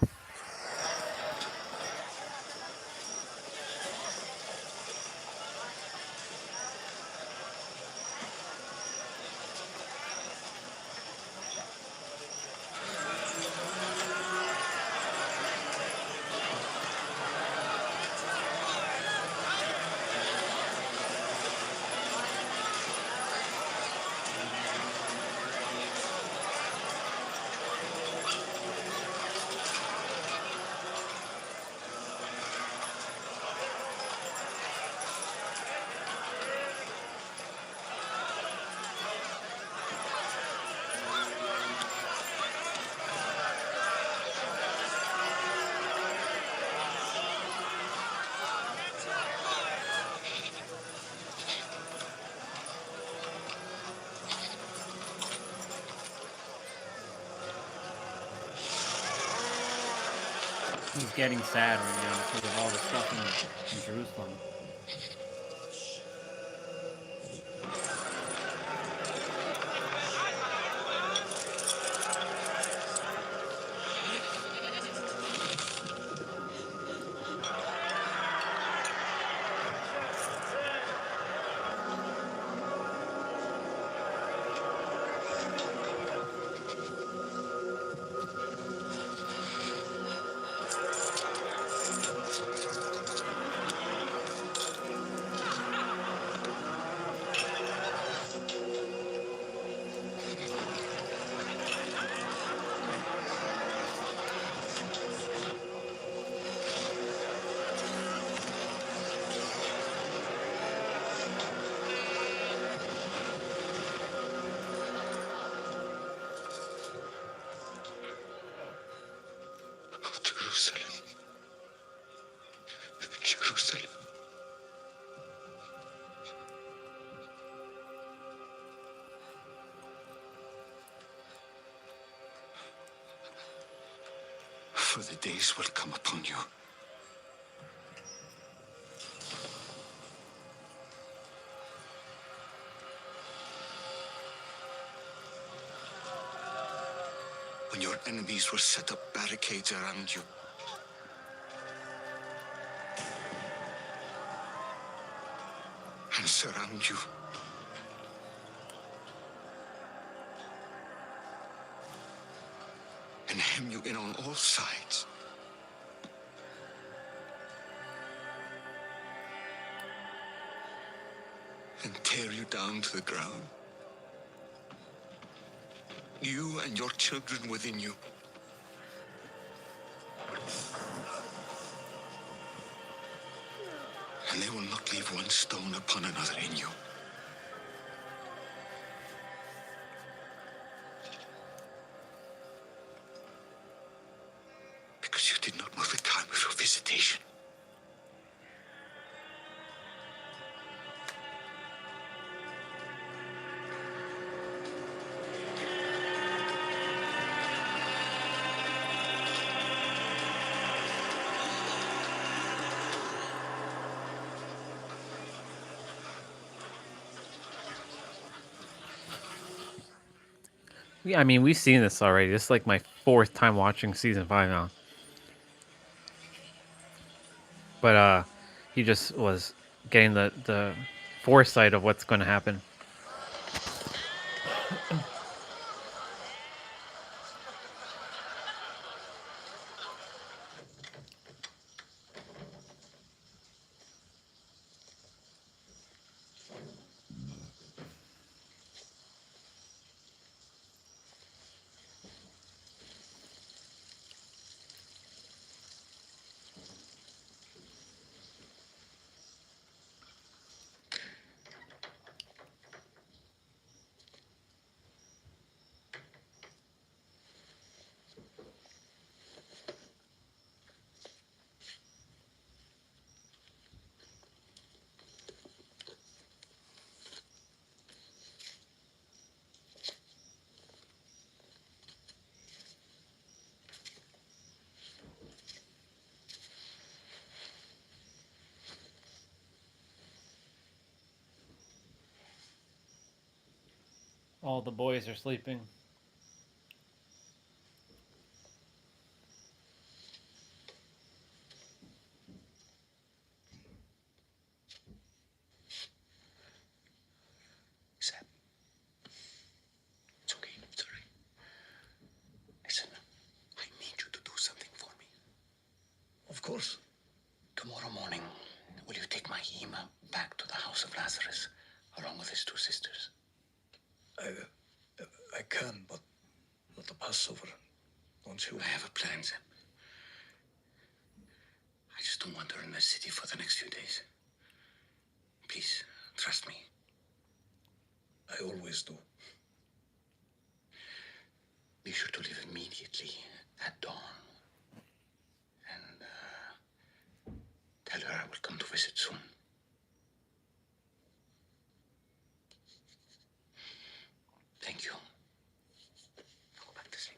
He's getting sad right now because of all the stuff in Jerusalem. Jerusalem. Jerusalem. For the days will come upon you when your enemies will set up barricades around you. And surround you. And hem you in on all sides. And tear you down to the ground. You and your children within you. And they will not leave one stone upon another in you. Because you did not know the time of your visitation. Yeah, I mean, we've seen this already. This is like my 4th time watching season 5 now. But he just was getting the foresight of what's going to happen. All the boys are sleeping. Sam. It's okay, I'm sorry. Listen, I need you to do something for me. Of course. Tomorrow morning, will you take my Ema back to the house of Lazarus, along with his two sisters? I can, but not the Passover. Don't you? I have a plan, Sam. I just don't want her in the city for the next few days. Please, trust me. I always do. Be sure to leave immediately at dawn. And tell her I will come to visit soon. Thank you. Go back to sleep.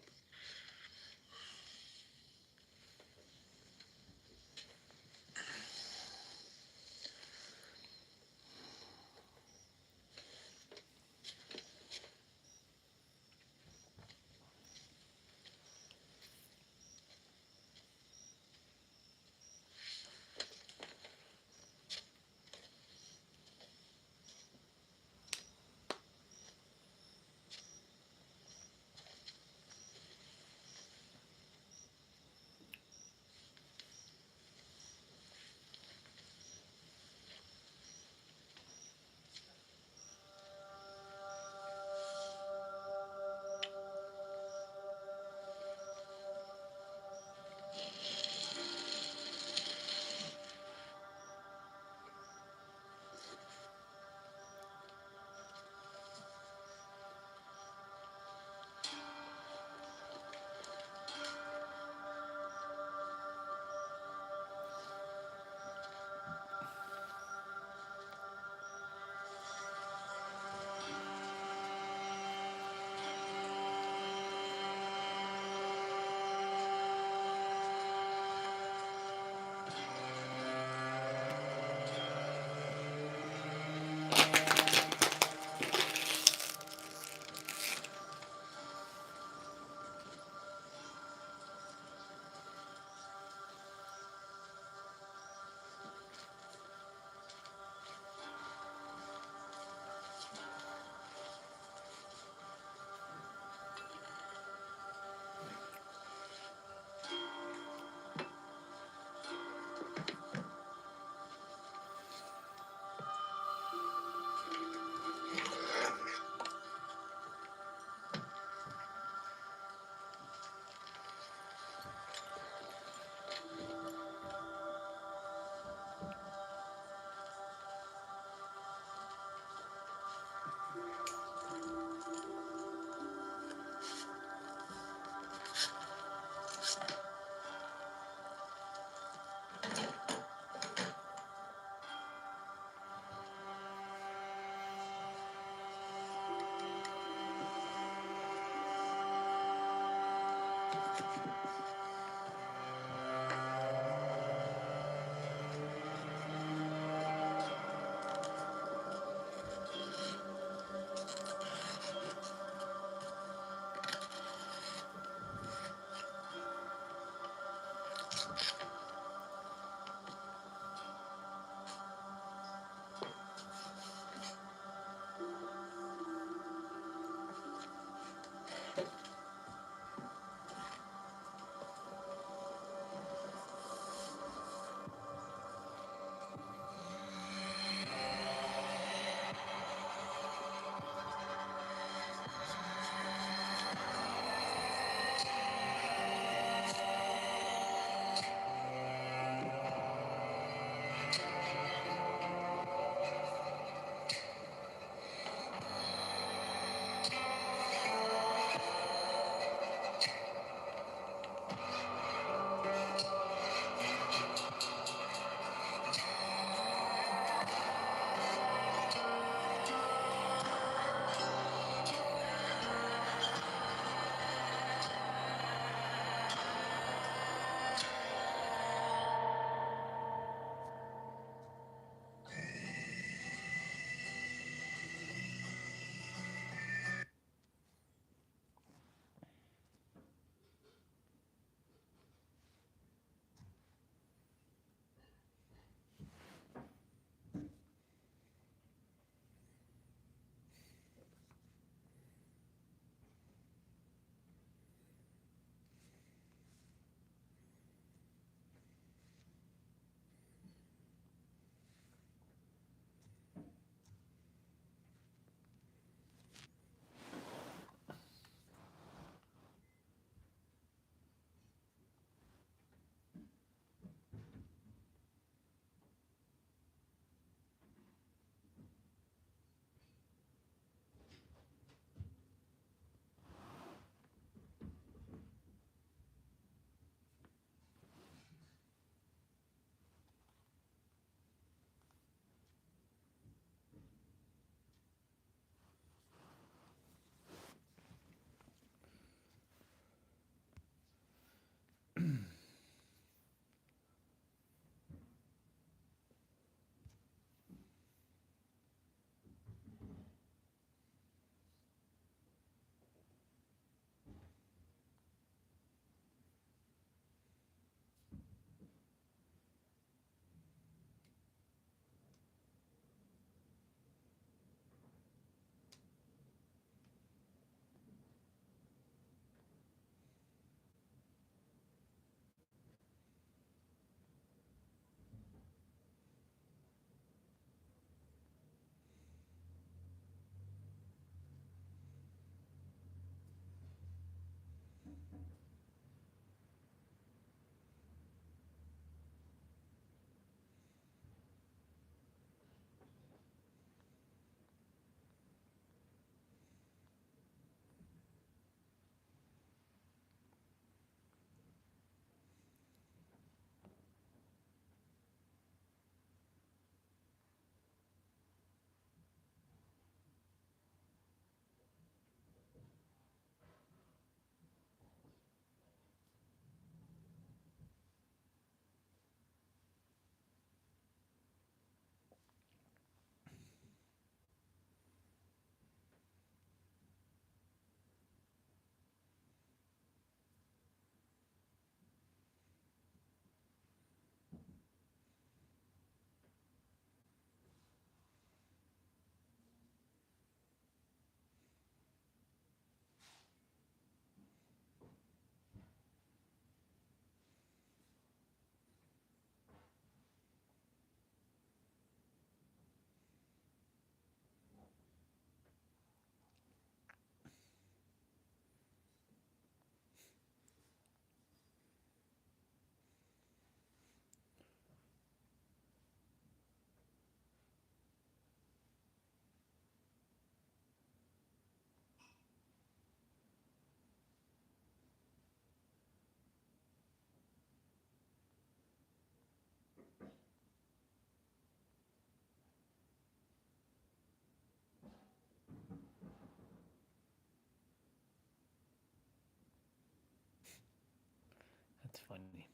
funny.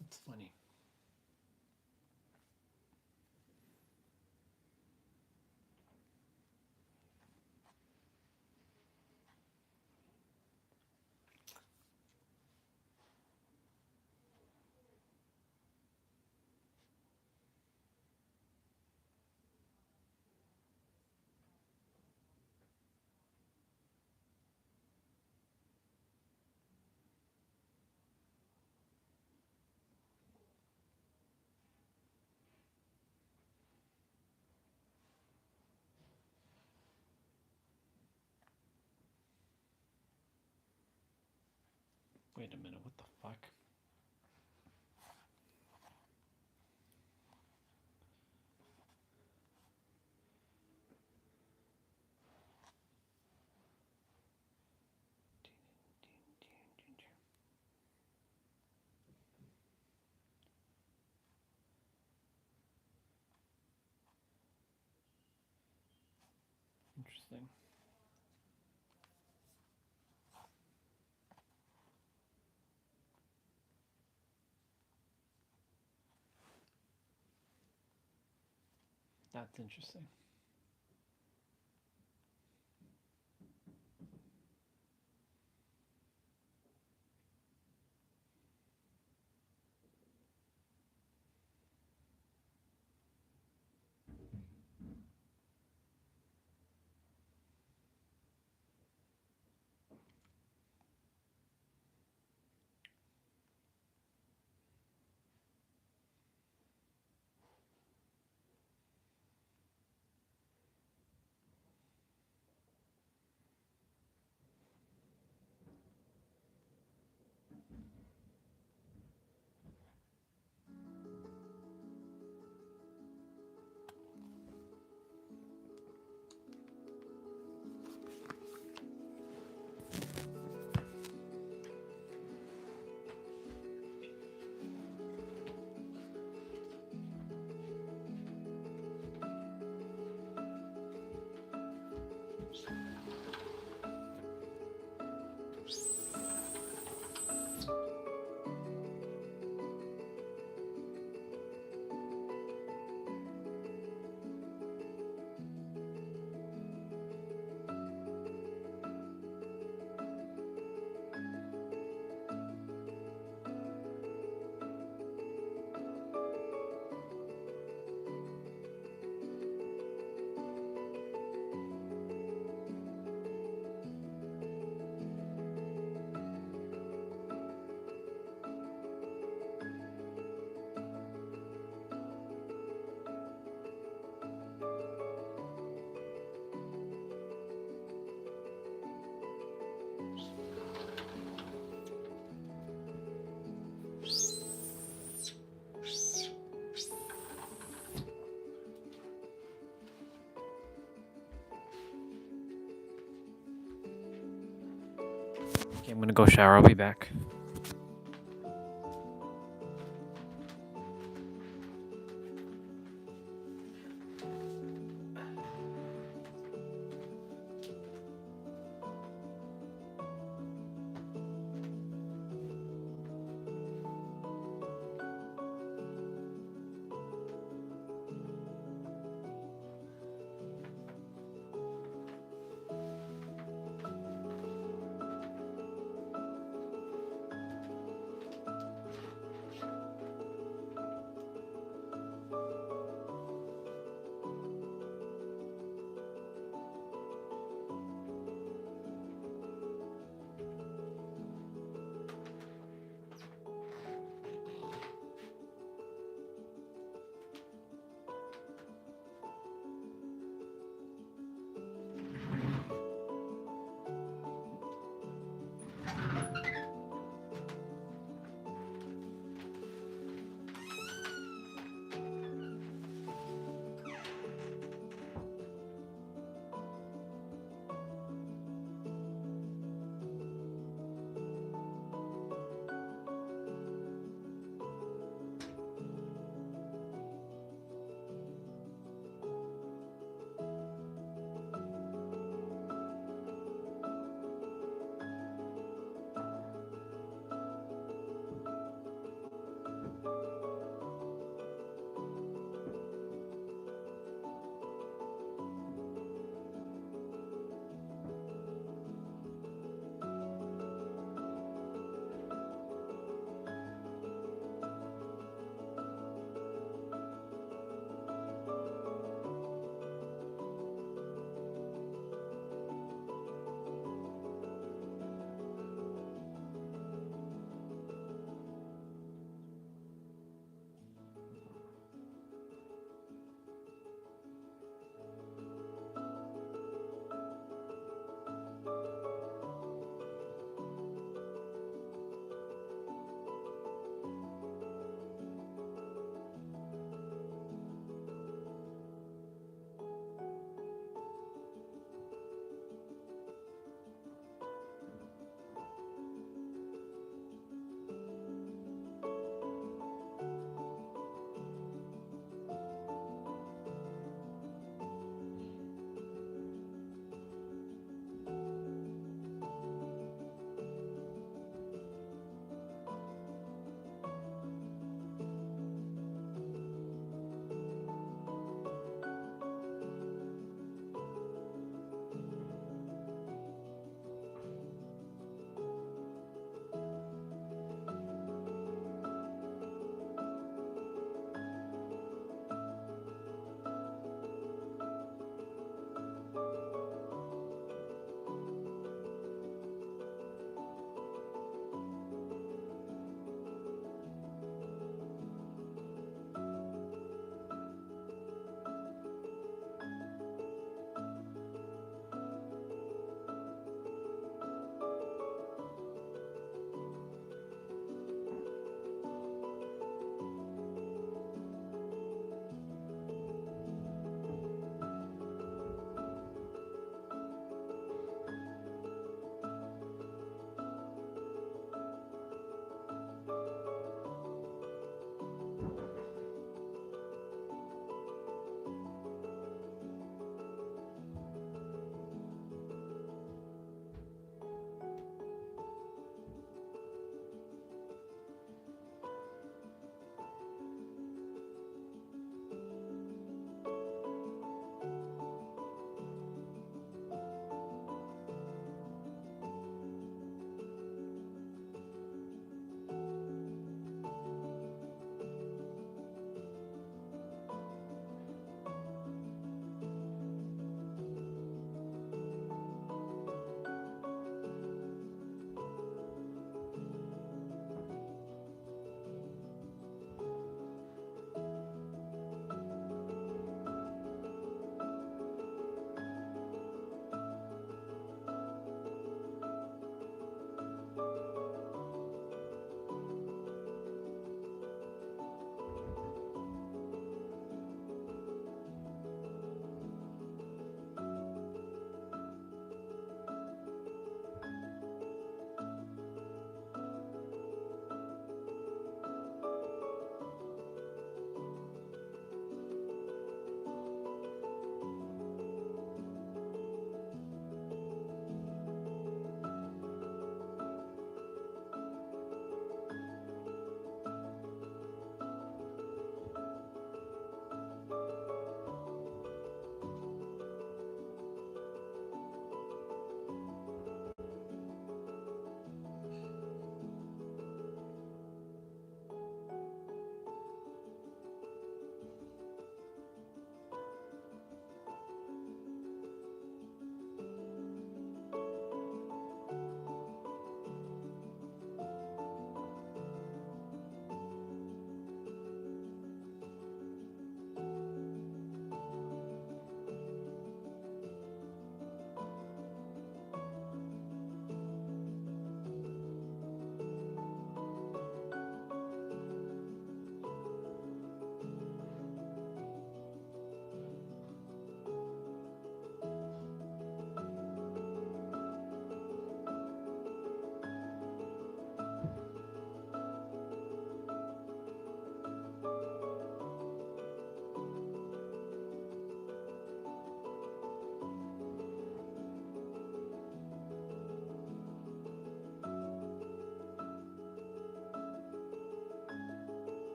It's funny. Wait a minute, what the fuck? Interesting. That's interesting. Okay, I'm gonna go shower. I'll be back.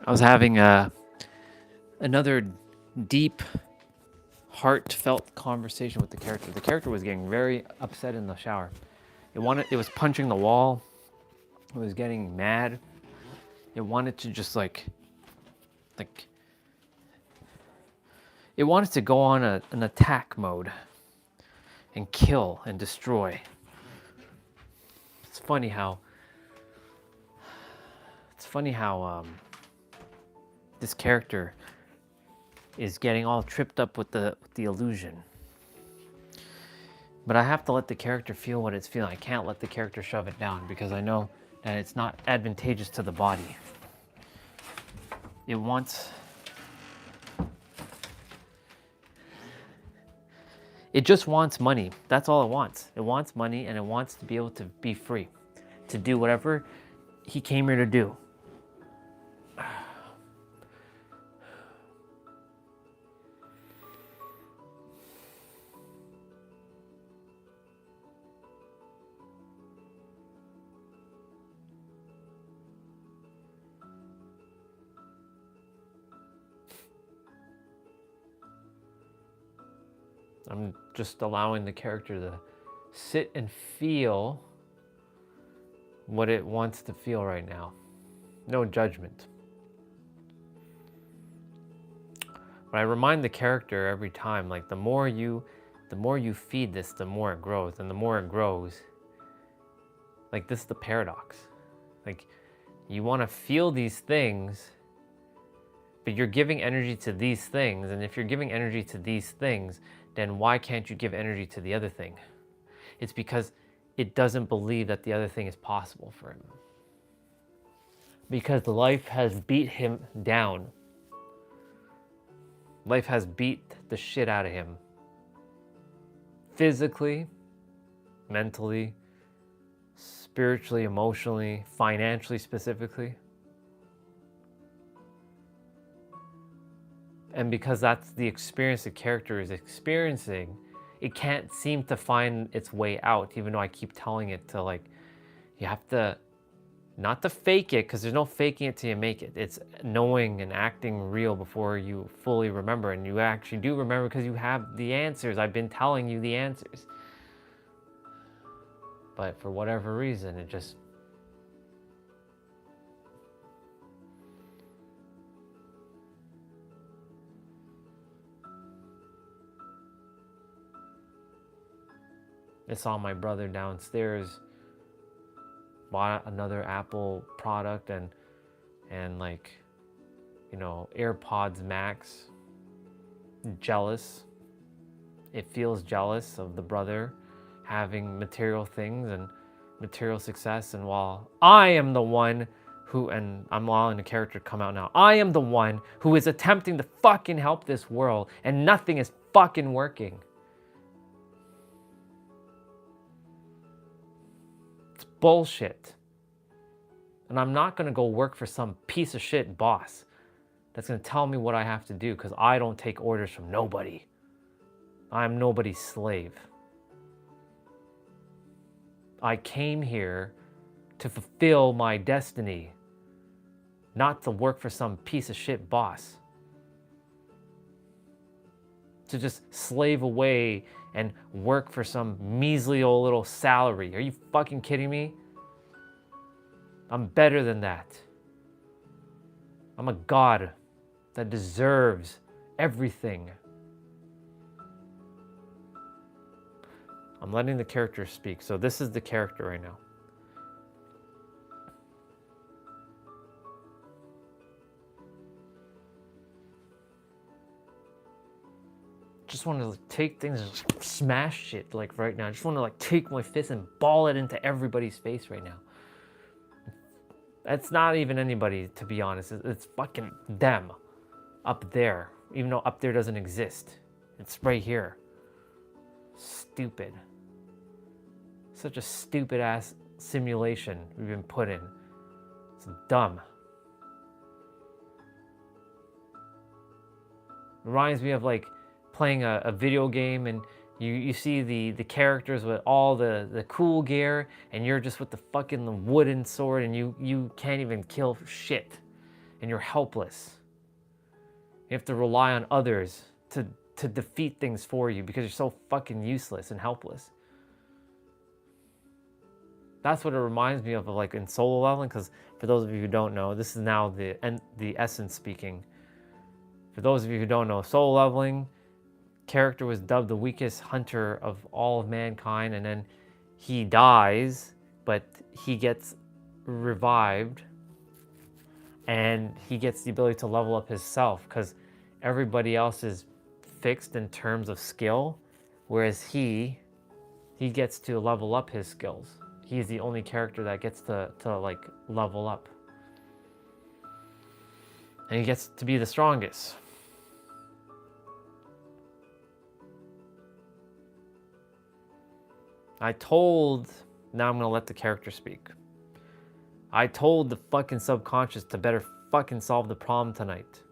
I was having another deep, heartfelt conversation with the character. The character was getting very upset in the shower. It was punching the wall. It was getting mad. It wanted to just like it wanted to go on an attack mode and kill and destroy. It's funny how this character is getting all tripped up with the illusion. But I have to let the character feel what it's feeling. I can't let the character shove it down because I know that it's not advantageous to the body. It just wants money. That's all it wants. It wants money, and it wants to be able to be free, to do whatever he came here to do. I'm just allowing the character to sit and feel what it wants to feel right now. No judgment. But I remind the character every time, like the more you feed this, the more it grows. And the more it grows, like this is the paradox. Like you want to feel these things, but you're giving energy to these things. And if you're giving energy to these things, then why can't you give energy to the other thing? It's because it doesn't believe that the other thing is possible for him. Because life has beat him down. Life has beat the shit out of him. Physically, mentally, spiritually, emotionally, financially specifically. And because that's the experience the character is experiencing, it can't seem to find its way out, even though I keep telling it to, like, you have to, not to fake it, because there's no faking it till you make it. It's knowing and acting real before you fully remember. And you actually do remember because you have the answers. I've been telling you the answers. But for whatever reason, it just... I saw my brother downstairs bought another Apple product and like, you know, AirPods Max. Jealous. It feels jealous of the brother having material things and material success. And while I am the one who, and I'm allowing the character to come out now, I am the one who is attempting to fucking help this world and nothing is fucking working. Bullshit. And I'm not going to go work for some piece of shit boss that's going to tell me what I have to do because I don't take orders from nobody. I'm nobody's slave. I came here to fulfill my destiny, not to work for some piece of shit boss. To just slave away and work for some measly old little salary. Are you fucking kidding me? I'm better than that. I'm a god that deserves everything. I'm letting the character speak. So this is the character right now. Just want to take things and smash shit like right now. I just want to like take my fist and ball it into everybody's face right now. That's not even anybody, to be honest. It's fucking them up there, even though up there doesn't exist. It's right here. Stupid. Such a stupid ass simulation we've been put in. It's dumb. Reminds me of like playing a video game and you see the characters with all the cool gear and you're just with the fucking wooden sword and you can't even kill shit. and you're helpless. You have to rely on others to defeat things for you because you're so fucking useless and helpless. That's what it reminds me of like in solo leveling, because for those of you who don't know, this is now the essence speaking. For those of you who don't know, solo leveling, character was dubbed the weakest hunter of all of mankind, and then he dies, but he gets revived, and he gets the ability to level up his self, because everybody else is fixed in terms of skill, whereas he gets to level up his skills. He's the only character that gets to like level up. And he gets to be the strongest. Now I'm gonna let the character speak. I told the fucking subconscious to better fucking solve the problem tonight.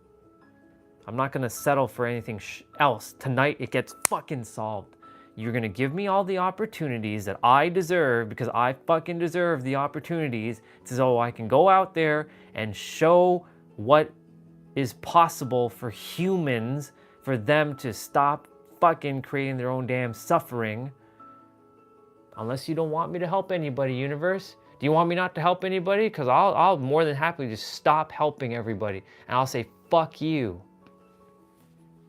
I'm not gonna settle for anything else. Tonight it gets fucking solved. You're gonna give me all the opportunities that I deserve, because I fucking deserve the opportunities, so I can go out there and show what is possible for humans, for them to stop fucking creating their own damn suffering. Unless you don't want me to help anybody, universe. Do you want me not to help anybody? Because I'll more than happily just stop helping everybody, and I'll say fuck you.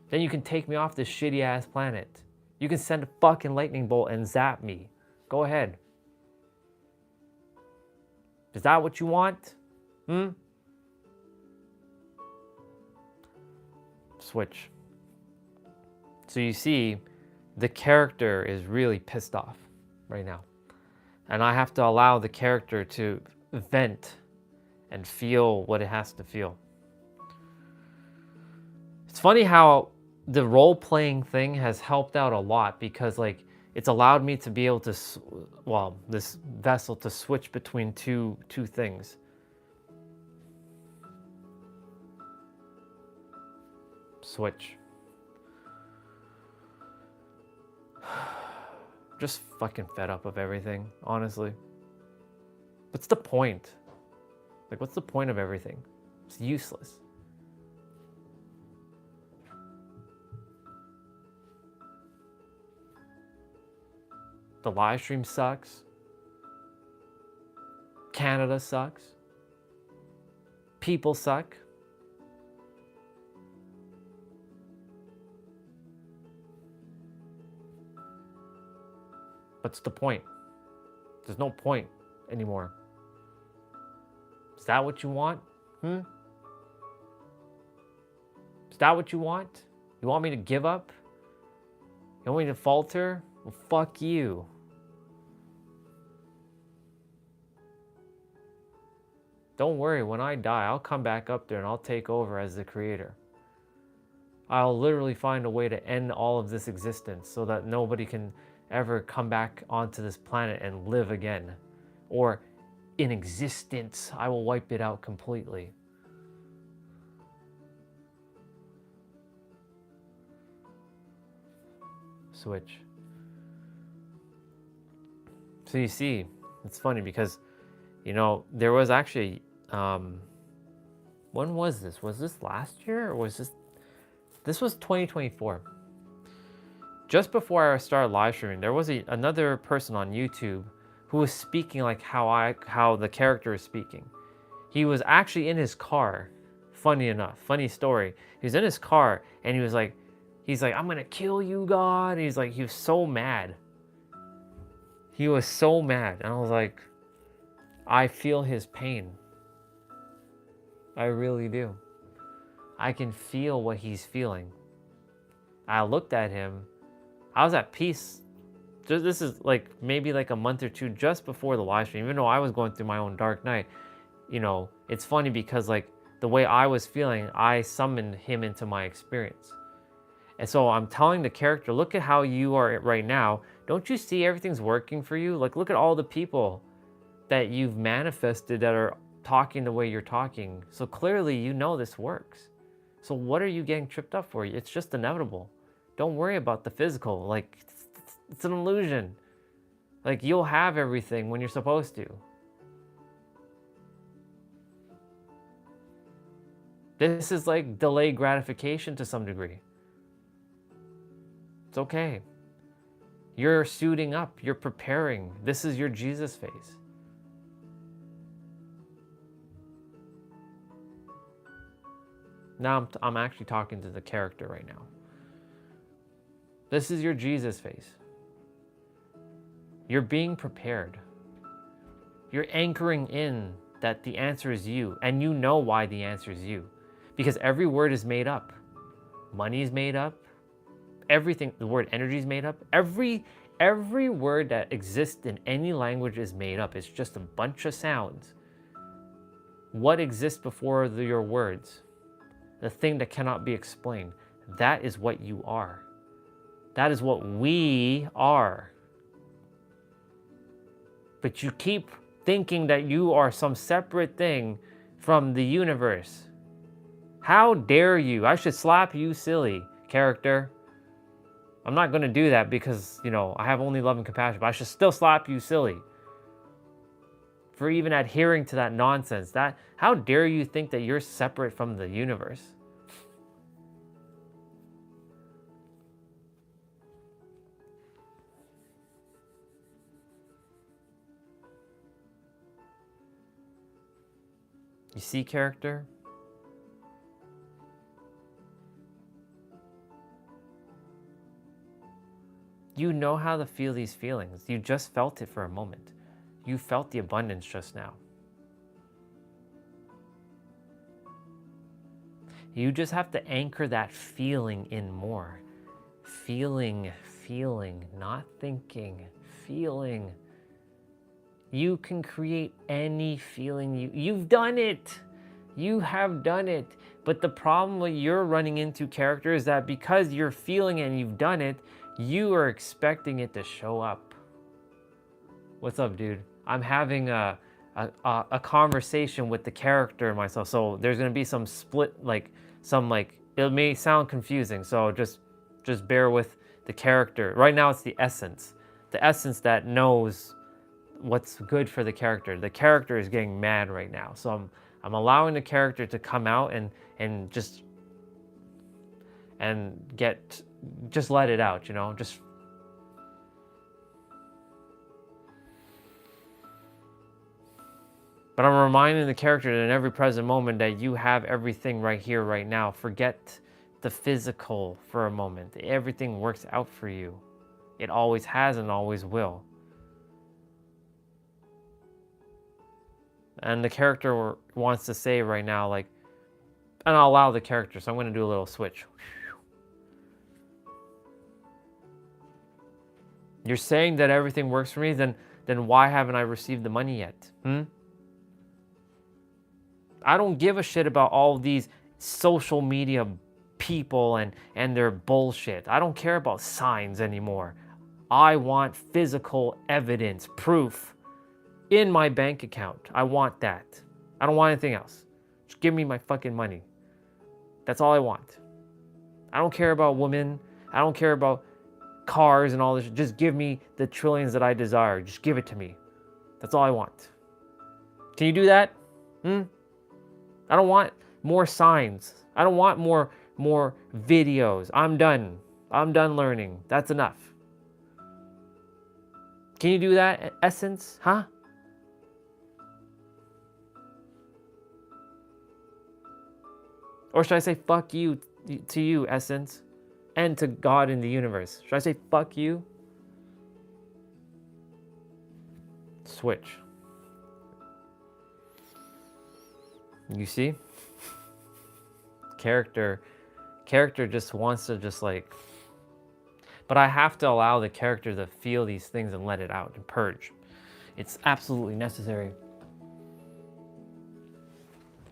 Then you can take me off this shitty ass planet. You can send a fucking lightning bolt and zap me. Go ahead. Is that what you want? Switch. So you see, the character is really pissed off right now. And I have to allow the character to vent and feel what it has to feel. It's funny how the role-playing thing has helped out a lot, because like it's allowed me to be able to, well, this vessel to switch between two things. Switch. Just fucking fed up of everything, honestly. What's the point? Like, what's the point of everything? It's useless. The live stream sucks. Canada sucks. People suck. What's the point? There's no point anymore. Is that what you want? Is that what you want? You want me to give up? You want me to falter? Well, fuck you. Don't worry, when I die, I'll come back up there and I'll take over as the creator. I'll literally find a way to end all of this existence so that nobody can ever come back onto this planet and live again. Or in existence, I will wipe it out completely. Switch. So you see, it's funny because, you know, there was actually, when was this? Was this last year or was this was 2024. Just before I started live streaming, there was another person on YouTube who was speaking like how the character is speaking. He was actually in his car. Funny enough, funny story. He was in his car and he's like, I'm gonna kill you, God. He was so mad. He was so mad. And I was like, I feel his pain. I really do. I can feel what he's feeling. I looked at him. I was at peace. This is like maybe like a month or two just before the live stream, even though I was going through my own dark night. You know, it's funny because like the way I was feeling, I summoned him into my experience. And so I'm telling the character, look at how you are right now. Don't you see everything's working for you? Like, look at all the people that you've manifested that are talking the way you're talking. So clearly you know this works. So what are you getting tripped up for? It's just inevitable. Don't worry about the physical. Like, it's an illusion. Like, you'll have everything when you're supposed to. This is like delayed gratification to some degree. It's okay. You're suiting up. You're preparing. This is your Jesus face. Now I'm actually talking to the character right now. This is your Jesus face. You're being prepared. You're anchoring in that the answer is you, and you know why the answer is you. Because every word is made up. Money is made up. Everything, the word energy is made up. Every word that exists in any language is made up. It's just a bunch of sounds. What exists before your words? The thing that cannot be explained. That is what you are. That is what we are. But you keep thinking that you are some separate thing from the universe. How dare you? I should slap you silly, character. I'm not going to do that because, you know, I have only love and compassion, but I should still slap you silly for even adhering to that nonsense. How dare you think that you're separate from the universe? You see, character? You know how to feel these feelings. You just felt it for a moment. You felt the abundance just now. You just have to anchor that feeling in more. Feeling, not thinking, feeling. You can create any feeling. You've done it. You have done it. But the problem that you're running into, character, is that because you're feeling it and you've done it, you are expecting it to show up. What's up, dude? I'm having a conversation with the character and myself. So there's gonna be some split, it may sound confusing. So just bear with the character. Right now it's the essence that knows what's good for the character. The character is getting mad right now. So I'm allowing the character to come out and just let it out, you know, But I'm reminding the character that in every present moment that you have everything right here, right now. Forget the physical for a moment. Everything works out for you. It always has and always will. And the character wants to say right now, and I'll allow the character, so I'm going to do a little switch. You're saying that everything works for me, then why haven't I received the money yet? I don't give a shit about all these social media people and their bullshit. I don't care about signs anymore. I want physical evidence, proof in my bank account. I want that. I don't want anything else. Just give me my fucking money. That's all I want. I don't care about women. I don't care about cars and all this. Just give me the trillions that I desire. Just give it to me. That's all I want. Can you do that? I don't want more signs. I don't want more videos. I'm done. I'm done learning. That's enough. Can you do that, Essence? Huh? Or should I say fuck you to you, Essence, and to God in the universe? Should I say fuck you? Switch. You see? Character just wants to but I have to allow the character to feel these things and let it out and purge. It's absolutely necessary.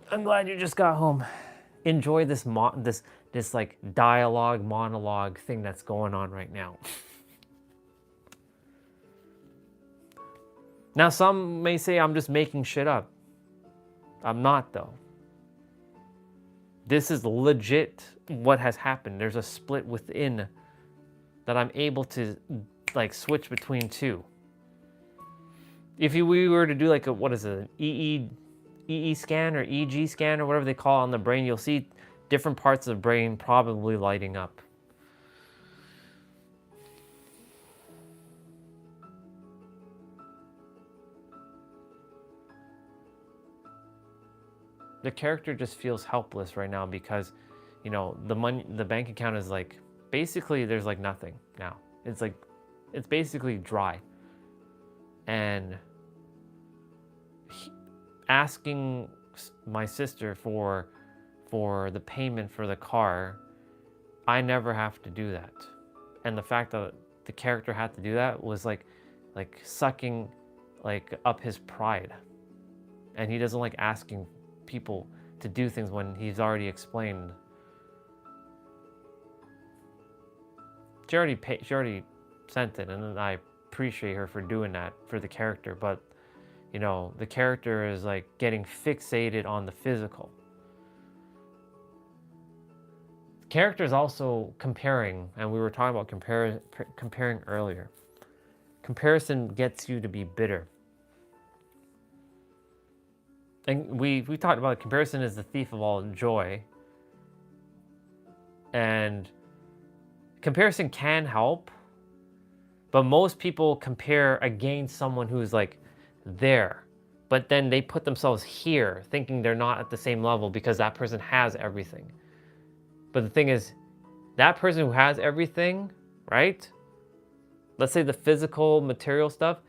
I'm glad you just got home. Enjoy this dialogue, monologue thing that's going on right now. Now, some may say I'm just making shit up. I'm not, though. This is legit what has happened. There's a split within that I'm able to switch between two. If we were to do an EE scan or EG scan or whatever they call it on the brain, you'll see different parts of the brain probably lighting up. The character just feels helpless right now because, you know, the money, the bank account is like, basically there's like nothing now. It's like, it's basically dry. And asking my sister for the payment for the car, I never have to do that. And the fact that the character had to do that was like sucking like up his pride. And he doesn't like asking people to do things when he's already explained. She already sent it, and I appreciate her for doing that for the character, but you know, the character is like getting fixated on the physical. The character is also comparing, and we were talking about comparing earlier. Comparison gets you to be bitter. And we talked about comparison is the thief of all joy. And comparison can help, but most people compare against someone who's like there, but then they put themselves here thinking they're not at the same level because that person has everything. But the thing is, that person who has everything, right? Let's say the physical, material stuff,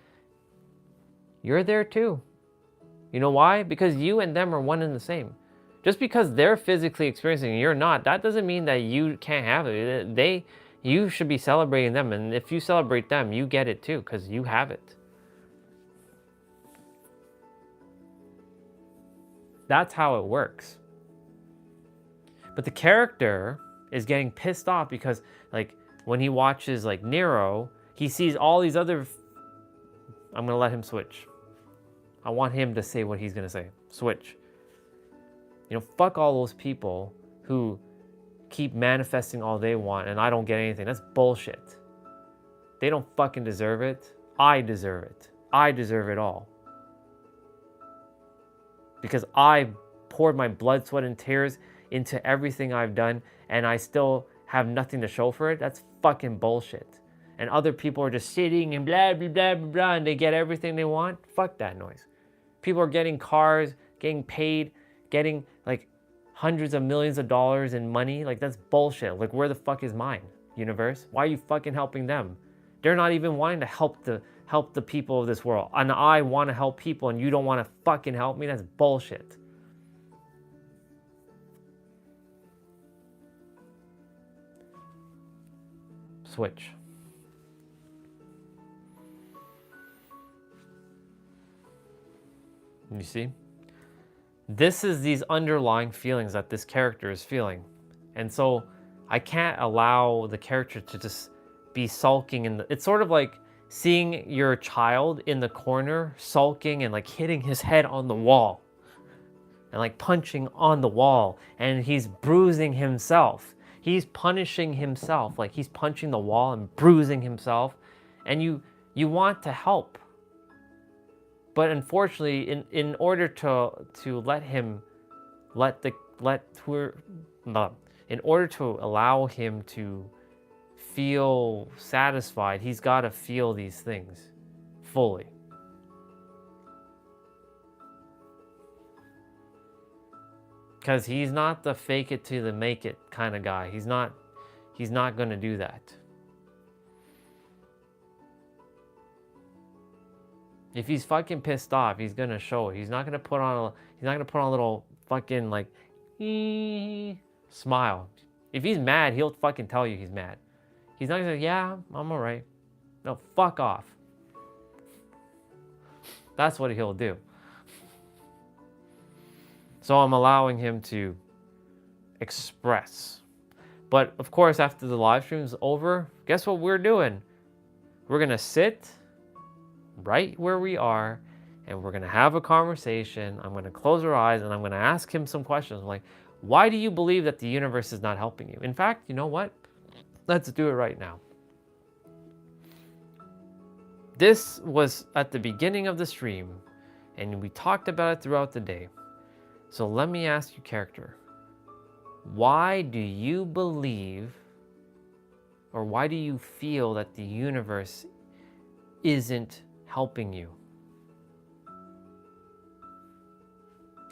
you're there too. You know why? Because you and them are one and the same. Just because they're physically experiencing it and you're not, that doesn't mean that you can't have it. You should be celebrating them, and if you celebrate them, you get it too, because you have it. That's how it works. But the character is getting pissed off because, like, when he watches, like, Nero, he sees all these other... I'm going to let him switch. I want him to say what he's going to say. Switch. You know, fuck all those people who keep manifesting all they want and I don't get anything. That's bullshit. They don't fucking deserve it. I deserve it. I deserve it all. Because I poured my blood, sweat, and tears into everything I've done and I still have nothing to show for it. That's fucking bullshit. And other people are just sitting and blah, blah, blah, blah, blah, and they get everything they want. Fuck that noise. People are getting cars, getting paid, getting like hundreds of millions of dollars in money. Like, that's bullshit. Like, where the fuck is mine, universe? Why are you fucking helping them? They're not even wanting to help the people of this world. And I want to help people and you don't want to fucking help me? That's bullshit. Switch. You see? This is these underlying feelings that this character is feeling. And so I can't allow the character to just be sulking in the... It's sort of like seeing your child in the corner sulking and like hitting his head on the wall. And like punching on the wall. And he's bruising himself. He's punishing himself. Like he's punching the wall and bruising himself. And you want to help. But unfortunately, in order to let him, in order to allow him to feel satisfied, he's got to feel these things fully. Because he's not the fake it till the make it kind of guy. He's not going to do that. If he's fucking pissed off, he's gonna show it. He's not gonna put on a little fucking like smile. If he's mad, he'll fucking tell you he's mad. He's not gonna say, yeah, I'm alright. No, fuck off. That's what he'll do. So I'm allowing him to express. But of course, after the live stream is over, guess what we're doing? We're gonna sit right where we are and we're gonna have a conversation. I'm gonna close our eyes and I'm gonna ask him some questions. I'm like, why do you believe that the universe is not helping you? In fact, you know what? Let's do it right now. This was at the beginning of the stream and we talked about it throughout the day. So let me ask you, character, why do you believe, or why do you feel that the universe isn't helping you?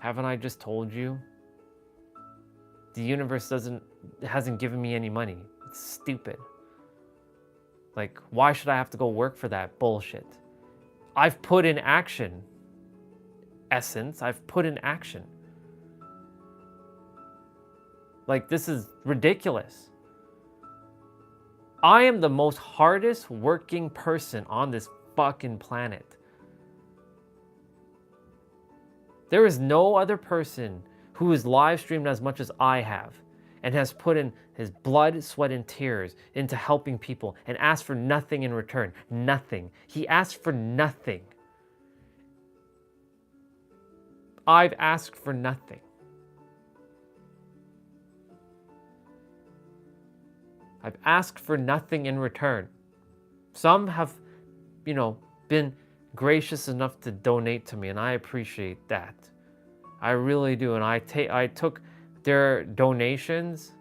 Haven't I just told you? The universe hasn't given me any money. It's stupid. Like, why should I have to go work for that bullshit? I've put in action. Essence, I've put in action. Like, this is ridiculous. I am the most hardest working person on this fucking planet. There is no other person who has live streamed as much as I have and has put in his blood, sweat, and tears into helping people and asked for nothing in return. Nothing. He asked for nothing. I've asked for nothing. I've asked for nothing in return. Some have, been gracious enough to donate to me, and I appreciate that. I really do. And I took their donations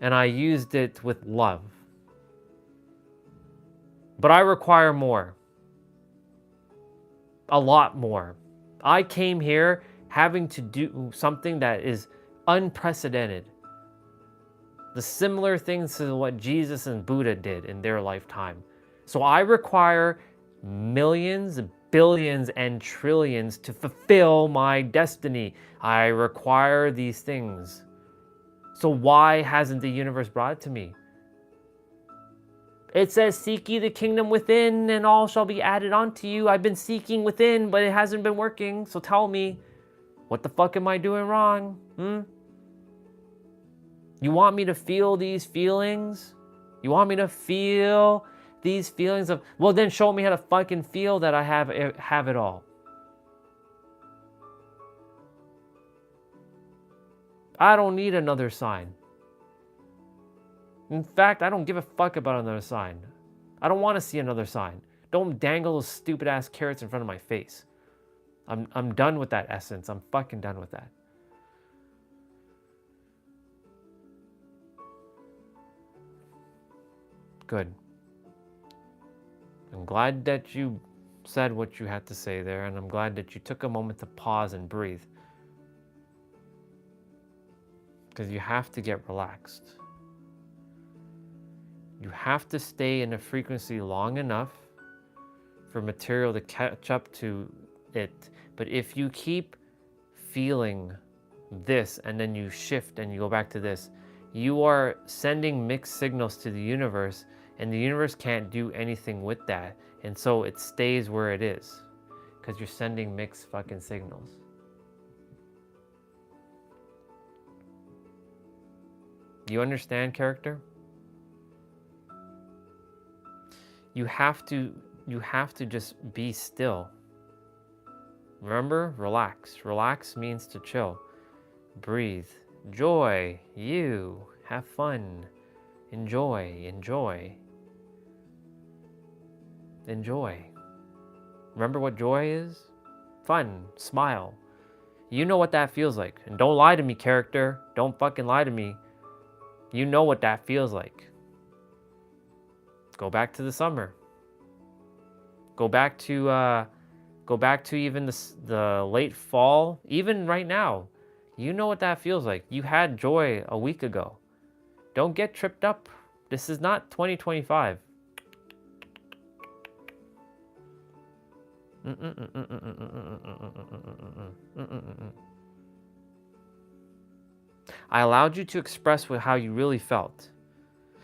and I used it with love. But I require more. A lot more. I came here having to do something that is unprecedented. The similar things to what Jesus and Buddha did in their lifetime. So I require millions, billions, and trillions to fulfill my destiny. I require these things. So why hasn't the universe brought it to me? It says, seek ye the kingdom within and all shall be added unto you. I've been seeking within, but it hasn't been working. So tell me, what the fuck am I doing wrong? You want me to feel these feelings? You want me to feel these feelings of, well, then show me how to fucking feel that I have it all. I don't need another sign. In fact, I don't give a fuck about another sign. I don't want to see another sign. Don't dangle those stupid ass carrots in front of my face. I'm done with that essence. I'm fucking done with that. Good. I'm glad that you said what you had to say there, and I'm glad that you took a moment to pause and breathe. Because you have to get relaxed. You have to stay in a frequency long enough for material to catch up to it. But if you keep feeling this and then you shift and you go back to this, you are sending mixed signals to the universe, and the universe can't do anything with that. And so it stays where it is because you're sending mixed fucking signals. You understand, character? You have to just be still. Remember, relax. Relax means to chill. Breathe. Joy. You. Have fun. Enjoy. Enjoy. Enjoy. Remember what joy is? Fun. Smile. You know what that feels like. And don't lie to me, character. Don't fucking lie to me. You know what that feels like. Go back to the summer. Go back to even the late fall. Even right now, you know what that feels like. You had joy a week ago. Don't get tripped up. This is not 2025. I allowed you to express how you really felt,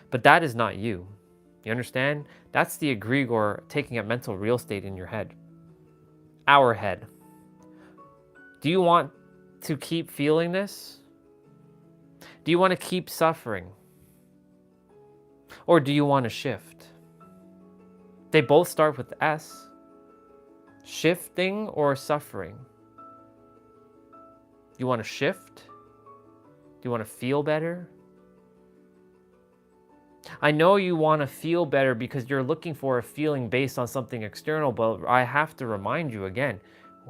but that is not you. You understand? That's the egregor taking up mental real estate in your head. Our head. Do you want to keep feeling this? Do you want to keep suffering? Or do you want to shift? They both start with S. Shifting or suffering? You want to shift? Do you want to feel better? I know you want to feel better because you're looking for a feeling based on something external, but I have to remind you again,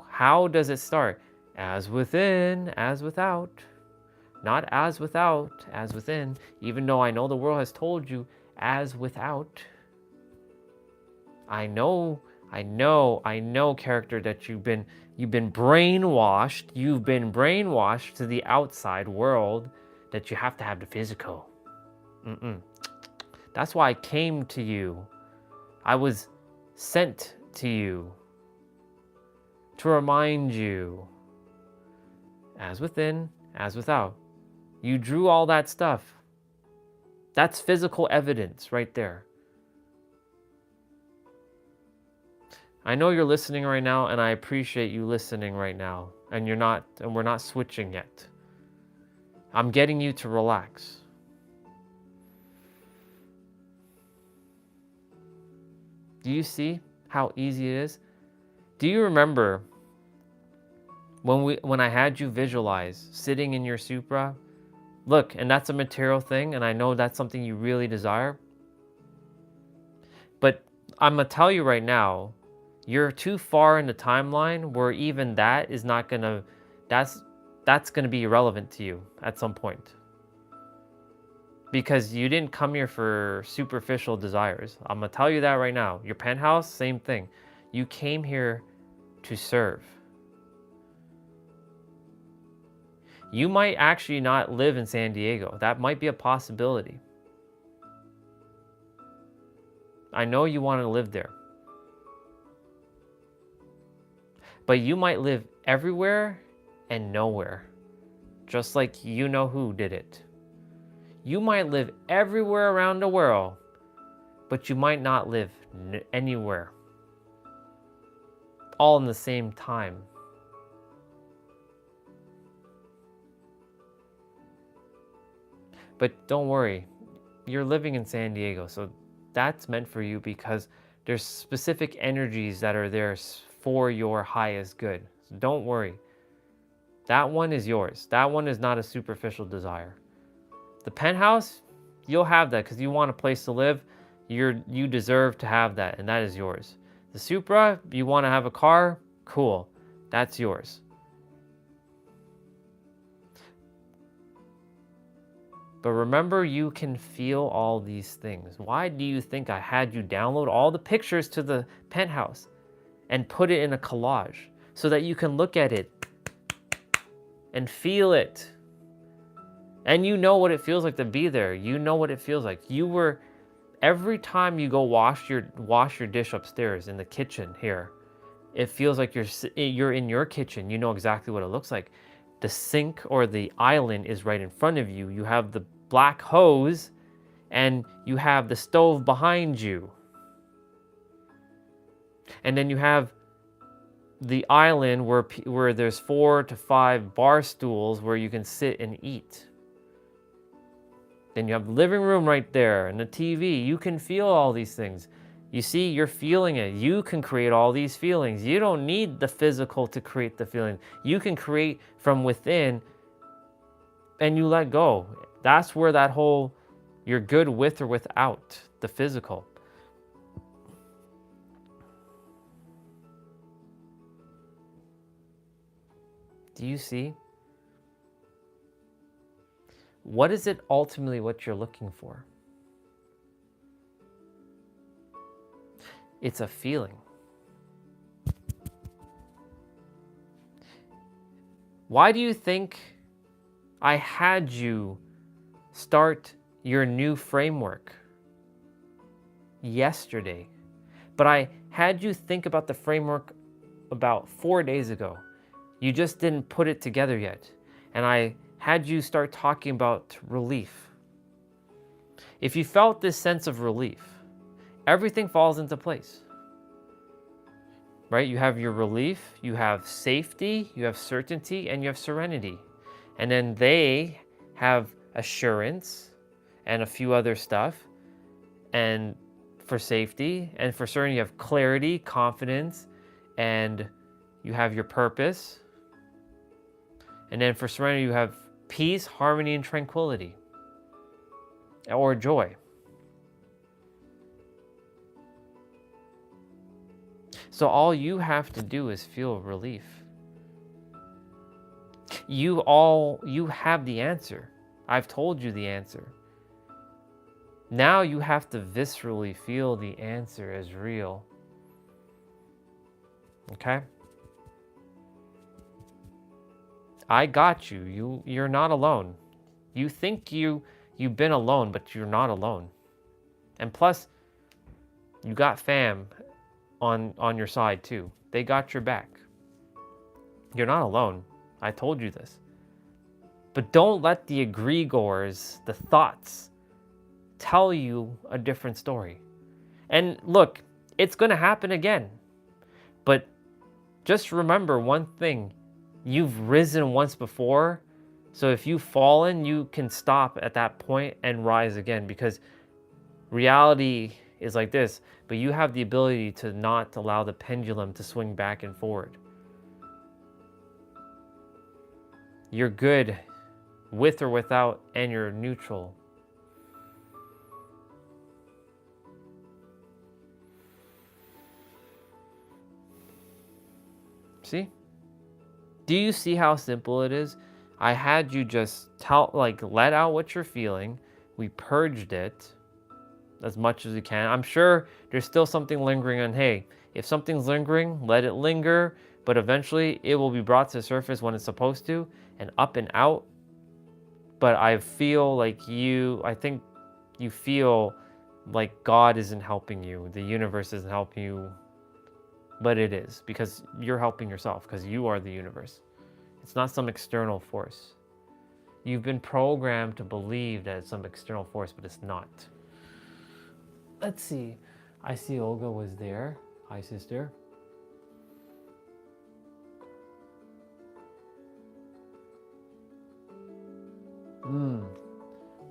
how does it start? As within, as without. Not as without, as within. Even though I know the world has told you as without. I know, character, that you've been brainwashed. You've been brainwashed to the outside world that you have to have the physical. That's why I came to you. I was sent to you to remind you, as within, as without. You drew all that stuff. That's physical evidence right there. I know you're listening right now, and I appreciate you listening right now. And we're not switching yet. I'm getting you to relax. Do you see how easy it is? Do you remember when I had you visualize sitting in your Supra? Look, and that's a material thing, and I know that's something you really desire. But I'm gonna tell you right now, you're too far in the timeline where even that is not gonna, that's gonna be irrelevant to you at some point. Because you didn't come here for superficial desires. I'm gonna tell you that right now. Your penthouse, same thing. You came here to serve. You might actually not live in San Diego. That might be a possibility. I know you want to live there. But you might live everywhere and nowhere. Just like you know who did it. You might live everywhere around the world, but you might not live anywhere. All in the same time. But don't worry, you're living in San Diego, so that's meant for you because there's specific energies that are there for your highest good. So don't worry. That one is yours. That one is not a superficial desire. The penthouse, you'll have that because you want a place to live. You deserve to have that, and that is yours. The Supra, you want to have a car, cool. That's yours. But remember, you can feel all these things. Why do you think I had you download all the pictures to the penthouse and put it in a collage so that you can look at it and feel it? And you know what it feels like to be there. You know what it feels like. Every time you go wash your dish upstairs in the kitchen here, it feels like you're in your kitchen. You know exactly what it looks like. The sink or the island is right in front of you. You have the black hose and you have the stove behind you. And then you have the island where there's 4 to 5 bar stools where you can sit and eat. Then you have the living room right there and the TV. You can feel all these things. You see, you're feeling it. You can create all these feelings. You don't need the physical to create the feeling. You can create from within and you let go. That's where that whole, you're good with or without the physical. Do you see? What is it ultimately what you're looking for? It's a feeling. Why do you think I had you start your new framework yesterday? But I had you think about the framework about 4 days ago. You just didn't put it together yet. And I had you start talking about relief. If you felt this sense of relief, everything falls into place. Right? You have your relief, you have safety, you have certainty, and you have serenity. And then they have assurance and a few other stuff. And for safety, and for certain, you have clarity, confidence, and you have your purpose. And then for serenity, you have peace, harmony, and tranquility, or joy. So all you have to do is feel relief. You have the answer. I've told you the answer. Now you have to viscerally feel the answer as real. Okay? I got you. You're not alone. You think you've been alone, but you're not alone. And plus, you got fam on your side too. They got your back. You're not alone. I told you this. But don't let the egregores, the thoughts, tell you a different story. And look, it's going to happen again. But just remember one thing. You've risen once before. So if you've fallen, you can stop at that point and rise again, because reality is like this, but you have the ability to not allow the pendulum to swing back and forward. You're good with or without, and you're neutral. See? Do you see how simple it is? I had you just let out what you're feeling. We purged it as much as we can. I'm sure there's still something lingering, and hey, if something's lingering, let it linger, but eventually it will be brought to the surface when it's supposed to, and up and out. But I feel like I think you feel like God isn't helping you, the universe isn't helping you, but it is, because you're helping yourself, because you are the universe. It's not some external force. You've been programmed to believe that it's some external force, but it's not. Let's see. I see Olga was there. Hi, sister.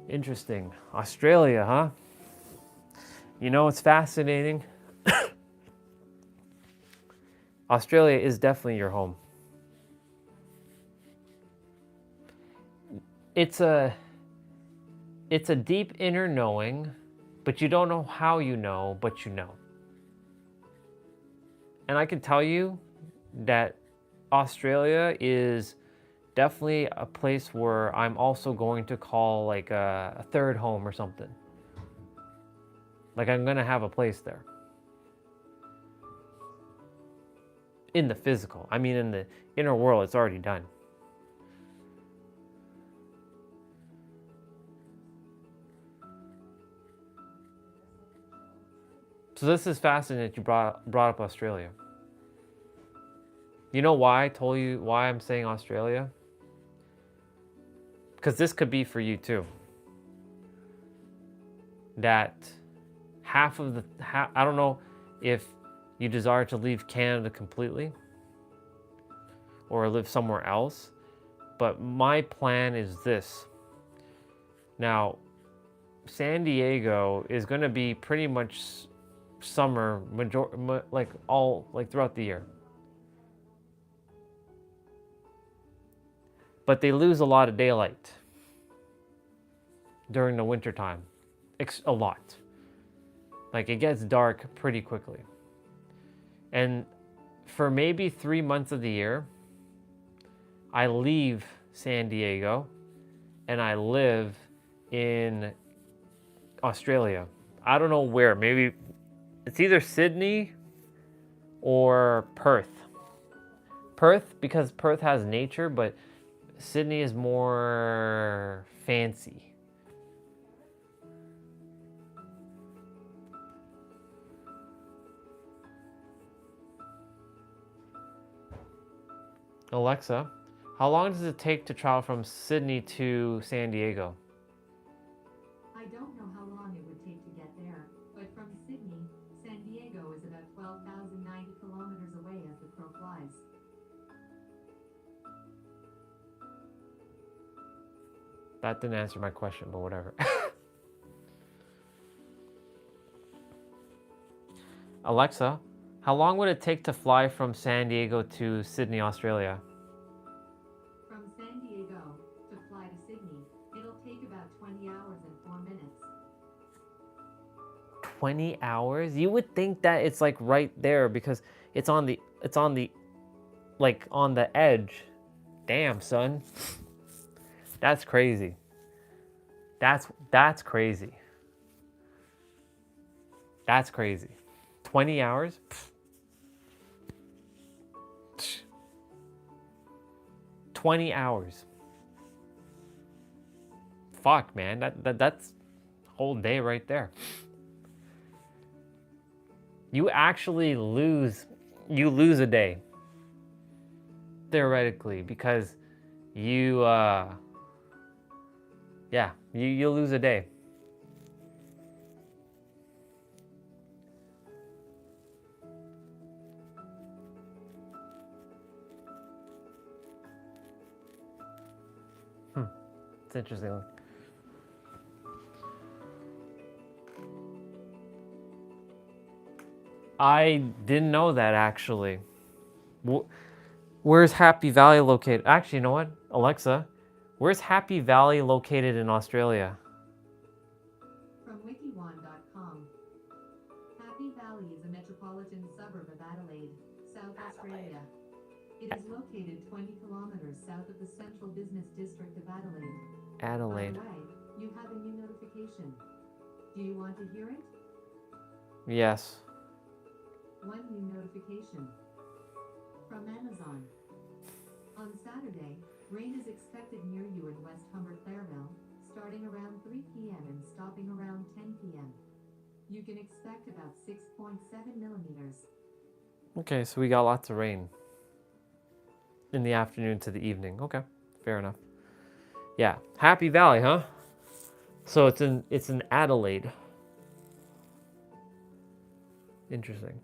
Interesting. Australia, huh? You know, it's fascinating. Australia is definitely your home. It's a deep inner knowing, but you don't know how you know, but you know. And I can tell you that Australia is definitely a place where I'm also going to call like a third home or something. Like I'm gonna have a place there. In the physical. I mean, in the inner world, it's already done. So this is fascinating that you brought up Australia. You know why I told you why I'm saying Australia? Because this could be for you too. That I don't know if you desire to leave Canada completely or live somewhere else, but my plan is this. Now, San Diego is going to be pretty much summer, throughout the year. But they lose a lot of daylight during the winter time. A lot. Like, it gets dark pretty quickly. And for maybe 3 months of the year, I leave San Diego and I live in Australia. I don't know where. Maybe it's either Sydney or Perth. Perth, because Perth has nature, but Sydney is more fancy. Alexa, how long does it take to travel from Sydney to San Diego? I don't know how long it would take to get there, but from Sydney, San Diego is about 12,090 kilometers away as the crow flies. That didn't answer my question, but whatever. Alexa, how long would it take to fly from San Diego to Sydney, Australia? From San Diego to fly to Sydney, it'll take about 20 hours and 4 minutes. 20 hours? You would think that it's like right there because it's on the edge. Damn, son. That's crazy. That's crazy. That's crazy. 20 hours? Pfft. 20 hours. Fuck, man. That's a whole day right there. You actually lose a day. Theoretically, because you you'll lose a day. It's interesting. I didn't know that, actually. Where's Happy Valley located? Actually, you know what? Alexa, where's Happy Valley located in Australia? From wikiwan.com. Happy Valley is a metropolitan suburb of Adelaide, South Australia. It is located 20 kilometers south of the central business district of Adelaide. Adelaide. By the way, you have a new notification. Do you want to hear it? Yes. One new notification. From Amazon. On Saturday, rain is expected near you in West Humber, Clairville, starting around 3 p.m. and stopping around 10 p.m. You can expect about 6.7 millimeters. Okay, so we got lots of rain. In the afternoon to the evening. Okay, fair enough. Yeah, Happy Valley, huh? So it's in Adelaide. Interesting.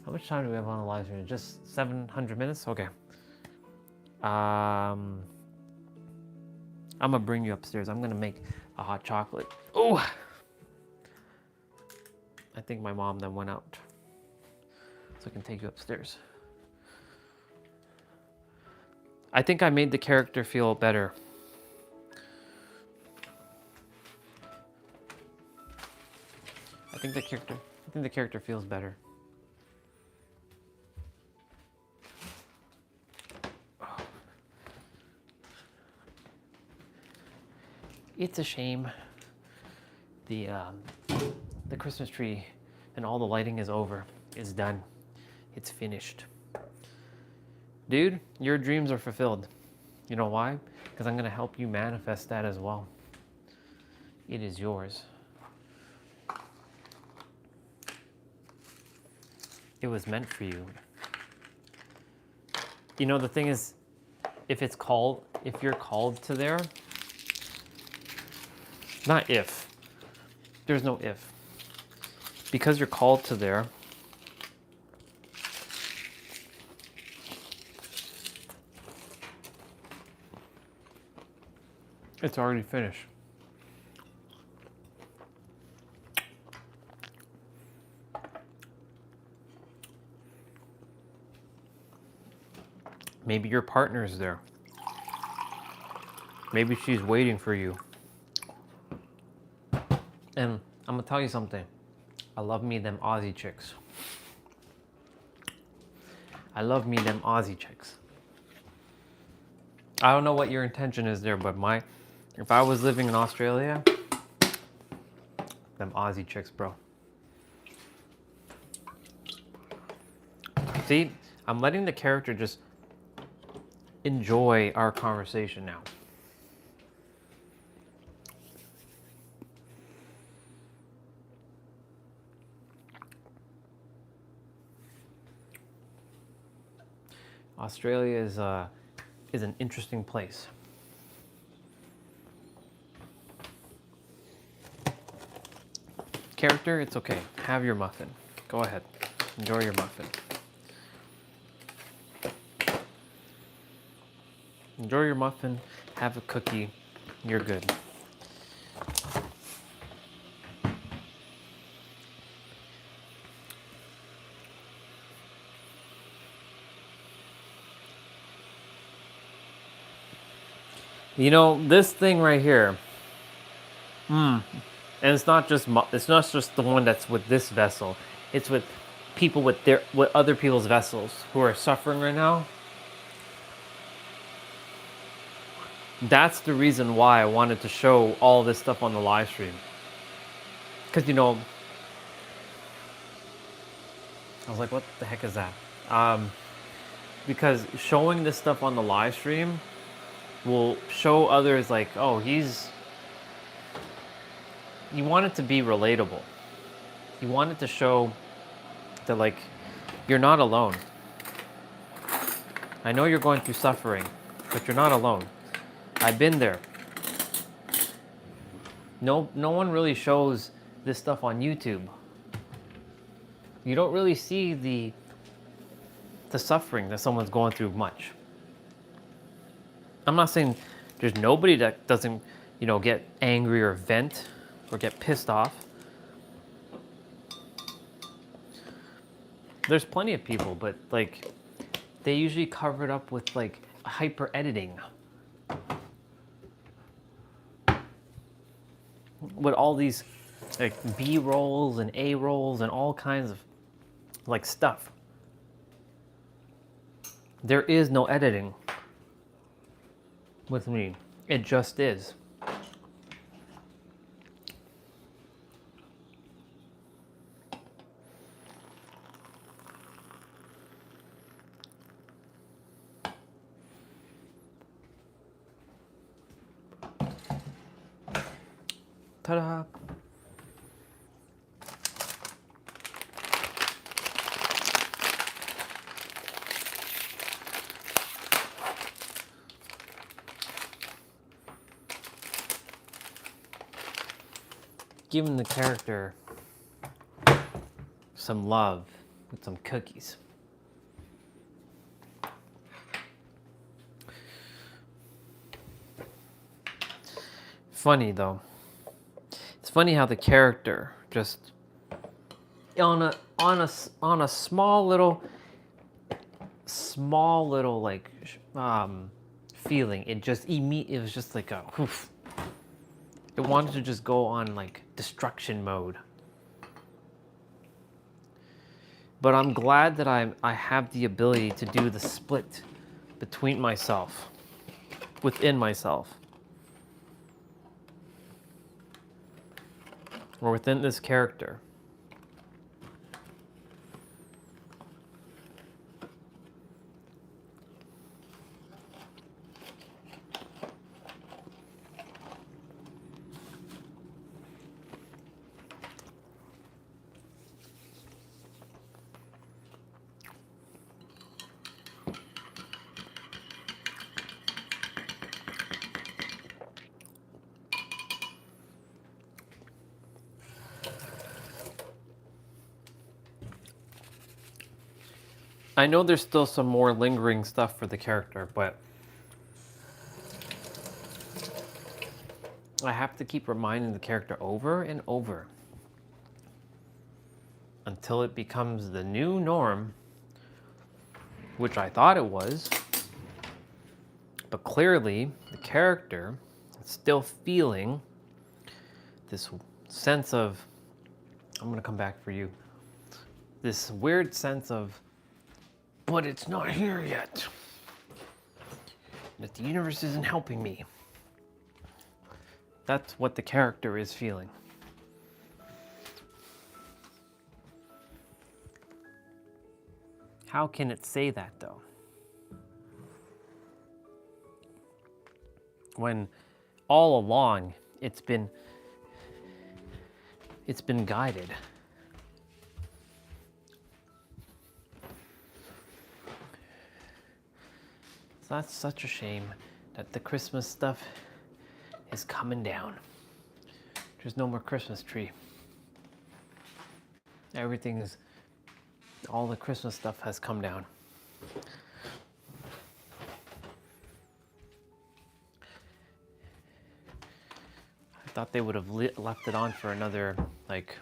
How much time do we have on the live stream? Just 700 minutes? Okay. I'm gonna bring you upstairs. I'm gonna make a hot chocolate. Oh! I think my mom then went out. So I can take you upstairs. I think I made the character feel better. I think the character feels better. It's a shame the Christmas tree and all the lighting is over. It's done. It's finished. Dude, your dreams are fulfilled. You know why? Because I'm going to help you manifest that as well. It is yours. It was meant for you. You know, the thing is, if you're called to there, not if, there's no if. Because you're called to there, it's already finished. Maybe your partner's there. Maybe she's waiting for you. And I'm gonna tell you something. I love me them Aussie chicks. I love me them Aussie chicks. I don't know what your intention is there, but if I was living in Australia, them Aussie chicks, bro. See, I'm letting the character just enjoy our conversation now. Australia is an interesting place. Character, it's okay. Have your muffin. Go ahead. Enjoy your muffin. Enjoy your muffin. Have a cookie. You're good. You know, this thing right here, and it's not just the one that's with this vessel. It's with people with other people's vessels who are suffering right now. That's the reason why I wanted to show all this stuff on the live stream. Because, you know, I was like, what the heck is that? Because showing this stuff on the live stream will show others like, oh, you want it to be relatable. You want it to show that, like, you're not alone. I know you're going through suffering, but you're not alone. I've been there. No one really shows this stuff on YouTube. You don't really see the suffering that someone's going through much. I'm not saying there's nobody that doesn't, you know, get angry or vent or get pissed off. There's plenty of people, but like they usually cover it up with like hyper editing. With all these like B rolls and A rolls and all kinds of like stuff. There is no editing with me. It just is. Ta-da! Giving the character some love with some cookies. Funny though. It's funny how the character just on a small little like feeling. It was just like a whoof. It wanted to just go on like destruction mode. But I'm glad that I have the ability to do the split between myself, within myself, or within this character. I know there's still some more lingering stuff for the character, but I have to keep reminding the character over and over until it becomes the new norm, which I thought it was, but clearly the character is still feeling this sense of, I'm gonna come back for you, this weird sense of, but it's not here yet. That the universe isn't helping me. That's what the character is feeling. How can it say that though? When all along it's been guided. So that's such a shame that the Christmas stuff is coming down. There's no more Christmas tree. All the Christmas stuff has come down. I thought they would have left it on for another, like,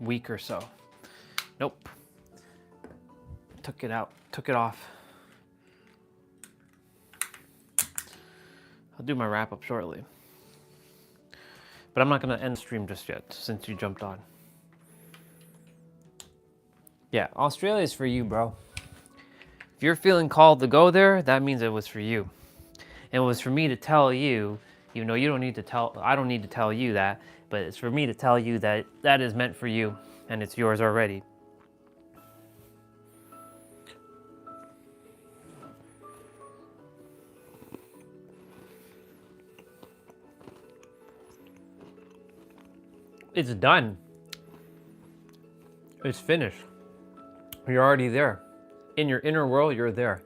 week or so. Nope. Took it off. I'll do my wrap up shortly. But I'm not gonna end the stream just yet, since you jumped on. Yeah, Australia's for you, bro. If you're feeling called to go there, that means it was for you. And it was for me to tell you, you know, you don't need to tell, I don't need to tell you that, but it's for me to tell you that that is meant for you and it's yours already. It's done. It's finished. You're already there. In your inner world, you're there.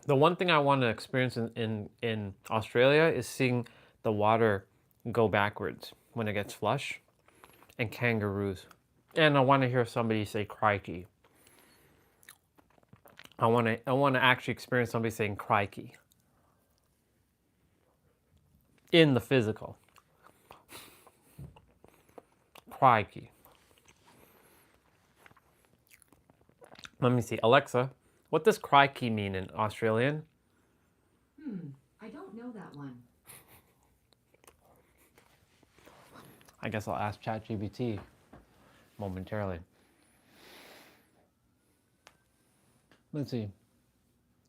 The one thing I want to experience in Australia is seeing the water go backwards when it gets flush, and kangaroos. And I want to hear somebody say crikey. I want to actually experience somebody saying crikey in the physical. Crikey. Let me see. Alexa, what does crikey mean in Australian? I don't know that one. I guess I'll ask ChatGPT momentarily. Let's see.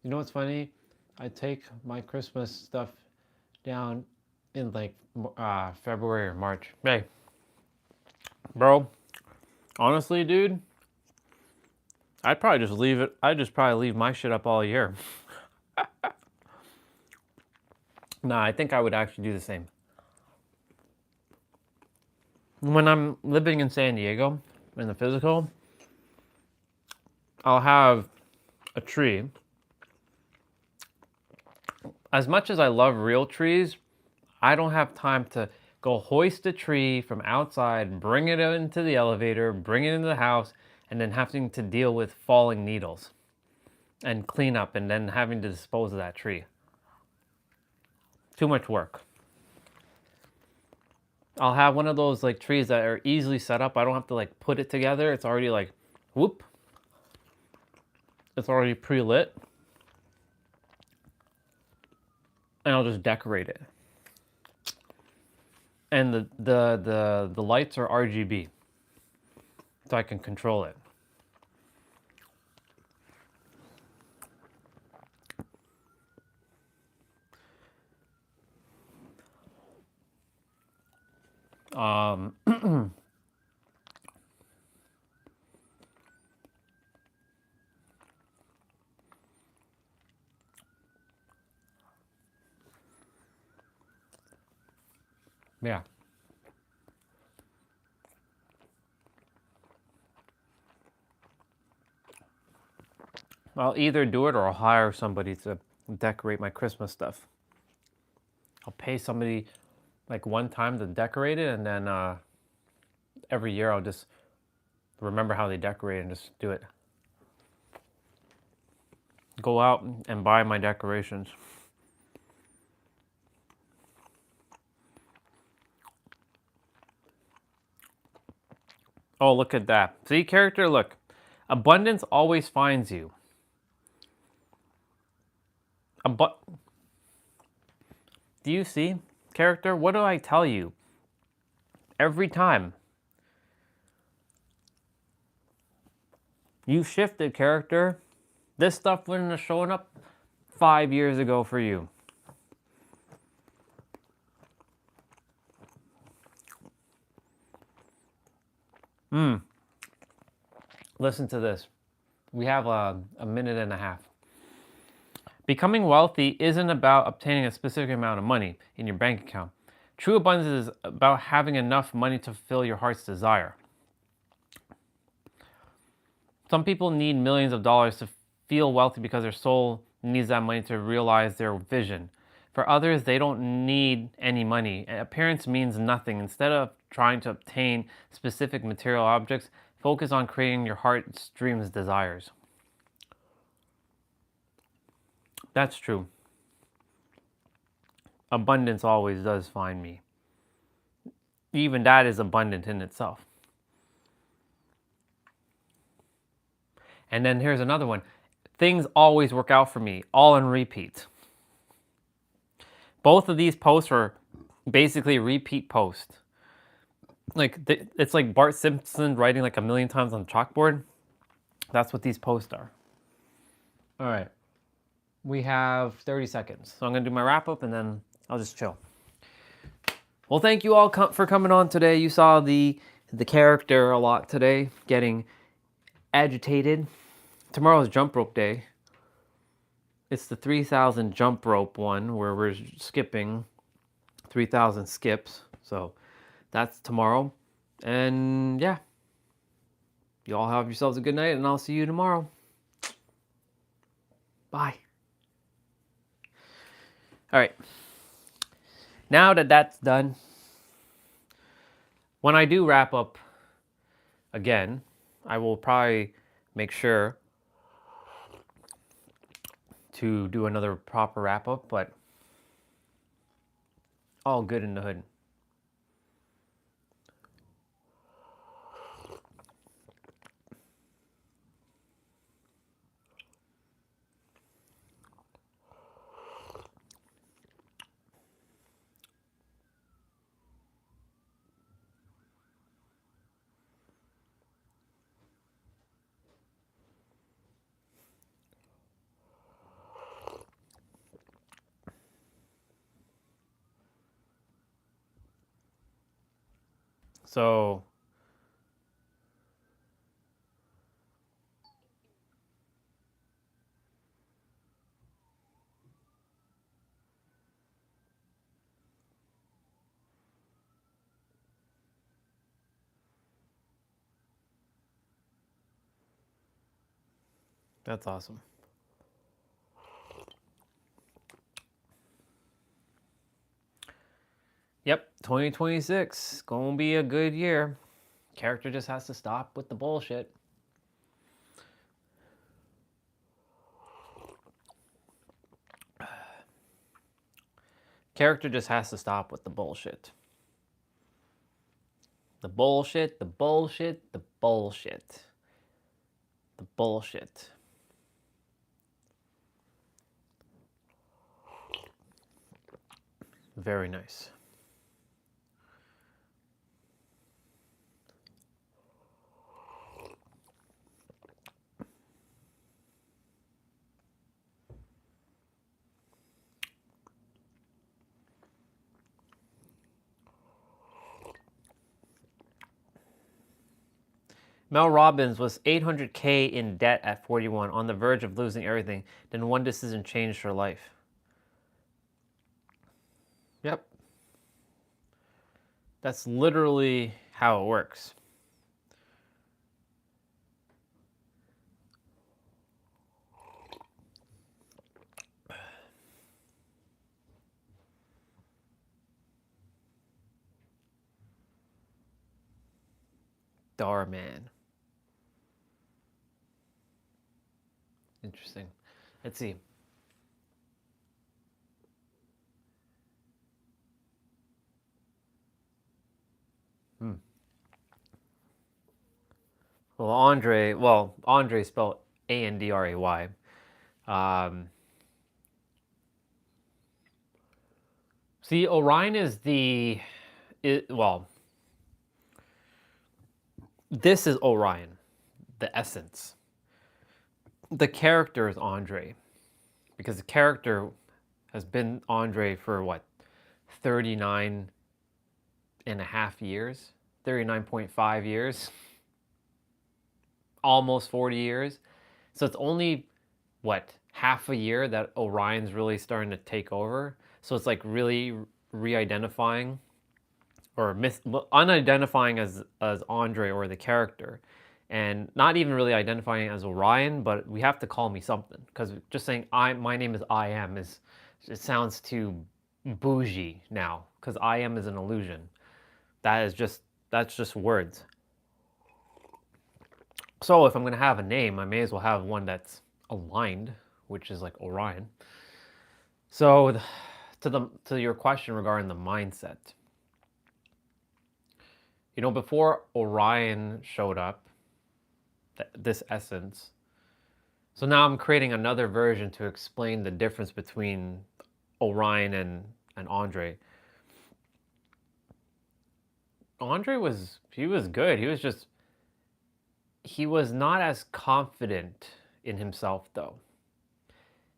You know what's funny? I take my Christmas stuff down in like February or March. Hey, bro, honestly, dude, I'd probably just leave it. I'd just probably leave my shit up all year. Nah, I think I would actually do the same. When I'm living in San Diego, in the physical, I'll have a tree. As much as I love real trees, I don't have time to go hoist a tree from outside, bring it into the elevator, bring it into the house, and then having to deal with falling needles and clean up and then having to dispose of that tree. Too much work. I'll have one of those like trees that are easily set up. I don't have to like put it together. It's already like, whoop. It's already pre-lit. And I'll just decorate it. And the lights are RGB. So I can control it. Yeah. I'll either do it or I'll hire somebody to decorate my Christmas stuff. I'll pay somebody like one time to decorate it, and then every year I'll just remember how they decorate and just do it. Go out and buy my decorations. Oh, look at that. See, character, look. Abundance always finds you. Do you see, character? What do I tell you? Every time. You shifted, character. This stuff wouldn't have shown up 5 years ago for you. Listen to this. We have a minute and a half. Becoming wealthy isn't about obtaining a specific amount of money in your bank account. True abundance is about having enough money to fulfill your heart's desire. Some people need millions of dollars to feel wealthy because their soul needs that money to realize their vision. For others, they don't need any money. Appearance means nothing. Instead of trying to obtain specific material objects, focus on creating your heart's dreams, desires. That's true. Abundance always does find me. Even that is abundant in itself. And then here's another one. Things always work out for me, all on repeat. Both of these posts are basically repeat posts. Like, it's like Bart Simpson writing like a million times on the chalkboard. That's what these posts are. All right. We have 30 seconds. So I'm going to do my wrap up and then I'll just chill. Well, thank you all for coming on today. You saw the character a lot today, getting agitated. Tomorrow's jump rope day. It's the 3,000 jump rope one where we're skipping 3,000 skips. So that's tomorrow. And yeah, you all have yourselves a good night and I'll see you tomorrow. Bye. All right. Now that that's done, when I do wrap up again, I will probably make sure to do another proper wrap up, but all good in the hood. So that's awesome. Yep, 2026, gonna be a good year. Character just has to stop with the bullshit. Character just has to stop with the bullshit. The bullshit, the bullshit, the bullshit. The bullshit. Very nice. Mel Robbins was $800K in debt at 41, on the verge of losing everything. Then one decision changed her life. Yep. That's literally how it works. Darman. Interesting. Let's see. Well, Andre spelled Andray. See, Orion is this is Orion, the essence. the character is Andre, because the character has been Andre for what, 39 and a half years, 39.5 years, almost 40 years. So it's only, what, half a year that Orion's really starting to take over. So it's like really re-identifying or unidentifying as Andre or the character, and not even really identifying as Orion, but we have to call me something, because just saying my name is I am is, it sounds too bougie now, because I am is an illusion. That's just words. So if I'm gonna have a name, I may as well have one that's aligned, which is like Orion. So to your question regarding the mindset, you know, before Orion showed up, this essence, so now I'm creating another version to explain the difference between Orion and Andre. Andre was good. He was not as confident in himself, though.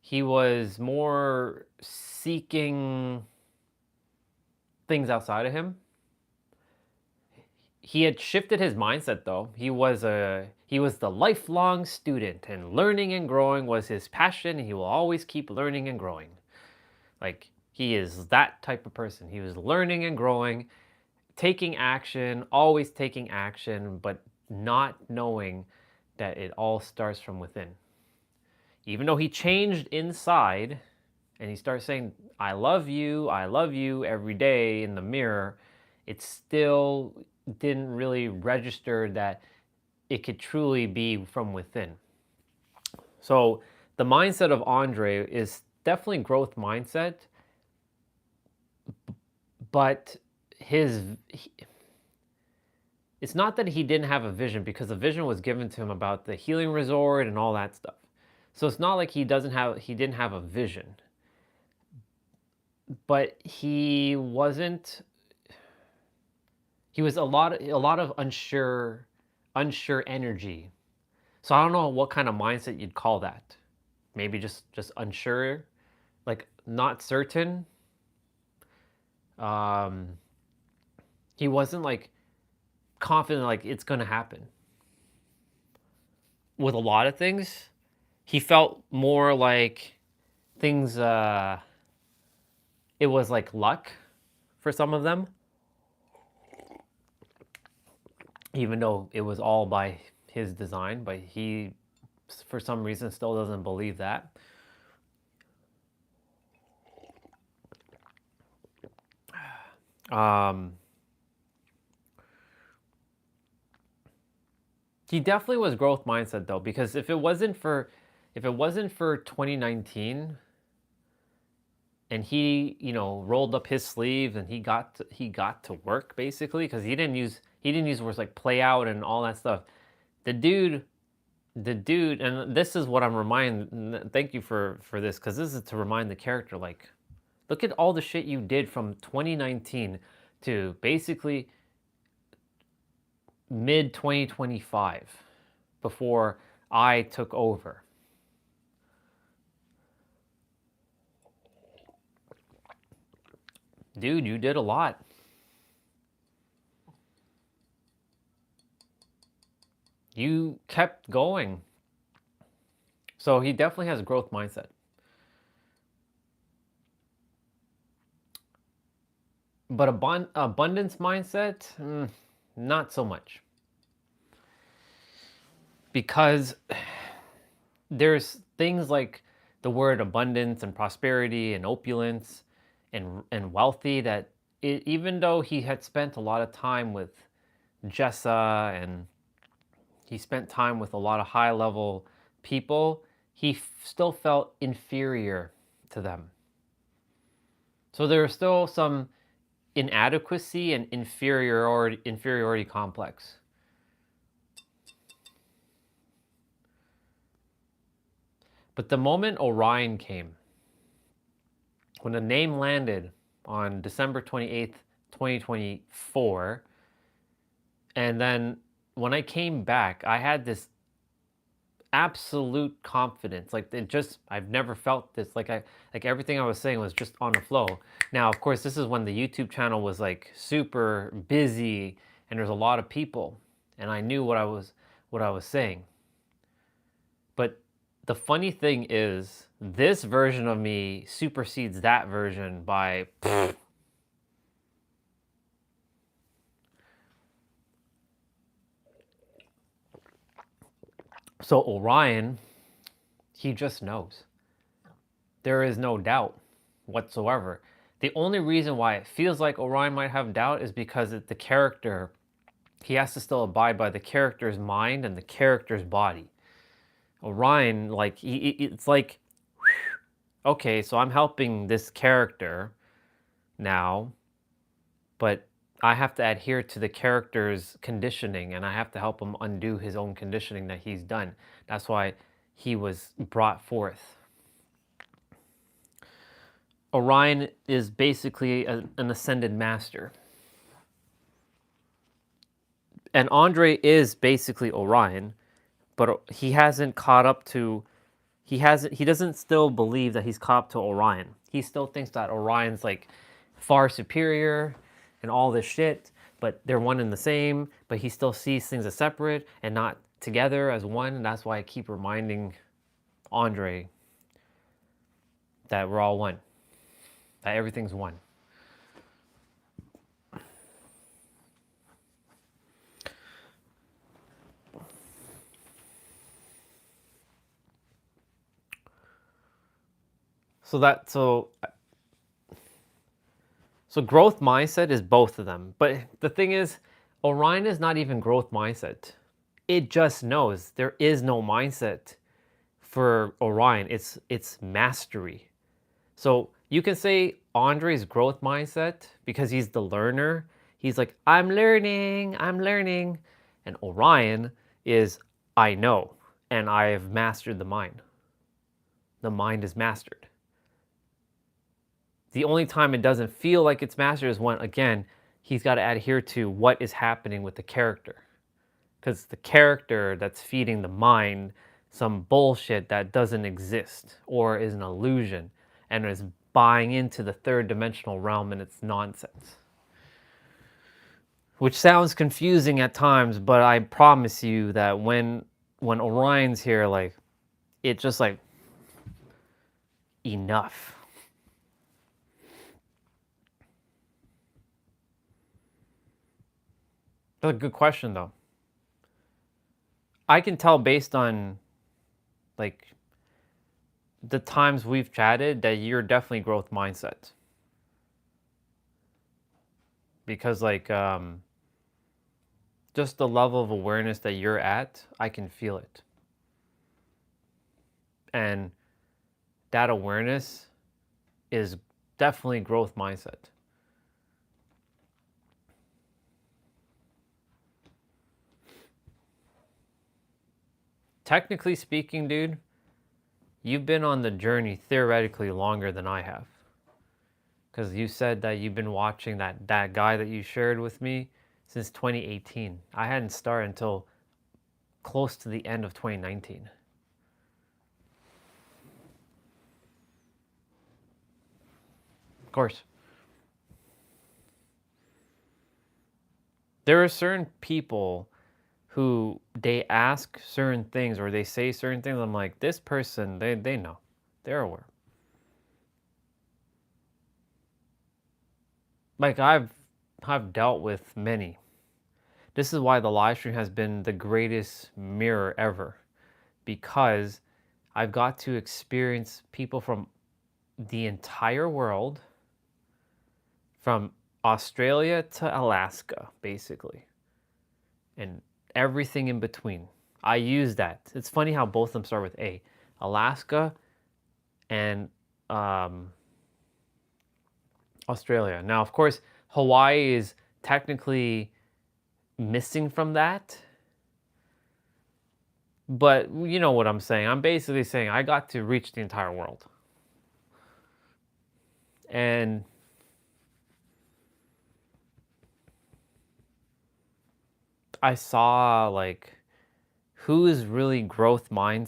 He was more seeking things outside of him. He had shifted his mindset, though. He was the lifelong student, and learning and growing was his passion, and he will always keep learning and growing. Like, he is that type of person. He was learning and growing, taking action, always taking action, but not knowing that it all starts from within. Even though he changed inside and he started saying, I love you every day in the mirror, it still didn't really register that it could truly be from within. So the mindset of Andre is definitely growth mindset, but it's not that he didn't have a vision, because the vision was given to him about the healing resort and all that stuff. So it's not like he didn't have a vision, but he was a lot of unsure energy. So I don't know what kind of mindset you'd call that. Maybe just unsure, like not certain. He wasn't like confident, like it's gonna happen. With a lot of things, he felt more like things, it was like luck for some of them, even though it was all by his design, but he, for some reason, still doesn't believe that. He definitely was growth mindset, though, because if it wasn't for 2019 and he, you know, rolled up his sleeves and he got to work, basically, because he didn't use words like play out and all that stuff. The dude, and this is what I'm reminding. Thank you for this, because this is to remind the character, like, look at all the shit you did from 2019 to basically mid 2025 before I took over. Dude, you did a lot. You kept going. So he definitely has a growth mindset. But abundance mindset, not so much. Because there's things like the word abundance and prosperity and opulence and wealthy that even though he had spent a lot of time with Jessa and he spent time with a lot of high level people, he still felt inferior to them. So there was still some inadequacy and inferiority complex. But the moment Orion came, when the name landed on December 28th, 2024, and then when I came back, I had this absolute confidence. Like it just, I've never felt this. Like everything I was saying was just on the flow. Now, of course, this is when the YouTube channel was like super busy and there's a lot of people, and I knew what I was saying. But the funny thing is, this version of me supersedes that version by So Orion, he just knows. There is no doubt whatsoever. The only reason why it feels like Orion might have doubt is because the character, he has to still abide by the character's mind and the character's body. Orion, like, it's like, okay, so I'm helping this character now, but I have to adhere to the character's conditioning, and I have to help him undo his own conditioning that he's done. That's why he was brought forth. Orion is basically an ascended master. And Andre is basically Orion, but he hasn't caught up to, he doesn't still believe that he's caught up to Orion. He still thinks that Orion's like far superior and all this shit, but they're one and the same, but he still sees things as separate and not together as one, and that's why I keep reminding Andre that we're all one, that everything's one. So growth mindset is both of them. But the thing is, Orion is not even growth mindset. It just knows. There is no mindset for Orion. It's mastery. So you can say Andre's growth mindset because he's the learner. He's like, I'm learning. And Orion is, I know, and I have mastered the mind. The mind is mastered. The only time it doesn't feel like it's mastered is when, again, he's got to adhere to what is happening with the character. Because the character that's feeding the mind some bullshit that doesn't exist or is an illusion and is buying into the third dimensional realm, and it's nonsense. Which sounds confusing at times, but I promise you that when Orion's here, like, it's just like, enough. That's a good question, though. I can tell based on, like, the times we've chatted that you're definitely growth mindset. Because, like, just the level of awareness that you're at, I can feel it. And that awareness is definitely growth mindset. Technically speaking, dude, you've been on the journey theoretically longer than I have. Because you said that you've been watching that guy that you shared with me since 2018. I hadn't started until close to the end of 2019. Of course. There are certain people who they ask certain things or they say certain things. I'm like, this person, they know. They're aware. Like, I've dealt with many. This is why the live stream has been the greatest mirror ever. Because I've got to experience people from the entire world, from Australia to Alaska, basically. And everything in between. I use that. It's funny how both of them start with A. Alaska and Australia. Now, of course, Hawaii is technically missing from that. But you know what I'm saying. I'm basically saying I got to reach the entire world. And I saw, like, who is really growth mindset